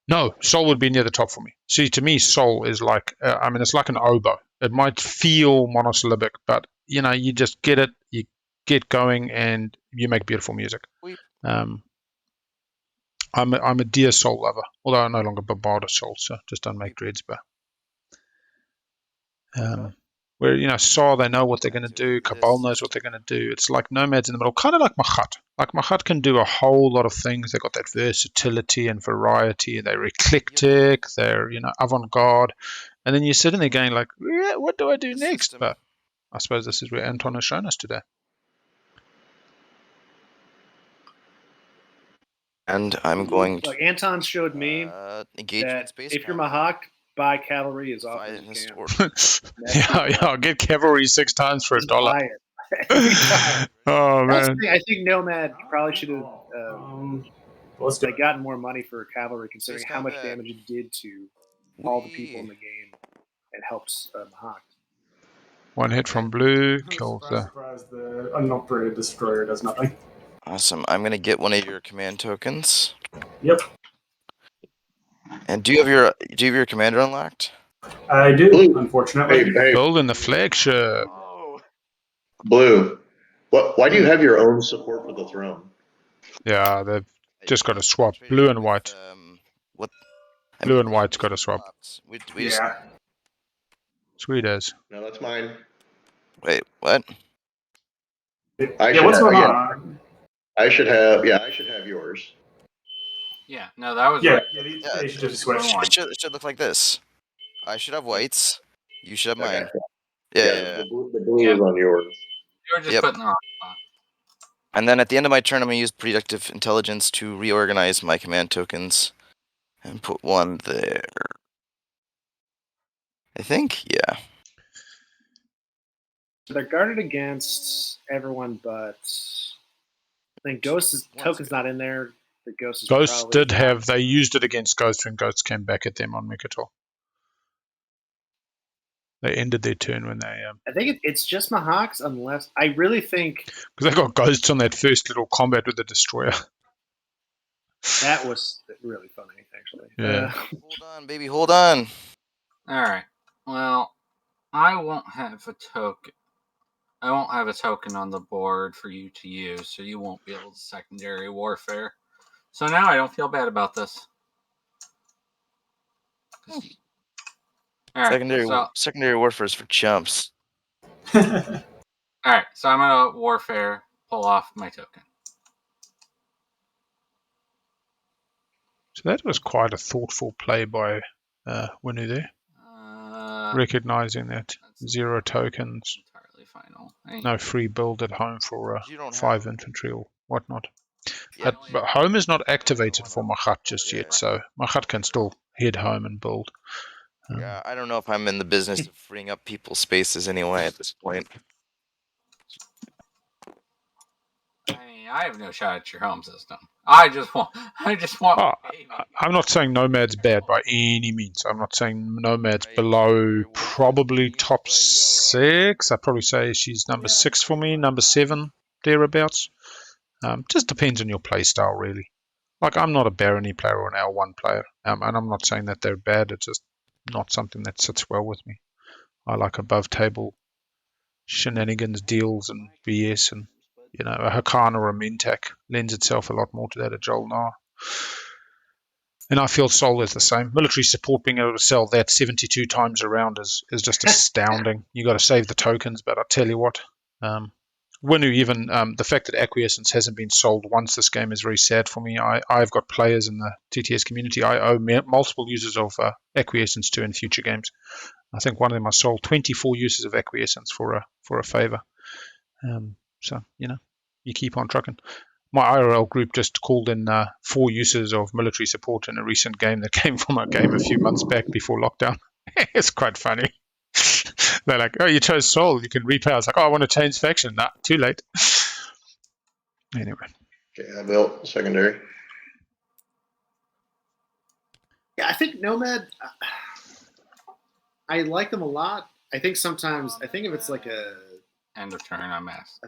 No, Soul would be near the top for me. See, to me, Soul is like, it's like an oboe. It might feel monosyllabic, but, you just get it, you get going, and you make beautiful music. I'm a dear Soul lover, although I no longer bombard a Soul, so just don't make dreads, but... where, Saar, they know what they're going to do, Cabal knows what they're going to do. It's like Nomads in the middle, kind of like Mahact. Like Mahact can do a whole lot of things. They've got that versatility and variety. They're eclectic. They're, avant-garde. And then you're sitting there going like, what do I do next? But I suppose this is where Anton has shown us today. And I'm going to... Like Anton showed me that if you're Mahact, buy cavalry as often as you can. yeah, get cavalry 6 times for $1. Oh man! I think Nomad probably should have gotten more money for cavalry, considering how much damage it did to all the people in the game, and helps Mahact. One hit from blue kills the. Surprise, the unoperated destroyer does nothing. Awesome. I'm gonna get one of your command tokens. Yep. And do you have your commander unlocked? I do, unfortunately. Hey. Building the flagship. Blue. Why do you have your own support for the throne? Yeah, they've just got to swap blue and white. Blue and white's got to swap. Yeah. Sweet as. No, that's mine. Wait, what? What's going on? I should have yours. Yeah, no, that was they should just switch. It should look like this. I should have whites. You should have mine. Okay. Yeah. The blue is on yours. You were just putting the wrong spot. And then at the end of my turn, I'm going to use Predictive Intelligence to reorganize my command tokens and put one there. I think, yeah. So they're guarded against everyone, but I think Ghost's token's not in there. The Ghost did have, they used it against Ghost when Ghost came back at them on Mecatol. They ended their turn when they... I think it's just Mahacts, unless... I really think... Because they got Ghosts on that first little combat with the Destroyer. That was really funny, actually. Yeah. Hold on, baby, hold on. Alright. Well, I won't have a token. I won't have a token on the board for you to use, so you won't be able to secondary warfare. So now I don't feel bad about this. Right, secondary warfare is for chumps. Alright, so I'm going to warfare, pull off my token. So that was quite a thoughtful play by Winnu there. Recognizing that 0 tokens, no free build at home for 5 infantry or whatnot. But home is not activated for Mahact just yet, so Mahact can still head home and build. Yeah, I don't know if I'm in the business of freeing up people's spaces anyway at this point. I have no shot at your home system. I just want. I'm not saying Nomad's bad by any means. I'm not saying Nomad's below probably top 6. I'd probably say she's number 6 for me, number 7 thereabouts. Just depends on your play style, really. Like, I'm not a Barony player or an L1 player, and I'm not saying that they're bad. It's just not something that sits well with me. I like above table shenanigans, deals, and BS, and you know, a Hakan or a Mentak lends itself a lot more to that, a Jolnar. And I feel Sol is the same. Military support, being able to sell that 72 times around is just astounding. You got to save the tokens, but I tell you what, Winnu, even the fact that Acquiescence hasn't been sold once this game is very sad for me. I've got players in the TTS community I owe multiple users of Acquiescence to in future games. I think one of them I sold 24 uses of Acquiescence for a favor. So, you know, you keep on trucking. My IRL group just called in 4 uses of military support in a recent game that came from a game a few months back before lockdown. It's quite funny. They're like, oh, you chose Sol, you can replay. I was like, oh, I want to change faction. Nah, too late. Anyway. Okay, I built secondary. Yeah, I think Nomad, I like them a lot. I think sometimes, if it's like a end of turn, I'm asked.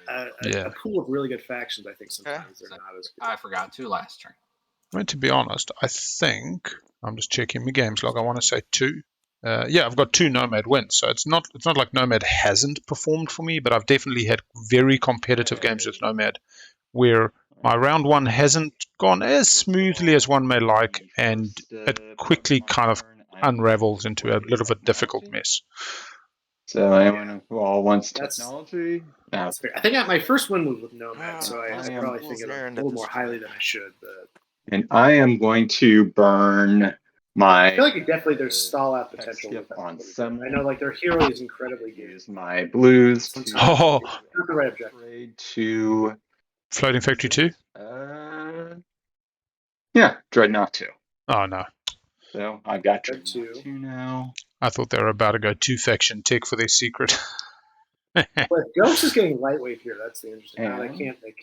A pool of really good factions, I think sometimes they're not as good. I forgot 2 last turn. I mean, to be honest, I think, I'm just checking my games log, I want to say 2. Yeah, I've got 2 Nomad wins, so it's not like Nomad hasn't performed for me, but I've definitely had very competitive games with Nomad where my round 1 hasn't gone as smoothly as one may like, and it quickly kind of unravels into a little bit difficult mess. So anyone who all wants technology? I think my first win was with Nomad, so I probably think of it a little more highly than I should. But... And I am going to burn my... I feel like there's stall out potential with that. On some. I know, like, their hero is incredibly good. Use my blues to the right objective. To Floating Factory 2? Yeah, Dreadnought 2. Oh, no. So I've got Dreadnought 2 now. I thought they were about to go 2-faction tech for their secret. But Ghost is getting lightweight here. That's the interesting thing. They can't get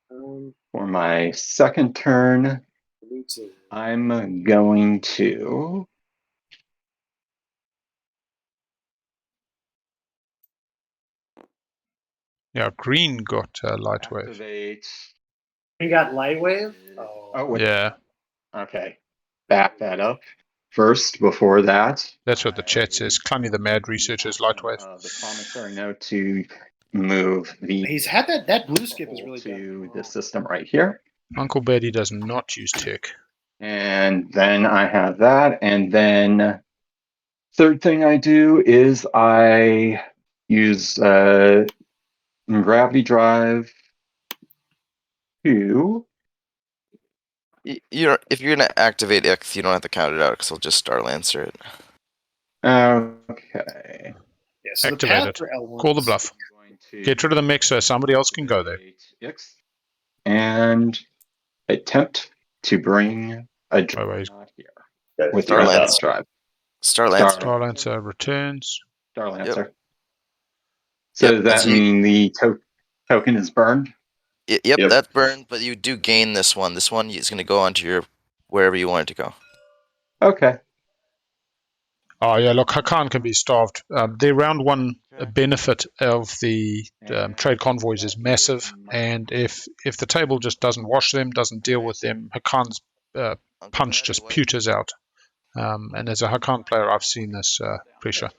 lightweight. For my second turn, I'm going to... Yeah, green got light wave. Activate. Green got light wave? Oh, yeah. Okay. Back that up first before that. That's what the chat says. Cluny the Mad researchers light wave. The promissory note to move the... He's had that blue skip is really to the system right here. Uncle Baddie does not use tech. And then I have that. And then third thing I do is I use gravity drive to... If you're going to activate X, you don't have to count it out because I'll just Star Lancer it. Okay. Yeah, so activate it. Call the bluff. Get rid of the mech so somebody else can go there. X and attempt to bring a drive here with Star Lancer drive. Star Lancer. Star Lancer returns. Star Lancer. Yep. So does that mean the token is burned? Yep, that's burned, but you do gain this one. This one is going to go onto your wherever you want it to go. Okay. Oh, yeah, look, Hakan can be starved. Their round 1 benefit of the trade convoys is massive, and if the table just doesn't wash them, doesn't deal with them, Hakan's punch just pewters out. And as a Hakan player, I've seen this pressure.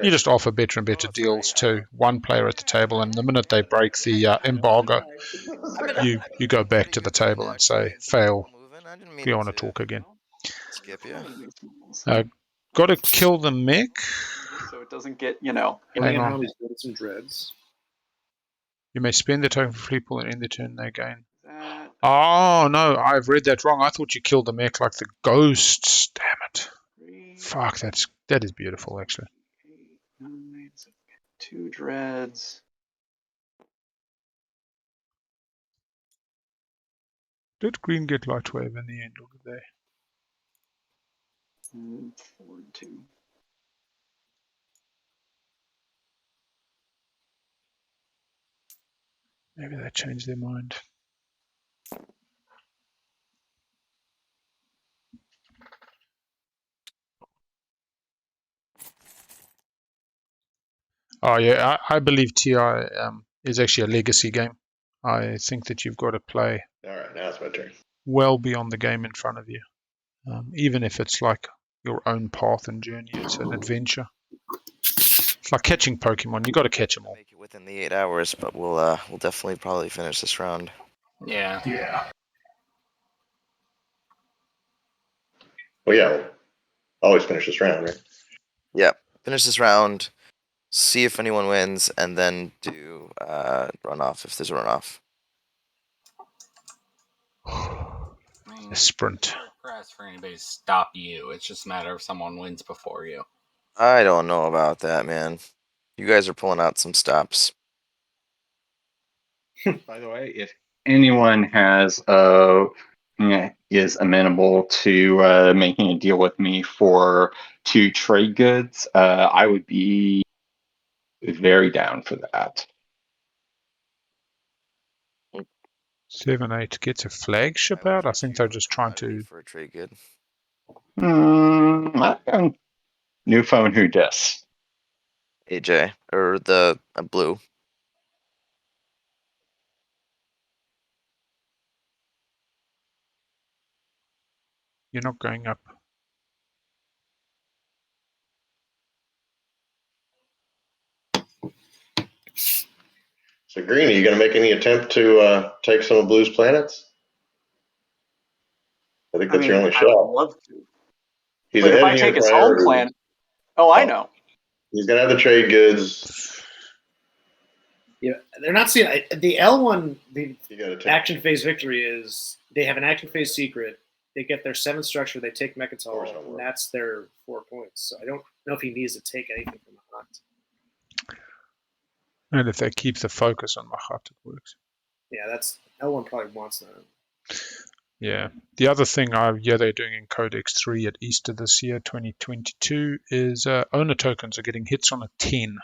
You just offer better and better deals to one player at the table, and the minute they break the embargo, you go back to the table and say, fail, we want to talk again. Skip, yeah. Got to kill the mech. So it doesn't get, Hang on. Some dreads. You may spend the token for free pull and end the turn they gain. Oh, no, I've read that wrong. I thought you killed the mech like the ghosts. Damn it. Fuck, that is beautiful, actually. 2 dreads. Did green get light wave in the end, or did they? 4 and 2. Maybe they changed their mind. Oh yeah, I believe TI is actually a legacy game. I think that you've got to play. All right, now it's my turn. Well beyond the game in front of you, even if it's like your own path and journey. It's an adventure. It's like catching Pokemon. You got to catch them all. Make it within the 8 hours, but we'll definitely probably finish this round. Yeah. Yeah. Well, yeah, we'll always finish this round, right? Yeah, finish this round, see if anyone wins, and then do runoff if there's a runoff. A sprint. Hard pressed for anybody to stop you. It's just a matter of someone wins before you. I don't know about that, man. You guys are pulling out some stops. By the way, if anyone is amenable to making a deal with me for 2 trade goods, I would be very down for that. 7-8 gets a flagship out. I think they're just trying to. For a trade good. New phone, who dis? AJ or the blue. You're not going up. So, Green, are you going to make any attempt to take some of Blue's planets? I think that's your only I shot. would love to. He's But if ahead I of you in take his home priority. planet, I know. He's going to have the trade goods. Yeah, they're not seeing the L1. The You got to take. action phase victory is they have an action phase secret. They get their 7th structure. They take Course Mecatol, it'll work. and that's their 4 points. So I don't know if he needs to take anything from the hunt. And if they keep the focus on Mahact, it works. Yeah, that's L1 probably wants that. Yeah. The other thing they're doing in Codex 3 at Easter this year, 2022, is owner tokens are getting hits on a 10.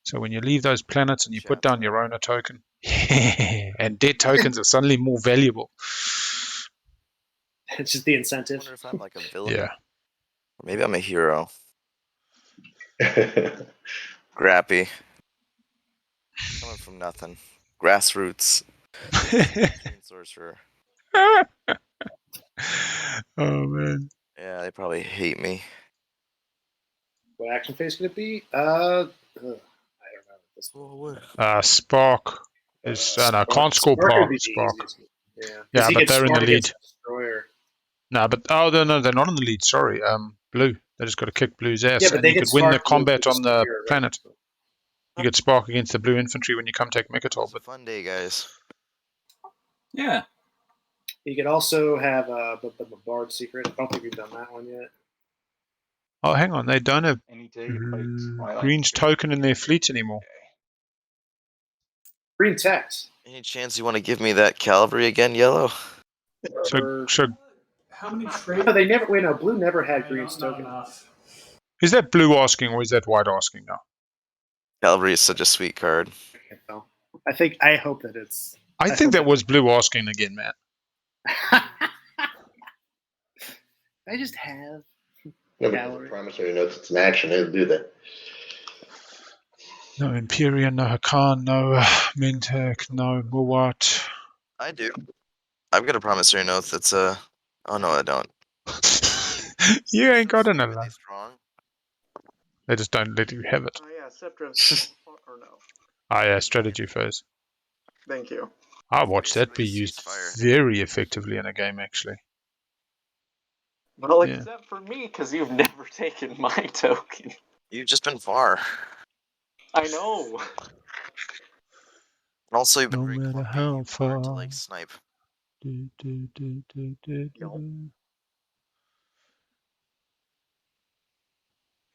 So when you leave those planets and you put down your owner token, and dead tokens are suddenly more valuable. It's just the I incentive. wonder if I'm like a villain. Yeah. Or maybe I'm a hero. Grappy. Coming from nothing. Grassroots. Sorcerer. Oh man. Yeah, they probably hate me. What action phase could it be? I don't know. Spark is no, can't score Spark would be the Spark. easiest. Yeah, Yeah, but they're in the lead. Destroyer. No, but they're not in the lead. Sorry, Blue. They just got to kick Blue's ass, Yeah, but and they you get could win the Spark combat on the Destroyer, right? planet. You get Spark against the Blue infantry when you come take Mecatol. It's a fun day, guys. Yeah. You could also have the Bard secret. I don't think we've done that one yet. Oh, hang on, they don't have Any day you play Twilight. Green's token in their fleet anymore. Green text. Any chance you want to give me that cavalry again, Yellow? So How many trade? No, they never. Wait, no. Blue never had Green's Not token. enough. is that Blue asking or is that White asking now? Cavalry is such a sweet card. I hope that it's. I think that was Blue asking again, man. I just have. No, but the promissory notes, it's an action. They do that. No Imperium, no Hakan, no Mentek, no Muwat. I do. I've got a promissory note that's Oh no, I don't. You ain't got an Are they alone. strong? They just don't let you have it. Oh yeah, Scepter of or no. Ah, yeah, strategy phase. Thank you. I watched that be Basically used ceasefire. very effectively in a game, actually. Well, Yeah. except for me, because you've never taken my token. You've just been far. I know. And also, you've been No very matter clumpy. how You're hard to far. like snipe.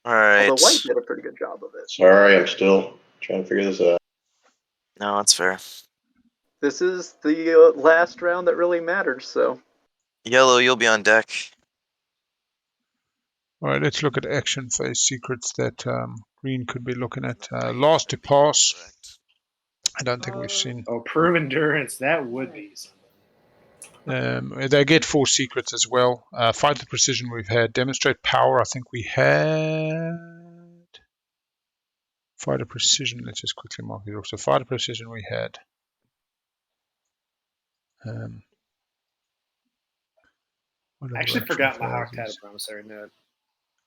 All right. Although White did a pretty good job of it. Sorry, I'm still trying to figure this out. No, that's fair. This is the last round that really matters, so. Yellow, you'll be on deck. All right, let's look at action phase secrets that Green could be looking at. Last to pass. I don't think we've seen. Oh, prove endurance. That would be something. They get 4 secrets as well. Fight the precision we've had. Demonstrate power. I think we had. Fighter precision. Let's just quickly mark it off. So fighter precision we had. I actually forgot Mahact had a promissory note.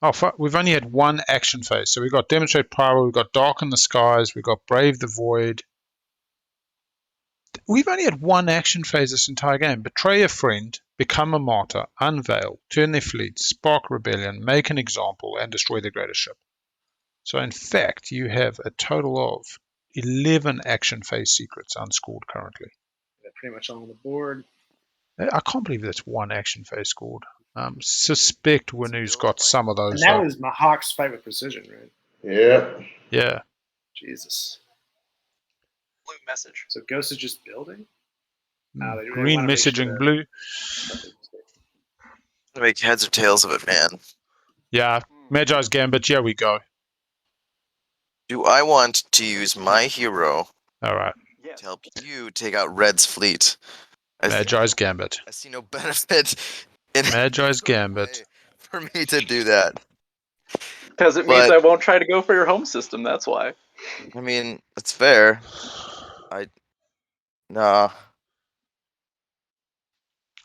Oh, fuck. We've only had one action phase. So we've got Demonstrate Power, we've got Darken the Skies, we've got Brave the Void. We've only had one action phase this entire game. Betray a friend, become a martyr, unveil, turn their fleet, spark rebellion, make an example, and destroy the greatest ship. So in fact, you have a total of 11 action phase secrets unscored currently. They're pretty much all on the board. I can't believe that's one action phase scored. Suspect Winnu's got some of those. And that was Mahact's Fight with Precision, right? Yeah. Yeah. Jesus. Blue message. So Ghost is just building? Green messaging blue. Make heads or tails of it, man. Yeah. Magi's Gambit, here we go. Do I want to use my hero All right. to help you take out Red's fleet? Magi's Gambit. I see no benefit in Magi's Gambit. for me to do that. Because it means I won't try to go for your home system, that's why. I mean, that's fair. Nah.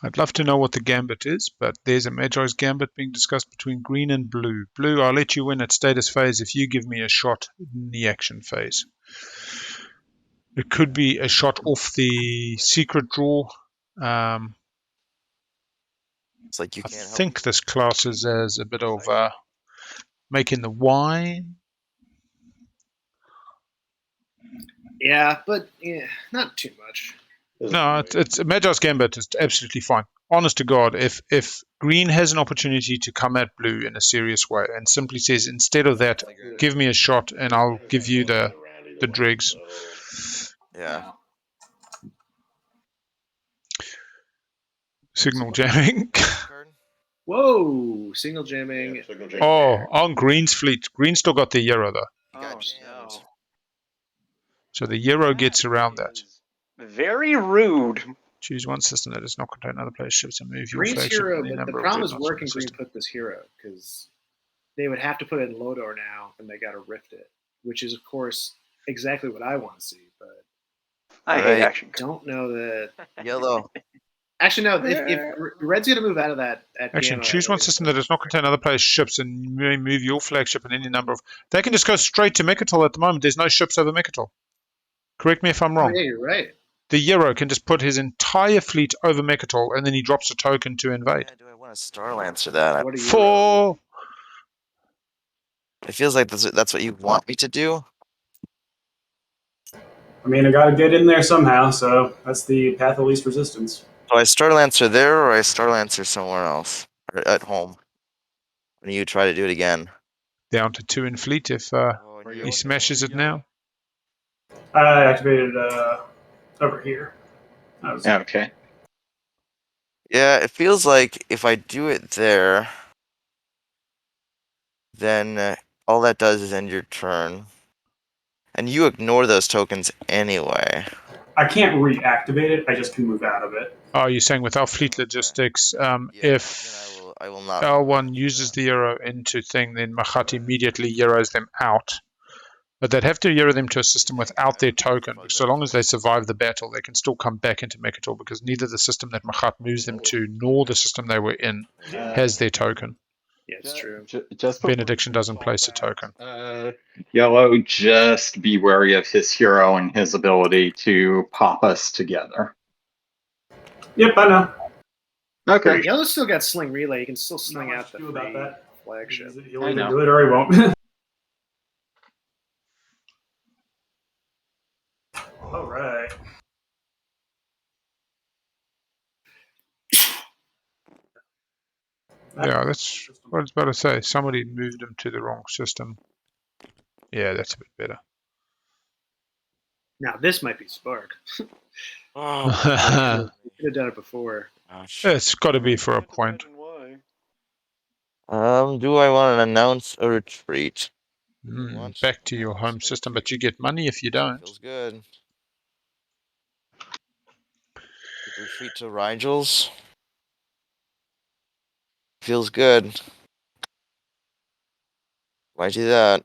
I'd love to know what the Gambit is, but there's a Magi's Gambit being discussed between green and blue. Blue, I'll let you win at status phase if you give me a shot in the action phase. It could be a shot off the secret draw. It's like you I can't think this classes as a bit of making the wine. Yeah, but not too much. No, it's Magi's Gambit is absolutely fine. Honest to God, if green has an opportunity to come at blue in a serious way and simply says, instead of that, give me a shot and I'll give you the dregs. Yeah. Signal jamming. Whoa, signal jamming. Oh, on green's fleet. Green still got the Euro though. Oh, no. So the Euro gets around that. Very rude. Choose one system that does not contain other players' ships and move your Green's flagship. hero, any but the number of problem is dreadnoughts where in can the Green system. put this hero? Because they would have to put it in Lodor now, and they got to rift it, which is, of course, exactly what I want to see. But I hate action. Don't know that. Yellow. Actually, no. If Red's going to move out of that at Actually, Gamma, choose one system that does not contain other players' ships and move your flagship and any number of. They can just go straight to Mecatol at the moment. There's no ships over Mecatol. Correct me if I'm wrong. Oh, yeah, you're right. The Euro can just put his entire fleet over Mecatol and then he drops a token to invade. Yeah, do I want to Star Lancer that? For it feels like that's what you want me to do. I mean, I got to get in there somehow, so that's the path of least resistance. Do I Star Lancer there or I Star Lancer somewhere else? Or at home? When you try to do it again? down to 2 in fleet if he smashes it now. I activated over here. Okay. Yeah, it feels like if I do it there, then all that does is end your turn. And you ignore those tokens anyway. I can't reactivate it, I just can move out of it. Oh, you're saying without fleet logistics, if I will not L1 uses the Euro into thing, then Mahact immediately Euros them out. But they'd have to Euro them to a system without their token. So long as they survive the battle, they can still come back into Mecatol because neither the system that Mahact moves them to nor the system they were in has their token. Yeah, it's true. Just Benediction doesn't place a token. Yellow, just be wary of his hero and his ability to pop us together. Yep, I know. Okay. Yellow's still got Sling Relay. You can still sling out the about that. flagship. He'll either do it or he won't. All right. Yeah, that's what I was about to say. Somebody moved them to the wrong system. Yeah, that's a bit better. Now this might be Spark. Oh, You could have done it before. It's got to be for a point. Do I want to announce a retreat? Back to your home system, but you get money if you don't. Feels good. Retreat to Rigels. Feels good. Why do that?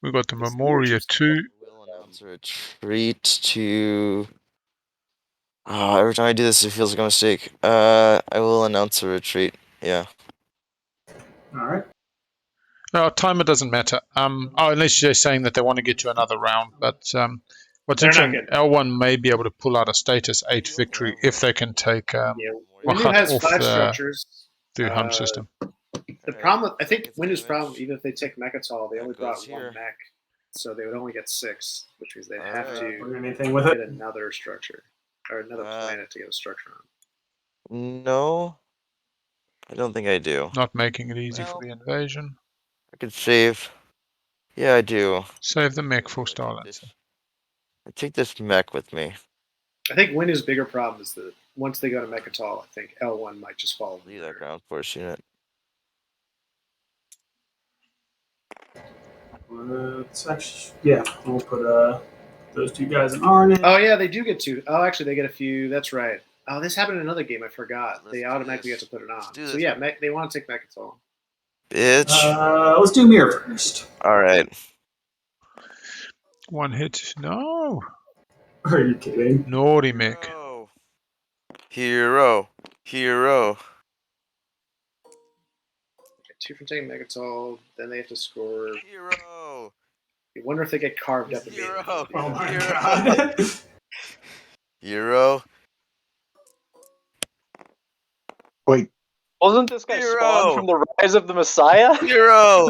We got the Memoria 2. Will announce a retreat to. Oh, every time I do this, it feels like a mistake. I will announce a retreat. Yeah. All right. No, timer doesn't matter. Unless you're saying that they want to get to another round. But what's They're not interesting, L1 may be able to pull out a status 8 victory if they can take Winnu Mahact has off 5 the structures. home system. The problem, I think Winnu's problem, even if they take Mecatol, they only brought here. 1 mech, so they would only get 6, which means they'd All have right. to Anything with get it? another structure or another planet to get a structure on. No, I don't think I do. Not making it easy for the invasion. I could save. Yeah, I do. Save the mech for Starlancer. I take this mech with me. I think Winnu's bigger problem is that once they go to Mecatol, I think L1 might just fall. Leave that ground force unit. Let's actually, yeah, we'll put those 2 guys in RNA. Oh yeah, they do get 2. Oh, actually, they get a few. That's right. Oh, this happened in another game. I forgot. They automatically get to put it on. So yeah, they want to take Mecatol. Bitch. Let's do Mirror first. All right. 1 hit. No. Are you kidding? Naughty mech. Hero. 2 from taking Mecatol. Then they have to score. Hero. I wonder if they get carved up. Hero. Oh my god. Hero. Wait. Wasn't this guy spawned from the Rise of the Messiah? Hero.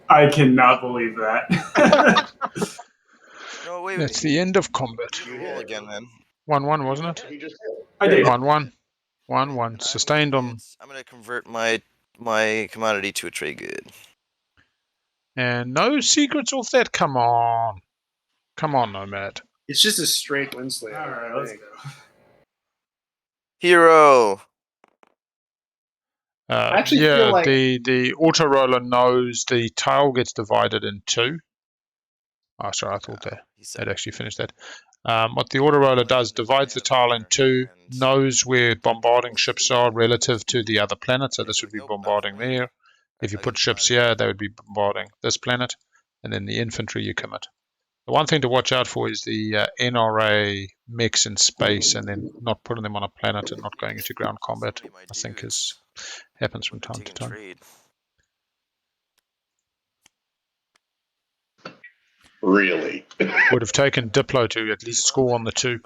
I cannot believe that. No, wait. That's the end of combat. Roll again, then. 1-1, wasn't it? I did. 1-1. 1-1. Sustained on. I'm gonna convert my commodity to a trade good. And no secrets off that. Come on. Come on, Nomad. It's just a straight Winsley. All right, let's go. Hero. I actually yeah, feel like the auto roller knows the tile gets divided in 2. Oh, sorry, I thought they'd actually finished that. What the auto roller does, divides the tile in 2, knows where bombarding ships are relative to the other planet. So this would be bombarding there. If you put ships here, they would be bombarding this planet. And then the infantry you commit. The one thing to watch out for is the NRA mechs in space and then not putting them on a planet and not going into ground combat. I think happens from time to time. Really? Would have taken Diplo to at least score on the 2.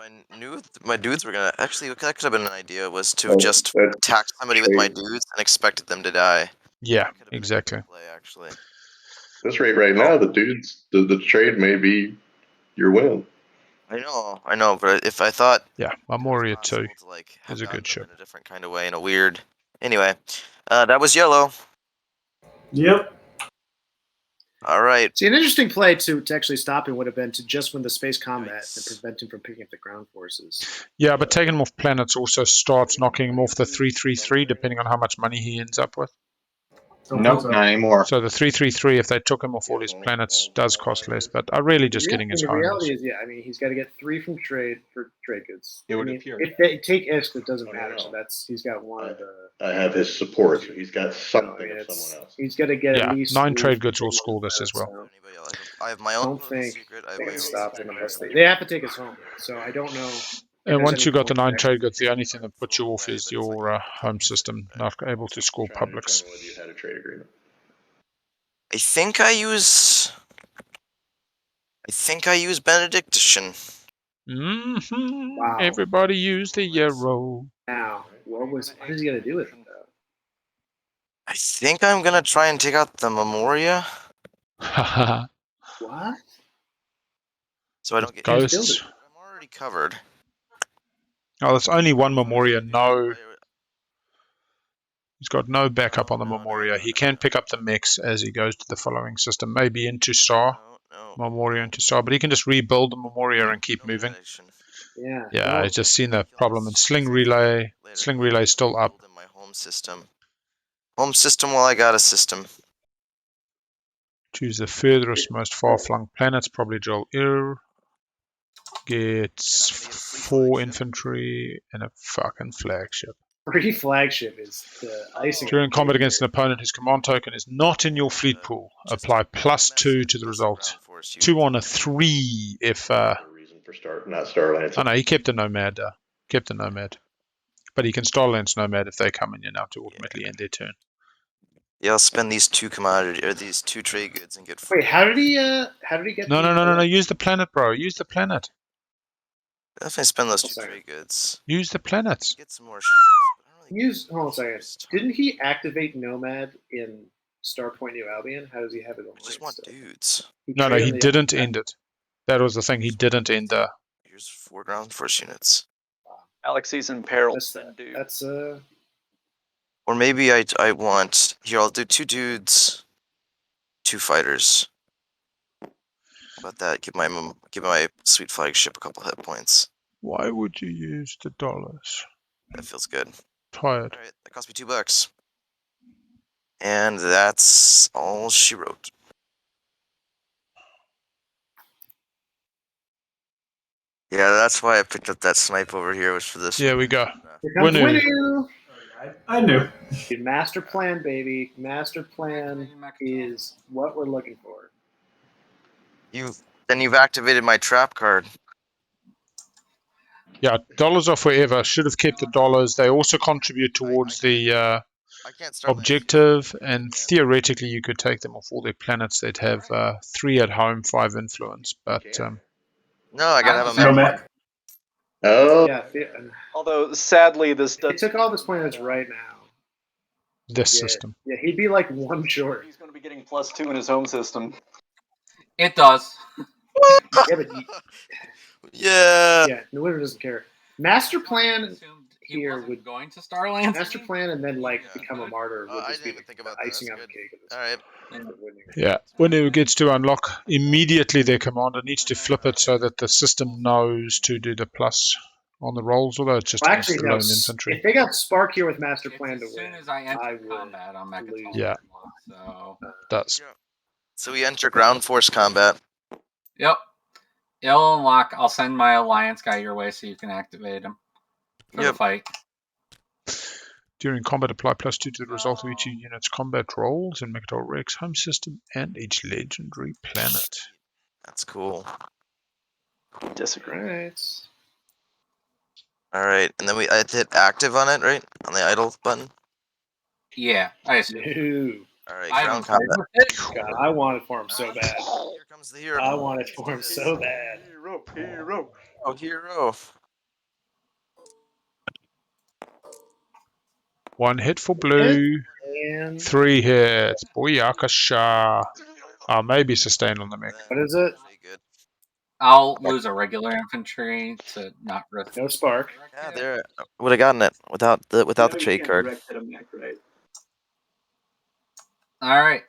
My dudes were gonna actually. That could have been an idea. Was to just attack somebody with my dudes and expected them to die. Yeah, exactly. Actually, this rate right now, the dudes, the trade may be your win. I know, but if I thought, yeah, Memoria 2 is a good ship. In a different kind of way, in a weird. Anyway, that was yellow. Yep. All right. See, an interesting play to actually stop him would have been to just win the space combat and prevent him from picking up the ground forces. Yeah, but taking him off planets also starts knocking him off the 333, depending on how much money he ends up with. Nope, not anymore. So the 333, if they took him off all his planets, does cost less. But I'm really just getting his home. The reality is, yeah, I mean, he's got to get 3 from trade for trade goods. It would appear. If they take X, it doesn't matter. So he's got 1. I have his support. So he's got something of someone else. He's got to get at least 9 trade goods will score this as well. I have my own. I don't think they can stop him unless they have to take us home. So I don't know. And once you got the 9 trade goods, the only thing that puts you off is your home system not able to score publics. You had a trade agreement. I think I use Benediction. Mm-hmm. Wow. Everybody use the Euro. Now, what is he gonna do with it though? I think I'm gonna try and take out the Memoria. What? So I don't get ghosts. I'm already covered. Oh, there's only 1 Memoria. No. He's got no backup on the Memoria. He can pick up the mechs as he goes to the following system. Maybe into Saar. Memoria into Saar. But he can just rebuild the Memoria and keep moving. Yeah. Yeah, I've just seen the problem in Sling Relay. Sling Relay is still up. My home system. Home system while I got a system. Choose the furthest, most far-flung planets. Probably Joel Ir. Gets 4 infantry and a fucking flagship. 3 flagship is the icing. During combat against an opponent, his command token is not in your fleet pool. Apply +2 to the result. 2 on a 3 if... reason for not Starlancer. Oh no, he kept the Nomad. But he can Starlance Nomad if they come in and out to ultimately end their turn. Yeah, I'll spend these 2 commodity or these 2 trade goods and get. Wait, how did he get? No. Use the planet, bro. Use the planet. Definitely spend those 2 trade goods. Use the planet. Get some more ships. Use. Hold on a second. Didn't he activate Nomad in Starpoint New Albion? How does he have it on? Just want dudes. No, he didn't end it. That was the thing. He didn't end the. Here's 4 ground force units. Alexi's in peril. That's Or maybe I want here. I'll do 2 dudes, 2 fighters. How about that? Give my sweet flagship a couple hit points. Why would you use the dollars? That feels good. Tired. All right, that cost me $2. And that's all she wrote. Yeah, that's why I picked up that snipe over here. Was for this. Yeah, we go. Here comes Winnu. Winnu. I knew. Master plan, baby. Master plan is what we're looking for. You've activated my trap card. Yeah, dollars are forever. Should have kept the dollars. They also contribute towards the objective, and theoretically you could take them off all their planets. They'd have 3 at home, 5 influence. But No, I gotta have a Nomad. Oh, Yeah. Although sadly, this He does. took all of his planets right now. this Yeah. system. Yeah, he'd be like 1 short. He's going to be getting +2 in his home system. It does. Yeah, but Yeah. yeah, the winner doesn't care. Master plan Assumed he here wasn't would going to Starlands. master plan and then like become a martyr would I just be didn't even think about that. icing on That's the cake. Of this. All right. Yeah, when it gets to unlock, immediately their commander needs to flip it so that the system knows to do the plus on the rolls, although it's just Well, a actually, no. standalone infantry. If they got Spark here with master It's plan to as soon win, as I enter would combat on Mecatol. lose. Yeah. So. That's So we enter ground force combat. Yep. It'll unlock. I'll send my alliance guy your way so you can activate him for the fight. during combat, apply +2 to the result of each unit's combat rolls in Mecatol Rex home system and each legendary planet. That's cool. Disagree. Right. All right, and then I hit active on it, right? On the idle button. Yeah, I assume. No. All right, I ground haven't combat. played with it. God, I want it for him so bad. Here comes the hero. I want it for him so bad. Hero. Oh, hero. 1 hit for blue, And 3 hits. Booyakasha. Maybe sustain on the mech. what is it? Good. I'll lose a regular infantry to not risk. No spark. Yeah, there. Would have gotten it without the trade card. All right.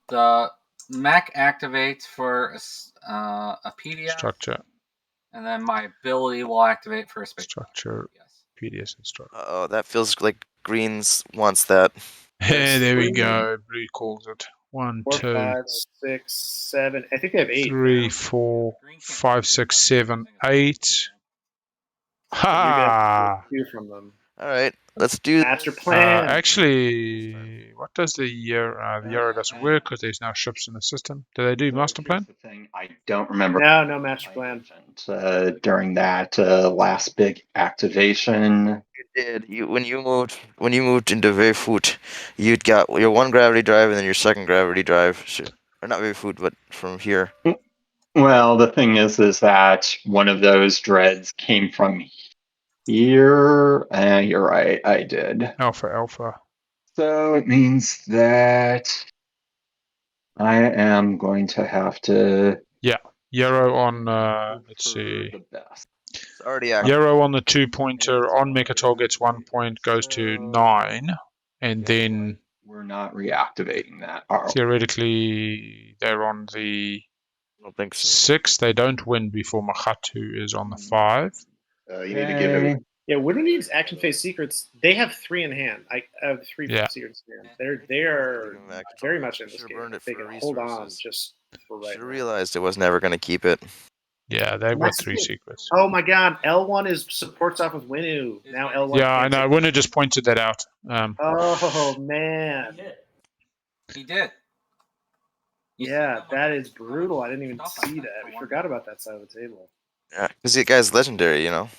The mech activates for a PDF, Structure, and then my ability will activate for a space. structure, PDS, and structure. Oh, that feels like Greens wants that. Hey, there we go. Blue calls it. 1, 4, 2, 5, 6, 7. I think they have 8. 3, now. 4, 5, 6, 7, 8. You Ha! get 2 from them. All right, let's do. Master plan. Actually, what does the Euro? The Euro doesn't work because there's no ships in the system. Do they do master plan? Here's the thing, I don't remember. No master plan. During that last big activation. You did. When you moved into Vuil'Raith, you'd got your 1 gravity drive and then your 2nd gravity drive. Or not Vuil'Raith, but from here. Well, the thing is that one of those dreads came from here. You're right, I did. Alpha. So it means that I am going to have to. Euro on, let's see. The best. It's already active. Euro on the 2-pointer on Mecatol gets 1 point, goes to 9, and then We're not reactivating that. Are we? theoretically they're on the I don't think so. 6. They don't win before Mahact, who is on the 5. you need to give him. Yeah, Winnu needs action phase secrets. They have 3 in hand. I have 3 Yeah. secrets in hand. They are very much in this Should've game. burned it They for can hold on resources. just for right Should have now. realized it was never going to keep it. Yeah, they've got That's 3 it. secrets. Oh my god, L1 is supports off of Winnu. Now L1. Yeah, I can't know. take- Winnu just pointed that out. Oh man. He did. Yeah, that is brutal. I didn't even see that. We forgot about that side of the table. Yeah, because the guy's legendary, you know.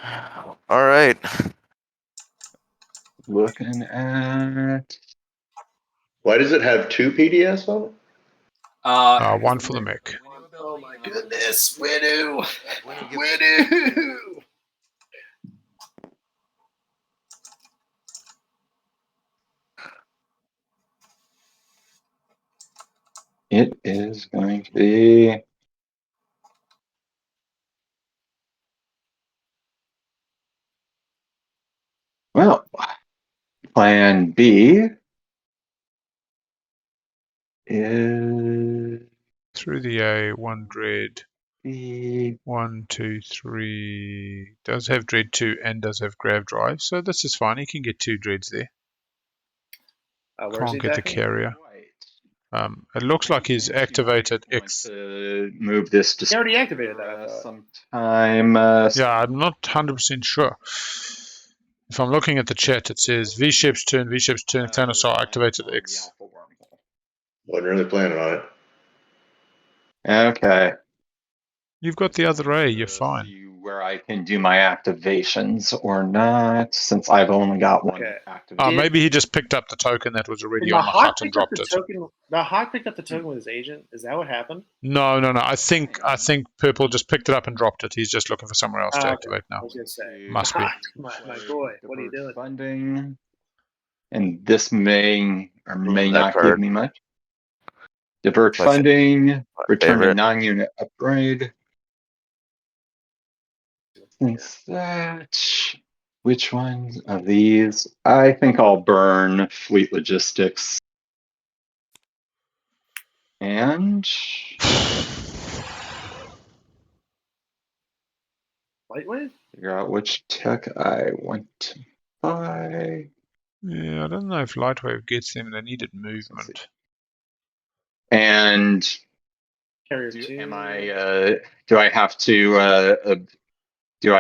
All right. Looking at. Why does it have 2 PDS on it? One for the mech. Oh my goodness, Winnu! Winnu gives- Winnu! It is going to be. Well, plan B is Through the A, 1 dread. B. 1, 2, 3. Does have dread 2 and does have grav drive, so this is fine. He can get 2 dreads there. Where's he Can't get the attacking? carrier. It looks like he's activated X. To move this to He already activated that. I thought. sometime. Yeah, I'm not 100% sure. If I'm looking at the chat, it says VShep's turn, Saar activated X. Wasn't really planning on it. Okay. You've got the other A, you're fine. See where I can do my activations or not, since I've only got one Okay. activated. Maybe he just picked up the token that was already Did on the Mahact hut and pick up dropped the it. token? Mahact picked up the token with his agent. Is that what happened? No. I think Purple just picked it up and dropped it. He's just looking for somewhere else to Okay. activate I now. was gonna say. Must be. My boy, what are you doing? Funding. And this may or may that not card. give me much. Divert My funding. Return a favorite. non-unit upgrade. Since that, which ones of these? I think I'll burn Fleet Logistics. And Lightwave? figure out which tech I want to buy. Yeah, I don't know if Lightwave gets them. They needed movement. And Carrier do 2. I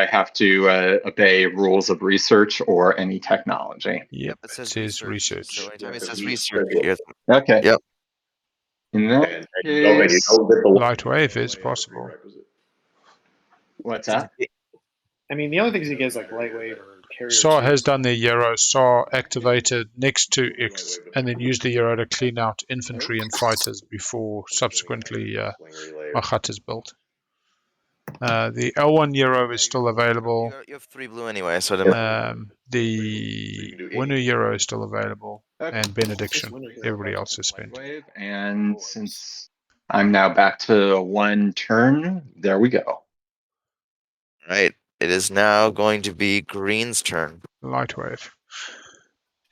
have to obey rules of research or any technology? Yep, It it says says research. research. So anytime it says Research. research, Okay. Yep. In that And you don't get case, the Lightwave is possible. what's that? I mean, the only things he gets like lightwave or carrier. Saar 2. has done their Euro. Saar activated next to X and then used the Euro to clean out infantry and fighters before subsequently Mahact is built. The L1 Euro is still available. you have 3 blue anyway, so it didn't The Winnu Euro is still available. And Benediction. Everybody else is spent. And since I'm now back to 1 turn, there we go. Right. It is now going to be Green's turn. Lightwave.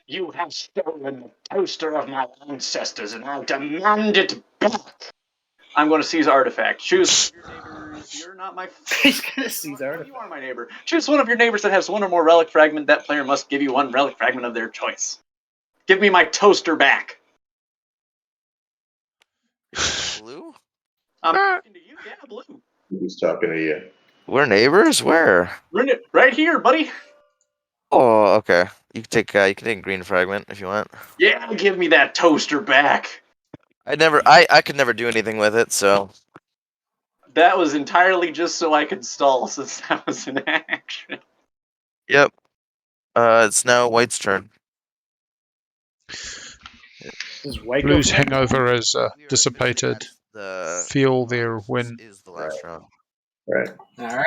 You have stolen the toaster of my ancestors, and I demand it back. I'm going to seize artifact. Choose your neighbors. You're not my. He's gonna seize artifact. You are my neighbor. Choose one of your neighbors that has 1 or more relic fragment. That player must give you 1 relic fragment of their choice. Give me my toaster back. Blue? I'm talking to you. Yeah, blue. He's talking to you. We're neighbors? Where? Right here, buddy. Oh, okay. You can take green fragment if you want. Yeah, give me that toaster back. I could never do anything with it, so That was entirely just so I could stall, since that was an action. yep. It's now White's turn. Blue's hangover is dissipated. Feel their win. Is the last round. Right. All right.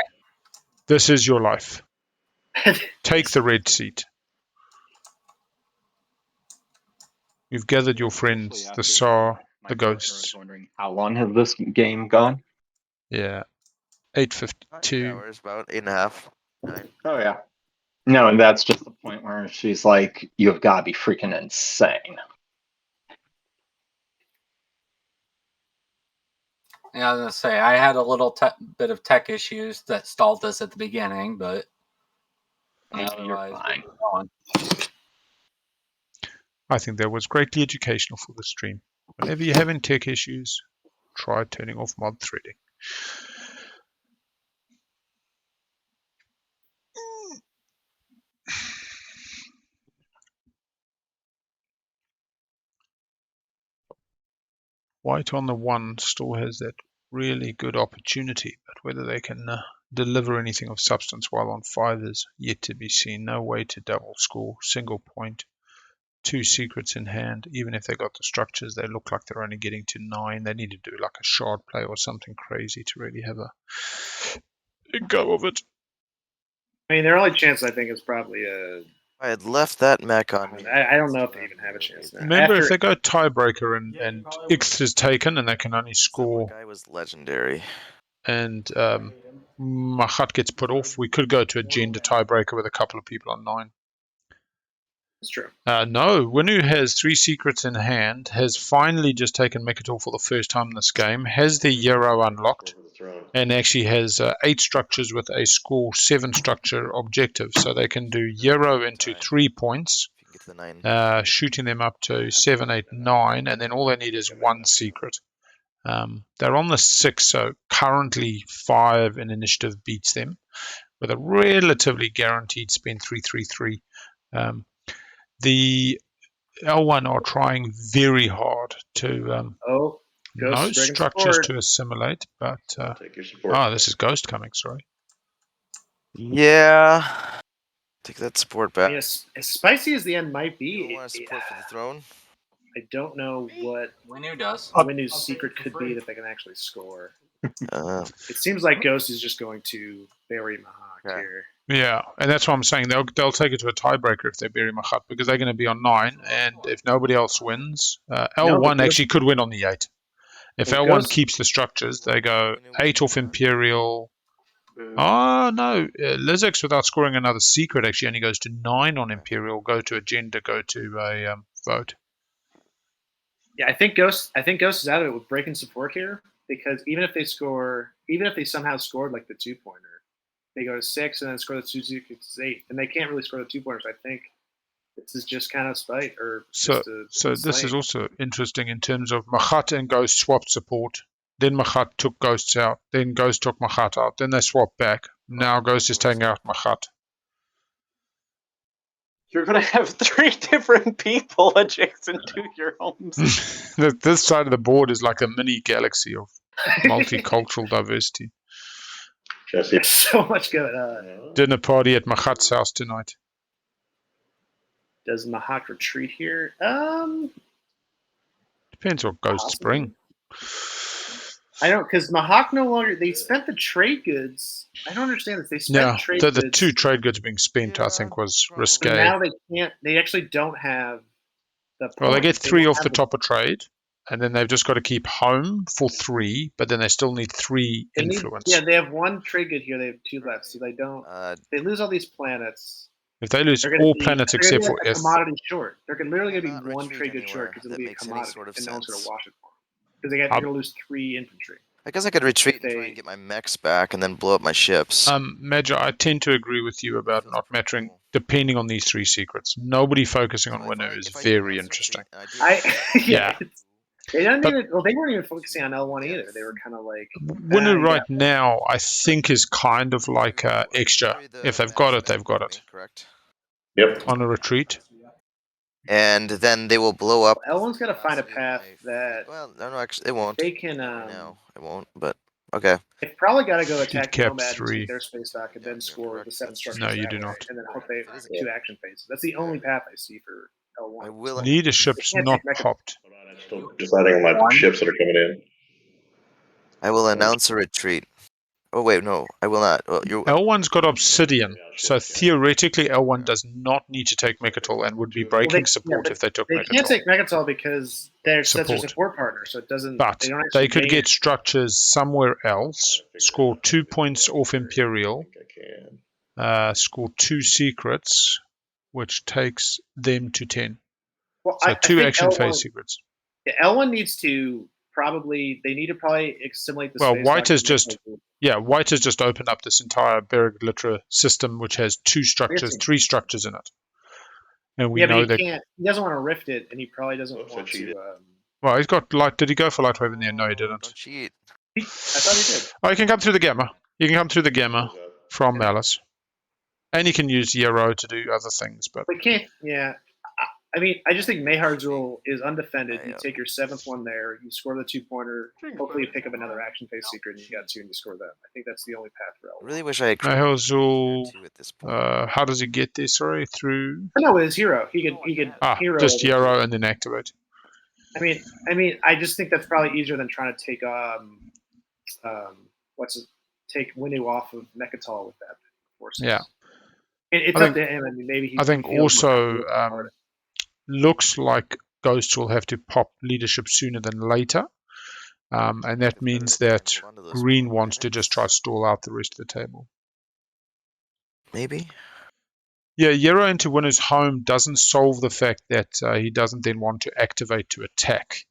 This is your life. Take the red seat. You've gathered your friends, the Saar, the ghosts. Wondering how long has this game gone? Yeah. 8:52. Hours, about 8.5. 9. Oh yeah. No, and that's just the point where she's like, "You've got to be freaking insane." Yeah, I was gonna say I had a little bit of tech issues that stalled us at the beginning, but You're fine. I think that was greatly educational for the stream. Whenever you're having tech issues, try turning off mod threading. White on the 1 still has that really good opportunity, but whether they can Deliver anything of substance while on 5 is yet to be seen. No way to double score. Single point. 2 secrets in hand. Even if they got the structures, they look like they're only getting to 9. They need to do like a shard play or something crazy to really have a go of it. I mean, their only chance, I think, is probably a... I had left that mech on me. I don't know if they even have a chance now. Remember, if they go tiebreaker and Xxcha is taken and they can only score... That guy was legendary. And Mahact gets put off, we could go to a gender tiebreaker with a couple of people on 9. That's true. No, Winnu has 3 secrets in hand, has finally just taken Mecatol for the first time in this game, has the Euro unlocked, and actually has 8 structures with a score 7 structure objective. So they can do Euro into 3 points, shooting them up to 7, 8, 9, and then all they need is 1 secret. They're on the 6, so currently 5 in initiative beats them, with a relatively guaranteed spend 333. The L1 are trying very hard to no structures to assimilate, but this is Ghost coming. Sorry. Yeah, take that support back. Yes, as spicy as the end might be, You want support for the throne? I don't know what Winnu does. Winnu's secret could be that they can actually score. It seems like Ghost is just going to bury Mahact here. Yeah, and that's what I'm saying. They'll take it to a tiebreaker if they bury Mahact, because they're going to be on 9, and if nobody else wins, L1 actually could win on the 8. If L1 keeps the structures, they go 8 off Imperial. Oh, no. Lizix, without scoring another secret, actually only goes to 9 on Imperial, go to agenda, go to a vote. Yeah, I think Ghost is out of it with breaking support here, because even if they somehow scored like the 2-pointer, they go to 6 and then score the 2 secrets 8, and they can't really score the 2-pointers. I think this is just kind of spite, or so this is also interesting in terms of Mahact and Ghost swapped support. Then Mahact took Ghosts out. Then Ghost took Mahact out. Then they swapped back. Now Ghost is taking out Mahact. You're going to have 3 different people adjacent to your homes. This side of the board is like a mini galaxy of multicultural diversity. There's so much going on. Dinner party at Mahact's house tonight. Does Mahact retreat here? Depends what Ghosts bring. I don't, because Mahact no longer, they spent the trade goods. I don't understand this. They spent trade goods. The 2 trade goods being spent, I think, was risque. Now they can't, they actually don't have the point. Well, they get 3 off the top of trade, and then they've just got to keep home for 3, but then they still need 3 influence. They have 1 trade good here, they have 2 left, so they don't, they lose all these planets. If they lose all planets except for F. Commodity short. They're literally going to be 1 trade good short because it'll be a commodity, and no one's going to wash it for them. Because they're going to lose 3 infantry. I guess I could retreat and try and get my mechs back and then blow up my ships. Major, I tend to agree with you about not mattering, depending on these 3 secrets. Nobody focusing on Winnu is very interesting. They weren't even focusing on L1 either. They were kind of like... Winnu right now, I think, is kind of like Xxcha. If they've got it, they've got it. Correct. Yep. On a retreat. And then they will blow up. L1's got to find a path that... Well, no, actually, it won't. They can... No, it won't, but... Okay. They've probably got to go attack Nomad 3. their space dock and then score the 7 structures. No, you do not. And then hope they have 2 action phases. That's the only path I see for L1. Leadership's not popped. I'm still deciding on my ships that are coming in. I will announce a retreat. Oh, wait, no, I will not. Well, L1's got Obsidian, so theoretically L1 does not need to take Mecatol and would be breaking support if they took Mecatol. They can't take Mecatol because they're such a support partner, so it doesn't... But they could get structures somewhere else, score 2 points off Imperial, score 2 secrets, which takes them to 10. Well, so 2 action phase secrets. Yeah, L1 needs to probably assimilate the space. Well, White has just opened up this entire Beric Litra system, which has 3 structures in it. And we know that he doesn't want to rift it, and he probably doesn't want to. Well, he's got light. Did he go for Lightwave in there? No, he didn't. Don't cheat. I thought he did. Oh, you can come through the Gamma. You can come through the Gamma from Malice, and you can use Euro to do other things. But we can't. Yeah, I mean, I just think Mayhard's rule is undefended. You take your 7th one there, you score the 2-pointer, hopefully you pick up another action phase secret, and you got 2 and you score them. I think that's the only path for L1. I really wish I had Mayhard's rule. at this point. How does he get there? Sorry, through. No, with his hero, he could hero. Just hero and then activate. I mean, I just think that's probably easier than trying to take take Winnu off of Mecatol with that forces. Yeah. It's up to him. I mean, maybe I think also looks like Ghost will have to pop leadership sooner than later. And that means that Green wants to just try to stall out the rest of the table. Maybe? Yeah, Hero into Winnu's home doesn't solve the fact that he doesn't then want to activate to attack.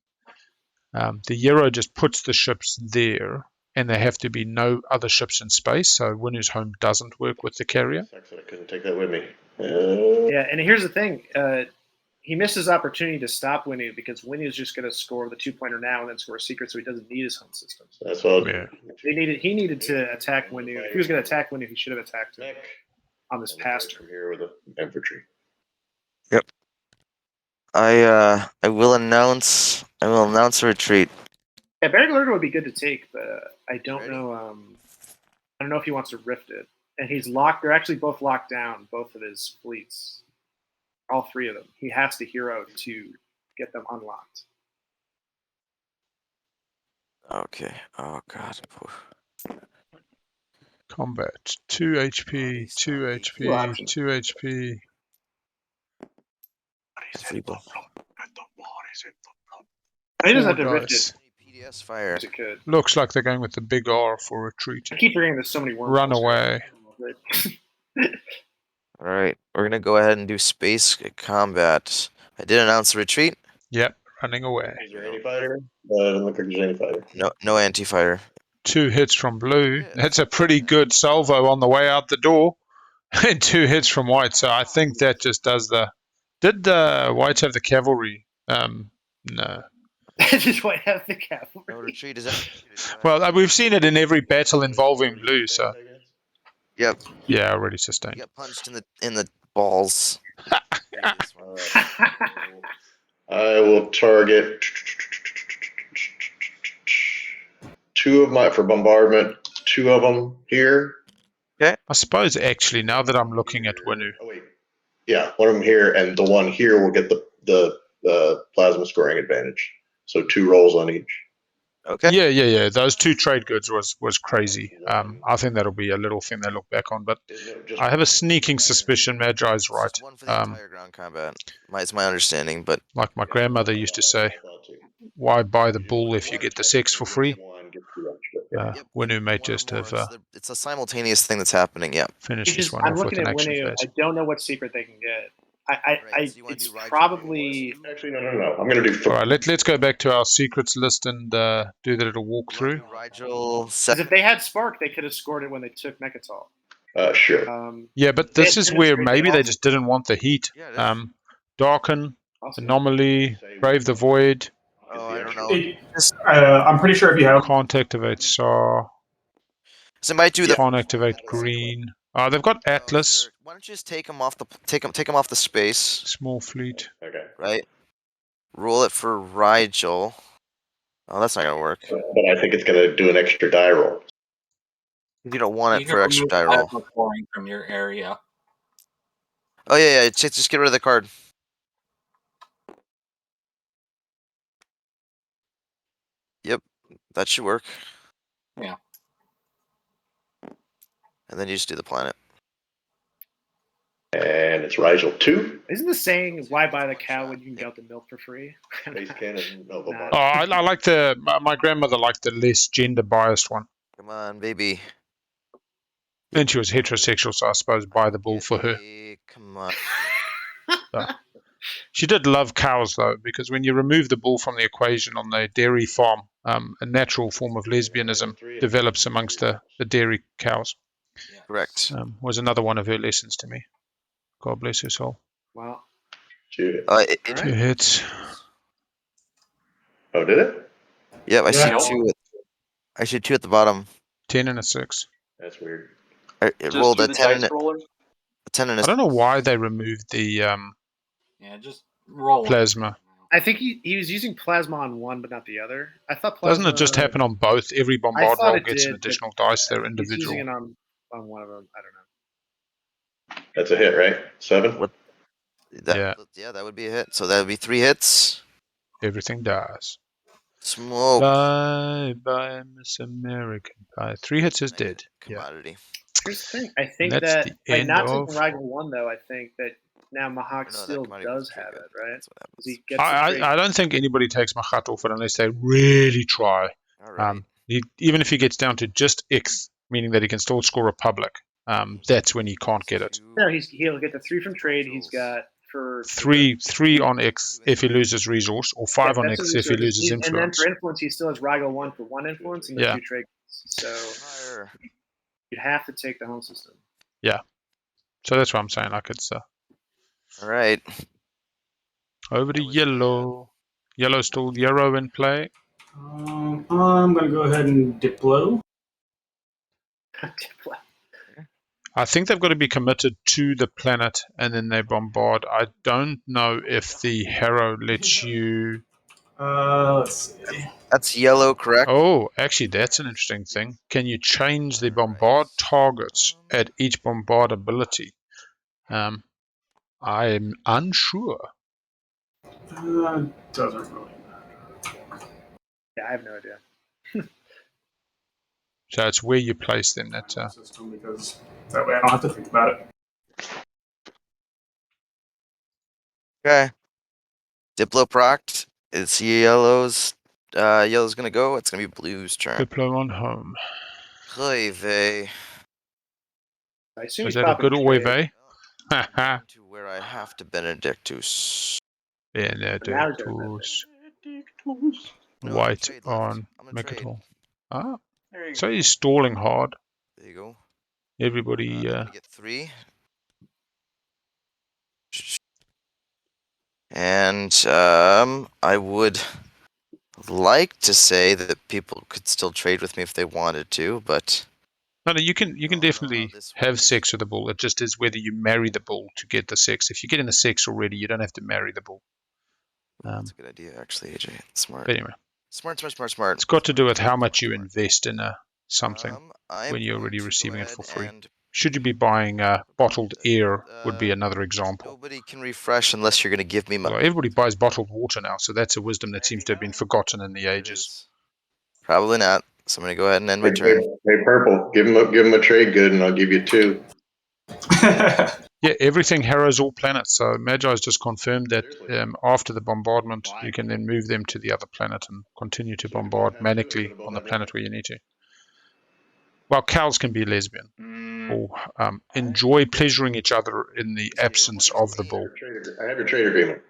The Hero just puts the ships there, and there have to be no other ships in space, so Winnu's home doesn't work with the carrier. I couldn't take that with me. Yeah, and here's the thing. He missed his opportunity to stop Winnu because Winnu's just going to score the 2-pointer now and then score a secret, so he doesn't need his home system. That's all. Yeah. He needed to attack Winnu. If he was going to attack Winnu, he should have attacked him on this past turn. Here with the infantry. Yep. I will announce a retreat. Yeah, Barrack Lurker would be good to take, but I don't know. I don't know if he wants to rift it. And he's locked. They're actually both locked down, both of his fleets, all 3 of them. He has to hero to get them unlocked. Okay. Oh God. Combat. 2 HP, 2 HP, 2 HP. People. He doesn't have to Four rift dice. it. PDS fire. As it could. Looks like they're going with the big R for retreat. I keep forgetting there's so many worms. Run away. All right, we're gonna go ahead and do space combat. I did announce the retreat. Yep, running away. Is there any fighter? Doesn't look like there's any fighter. No anti-fighter. 2 hits from blue. That's a pretty good salvo on the way out the door. And 2 hits from white. So I think that just does the... Did the whites have the cavalry? No. Just white have the cavalry. No retreat is out. Well, we've seen it in every battle involving blue, so... Yep. Yeah, already sustained. Got punched in the balls. I will target 2 of my for bombardment. 2 of them here. Okay. I suppose actually now that I'm looking at Winnu. Oh wait. Yeah, one of them here, and the one here will get the plasma scoring advantage. So 2 rolls on each. Okay. Yeah. Those 2 trade goods was crazy. I think that'll be a little thing they look back on, but I have a sneaking suspicion Magi's right. Just one for the entire ground combat. It's my understanding, but Like my grandmother used to say, why buy the bull if you get the sex for free? Winnu may just have it's a simultaneous thing that's happening. Yeah. finished this one I'm off with looking an at action Winnu. phase. I don't know what secret they can get. Right, so you wanna It's do Rigel probably. Actually, no. I'm going to do. All right, let's go back to our secrets list and do the little walkthrough. Rigel Because if they had Spark, they could have scored it when they took Mecatol. Sure. Yeah, but this is where maybe they just didn't want the heat. Yeah, it is. Darken, Anomaly, Brave the Void, Oh, I don't know. I'm pretty sure if you have can't activate Saar, So it might do the. can't activate Green. They've got Atlas, Why don't you just take them off the space, small fleet. Okay. right? Roll it for Rigel. Oh, that's not gonna work. But I think it's going to do an extra die roll. You don't want it You for can extra remove die roll. plasma pouring from your area. Oh yeah. Just get rid of the card. Yep, that should work. Yeah. And then you just do the planet. And it's Rigel 2. Isn't the saying "Why buy the cow when you can get the milk for free"? Base cannon, Nova Nah. Oh, I like my grandmother liked the less gender biased one. Come on, baby. And she was heterosexual, so I suppose buy the bull for her. Hey, come on. She did love cows, though, because when you remove the bull from the equation on the dairy farm, a natural form of lesbianism develops amongst the dairy cows. Correct. Was another one of her lessons to me. God bless her soul. Well, 2. 2 hits. Oh, did it? Yep, I Yeah. see 2. I see 2 at the bottom. 10 and a 6. That's weird. It Just rolled do a the 10 dice roller. and I don't know why they removed the Yeah, just roll. Plasma. I think he was using plasma on one, but not the other. I thought plasma. Doesn't it just happen on both? Every bombard roll gets an additional dice. They're He's using individual. it on one of them. I don't know. That's a hit, right? 7? What? Yeah. Yeah, that would be a hit. So that would be 3 hits. Everything dies. Smoke. Bye, Miss American Pie. 3 hits is dead. Commodity. Here's the thing. I think That's that the by end not of- taking Rival 1, though, I think that now Mahact No, that still commodity does was have triggered. it, right? That's what happens. He gets the trade. I don't think anybody takes Mahact off it unless they really try. All right. Even if he gets down to just X, meaning that he can still score Republic, that's when he can't get it. No, he'll get the 3 from trade. He's got for Three on X if he loses resource, or 5 on that's X what if he loses And then influence. for influence, he still has Rival 1 for 1 influence and the 2 trade. So Fire. you'd have to take the home system. Yeah. So that's what I'm saying. Like it's All right. over to yellow. Yellow still Yarrow in play. I'm gonna go ahead and Diplo. I think they've got to be committed to the planet and then they bombard. I don't know if the Harrow lets you. Let's see. That's yellow, correct? Oh, actually, that's an interesting thing. Can you change the bombard targets at each bombard ability? I'm unsure. Doesn't really matter. Yeah, I have no idea. So it's where you place them. That system, because that way I don't have to think about it. Okay. Diplo procced. It's yellow's. Yellow's gonna go. It's gonna be blue's turn. Diplo on home. Oive. I assume Is he's that a popping good trade. Oive? Haha. To where I have to Benedictus. Benedictus. No, White trade left. on I'm gonna trade. Mecatol. Ah, There you so go. he's stalling hard. There you go. Everybody. I'm gonna get 3. And I would like to say that people could still trade with me if they wanted to, but No, you can definitely this have sex with the bull. It just is whether you marry the bull to get the sex. If you get in the sex already, you don't have to marry the bull. that's a good idea, actually, AJ. Smart. But anyway, Smart. it's got to do with how much you invest in something I'm when you're going already to go receiving it ahead for free. and Should you be buying bottled air would be another example. nobody can refresh unless you're going to give me my. Well, everybody buys bottled water now, so that's a wisdom that seems to have been forgotten in the There it ages. is. Probably not. So I'm going to go ahead and end my turn. Hey, Purple, give him a trade good, and I'll give you 2. Yeah, everything harrows all planets. So Magi's just confirmed that after the bombardment, you can then move them to the other planet and continue to bombard manically on the planet where you need to. Well, cows can be lesbian or enjoy pleasuring each other in the absence of the bull. I have your trade agreement.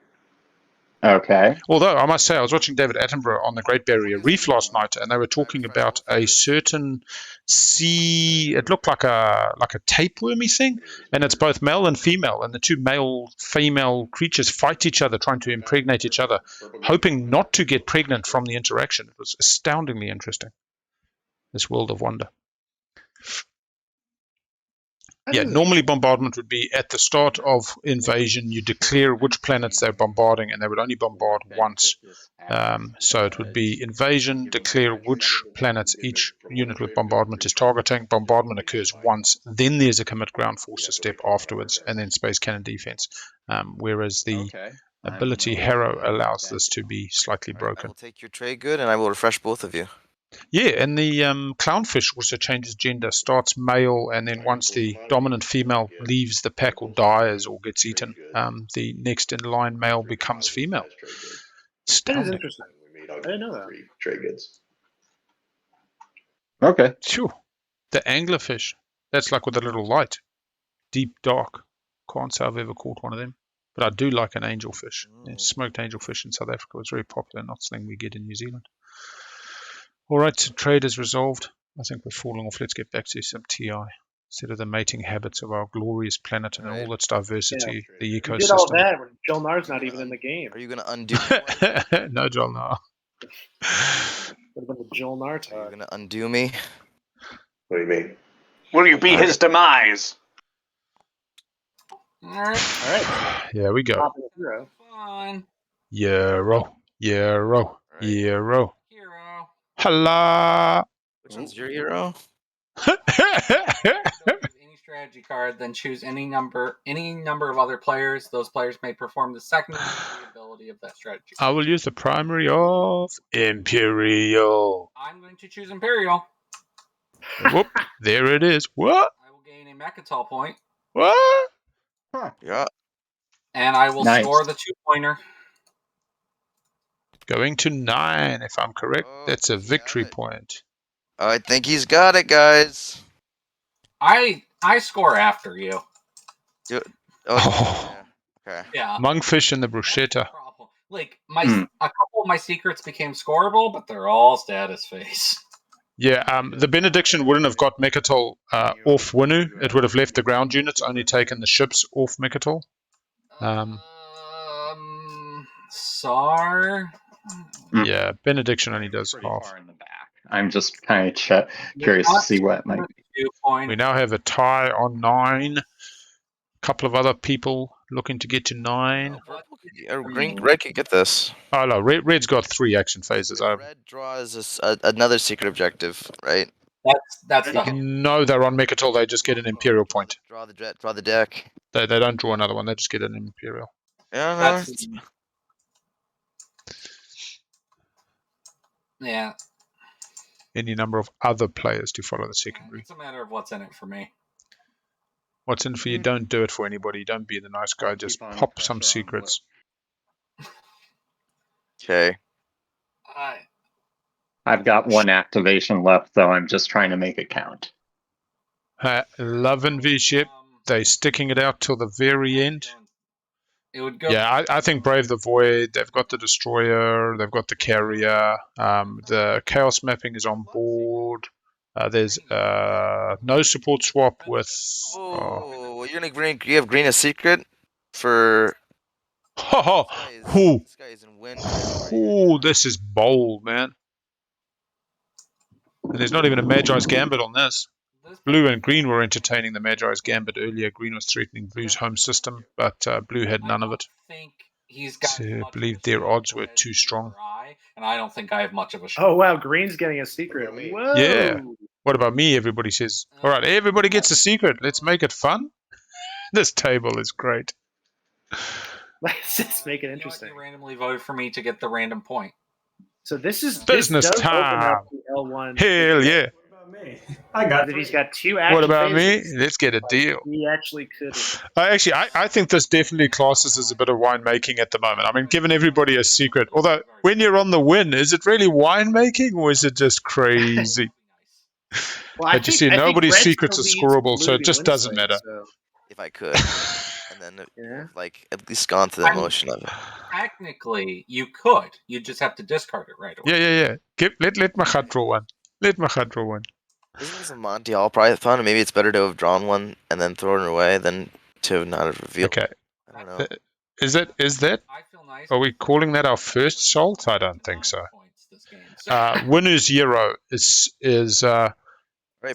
Okay. Although I must say, I was watching David Attenborough on the Great Barrier Reef last night, and they were talking about a certain sea. It looked like a tapewormy thing, and it's both male and female, and the two male-female creatures fight each other, trying to impregnate each other, hoping not to get pregnant from the interaction. It was astoundingly interesting. This world of wonder. Yeah, normally bombardment would be at the start of invasion. You declare which planets they're bombarding, and they would only bombard once. So it would be invasion, declare which planets each unit with bombardment is targeting. Bombardment occurs once, then there's a commit ground forces step afterwards, and then space cannon defense. Whereas the ability Harrow allows this to be slightly broken. I will take your trade good, and I will refresh both of you. Yeah, and the clownfish also changes gender, starts male, and then once the dominant female leaves the pack or dies or gets eaten, the next in line male becomes female. That is Astounding. interesting. I didn't know that. 3 trade goods. Okay. Sure. The anglerfish, that's like with a little light, deep dark. Can't say I've ever caught one of them, but I do like an angelfish. Yeah, smoked angelfish in South Africa was very popular, not something we get in New Zealand. All right, so trade is resolved. I think we're falling off. Let's get back to some TI. Instead of the mating habits of our glorious planet and all its diversity, the You ecosystem. did all that when Joel Nar's not even in the game. Are you going to undo? No, Joel, no. Would have been the Joel Nar Are you talk. going to undo me? What do you mean? Will you be his demise? All right. All right. Here we go. Top of the hero. on. Euro. Hero. Hello. Which one's your hero? Any strategy card, then choose any number of other players. Those players may perform the secondary ability of that strategy. I will use the primary of Imperial. I'm going to choose Imperial. Whoop! There it is. What? I will gain a Mecatol point. What? Yeah. And I will score the 2-pointer. Going to 9, if I'm correct. That's a victory point. I think he's got it, guys. I score after you. Oh. Okay. Yeah. Monkfish and the bruschetta. Like a couple of my secrets became scoreable, but they're all status phase. Yeah, the Benediction wouldn't have got Mecatol off Winnu. It would have left the ground units, only taken the ships off Mecatol. Saar? Yeah, Benediction only does half. Far in the back. I'm just kind of curious to see what might be. We now have a tie on 9. A couple of other people looking to get to 9. Red can get this. Oh no, Red's got 3 action phases. Red draws another secret objective, right? That's No, they're on Mecatol. They just get an Imperial point. Draw the deck. They don't draw another one. They just get an Imperial. Yeah. Yeah. Any number of other players to follow the secondary. It's a matter of what's in it for me. What's in for you? Don't do it for anybody. Don't be the nice guy. Just pop some secrets. Okay. I've got 1 activation left, though. I'm just trying to make it count. Love and VShep. They sticking it out till the very end. It would go. Yeah, I think Brave the Void. They've got the Destroyer. They've got the Carrier. The Chaos mapping is on board. There's no support swap with. Oh, you're gonna green. You have green a secret for. Oh, this guy is in win. oh, this is bold, man. And there's not even a Magi's Gambit on this. Blue and green were entertaining the Magi's Gambit earlier. Green was threatening Blue's home system, but blue had none of it. I believe their odds were too strong. And I don't think I have much of a shot. Oh wow, green's getting a secret. Whoa. Yeah. What about me? Everybody says, all right, everybody gets a secret. Let's make it fun. This table is great. Let's just make it interesting. You randomly voted for me to get the random point. So this is business this time. Open up the L1. Hell yeah. Me. I got. He's got 2 action What about phases. me? Let's get a deal. He actually could. I think this definitely classes as a bit of winemaking at the moment. I mean, giving everybody a secret. Although, when you're on the win, is it really winemaking or is it just crazy? Well, but you see, nobody's secrets are scoreable, so it just doesn't matter. So. If I could, and then at least gone through the motion of it. Technically, you could. You just have to discard it right away. Yeah. Let Mahact draw one. Let Mahact draw one. Isn't this a Monty Hall Python? Maybe it's better to have drawn one and then thrown it away than to not have revealed. Okay. I don't know. Is that? Are we calling that our first salt? I don't think so. Winnu's Euro is right,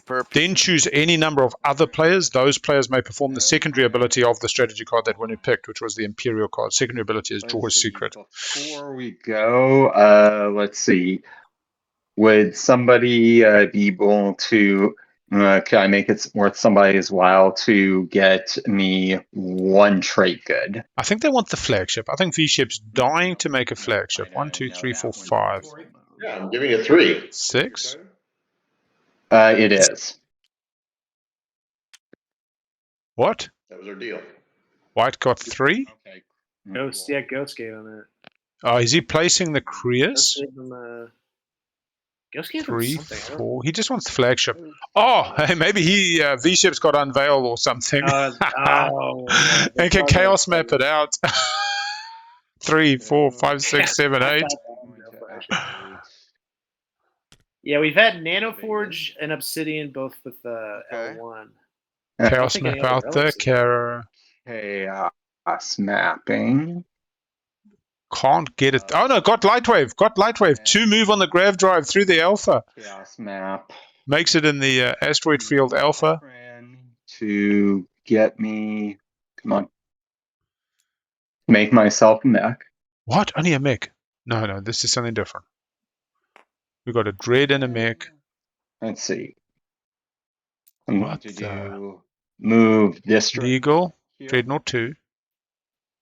perp. Then choose any number of other players. Those players may perform the secondary ability of the strategy card that Winnu picked, which was the Imperial card. Secondary ability is draw a secret. Before we go, let's see. Would somebody be able to, can I make it worth somebody's while to get me 1 trait good? I think they want the flagship. I think VShep's dying to make a flagship. 1, 2, 3, 4, 5. Yeah, I'm giving you 3. 6? It is. What? That was our deal. White got 3? Okay. Ghost gave him it. Oh, is he placing the Creuss? Ghost gave him 3, something. 4. He just wants the flagship. Oh, hey, maybe VShep's got unveiled or something. And can chaos map it out. 3, 4, 5, 6, 7, 8. Yeah, we've had Nanoforge and Obsidian both with L1. Chaos map out there, Kara. Chaos mapping. Can't get it. Oh no, got Lightwave. Got Lightwave. 2 move on the grav drive through the alpha. Chaos map. Makes it in the asteroid field alpha. To get me. Come on. make myself a mech. What? Only a mech? No, this is something different. We got a dread and a mech. Let's see. I'm going What to move this legal dreadnought 2.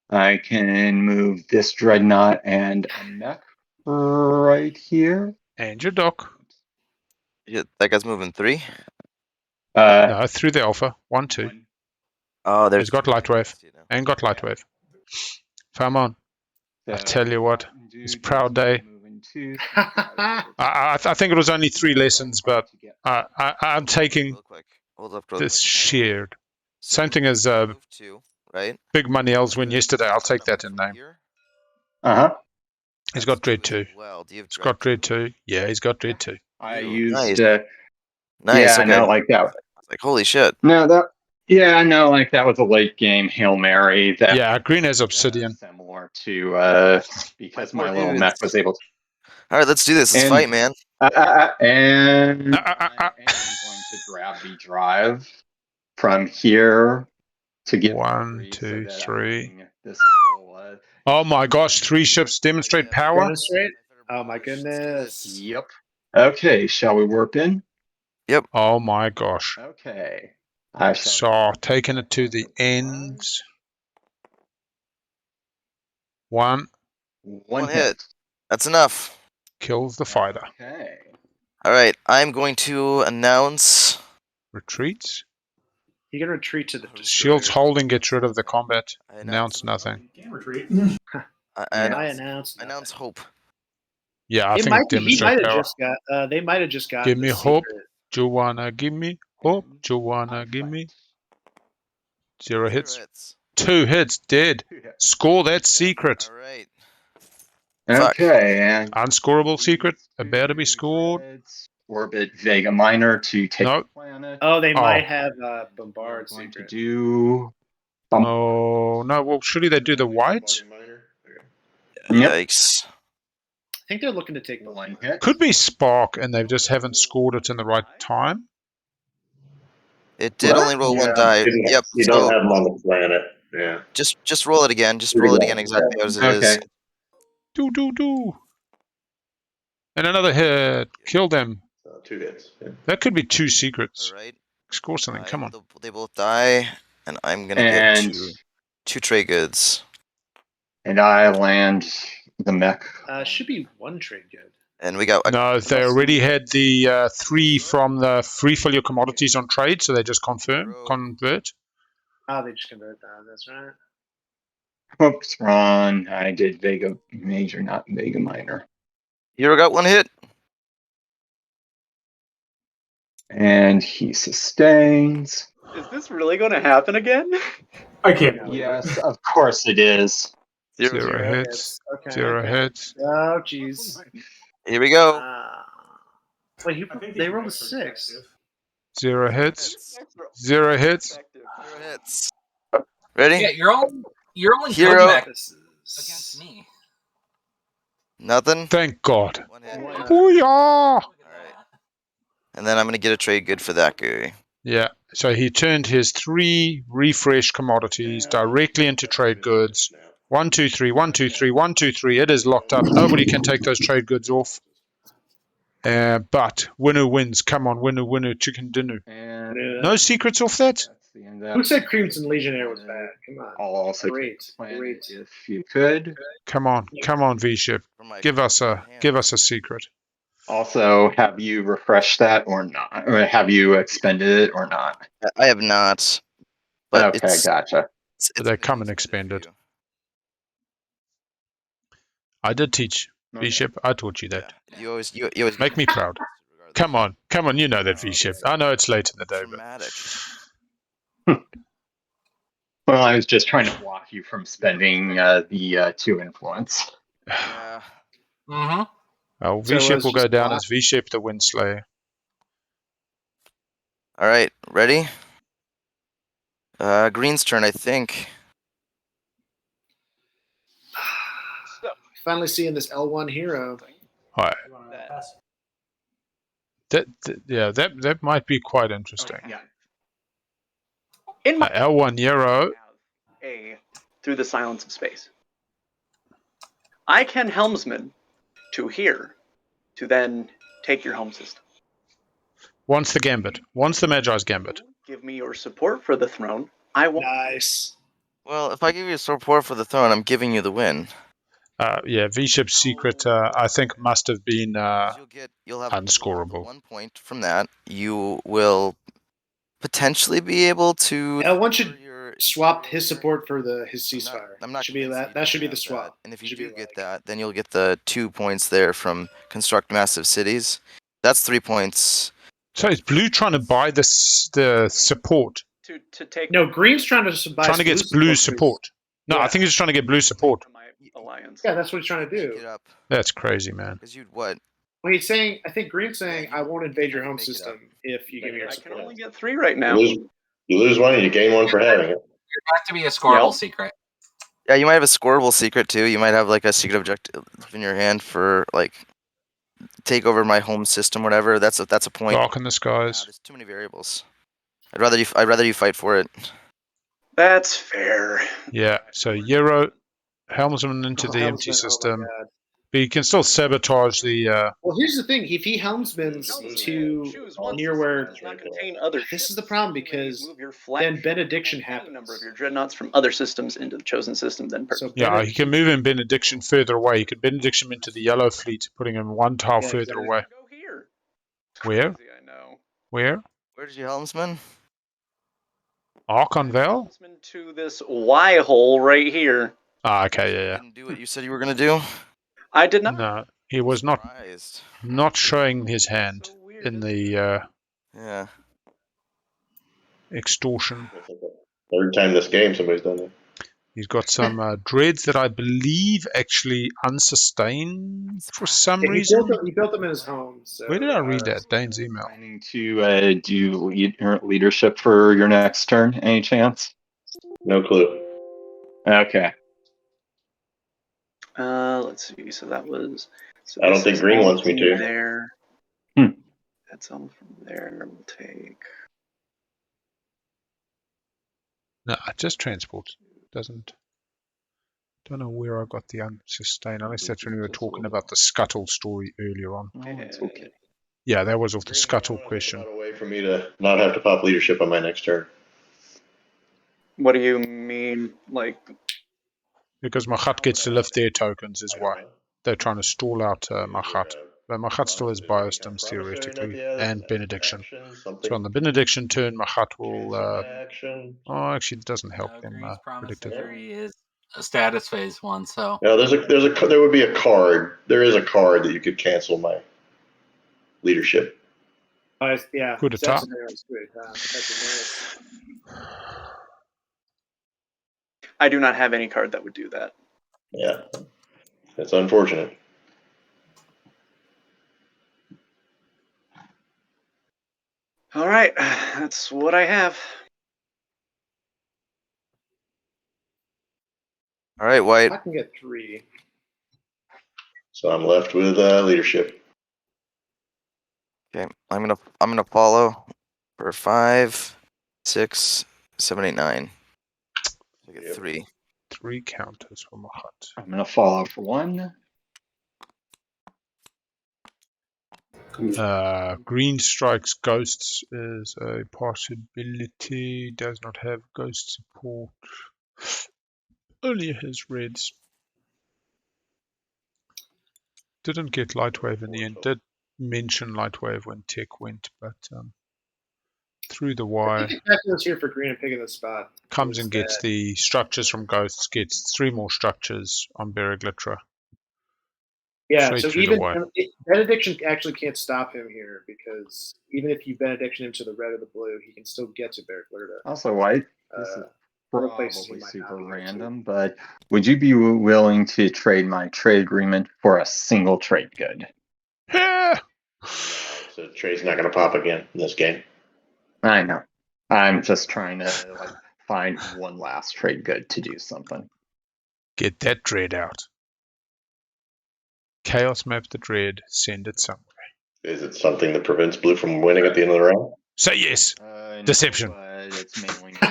I can move this dreadnought and a mech right here. And your dock. Yeah, that guy's moving 3. No, through the alpha. 1, 2. Oh, there's. He's got light wave. And got light wave. Come on. I tell you what, it's a proud day. I think it was only 3 lessons, but I'm taking this shared. Same thing as right? Big Money L's win yesterday. I'll take that in name. He's got Dread 2. He's got Dread 2. Yeah, he's got Dread 2. I used nice. Yeah, Okay. no, like that. Like holy shit. No, like that was a late game Hail Mary. That yeah, green as Obsidian. Sem-Lore to because my little mech was able to. All right, let's do this. Let's fight, man. And I'm going to grab the drive from here to get 1, 2, 3. Oh my gosh, 3 ships demonstrate power. Demonstrate? Oh my goodness. Yep. Okay, shall we warp in? Yep. Oh my gosh. Okay. So taking it to the ends. 1 hit. That's enough. Kills the fighter. Okay. All right, I'm going to announce retreats. You can retreat to the shields holding gets rid of the combat. Announce nothing. Retreat. I announce hope. Yeah, I think it demonstrates power. They might have just got. Give me hope. Do you wanna give me hope? Do you wanna give me 0 hits? 2 hits, dead. Score that secret. All right. Okay, and unscorable secret about to be scored. Orbit Vega Minor to take the planet. Oh, they might have bombard secret. Do no. Well, surely they do the white. Yikes! I think they're looking to take the line. Could be Spark, and they just haven't scored it in the right time. It did only roll 1 die. Yep. You don't have them on the planet. Yeah. Just roll it again. Just roll it again exactly as it is. Do. And another hit. Kill them. 2 hits. Yeah. That could be 2 secrets. All right. Score something. Come on. They both die, and I'm gonna get 2 trade goods. And I land the mech. Should be 1 trade good. And we got no. They already had the 3 from the refill your commodities on trade, so they just convert. Oh, they just convert that. That's right. Oops, wrong. I did Vega Major, not Vega Minor. Hero got 1 hit. And he sustains. Is this really going to happen again? I can't. Yes, of course it is. 0 hits. Okay. 0 hits. Oh, jeez. Here we go. Wait, they rolled a 6. 0 hits. 0 hits. 0 hits. Ready? Yeah, you're only Hero against me. Nothing. Thank God. 1 hit. Booyah! All right. And then I'm gonna get a trade good for that guy. Yeah. So he turned his 3 refresh commodities directly into trade goods. 1, 2, 3. 1, 2, 3. 1, 2, 3. It is locked up. Nobody can take those trade goods off. But Winnu wins. Come on, Winnu, chicken dinner. No secrets off that? Who said Crimson Legionnaire was bad? Come on. I'll also Great. if you could. Come on, VShep. Give us a secret. Also, have you refreshed that or not? Or have you expended it or not? I have not. But okay, gotcha. They come and expanded. I did teach VShep. I taught you that. Yeah. You always make me proud. Come on, you know that VShep. I know it's late in the day, but. Well, I was just trying to block you from spending the 2 influence. Yeah. Well, VShep will go down as VShep the Windslayer. All right, ready? Green's turn, I think. Finally seeing this L1 hero. All right. That might be quite interesting. Yeah. In my L1 hero through the silence of space. I can helmsman to here to then take your home system. Once the gambit. Once the Magi's gambit. Give me your support for the throne. I will. Nice. Well, if I give you support for the throne, I'm giving you the win. Yeah, VShep's secret, I think, must have been you'll have unscorable. 1 point from that. You will potentially be able to. L1 should swap his support for his ceasefire. I'm not should be that should be the swap. And if you do get that, then you'll get the 2 points there from construct massive cities. That's 3 points. So is Blue trying to buy the support? To take. No, Green's trying to buy. Trying to get Blue support. No, Yeah. I think he's trying to get Blue support. Alliance. Yeah, that's what he's trying to do. That's crazy, man. Because you'd what? Well, he's saying, I think Green's saying, I won't invade your home system if you give me your I support. can only get 3 right now. You lose one, and you gain one for having it. It has to be a scoreable secret. Yeah, you might have a scoreable secret too. You might have like a secret objective in your hand for like take over my home system, whatever. That's a point. Dark in the skies. There's too many variables. I'd rather you fight for it. That's fair. Yeah, so Euro, helmsman into the empty system. But you can still sabotage the... Well, here's the thing. If he helmsmans to near where... This is the problem, because then benediction happens. Number of your dreadnoughts from other systems into the chosen system, then yeah, he can move in benediction further away. He could benediction into the yellow fleet, putting him 1 tile further away. Where? I know. Where? Where did you helmsman? Archon Vale? To this Y hole right here. Ah, okay, yeah. Didn't do what you said you were gonna do. I did not. No, he was not showing his hand in the yeah extortion. Third time this game somebody's done that. He's got some dreads that I believe actually unsustained for some reason. He built them in his home. So, where did I read that? Dane's email. Planning to do leadership for your next turn, any chance? No clue. Okay. Let's see. So that was. So I don't think Green wants me to. There. That's all from there. We'll take. No, just transport. Don't know where I got the unsustained, unless that's when we were talking about the Scuttle story earlier on. Okay. Yeah, that was off the Scuttle question. Not a way for me to not have to pop leadership on my next turn. What do you mean, like? Because Mahact gets to lift their tokens is why. They're trying to stall out Mahact. But Mahact still has biostems theoretically, and benediction. So on the benediction turn, Mahact will... oh, actually, it doesn't help them predict it. Is a status phase one, so... No, there would be a card. There is a card that you could cancel my leadership. Yeah. Coup d'etat. I do not have any card that would do that. Yeah, that's unfortunate. All right, that's what I have. All right, White. I can get 3. So I'm left with leadership. Okay, I'm gonna follow for 5, 6, 7, 8, 9. I get 3. 3 counters for Mahact. I'm gonna follow for 1. Green strikes ghosts is a possibility. Does not have ghost support. Only has reds. Didn't get Lightwave in the end. Did mention Lightwave when Tech went, but through the wire. I think was here for Green and picking the spot. Comes and gets the structures from ghosts. Gets 3 more structures on Beriglitra. Yeah, so even benediction actually can't stop him here, because even if you benediction him to the red or the blue, he can still get to Beriglitra. Also, White, this is probably super random, but would you be willing to trade my trade agreement for a single trade good? So trade's not going to pop again in this game. I know. I'm just trying to find one last trade good to do something. Get that dread out. Chaos map the dread, send it somewhere. Is it something that prevents blue from winning at the end of the round? Say yes. Deception. No, it's mainly for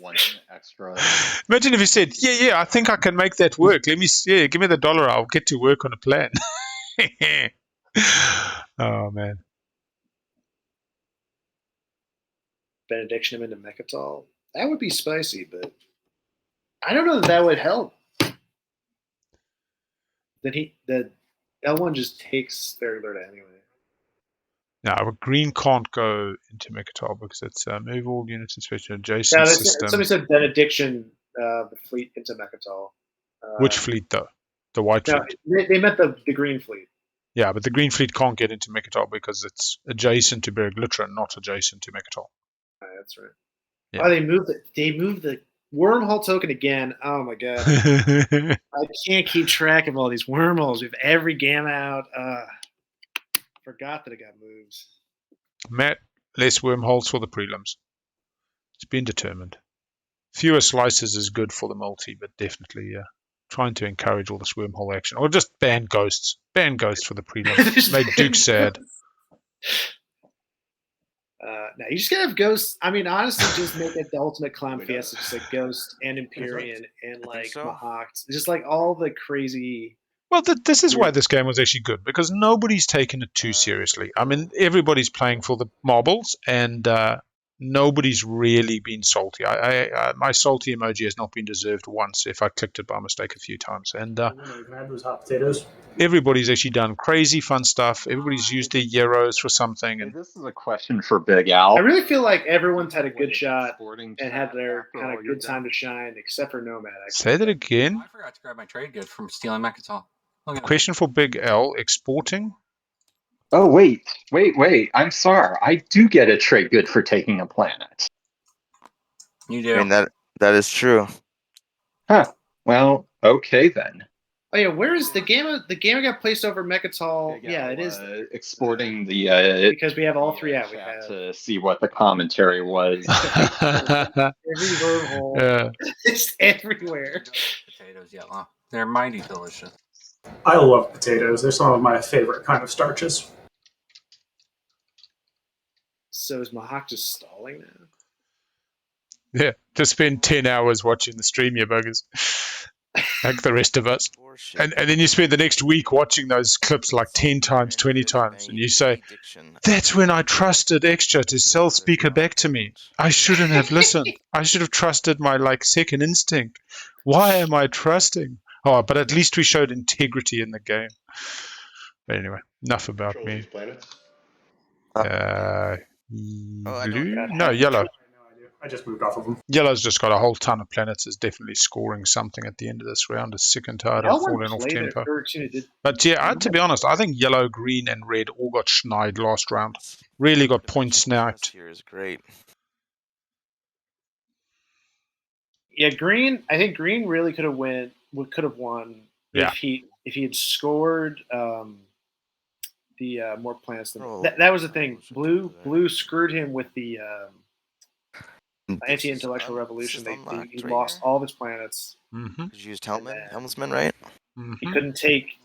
one extra. Imagine if he said, "Yeah, I think I can make that work. Let me, give me the $1. I'll get to work on a plan." Oh man. Benediction him into Mecatol. That would be spicy, but I don't know that would help. Then the L1 just takes their alert anyway. No, but green can't go into Mecatol because it's move all units in special adjacent system. Somebody said Benediction the fleet into Mecatol. Which fleet though? The white fleet. They meant the green fleet. Yeah, but the green fleet can't get into Mecatol because it's adjacent to Vuil'Raith, not adjacent to Mecatol. That's right. Yeah. Oh, they moved the wormhole token again. Oh my god. I can't keep track of all these wormholes. We have every gamma out. Forgot that it got moved. Matt, less wormholes for the prelims. It's been determined. Fewer slices is good for the multi, but definitely trying to encourage all this wormhole action. Or just ban ghosts. Ban ghosts for the prelims. Make Duke sad. No, you just gotta have ghosts. I mean, honestly, just make it the ultimate clown fiesta, just like Ghost and Imperium and like Mahact. Just like all the crazy. Well, this is why this game was actually good, because nobody's taken it too seriously. I mean, everybody's playing for the marbles, and nobody's really been salty. My salty emoji has not been deserved once if I clicked it by mistake a few times. And those hot potatoes. Everybody's actually done crazy fun stuff. Everybody's used their euros for something. And this is a question for Big Al. I really feel like everyone's had a good shot and had their kind of good time to shine, except for Nomad. Say that again. I forgot to grab my trade good from stealing Mecatol. Question for Big L: exporting. Oh wait! I'm sorry. I do get a trade good for taking a planet. You do. I mean that is true. Huh. Well, okay then. Oh yeah, where is the gamma? The gamma got placed over Mecatol. Yeah, it is exporting the because we have all three out. We have to see what the commentary was. Every wormhole, it's everywhere. Potatoes, yellow. They're mighty delicious. I love potatoes. They're some of my favorite kind of starches. So is Mahact just stalling now? Yeah, to spend 10 hours watching the stream, you buggers. Like the rest of us. And then you spend the next week watching those clips like 10 times, 20 times, and you say, that's when I trusted Xxcha to sell speaker back to me. I shouldn't have listened. I should have trusted my second instinct. Why am I trusting? Oh, but at least we showed integrity in the game. But anyway, enough about me. Blue? No, yellow. I just moved off of them. Yellow's just got a whole ton of planets. Is definitely scoring something at the end of this round. Is sick and tired of falling off tempo. But yeah, to be honest, I think yellow, green, and red all got schneid last round. Really got points sniped. Here is great. Yeah, green. I think green really could have won if he had scored the more planets than that was the thing. Blue screwed him with the anti-intellectual revolution. He lost all of his planets. Mm-hmm. He used Helmsman, right? Mm-hmm. He couldn't take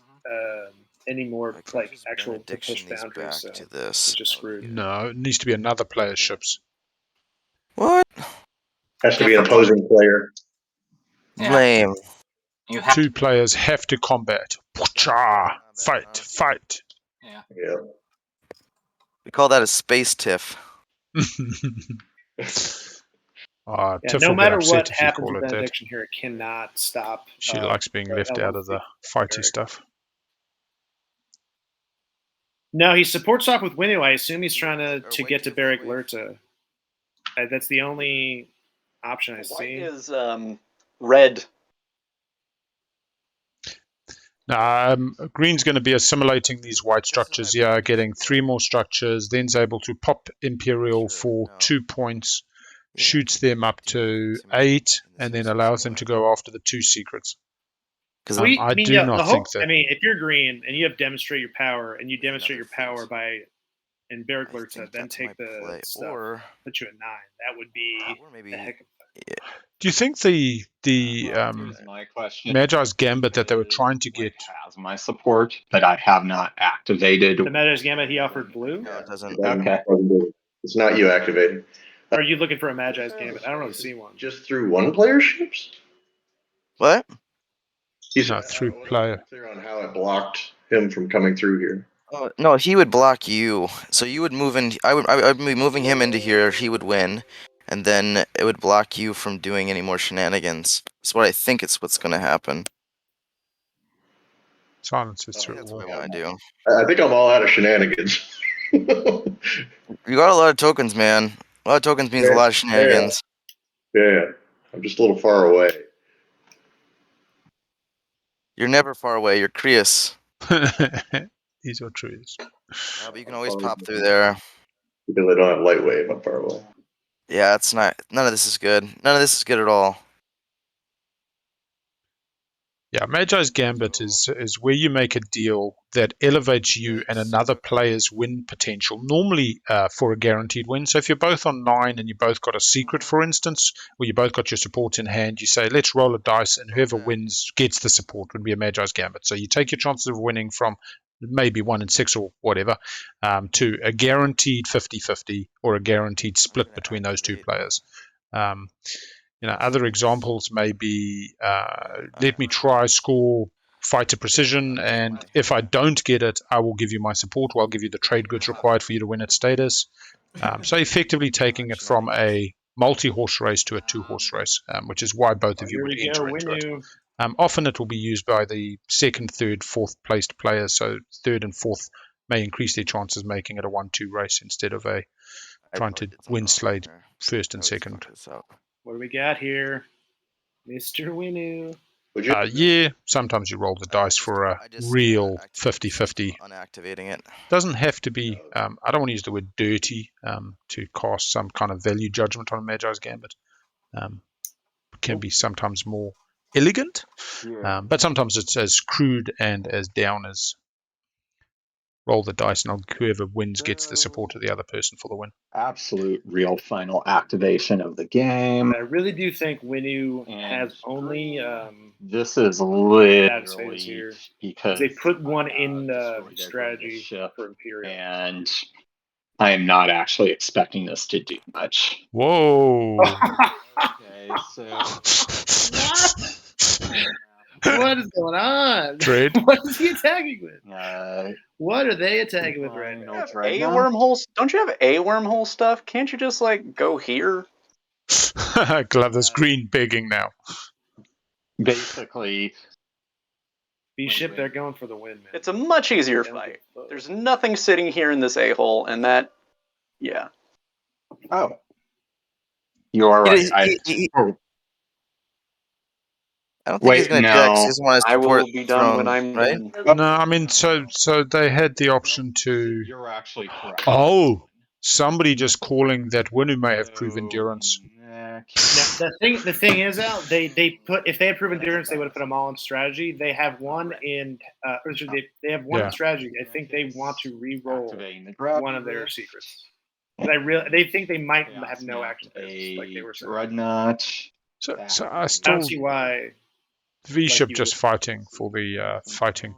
any more actual push boundaries. So to this. just screwed. No, it needs to be another player's ships. What? Has to be an opposing player. Yeah. Lame. Two players have to combat. Fight. Yeah. We call that a space tiff. No matter what happens with benediction here, it cannot stop. She likes being left out of the fighty stuff. No, he supports off with Winnu. I assume he's trying to get to Barrick Lurta. That's the only option I see. White is red. Green's going to be assimilating these white structures. Yeah, getting 3 more structures. Then's able to pop Imperial for 2 points. Shoots them up to 8, and then allows them to go after the 2 secrets. Because I do not think that. I mean, if you're green and you have demonstrate your power, and you demonstrate your power by in Barrick Lurta, then take the stuff, put you at 9. That would be a heck of a thing. Do you think the Magi's Gambit that they were trying to get has my support, but I have not activated the Magi's Gambit he offered blue? No, it doesn't. Okay. It's not you activating. Are you looking for a Magi's Gambit? I don't really see one. Just through one-player ships? What? He's not through I wasn't player. clear on how it blocked him from coming through here. Oh, no, he would block you. So you would move in. I'd be moving him into here. He would win, and then it would block you from doing any more shenanigans. That's what I think it's what's going to happen. Silence is through That's all. what we want to do. I think I'm all out of shenanigans. You got a lot of tokens, man. A lot of tokens means a lot of shenanigans. Yeah, I'm just a little far away. You're never far away. You're Creuss. These are truths. But you can always pop through there. Because I don't have light wave, I'm far away. Yeah, it's not. None of this is good. None of this is good at all. Yeah, Magi's Gambit is where you make a deal that elevates you and another player's win potential, normally for a guaranteed win. So if you're both on 9 and you both got a secret, for instance, where you both got your support in hand, you say, let's roll a dice, and whoever wins gets the support, would be a Magi's Gambit. So you take your chances of winning from maybe 1 in 6 or whatever, to a guaranteed 50-50 or a guaranteed split between those two players. Other examples may be, let me try score fighter precision, and if I don't get it, I will give you my support, or I'll give you the trade goods required for you to win its status. So effectively taking it from a multi-horse race to a 2-horse race, which is why both of you would enter into it. Often it will be used by the 2nd, 3rd, 4th placed players, so 3rd and 4th may increase their chances making it a 1-2 race instead of a trying to win Slade 1st and 2nd. What do we got here? Mr. Winnu. Yeah, sometimes you roll the dice for a real 50-50. Unactivating it. Doesn't have to be, I don't want to use the word dirty to cast some kind of value judgment on a Magi's Gambit. Can be sometimes more elegant, but sometimes it's as crude and as down as roll the dice and whoever wins gets the support of the other person for the win. Absolute real final activation of the game. I really do think Winnu has only this is literally here because they put one in strategy for Imperium, and I am not actually expecting this to do much. Whoa. Okay, so what is going on? Trade. What is he attacking with? What are they attacking with right now? Wormhole? Don't you have a wormhole stuff? Can't you just go here? Glover's green begging now. Basically, VShep, they're going for the win, man. It's a much easier fight. There's nothing sitting here in this a-hole, and that, yeah. Oh. You are right. I don't think he's going to do that because he doesn't want to support. I will be done when I'm right? No, I mean, so they had the option to... You're actually correct. Oh! Somebody just calling that Winnu may have proof endurance. Now, the thing is, Al, they put, if they had proof endurance, they would have put them all in strategy. They have one in they have one in strategy. I think they want to re-roll one of their secrets. But they think they might have no action phase, like they were saying. Dreadnought. So I still don't see why. VShep just fighting for the fighting.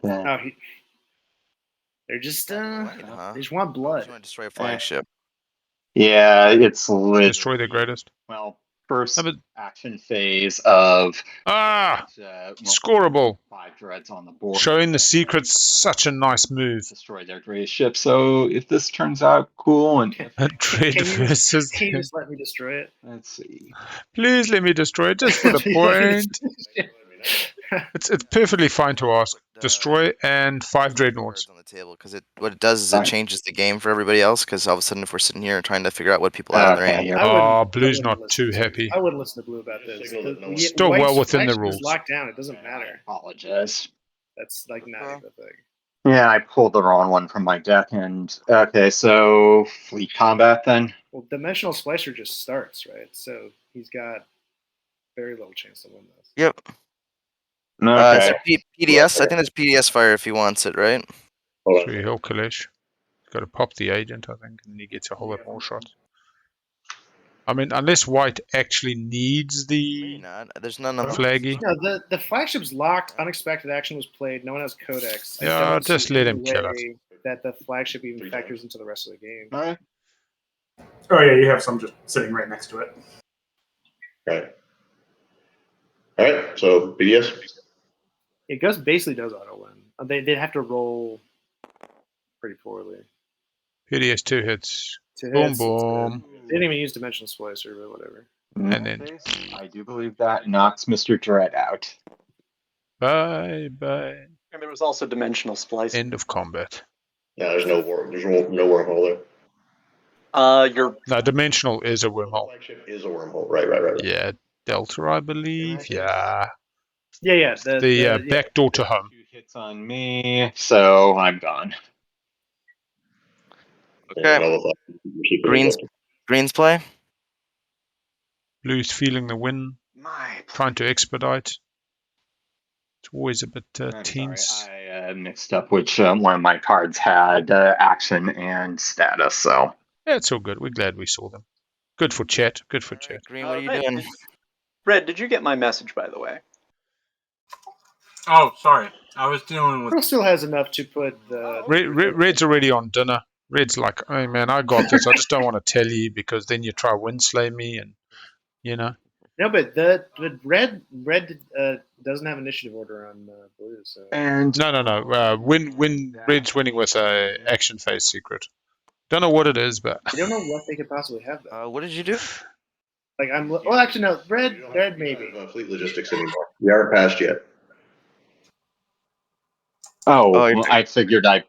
Oh, they're just they just want blood. They want to destroy a flagship. Yeah, it's destroy their greatest. Well, first action phase of scoreable. 5 dreads on the board. Showing the secrets, such a nice move. Destroy their greatest ship. So if this turns out cool and dread versus, can you just let me destroy it? Let's see. Please let me destroy it just for the point. It's perfectly fine to ask. Destroy and 5 dreadnoughts on the table because what it does is it changes the game for everybody else. Because all of a sudden, if we're sitting here and trying to figure out what people have in their hand, Blue's not too happy. I wouldn't listen to Blue about this. Still well within the rules. Locked down. It doesn't matter. I apologize. That's not the thing. Yeah, I pulled the wrong one from my deck, and okay, so fleet combat then. Well, Dimensional Splicer just starts, right? So he's got very little chance to win this. Yep. Okay. PDS. I think there's PDS fire if he wants it, right? 3 Hill Kalesh. Got to pop the agent, I think, and then he gets a whole lot more shots. I mean, unless White actually needs the There's none of flaggy. No, the flagship's locked. Unexpected action was played. No one has codex. Yeah, just let him kill it. That the flagship even factors into the rest of the game. All right. Oh yeah, you have some just sitting right next to it. Right. All right. So BDS. Yeah, Ghost basically does auto win. They'd have to roll pretty poorly. PDS 2 hits. Two Boom, hits, boom. They didn't even use Dimensional Splicer, but whatever. And then I do believe that knocks Mr. Dread out. bye bye. And there was also Dimensional Splice. End of combat. Yeah, there's no wormhole there. No, dimensional is a wormhole. Flagship is a wormhole. Right. Yeah, Delta, I believe. Yeah. Yeah. The back door to home. 2 hits on me, so I'm gone. Okay. Green's play. Blue's feeling the wind. Trying to expedite. It's always a bit tense. Sorry, I mixed up which one of my cards had action and status, so. Yeah, it's all good. We're glad we saw them. Good for chat. Good for chat. Green, what are you doing? Red, did you get my message, by the way? Oh, sorry. I was dealing with... Creuss still has enough to put the... Red's already on dinner. Red's like, hey man, I got this. I just don't want to tell you because then you try Winslay me and, you know. No, but the red doesn't have initiative order on blue. So. And No. When Red's winning with a action phase secret. Don't know what it is, but I don't know what they could possibly have though. What did you do? Like well, actually no, red maybe. Fleet logistics anymore. We aren't past yet. I figured I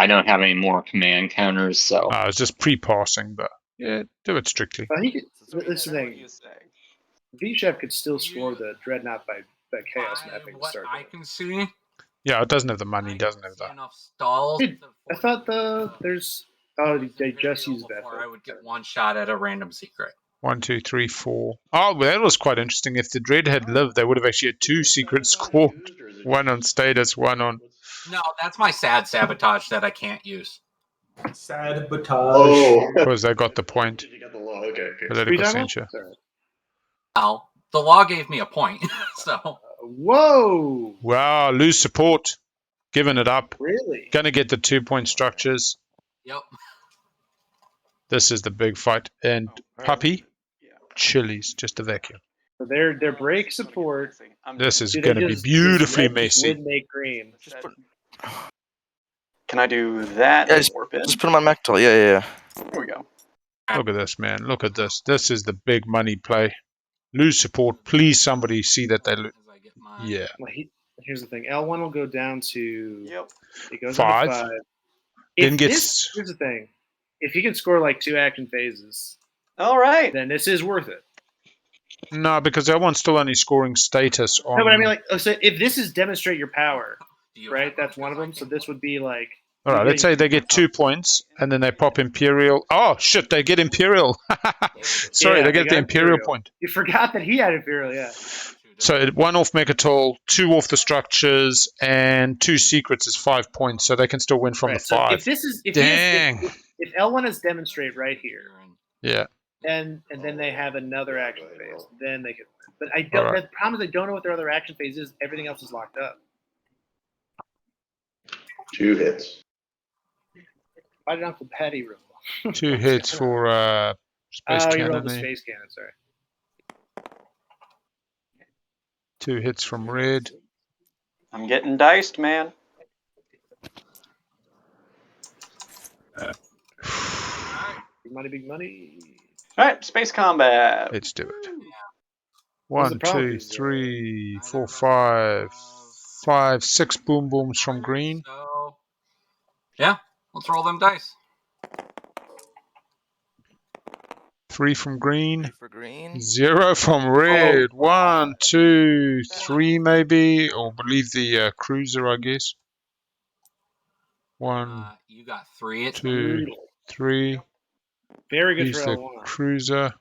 don't have any more command counters, so. it's just pre-passing, but yeah, do it strictly. This is the thing. VShep could still score the Dreadnought by chaos mapping to start. I can see. Yeah, it doesn't have the money. Doesn't have that. Enough stalls. Dude, I thought there's. Oh, they just used that. I would get one shot at a random secret. 1, 2, 3, 4. Oh, well, that was quite interesting. If the Dread had lived, they would have actually had 2 secrets scored. One on status, one on. No, that's my sad sabotage that I can't use. Sabotage. Oh, Because they got the point. you got the law. Okay. Political censure. Well, the law gave me a point, so. Whoa! Wow, lose support. Giving it up. Really? Gonna get the 2-point structures. Yep. This is the big fight. And Puppy, Chili's, just a vacuum. So their break support. This is going to be beautifully messy. Would make green. Can I do that? Yeah, just put them on Mecatol. Yeah. There we go. Look at this, man. Look at this. This is the big money play. Lose support. Please, somebody see that they lose. Yeah. Well, here's the thing. L1 will go down to. Yep. It goes 5. down to 5. Then gets. Here's the thing. If he can score like 2 action phases, all right, then this is worth it. No, because L1's still only scoring status on. No, but I mean, like, so if this is demonstrate your power, right? That's one of them. So this would be like. All right, let's say they get 2 points, and then they pop Imperial. Oh, shit, they get Imperial. Sorry, they get the Imperial point. You forgot that he had Imperial, yeah. So 1 off Mecatol, 2 off the structures, and 2 secrets is 5 points, so they can still win from the 5. If this is, Dang. If L1 is demonstrate right here, yeah, and then they have another action phase, then they can win. But I don't. The problem is I don't know what their other action phase is. Everything else is locked up. 2 hits. Why did Uncle Baddie roll? 2 hits for space cannon. You rolled the space cannon. Sorry. 2 hits from red. I'm getting diced, man. Big money. All right, space combat. Let's do it. 1, 2, 3, 4, 5, 6 boom booms from green. So, yeah, let's roll them dice. 3 from green. 3 for green. 0 from red. 1, 2, 3 maybe, or believe the cruiser, I guess. 1. You got 3. It's 2, 3. Very good Use for the L1. cruiser.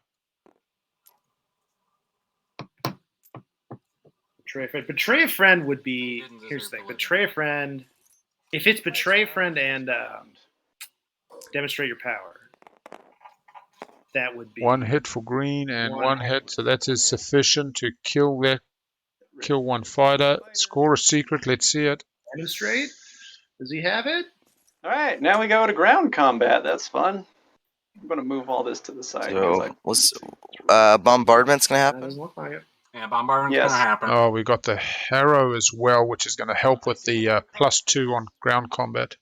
Betray a friend. Betray a friend would be. Here's the thing. Betray a friend. If it's betray a friend and demonstrate your power, that would be 1 hit for green and 1 hit, so that is sufficient to kill 1 fighter. Score a secret. Let's see it. Demonstrate. Does he have it? All right, now we go to ground combat. That's fun. I'm going to move all this to the side. So, bombardment's going to That happen? doesn't look like it. Yeah, bombardment's Yes. gonna happen. Oh, we got the Harrow as well, which is going to help with the +2 on ground combat.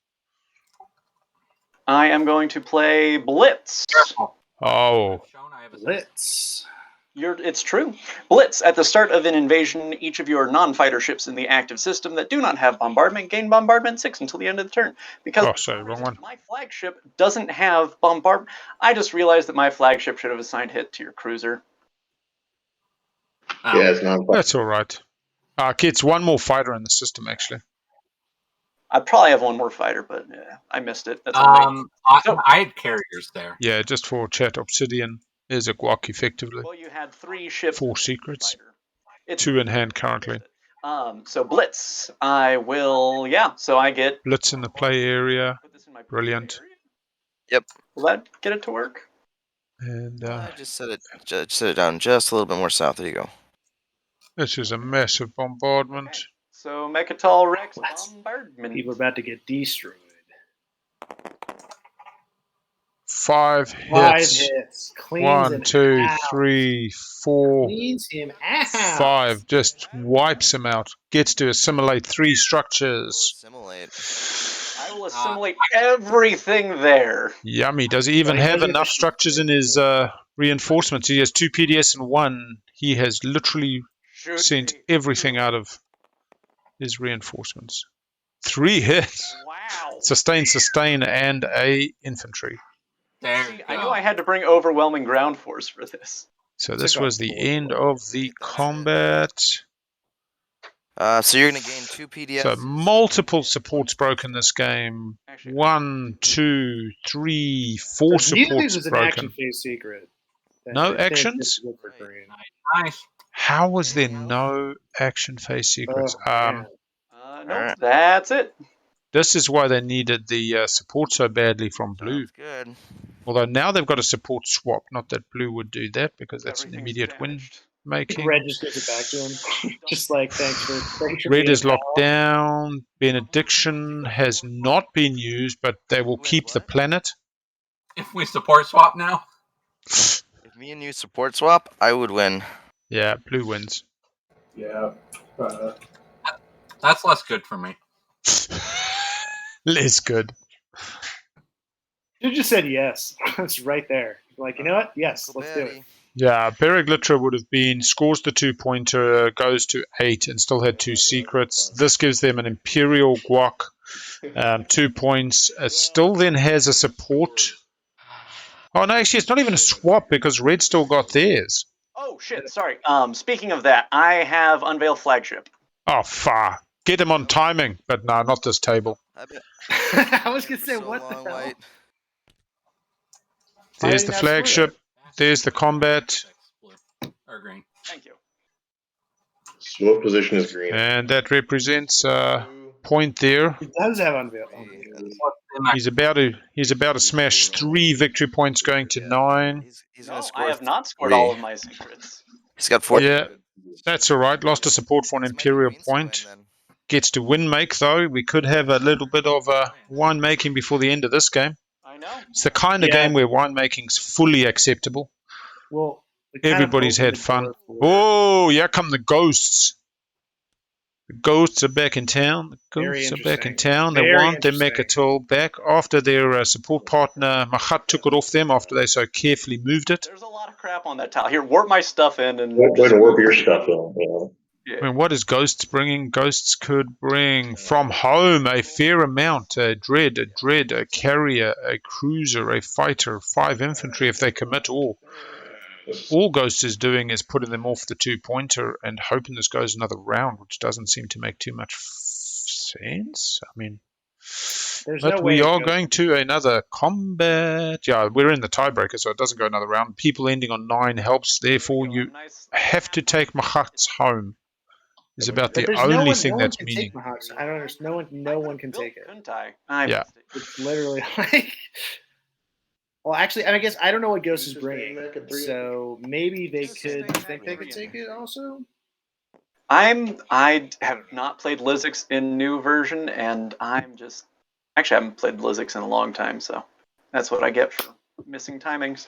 I am going to play Blitz. Oh, Blitz. It's true. Blitz. At the start of an invasion, each of your non-fighter ships in the active system that do not have bombardment gain bombardment 6 until the end of the turn. Because oh, sorry, wrong one. my flagship doesn't have bombardment. I just realized that my flagship should have assigned hit to your cruiser. Oh. Yeah, it's not. That's all right. Kids, one more fighter in the system, actually. I'd probably have one more fighter, but I missed it. That's on me. I had carriers there. Yeah, just for chat, Obsidian is a guac, effectively. Well, you had 3 ships. 4 secrets. It's 2 in hand currently. So Blitz. I will, so I get... Blitz in the play area. Brilliant. Yep. Will that get it to work? And I just set it down just a little bit more south. There you go. this is a massive bombardment. Okay. So Mecatol Rex bombardment. People are about to get destroyed. 5 5 hits. hits. Cleans 1, him 2, out. 3, 4, Cleans him out. 5. Just wipes him out. Gets to assimilate 3 structures. Assimilate. I will assimilate everything there. Yummy. Does he even have enough structures in his reinforcements? He has 2 PDS and 1. He has literally sent everything out of his reinforcements. 3 hits. Wow. Sustain, and a infantry. See, I knew I had to bring overwhelming ground force for this. So this was the end of the combat. So you're going to gain 2 PDS. So multiple supports broken this game. 1, 2, 3, 4 supports was an broken. action phase secret. No actions? Nice. How was there no action phase secrets? Nope, that's it. This is why they needed the support so badly from blue. Good. Although now they've got a support swap. Not that blue would do that because that's an immediate win making. Red just gives it back to him. Just like, thanks for Red is locked down. Benediction has not been used, but they will keep the planet. If we support swap now? If me and you support swap, I would win. Yeah, blue wins. Yeah. That's less good for me. Less good. You just said yes. It's right there. Like, you know what? Yes, let's do it. Yeah, Periglitra would have been, scores the 2-pointer, goes to 8 and still had 2 secrets. This gives them an Imperial guac, 2 points. Still then has a support. Oh no, actually it's not even a swap because Red still got theirs. Oh shit, sorry. Speaking of that, I have Unveil Flagship. Oh, far. Get him on timing, but no, not this table. I was going to say, what the hell? There's the flagship. There's the combat. Or green. Thank you. Swift position is green. And that represents a point there. He does have Unveil. He's about to smash 3 victory points going to 9. I have not scored all of my secrets. He's got 4. Yeah, that's all right. Lost a support for an Imperial point. Gets to win make though. We could have a little bit of wine making before the end of this game. I know. It's the kind of game where wine making's fully acceptable. Well, everybody's had fun. Oh, here come the ghosts. The ghosts are back in town. The ghosts are back in town. They want their Mecatol back after their support partner Mahact took it off them after they so carefully moved it. There's a lot of crap on that tile. Here, warp my stuff in and Way to warp your stuff in. Yeah. I mean, what is Ghosts bringing? Ghosts could bring from home a fair amount. A dread, a carrier, a cruiser, a fighter, 5 infantry if they commit all. All Ghost is doing is putting them off the 2-pointer and hoping this goes another round, which doesn't seem to make too much sense. I mean, but we are going to another combat. Yeah, we're in the tiebreaker, so it doesn't go another round. People ending on 9 helps. Therefore, you have to take Mahact home. Is about the only thing that's meaning. I don't understand. No one can take it. Couldn't I? Yeah. It's literally like. Well, actually, I guess I don't know what Ghost is bringing, so maybe they could think they could take it also. I have not played Lizzix in new version, and I'm just actually I haven't played Lizzix in a long time, so that's what I get for Missing timings.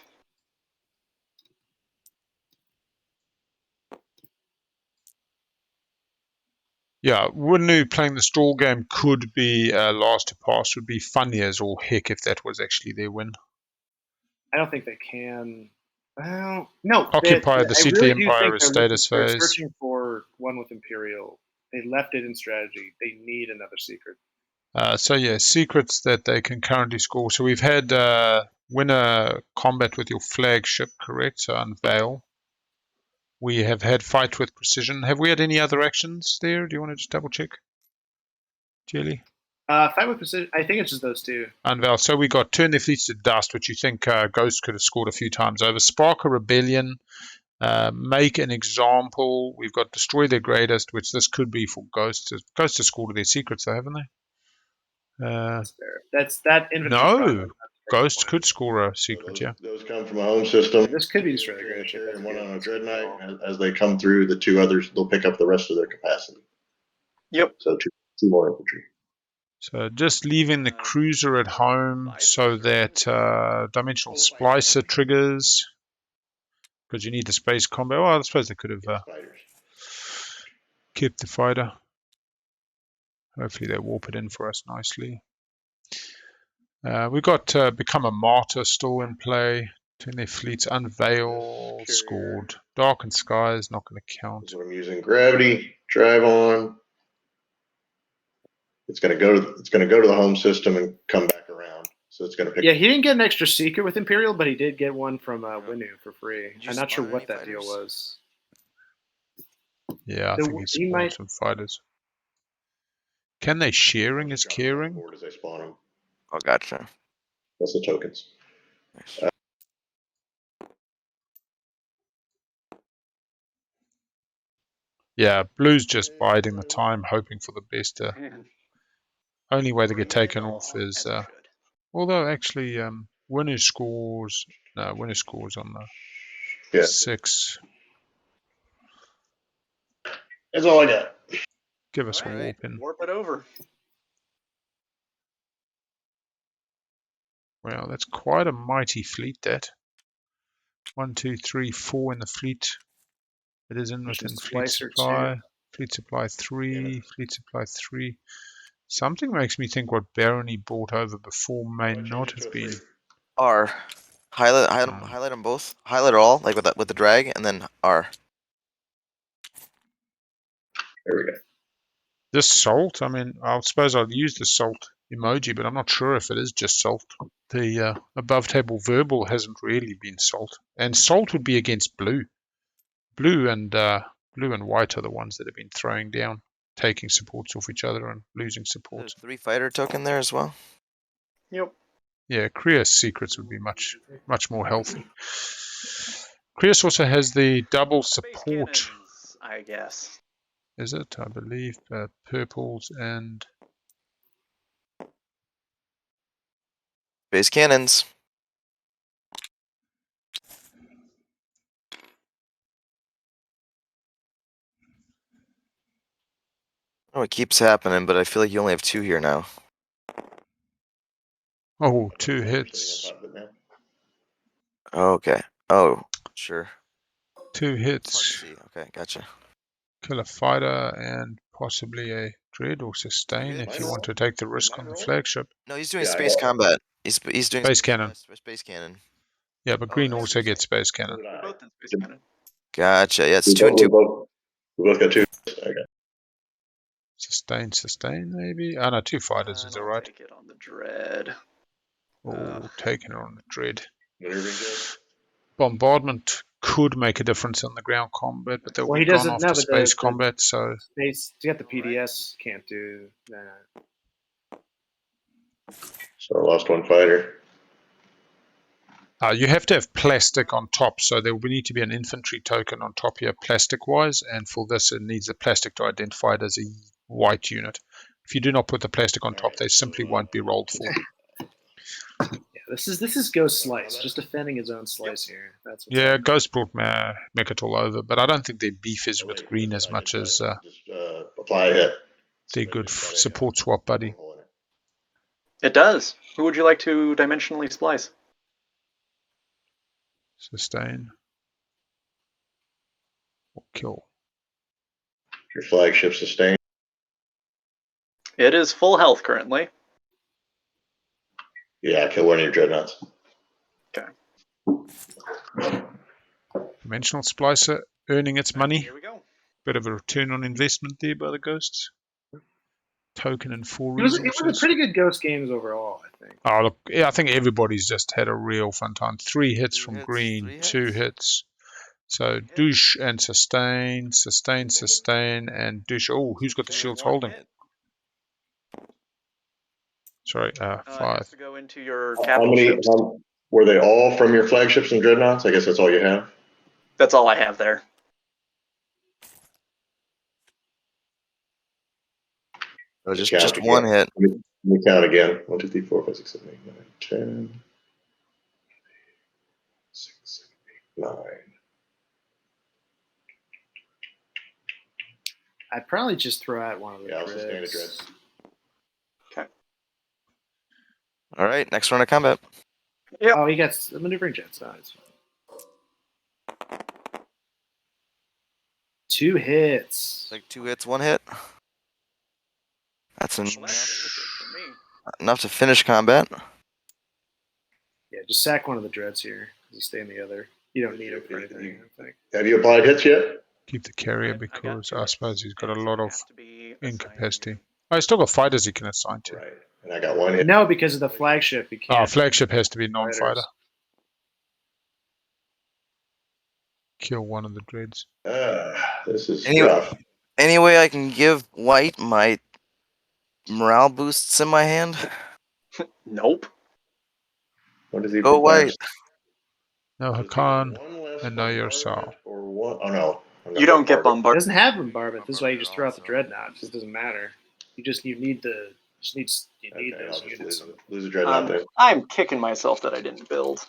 Yeah, Winnu playing the stall game could be last to pass, would be funny as all heck if that was actually their win. I don't think they can. Well, no. Occupy the I seat of really the do Empire think is status they're phase. searching for one with Imperial. They left it in strategy. They need another secret. So yeah, secrets that they can currently score. So we've had win a combat with your flagship, correct? So unveil. We have had fight with precision. Have we had any other actions there? Do you want to just double check, Jelly? Fight with precision. I think it's just those two. Unveil. So we got turn their fleets to dust, which you think Ghost could have scored a few times over. Spark a rebellion. Make an example. We've got destroy their greatest, which this could be for Ghost. Ghost has scored their secrets, though, haven't they? That's that infantry. No, Ghost could score a secret. Those, Yeah, those come from a home system. This could be destroyed. And one on a Dread Knight. As they come through, the two others they'll pick up the rest of their capacity. Yep. So two more infantry. so just leaving the cruiser at home so that dimensional splicer triggers, because you need the space combat. Well, I suppose they could have kept the fighter. Hopefully they warp it in for us nicely. We've got Become a Martyr still in play. Turn their fleets. Unveil scored. Darkened Skies not going to count. So I'm using gravity drive on. It's going to go to the home system and come back around. So it's going to pick. Yeah, he didn't get an extra secret with Imperial, but he did get one from Winnu for free. I'm not sure what that deal was. Yeah, I think he spawned some fighters. Can they sharing as caring? As they spawn them. Oh, gotcha. That's the tokens. Nice. Yeah, Blue's just biding the time, hoping for the best. Only way they get taken off is, although actually Winnu scores. No, Winnu scores on the 6. That's all I got. Give us a warp in. Warp it over. Wow, that's quite a mighty fleet. That 1, 2, 3, 4 in the fleet. It is in within fleet supply. Fleet supply 3. Fleet supply 3. Something makes me think what Barony brought over before may not have been. R. Highlight them both. Highlight all, like with the drag, and then R. There we go. This salt, I mean, I suppose I'll use the salt emoji, but I'm not sure if it is just salt. The above table verbal hasn't really been salt, and salt would be against blue. Blue and white are the ones that have been throwing down, taking supports off each other and losing supports. 3 fighter token there as well. Yep. Yeah, Creuss secrets would be much more healthy. Creuss also has the double support. Cannons, I guess. Is it? I believe purples and Space cannons. Oh, it keeps happening, but I feel like you only have 2 here now. oh, 2 hits. Okay. Oh, sure. 2 hits. Okay, gotcha. Kill a fighter and possibly a dread or sustain if you want to take the risk on the flagship. No, he's doing space combat. He's doing space cannon. Space cannon. Yeah, but green also gets space cannon. Gotcha. Yeah, it's 2 and 2. We both got 2. Okay. Sustain, maybe. Oh no, 2 fighters is alright. Take it on the dread. Oh, taking it on the dread. Bombardment could make a difference on the ground combat, but they'll be gone after space combat. So space, you got the PDS can't do that. So I lost 1 fighter. You have to have plastic on top, so there will need to be an infantry token on top here, plastic-wise, and for this it needs the plastic to identify it as a white unit. If you do not put the plastic on top, they simply won't be rolled for. Yeah, this is Ghost Slice, just defending his own slice here. That's yeah, Ghost brought Mecatol over, but I don't think their beef is with green as much as apply it. Their good support swap buddy. It does. Who would you like to dimensionally splice? Sustain. Or kill. Your flagship sustained. It is full health currently. Yeah, kill one of your dreadnoughts. Okay. Dimensional Splicer earning its money. Here we go. Bit of a return on investment there by the ghosts. Token and 4 It resources. was a pretty good Ghost games overall, I think. Oh, look, yeah, I think everybody's just had a real fun time. 3 hits from hits, green, 3 2 hits. So douche and sustain, sustain, and douche. Oh, who's got the shields holding? Sorry, 5. Has to go into your How capital many? ships. Were they all from your flagships and dreadnoughts? I guess that's all you have. That's all I have there. Oh, just one hit. Let me count again. 1, 2, 3, 4, 5, 6, 7, 8, 9, 10. 6, 7, 8, 9. I'd probably just throw out one of the Yeah, I'll sustain a dread. Okay. All right, next round of combat. Yep. Oh, he gets the maneuvering jets. No, it's fine. 2 hits. Like 2 hits, 1 hit. That's enough to finish combat. Yeah, just sack one of the dreads here. Sustain the other. You don't need it for anything, I think. Have you applied hits yet? Keep the carrier because I suppose he's got a lot of incapacity. Oh, he's still got fighters he can assign to. Right. And I got 1 hit. No, because of the flagship. You can't. Oh, flagship has to be non-fighter. Kill one of the dreads. This is Anyway, rough. Anyway, I can give White my morale boosts in my hand. Nope. What does he Go White. No Hakan and no Saar. Or what? Oh no. You don't get It bombarded. doesn't have bombardment. This is why you just throw out the dreadnought. It just doesn't matter. You need the. You need Okay, those I'll units. just lose a dreadnought then. I'm kicking myself that I didn't build.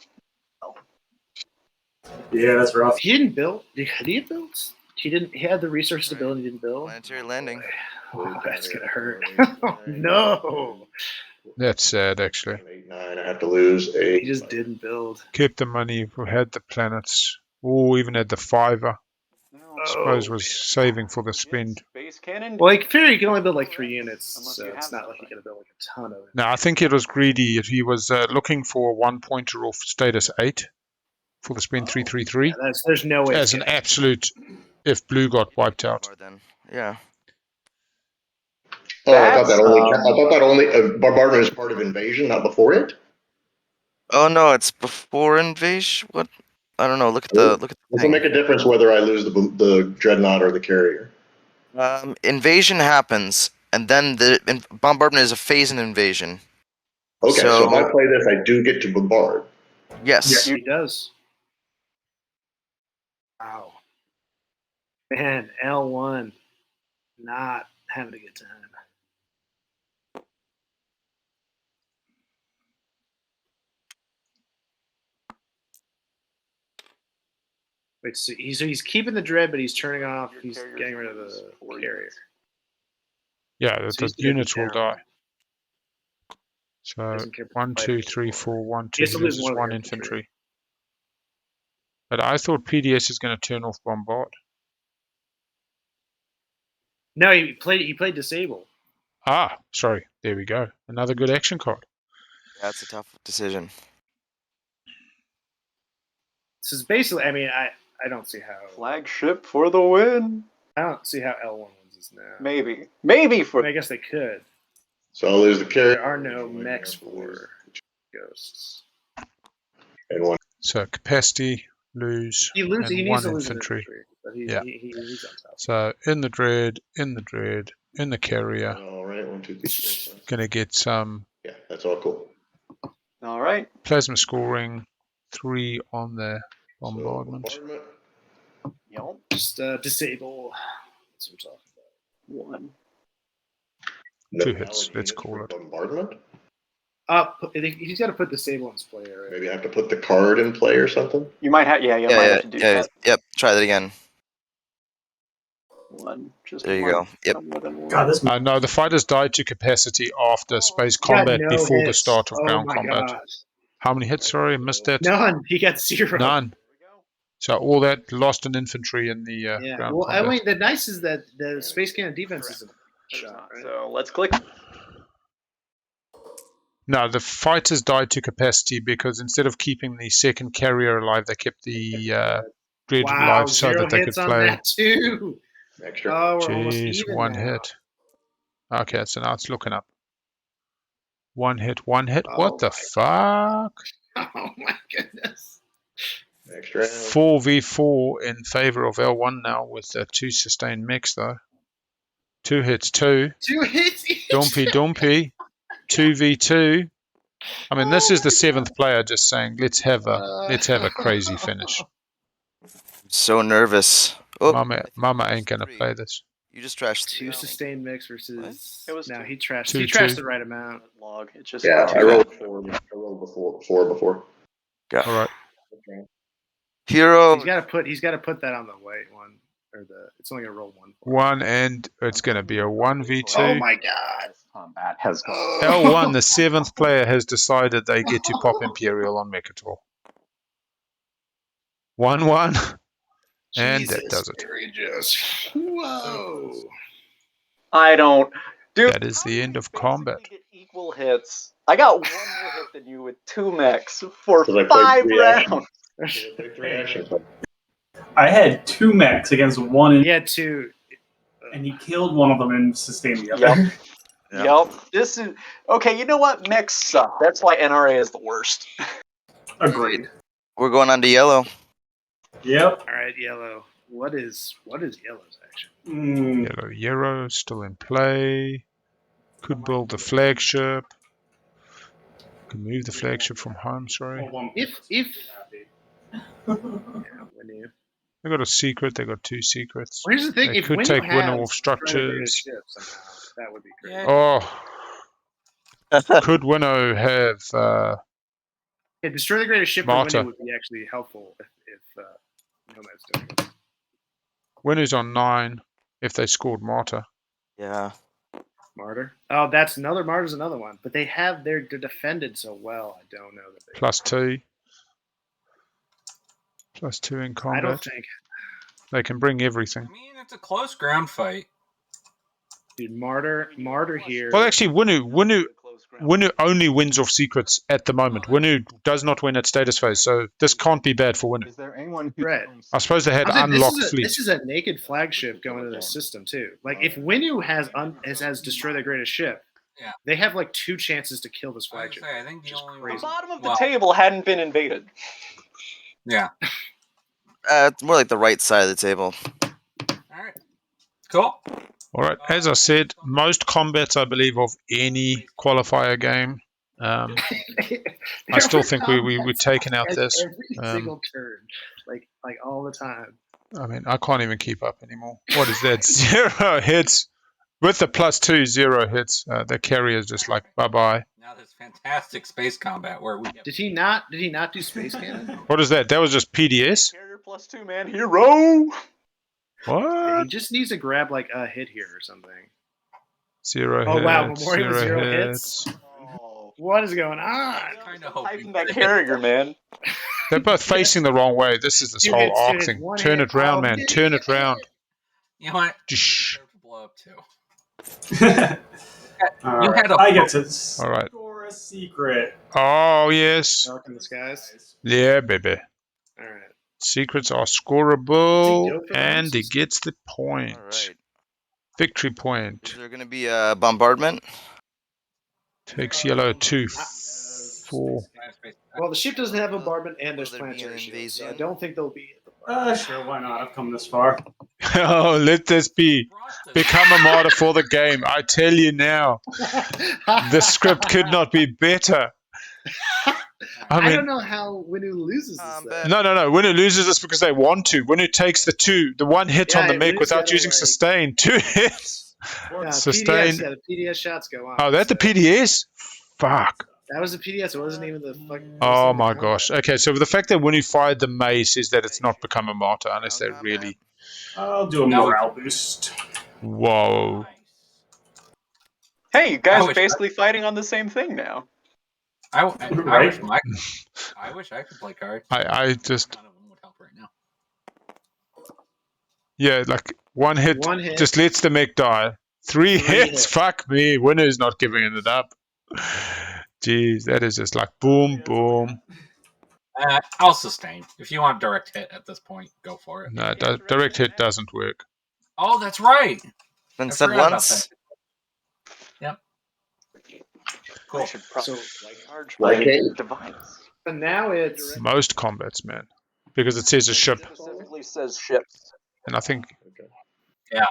Yeah, that's rough. He didn't build. Did he build? He didn't. He had the resources to build. And he didn't build. Planetary landing. Oh, that's gonna hurt. Oh, no. That's sad, actually. 8, 9. I have to lose a. He just didn't build. Kept the money, had the planets. Oh, even had the 5er. I suppose was saving for the spend. Base cannon. Well, you can only build like 3 units, so it's not like you gotta build like a ton of it. No, I think it was greedy. He was looking for a 1-pointer off status 8 for the spend 333. Yeah, there's no way. As an absolute, if blue got wiped out. Yeah. Oh, I thought that only bombardment is part of invasion, not before it. Oh no, it's before invasion. What? I don't know. Look at the Does it make a difference whether I lose the dreadnought or the carrier? Invasion happens, and then the bombardment is a phase in invasion. Okay, so if I play this, I do get to bombard. Yes. Yeah, he does. Wow. Man, L1 not having a good time. Wait, so he's keeping the dread, but he's turning off. He's getting rid of the carrier. Yeah, So the units will die. So 1, 2, 3, 4, 1, 2 loses 1 infantry. But I thought PDS is going to turn off bombard. No, he played disable. Ah, sorry. There we go. Another good action card. That's a tough decision. This is basically. I mean, I don't see how Flagship for the win. I don't see how L1 wins this now. Maybe for. I guess they could. So I'll lose the carrier. There are no mechs for ghosts. And 1. So capacity, lose, He and needs 1 to lose infantry. But he's on top. So in the dread, in the carrier. All right, 1, 2, 3, 4, 5. Going to get some. Yeah, that's all cool. All right. Plasma scoring, 3 on the bombardment. Yep. Just disable. That's what I'm talking about. 1. 2 hits. Let's call it. Bombardment? He's got to put disable on his player. Right? Maybe I have to put the card in play or something? You might have. Yeah, you might have to do that. Yep. Try that again. 1. Just there you one. go. Yep. God, no, the fighters died to capacity after space combat before the start of ground combat. God. How many hits? Sorry, I missed that. None. He got 0. None. So all that lost in infantry in the Yeah. ground Well, combat. I mean, the nice is that the space cannon defense isn't It's shot, not. right? So let's click. No, the fighters died to capacity because instead of keeping the second carrier alive, they kept the Dread Wow, alive so 0 that they could hits on play. that too. Extra. Oh, we're almost Jeez, even one now. hit. Okay, so now it's looking up. One hit, one hit. Oh What the fuck? Oh my goodness. Extra. 4v4 in favor of L1 now with 2 sustained mechs though. 2 hits, 2. 2 hits each. Dumpy. 2v2. I mean, this is the 7th player just saying, let's have a crazy finish. So nervous. Oh, Mama ain't gonna play this. you just trashed 2 sustained mix versus. It was no, two. he trashed. Two, He trashed two. the right amount. Log. It just Yeah, got I too rolled bad. 4. I rolled 4 before. All right. Hero. He's got to put that on the white one or the. It's only gonna roll 1. 1 and it's gonna be a 1v2. Oh my god. Combat has gone. L1, the 7th player, has decided they get to pop Imperial on Mecatol. 1-1. And that does it. Whoa. I don't. Dude, That is the end of combat. we get equal hits. I got 1 more hit than you with 2 mechs for 'Cause I played 5 3 rounds. Three actions. I had 2 mechs against 1, He had 2. and he killed one of them and sustained the other. Yep. This is okay. You know what? Mechs suck. That's why NRA is the worst. Agreed. We're going on to yellow. Yep. All right, yellow. What is yellow's action? Yellow Euro still in play. Could build the flagship. Could move the flagship from home, sorry. If yeah, Winnu. They got a secret, they got 2 secrets. Well, here's the thing: They if could Winnu take has Winnu off Destroy the Greatest structures. Ship somehow, that would be great. Yeah. Oh, could Winnu have Yeah, Destroy the Greatest Ship for Marta? Winnu would be actually helpful if Nomad's doing it. Winnu's on 9 if they scored Marta. Yeah. Martyr. Oh, that's another Martyr's another one. But they're defended so well. I don't know that they. +2. +2 in combat. I don't think. They can bring everything. I mean, it's a close ground fight. Dude, Martyr here. Well, actually, Winnu only wins off secrets at the moment. Winnu does not win at status phase, so this can't be bad for Winnu. Is there anyone who Right. I suppose they had unlocked fleet. This is a naked flagship going into the system too. Like if Winnu has destroy the greatest ship, Yeah. they have like 2 chances to kill this I was flagship. gonna say, I think the only The reason. bottom of the table hadn't been invaded. Yeah. It's more like the right side of the table. All right. Cool. All right, as I said, most combats, I believe, of any qualifier game. I still think we're taking out this. Every single turn, like all the time. I mean, I can't even keep up anymore. What is that? 0 hits. With the +2, 0 hits. The carrier is just like, bye-bye. Now there's fantastic space combat where we have. Did he not do space cannon? What is that? That was just PDS? Carrier +2, man. Hero! What? Yeah, he just needs to grab like a hit here or something. 0 Oh hits. wow, Memorial with 0 hits. hits. What is going on? Kind of Hyping that carrier, man. They're both facing the wrong way. This is this 2 whole hits, 2 arc hits, thing. 1 Turn hit. it round, Oh, man. hit, Turn hit, it round. You know what? Shh. Deserve to blow up too. You had a. I get to All right. score a secret. Oh, yes. Dark in the skies. Yeah, baby. All right. Secrets are Does he scoreable, go for and those? he gets the point. All right. Victory Is point. there going to be a bombardment? Takes yellow 2-4. Well, the ship doesn't have bombardment and there's Will there be planetary an shields, so I invasion? don't think they'll be. Sure, why not? I've come this far. Oh, let this become a martyr for the game. I tell you now, the script could not be better. I I mean, don't know how Winnu loses this. Though. no. Winnu loses this because they want to. Winnu takes the 1 hit on the mech Winnu's without gotta, using like- sustain. 2 hits. Yeah, Sustain. PDS, yeah, the PDS shots go on. Oh, that the PDS? Fuck. That was the PDS. It wasn't even the fucking. Oh my gosh. Okay, so the fact that Winnu fired the mace is that it's not become a martyr unless they really. I'll do a morale boost. Whoa. Hey, you guys I are wish basically fighting on the same thing now. I Right. wish I could play cards. I just. None of them would help right now. Yeah, like one hit, just lets the mech die. Three hits? Fuck me. Winnu's not giving it up. Jeez, that is just like boom, boom. I'll sustain. If you want direct hit at this point, go for it. No, direct hit doesn't work. Oh, that's right. Then said once. Yep. Cool. So, Like device. And now it's most combats, man, because it says a ship. It specifically says ships. And I think. Yeah.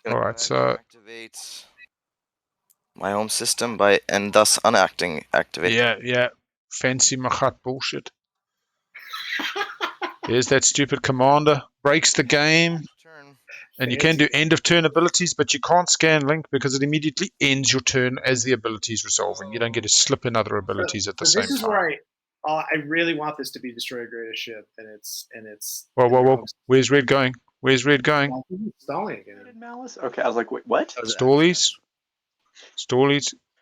All right, so Activate my home system by and thus unacting activate. Yeah. Fancy Mahact bullshit. There's that stupid commander. Breaks the game. And you can do end of turn abilities, but you can't scan link because it immediately ends your turn as the abilities resolving. You don't get to slip in other abilities at the same time. This is where I really want this to be destroy greatest ship, and it's. Whoa! Where's Red going? Where's Red going? Stalling again. Malice? Okay, I was like, wait, what? Stallies.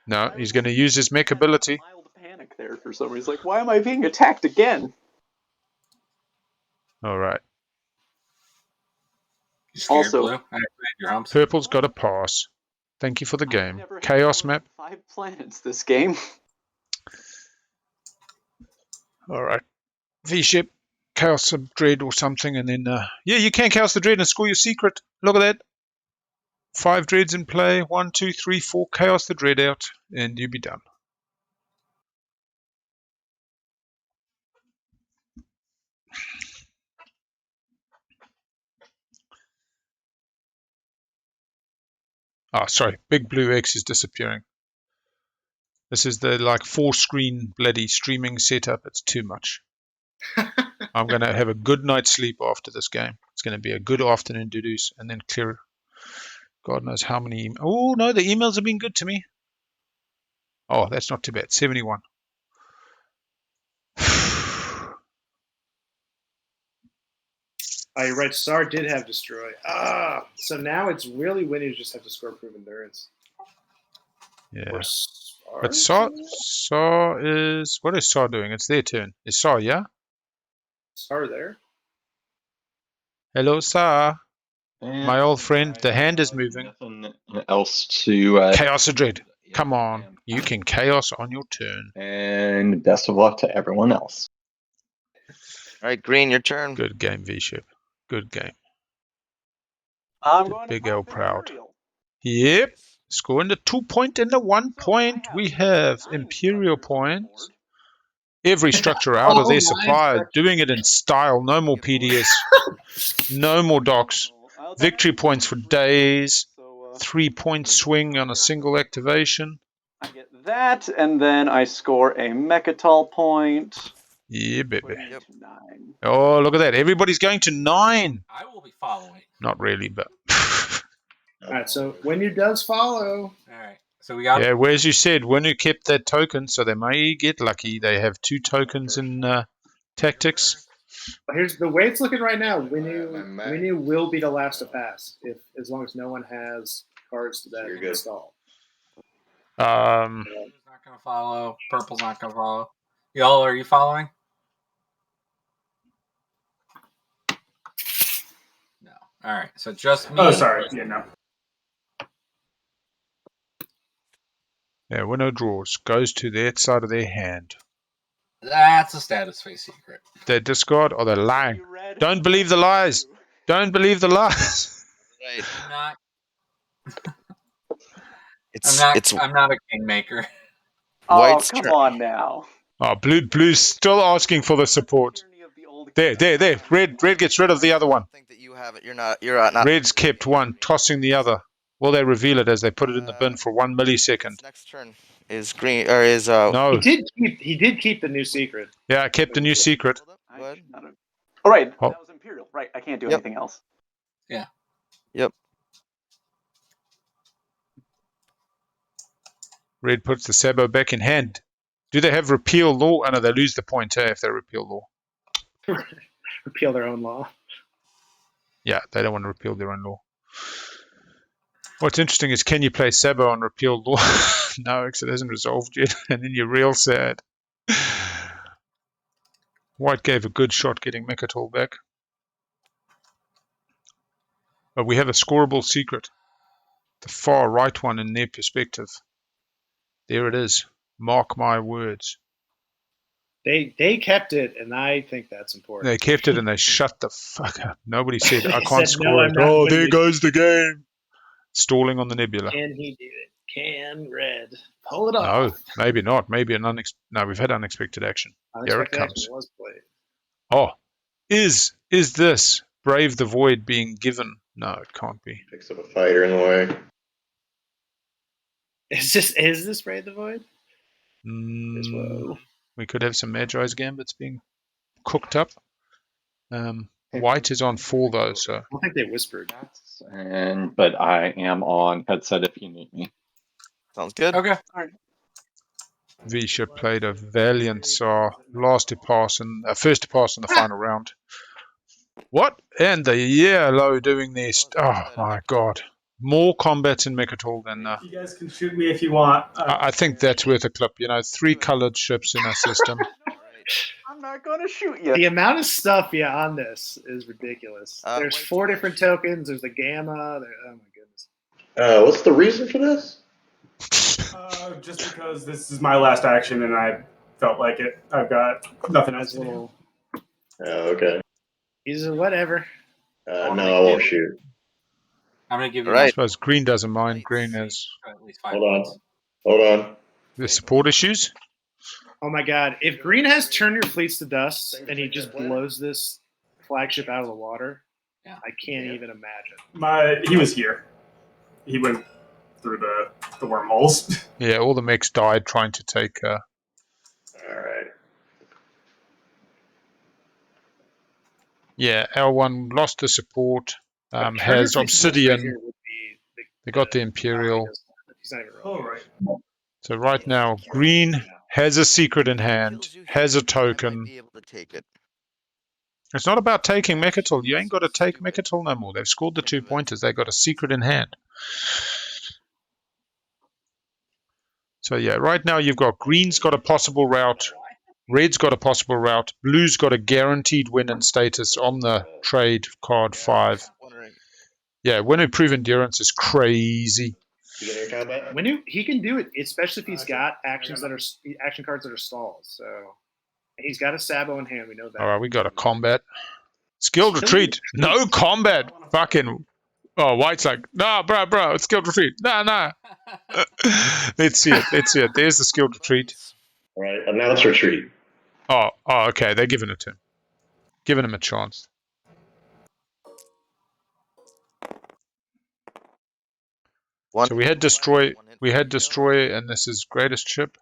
No, he's going to use his mech ability. Mild panic there for some reason. Like, why am I being attacked again? All right. Also, Purple's got a pass. Thank you for the game. Chaos map. 5 planets this game. All right. VShep, chaos a dread or something, and then yeah, you can chaos the dread and score your secret. Look at that. 5 dreads in play. 1, 2, 3, 4. Chaos the dread out, and you'll be done. Oh, sorry. Big blue X is disappearing. This is the like 4-screen bloody streaming setup. It's too much. I'm going to have a good night's sleep after this game. It's going to be a good afternoon doo-doos and then clear. God knows how many. Oh, no, the emails have been good to me. Oh, that's not too bad. 71. Oh, you're right. Saar did have destroy. So now it's really Winnu just have to score prove endurance. Yeah. But Saar is... What is Saar doing? It's their turn. Is Saar, yeah? Saar there? Hello, Saar. My old friend. The hand is moving. Nothing else to... Chaos Dread. Come on. You can chaos on your turn. And best of luck to everyone else. All right, Green, your turn. Good game, VShep. Good game. I'm going Big to L proud. Yep. Scoring the 2 point and the 1 point. We have Imperial points. Every structure out of their supply. Doing it in style. No more PDS. No more docs. Victory points for days. 3 point swing on a single activation. I get that, and then I score a Mecatol point. Yeah, baby. Yep. 9. Oh, look at that. Everybody's going to 9. I will be following. Not really, but... All right, so Winnu does follow. All right, so we got... Yeah, well, as you said, Winnu kept that token, so they may get lucky. They have 2 tokens in tactics. Here's the way it's looking right now. Winnu will be the last to pass, as long as no one has cards to that install. Blue's not going to follow. Purple's not going to follow. Y'all, are you following? No. All right, so just me. Oh, sorry. Yeah, no. Yeah, Winnu draws. Goes to that side of their hand. That's a status phase secret. They discard or they're lying. Don't believe the lies. Don't believe the lies. Right. I'm not a kingmaker. Oh, come on now. Oh, blue's still asking for the support. There. Red gets rid of the other one. I think that you have it. You're not. Red's kept one, tossing the other. Will they reveal it as they put it in the bin for 1 millisecond? Next turn is Green or is No. He did keep the new secret. Yeah, I kept the new secret. All right, that was Imperial. Right, I can't do anything else. Yeah. Yep. Red puts the Sabo back in hand. Do they have repeal law? Oh, no, they lose the point if they repeal law. Repeal their own law. Yeah, they don't want to repeal their own law. What's interesting is, can you play Sabo on repeal law? No, because it hasn't resolved yet, and then you're real sad. White gave a good shot getting Mecatol back. But we have a scoreable secret. The far right one in their perspective. There it is. Mark my words. They kept it, and I think that's important. They kept it and they shut the fuck up. Nobody said, I They can't said, score "No, it. I'm not Oh, putting there it." goes the game. Stalling on the nebula. Can he do it? Can Red pull it No, off? maybe not. Maybe an no, we've had unexpected action. Here it Unexpected action comes. was played. Oh, is this Brave the Void being given? No, it can't be. Picks up a fighter in the way. Is this Raid the Void? We could have some Magi's Gambits being cooked up. White is on 4 though, so I don't think they whispered. But I am on headset if you need me. Sounds good. Okay. All right. VShep played a valiant Saar, first to pass in the final round. What? And the yellow doing this. Oh my god. More combats in Mecatol than... You guys can shoot me if you want. I think that's worth a clip. 3 colored ships in our system. I'm not going to shoot you. The amount of stuff on this is ridiculous. There's 4 different tokens. There's the gamma. Oh my goodness. What's the reason for this? Just because this is my last action and I felt like it. I've got nothing else to do. Okay. He's whatever. No, I won't shoot. I'm going to give you... I suppose green doesn't mind. Green is... Hold on. The support issues? Oh my god. If green has turn your fleets to dust and he just blows this flagship out of the water, I can't even imagine. He was here. He went through the wormholes. Yeah, all the mechs died trying to take... All right. Yeah, L1 lost the support. Has Obsidian. They got the Imperial. All right. So right now, green has a secret in hand, has a token. It's not about taking Mecatol. You ain't got to take Mecatol no more. They've scored the 2 pointers. They got a secret in hand. So yeah, right now you've got green's got a possible route, red's got a possible route, blue's got a guaranteed win in status on the trade card 5. Yeah, Winnu Prove Endurance is crazy. Winnu, he can do it, especially if he's got action cards that are stalls. So he's got a Sabo in hand. We know that. All right, we got a combat. Skilled retreat. No combat. Fucking. Oh, White's like, nah, bro, it's skilled retreat. Nah. Let's see it. There's the skilled retreat. All right, announce retreat. Oh, okay. They're giving it to him. Giving him a chance. So we had destroy, and this is greatest ship.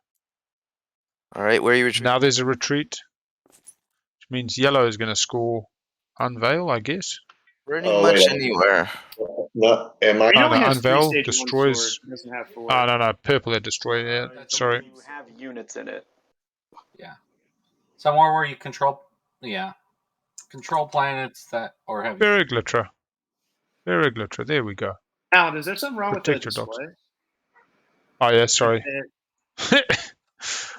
All right, where are you retreating? Now there's a retreat, which means yellow is going to score unveil, I guess. Pretty much anywhere. No, am I? Unveil destroys. No, purple had destroy. Yeah, sorry. You have units in it. Yeah. Somewhere where you control. Yeah. Control planets that or have. Vuil'Raith. There we go. Alan, is there something wrong with the display? Dogs. Oh yeah, sorry. For some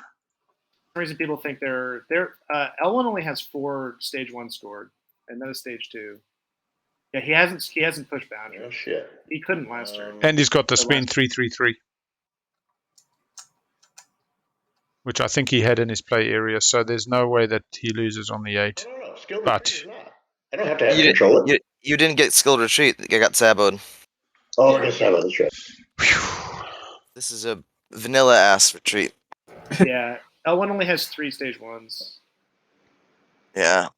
reason, people think they're L1 only has 4 stage 1 scored, and then a stage 2. Yeah, he hasn't pushed boundary. Oh shit. He couldn't last turn. And he's got the spin 3/3/3, which I think he had in his play area. So there's no way that he loses on the 8. No. But I don't have to control it. You didn't get skilled retreat. You got saboed. Oh, I guess that's right. This is a vanilla ass retreat. Yeah, L1 only has 3 stage 1s. Yeah.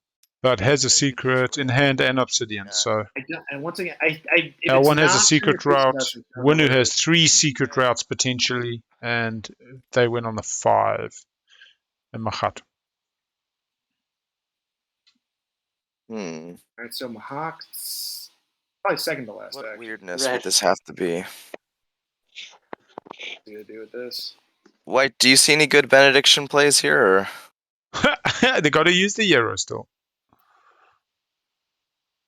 But has a secret in hand and obsidian. So and once again, L1 has a secret route. Winnu has 3 secret routes potentially, and they win on the 5. And Mahact. All right, so Mahact's probably second to last. What weirdness would this have to be? What do you do with this? White, do you see any good benediction plays here? Or? They got to use the Euro still.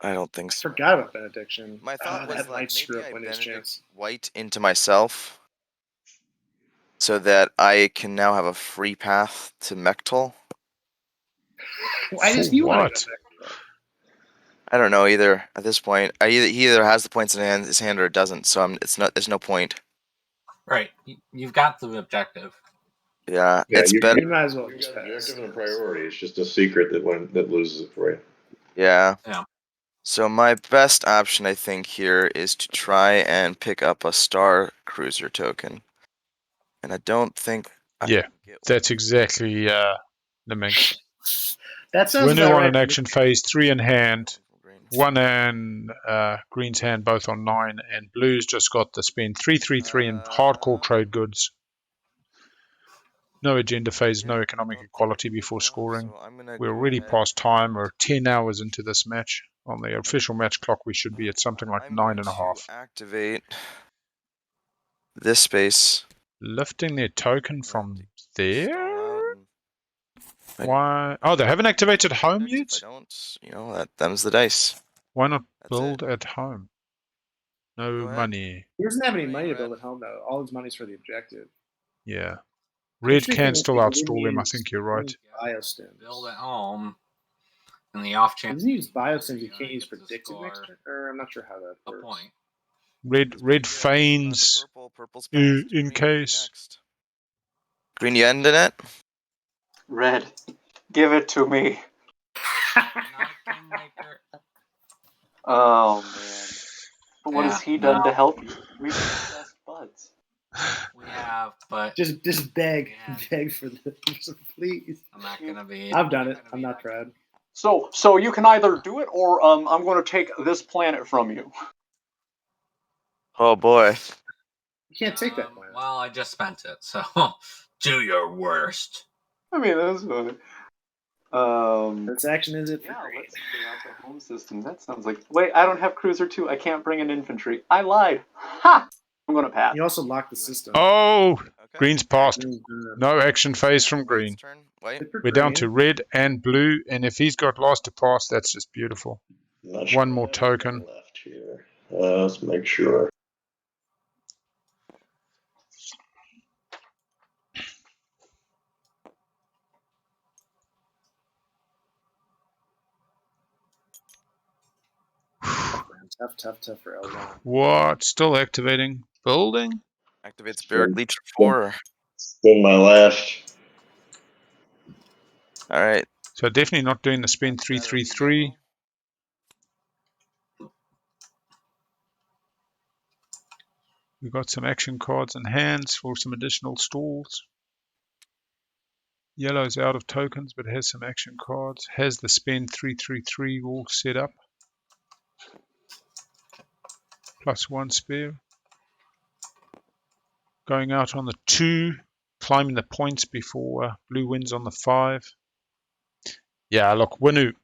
I don't think so. Forgot about benediction. My thought was that might screw up maybe I Winnu's chance. White into myself, so that I can now have a free path to Mecatol. Why does you want to? I don't know either at this point. He either has the points in his hand or it doesn't. So there's no point. Right. You've got the objective. Yeah, Yeah, it's you, better. you might as well just pass. Objective and priority. It's just a secret that loses it for you. Yeah. Yeah. So my best option, I think, here is to try and pick up a Star Cruiser token. And I don't think. Yeah, that's exactly the mix. That sounds Winnu about on right. an action phase, 3 in hand, 1 and green's hand, both on 9, and blue's just got the spend 3 and hardcore trade goods. No agenda phase, no economic equality before scoring. We're already past time. We're 10 hours into this match. On the official match clock, we should be at something like 9.5. Activate this space. Lifting their token from there? Why? Oh, they haven't activated home yet? If I don't, you know, them's the dice. Why not build at home? No money. He doesn't have any money to build at home, though. All his money's for the objective. Yeah. Red can still outstall them, I think you're right. Biostims. Build at home. And the off chance. Doesn't he use biostims? You can't use predicted next turn? Or I'm not sure how that works. Point. Red feigns in case. Green, you ending it? Red, give it to me. Oh man. But what has he done to help you? We've been best buds. We have, but just beg for the please. I'm not gonna be. I've done it. I'm not proud. So you can either do it, or I'm going to take this planet from you. Oh boy. You can't take that planet. Well, I just spent it, so do your worst. I mean, that's fine. This action is it for green. Let's figure out the home system. That sounds like. Wait, I don't have Cruiser 2. I can't bring an infantry. I lied. Ha! I'm going to pass. You also locked the system. Oh, green's passed. No action phase from green. We're down to red and blue, and if he's got last to pass, that's just beautiful. One more token. Left here. Let's make sure. Tough for L1. What? Still activating? Building? Activate Spirit Leech for 4. Spin my last. All right. So definitely not doing the spend 3. We've got some action cards in hands for some additional stalls. Yellow's out of tokens, but has some action cards. Has the spend 3 all set up. +1 spare. Going out on the 2, climbing the points before blue wins on the 5. Yeah, look, Winnu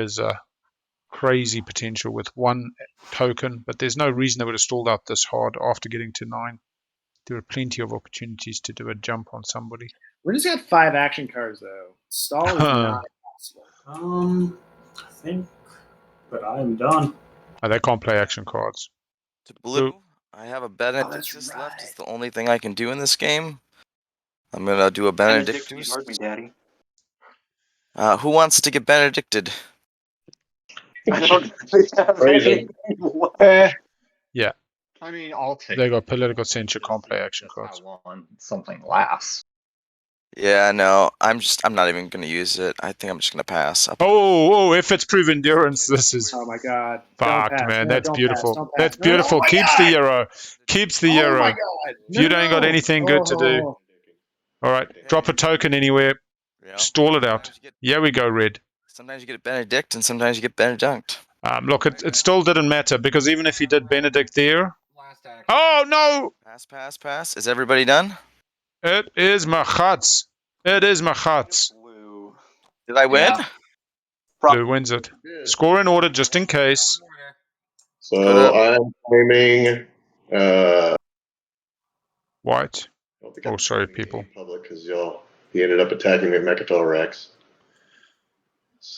is a crazy potential with 1 token, but there's no reason they would have stalled out this hard after getting to 9. There are plenty of opportunities to do a jump on somebody. Winnu's got 5 action cards, though. Stall is not possible. I think, but I'm done. Oh, they can't play action cards. To blue, I have a Benedictus left. It's the only thing I can do in this game. I'm gonna do a Benedictus. Benedictus, me, Daddy. Who wants to get Benedicted? I don't have Crazy. Yeah. I mean, I'll take. They got political censure, can't play action cards. I want something lasts. Yeah, no, I'm not even gonna use it. I think I'm just gonna pass. Oh, if it's proof endurance, this is Oh my god. fucked, man. No, That's don't beautiful. pass, don't pass. That's No, beautiful. oh my Keeps God. the euro. Keeps the Oh euro. my god. You ain't got anything good to do. All right, drop a token anywhere. Stall it out. Here we go, red. Sometimes you get Benedict, and sometimes you get Benedict. Look, it still didn't matter, because even if he did Benedict there... Oh, no! Pass. Is everybody done? It is Mahact. It is Mahact. Did I win? Yeah. Blue wins it. Score in order, just in case. So I'm claiming White. Oh, sorry, people. Public, because he ended up attacking me at Mecatol Rex.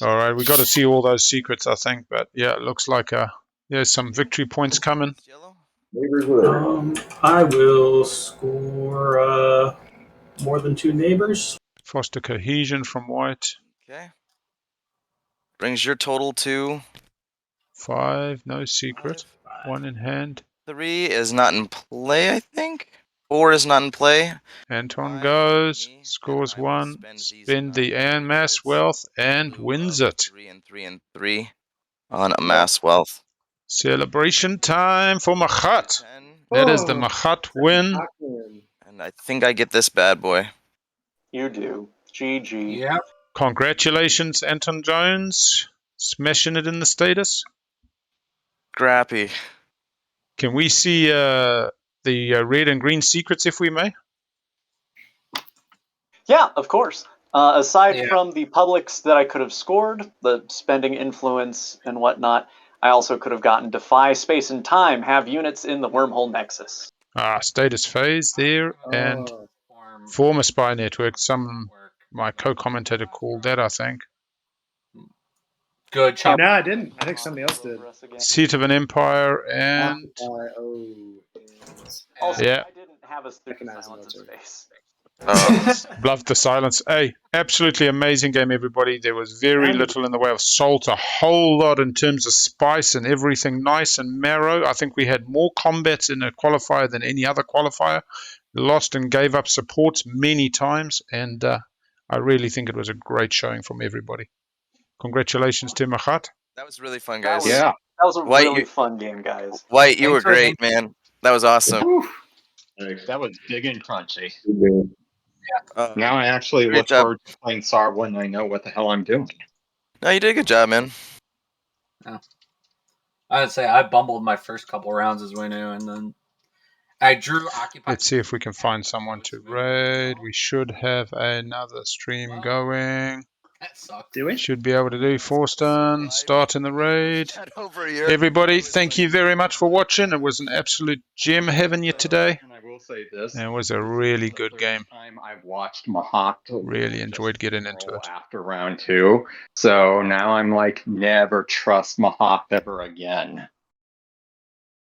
All right, we got to see all those secrets, I think. But yeah, it looks like there's some victory points coming. I will score more than 2 neighbors. Foster cohesion from white. Okay. Brings your total to 5, no secret. 5. 1 in hand. 3 is not in play, I think. 4 is not in play. Anton 5 goes, me, and scores I will 1, spend these spend the mass credits wealth, in and lieu wins of it. 3 and 3 and 3 on amass wealth. Celebration time for Mahact. 10, That is the Oh, Mahact win. and I think I get this bad boy. You do. GG. Yep. Congratulations, Anton Jones. Smashing it in the status. Scrappy. Can we see the red and green secrets if we may? Yeah, of course. Aside Yeah. from the publics that I could have scored, the spending influence and whatnot, I also could have gotten defy space and time, have units in the wormhole nexus. Status phase there, and former spy network. My co-commentator called that, I think. Good chop. No, I didn't. I think somebody else did. Seat of an Empire, and Also, yeah. I didn't have a stupid silence of space. Love the silence. Hey, absolutely amazing game, everybody. There was very little in the way of salt, a whole lot in terms of spice and everything nice and marrow. I think we had more combats in a qualifier than any other qualifier. Lost and gave up supports many times, and I really think it was a great showing from everybody. Congratulations to Mahact. That was really fun, guys. That was a really fun game, guys. White, you were great, man. That was awesome. That was big and crunchy. Yeah. Now I actually look forward to playing Saar when I know what the hell I'm doing. No, you did a good job, man. Yeah. I would say I bumbled my first couple rounds as Winnu, and then I drew occupied. Let's see if we can find someone to raid. We should have another stream going. That sucks. Do we? Should be able to do Forston, start in the raid. Everybody, thank you very much for watching. It was an absolute gem having you today. And I will say this. It was a really good game. I've watched Mahact. Really enjoyed getting into it. After round 2. So now I'm like, never trust Mahact ever again.